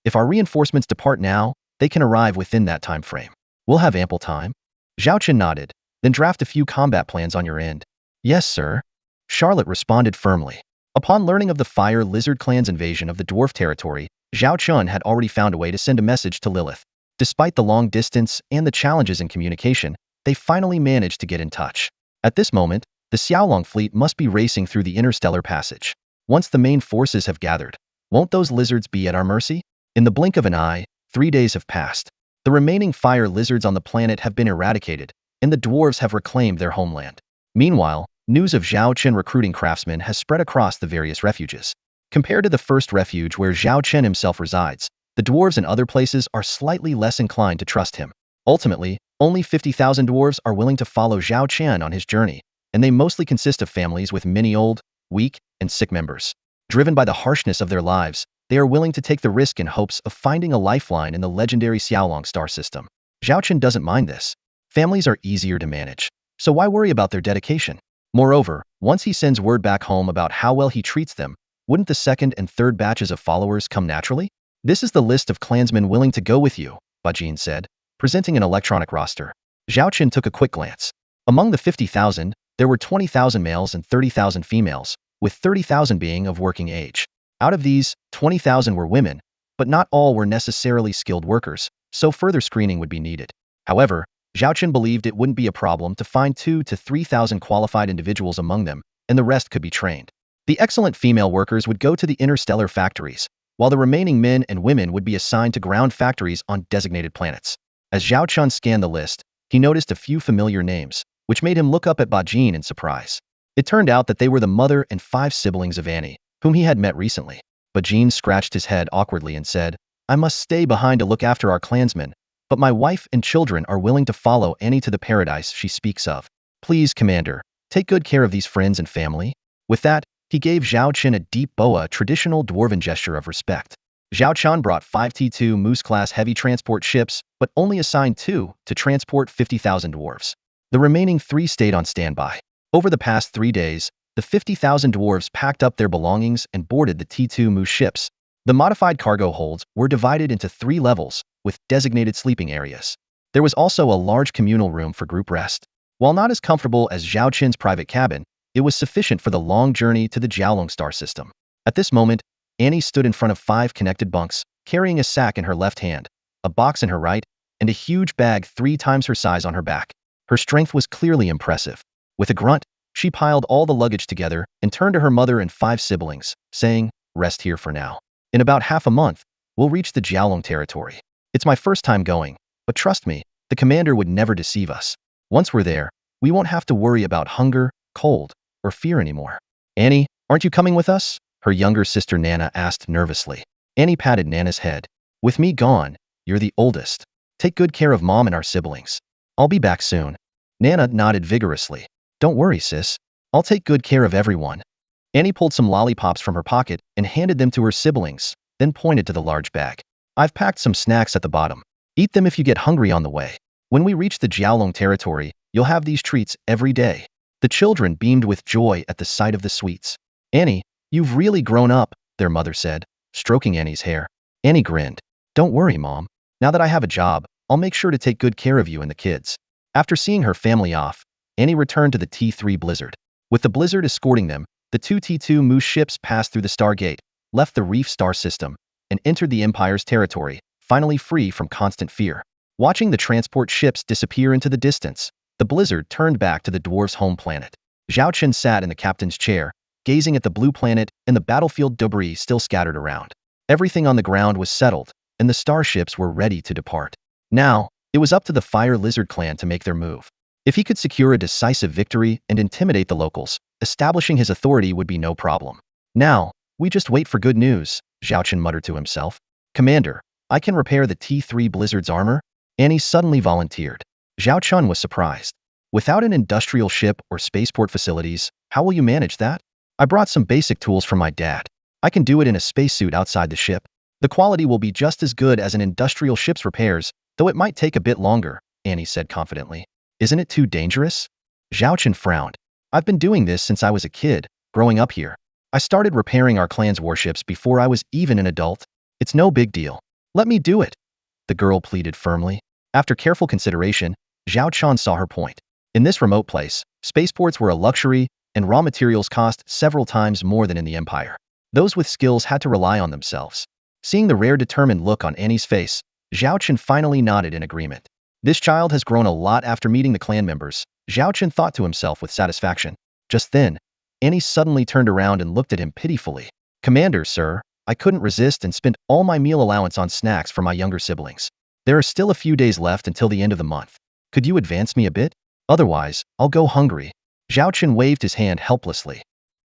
If our reinforcements depart now, they can arrive within that time frame. We'll have ample time. Zhao Chen nodded, then draft a few combat plans on your end. Yes, sir. Charlotte responded firmly. Upon learning of the Fire Lizard clan's invasion of the dwarf territory, Zhao Chun had already found a way to send a message to Lilith. Despite the long distance and the challenges in communication, they finally managed to get in touch. At this moment, the Xiaolong fleet must be racing through the interstellar passage. Once the main forces have gathered, won't those lizards be at our mercy? In the blink of an eye, 3 days have passed. The remaining fire lizards on the planet have been eradicated, and the dwarves have reclaimed their homeland. Meanwhile, news of Zhao Chen recruiting craftsmen has spread across the various refuges. Compared to the first refuge where Zhao Chen himself resides, the dwarves in other places are slightly less inclined to trust him. Ultimately, only 50,000 dwarves are willing to follow Zhao Chen on his journey, and they mostly consist of families with many old, weak, and sick members. Driven by the harshness of their lives, they are willing to take the risk in hopes of finding a lifeline in the legendary Xiaolong star system. Zhao Chen doesn't mind this. Families are easier to manage, so why worry about their dedication? Moreover, once he sends word back home about how well he treats them, wouldn't the second and third batches of followers come naturally? This is the list of clansmen willing to go with you, Bajin said, presenting an electronic roster. Zhao Chen took a quick glance. Among the 50,000, there were 20,000 males and 30,000 females, with 30,000 being of working age. Out of these, 20,000 were women, but not all were necessarily skilled workers, so further screening would be needed. However, Zhao Chen believed it wouldn't be a problem to find 2,000 to 3,000 qualified individuals among them, and the rest could be trained. The excellent female workers would go to the interstellar factories, while the remaining men and women would be assigned to ground factories on designated planets. As Zhao Chen scanned the list, he noticed a few familiar names, which made him look up at Bajin in surprise. It turned out that they were the mother and 5 siblings of Annie, whom he had met recently. Bajin scratched his head awkwardly and said, I must stay behind to look after our clansmen, but my wife and children are willing to follow Annie to the paradise she speaks of. Please, Commander, take good care of these friends and family. With that, he gave Zhao Chen a deep boa, traditional dwarven gesture of respect. Zhao Chen brought 5 T2 Moose-class heavy transport ships, but only assigned 2 to transport 50,000 dwarves. The remaining 3 stayed on standby. Over the past 3 days, the 50,000 dwarves packed up their belongings and boarded the T2 Moose ships. The modified cargo holds were divided into 3 levels, with designated sleeping areas. There was also a large communal room for group rest. While not as comfortable as Zhao Chen's private cabin, it was sufficient for the long journey to the Jiaolong star system. At this moment, Annie stood in front of 5 connected bunks, carrying a sack in her left hand, a box in her right, and a huge bag 3 times her size on her back. Her strength was clearly impressive. With a grunt, she piled all the luggage together and turned to her mother and 5 siblings, saying, Rest here for now. In about half a month, we'll reach the Jiaolong territory. It's my first time going, but trust me, the commander would never deceive us. Once we're there, we won't have to worry about hunger, cold, or fear anymore. Annie, aren't you coming with us? Her younger sister Nana asked nervously. Annie patted Nana's head. With me gone, you're the oldest. Take good care of Mom and our siblings. I'll be back soon. Nana nodded vigorously. Don't worry, sis. I'll take good care of everyone. Annie pulled some lollipops from her pocket and handed them to her siblings, then pointed to the large bag. I've packed some snacks at the bottom. Eat them if you get hungry on the way. When we reach the Jiaolong territory, you'll have these treats every day. The children beamed with joy at the sight of the sweets. Annie, you've really grown up, their mother said, stroking Annie's hair. Annie grinned. Don't worry, Mom. Now that I have a job, I'll make sure to take good care of you and the kids. After seeing her family off, Annie returned to the T3 Blizzard. With the Blizzard escorting them, the 2 T2 Moose ships passed through the Stargate, left the Reef star system, and entered the Empire's territory, finally free from constant fear. Watching the transport ships disappear into the distance, the Blizzard turned back to the dwarves' home planet. Zhao Chen sat in the captain's chair, gazing at the blue planet and the battlefield debris still scattered around. Everything on the ground was settled, and the starships were ready to depart. Now, it was up to the Fire Lizard clan to make their move. If he could secure a decisive victory and intimidate the locals, establishing his authority would be no problem. Now, we just wait for good news, Zhao Chen muttered to himself. Commander, I can repair the T3 Blizzard's armor? Annie suddenly volunteered. Zhao Chen was surprised. Without an industrial ship or spaceport facilities, how will you manage that? I brought some basic tools from my dad. I can do it in a spacesuit outside the ship. The quality will be just as good as an industrial ship's repairs, though it might take a bit longer, Annie said confidently. Isn't it too dangerous? Zhao Chen frowned. I've been doing this since I was a kid, growing up here. I started repairing our clan's warships before I was even an adult. It's no big deal. Let me do it, the girl pleaded firmly. After careful consideration, Zhao Chen saw her point. In this remote place, spaceports were a luxury, and raw materials cost several times more than in the Empire. Those with skills had to rely on themselves. Seeing the rare determined look on Annie's face, Zhao Chen finally nodded in agreement. This child has grown a lot after meeting the clan members, Zhao Chen thought to himself with satisfaction. Just then, Annie suddenly turned around and looked at him pitifully. Commander, sir, I couldn't resist and spent all my meal allowance on snacks for my younger siblings. There are still a few days left until the end of the month. Could you advance me a bit? Otherwise, I'll go hungry. Zhao Chen waved his hand helplessly.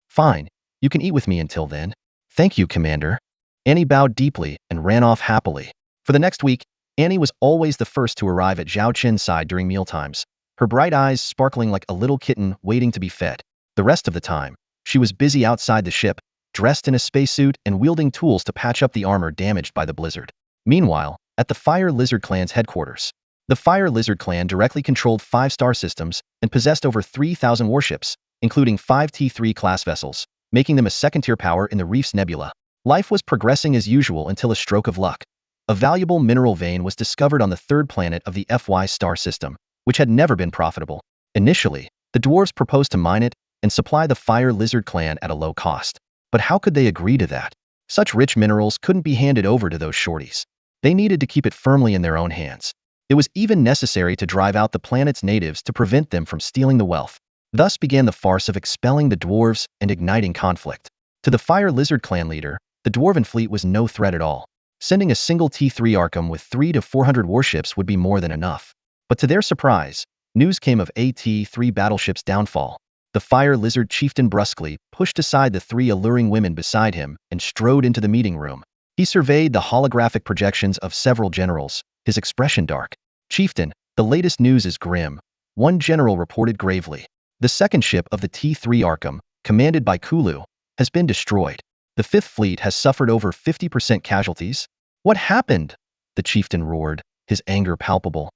Fine, you can eat with me until then. Thank you, Commander. Annie bowed deeply and ran off happily. For the next week, Annie was always the first to arrive at Zhao Chen's side during mealtimes, her bright eyes sparkling like a little kitten waiting to be fed. The rest of the time, she was busy outside the ship, dressed in a spacesuit and wielding tools to patch up the armor damaged by the blizzard. Meanwhile, at the Fire Lizard clan's headquarters, the Fire Lizard clan directly controlled 5 star systems and possessed over 3,000 warships, including 5 T3 class vessels, making them a second-tier power in the Reef's nebula. Life was progressing as usual until a stroke of luck. A valuable mineral vein was discovered on the 3rd planet of the FY star system, which had never been profitable. Initially, the dwarves proposed to mine it and supply the Fire Lizard clan at a low cost. But how could they agree to that? Such rich minerals couldn't be handed over to those shorties. They needed to keep it firmly in their own hands. It was even necessary to drive out the planet's natives to prevent them from stealing the wealth. Thus began the farce of expelling the dwarves and igniting conflict. To the Fire Lizard clan leader, the dwarven fleet was no threat at all. Sending a single T3 Arkham with 300 to 400 warships would be more than enough. But to their surprise, news came of a T3 battleship's downfall. The Fire Lizard chieftain brusquely pushed aside the 3 alluring women beside him and strode into the meeting room. He surveyed the holographic projections of several generals, his expression dark. Chieftain, the latest news is grim, one general reported gravely. The second ship of the T3 Arkham, commanded by Kulu, has been destroyed. The 5th Fleet has suffered over 50% casualties. What happened? The chieftain roared, his anger palpable.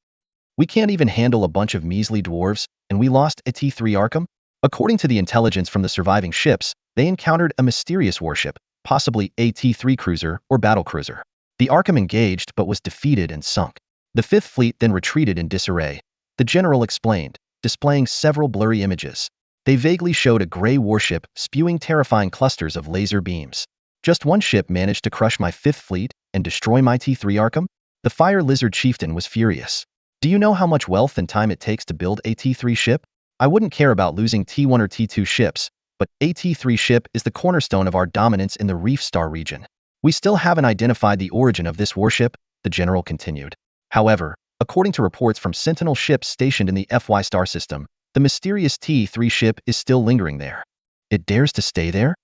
We can't even handle a bunch of measly dwarves, and we lost a T3 Arkham? According to the intelligence from the surviving ships, they encountered a mysterious warship, possibly a T3 cruiser or battlecruiser. The Arkham engaged but was defeated and sunk. The 5th Fleet then retreated in disarray. The general explained, displaying several blurry images. They vaguely showed a gray warship spewing terrifying clusters of laser beams. Just one ship managed to crush my 5th Fleet and destroy my T3 Arkham? The Fire Lizard chieftain was furious. Do you know how much wealth and time it takes to build a T3 ship? I wouldn't care about losing T1 or T2 ships, but a T3 ship is the cornerstone of our dominance in the Reef Star region. We still haven't identified the origin of this warship, the general continued. However, according to reports from Sentinel ships stationed in the FY star system, the mysterious T3 ship is still lingering there. It dares to stay there?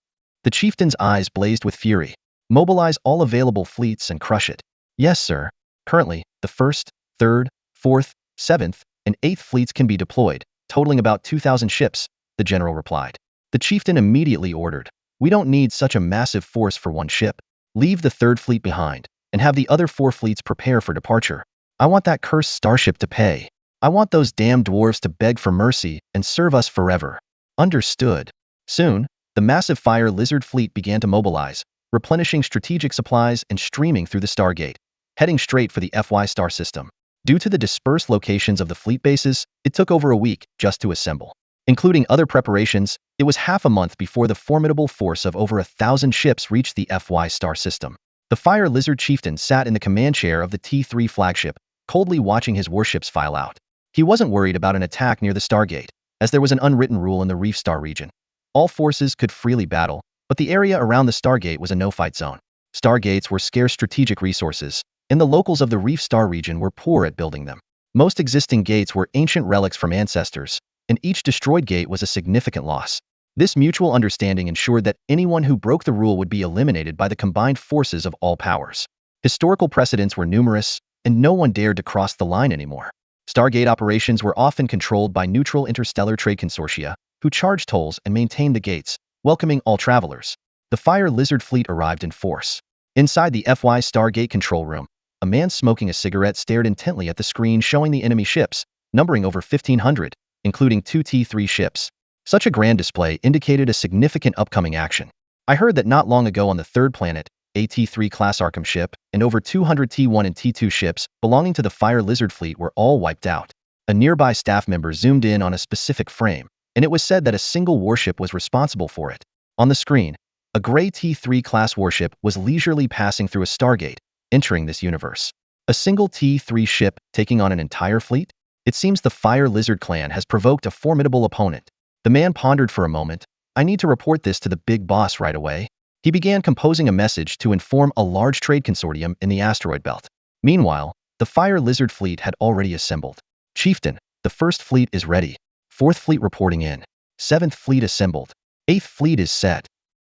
The chieftain's eyes blazed with fury. Mobilize all available fleets and crush it. Yes, sir. Currently, the 1st, 3rd, 4th, 7th, and 8th fleets can be deployed, totaling about 2,000 ships, the general replied. The chieftain immediately ordered, we don't need such a massive force for one ship. Leave the 3rd Fleet behind, and have the other 4 fleets prepare for departure. I want that cursed starship to pay. I want those damn dwarves to beg for mercy and serve us forever. Understood. Soon, the massive Fire Lizard fleet began to mobilize, replenishing strategic supplies and streaming through the Stargate, heading straight for the FY star system. Due to the dispersed locations of the fleet bases, it took over a week just to assemble. Including other preparations, it was half a month before the formidable force of over 1,000 ships reached the FY star system. The Fire Lizard chieftain sat in the command chair of the T3 flagship, coldly watching his warships file out. He wasn't worried about an attack near the Stargate. as there was an unwritten rule in the Reef Star region. All forces could freely battle, but the area around the Stargate was a no-fight zone. Stargates were scarce strategic resources, and the locals of the Reef Star region were poor at building them. Most existing gates were ancient relics from ancestors, and each destroyed gate was a significant loss. This mutual understanding ensured that anyone who broke the rule would be eliminated by the combined forces of all powers. Historical precedents were numerous, and no one dared to cross the line anymore. Stargate operations were often controlled by neutral interstellar trade consortia, who charged tolls and maintained the gates, welcoming all travelers. The Fire Lizard fleet arrived in force. Inside the FY Stargate control room, a man smoking a cigarette stared intently at the screen showing the enemy ships, numbering over 1,500, including 2 T3 ships. Such a grand display indicated a significant upcoming action. I heard that not long ago on the third planet, a T3 class Arkham ship, and over 200 T1 and T2 ships belonging to the Fire Lizard fleet were all wiped out. A nearby staff member zoomed in on a specific frame, and it was said that a single warship was responsible for it. On the screen, a gray T3 class warship was leisurely passing through a Stargate, entering this universe. A single T3 ship taking on an entire fleet? It seems the Fire Lizard clan has provoked a formidable opponent. The man pondered for a moment. I need to report this to the big boss right away. He began composing a message to inform a large trade consortium in the asteroid belt. Meanwhile, the Fire Lizard fleet had already assembled. Chieftain, the first fleet is ready. 4th fleet reporting in. 7th fleet assembled. 8th fleet is set.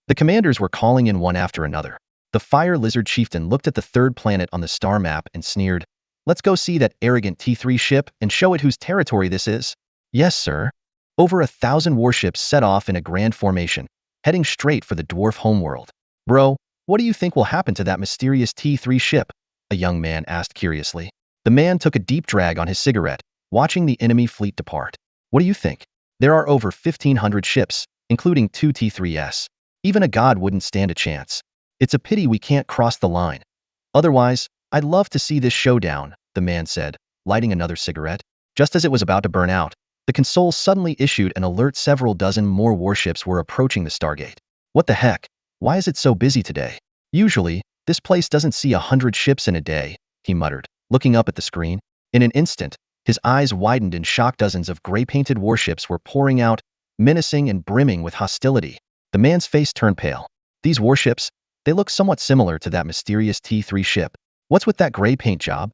The commanders were calling in one after another. The Fire Lizard chieftain looked at the third planet on the star map and sneered. Let's go see that arrogant T3 ship and show it whose territory this is. Yes, sir. Over 1,000 warships set off in a grand formation, heading straight for the dwarf homeworld. Bro, what do you think will happen to that mysterious T3 ship? A young man asked curiously. The man took a deep drag on his cigarette, watching the enemy fleet depart. What do you think? There are over 1,500 ships, including 2 T3s. Even a god wouldn't stand a chance. It's a pity we can't cross the line. Otherwise, I'd love to see this showdown, the man said, lighting another cigarette. Just as it was about to burn out, the console suddenly issued an alert several dozen more warships were approaching the Stargate. What the heck? Why is it so busy today? Usually, this place doesn't see 100 ships in a day, he muttered, looking up at the screen. In an instant, his eyes widened in shock. Dozens of gray-painted warships were pouring out, menacing and brimming with hostility. The man's face turned pale. These warships, they look somewhat similar to that mysterious T3 ship. What's with that gray paint job?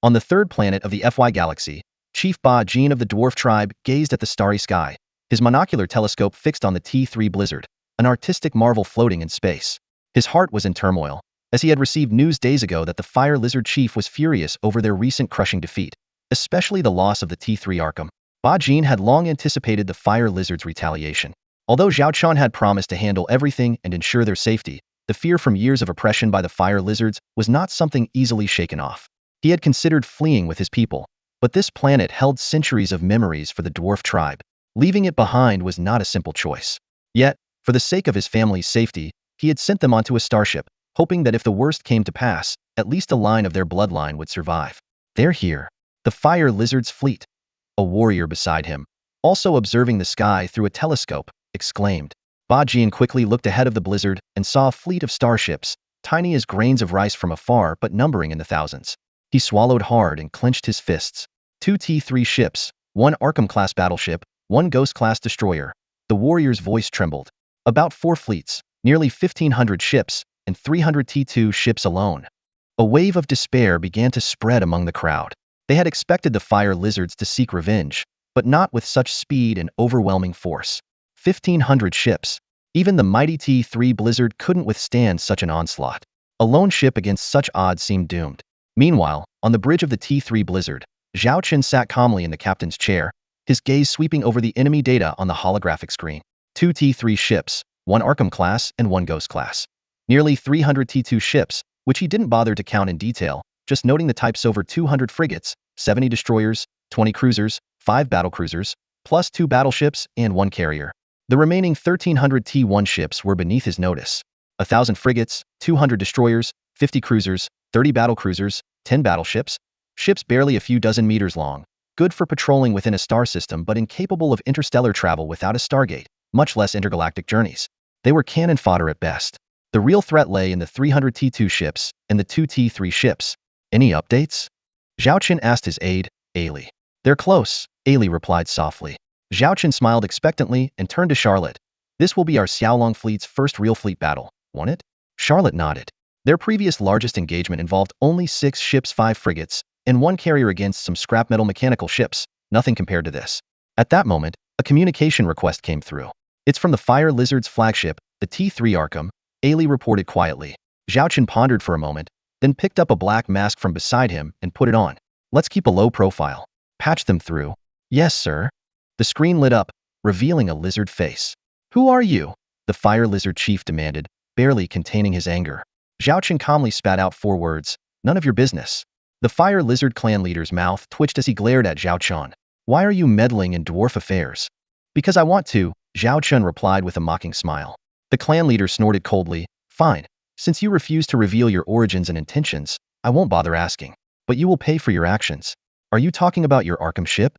On the third planet of the FY galaxy, Chief Ba Jin of the dwarf tribe gazed at the starry sky, his monocular telescope fixed on the T3 blizzard, an artistic marvel floating in space. His heart was in turmoil, as he had received news days ago that the Fire Lizard chief was furious over their recent crushing defeat, especially the loss of the T3 Arkham. Ba Jin had long anticipated the Fire Lizard's retaliation. Although Zhao Qian had promised to handle everything and ensure their safety, the fear from years of oppression by the Fire Lizards was not something easily shaken off. He had considered fleeing with his people, but this planet held centuries of memories for the dwarf tribe. Leaving it behind was not a simple choice. Yet, for the sake of his family's safety, he had sent them onto a starship, hoping that if the worst came to pass, at least a line of their bloodline would survive. They're here. The Fire Lizard's fleet. A warrior beside him, also observing the sky through a telescope, exclaimed. Ba Jin quickly looked ahead of the blizzard and saw a fleet of starships, tiny as grains of rice from afar but numbering in the thousands. He swallowed hard and clenched his fists. 2 T3 ships, 1 Arkham-class battleship, 1 Ghost-class destroyer. The warrior's voice trembled. About 4 fleets, nearly 1,500 ships, and 300 T2 ships alone. A wave of despair began to spread among the crowd. They had expected the Fire Lizards to seek revenge, but not with such speed and overwhelming force. 1,500 ships. Even the mighty T3 Blizzard couldn't withstand such an onslaught. A lone ship against such odds seemed doomed. Meanwhile, on the bridge of the T3 Blizzard, Zhao Qian sat calmly in the captain's chair, his gaze sweeping over the enemy data on the holographic screen. 2 T3 ships, 1 Arkham class and 1 Ghost class. Nearly 300 T2 ships, which he didn't bother to count in detail, just noting the types: over 200 frigates, 70 destroyers, 20 cruisers, 5 battlecruisers, plus 2 battleships and 1 carrier. The remaining 1,300 T1 ships were beneath his notice. 1,000 frigates, 200 destroyers, 50 cruisers, 30 battlecruisers, 10 battleships, ships barely a few dozen meters long, good for patrolling within a star system but incapable of interstellar travel without a Stargate, much less intergalactic journeys. They were cannon fodder at best. The real threat lay in the 300 T2 ships and the 2 T3 ships. Any updates? Zhao Qian asked his aide, Ailey. They're close, Ailey replied softly. Zhao Chen smiled expectantly and turned to Charlotte. This will be our Xiaolong fleet's first real fleet battle, won't it? Charlotte nodded. Their previous largest engagement involved only 6 ships, 5 frigates, and 1 carrier against some scrap metal mechanical ships, nothing compared to this. At that moment, a communication request came through. It's from the Fire Lizard's flagship, the T3 Arkham, Ailey reported quietly. Zhao Chen pondered for a moment, then picked up a black mask from beside him and put it on. Let's keep a low profile. Patch them through. Yes, sir. The screen lit up, revealing a lizard face. Who are you? The Fire Lizard chief demanded, barely containing his anger. Zhao Chen calmly spat out 4 words, none of your business. The Fire Lizard clan leader's mouth twitched as he glared at Zhao Chen. Why are you meddling in dwarf affairs? Because I want to, Zhao Chen replied with a mocking smile. The clan leader snorted coldly. Fine. Since you refuse to reveal your origins and intentions, I won't bother asking. But you will pay for your actions. Are you talking about your Arkham ship?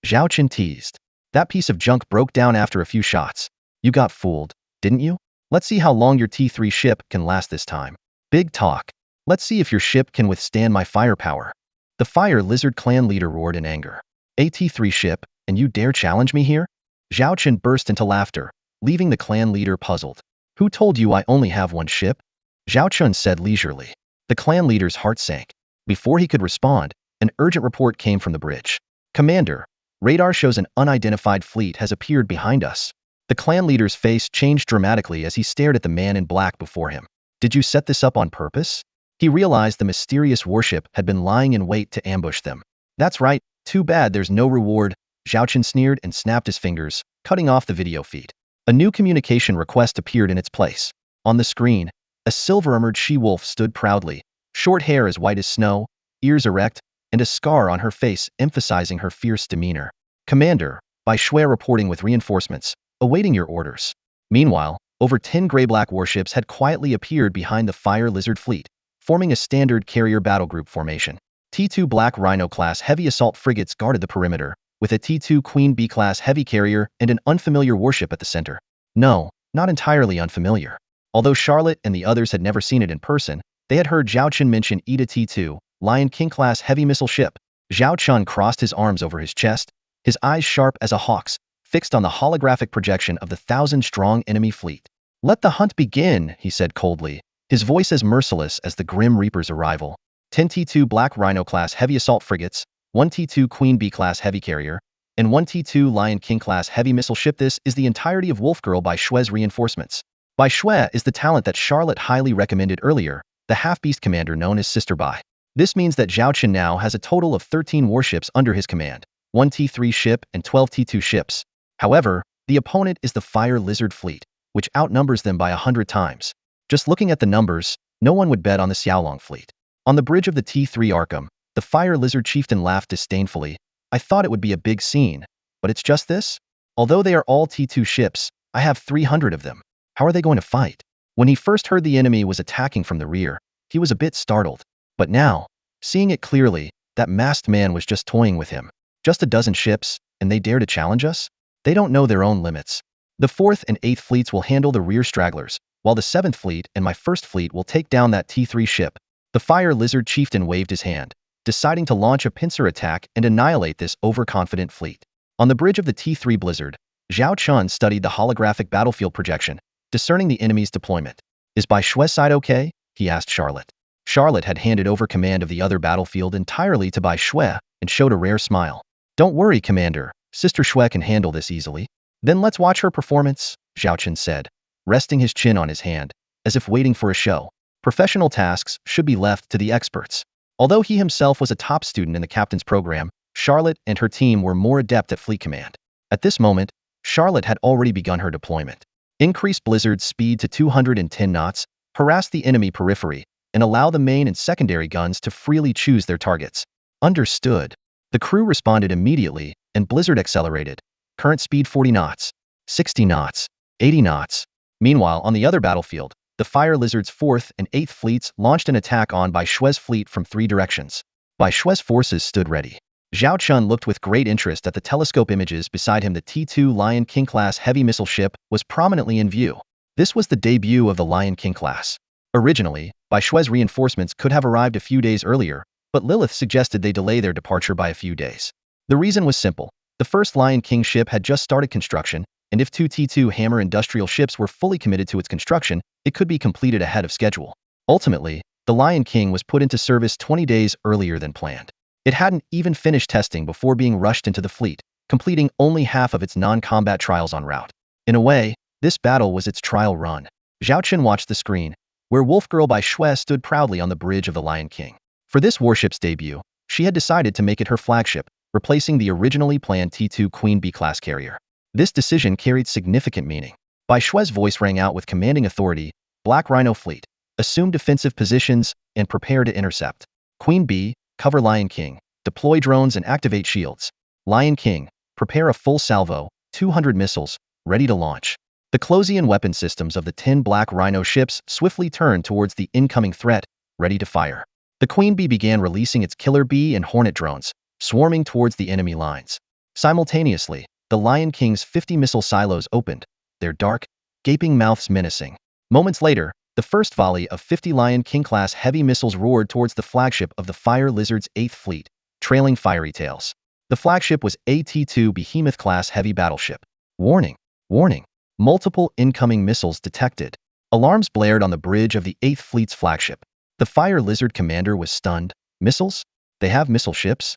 Zhao Chen teased. That piece of junk broke down after a few shots. You got fooled, didn't you? Let's see how long your T3 ship can last this time. Big talk. Let's see if your ship can withstand my firepower. The Fire Lizard clan leader roared in anger. A T3 ship, and you dare challenge me here? Zhao Chen burst into laughter, leaving the clan leader puzzled. Who told you I only have 1 ship? Zhao Chen said leisurely. The clan leader's heart sank. Before he could respond, an urgent report came from the bridge. Commander, radar shows an unidentified fleet has appeared behind us. The clan leader's face changed dramatically as he stared at the man in black before him. Did you set this up on purpose? He realized the mysterious warship had been lying in wait to ambush them. That's right, too bad there's no reward, Zhao Chen sneered and snapped his fingers, cutting off the video feed. A new communication request appeared in its place. On the screen, a silver-armored she-wolf stood proudly, short hair as white as snow, ears erect, and a scar on her face emphasizing her fierce demeanor. Commander, Bai Shui reporting with reinforcements, awaiting your orders. Meanwhile, over 10 gray-black warships had quietly appeared behind the Fire Lizard fleet, forming a standard carrier battle group formation. T2 Black Rhino-class heavy assault frigates guarded the perimeter, with a T2 Queen B-class heavy carrier and an unfamiliar warship at the center. No, not entirely unfamiliar. Although Charlotte and the others had never seen it in person, they had heard Zhao Chen mention ETA T2, Lion King-class heavy missile ship. Zhao Chen crossed his arms over his chest, his eyes sharp as a hawk's, fixed on the holographic projection of the 1,000-strong enemy fleet. Let the hunt begin, he said coldly, his voice as merciless as the Grim Reaper's arrival. 10 T2 Black Rhino-class heavy assault frigates, 1 T2 Queen B-class heavy carrier, and 1 T2 Lion King-class heavy missile ship. This is the entirety of Wolf Girl Bai Shui's reinforcements. Bai Shui is the talent that Charlotte highly recommended earlier, the half-beast commander known as Sister Bai. This means that Zhao Chen now has a total of 13 warships under his command, 1 T3 ship and 12 T2 ships. However, the opponent is the Fire Lizard fleet, which outnumbers them by 100 times. Just looking at the numbers, no one would bet on the Xiaolong fleet. On the bridge of the T3 Arkham, the Fire Lizard chieftain laughed disdainfully. I thought it would be a big scene, but it's just this? Although they are all T2 ships, I have 300 of them. How are they going to fight? When he first heard the enemy was attacking from the rear, he was a bit startled. But now, seeing it clearly, that masked man was just toying with him. Just a dozen ships, and they dare to challenge us? They don't know their own limits. The 4th and 8th fleets will handle the rear stragglers, while the 7th fleet and my 1st fleet will take down that T3 ship. The Fire Lizard chieftain waved his hand, deciding to launch a pincer attack and annihilate this overconfident fleet. On the bridge of the T3 Blizzard, Zhao Chen studied the holographic battlefield projection, discerning the enemy's deployment. Is Bai Shui's side okay? He asked Charlotte. Charlotte had handed over command of the other battlefield entirely to Bai Shui and showed a rare smile. Don't worry, Commander. Sister Shui can handle this easily. Then let's watch her performance, Zhao Chen said, resting his chin on his hand, as if waiting for a show. Professional tasks should be left to the experts. Although he himself was a top student in the captain's program, Charlotte and her team were more adept at fleet command. At this moment, Charlotte had already begun her deployment. Increase Blizzard's speed to 210 knots, harass the enemy periphery, and allow the main and secondary guns to freely choose their targets. Understood. The crew responded immediately, and Blizzard accelerated. Current speed 40 knots, 60 knots, 80 knots. Meanwhile, on the other battlefield, the Fire Lizard's 4th and 8th fleets launched an attack on Bai Shui's fleet from 3 directions. Bai Shui's forces stood ready. Zhao Chen looked with great interest at the telescope images beside him. The T2 Lion King-class heavy missile ship was prominently in view. This was the debut of the Lion King class. Originally, Bai Shui's reinforcements could have arrived a few days earlier, but Lilith suggested they delay their departure by a few days. The reason was simple. The first Lion King ship had just started construction, and if two T2 Hammer industrial ships were fully committed to its construction, it could be completed ahead of schedule. Ultimately, the Lion King was put into service 20 days earlier than planned. It hadn't even finished testing before being rushed into the fleet, completing only half of its non-combat trials en route. In a way, this battle was its trial run. Zhao Chen watched the screen, where Wolf Girl by Shui stood proudly on the bridge of the Lion King. For this warship's debut, she had decided to make it her flagship, replacing the originally planned T2 Queen B-class carrier. This decision carried significant meaning. Bai Shui's voice rang out with commanding authority. Black Rhino Fleet, assume defensive positions and prepare to intercept. Queen B, cover Lion King, deploy drones and activate shields. Lion King, prepare a full salvo, 200 missiles, ready to launch. The Closian weapon systems of the 10 Black Rhino ships swiftly turned towards the incoming threat, ready to fire. The Queen Bee began releasing its Killer Bee and Hornet drones, swarming towards the enemy lines. Simultaneously, the Lion King's 50 missile silos opened, their dark, gaping mouths menacing. Moments later, the first volley of 50 Lion King-class heavy missiles roared towards the flagship of the Fire Lizard's 8th Fleet, trailing fiery tails. The flagship was a T2 Behemoth-class heavy battleship. Warning! Warning! Multiple incoming missiles detected. Alarms blared on the bridge of the 8th Fleet's flagship. The Fire Lizard commander was stunned. Missiles? They have missile ships?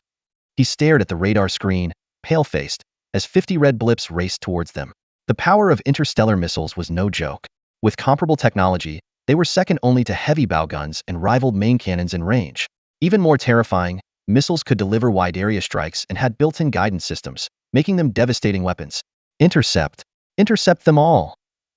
He stared at the radar screen, pale-faced, as 50 red blips raced towards them. The power of interstellar missiles was no joke. With comparable technology, they were second only to heavy bow guns and rivaled main cannons in range. Even more terrifying, missiles could deliver wide-area strikes and had built-in guidance systems, making them devastating weapons. Intercept! Intercept them all!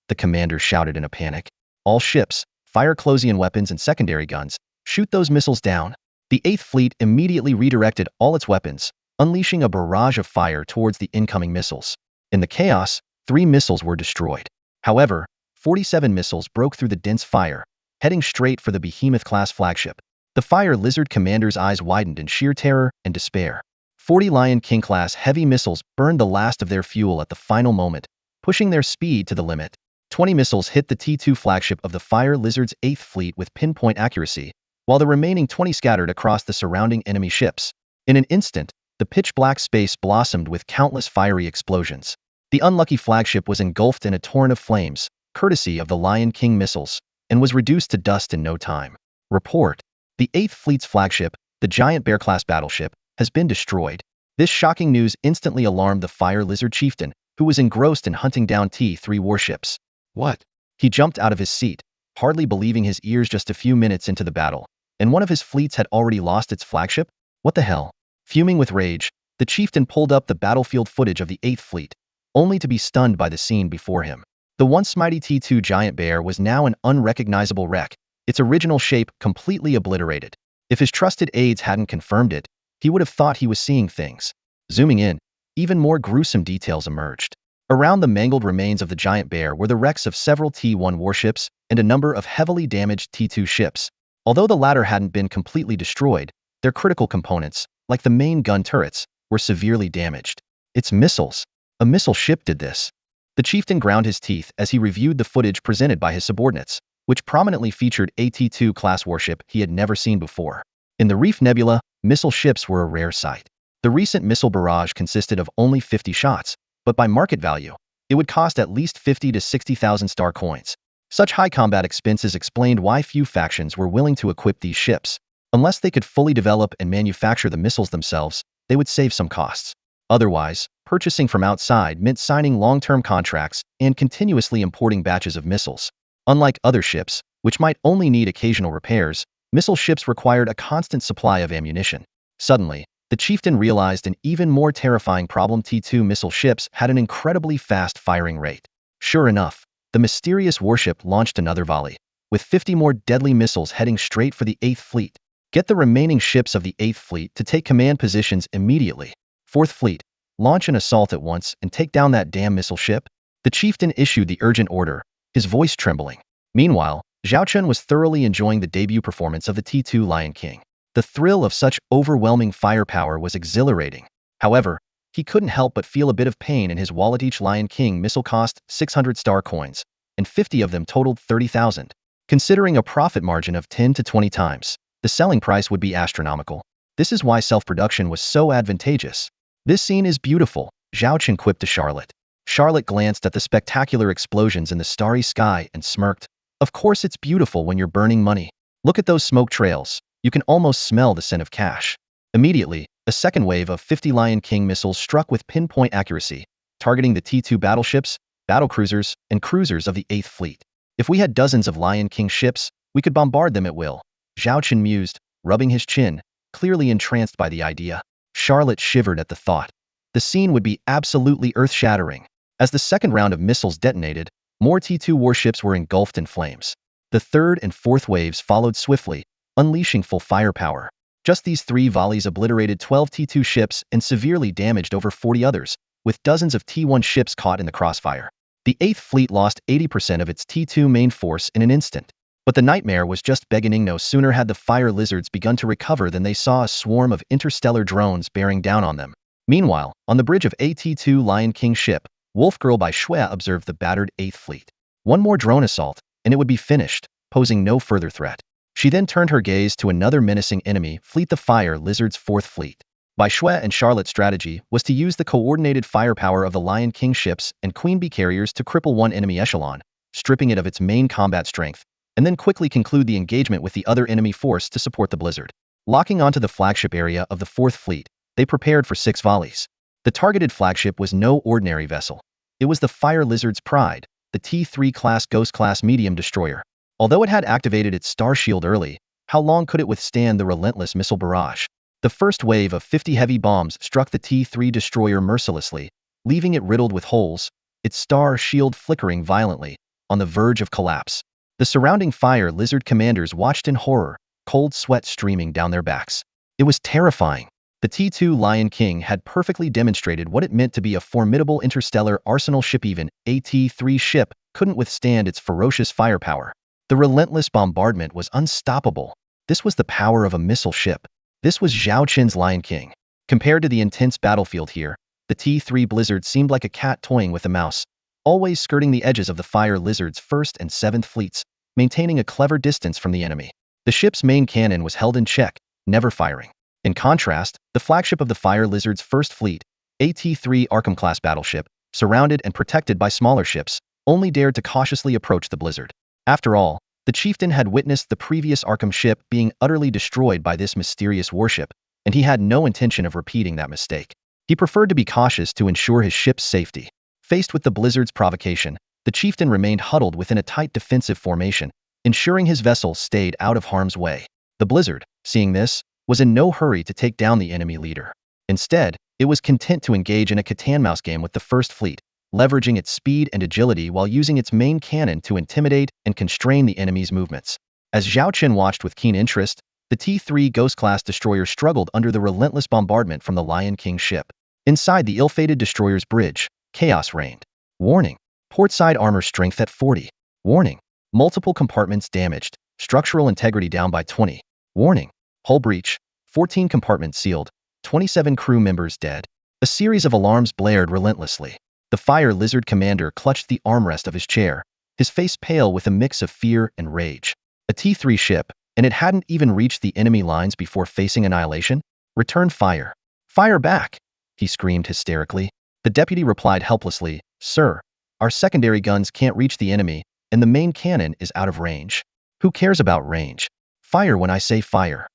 The commander shouted in a panic. All ships, fire Closian weapons and secondary guns, shoot those missiles down. The 8th Fleet immediately redirected all its weapons, unleashing a barrage of fire towards the incoming missiles. In the chaos, 3 missiles were destroyed. However, 47 missiles broke through the dense fire, heading straight for the Behemoth-class flagship. The Fire Lizard commander's eyes widened in sheer terror and despair. 40 Lion King-class heavy missiles burned the last of their fuel at the final moment, pushing their speed to the limit. 20 missiles hit the T2 flagship of the Fire Lizard's 8th Fleet with pinpoint accuracy, while the remaining 20 scattered across the surrounding enemy ships. In an instant, the pitch-black space blossomed with countless fiery explosions. The unlucky flagship was engulfed in a torrent of flames, courtesy of the Lion King missiles, and was reduced to dust in no time. Report: the 8th Fleet's flagship, the Giant Bear-class battleship, has been destroyed. This shocking news instantly alarmed the Fire Lizard chieftain, who was engrossed in hunting down T3 warships. What? He jumped out of his seat, hardly believing his ears just a few minutes into the battle. And one of his fleets had already lost its flagship? What the hell? Fuming with rage, the chieftain pulled up the battlefield footage of the 8th Fleet, only to be stunned by the scene before him. The once mighty T2 Giant Bear was now an unrecognizable wreck, its original shape completely obliterated. If his trusted aides hadn't confirmed it, he would have thought he was seeing things. Zooming in, even more gruesome details emerged. Around the mangled remains of the Giant Bear were the wrecks of several T1 warships and a number of heavily damaged T2 ships. Although the latter hadn't been completely destroyed, their critical components, like the main gun turrets, were severely damaged. It's missiles. A missile ship did this. The chieftain ground his teeth as he reviewed the footage presented by his subordinates, which prominently featured a T2 class warship he had never seen before. In the Reef Nebula, missile ships were a rare sight. The recent missile barrage consisted of only 50 shots, but by market value, it would cost at least 50 to 60,000 star coins. Such high combat expenses explained why few factions were willing to equip these ships. Unless they could fully develop and manufacture the missiles themselves, they would save some costs. Otherwise, purchasing from outside meant signing long-term contracts and continuously importing batches of missiles. Unlike other ships, which might only need occasional repairs, missile ships required a constant supply of ammunition. Suddenly, the chieftain realized an even more terrifying problem: T2 missile ships had an incredibly fast firing rate. Sure enough, the mysterious warship launched another volley, with 50 more deadly missiles heading straight for the 8th Fleet. Get the remaining ships of the 8th Fleet to take command positions immediately. 4th Fleet, launch an assault at once and take down that damn missile ship. The chieftain issued the urgent order, his voice trembling. Meanwhile, Zhao Chen was thoroughly enjoying the debut performance of the T2 Lion King. The thrill of such overwhelming firepower was exhilarating. However, he couldn't help but feel a bit of pain in his wallet. Each Lion King missile cost 600 star coins, and 50 of them totaled 30,000. Considering a profit margin of 10 to 20 times, the selling price would be astronomical. This is why self-production was so advantageous. This scene is beautiful, Zhao Chen quipped to Charlotte. Charlotte glanced at the spectacular explosions in the starry sky and smirked. Of course it's beautiful when you're burning money. Look at those smoke trails. You can almost smell the scent of cash. Immediately, a second wave of 50 Lion King missiles struck with pinpoint accuracy, targeting the T2 battleships, battlecruisers, and cruisers of the 8th Fleet. If we had dozens of Lion King ships, we could bombard them at will, Zhao Chen mused, rubbing his chin, clearly entranced by the idea. Charlotte shivered at the thought. The scene would be absolutely earth-shattering. As the second round of missiles detonated, more T2 warships were engulfed in flames. The third and fourth waves followed swiftly, unleashing full firepower. Just these 3 volleys obliterated 12 T2 ships and severely damaged over 40 others, with dozens of T1 ships caught in the crossfire. The 8th Fleet lost 80% of its T2 main force in an instant. But the nightmare was just beginning. No sooner had the fire lizards begun to recover than they saw a swarm of interstellar drones bearing down on them. Meanwhile, on the bridge of a T2 Lion King ship, Wolf Girl by Shui observed the battered 8th Fleet. One more drone assault, and it would be finished, posing no further threat. She then turned her gaze to another menacing enemy fleet, the Fire Lizard's 4th Fleet. Bai Shui and Charlotte's strategy was to use the coordinated firepower of the Lion King ships and Queen Bee carriers to cripple one enemy echelon, stripping it of its main combat strength, and then quickly conclude the engagement with the other enemy force to support the blizzard. Locking onto the flagship area of the 4th Fleet, they prepared for 6 volleys. The targeted flagship was no ordinary vessel. It was the Fire Lizard's pride, the T3 class Ghost-class medium destroyer. Although it had activated its star shield early, how long could it withstand the relentless missile barrage? The first wave of 50 heavy bombs struck the T3 destroyer mercilessly, leaving it riddled with holes, its star shield flickering violently, on the verge of collapse. The surrounding Fire Lizard commanders watched in horror, cold sweat streaming down their backs. It was terrifying. The T2 Lion King had perfectly demonstrated what it meant to be a formidable interstellar arsenal ship. Even a T3 ship couldn't withstand its ferocious firepower. The relentless bombardment was unstoppable. This was the power of a missile ship. This was Zhao Chen's Lion King. Compared to the intense battlefield here, the T3 Blizzard seemed like a cat toying with a mouse, always skirting the edges of the Fire Lizard's 1st and 7th Fleets, maintaining a clever distance from the enemy. The ship's main cannon was held in check, never firing. In contrast, the flagship of the Fire Lizard's 1st Fleet, a T3 Arkham-class battleship, surrounded and protected by smaller ships, only dared to cautiously approach the blizzard. After all, the chieftain had witnessed the previous Arkham ship being utterly destroyed by this mysterious warship, and he had no intention of repeating that mistake. He preferred to be cautious to ensure his ship's safety. Faced with the blizzard's provocation, the chieftain remained huddled within a tight defensive formation, ensuring his vessel stayed out of harm's way. The blizzard, seeing this, was in no hurry to take down the enemy leader. Instead, it was content to engage in a cat-and-mouse game with the 1st Fleet, leveraging its speed and agility while using its main cannon to intimidate and constrain the enemy's movements. As Zhao Chen watched with keen interest, the T3 Ghost-class destroyer struggled under the relentless bombardment from the Lion King ship. Inside the ill-fated destroyer's bridge, chaos reigned. Warning: portside armor strength at 40. Warning: multiple compartments damaged, structural integrity down by 20. Warning: hull breach, 14 compartments sealed, 27 crew members dead. A series of alarms blared relentlessly. The Fire Lizard commander clutched the armrest of his chair, his face pale with a mix of fear and rage. A T3 ship, and it hadn't even reached the enemy lines before facing annihilation? Return fire. Fire back! He screamed hysterically. The deputy replied helplessly, Sir, our secondary guns can't reach the enemy, and the main cannon is out of range. Who cares about range? Fire when I say fire.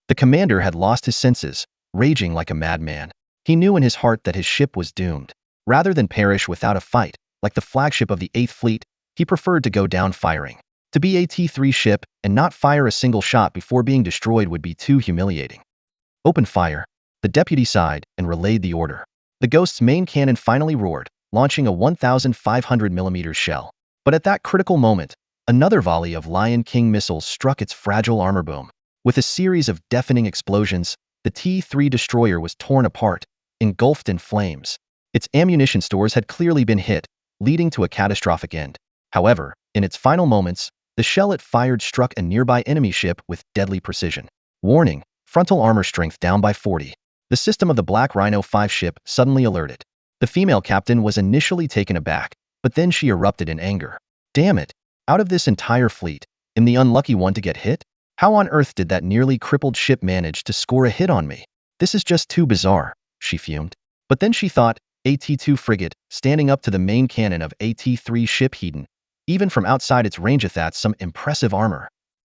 The commander had lost his senses, raging like a madman. He knew in his heart that his ship was doomed. Rather than perish without a fight, like the flagship of the 8th Fleet, he preferred to go down firing. To be a T3 ship and not fire a single shot before being destroyed would be too humiliating. Open fire. The deputy sighed and relayed the order. The Ghost's main cannon finally roared, launching a 1,500mm shell. But at that critical moment, another volley of Lion King missiles struck its fragile armor boom. With a series of deafening explosions, the T3 destroyer was torn apart, engulfed in flames. Its ammunition stores had clearly been hit, leading to a catastrophic end. However, in its final moments, the shell it fired struck a nearby enemy ship with deadly precision. Warning: frontal armor strength down by 40. The system of the Black Rhino 5 ship suddenly alerted. The female captain was initially taken aback, but then she erupted in anger. Damn it! Out of this entire fleet, am the unlucky one to get hit? How on earth did that nearly crippled ship manage to score a hit on me? This is just too bizarre, she fumed. But then she thought, AT-2 frigate, standing up to the main cannon of AT-3 ship Hedon. Even from outside its range, that's some impressive armor.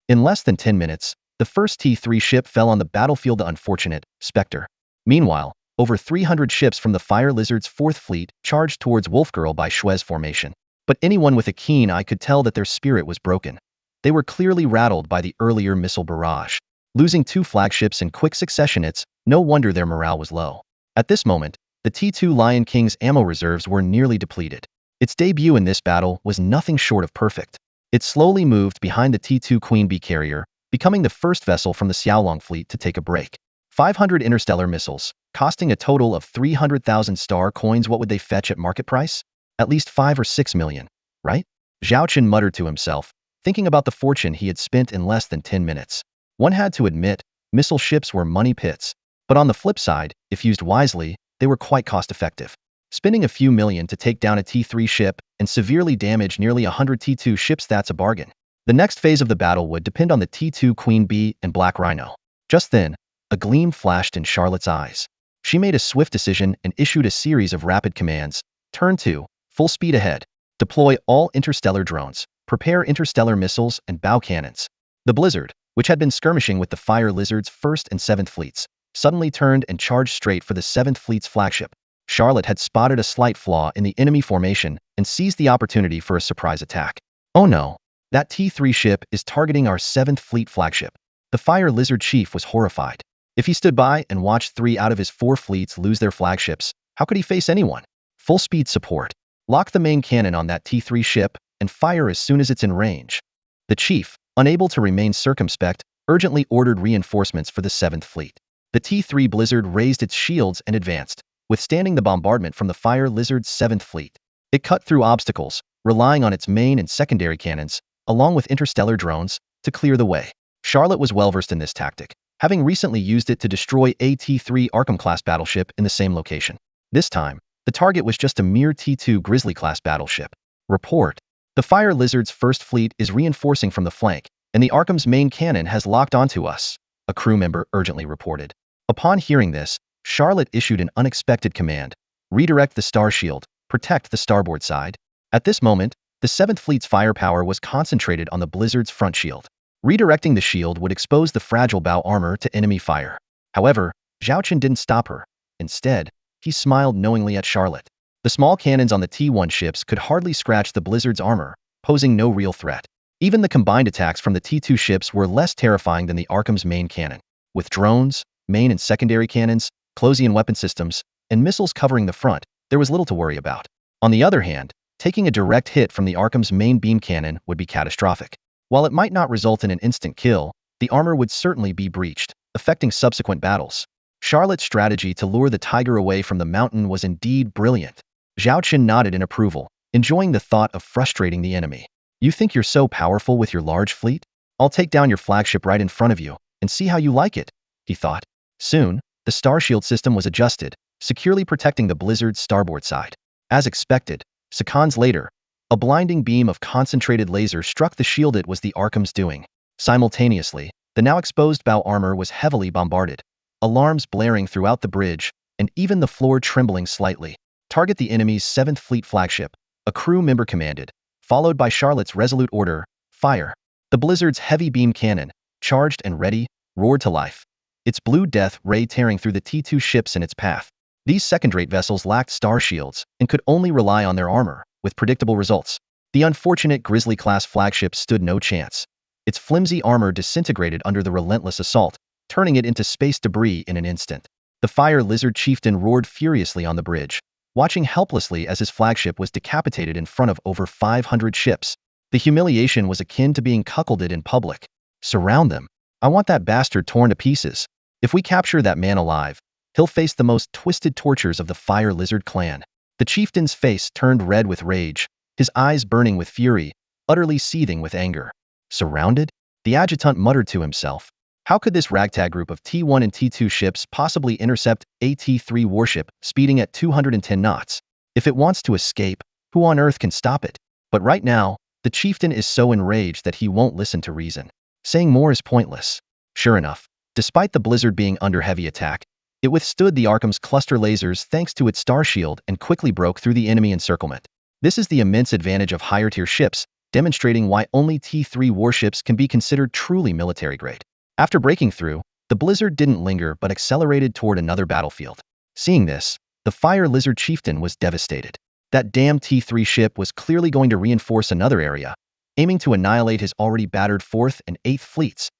In less than 10 minutes, the first T-3 ship fell on the battlefield, the unfortunate Spectre. Meanwhile, over 300 ships from the Fire Lizard's 4th Fleet charged towards Wolfgirl by Suez formation. But anyone with a keen eye could tell that their spirit was broken. They were clearly rattled by the earlier missile barrage. Losing 2 flagships in quick succession, it's no wonder their morale was low. At this moment, the T-2 Lion King's ammo reserves were nearly depleted. Its debut in this battle was nothing short of perfect. It slowly moved behind the T-2 Queen Bee carrier, becoming the first vessel from the Xiaolong fleet to take a break. 500 interstellar missiles, costing a total of 300,000 star coins. What would they fetch at market price? At least 5 or 6 million, right? Zhao Qin muttered to himself, thinking about the fortune he had spent in less than 10 minutes. One had to admit, missile ships were money pits. But on the flip side, if used wisely, they were quite cost-effective. Spending a few million to take down a T-3 ship and severely damage nearly 100 T-2 ships, that's a bargain. The next phase of the battle would depend on the T-2 Queen Bee and Black Rhino. Just then, a gleam flashed in Charlotte's eyes. She made a swift decision and issued a series of rapid commands. Turn 2, full speed ahead. Deploy all interstellar drones. Prepare interstellar missiles and bow cannons. The Blizzard, which had been skirmishing with the Fire Lizard's 1st and 7th fleets, suddenly turned and charged straight for the 7th Fleet's flagship. Charlotte had spotted a slight flaw in the enemy formation and seized the opportunity for a surprise attack. Oh no, that T-3 ship is targeting our 7th Fleet flagship. The Fire Lizard chief was horrified. If he stood by and watched 3 out of his 4 fleets lose their flagships, how could he face anyone? Full speed support. Lock the main cannon on that T-3 ship and fire as soon as it's in range. The chief, unable to remain circumspect, urgently ordered reinforcements for the 7th Fleet. The T-3 Blizzard raised its shields and advanced, withstanding the bombardment from the Fire Lizard's 7th Fleet. It cut through obstacles, relying on its main and secondary cannons, along with interstellar drones, to clear the way. Charlotte was well versed in this tactic, having recently used it to destroy a T-3 Arkham-class battleship in the same location. This time, the target was just a mere T-2 Grizzly-class battleship. Report. The Fire Lizard's 1st Fleet is reinforcing from the flank, and the Arkham's main cannon has locked onto us, a crew member urgently reported. Upon hearing this, Charlotte issued an unexpected command. Redirect the star shield, protect the starboard side. At this moment, the 7th Fleet's firepower was concentrated on the Blizzard's front shield. Redirecting the shield would expose the fragile bow armor to enemy fire. However, Zhao Qin didn't stop her. Instead, he smiled knowingly at Charlotte. The small cannons on the T-1 ships could hardly scratch the Blizzard's armor, posing no real threat. Even the combined attacks from the T-2 ships were less terrifying than the Arkham's main cannon. With drones, main and secondary cannons, Closian weapon systems, and missiles covering the front, there was little to worry about. On the other hand, taking a direct hit from the Arkham's main beam cannon would be catastrophic. While it might not result in an instant kill, the armor would certainly be breached, affecting subsequent battles. Charlotte's strategy to lure the Tiger away from the mountain was indeed brilliant. Zhao Qin nodded in approval, enjoying the thought of frustrating the enemy. You think you're so powerful with your large fleet? I'll take down your flagship right in front of you, and see how you like it, he thought. Soon, the star shield system was adjusted, securely protecting the Blizzard's starboard side. As expected, seconds later, a blinding beam of concentrated laser struck the shield. It was the Arkham's doing. Simultaneously, the now exposed bow armor was heavily bombarded, alarms blaring throughout the bridge, and even the floor trembling slightly. Target the enemy's 7th Fleet flagship, a crew member commanded, followed by Charlotte's resolute order, fire. The Blizzard's heavy beam cannon, charged and ready, roared to life, its blue death ray tearing through the T-2 ships in its path. These second-rate vessels lacked star shields and could only rely on their armor, with predictable results. The unfortunate Grizzly-class flagship stood no chance. Its flimsy armor disintegrated under the relentless assault, turning it into space debris in an instant. The Fire Lizard chieftain roared furiously on the bridge, watching helplessly as his flagship was decapitated in front of over 500 ships. The humiliation was akin to being cuckolded in public. Surround them. I want that bastard torn to pieces. If we capture that man alive, he'll face the most twisted tortures of the Fire Lizard clan. The chieftain's face turned red with rage, his eyes burning with fury, utterly seething with anger. Surrounded? The adjutant muttered to himself. How could this ragtag group of T-1 and T-2 ships possibly intercept a T-3 warship speeding at 210 knots? If it wants to escape, who on earth can stop it? But right now, the chieftain is so enraged that he won't listen to reason. Saying more is pointless. Sure enough, despite the Blizzard being under heavy attack, It withstood the Arkham's cluster lasers thanks to its star shield and quickly broke through the enemy encirclement. This is the immense advantage of higher-tier ships, demonstrating why only T3 warships can be considered truly military-grade. After breaking through, the Blizzard didn't linger but accelerated toward another battlefield. Seeing this, the Fire Lizard chieftain was devastated. That damn T3 ship was clearly going to reinforce another area, aiming to annihilate his already battered 4th and 8th fleets.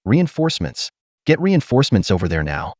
Reinforcements. Get reinforcements over there now.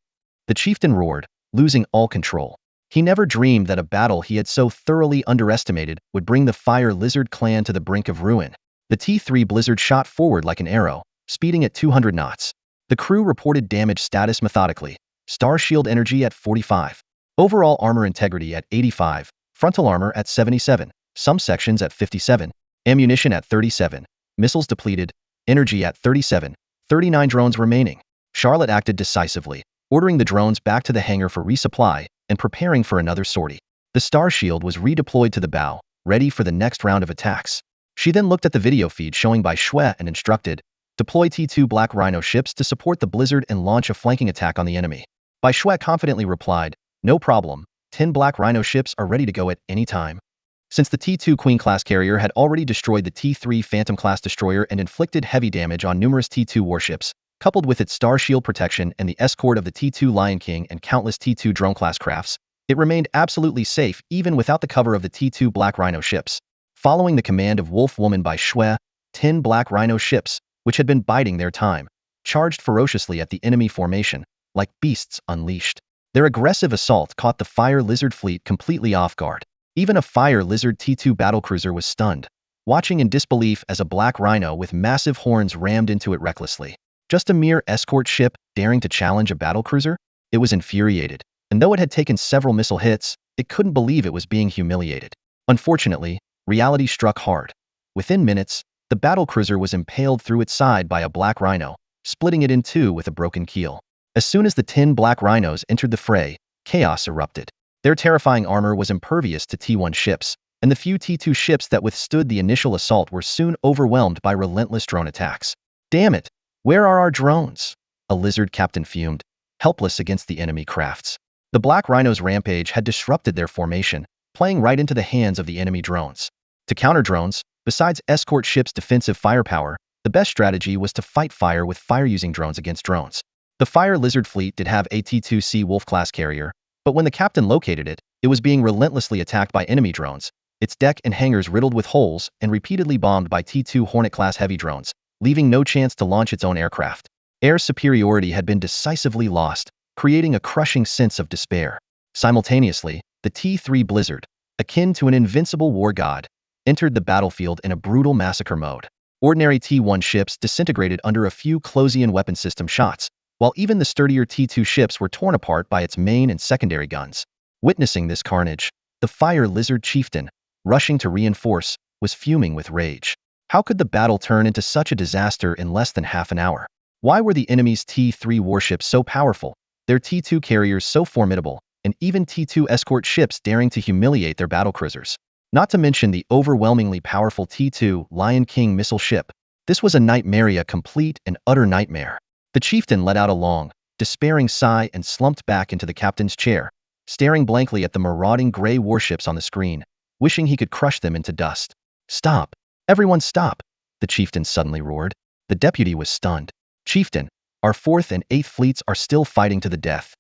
The chieftain roared, losing all control. He never dreamed that a battle he had so thoroughly underestimated would bring the Fire Lizard clan to the brink of ruin. The T3 Blizzard shot forward like an arrow, speeding at 200 knots. The crew reported damage status methodically. Star shield energy at 45. Overall armor integrity at 85. Frontal armor at 77. Some sections at 57. Ammunition at 37. Missiles depleted. Energy at 37. 39 drones remaining. Charlotte acted decisively, ordering the drones back to the hangar for resupply and preparing for another sortie. The star shield was redeployed to the bow, ready for the next round of attacks. She then looked at the video feed showing by Shui and instructed, deploy T2 Black Rhino ships to support the Blizzard and launch a flanking attack on the enemy. Bai Shui confidently replied, no problem, 10 Black Rhino ships are ready to go at any time. Since the T2 Queen-class carrier had already destroyed the T3 Phantom-class destroyer and inflicted heavy damage on numerous T2 warships, coupled with its star shield protection and the escort of the T2 Lion King and countless T2 drone-class crafts, it remained absolutely safe even without the cover of the T2 Black Rhino ships. Following the command of Wolf Woman by Shui, 10 Black Rhino ships, which had been biding their time, charged ferociously at the enemy formation, like beasts unleashed. Their aggressive assault caught the Fire Lizard fleet completely off guard. Even a Fire Lizard T2 battlecruiser was stunned, watching in disbelief as a Black Rhino with massive horns rammed into it recklessly. Just a mere escort ship daring to challenge a battlecruiser? It was infuriated, and though it had taken several missile hits, it couldn't believe it was being humiliated. Unfortunately, reality struck hard. Within minutes, the battlecruiser was impaled through its side by a Black Rhino, splitting it in two with a broken keel. As soon as the 10 Black Rhinos entered the fray, chaos erupted. Their terrifying armor was impervious to T1 ships, and the few T2 ships that withstood the initial assault were soon overwhelmed by relentless drone attacks. Damn it! Where are our drones? A lizard captain fumed, helpless against the enemy crafts. The Black Rhino's rampage had disrupted their formation, playing right into the hands of the enemy drones. To counter drones, besides escort ships' defensive firepower, the best strategy was to fight fire with fire-using drones against drones. The Fire Lizard fleet did have a T2C Wolf-class carrier, but when the captain located it, it was being relentlessly attacked by enemy drones, its deck and hangars riddled with holes and repeatedly bombed by T2 Hornet-class heavy drones, leaving no chance to launch its own aircraft. Air superiority had been decisively lost, creating a crushing sense of despair. Simultaneously, the T3 Blizzard, akin to an invincible war god, entered the battlefield in a brutal massacre mode. Ordinary T1 ships disintegrated under a few Closian weapon system shots, while even the sturdier T2 ships were torn apart by its main and secondary guns. Witnessing this carnage, the Fire Lizard chieftain, rushing to reinforce, was fuming with rage. How could the battle turn into such a disaster in less than half an hour? Why were the enemy's T3 warships so powerful, their T2 carriers so formidable, and even T2 escort ships daring to humiliate their battlecruisers? Not to mention the overwhelmingly powerful T2 Lion King missile ship. This was a nightmare, a complete and utter nightmare. The chieftain let out a long, despairing sigh and slumped back into the captain's chair, staring blankly at the marauding gray warships on the screen, wishing he could crush them into dust. Stop! Everyone stop! The chieftain suddenly roared. The deputy was stunned. Chieftain, our 4th and 8th fleets are still fighting to the death.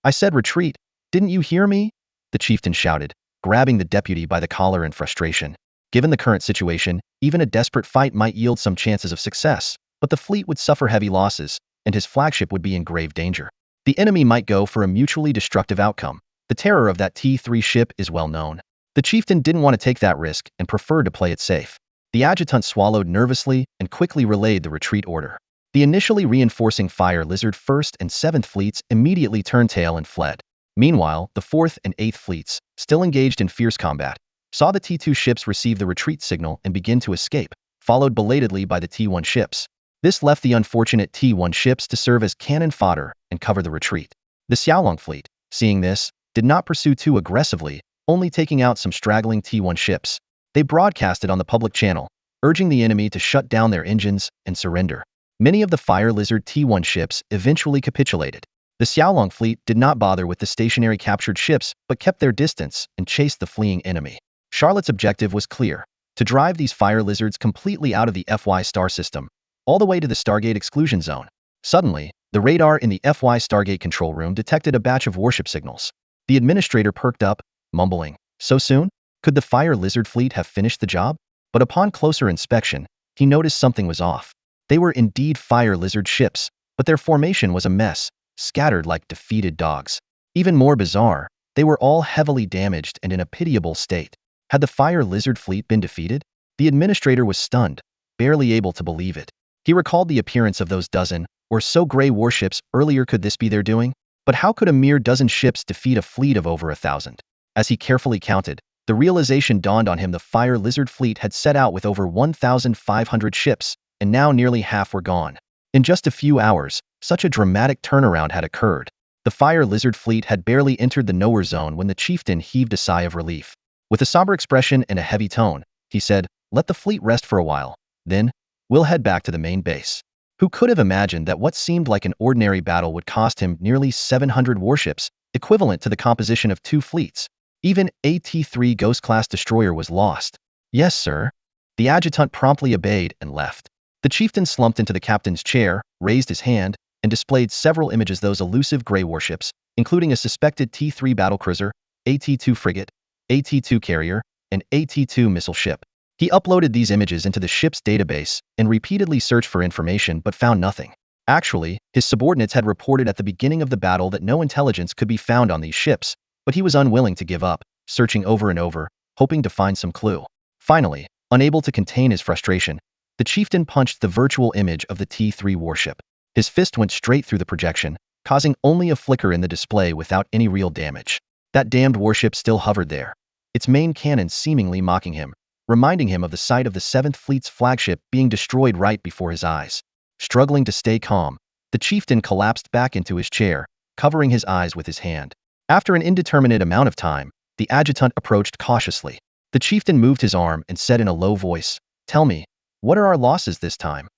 I said retreat. Didn't you hear me? The chieftain shouted, grabbing the deputy by the collar in frustration. Given the current situation, even a desperate fight might yield some chances of success, but the fleet would suffer heavy losses, and his flagship would be in grave danger. The enemy might go for a mutually destructive outcome. The terror of that T3 ship is well known. The chieftain didn't want to take that risk and preferred to play it safe. The adjutant swallowed nervously and quickly relayed the retreat order. The initially reinforcing Fire Lizard 1st and 7th fleets immediately turned tail and fled. Meanwhile, the 4th and 8th fleets, still engaged in fierce combat, saw the T2 ships receive the retreat signal and begin to escape, followed belatedly by the T1 ships. This left the unfortunate T1 ships to serve as cannon fodder and cover the retreat. The Xiaolong fleet, seeing this, did not pursue too aggressively, only taking out some straggling T1 ships. They broadcasted on the public channel, urging the enemy to shut down their engines and surrender. Many of the Fire Lizard T1 ships eventually capitulated. The Xiaolong fleet did not bother with the stationary captured ships but kept their distance and chased the fleeing enemy. Charlotte's objective was clear: to drive these fire lizards completely out of the FY star system, all the way to the Stargate exclusion zone. Suddenly, the radar in the FY Stargate control room detected a batch of warship signals. The administrator perked up, mumbling, "So soon? Could the fire lizard fleet have finished the job?" But upon closer inspection, he noticed something was off. They were indeed fire lizard ships, but their formation was a mess, scattered like defeated dogs. Even more bizarre, they were all heavily damaged and in a pitiable state. Had the fire lizard fleet been defeated? The administrator was stunned, barely able to believe it. He recalled the appearance of those dozen or so gray warships earlier. Could this be their doing? But how could a mere dozen ships defeat a fleet of over 1,000? As he carefully counted, the realization dawned on him: the fire lizard fleet had set out with over 1,500 ships, and now nearly half were gone. In just a few hours, such a dramatic turnaround had occurred. The fire lizard fleet had barely entered the nowhere zone when the chieftain heaved a sigh of relief. With a somber expression and a heavy tone, he said, "Let the fleet rest for a while. Then, we'll head back to the main base." Who could have imagined that what seemed like an ordinary battle would cost him nearly 700 warships, equivalent to the composition of 2 fleets? Even a T3 Ghost-class destroyer was lost. "Yes, sir." The adjutant promptly obeyed and left. The chieftain slumped into the captain's chair, raised his hand, and displayed several images. Those elusive gray warships, including a suspected T3 battlecruiser, a T2 frigate, a T2 carrier, and a T2 missile ship. He uploaded these images into the ship's database and repeatedly searched for information but found nothing. Actually, his subordinates had reported at the beginning of the battle that no intelligence could be found on these ships, but he was unwilling to give up, searching over and over, hoping to find some clue. Finally, unable to contain his frustration, the chieftain punched the virtual image of the T3 warship. His fist went straight through the projection, causing only a flicker in the display without any real damage. That damned warship still hovered there, its main cannon seemingly mocking him, reminding him of the sight of the 7th Fleet's flagship being destroyed right before his eyes. Struggling to stay calm, the chieftain collapsed back into his chair, covering his eyes with his hand. After an indeterminate amount of time, the adjutant approached cautiously. The chieftain moved his arm and said in a low voice, "Tell me, what are our losses this time?"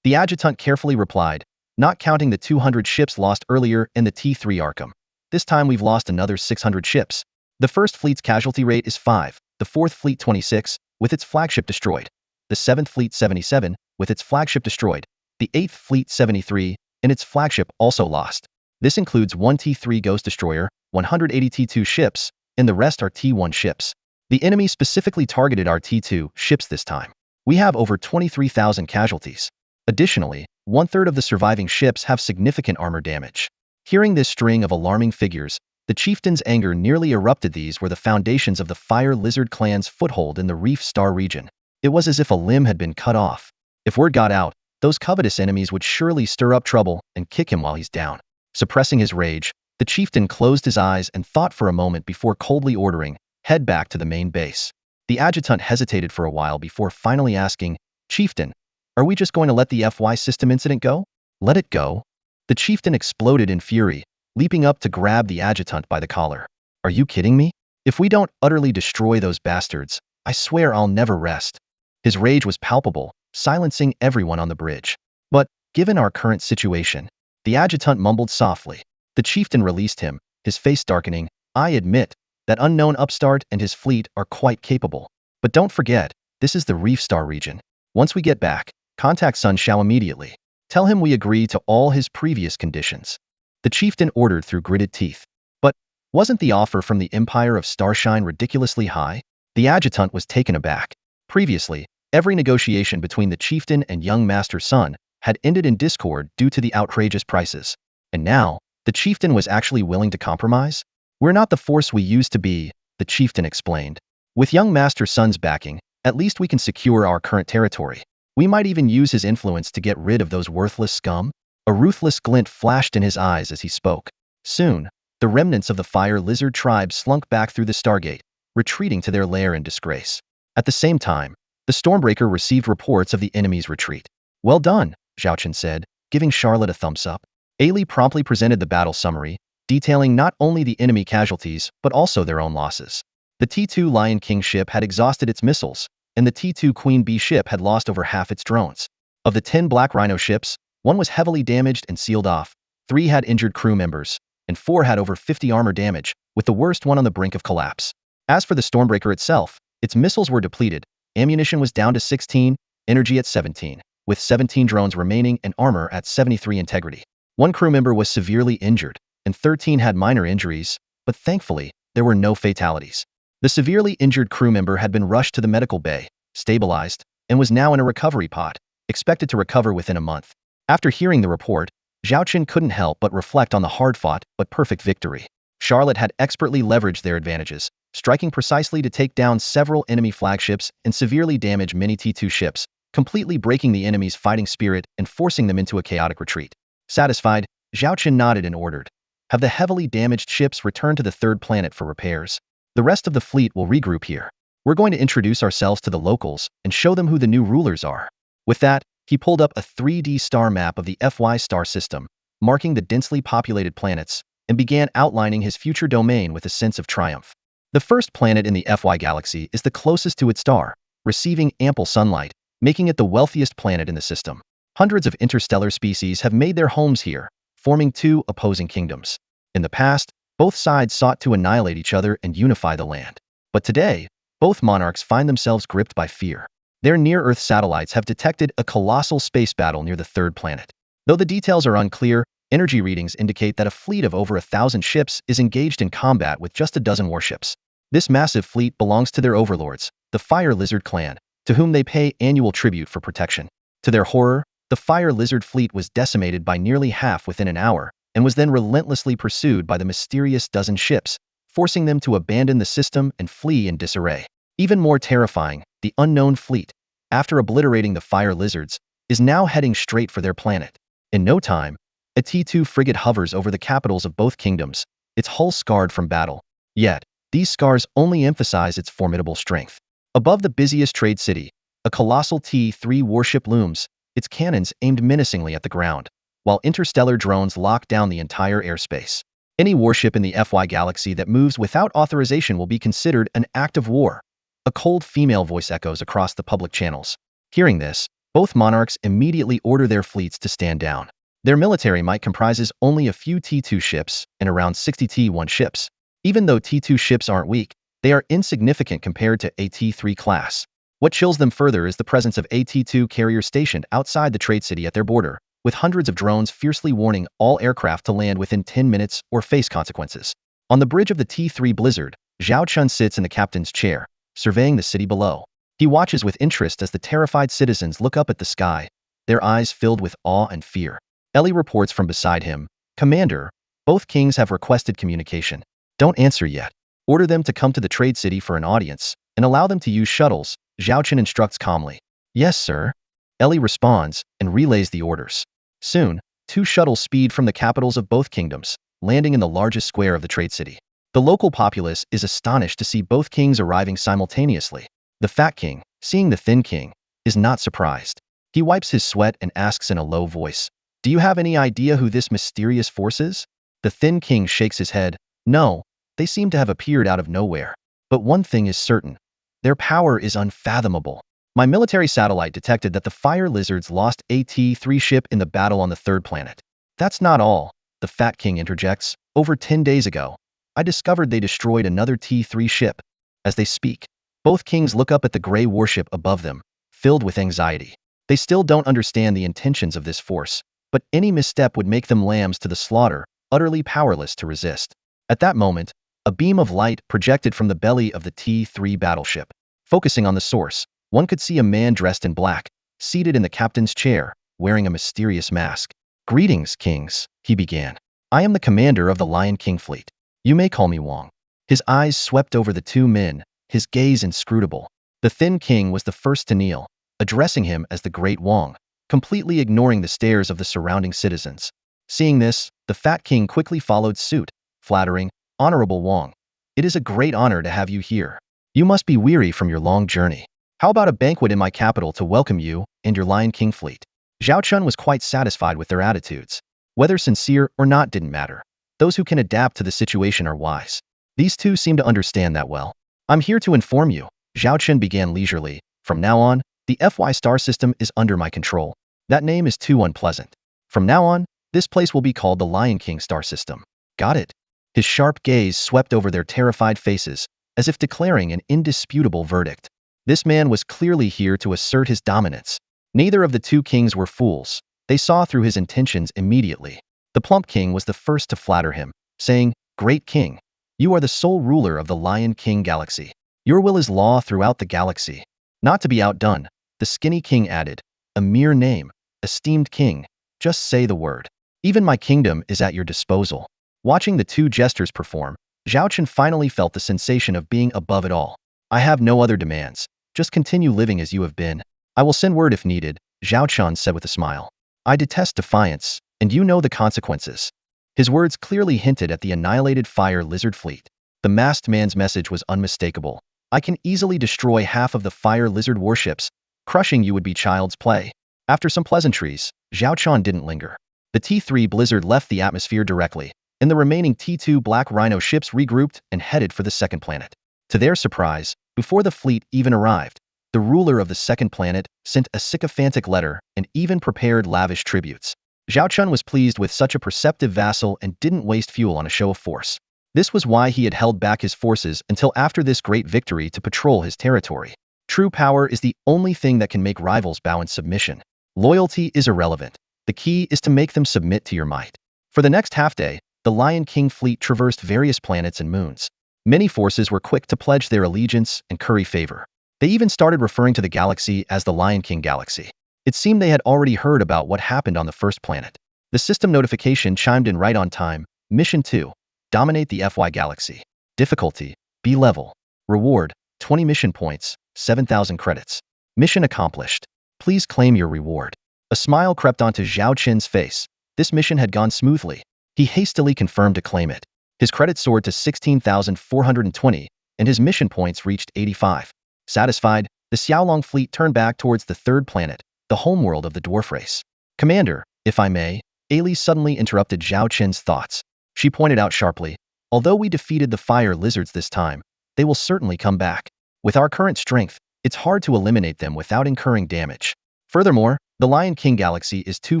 The adjutant carefully replied, "Not counting the 200 ships lost earlier and the T3 Arkham. This time we've lost another 600 ships. The 1st Fleet's casualty rate is 5, the 4th Fleet 26, with its flagship destroyed, the 7th Fleet 77, with its flagship destroyed, the 8th Fleet 73, and its flagship also lost. This includes 1 T3 Ghost Destroyer, 180 T2 ships, and the rest are T1 ships. The enemy specifically targeted our T2 ships this time. We have over 23,000 casualties. Additionally, 1/3 of the surviving ships have significant armor damage." Hearing this string of alarming figures, the chieftain's anger nearly erupted. These were the foundations of the Fire Lizard clan's foothold in the Reef Star region. It was as if a limb had been cut off. If word got out, those covetous enemies would surely stir up trouble and kick him while he's down. Suppressing his rage, the chieftain closed his eyes and thought for a moment before coldly ordering, "Head back to the main base." The adjutant hesitated for a while before finally asking, "Chieftain, are we just going to let the FY system incident go?" "Let it go?" The chieftain exploded in fury, leaping up to grab the adjutant by the collar. "Are you kidding me? If we don't utterly destroy those bastards, I swear I'll never rest." His rage was palpable, silencing everyone on the bridge. "But, given our current situation," the adjutant mumbled softly. The chieftain released him, his face darkening. "I admit, that unknown upstart and his fleet are quite capable. But don't forget, this is the Reef Star region. Once we get back, contact Sun Shao immediately. Tell him we agree to all his previous conditions." The chieftain ordered through gritted teeth. But, wasn't the offer from the Empire of Starshine ridiculously high? The adjutant was taken aback. Previously, every negotiation between the chieftain and young Master Sun had ended in discord due to the outrageous prices. And now, the chieftain was actually willing to compromise? "We're not the force we used to be," the chieftain explained. "With young Master Sun's backing, at least we can secure our current territory. We might even use his influence to get rid of those worthless scum." A ruthless glint flashed in his eyes as he spoke. Soon, the remnants of the Fire Lizard tribe slunk back through the Stargate, retreating to their lair in disgrace. At the same time, the Stormbreaker received reports of the enemy's retreat. "Well done," Zhao Chen said, giving Charlotte a thumbs up. Ailey promptly presented the battle summary, detailing not only the enemy casualties but also their own losses. The T2 Lion King ship had exhausted its missiles, and the T2 Queen Bee ship had lost over half its drones. Of the 10 Black Rhino ships, 1 was heavily damaged and sealed off, 3 had injured crew members, and 4 had over 50 armor damage, with the worst one on the brink of collapse. As for the Stormbreaker itself, its missiles were depleted, ammunition was down to 16, energy at 17, with 17 drones remaining and armor at 73 integrity. 1 crew member was severely injured, and 13 had minor injuries, but thankfully, there were no fatalities. The severely injured crew member had been rushed to the medical bay, stabilized, and was now in a recovery pod, expected to recover within a month. After hearing the report, Zhao Qin couldn't help but reflect on the hard-fought but perfect victory. Charlotte had expertly leveraged their advantages, striking precisely to take down several enemy flagships and severely damage many T2 ships, completely breaking the enemy's fighting spirit and forcing them into a chaotic retreat. Satisfied, Zhao Qin nodded and ordered, "Have the heavily damaged ships return to the third planet for repairs. The rest of the fleet will regroup here. We're going to introduce ourselves to the locals and show them who the new rulers are." With that, he pulled up a 3D star map of the FY star system, marking the densely populated planets, and began outlining his future domain with a sense of triumph. The first planet in the FY galaxy is the closest to its star, receiving ample sunlight, making it the wealthiest planet in the system. Hundreds of interstellar species have made their homes here, forming 2 opposing kingdoms. In the past, both sides sought to annihilate each other and unify the land. But today, both monarchs find themselves gripped by fear. Their near-Earth satellites have detected a colossal space battle near the third planet. Though the details are unclear, energy readings indicate that a fleet of over 1,000 ships is engaged in combat with just a dozen warships. This massive fleet belongs to their overlords, the Fire Lizard clan, to whom they pay annual tribute for protection. To their horror, the Fire Lizard fleet was decimated by nearly half within an hour, and was then relentlessly pursued by the mysterious dozen ships, forcing them to abandon the system and flee in disarray. Even more terrifying, the unknown fleet, after obliterating the Fire Lizards, is now heading straight for their planet. In no time, a T2 frigate hovers over the capitals of both kingdoms, its hull scarred from battle. Yet, these scars only emphasize its formidable strength. Above the busiest trade city, a colossal T3 warship looms, its cannons aimed menacingly at the ground, while interstellar drones lock down the entire airspace. Any warship in the FY galaxy that moves without authorization will be considered an act of war. A cold female voice echoes across the public channels. Hearing this, both monarchs immediately order their fleets to stand down. Their military might comprises only a few T2 ships and around 60 T1 ships. Even though T2 ships aren't weak, they are insignificant compared to a T3 class. What chills them further is the presence of a T2 carrier stationed outside the trade city at their border, with hundreds of drones fiercely warning all aircraft to land within 10 minutes or face consequences. On the bridge of the T3 Blizzard, Zhao Qin sits in the captain's chair, surveying the city below. He watches with interest as the terrified citizens look up at the sky, their eyes filled with awe and fear. Ellie reports from beside him, "Commander, both kings have requested communication. Don't answer yet. Order them to come to the trade city for an audience, and allow them to use shuttles," Zhao Qin instructs calmly. "Yes, sir." Ellie responds and relays the orders. Soon, 2 shuttles speed from the capitals of both kingdoms, landing in the largest square of the trade city. The local populace is astonished to see both kings arriving simultaneously. The fat king, seeing the thin king, is not surprised. He wipes his sweat and asks in a low voice, "Do you have any idea who this mysterious force is?" The thin king shakes his head. "No, they seem to have appeared out of nowhere. But one thing is certain. Their power is unfathomable. My military satellite detected that the Fire Lizards lost a T3 ship in the battle on the third planet. That's not all," the fat king interjects. "Over 10 days ago, I discovered they destroyed another T3 ship." As they speak, both kings look up at the gray warship above them, filled with anxiety. They still don't understand the intentions of this force, but any misstep would make them lambs to the slaughter, utterly powerless to resist. At that moment, a beam of light projected from the belly of the T3 battleship. Focusing on the source, one could see a man dressed in black, seated in the captain's chair, wearing a mysterious mask. "Greetings, kings," he began. "I am the commander of the Lion King fleet. You may call me Wang." His eyes swept over the 2 men, his gaze inscrutable. The thin king was the first to kneel, addressing him as the Great Wang, completely ignoring the stares of the surrounding citizens. Seeing this, the fat king quickly followed suit, flattering, "Honorable Wang, it is a great honor to have you here. You must be weary from your long journey. How about a banquet in my capital to welcome you and your Lion King fleet?" Zhao Qin was quite satisfied with their attitudes. Whether sincere or not didn't matter. Those who can adapt to the situation are wise. These 2 seem to understand that well. "I'm here to inform you," Zhao Qin began leisurely. "From now on, the FY star system is under my control. That name is too unpleasant. From now on, This place will be called the Lion King star system. Got it? His sharp gaze swept over their terrified faces, as if declaring an indisputable verdict. This man was clearly here to assert his dominance. Neither of the two kings were fools. They saw through his intentions immediately. The plump king was the first to flatter him, saying, "Great king, you are the sole ruler of the Lion King galaxy. Your will is law throughout the galaxy." Not to be outdone, the skinny king added, "A mere name, esteemed king, just say the word. Even my kingdom is at your disposal." Watching the two jesters perform, Zhao Chen finally felt the sensation of being above it all. "I have no other demands. Just continue living as you have been. I will send word if needed," Zhao Chen said with a smile. "I detest defiance, and you know the consequences." His words clearly hinted at the annihilated fire lizard fleet. The masked man's message was unmistakable. "I can easily destroy half of the fire lizard warships. Crushing you would be child's play." After some pleasantries, Zhao Chen didn't linger. The T3 Blizzard left the atmosphere directly, and the remaining T2 Black Rhino ships regrouped and headed for the second planet. To their surprise, before the fleet even arrived, the ruler of the second planet sent a sycophantic letter and even prepared lavish tributes. Zhao Chen was pleased with such a perceptive vassal and didn't waste fuel on a show of force. This was why he had held back his forces until after this great victory to patrol his territory. True power is the only thing that can make rivals bow in submission. Loyalty is irrelevant. The key is to make them submit to your might. For the next half-day, the Lion King fleet traversed various planets and moons. Many forces were quick to pledge their allegiance and curry favor. They even started referring to the galaxy as the Lion King Galaxy. It seemed they had already heard about what happened on the first planet. The system notification chimed in right on time. Mission 2. Dominate the FY Galaxy. Difficulty, B level. Reward, 20 mission points, 7,000 credits. Mission accomplished. Please claim your reward. A smile crept onto Zhao Chen's face. This mission had gone smoothly. He hastily confirmed to claim it. His credit soared to 16,420, and his mission points reached 85. Satisfied, the Xiaolong fleet turned back towards the third planet, the homeworld of the dwarf race. "Commander, if I may," Ailey suddenly interrupted Zhao Chen's thoughts. She pointed out sharply, "Although we defeated the fire lizards this time, they will certainly come back. With our current strength, it's hard to eliminate them without incurring damage. Furthermore, the Lion King Galaxy is too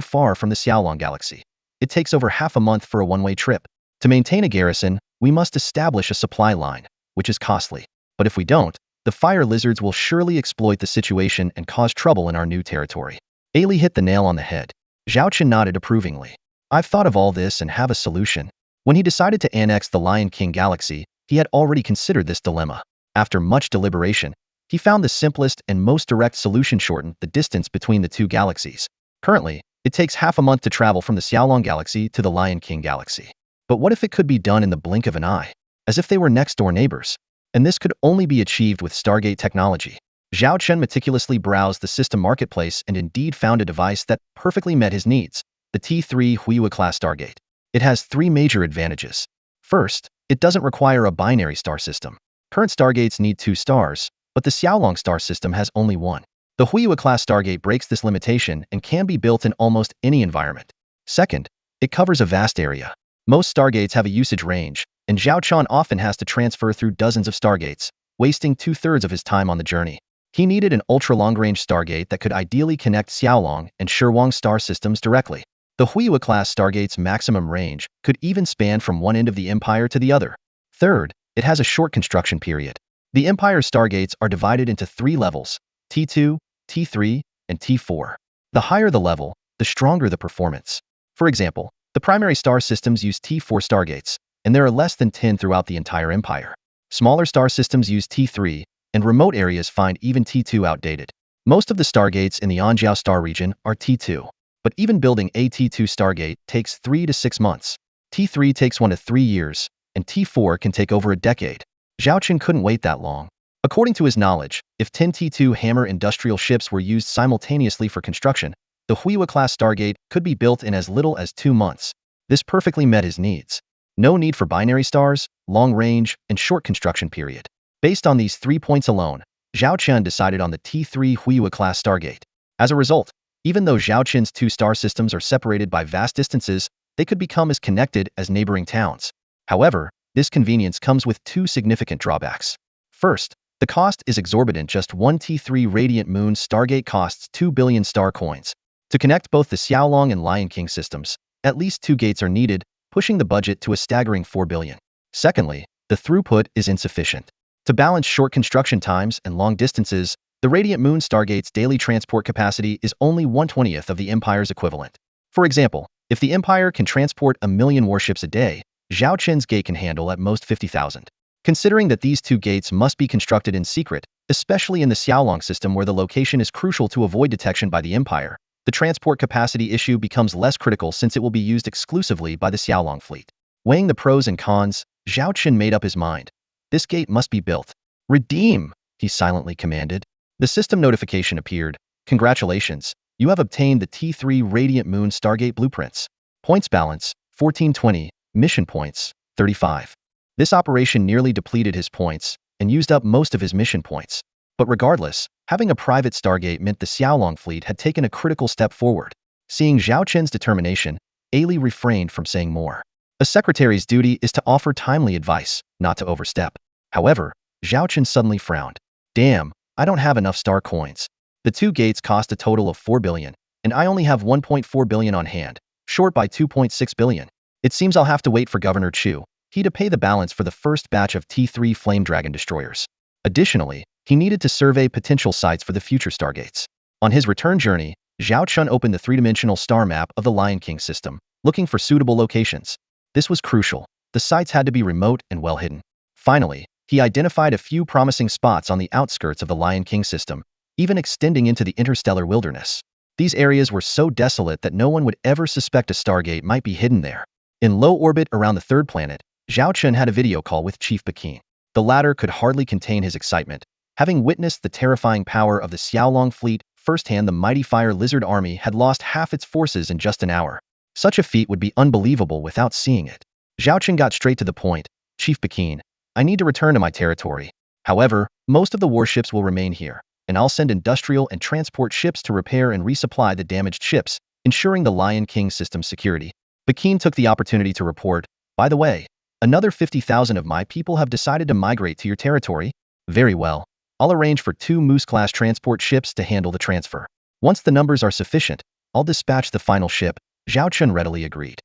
far from the Xiaolong Galaxy. It takes over half a month for a one-way trip. To maintain a garrison, we must establish a supply line, which is costly. But if we don't, the fire lizards will surely exploit the situation and cause trouble in our new territory." Ailey hit the nail on the head. Zhao Chen nodded approvingly. "I've thought of all this and have a solution." When he decided to annex the Lion King Galaxy, he had already considered this dilemma. After much deliberation, he found the simplest and most direct solution: shorten the distance between the two galaxies. Currently, it takes half a month to travel from the Xiaolong Galaxy to the Lion King Galaxy. But what if it could be done in the blink of an eye? As if they were next-door neighbors. And this could only be achieved with Stargate technology. Zhao Chen meticulously browsed the system marketplace and indeed found a device that perfectly met his needs: the T3 Huiwa-class Stargate. It has three major advantages. First, it doesn't require a binary star system. Current Stargates need 2 stars, but the Xiaolong star system has only 1. The Huiwa-class Stargate breaks this limitation and can be built in almost any environment. Second, it covers a vast area. Most Stargates have a usage range, and Zhao Chen often has to transfer through dozens of Stargates, wasting 2/3 of his time on the journey. He needed an ultra-long-range Stargate that could ideally connect Xiaolong and Shirwang star systems directly. The Huiwa-class Stargate's maximum range could even span from one end of the Empire to the other. Third, it has a short construction period. The Empire's Stargates are divided into 3 levels: T2, T3, and T4. The higher the level, the stronger the performance. For example, the primary star systems use T4 Stargates, and there are less than 10 throughout the entire Empire. Smaller star systems use T3, and remote areas find even T2 outdated. Most of the Stargates in the Anjiao star region are T2, but even building a T2 Stargate takes 3 to 6 months. T3 takes 1 to 3 years, and T4 can take over a decade. Zhao Chen couldn't wait that long. According to his knowledge, if 10 T2 Hammer industrial ships were used simultaneously for construction, the Huiwa-class Stargate could be built in as little as 2 months. This perfectly met his needs. No need for binary stars, long range, and short construction period. Based on these 3 points alone, Zhao Chen decided on the T3 Huiwa-class Stargate. As a result, even though Zhao Chen's 2 star systems are separated by vast distances, they could become as connected as neighboring towns. However, this convenience comes with 2 significant drawbacks. First, the cost is exorbitant. Just 1 T3 Radiant Moon Stargate costs 2 billion star coins. To connect both the Xiaolong and Lion King systems, At least 2 gates are needed, pushing the budget to a staggering 4 billion. Secondly, the throughput is insufficient. To balance short construction times and long distances, the Radiant Moon Stargate's daily transport capacity is only 1/20th of the Empire's equivalent. For example, if the Empire can transport 1 million warships a day, Zhao Qin's gate can handle at most 50,000. Considering that these 2 gates must be constructed in secret, especially in the Xiaolong system where the location is crucial to avoid detection by the Empire, the transport capacity issue becomes less critical since it will be used exclusively by the Xiaolong fleet. Weighing the pros and cons, Zhao Qin made up his mind. This gate must be built. Redeem, he silently commanded. The system notification appeared. Congratulations, you have obtained the T3 Radiant Moon Stargate blueprints. Points balance, 1420, mission points, 35. This operation nearly depleted his points and used up most of his mission points. But regardless, having a private Stargate meant the Xiaolong fleet had taken a critical step forward. Seeing Zhao Qin's determination, Ailey refrained from saying more. A secretary's duty is to offer timely advice, not to overstep. However, Zhao Qin suddenly frowned. Damn, I don't have enough star coins. The 2 gates cost a total of 4 billion, and I only have 1.4 billion on hand, short by 2.6 billion. It seems I'll have to wait for Governor Chu, he to pay the balance for the first batch of T3 Flame Dragon destroyers. Additionally, he needed to survey potential sites for the future Stargates. On his return journey, Zhao Chun opened the 3-dimensional star map of the Lion King system, looking for suitable locations. This was crucial. The sites had to be remote and well hidden. Finally, he identified a few promising spots on the outskirts of the Lion King system, even extending into the interstellar wilderness. These areas were so desolate that no one would ever suspect a Stargate might be hidden there. In low orbit around the 3rd planet, Zhao Chun had a video call with Chief Pekin. The latter could hardly contain his excitement. Having witnessed the terrifying power of the Xiaolong fleet, firsthand the mighty Fire Lizard army had lost half its forces in just an hour. Such a feat would be unbelievable without seeing it. Zhao Qin got straight to the point. Chief Pekin, I need to return to my territory. However, most of the warships will remain here, and I'll send industrial and transport ships to repair and resupply the damaged ships, ensuring the Lion King system's security. Pekin took the opportunity to report, by the way, another 50,000 of my people have decided to migrate to your territory. Very well. I'll arrange for 2 Moose-class transport ships to handle the transfer. Once the numbers are sufficient, I'll dispatch the final ship. Zhao Chun readily agreed.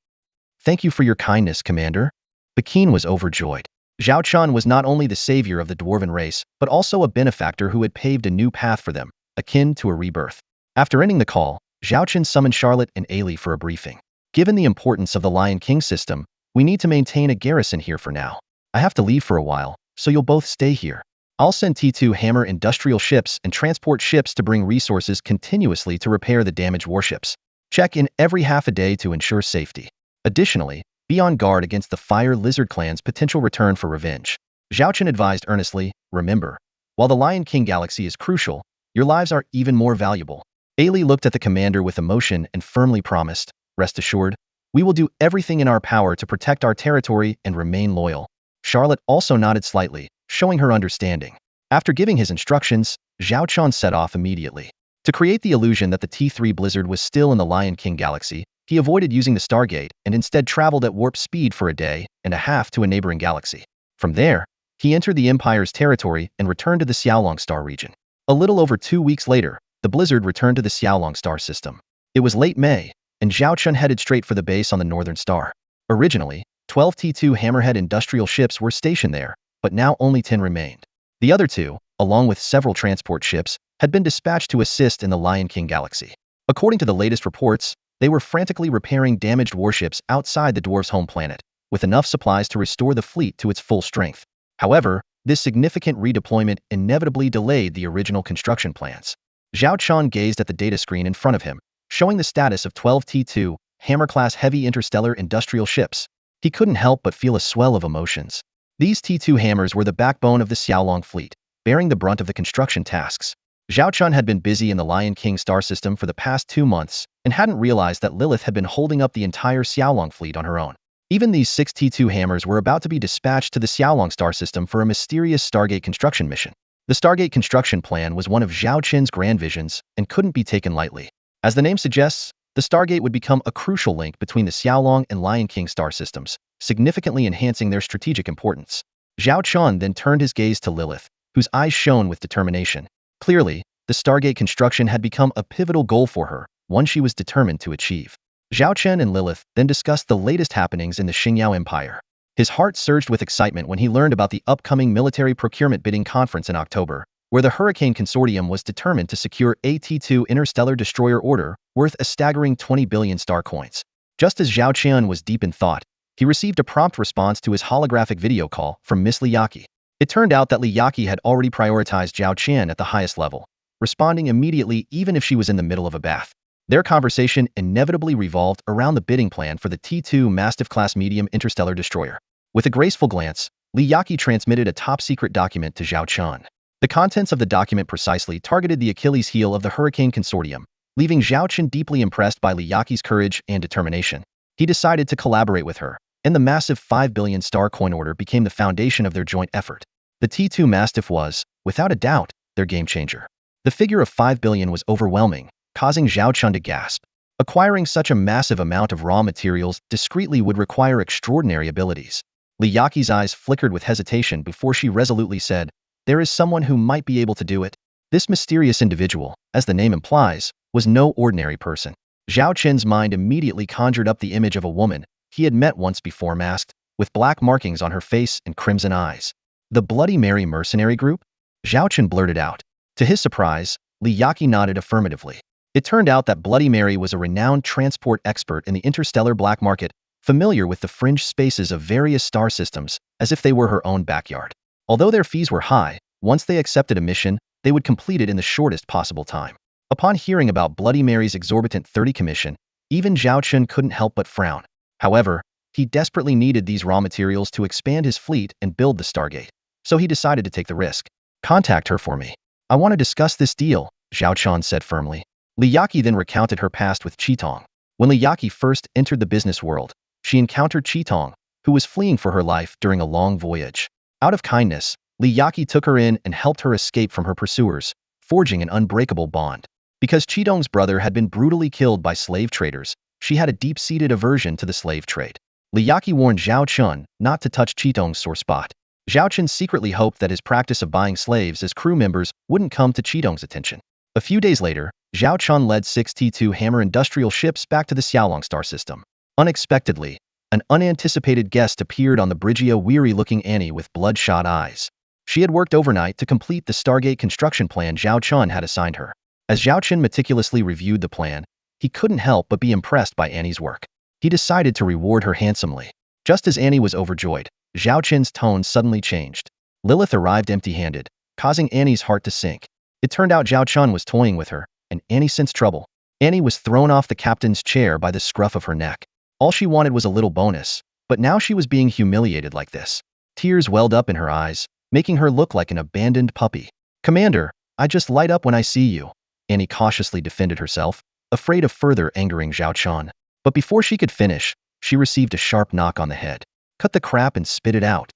Thank you for your kindness, Commander. Pekin was overjoyed. Zhao Chun was not only the savior of the dwarven race, but also a benefactor who had paved a new path for them, akin to a rebirth. After ending the call, Zhao Chun summoned Charlotte and Ailey for a briefing. Given the importance of the Lion King system, we need to maintain a garrison here for now. I have to leave for a while, so you'll both stay here. I'll send T2 Hammer industrial ships and transport ships to bring resources continuously to repair the damaged warships. Check in every half a day to ensure safety. Additionally, be on guard against the Fire Lizard clan's potential return for revenge. Zhao Qin advised earnestly, remember, while the Lion King galaxy is crucial, your lives are even more valuable. Ailey looked at the commander with emotion and firmly promised, rest assured, we will do everything in our power to protect our territory and remain loyal. Charlotte also nodded slightly, showing her understanding. After giving his instructions, Zhao Chun set off immediately. To create the illusion that the T3 Blizzard was still in the Lion King galaxy, he avoided using the Stargate and instead traveled at warp speed for a day and a half to a neighboring galaxy. From there, he entered the Empire's territory and returned to the Xiaolong Star region. A little over 2 weeks later, the Blizzard returned to the Xiaolong Star system. It was late May, and Zhao Chun headed straight for the base on the Northern Star. Originally, 12 T2 Hammerhead industrial ships were stationed there, but now only 10 remained. The other 2, along with several transport ships, had been dispatched to assist in the Lion King galaxy. According to the latest reports, they were frantically repairing damaged warships outside the dwarves' home planet, with enough supplies to restore the fleet to its full strength. However, this significant redeployment inevitably delayed the original construction plans. Zhao Chun gazed at the data screen in front of him, showing the status of 12 T2 Hammer-class heavy interstellar industrial ships. He couldn't help but feel a swell of emotions. These T2 Hammers were the backbone of the Xiaolong fleet, bearing the brunt of the construction tasks. Zhao Chun had been busy in the Lion King star system for the past 2 months and hadn't realized that Lilith had been holding up the entire Xiaolong fleet on her own. Even these 6 T2 Hammers were about to be dispatched to the Xiaolong star system for a mysterious Stargate construction mission. The Stargate construction plan was one of Zhao Qin's grand visions and couldn't be taken lightly. As the name suggests, the Stargate would become a crucial link between the Xiaolong and Lion King star systems, significantly enhancing their strategic importance. Zhao Chun then turned his gaze to Lilith, whose eyes shone with determination. Clearly, the Stargate construction had become a pivotal goal for her, one she was determined to achieve. Zhao Chen and Lilith then discussed the latest happenings in the Xingyao Empire. His heart surged with excitement when he learned about the upcoming military procurement bidding conference in October, where the Hurricane Consortium was determined to secure EP2 interstellar destroyer order worth a staggering 20 billion star coins. Just as Zhao Qian was deep in thought, he received a prompt response to his holographic video call from Miss Li Yaqi. It turned out that Li Yaqi had already prioritized Zhao Qian at the highest level, responding immediately even if she was in the middle of a bath. Their conversation inevitably revolved around the bidding plan for the T2 Mastiff-class medium interstellar destroyer. With a graceful glance, Li Yaqi transmitted a top-secret document to Zhao Qian. The contents of the document precisely targeted the Achilles heel of the Hurricane Consortium, leaving Zhao Qian deeply impressed by Li Yaqi's courage and determination. He decided to collaborate with her, and the massive 5 billion star coin order became the foundation of their joint effort. The T2 Mastiff was, without a doubt, their game-changer. The figure of 5 billion was overwhelming, causing Zhao Qian to gasp. Acquiring such a massive amount of raw materials discreetly would require extraordinary abilities. Li Yaqi's eyes flickered with hesitation before she resolutely said, "There is someone who might be able to do it." This mysterious individual, as the name implies, was no ordinary person. Zhao Qian's mind immediately conjured up the image of a woman he had met once before, masked, with black markings on her face and crimson eyes. The Bloody Mary mercenary group? Zhao Qian blurted out. To his surprise, Li Yaqi nodded affirmatively. It turned out that Bloody Mary was a renowned transport expert in the interstellar black market, familiar with the fringe spaces of various star systems, as if they were her own backyard. Although their fees were high, once they accepted a mission, they would complete it in the shortest possible time. Upon hearing about Bloody Mary's exorbitant 30 commission, even Zhao Qian couldn't help but frown. However, he desperately needed these raw materials to expand his fleet and build the Stargate, so he decided to take the risk. "Contact her for me. I want to discuss this deal," Zhao Qian said firmly. Li Yaqi then recounted her past with Qitong. When Li Yaqi first entered the business world, she encountered Qitong, who was fleeing for her life during a long voyage. Out of kindness, Li Yaqi took her in and helped her escape from her pursuers, forging an unbreakable bond. Because Qitong's brother had been brutally killed by slave traders, she had a deep-seated aversion to the slave trade. Li Yaqi warned Zhao Qian not to touch Qitong's sore spot. Zhao Qian secretly hoped that his practice of buying slaves as crew members wouldn't come to Qitong's attention. A few days later, Zhao Qian led 6 T2 Hammer industrial ships back to the Xiaolong star system. Unexpectedly, an unanticipated guest appeared on the bridge, a weary-looking Annie with bloodshot eyes. She had worked overnight to complete the Stargate construction plan Zhao Qian had assigned her. As Zhao Qian meticulously reviewed the plan, he couldn't help but be impressed by Annie's work. He decided to reward her handsomely. Just as Annie was overjoyed, Zhao Qian's tone suddenly changed. Lilith arrived empty-handed, causing Annie's heart to sink. It turned out Zhao Qian was toying with her, and Annie sensed trouble. Annie was thrown off the captain's chair by the scruff of her neck. All she wanted was a little bonus, but now she was being humiliated like this. Tears welled up in her eyes, making her look like an abandoned puppy. "Commander, I just light up when I see you," Annie cautiously defended herself, afraid of further angering Zhao Qian. But before she could finish, she received a sharp knock on the head. "Cut the crap and spit it out,"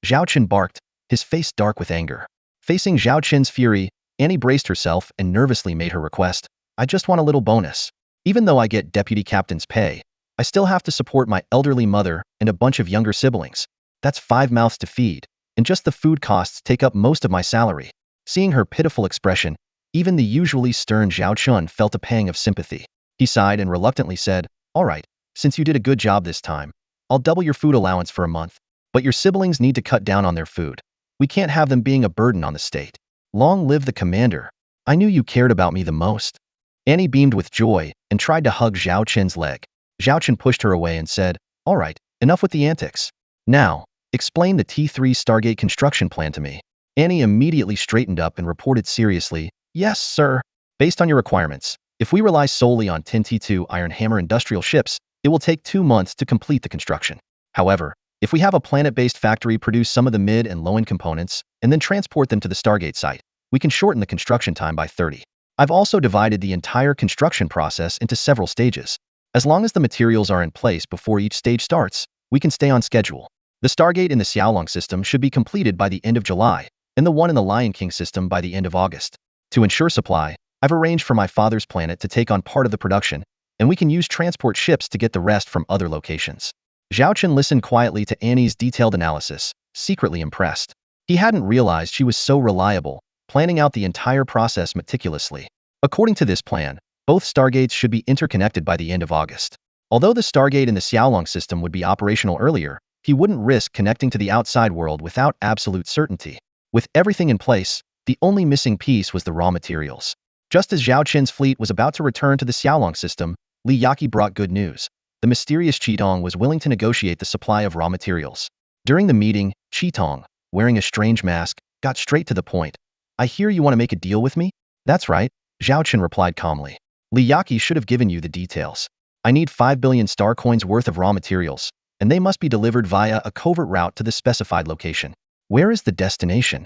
Zhao Qian barked, his face dark with anger. Facing Zhao Qian's fury, Annie braced herself and nervously made her request. "I just want a little bonus. Even though I get deputy captain's pay, I still have to support my elderly mother and a bunch of younger siblings. That's 5 mouths to feed, and just the food costs take up most of my salary." Seeing her pitiful expression, even the usually stern Zhao Qian felt a pang of sympathy. He sighed and reluctantly said, "All right, since you did a good job this time, I'll double your food allowance for a month. But your siblings need to cut down on their food. We can't have them being a burden on the state." "Long live the commander. I knew you cared about me the most." Annie beamed with joy and tried to hug Zhao Qian's leg. Zhao Qian pushed her away and said, "All right, enough with the antics. Now, explain the T3 Stargate construction plan to me." Annie immediately straightened up and reported seriously, "Yes, sir. Based on your requirements, if we rely solely on 10 T2 Iron Hammer industrial ships, it will take 2 months to complete the construction. However, if we have a planet-based factory produce some of the mid and low-end components, and then transport them to the Stargate site, we can shorten the construction time by 30. I've also divided the entire construction process into several stages. As long as the materials are in place before each stage starts, we can stay on schedule. The Stargate in the Xiaolong system should be completed by the end of July, and the one in the Lion King system by the end of August. To ensure supply, I've arranged for my father's planet to take on part of the production, and we can use transport ships to get the rest from other locations." Zhao Qian listened quietly to Annie's detailed analysis, secretly impressed. He hadn't realized she was so reliable, planning out the entire process meticulously. According to this plan, both Stargates should be interconnected by the end of August. Although the Stargate in the Xiaolong system would be operational earlier, he wouldn't risk connecting to the outside world without absolute certainty. With everything in place, the only missing piece was the raw materials. Just as Zhao Qin's fleet was about to return to the Xiaolong system, Li Yaqi brought good news. The mysterious Qitong was willing to negotiate the supply of raw materials. During the meeting, Qitong, wearing a strange mask, got straight to the point. I hear you want to make a deal with me? That's right, Zhao Qin replied calmly. Li Yaqi should have given you the details. I need 5 billion star coins worth of raw materials, and they must be delivered via a covert route to the specified location. Where is the destination?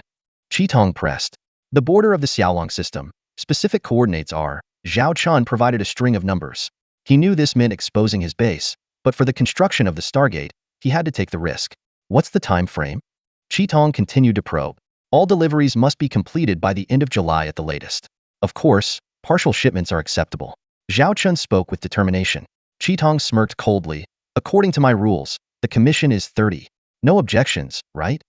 Qitong pressed. The border of the Xiaolong system. Specific coordinates are. Zhao Chun provided a string of numbers. He knew this meant exposing his base, but for the construction of the Stargate, he had to take the risk. What's the time frame? Qitong continued to probe. All deliveries must be completed by the end of July at the latest. Of course, partial shipments are acceptable. Zhao Chun spoke with determination. Qitong smirked coldly. According to my rules, the commission is 30. No objections, right?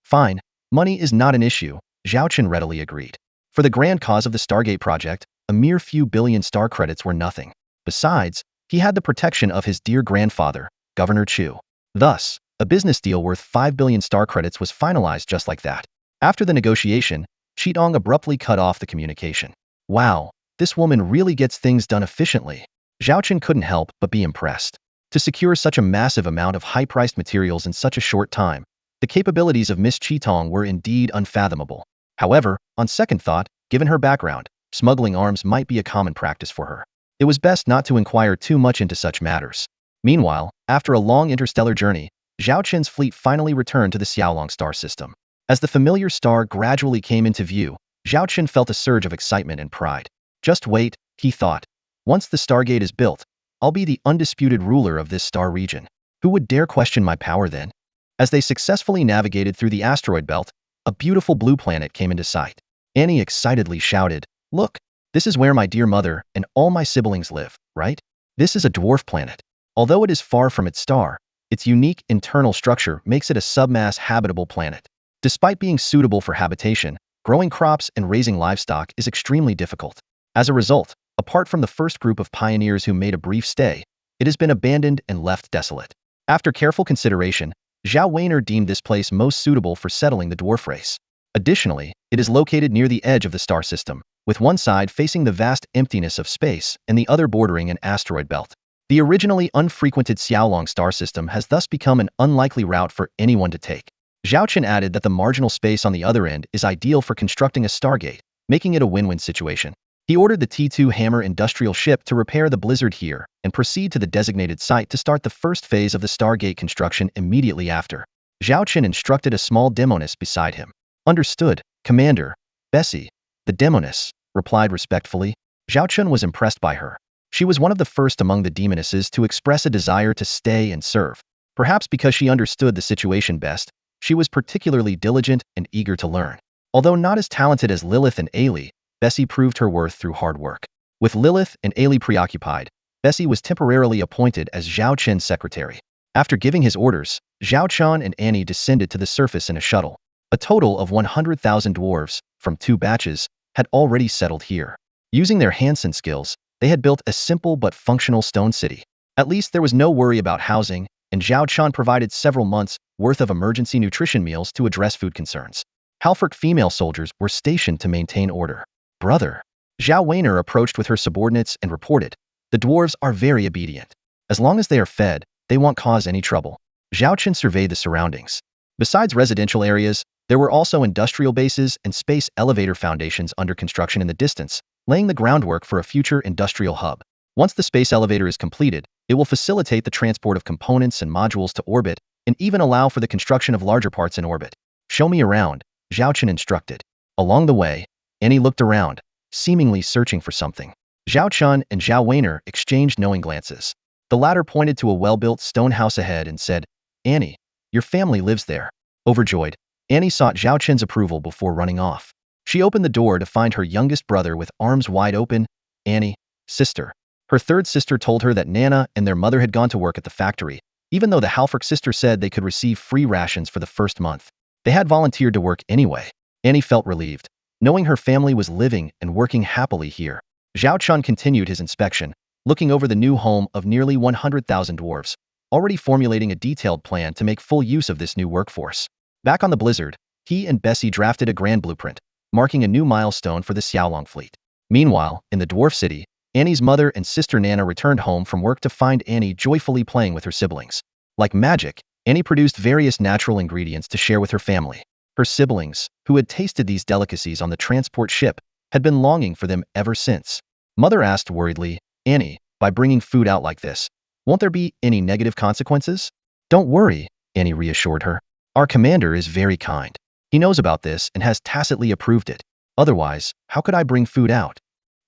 Fine. Money is not an issue, Zhao Chun readily agreed. For the grand cause of the Stargate project, a mere few billion star credits were nothing. Besides, he had the protection of his dear grandfather, Governor Chu. Thus, a business deal worth 5 billion star credits was finalized just like that. After the negotiation, Qitong abruptly cut off the communication. Wow, this woman really gets things done efficiently. Zhao Qin couldn't help but be impressed. To secure such a massive amount of high-priced materials in such a short time, the capabilities of Miss Qitong were indeed unfathomable. However, on second thought, given her background, smuggling arms might be a common practice for her. It was best not to inquire too much into such matters. Meanwhile, after a long interstellar journey, Zhao Qin's fleet finally returned to the Xiaolong star system. As the familiar star gradually came into view, Zhao Qin felt a surge of excitement and pride. Just wait, he thought. Once the Stargate is built, I'll be the undisputed ruler of this star region. Who would dare question my power then? As they successfully navigated through the asteroid belt, a beautiful blue planet came into sight. Annie excitedly shouted, "Look, this is where my dear mother and all my siblings live, right? This is a dwarf planet. Although it is far from its star, its unique internal structure makes it a submass habitable planet. Despite being suitable for habitation, growing crops and raising livestock is extremely difficult. As a result, apart from the first group of pioneers who made a brief stay, it has been abandoned and left desolate." After careful consideration, Zhao Weiner deemed this place most suitable for settling the dwarf race. Additionally, it is located near the edge of the star system, with one side facing the vast emptiness of space and the other bordering an asteroid belt. The originally unfrequented Xiaolong star system has thus become an unlikely route for anyone to take. Zhao Qin added that the marginal space on the other end is ideal for constructing a Stargate, making it a win-win situation. He ordered the T2 Hammer industrial ship to repair the blizzard here and proceed to the designated site to start the first phase of the Stargate construction immediately after. Zhao Qin instructed a small demoness beside him. Understood, Commander. Bessie, the demoness, replied respectfully. Zhao Qin was impressed by her. She was one of the first among the demonesses to express a desire to stay and serve. Perhaps because she understood the situation best, she was particularly diligent and eager to learn. Although not as talented as Lilith and Ailey, Bessie proved her worth through hard work. With Lilith and Ailey preoccupied, Bessie was temporarily appointed as Zhao Qin's secretary. After giving his orders, Zhao Qian and Annie descended to the surface in a shuttle. A total of 100,000 dwarves, from 2 batches, had already settled here. Using their Hansen skills, they had built a simple but functional stone city. At least there was no worry about housing, and Zhao Qian provided several months' worth of emergency nutrition meals to address food concerns. Halford female soldiers were stationed to maintain order. Brother. Zhao Weiner approached with her subordinates and reported, "The dwarves are very obedient. As long as they are fed, they won't cause any trouble." Zhao Qin surveyed the surroundings. Besides residential areas, there were also industrial bases and space elevator foundations under construction in the distance, laying the groundwork for a future industrial hub. Once the space elevator is completed, it will facilitate the transport of components and modules to orbit, and even allow for the construction of larger parts in orbit. "Show me around," Zhao Qin instructed. Along the way, Annie looked around, seemingly searching for something. Zhao Chun and Zhao Weiner exchanged knowing glances. The latter pointed to a well-built stone house ahead and said, "Annie, your family lives there." Overjoyed, Annie sought Zhao Qin's approval before running off. She opened the door to find her youngest brother with arms wide open. "Annie, sister." Her third sister told her that Nana and their mother had gone to work at the factory, even though the Halford sister said they could receive free rations for the first month. They had volunteered to work anyway. Annie felt relieved, knowing her family was living and working happily here. Zhao Chun continued his inspection, looking over the new home of nearly 100,000 dwarves, already formulating a detailed plan to make full use of this new workforce. Back on the Blizzard, he and Bessie drafted a grand blueprint, marking a new milestone for the Xiaolong fleet. Meanwhile, in the dwarf city, Annie's mother and sister Nana returned home from work to find Annie joyfully playing with her siblings. Like magic, Annie produced various natural ingredients to share with her family. Her siblings, who had tasted these delicacies on the transport ship, had been longing for them ever since. Mother asked worriedly, Annie, by bringing food out like this, won't there be any negative consequences? Don't worry, Annie reassured her. Our commander is very kind. He knows about this and has tacitly approved it. Otherwise, how could I bring food out?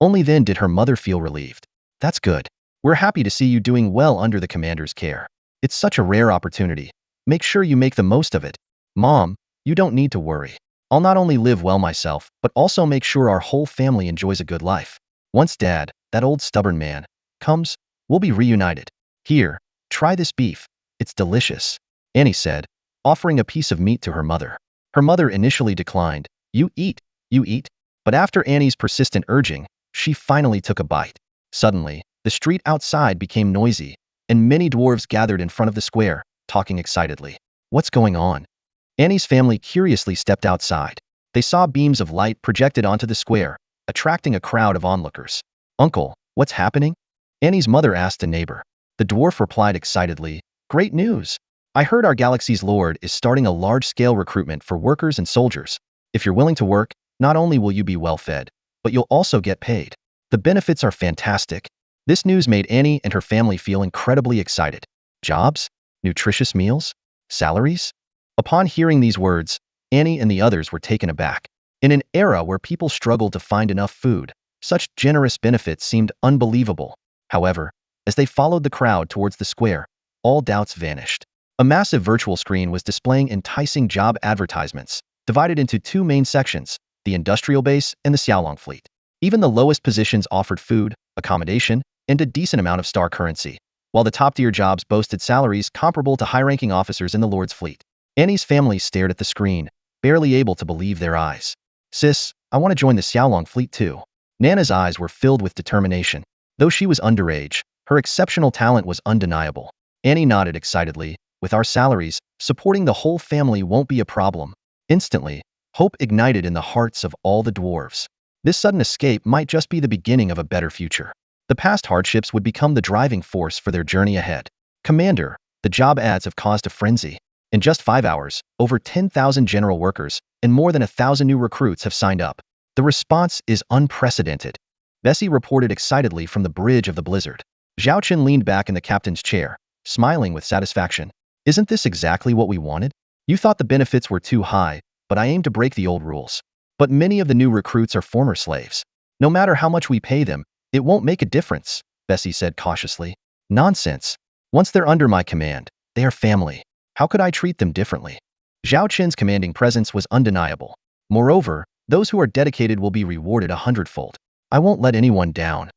Only then did her mother feel relieved. That's good. We're happy to see you doing well under the commander's care. It's such a rare opportunity. Make sure you make the most of it. Mom, you don't need to worry. I'll not only live well myself, but also make sure our whole family enjoys a good life. Once Dad, that old stubborn man, comes, we'll be reunited. Here, try this beef. It's delicious, Annie said, offering a piece of meat to her mother. Her mother initially declined. You eat. But after Annie's persistent urging, she finally took a bite. Suddenly, the street outside became noisy, and many dwarves gathered in front of the square, talking excitedly. What's going on? Annie's family curiously stepped outside. They saw beams of light projected onto the square, attracting a crowd of onlookers. Uncle, what's happening? Annie's mother asked a neighbor. The dwarf replied excitedly, Great news! I heard our galaxy's lord is starting a large-scale recruitment for workers and soldiers. If you're willing to work, not only will you be well-fed, but you'll also get paid. The benefits are fantastic. This news made Annie and her family feel incredibly excited. Jobs? Nutritious meals? Salaries? Upon hearing these words, Annie and the others were taken aback. In an era where people struggled to find enough food, such generous benefits seemed unbelievable. However, as they followed the crowd towards the square, all doubts vanished. A massive virtual screen was displaying enticing job advertisements, divided into two main sections, the industrial base and the Xiaolong fleet. Even the lowest positions offered food, accommodation, and a decent amount of star currency, while the top-tier jobs boasted salaries comparable to high-ranking officers in the Lord's fleet. Annie's family stared at the screen, barely able to believe their eyes. Sis, I want to join the Xiaolong fleet too. Nana's eyes were filled with determination. Though she was underage, her exceptional talent was undeniable. Annie nodded excitedly. With our salaries, supporting the whole family won't be a problem. Instantly, hope ignited in the hearts of all the dwarves. This sudden escape might just be the beginning of a better future. The past hardships would become the driving force for their journey ahead. Commander, the job ads have caused a frenzy. In just 5 hours, over 10,000 general workers and more than 1,000 new recruits have signed up. The response is unprecedented. Bessie reported excitedly from the bridge of the Blizzard. Zhao Chen leaned back in the captain's chair, smiling with satisfaction. Isn't this exactly what we wanted? You thought the benefits were too high, but I aim to break the old rules. But many of the new recruits are former slaves. No matter how much we pay them, it won't make a difference, Bessie said cautiously. Nonsense. Once they're under my command, they are family. How could I treat them differently? Zhao Qin's commanding presence was undeniable. Moreover, those who are dedicated will be rewarded 100-fold. I won't let anyone down.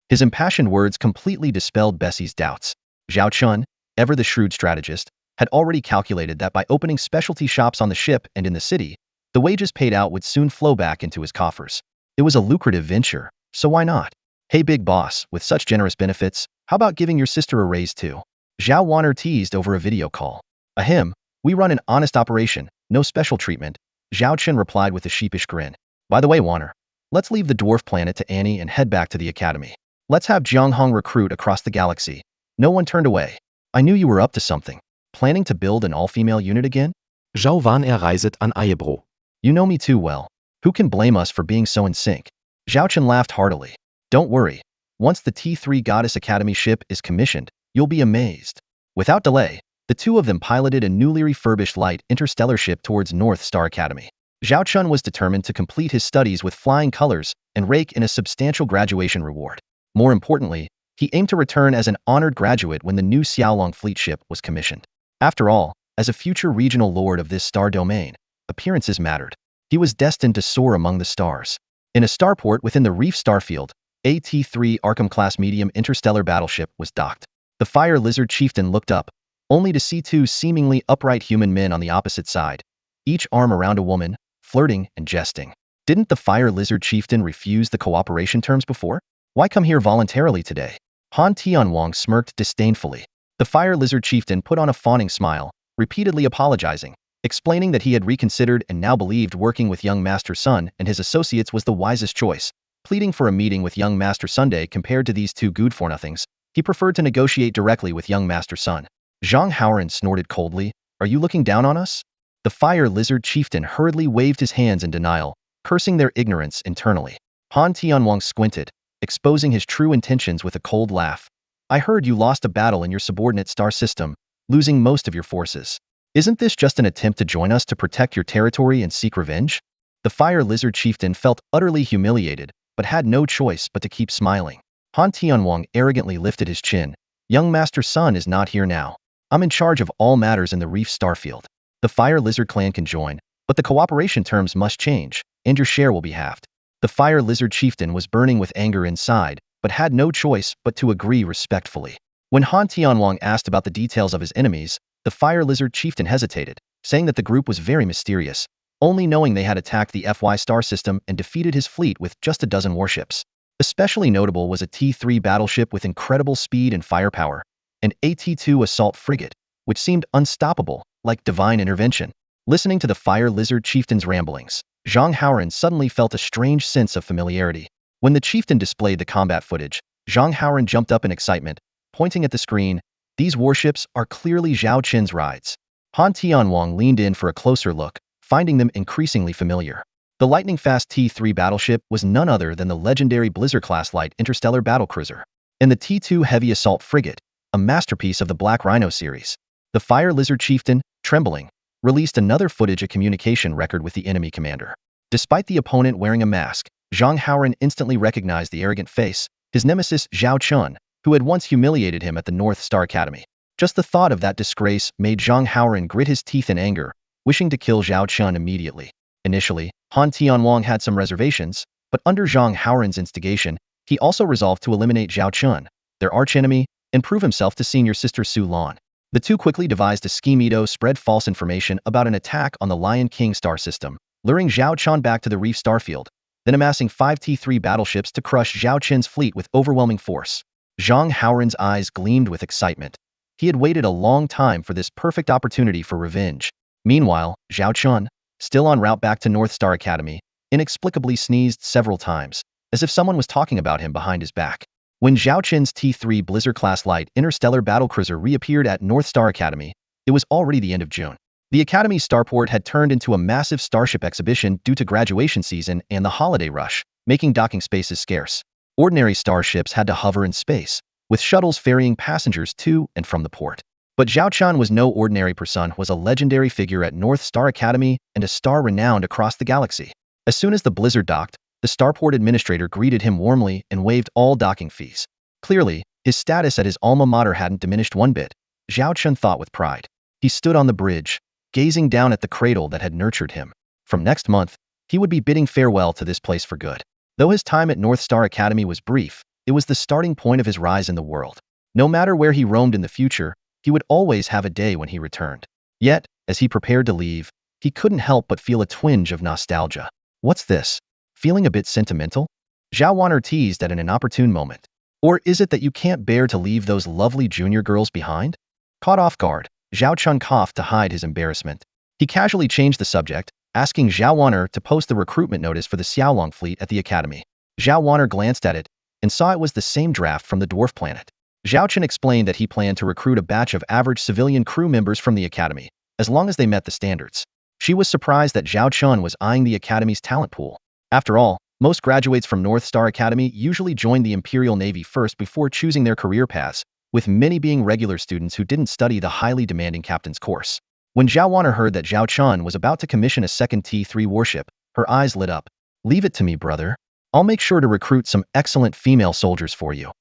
His impassioned words completely dispelled Bessie's doubts. Zhao Chun, ever the shrewd strategist, had already calculated that by opening specialty shops on the ship and in the city, the wages paid out would soon flow back into his coffers. It was a lucrative venture, so why not? Hey big boss, with such generous benefits, how about giving your sister a raise too? Zhao Wanner teased over a video call. Ahem, we run an honest operation, no special treatment, Zhao Chen replied with a sheepish grin. By the way, Wanner, let's leave the dwarf planet to Annie and head back to the academy. Let's have Jianghong recruit across the galaxy. No one turned away. I knew you were up to something. Planning to build an all-female unit again? Zhao Wan reiset an Eibro. You know me too well. Who can blame us for being so in sync? Zhao Chen laughed heartily. Don't worry. Once the T3 Goddess Academy ship is commissioned, you'll be amazed. Without delay, the two of them piloted a newly refurbished light interstellar ship towards North Star Academy. Zhao Chun was determined to complete his studies with flying colors and rake in a substantial graduation reward. More importantly, he aimed to return as an honored graduate when the new Xiaolong fleet ship was commissioned. After all, as a future regional lord of this star domain, appearances mattered. He was destined to soar among the stars. In a starport within the Reef Starfield, a T3 Arkham-class medium interstellar battleship was docked. The Fire Lizard Chieftain looked up, only to see two seemingly upright human men on the opposite side, each arm around a woman, flirting and jesting. Didn't the Fire Lizard Chieftain refuse the cooperation terms before? Why come here voluntarily today? Han Tianwang smirked disdainfully. The Fire Lizard Chieftain put on a fawning smile, repeatedly apologizing, explaining that he had reconsidered and now believed working with young Master Sun and his associates was the wisest choice, pleading for a meeting with young Master Sunday compared to these two good-for-nothings. He preferred to negotiate directly with young Master Sun. Zhang Haoran snorted coldly. Are you looking down on us? The Fire Lizard Chieftain hurriedly waved his hands in denial, cursing their ignorance internally. Han Tianwang squinted, exposing his true intentions with a cold laugh. I heard you lost a battle in your subordinate star system, losing most of your forces. Isn't this just an attempt to join us to protect your territory and seek revenge? The Fire Lizard Chieftain felt utterly humiliated, but had no choice but to keep smiling. Han Tianwang arrogantly lifted his chin. Young Master Sun is not here now. I'm in charge of all matters in the Reef Starfield. The Fire Lizard clan can join, but the cooperation terms must change, and your share will be halved. The Fire Lizard Chieftain was burning with anger inside, but had no choice but to agree respectfully. When Han Tianwang asked about the details of his enemies, the Fire Lizard Chieftain hesitated, saying that the group was very mysterious, only knowing they had attacked the FY star system and defeated his fleet with just a dozen warships. Especially notable was a T3 battleship with incredible speed and firepower, and a T2 assault frigate, which seemed unstoppable, like divine intervention. Listening to the Fire Lizard Chieftain's ramblings, Zhang Haoran suddenly felt a strange sense of familiarity. When the chieftain displayed the combat footage, Zhang Haoran jumped up in excitement, pointing at the screen. These warships are clearly Zhao Qin's rides. Han Tianwang leaned in for a closer look, finding them increasingly familiar. The lightning-fast T3 battleship was none other than the legendary Blizzard-class light interstellar battlecruiser, and the T2 heavy assault frigate, a masterpiece of the Black Rhino series. The Fire Lizard Chieftain, trembling, released another footage a communication record with the enemy commander. Despite the opponent wearing a mask, Zhang Haoran instantly recognized the arrogant face, his nemesis Zhao Chun, who had once humiliated him at the North Star Academy. Just the thought of that disgrace made Zhang Haoran grit his teeth in anger, wishing to kill Zhao Chun immediately. Initially, Han Tianwang had some reservations, but under Zhang Haoran's instigation, he also resolved to eliminate Zhao Chun, their archenemy, and prove himself to senior sister Su Lan. The two quickly devised a scheme to spread false information about an attack on the Lion King star system, luring Zhao Chun back to the Reef Starfield, then amassing 5 T3 battleships to crush Zhao Qin's fleet with overwhelming force. Zhang Haoran's eyes gleamed with excitement. He had waited a long time for this perfect opportunity for revenge. Meanwhile, Zhao Chun, still en route back to North Star Academy, inexplicably sneezed several times, as if someone was talking about him behind his back. When Zhao Qin's T3 Blizzard-class light interstellar battlecruiser reappeared at North Star Academy, it was already the end of June. The Academy's starport had turned into a massive starship exhibition due to graduation season and the holiday rush, making docking spaces scarce. Ordinary starships had to hover in space, with shuttles ferrying passengers to and from the port. But Zhao Chun was no ordinary person, was a legendary figure at North Star Academy and a star renowned across the galaxy. As soon as the Blizzard docked, the starport administrator greeted him warmly and waived all docking fees. Clearly, his status at his alma mater hadn't diminished one bit, Zhao Chun thought with pride. He stood on the bridge, gazing down at the cradle that had nurtured him. From next month, he would be bidding farewell to this place for good. Though his time at North Star Academy was brief, it was the starting point of his rise in the world. No matter where he roamed in the future, he would always have a day when he returned. Yet, as he prepared to leave, he couldn't help but feel a twinge of nostalgia. What's this? Feeling a bit sentimental? Zhao Wan'er teased at an inopportune moment. Or is it that you can't bear to leave those lovely junior girls behind? Caught off guard, Zhao Chun coughed to hide his embarrassment. He casually changed the subject, asking Zhao Wan'er to post the recruitment notice for the Xiaolong fleet at the academy. Zhao Wan'er glanced at it and saw it was the same draft from the dwarf planet. Zhao Chun explained that he planned to recruit a batch of average civilian crew members from the academy, as long as they met the standards. She was surprised that Zhao Chun was eyeing the academy's talent pool. After all, most graduates from North Star Academy usually join the Imperial Navy first before choosing their career paths, with many being regular students who didn't study the highly demanding captain's course. When Zhao Wan'er heard that Zhao Chun was about to commission a second T3 warship, her eyes lit up. Leave it to me, brother. I'll make sure to recruit some excellent female soldiers for you.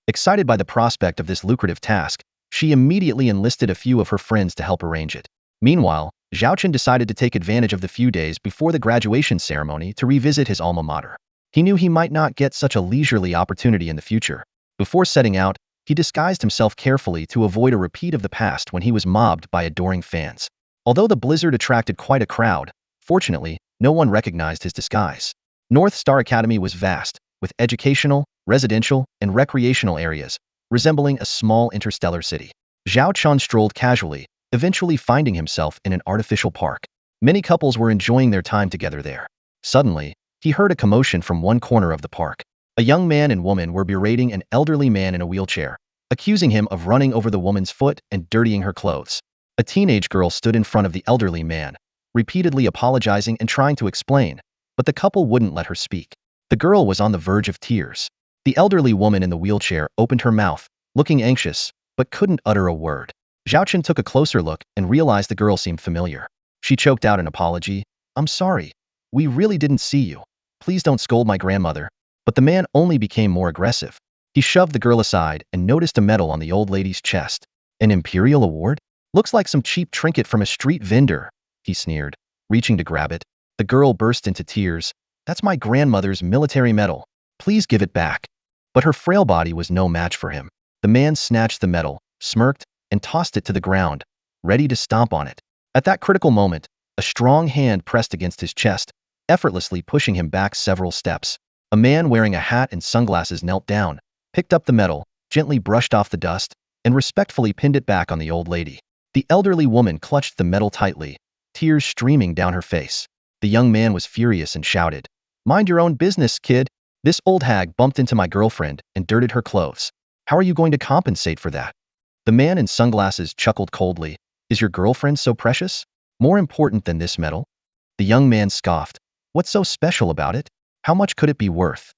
Excited by the prospect of this lucrative task, she immediately enlisted a few of her friends to help arrange it. Meanwhile, Zhao Chun decided to take advantage of the few days before the graduation ceremony to revisit his alma mater. He knew he might not get such a leisurely opportunity in the future. Before setting out, he disguised himself carefully to avoid a repeat of the past when he was mobbed by adoring fans. Although the Blizzard attracted quite a crowd, fortunately, no one recognized his disguise. North Star Academy was vast, with educational, residential, and recreational areas, resembling a small interstellar city. Zhao Chun strolled casually, eventually finding himself in an artificial park. Many couples were enjoying their time together there. Suddenly, he heard a commotion from one corner of the park. A young man and woman were berating an elderly man in a wheelchair, accusing him of running over the woman's foot and dirtying her clothes. A teenage girl stood in front of the elderly man, repeatedly apologizing and trying to explain, but the couple wouldn't let her speak. The girl was on the verge of tears. The elderly woman in the wheelchair opened her mouth, looking anxious, but couldn't utter a word. Zhao Chen took a closer look and realized the girl seemed familiar. She choked out an apology. "I'm sorry. We really didn't see you. Please don't scold my grandmother." But the man only became more aggressive. He shoved the girl aside and noticed a medal on the old lady's chest. "An imperial award? Looks like some cheap trinket from a street vendor," he sneered, reaching to grab it. The girl burst into tears. "That's my grandmother's military medal. Please give it back." But her frail body was no match for him. The man snatched the medal, smirked, and tossed it to the ground, ready to stomp on it. At that critical moment, a strong hand pressed against his chest, effortlessly pushing him back several steps. A man wearing a hat and sunglasses knelt down, picked up the medal, gently brushed off the dust, and respectfully pinned it back on the old lady. The elderly woman clutched the medal tightly, tears streaming down her face. The young man was furious and shouted, "Mind your own business, kid. This old hag bumped into my girlfriend and dirted her clothes. How are you going to compensate for that?" The man in sunglasses chuckled coldly. "Is your girlfriend so precious? More important than this medal?" The young man scoffed. "What's so special about it? How much could it be worth?"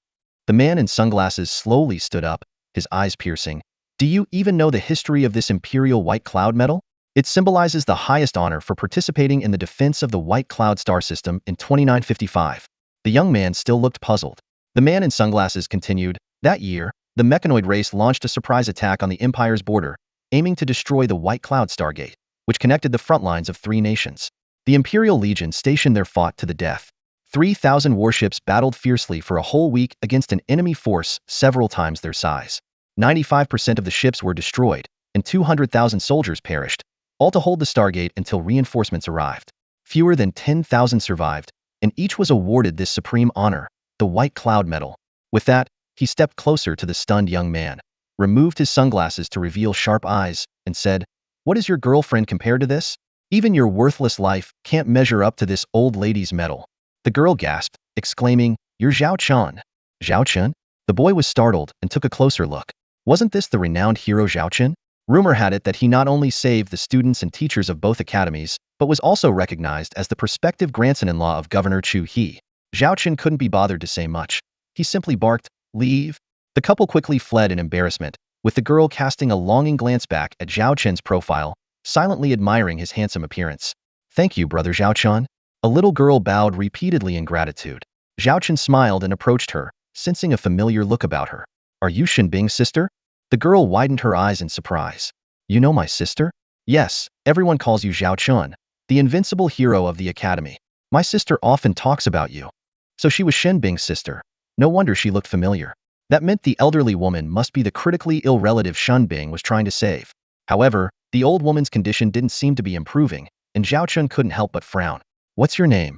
The man in sunglasses slowly stood up, his eyes piercing. "Do you even know the history of this Imperial White Cloud medal? It symbolizes the highest honor for participating in the defense of the White Cloud star system in 2955. The young man still looked puzzled. The man in sunglasses continued, "That year, the mechanoid race launched a surprise attack on the Empire's border, aiming to destroy the White Cloud Stargate, which connected the front lines of 3 nations. The Imperial Legion stationed there fought to the death. 3,000 warships battled fiercely for a whole week against an enemy force several times their size. 95% of the ships were destroyed, and 200,000 soldiers perished, all to hold the Stargate until reinforcements arrived. Fewer than 10,000 survived, and each was awarded this supreme honor, the White Cloud Medal." With that, he stepped closer to the stunned young man, removed his sunglasses to reveal sharp eyes, and said, "What is your girlfriend compared to this? Even your worthless life can't measure up to this old lady's medal." The girl gasped, exclaiming, "You're Zhao Chun." "Zhao Chun?" The boy was startled and took a closer look. Wasn't this the renowned hero Zhao Chun? Rumor had it that he not only saved the students and teachers of both academies, but was also recognized as the prospective grandson-in-law of Governor Chu He. Zhao Chun couldn't be bothered to say much. He simply barked, "Leave." The couple quickly fled in embarrassment, with the girl casting a longing glance back at Zhao Chun's profile, silently admiring his handsome appearance. "Thank you, brother Zhao Chun." A little girl bowed repeatedly in gratitude. Zhao Chun smiled and approached her, sensing a familiar look about her. "Are you Shinbing's sister?" The girl widened her eyes in surprise. "You know my sister?" "Yes, everyone calls you Zhao Chun, the invincible hero of the academy. My sister often talks about you." So she was Shinbing's sister. No wonder she looked familiar. That meant the elderly woman must be the critically ill relative Shinbing was trying to save. However, the old woman's condition didn't seem to be improving, and Zhao Chun couldn't help but frown. "What's your name?"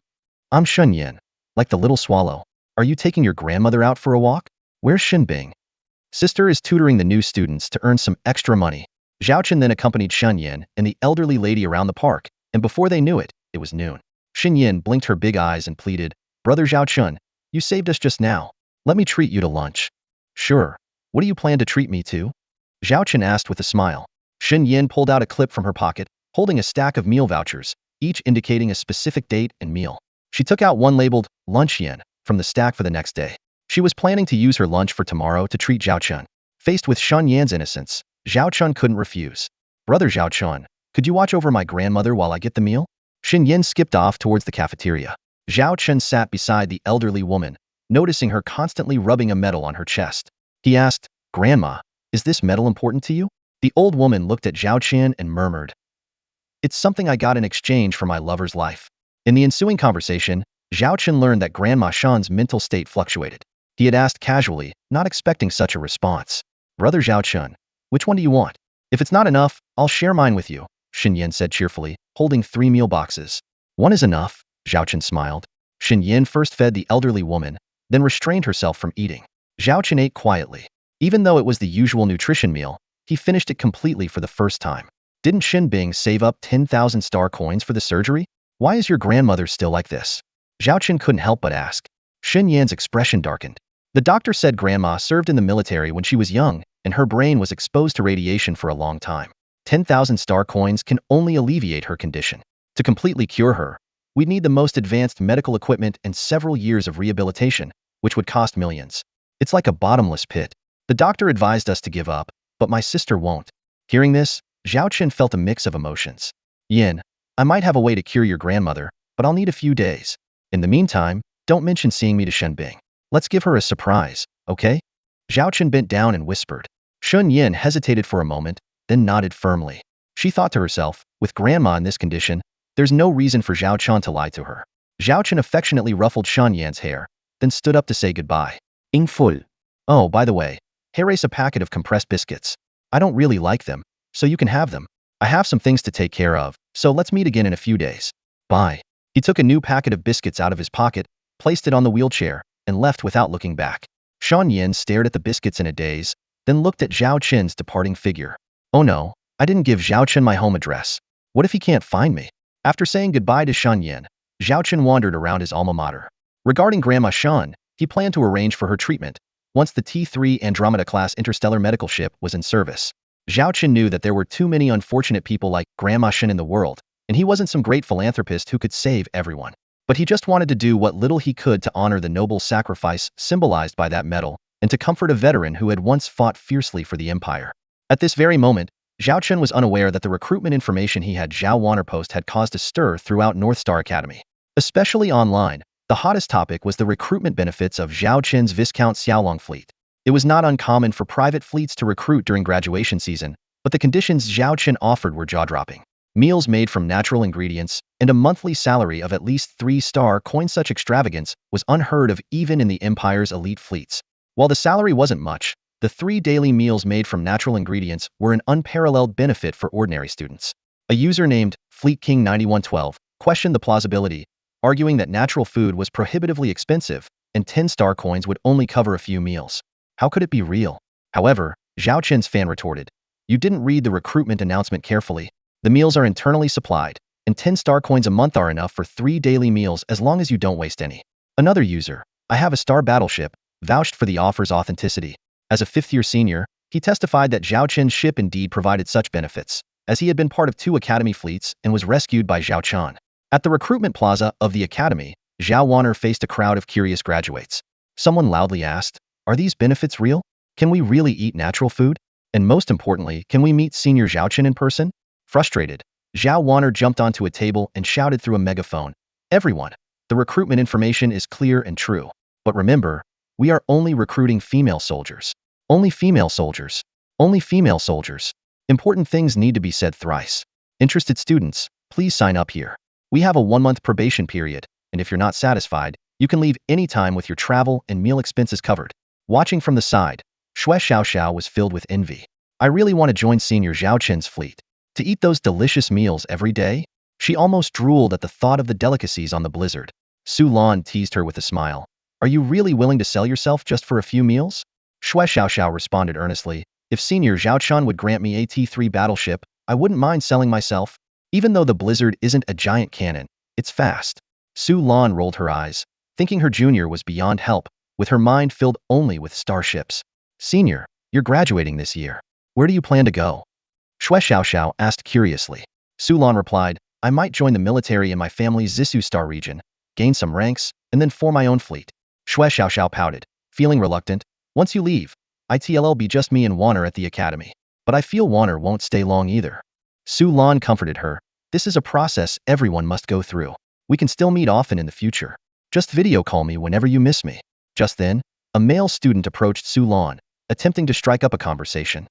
"I'm Shun Yin, like the little swallow." "Are you taking your grandmother out for a walk?" "Where's Shinbing?" "Sister is tutoring the new students to earn some extra money." Zhao Chun then accompanied Shun Yin and the elderly lady around the park, and before they knew it, it was noon. Shun Yin blinked her big eyes and pleaded, "Brother Zhao Chun, you saved us just now. Let me treat you to lunch." "Sure. What do you plan to treat me to?" Zhao Chun asked with a smile. Shun Yin pulled out a clip from her pocket, holding a stack of meal vouchers, each indicating a specific date and meal. She took out one labeled "Lunch Yen" from the stack for the next day. She was planning to use her lunch for tomorrow to treat Zhao Chun. Faced with Shun Yan's innocence, Zhao Chun couldn't refuse. "Brother Zhao Chun, could you watch over my grandmother while I get the meal?" Shin Yin skipped off towards the cafeteria. Zhao Chun sat beside the elderly woman, noticing her constantly rubbing a medal on her chest. He asked, "Grandma, is this medal important to you?" The old woman looked at Zhao Chen and murmured, "It's something I got in exchange for my lover's life." In the ensuing conversation, Zhao Chen learned that Grandma Shan's mental state fluctuated. He had asked casually, not expecting such a response. "Brother Zhao Chen, which one do you want? If it's not enough, I'll share mine with you," Shin Yin said cheerfully, holding 3 meal boxes. "One is enough," Zhao Chen smiled. Shin Yin first fed the elderly woman, then restrained herself from eating. Zhao Chen ate quietly. Even though it was the usual nutrition meal, he finished it completely for the first time. Didn't Shin Bing save up 10,000 star coins for the surgery? Why is your grandmother still like this? Zhao Qin couldn't help but ask. Shin Yan's expression darkened. The doctor said grandma served in the military when she was young, and her brain was exposed to radiation for a long time. 10,000 star coins can only alleviate her condition. To completely cure her, we'd need the most advanced medical equipment and several years of rehabilitation, which would cost millions. It's like a bottomless pit. The doctor advised us to give up, but my sister won't. Hearing this, Zhao Qin felt a mix of emotions. Yin, I might have a way to cure your grandmother, but I'll need a few days. In the meantime, don't mention seeing me to Shen Bing. Let's give her a surprise, okay? Zhao Qin bent down and whispered. Shun Yin hesitated for a moment, then nodded firmly. She thought to herself, with grandma in this condition, there's no reason for Zhao Qian to lie to her. Zhao Qin affectionately ruffled Shun Yan's hair, then stood up to say goodbye. In full. Oh, by the way, here's a packet of compressed biscuits. I don't really like them, so you can have them. I have some things to take care of, so let's meet again in a few days. Bye. He took a new packet of biscuits out of his pocket, placed it on the wheelchair, and left without looking back. Shan Yin stared at the biscuits in a daze, then looked at Zhao Qin's departing figure. Oh no, I didn't give Zhao Qin my home address. What if he can't find me? After saying goodbye to Shan Yin, Zhao Qin wandered around his alma mater. Regarding Grandma Shan, he planned to arrange for her treatment once the T3 Andromeda-class interstellar medical ship was in service. Zhao Qin knew that there were too many unfortunate people like Grandma Shan in the world, and he wasn't some great philanthropist who could save everyone. But he just wanted to do what little he could to honor the noble sacrifice symbolized by that medal, and to comfort a veteran who had once fought fiercely for the Empire. At this very moment, Zhao Qin was unaware that the recruitment information he had Zhao Wanner post had caused a stir throughout North Star Academy. Especially online, the hottest topic was the recruitment benefits of Zhao Qin's Viscount Xiaolong fleet. It was not uncommon for private fleets to recruit during graduation season, but the conditions Zhao Qin offered were jaw-dropping. Meals made from natural ingredients, and a monthly salary of at least 3-star coins. Such extravagance was unheard of even in the Empire's elite fleets. While the salary wasn't much, the 3 daily meals made from natural ingredients were an unparalleled benefit for ordinary students. A user named Fleet King 9112 questioned the plausibility, arguing that natural food was prohibitively expensive, and 10-star coins would only cover a few meals. How could it be real? However, Zhao Qin's fan retorted, "You didn't read the recruitment announcement carefully. The meals are internally supplied, and 10-star coins a month are enough for 3 daily meals as long as you don't waste any." Another user, "I have a star battleship," vouched for the offer's authenticity. As a 5th-year senior, he testified that Zhao Qin's ship indeed provided such benefits, as he had been part of 2 academy fleets and was rescued by Zhao Qian. At the recruitment plaza of the academy, Zhao Wanner faced a crowd of curious graduates. Someone loudly asked, "Are these benefits real? Can we really eat natural food? And most importantly, can we meet Senior Zhao Qin in person?" Frustrated, Zhao Wanner jumped onto a table and shouted through a megaphone, "Everyone, the recruitment information is clear and true. But remember, we are only recruiting female soldiers. Only female soldiers. Only female soldiers. Important things need to be said thrice. Interested students, please sign up here. We have a 1-month probation period, and if you're not satisfied, you can leave anytime with your travel and meal expenses covered." Watching from the side, Xue Xiaoxiao was filled with envy. "I really want to join Senior Zhao Qin's fleet. To eat those delicious meals every day?" She almost drooled at the thought of the delicacies on the blizzard. Su Lan teased her with a smile. "Are you really willing to sell yourself just for a few meals?" Xue Xiaoxiao responded earnestly, "If Senior Zhao Qian would grant me a T3 battleship, I wouldn't mind selling myself. Even though the blizzard isn't a giant cannon, it's fast." Su Lan rolled her eyes, thinking her junior was beyond help, with her mind filled only with starships. "Senior, you're graduating this year. Where do you plan to go?" Xue Xiaoxiao asked curiously. Su Lan replied, "I might join the military in my family's Zissou Star region, gain some ranks, and then form my own fleet." Xue Xiaoxiao pouted, feeling reluctant. "Once you leave, it'll be just me and Wanner at the academy. But I feel Wanner won't stay long either." Su Lan comforted her. "This is a process everyone must go through. We can still meet often in the future. Just video call me whenever you miss me." Just then, a male student approached Su Lan, attempting to strike up a conversation.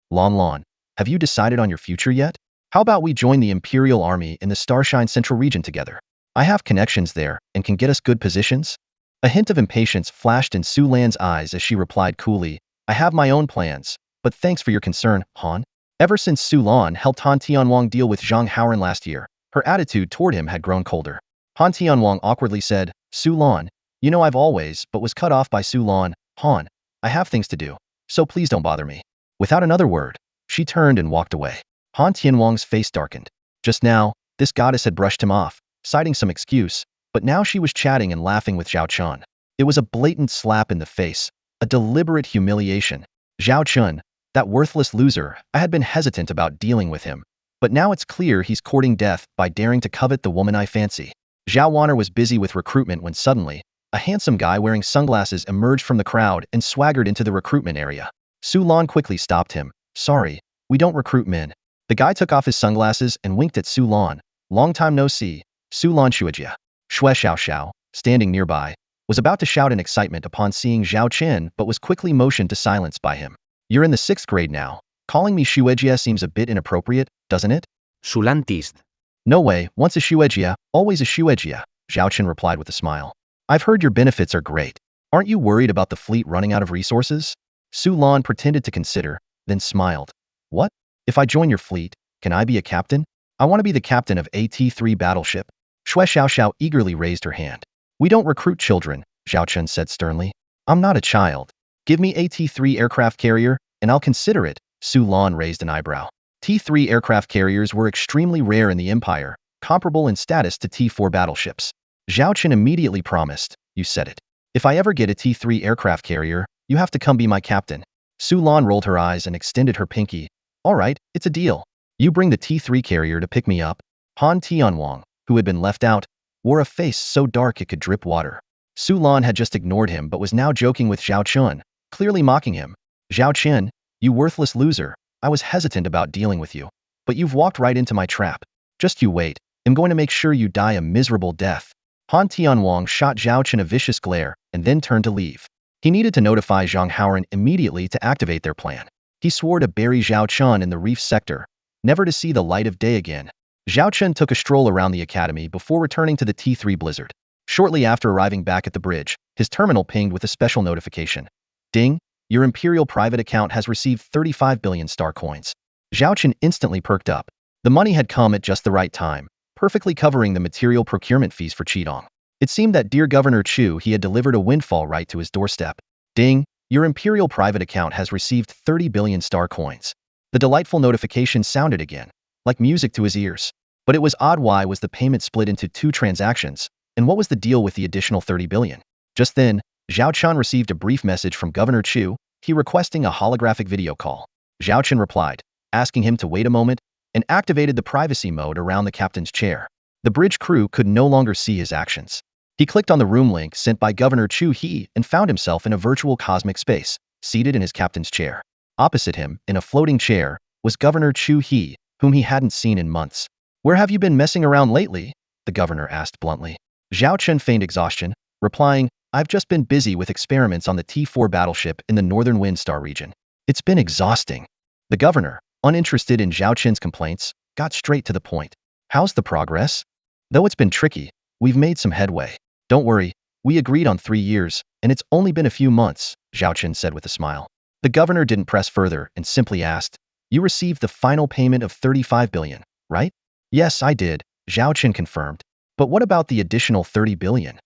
Lan, have you decided on your future yet? How about we join the Imperial Army in the Starshine Central region together? I have connections there and can get us good positions." A hint of impatience flashed in Su Lan's eyes as she replied coolly, "I have my own plans, but thanks for your concern, Han." Ever since Su Lan helped Han Tianwang deal with Zhang Haoran last year, her attitude toward him had grown colder. Han Tianwang awkwardly said, "Su Lan, you know I've always," but was cut off by Su Lan. "Han, I have things to do. so please don't bother me. Without another word, she turned and walked away. Han Tianwang's face darkened. Just now, this goddess had brushed him off, citing some excuse, but now she was chatting and laughing with Zhao Chun. It was a blatant slap in the face, a deliberate humiliation. Zhao Chun, that worthless loser, I had been hesitant about dealing with him. But now it's clear he's courting death by daring to covet the woman I fancy. Zhao Wanner was busy with recruitment when suddenly, a handsome guy wearing sunglasses emerged from the crowd and swaggered into the recruitment area. Su Lan quickly stopped him. Sorry, we don't recruit men. The guy took off his sunglasses and winked at Su Lan. Long time no see, Su Lan Shuijia. Shui Xiao, standing nearby, was about to shout in excitement upon seeing Zhao Chen but was quickly motioned to silence by him. You're in the 6th grade now. Calling me Shuijia seems a bit inappropriate, doesn't it? Su Lan teased. No way, once a Shuijia, always a Shuijia, Zhao Chen replied with a smile. I've heard your benefits are great. Aren't you worried about the fleet running out of resources? Su Lan pretended to consider, then smiled. What? If I join your fleet, can I be a captain? I want to be the captain of AT-3 battleship. Shui Xiao eagerly raised her hand. We don't recruit children, Zhao Chen said sternly. I'm not a child. Give me AT-3 aircraft carrier, and I'll consider it. Su Lan raised an eyebrow. T-3 aircraft carriers were extremely rare in the Empire, comparable in status to T-4 battleships. Zhao Chen immediately promised, you said it. If I ever get a T-3 aircraft carrier, you have to come be my captain. Su Lan rolled her eyes and extended her pinky. All right, it's a deal. You bring the T-3 carrier to pick me up. Han Tianwang, who had been left out, wore a face so dark it could drip water. Su Lan had just ignored him but was now joking with Zhao Chun, clearly mocking him. Zhao Chen, you worthless loser, I was hesitant about dealing with you. But you've walked right into my trap. Just you wait, I'm going to make sure you die a miserable death. Han Tianwang shot Zhao Chen a vicious glare and then turned to leave. He needed to notify Zhang Haoran immediately to activate their plan. He swore to bury Zhao Chun in the reef sector, never to see the light of day again. Zhao Chen took a stroll around the academy before returning to the T3 Blizzard. Shortly after arriving back at the bridge, his terminal pinged with a special notification. Ding, your Imperial private account has received 35 billion star coins. Zhao Chen instantly perked up. The money had come at just the right time, perfectly covering the material procurement fees for Qidong. It seemed that dear Governor Chu he had delivered a windfall right to his doorstep. Ding, your Imperial private account has received 30 billion star coins. The delightful notification sounded again, like music to his ears. But it was odd, why was the payment split into 2 transactions, and what was the deal with the additional 30 billion? Just then, Zhao Chun received a brief message from Governor Chu, he requesting a holographic video call. Zhao Chun replied, asking him to wait a moment, and activated the privacy mode around the captain's chair. The bridge crew could no longer see his actions. He clicked on the room link sent by Governor Chu He and found himself in a virtual cosmic space, seated in his captain's chair. Opposite him, in a floating chair, was Governor Chu He, whom he hadn't seen in months. Where have you been messing around lately? The governor asked bluntly. Zhao Chen feigned exhaustion, replying, I've just been busy with experiments on the T-4 battleship in the Northern Wind Star region. It's been exhausting. The governor, uninterested in Zhao Chen's complaints, got straight to the point. How's the progress? Though it's been tricky, we've made some headway. Don't worry, we agreed on 3 years, and it's only been a few months, Zhao Chen said with a smile. The governor didn't press further and simply asked, you received the final payment of 35 billion, right? Yes, I did, Zhao Chen confirmed. But what about the additional 30 billion?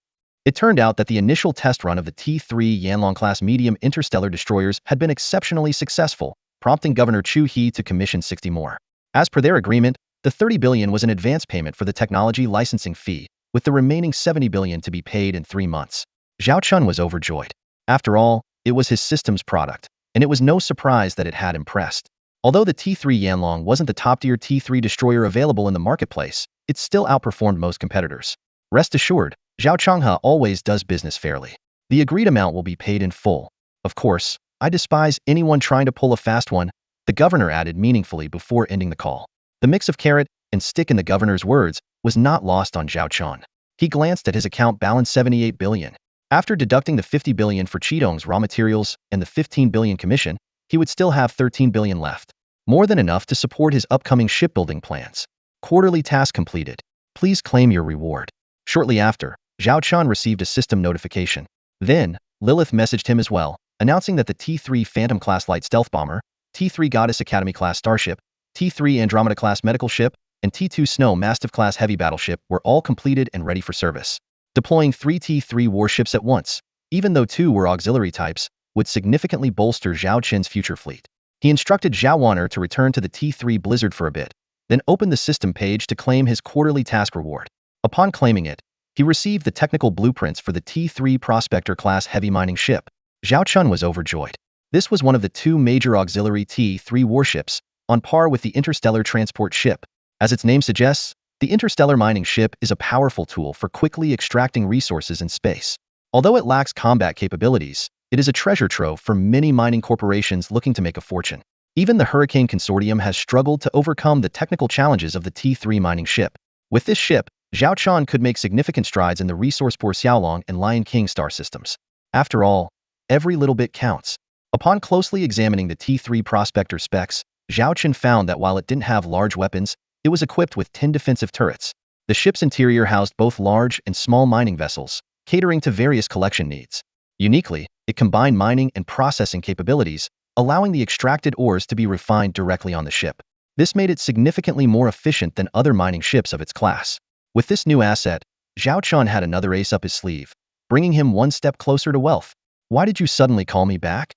It turned out that the initial test run of the T-3 Yanlong-class medium interstellar destroyers had been exceptionally successful, prompting Governor Chu He to commission 60 more. As per their agreement, the 30 billion was an advance payment for the technology licensing fee, with the remaining 70 billion to be paid in 3 months. Zhao Chun was overjoyed. After all, it was his system's product, and it was no surprise that it had impressed. Although the T-3 Yanlong wasn't the top-tier T-3 destroyer available in the marketplace, it still outperformed most competitors. Rest assured, Zhao Changhe always does business fairly. The agreed amount will be paid in full. Of course, I despise anyone trying to pull a fast one, the governor added meaningfully before ending the call. The mix of carrot and stick in the governor's words was not lost on Zhao Chun. He glanced at his account balance 78 billion. After deducting the 50 billion for Qidong's raw materials and the 15 billion commission, he would still have 13 billion left. More than enough to support his upcoming shipbuilding plans. Quarterly task completed. Please claim your reward. Shortly after, Zhao Chun received a system notification. Then, Lilith messaged him as well, announcing that the T-3 Phantom-class light stealth bomber, T-3 Goddess Academy-class starship, T-3 Andromeda-class medical ship, and T-2 Snow Mastiff-class heavy battleship were all completed and ready for service. Deploying 3 T-3 warships at once, even though 2 were auxiliary types, would significantly bolster Zhao Qin's future fleet. He instructed Zhao Wan'er to return to the T3 Blizzard for a bit, then opened the system page to claim his quarterly task reward. Upon claiming it, he received the technical blueprints for the T3 Prospector-class heavy mining ship. Zhao Chun was overjoyed. This was one of the two major auxiliary T3 warships, on par with the interstellar transport ship. As its name suggests, the interstellar mining ship is a powerful tool for quickly extracting resources in space. Although it lacks combat capabilities, it is a treasure trove for many mining corporations looking to make a fortune. Even the Hurricane Consortium has struggled to overcome the technical challenges of the T3 mining ship. With this ship, Zhao Chun could make significant strides in the resource-poor Xiaolong and Lion King star systems. After all, every little bit counts. Upon closely examining the T3 Prospector specs, Zhao Chun found that while it didn't have large weapons, it was equipped with 10 defensive turrets. The ship's interior housed both large and small mining vessels, catering to various collection needs. Uniquely, it combined mining and processing capabilities, allowing the extracted ores to be refined directly on the ship. This made it significantly more efficient than other mining ships of its class. With this new asset, Zhao Chun had another ace up his sleeve, bringing him one step closer to wealth. Why did you suddenly call me back?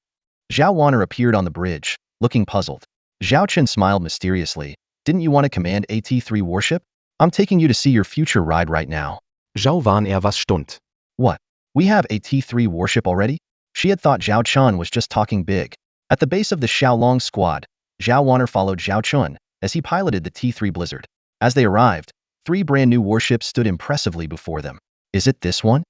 Zhao Wan'er appeared on the bridge, looking puzzled. Zhao Chun smiled mysteriously. Didn't you want to command a T3 warship? I'm taking you to see your future ride right now. Zhao Wan'er was stunned. What? We have a T3 warship already? She had thought Zhao Chun was just talking big. At the base of the Xiaolong squad, Zhao Wan'er followed Zhao Chun as he piloted the T3 Blizzard. As they arrived, 3 brand new warships stood impressively before them. Is it this one?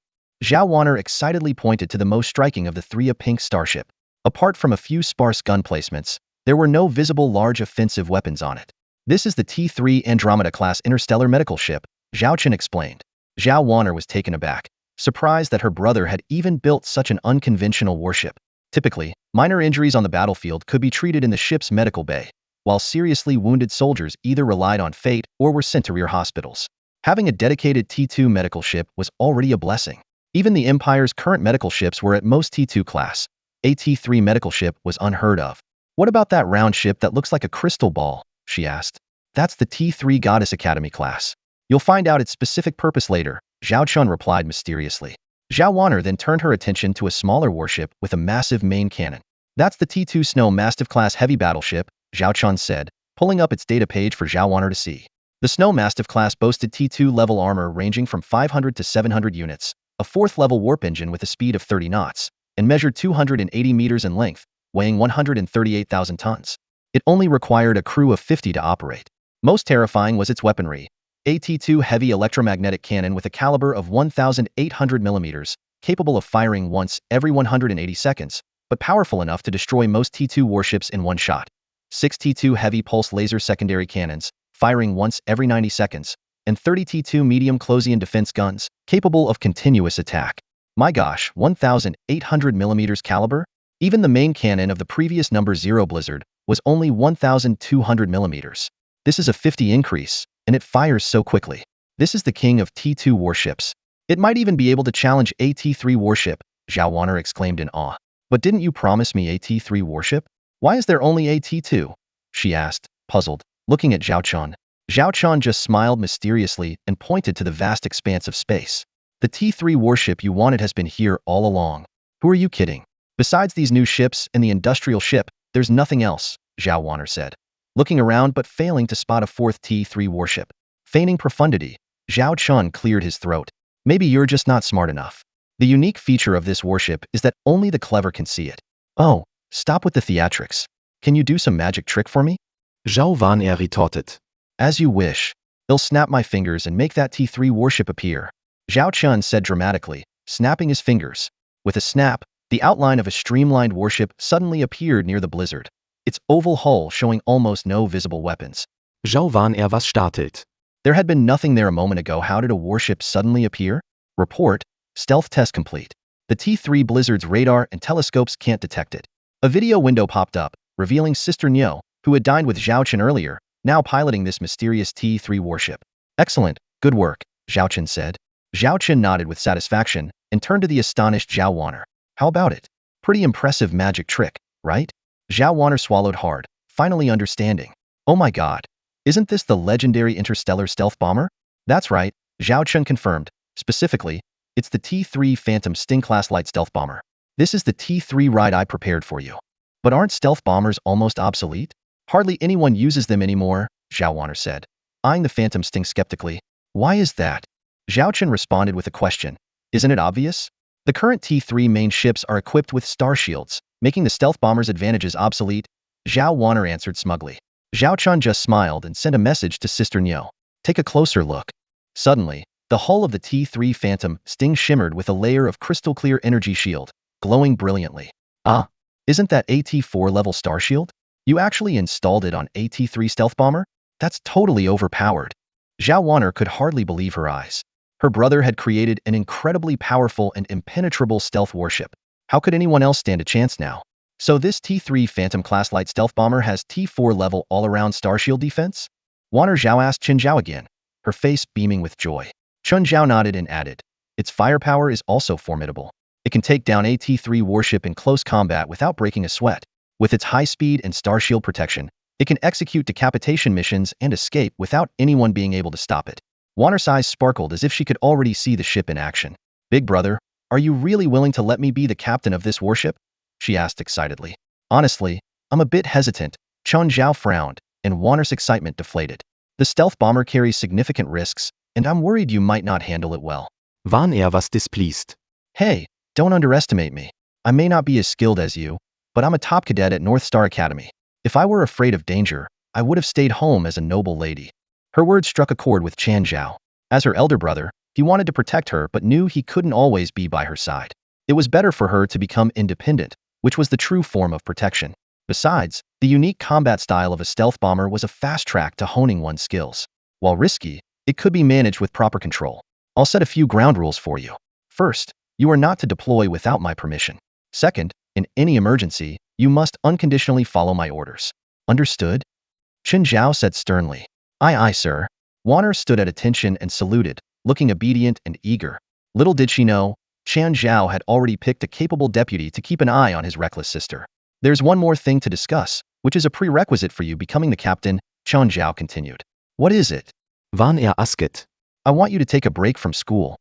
Zhao Wan'er excitedly pointed to the most striking of the 3, a pink starship. Apart from a few sparse gun placements, there were no visible large offensive weapons on it. This is the T3 Andromeda-class interstellar medical ship, Zhao Chun explained. Zhao Wan'er was taken aback, surprised that her brother had even built such an unconventional warship. Typically, minor injuries on the battlefield could be treated in the ship's medical bay, while seriously wounded soldiers either relied on fate or were sent to rear hospitals. Having a dedicated T2 medical ship was already a blessing. Even the Empire's current medical ships were at most T2 class. A T3 medical ship was unheard of. What about that round ship that looks like a crystal ball? She asked. That's the T3 Goddess Academy class. You'll find out its specific purpose later, Zhao Chun replied mysteriously. Zhao Wan'er then turned her attention to a smaller warship with a massive main cannon. That's the T2 Snow Mastiff-class heavy battleship, Zhao Chun said, pulling up its data page for Zhao Wan'er to see. The Snow Mastiff class boasted T2 level armor ranging from 500 to 700 units, a 4th level warp engine with a speed of 30 knots, and measured 280 meters in length, weighing 138,000 tons. It only required a crew of 50 to operate. Most terrifying was its weaponry. A T2 heavy electromagnetic cannon with a caliber of 1,800 millimeters, capable of firing once every 180 seconds, but powerful enough to destroy most T2 warships in one shot. 6 T2 heavy pulse laser secondary cannons, firing once every 90 seconds, and 30 T2 medium close-in defense guns, capable of continuous attack. My gosh, 1,800 millimeters caliber? Even the main cannon of the previous number 0 Blizzard was only 1,200 millimeters. This is a 50 increase, and it fires so quickly. This is the king of T2 warships. It might even be able to challenge a T3 warship, Zhao Wan'er exclaimed in awe. But didn't you promise me a T3 warship? Why is there only a T2? She asked, puzzled, looking at Zhao Chun. Zhao Chun just smiled mysteriously and pointed to the vast expanse of space. The T3 warship you wanted has been here all along. Who are you kidding? Besides these new ships and the industrial ship, there's nothing else, Zhao Wan'er said, looking around but failing to spot a 4th T3 warship. Feigning profundity, Zhao Chun cleared his throat. Maybe you're just not smart enough. The unique feature of this warship is that only the clever can see it. Oh, stop with the theatrics. Can you do some magic trick for me? Zhao Wan'er retorted. As you wish. I'll snap my fingers and make that T3 warship appear, Zhao Chun said dramatically, snapping his fingers. With a snap, the outline of a streamlined warship suddenly appeared near the Blizzard, its oval hull showing almost no visible weapons. Zhao Wan'er was startled. There had been nothing there a moment ago. How did a warship suddenly appear? Report, stealth test complete. The T3 Blizzard's radar and telescopes can't detect it. A video window popped up, revealing Sister Nyo, who had dined with Zhao Chun earlier, now piloting this mysterious T3 warship. Excellent, good work, Zhao Chun said. Zhao Chun nodded with satisfaction and turned to the astonished Zhao Wan'er. How about it? Pretty impressive magic trick, right? Zhao Wan'er swallowed hard, finally understanding. Oh my god. Isn't this the legendary interstellar stealth bomber? That's right, Zhao Chun confirmed. Specifically, it's the T3 Phantom Sting-class light stealth bomber. This is the T3 ride I prepared for you. But aren't stealth bombers almost obsolete? Hardly anyone uses them anymore, Zhao Wanner said, eyeing the Phantom Sting skeptically. Why is that? Zhao Chen responded with a question. Isn't it obvious? The current T3 main ships are equipped with star shields, making the stealth bomber's advantages obsolete, Zhao Wanner answered smugly. Zhao Chun just smiled and sent a message to Sister Niu. Take a closer look. Suddenly, the hull of the T3 Phantom Sting shimmered with a layer of crystal-clear energy shield, glowing brilliantly. Ah, isn't that a T4 level star shield? You actually installed it on a T3 stealth bomber? That's totally overpowered. Zhao Wanner could hardly believe her eyes. Her brother had created an incredibly powerful and impenetrable stealth warship. How could anyone else stand a chance now? So this T3 Phantom-class light stealth bomber has T4 level all-around star shield defense? Wanner Zhao asked Chen Zhao again, her face beaming with joy. Chen Zhao nodded and added, its firepower is also formidable. It can take down a T3 warship in close combat without breaking a sweat. With its high speed and star shield protection, it can execute decapitation missions and escape without anyone being able to stop it. Wanner's eyes sparkled as if she could already see the ship in action. Big brother, are you really willing to let me be the captain of this warship? She asked excitedly. Honestly, I'm a bit hesitant. Chen Zhao frowned, and Wanner's excitement deflated. The stealth bomber carries significant risks, and I'm worried you might not handle it well. War was displeased. Hey, don't underestimate me. I may not be as skilled as you, but I'm a top cadet at North Star Academy. If I were afraid of danger, I would have stayed home as a noble lady. Her words struck a chord with Chen Zhao. As her elder brother, he wanted to protect her but knew he couldn't always be by her side. It was better for her to become independent, which was the true form of protection. Besides, the unique combat style of a stealth bomber was a fast track to honing one's skills. While risky, it could be managed with proper control. I'll set a few ground rules for you. First, you are not to deploy without my permission. Second, in any emergency, you must unconditionally follow my orders. Understood? Chen Zhao said sternly. Aye aye, sir. Wanner stood at attention and saluted, looking obedient and eager. Little did she know, Chen Zhao had already picked a capable deputy to keep an eye on his reckless sister. There's one more thing to discuss, which is a prerequisite for you becoming the captain, Chen Zhao continued. What is it? Wann asked. I want you to take a break from school.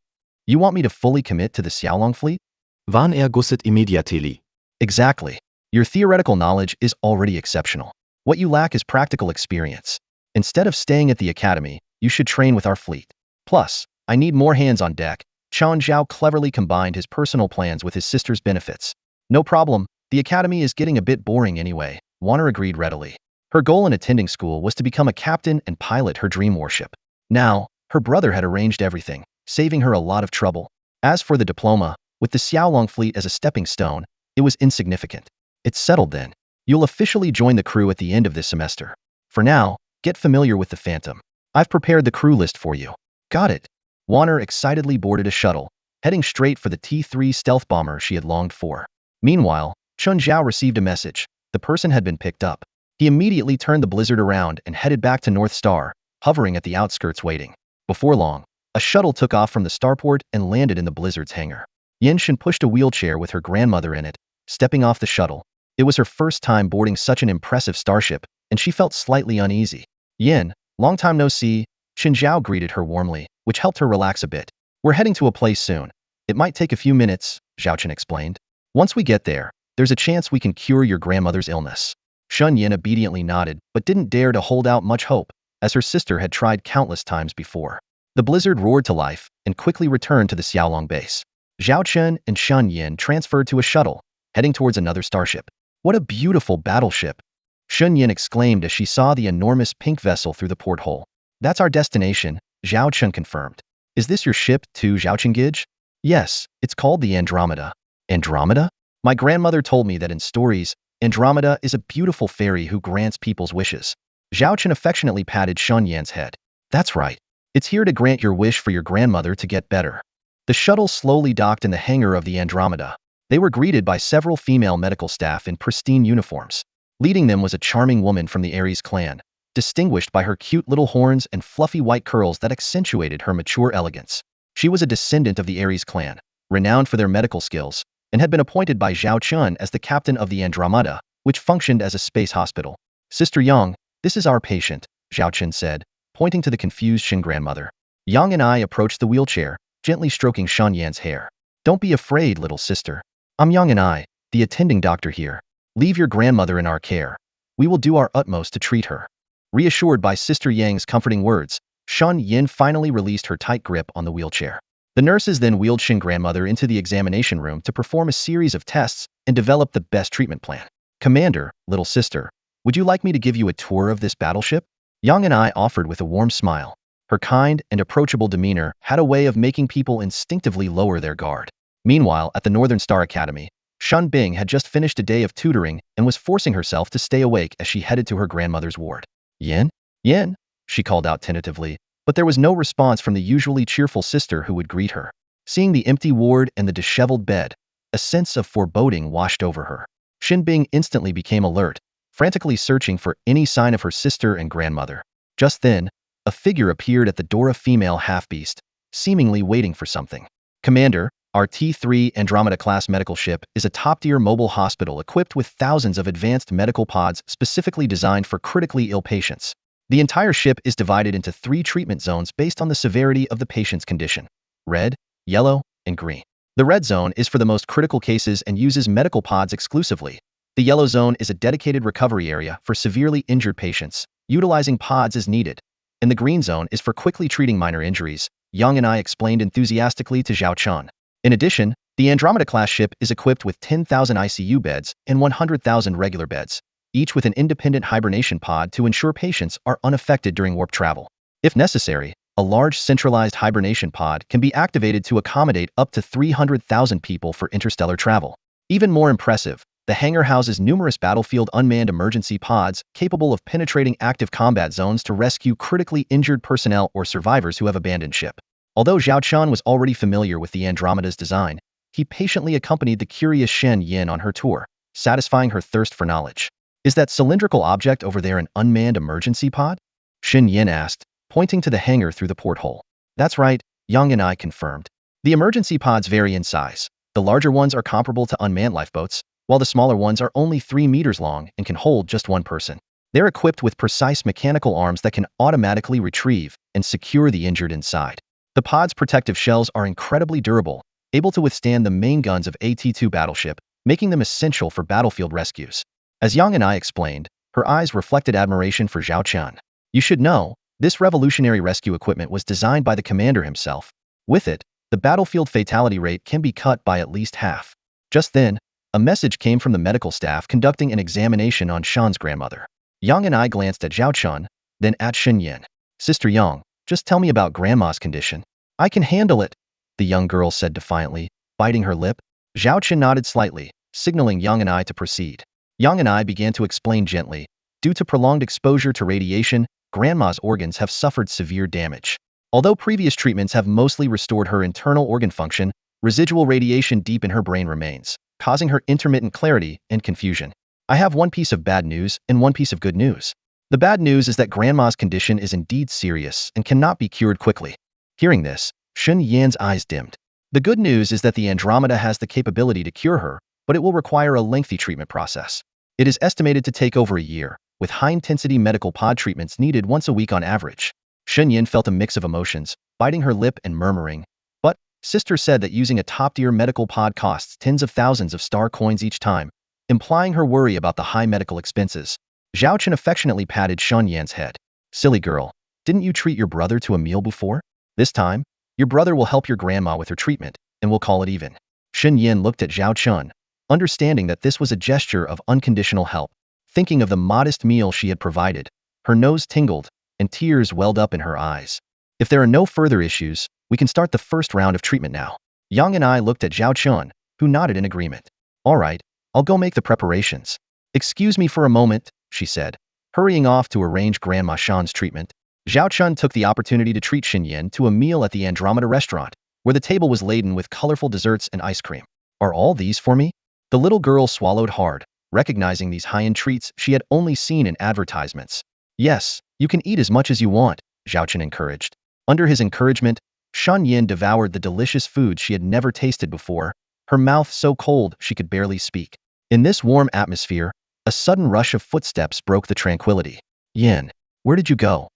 You want me to fully commit to the Xiaolong fleet? Wann gusset immediately. Exactly. Your theoretical knowledge is already exceptional. What you lack is practical experience. Instead of staying at the academy, you should train with our fleet. Plus, I need more hands on deck. Chen Zhao cleverly combined his personal plans with his sister's benefits. No problem, the academy is getting a bit boring anyway, Wanner agreed readily. Her goal in attending school was to become a captain and pilot her dream warship. Now, her brother had arranged everything, saving her a lot of trouble. As for the diploma, with the Xiaolong fleet as a stepping stone, it was insignificant. It's settled then. You'll officially join the crew at the end of this semester. For now, get familiar with the Phantom. I've prepared the crew list for you. Got it. Wanner excitedly boarded a shuttle, heading straight for the T3 stealth bomber she had longed for. Meanwhile, Chen Zhao received a message. The person had been picked up. He immediately turned the blizzard around and headed back to North Star, hovering at the outskirts waiting. Before long, a shuttle took off from the starport and landed in the blizzard's hangar. Yenshin pushed a wheelchair with her grandmother in it, stepping off the shuttle. It was her first time boarding such an impressive starship, and she felt slightly uneasy. Yen, long time no see, Chen Zhao greeted her warmly, which helped her relax a bit. We're heading to a place soon. It might take a few minutes, Zhao Chen explained. Once we get there, there's a chance we can cure your grandmother's illness. Shun Yen obediently nodded, but didn't dare to hold out much hope, as her sister had tried countless times before. The blizzard roared to life and quickly returned to the Xiaolong base. Zhao Chen and Shun Yen transferred to a shuttle, heading towards another starship. What a beautiful battleship! Shun Yen exclaimed as she saw the enormous pink vessel through the porthole. That's our destination, Zhao Chen confirmed. Is this your ship too, Zhao Chenggij? Yes, it's called the Andromeda. Andromeda? My grandmother told me that in stories, Andromeda is a beautiful fairy who grants people's wishes. Zhao Chen affectionately patted Shun Yan's head. That's right. It's here to grant your wish for your grandmother to get better. The shuttle slowly docked in the hangar of the Andromeda. They were greeted by several female medical staff in pristine uniforms. Leading them was a charming woman from the Ares clan, distinguished by her cute little horns and fluffy white curls that accentuated her mature elegance. She was a descendant of the Ares clan, renowned for their medical skills, and had been appointed by Zhao Chun as the captain of the Andromeda, which functioned as a space hospital. Sister Yang, this is our patient, Zhao Chun said, pointing to the confused Shin grandmother. Yang and I approached the wheelchair, gently stroking Shan Yan's hair. Don't be afraid, little sister. I'm Yang and I, the attending doctor here. Leave your grandmother in our care. We will do our utmost to treat her. Reassured by Sister Yang's comforting words, Shan Yin finally released her tight grip on the wheelchair. The nurses then wheeled Shin grandmother into the examination room to perform a series of tests and develop the best treatment plan. Commander, little sister, would you like me to give you a tour of this battleship? Yang and I offered with a warm smile. Her kind and approachable demeanor had a way of making people instinctively lower their guard. Meanwhile, at the Northern Star Academy, Shun Bing had just finished a day of tutoring and was forcing herself to stay awake as she headed to her grandmother's ward. Yin? Yin? She called out tentatively, but there was no response from the usually cheerful sister who would greet her. Seeing the empty ward and the disheveled bed, a sense of foreboding washed over her. Shin Bing instantly became alert, frantically searching for any sign of her sister and grandmother. Just then, a figure appeared at the door, a female half-beast, seemingly waiting for something. Commander, our T3 Andromeda-class medical ship is a top-tier mobile hospital equipped with thousands of advanced medical pods specifically designed for critically ill patients. The entire ship is divided into 3 treatment zones based on the severity of the patient's condition: red, yellow, and green. The red zone is for the most critical cases and uses medical pods exclusively. The yellow zone is a dedicated recovery area for severely injured patients, utilizing pods as needed. And the green zone is for quickly treating minor injuries, Yang and I explained enthusiastically to Zhao Chun. In addition, the Andromeda-class ship is equipped with 10,000 ICU beds and 100,000 regular beds, each with an independent hibernation pod to ensure patients are unaffected during warp travel. If necessary, a large centralized hibernation pod can be activated to accommodate up to 300,000 people for interstellar travel. Even more impressive, the hangar houses numerous battlefield unmanned emergency pods capable of penetrating active combat zones to rescue critically injured personnel or survivors who have abandoned ship. Although Zhao Chun was already familiar with the Andromeda's design, he patiently accompanied the curious Shen Yin on her tour, satisfying her thirst for knowledge. Is that cylindrical object over there an unmanned emergency pod? Shen Yin asked, pointing to the hangar through the porthole. That's right, Yang and I confirmed. The emergency pods vary in size. The larger ones are comparable to unmanned lifeboats, while the smaller ones are only 3 meters long and can hold just one person. They're equipped with precise mechanical arms that can automatically retrieve and secure the injured inside. The pod's protective shells are incredibly durable, able to withstand the main guns of AT-2 battleship, making them essential for battlefield rescues. As Yang and I explained, her eyes reflected admiration for Zhao Chun. You should know, this revolutionary rescue equipment was designed by the commander himself. With it, the battlefield fatality rate can be cut by at least half. Just then, a message came from the medical staff conducting an examination on Shan's grandmother. Yang and I glanced at Zhao Chun, then at Shen Yin. Sister Yang, just tell me about grandma's condition. I can handle it, the young girl said defiantly, biting her lip. Zhao Chun nodded slightly, signaling Yang and I to proceed. Yang and I began to explain gently. Due to prolonged exposure to radiation, grandma's organs have suffered severe damage. Although previous treatments have mostly restored her internal organ function, residual radiation deep in her brain remains, causing her intermittent clarity and confusion. I have one piece of bad news and one piece of good news. The bad news is that grandma's condition is indeed serious and cannot be cured quickly. Hearing this, Shen Yan's eyes dimmed. The good news is that the Andromeda has the capability to cure her, but it will require a lengthy treatment process. It is estimated to take over a year, with high-intensity medical pod treatments needed once a week on average. Shen Yin felt a mix of emotions, biting her lip and murmuring, "But, sister said that using a top-tier medical pod costs tens of thousands of star coins each time," implying her worry about the high medical expenses. Zhao Chen affectionately patted Shen Yan's head. "Silly girl, didn't you treat your brother to a meal before? This time, your brother will help your grandma with her treatment, and we'll call it even." Shen Yin looked at Zhao Chun, understanding that this was a gesture of unconditional help. Thinking of the modest meal she had provided, her nose tingled, and tears welled up in her eyes. "If there are no further issues, we can start the first round of treatment now." Yang and I looked at Zhao Chun, who nodded in agreement. "All right, I'll go make the preparations." "Excuse me for a moment," she said, hurrying off to arrange Grandma Shan's treatment. Zhao Chun took the opportunity to treat Shen Yin to a meal at the Andromeda restaurant, where the table was laden with colorful desserts and ice cream. "Are all these for me?" The little girl swallowed hard, recognizing these high-end treats she had only seen in advertisements. "Yes, you can eat as much as you want," Zhao Chen encouraged. Under his encouragement, Shen Yin devoured the delicious food she had never tasted before, her mouth so cold she could barely speak. In this warm atmosphere, a sudden rush of footsteps broke the tranquility. "Yin, where did you go?"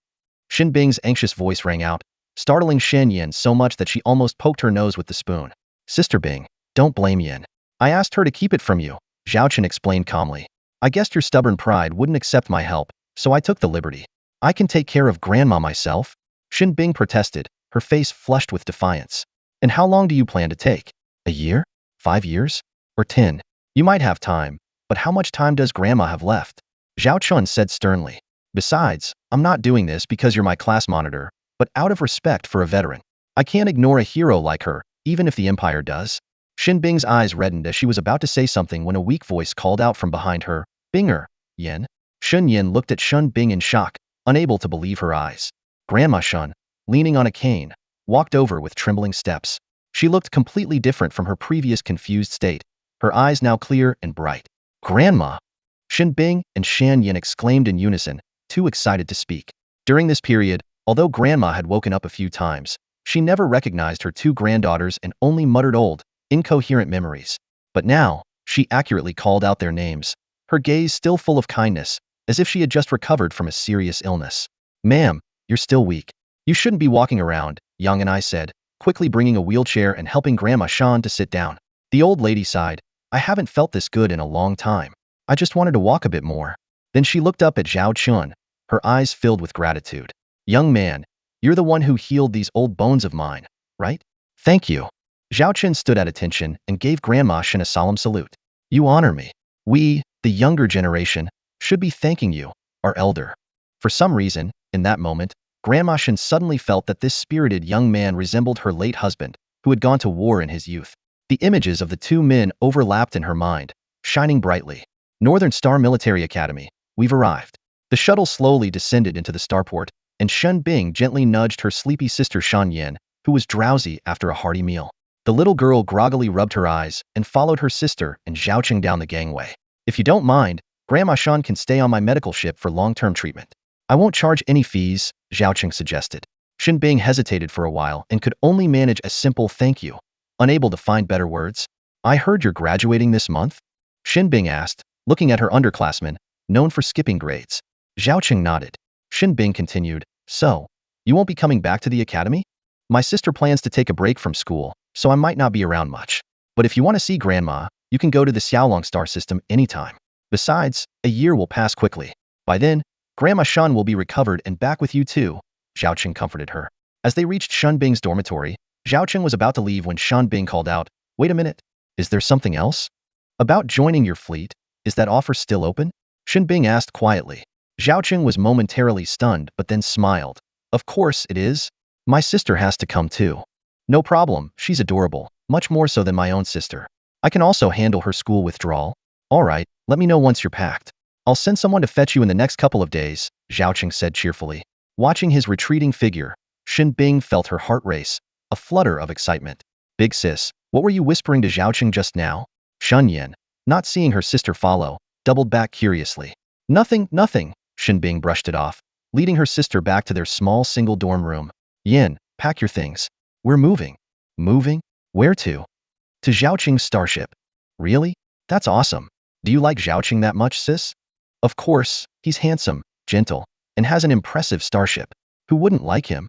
Shin Bing's anxious voice rang out, startling Shen Yin so much that she almost poked her nose with the spoon. "Sister Bing, don't blame Yin. I asked her to keep it from you, Zhao Chen explained calmly. I guessed your stubborn pride wouldn't accept my help, so I took the liberty. I can take care of Grandma myself, Xin Bing protested, her face flushed with defiance. And how long do you plan to take? A year? 5 years? Or 10? You might have time, but how much time does Grandma have left? Zhao Chun said sternly. Besides, I'm not doing this because you're my class monitor, but out of respect for a veteran. I can't ignore a hero like her, even if the Empire does. Xin Bing's eyes reddened as she was about to say something when a weak voice called out from behind her, Binger, Yin. Shun Yin looked at Shun Bing in shock, unable to believe her eyes. Grandma Shun, leaning on a cane, walked over with trembling steps. She looked completely different from her previous confused state, her eyes now clear and bright. Grandma! Shin Bing and Shan Yin exclaimed in unison, too excited to speak. During this period, although Grandma had woken up a few times, she never recognized her two granddaughters and only muttered old, incoherent memories. But now, she accurately called out their names, her gaze still full of kindness, as if she had just recovered from a serious illness. Ma'am, you're still weak. You shouldn't be walking around, Yang and I said, quickly bringing a wheelchair and helping Grandma Shan to sit down. The old lady sighed. I haven't felt this good in a long time. I just wanted to walk a bit more. Then she looked up at Zhao Chun, her eyes filled with gratitude. Young man, you're the one who healed these old bones of mine, right? Thank you. Zhao Chun stood at attention and gave Grandma Shan a solemn salute. You honor me. We, the younger generation, should be thanking you, our elder. For some reason, in that moment, Grandma Shan suddenly felt that this spirited young man resembled her late husband, who had gone to war in his youth. The images of the two men overlapped in her mind, shining brightly. Northern Star Military Academy, we've arrived. The shuttle slowly descended into the starport, and Shen Bing gently nudged her sleepy sister Shan Yin, who was drowsy after a hearty meal. The little girl groggily rubbed her eyes and followed her sister and Zhaoqing down the gangway. If you don't mind, Grandma Shan can stay on my medical ship for long-term treatment. I won't charge any fees, Zhaoqing suggested. Shen Bing hesitated for a while and could only manage a simple thank you. Unable to find better words, I heard you're graduating this month? Shen Bing asked, looking at her underclassmen, known for skipping grades. Zhaoqing nodded. Shen Bing continued, so, you won't be coming back to the academy? My sister plans to take a break from school, so I might not be around much. But if you want to see Grandma, you can go to the Xiaolong star system anytime. Besides, a year will pass quickly. By then, Grandma Shun will be recovered and back with you too, Zhaoqing comforted her. As they reached Shun Bing's dormitory, Zhaoqing was about to leave when Shun Bing called out, wait a minute, is there something else? About joining your fleet, is that offer still open? Shin Bing asked quietly. Zhaoqing was momentarily stunned but then smiled. Of course it is. My sister has to come too. No problem, she's adorable, much more so than my own sister. I can also handle her school withdrawal. Alright, let me know once you're packed. I'll send someone to fetch you in the next couple of days, Zhaoqing said cheerfully. Watching his retreating figure, Shin Bing felt her heart race, a flutter of excitement. Big sis, what were you whispering to Zhaoqing just now? Shun Yin, not seeing her sister follow, doubled back curiously. Nothing, nothing, Shin Bing brushed it off, leading her sister back to their small single dorm room. Yin, pack your things. We're moving. Moving? Where to? To Zhaoqing's starship. Really? That's awesome. Do you like Zhaoqing that much, sis? Of course, he's handsome, gentle, and has an impressive starship. Who wouldn't like him?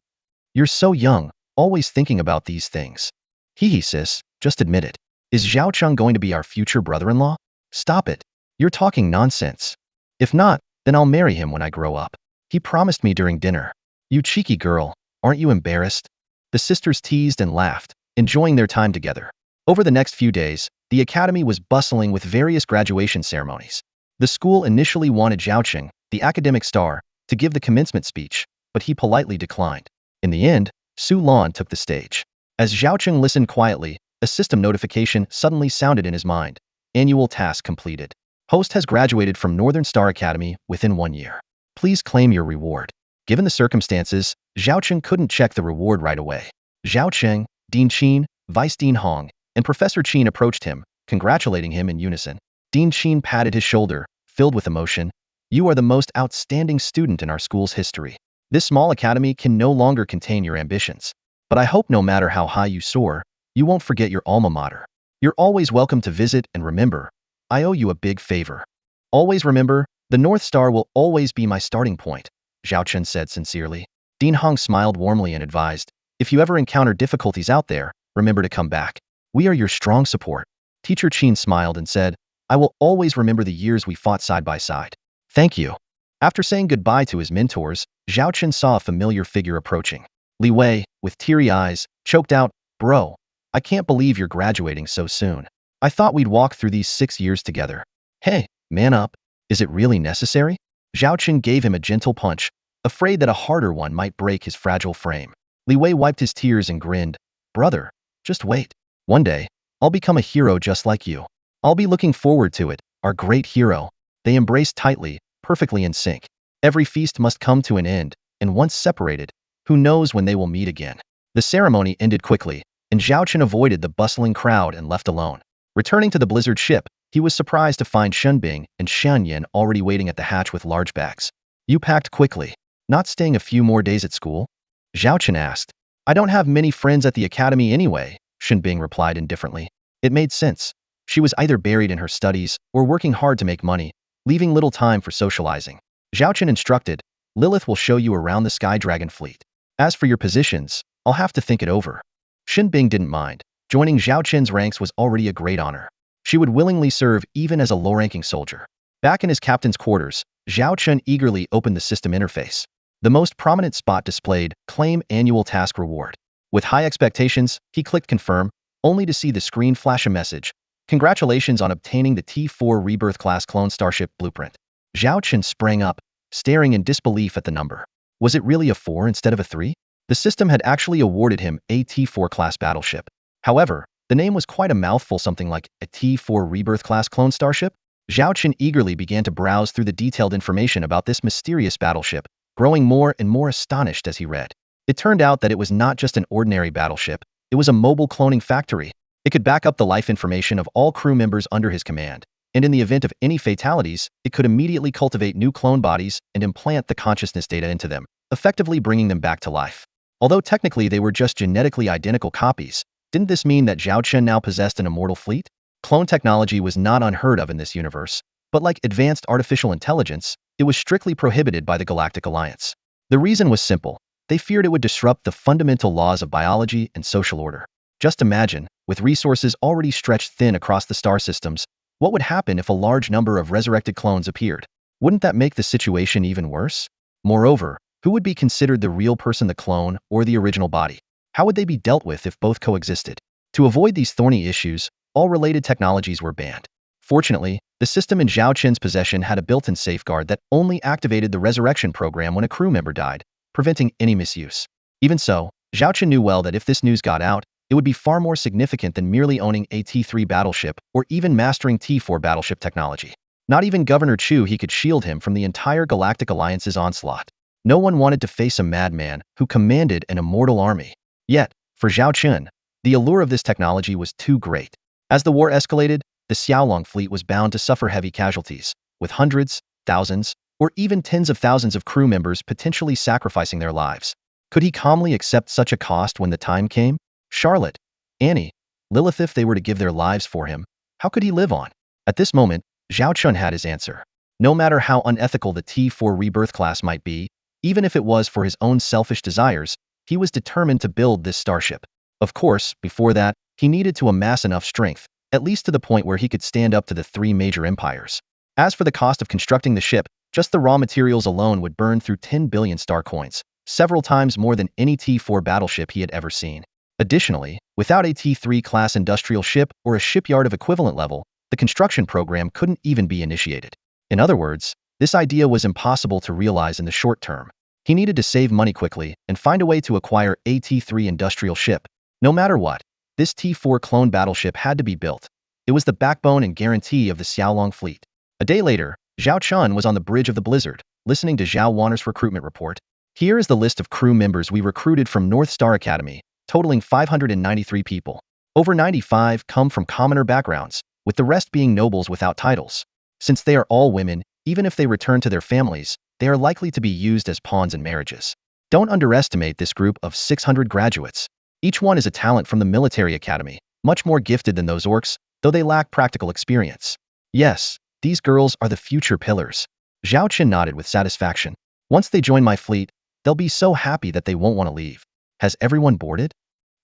You're so young, always thinking about these things. Hee sis, just admit it. Is Zhaoqing going to be our future brother-in-law? Stop it. You're talking nonsense. If not, then I'll marry him when I grow up. He promised me during dinner. You cheeky girl, aren't you embarrassed? The sisters teased and laughed, enjoying their time together. Over the next few days, the academy was bustling with various graduation ceremonies. The school initially wanted Zhaoqing, the academic star, to give the commencement speech, but he politely declined. In the end, Su Lan took the stage. As Zhaoqing listened quietly, a system notification suddenly sounded in his mind. Annual task completed. Host has graduated from Northern Star Academy within 1 year. Please claim your reward. Given the circumstances, Zhaoqing couldn't check the reward right away. Zhao Cheng, Dean Qin, Vice Dean Hong, and Professor Qin approached him, congratulating him in unison. Dean Qin patted his shoulder, filled with emotion. You are the most outstanding student in our school's history. This small academy can no longer contain your ambitions. But I hope no matter how high you soar, you won't forget your alma mater. You're always welcome to visit, and remember, I owe you a big favor. Always remember, the North Star will always be my starting point, Zhao Chen said sincerely. Dean Hong smiled warmly and advised, if you ever encounter difficulties out there, remember to come back. We are your strong support. Teacher Qin smiled and said, I will always remember the years we fought side by side. Thank you. After saying goodbye to his mentors, Zhao Chen saw a familiar figure approaching. Li Wei, with teary eyes, choked out, Bro, I can't believe you're graduating so soon. I thought we'd walk through these 6 years together. Hey, man up. Is it really necessary? Zhao Chen gave him a gentle punch, afraid that a harder one might break his fragile frame. Li Wei wiped his tears and grinned. Brother, just wait. One day, I'll become a hero just like you. I'll be looking forward to it, our great hero. They embraced tightly, perfectly in sync. Every feast must come to an end, and once separated, who knows when they will meet again. The ceremony ended quickly, and Zhao Chen avoided the bustling crowd and left alone. Returning to the Blizzard ship, he was surprised to find Shenbing and Xianyan already waiting at the hatch with large bags. You packed quickly. Not staying a few more days at school? Zhao Chen asked. I don't have many friends at the academy anyway, Shenbing replied indifferently. It made sense. She was either buried in her studies or working hard to make money, leaving little time for socializing. Zhao Chen instructed, Lilith will show you around the Sky Dragon fleet. As for your positions, I'll have to think it over. Shenbing didn't mind. Joining Zhao Chen's ranks was already a great honor. She would willingly serve even as a low-ranking soldier. Back in his captain's quarters, Zhao Chen eagerly opened the system interface. The most prominent spot displayed, Claim Annual Task Reward. With high expectations, he clicked Confirm, only to see the screen flash a message. Congratulations on obtaining the T4 Rebirth Class Clone Starship Blueprint. Zhao Chen sprang up, staring in disbelief at the number. Was it really a 4 instead of a 3? The system had actually awarded him a T4 class battleship. However, the name was quite a mouthful, something like a T4 Rebirth Class Clone Starship. Zhao Chen eagerly began to browse through the detailed information about this mysterious battleship, growing more and more astonished as he read. It turned out that it was not just an ordinary battleship, it was a mobile cloning factory. It could back up the life information of all crew members under his command, and in the event of any fatalities, it could immediately cultivate new clone bodies and implant the consciousness data into them, effectively bringing them back to life. Although technically they were just genetically identical copies, didn't this mean that Zhao Chen now possessed an immortal fleet? Clone technology was not unheard of in this universe, but like advanced artificial intelligence, it was strictly prohibited by the Galactic Alliance. The reason was simple. They feared it would disrupt the fundamental laws of biology and social order. Just imagine, with resources already stretched thin across the star systems, what would happen if a large number of resurrected clones appeared? Wouldn't that make the situation even worse? Moreover, who would be considered the real person, the clone or the original body? How would they be dealt with if both coexisted? To avoid these thorny issues, all related technologies were banned. Fortunately, the system in Zhao Chen's possession had a built-in safeguard that only activated the resurrection program when a crew member died, preventing any misuse. Even so, Zhao Chen knew well that if this news got out, it would be far more significant than merely owning a T3 battleship or even mastering T4 battleship technology. Not even Governor Chu he could shield him from the entire Galactic Alliance's onslaught. No one wanted to face a madman who commanded an immortal army. Yet, for Zhao Chen, the allure of this technology was too great. As the war escalated, the Xiaolong fleet was bound to suffer heavy casualties, with hundreds, thousands, or even tens of thousands of crew members potentially sacrificing their lives. Could he calmly accept such a cost when the time came? Charlotte, Annie, Lilith, if they were to give their lives for him, how could he live on? At this moment, Zhao Chen had his answer. No matter how unethical the T4 Rebirth class might be, even if it was for his own selfish desires, he was determined to build this starship. Of course, before that, he needed to amass enough strength, at least to the point where he could stand up to the 3 major empires. As for the cost of constructing the ship, just the raw materials alone would burn through 10 billion star coins, several times more than any T4 battleship he had ever seen. Additionally, without a T3 class industrial ship or a shipyard of equivalent level, the construction program couldn't even be initiated. In other words, this idea was impossible to realize in the short term. He needed to save money quickly and find a way to acquire a T3 industrial ship. No matter what, this T4 clone battleship had to be built. It was the backbone and guarantee of the Xiaolong fleet. A day later, Zhao Chen was on the bridge of the Blizzard, listening to Zhao Wanner's recruitment report. Here is the list of crew members we recruited from North Star Academy, totaling 593 people. Over 95 come from commoner backgrounds, with the rest being nobles without titles. Since they are all women, even if they return to their families, they are likely to be used as pawns in marriages. Don't underestimate this group of 600 graduates. Each one is a talent from the military academy, much more gifted than those orcs, though they lack practical experience. Yes, these girls are the future pillars. Zhao Chen nodded with satisfaction. Once they join my fleet, they'll be so happy that they won't want to leave. Has everyone boarded?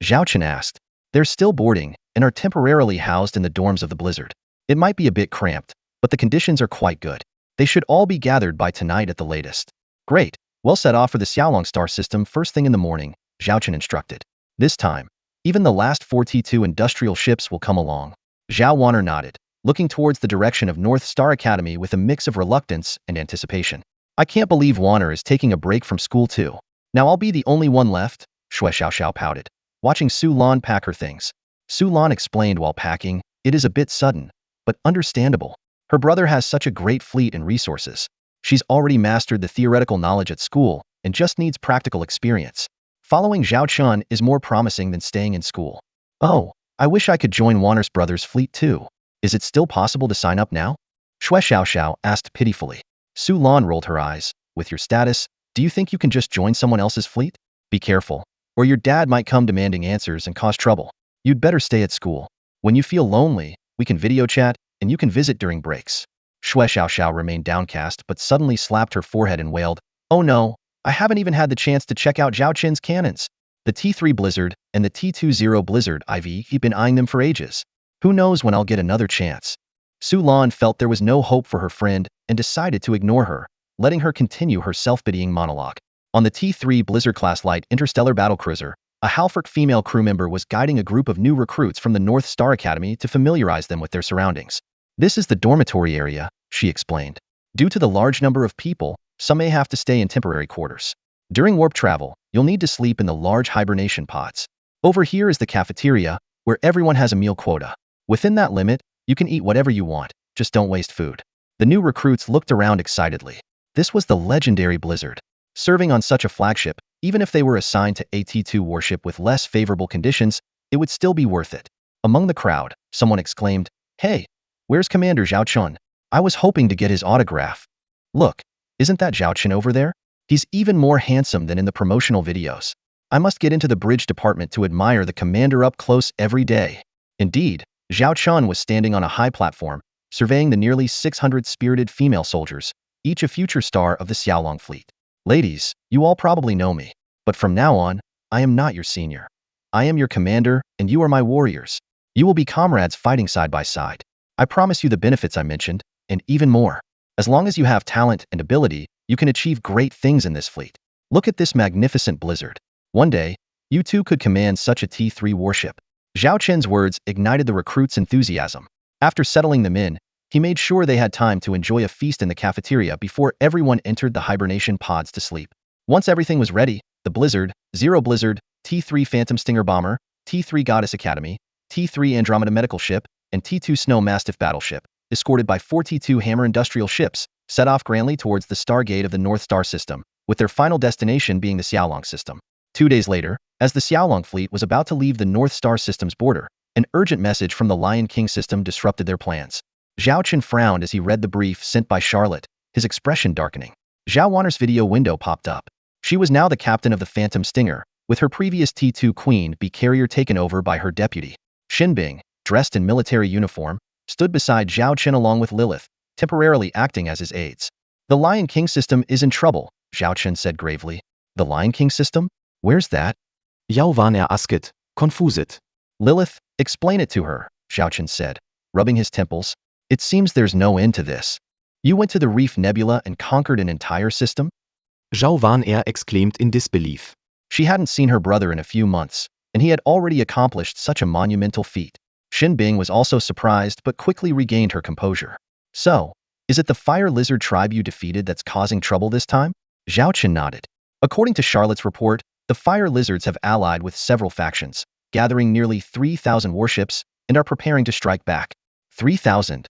Zhao Chen asked. They're still boarding and are temporarily housed in the dorms of the Blizzard. It might be a bit cramped, but the conditions are quite good. They should all be gathered by tonight at the latest. Great. Well, set off for the Xiaolong star system first thing in the morning, Zhao Chen instructed. This time, even the last 4 T2 industrial ships will come along. Zhao Wanner nodded, looking towards the direction of North Star Academy with a mix of reluctance and anticipation. I can't believe Wanner is taking a break from school too. Now I'll be the only one left, Shui Xiaoxiao pouted, watching Su Lan pack her things. Su Lan explained while packing, it is a bit sudden, but understandable. Her brother has such a great fleet and resources. She's already mastered the theoretical knowledge at school and just needs practical experience. Following Zhao Chun is more promising than staying in school. Oh, I wish I could join Wanner's brother's fleet too. Is it still possible to sign up now? Shui Xiaoxiao asked pitifully. Su Lan rolled her eyes. With your status, do you think you can just join someone else's fleet? Be careful, or your dad might come demanding answers and cause trouble. You'd better stay at school. When you feel lonely, we can video chat, and you can visit during breaks. Shui Xiaoxiao remained downcast but suddenly slapped her forehead and wailed, oh no, I haven't even had the chance to check out Zhao Qin's cannons. The T3 Blizzard and the T20 Blizzard IV been eyeing them for ages. Who knows when I'll get another chance. Su Lan felt there was no hope for her friend and decided to ignore her, letting her continue her self-pitying monologue. On the T3 Blizzard-class light interstellar battlecruiser, a Halford female crew member was guiding a group of new recruits from the North Star Academy to familiarize them with their surroundings. This is the dormitory area, she explained. Due to the large number of people, some may have to stay in temporary quarters. During warp travel, you'll need to sleep in the large hibernation pods. Over here is the cafeteria, where everyone has a meal quota. Within that limit, you can eat whatever you want, just don't waste food. The new recruits looked around excitedly. This was the legendary Blizzard. Serving on such a flagship, even if they were assigned to a T2 warship with less favorable conditions, it would still be worth it. Among the crowd, someone exclaimed, hey, where's Commander Zhao Chun? I was hoping to get his autograph. Look, isn't that Zhao Chun over there? He's even more handsome than in the promotional videos. I must get into the bridge department to admire the commander up close every day. Indeed, Zhao Chun was standing on a high platform, surveying the nearly 600 spirited female soldiers, each a future star of the Xiaolong fleet. Ladies, you all probably know me, but from now on, I am not your senior. I am your commander, and you are my warriors. You will be comrades fighting side by side. I promise you the benefits I mentioned, and even more. As long as you have talent and ability, you can achieve great things in this fleet. Look at this magnificent Blizzard. One day, you too could command such a T3 warship. Zhao Chen's words ignited the recruits' enthusiasm. After settling them in, he made sure they had time to enjoy a feast in the cafeteria before everyone entered the hibernation pods to sleep. Once everything was ready, the Blizzard, Zero Blizzard, T3 Phantom Stinger Bomber, T3 Goddess Academy, T3 Andromeda Medical Ship, and T2 Snow Mastiff Battleship, escorted by 4 T2 Hammer industrial ships, set off grandly towards the Stargate of the North Star System, with their final destination being the Xiaolong system. 2 days later, as the Xiaolong fleet was about to leave the North Star System's border, an urgent message from the Lion King system disrupted their plans. Zhao Chen frowned as he read the brief sent by Charlotte, his expression darkening. Zhao Wanner's video window popped up. She was now the captain of the Phantom Stinger, with her previous T2 Queen Bee carrier taken over by her deputy. Xinbing, dressed in military uniform, stood beside Zhao Chen along with Lilith, temporarily acting as his aides. The Lion King system is in trouble, Zhao Chen said gravely. The Lion King system? Where's that? Jau van asked, confused. Lilith, explain it to her, Zhao Chen said, rubbing his temples. It seems there's no end to this. You went to the Reef Nebula and conquered an entire system? Jau van exclaimed in disbelief. She hadn't seen her brother in a few months, and he had already accomplished such a monumental feat. Xinbing was also surprised but quickly regained her composure. So, is it the Fire Lizard tribe you defeated that's causing trouble this time? Zhao Chen nodded. According to Charlotte's report, the Fire Lizards have allied with several factions, gathering nearly 3,000 warships, and are preparing to strike back. 3,000?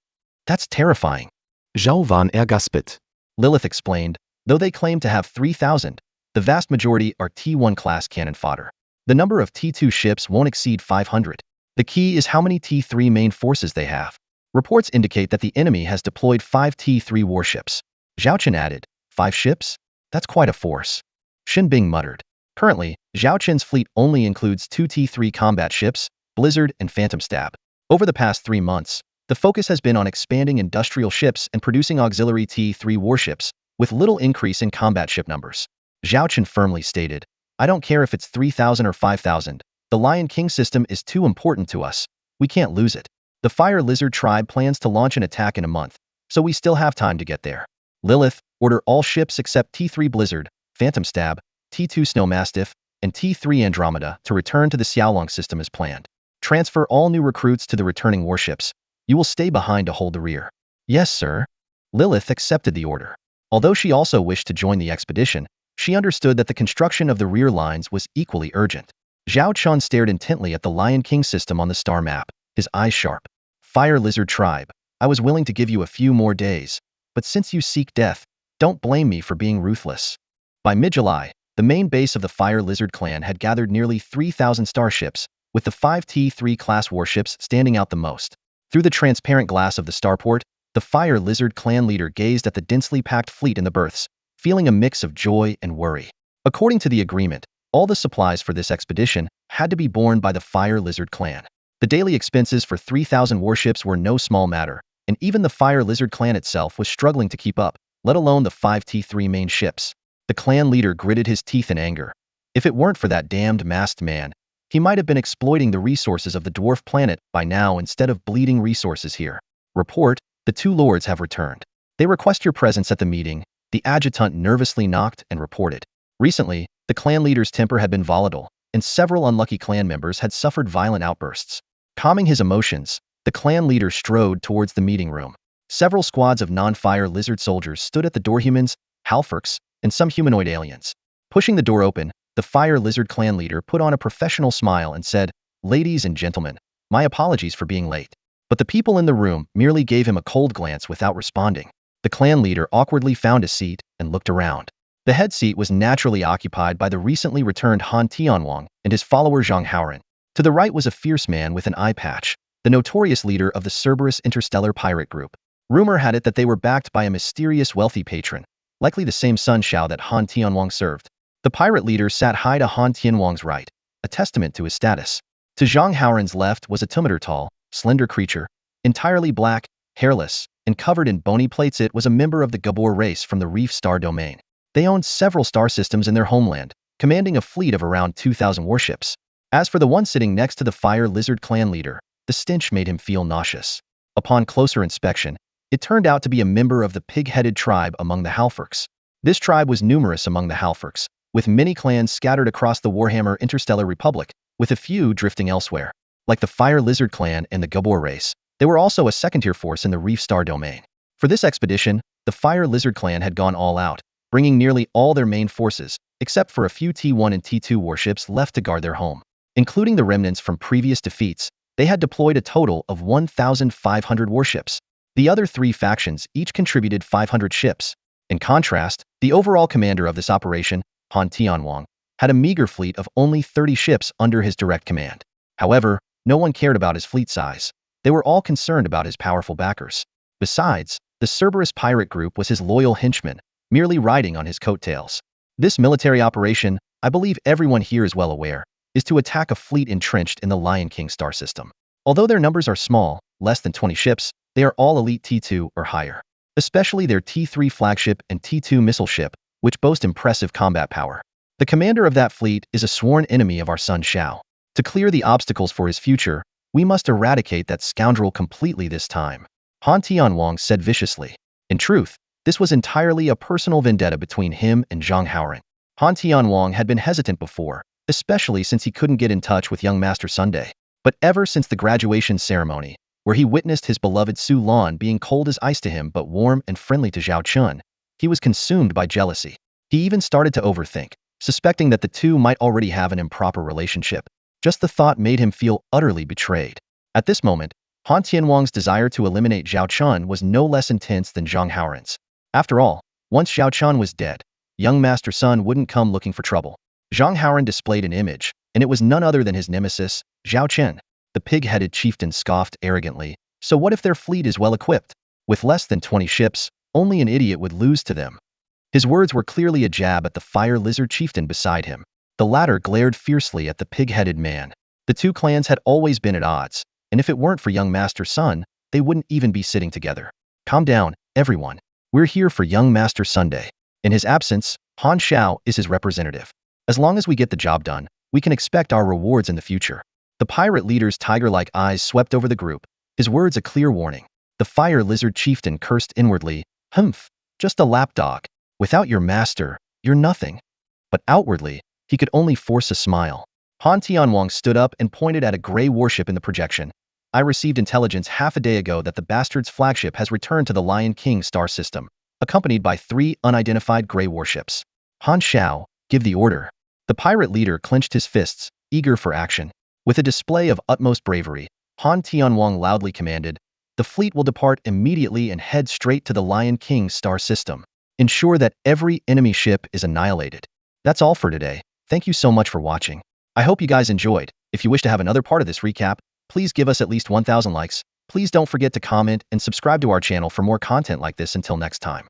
That's terrifying. Jau van gasped. Lilith explained, though they claim to have 3,000, the vast majority are T1 class cannon fodder. The number of T2 ships won't exceed 500. The key is how many T3 main forces they have. Reports indicate that the enemy has deployed 5 T3 warships. Zhao Chen added, 5 ships? That's quite a force. Xinbing muttered. Currently, Zhao Chen's fleet only includes 2 T3 combat ships, Blizzard and Phantom Stab. Over the past 3 months, the focus has been on expanding industrial ships and producing auxiliary T3 warships, with little increase in combat ship numbers. Zhao Chen firmly stated, I don't care if it's 3,000 or 5,000, The Lion King system is too important to us. We can't lose it. The Fire Lizard tribe plans to launch an attack in a month, so we still have time to get there. Lilith, order all ships except T3 Blizzard, Phantom Stab, T2 Snow Mastiff, and T3 Andromeda to return to the Xiaolong system as planned. Transfer all new recruits to the returning warships. You will stay behind to hold the rear. Yes, sir. Lilith accepted the order. Although she also wished to join the expedition, she understood that the construction of the rear lines was equally urgent. Zhao Chun stared intently at the Lion King system on the star map, his eyes sharp. Fire Lizard tribe, I was willing to give you a few more days, but since you seek death, don't blame me for being ruthless. By mid-July, the main base of the Fire Lizard clan had gathered nearly 3,000 starships, with the 5 T3 class warships standing out the most. Through the transparent glass of the starport, the Fire Lizard clan leader gazed at the densely packed fleet in the berths, feeling a mix of joy and worry. According to the agreement, all the supplies for this expedition had to be borne by the Fire Lizard clan. The daily expenses for 3,000 warships were no small matter, and even the Fire Lizard clan itself was struggling to keep up, let alone the 5 T3 main ships. The clan leader gritted his teeth in anger. If it weren't for that damned masked man, he might have been exploiting the resources of the dwarf planet by now instead of bleeding resources here. Report, the two lords have returned. They request your presence at the meeting. The adjutant nervously knocked and reported. Recently, the clan leader's temper had been volatile, and several unlucky clan members had suffered violent outbursts. Calming his emotions, the clan leader strode towards the meeting room. Several squads of non-fire lizard soldiers stood at the door. Humans, halforcs, and some humanoid aliens. Pushing the door open, the Fire Lizard clan leader put on a professional smile and said, "Ladies and gentlemen, my apologies for being late." But the people in the room merely gave him a cold glance without responding. The clan leader awkwardly found a seat and looked around. The head seat was naturally occupied by the recently returned Han Tianwang and his follower Zhang Haoran. To the right was a fierce man with an eye patch, the notorious leader of the Cerberus interstellar pirate group. Rumor had it that they were backed by a mysterious wealthy patron, likely the same Sun Shao that Han Tianwang served. The pirate leader sat high to Han Tianwang's right, a testament to his status. To Zhang Haoran's left was a 2-meter tall, slender creature, entirely black, hairless, and covered in bony plates. It was a member of the Gabor race from the Reef Star domain. They owned several star systems in their homeland, commanding a fleet of around 2,000 warships. As for the one sitting next to the Fire Lizard clan leader, the stench made him feel nauseous. Upon closer inspection, it turned out to be a member of the pig-headed tribe among the halforcs. This tribe was numerous among the halforcs, with many clans scattered across the Warhammer Interstellar Republic, with a few drifting elsewhere. Like the Fire Lizard clan and the Gabor race, they were also a second-tier force in the Reef Star domain. For this expedition, the Fire Lizard clan had gone all out, bringing nearly all their main forces, except for a few T1 and T2 warships left to guard their home. Including the remnants from previous defeats, they had deployed a total of 1,500 warships. The other three factions each contributed 500 ships. In contrast, the overall commander of this operation, Han Tianwang, had a meager fleet of only 30 ships under his direct command. However, no one cared about his fleet size. They were all concerned about his powerful backers. Besides, the Cerberus pirate group was his loyal henchman, merely riding on his coattails. This military operation, I believe everyone here is well aware, is to attack a fleet entrenched in the Lion King star system. Although their numbers are small, less than 20 ships, they are all elite T2 or higher. Especially their T3 flagship and T2 missile ship, which boast impressive combat power. The commander of that fleet is a sworn enemy of our Sun Shao. To clear the obstacles for his future, we must eradicate that scoundrel completely this time. Han Tianwang said viciously. In truth, this was entirely a personal vendetta between him and Zhang Haoran. Han Tianwang had been hesitant before, especially since he couldn't get in touch with young Master Sunday. But ever since the graduation ceremony, where he witnessed his beloved Su Lan being cold as ice to him but warm and friendly to Zhao Chun, he was consumed by jealousy. He even started to overthink, suspecting that the two might already have an improper relationship. Just the thought made him feel utterly betrayed. At this moment, Han Tianwang's desire to eliminate Zhao Chun was no less intense than Zhang Haoran's. After all, once Zhao Chun was dead, young Master Sun wouldn't come looking for trouble. Zhang Haoran displayed an image, and it was none other than his nemesis, Zhao Chen. The pig-headed chieftain scoffed arrogantly. So what if their fleet is well equipped? With less than 20 ships, only an idiot would lose to them. His words were clearly a jab at the Fire Lizard chieftain beside him. The latter glared fiercely at the pig-headed man. The two clans had always been at odds, and if it weren't for young Master Sun, they wouldn't even be sitting together. Calm down, everyone. We're here for young Master Sunday. In his absence, Han Shao is his representative. As long as we get the job done, We can expect our rewards in the future. The pirate leader's tiger-like eyes swept over the group, his words a clear warning. The fire lizard chieftain cursed inwardly, "Humph, just a lapdog. Without your master, you're nothing." But outwardly, he could only force a smile. Han Tianwang stood up and pointed at a gray warship in the projection. "I received intelligence half a day ago that the bastard's flagship has returned to the Lion King star system, accompanied by 3 unidentified gray warships. Han Shao, give the order." The pirate leader clenched his fists, eager for action. With a display of utmost bravery, Han Tianwang loudly commanded, "The fleet will depart immediately and head straight to the Lion King star system. Ensure that every enemy ship is annihilated." That's all for today. Thank you so much for watching. I hope you guys enjoyed. If you wish to have another part of this recap, please give us at least 1,000 likes. Please don't forget to comment and subscribe to our channel for more content like this. Until next time.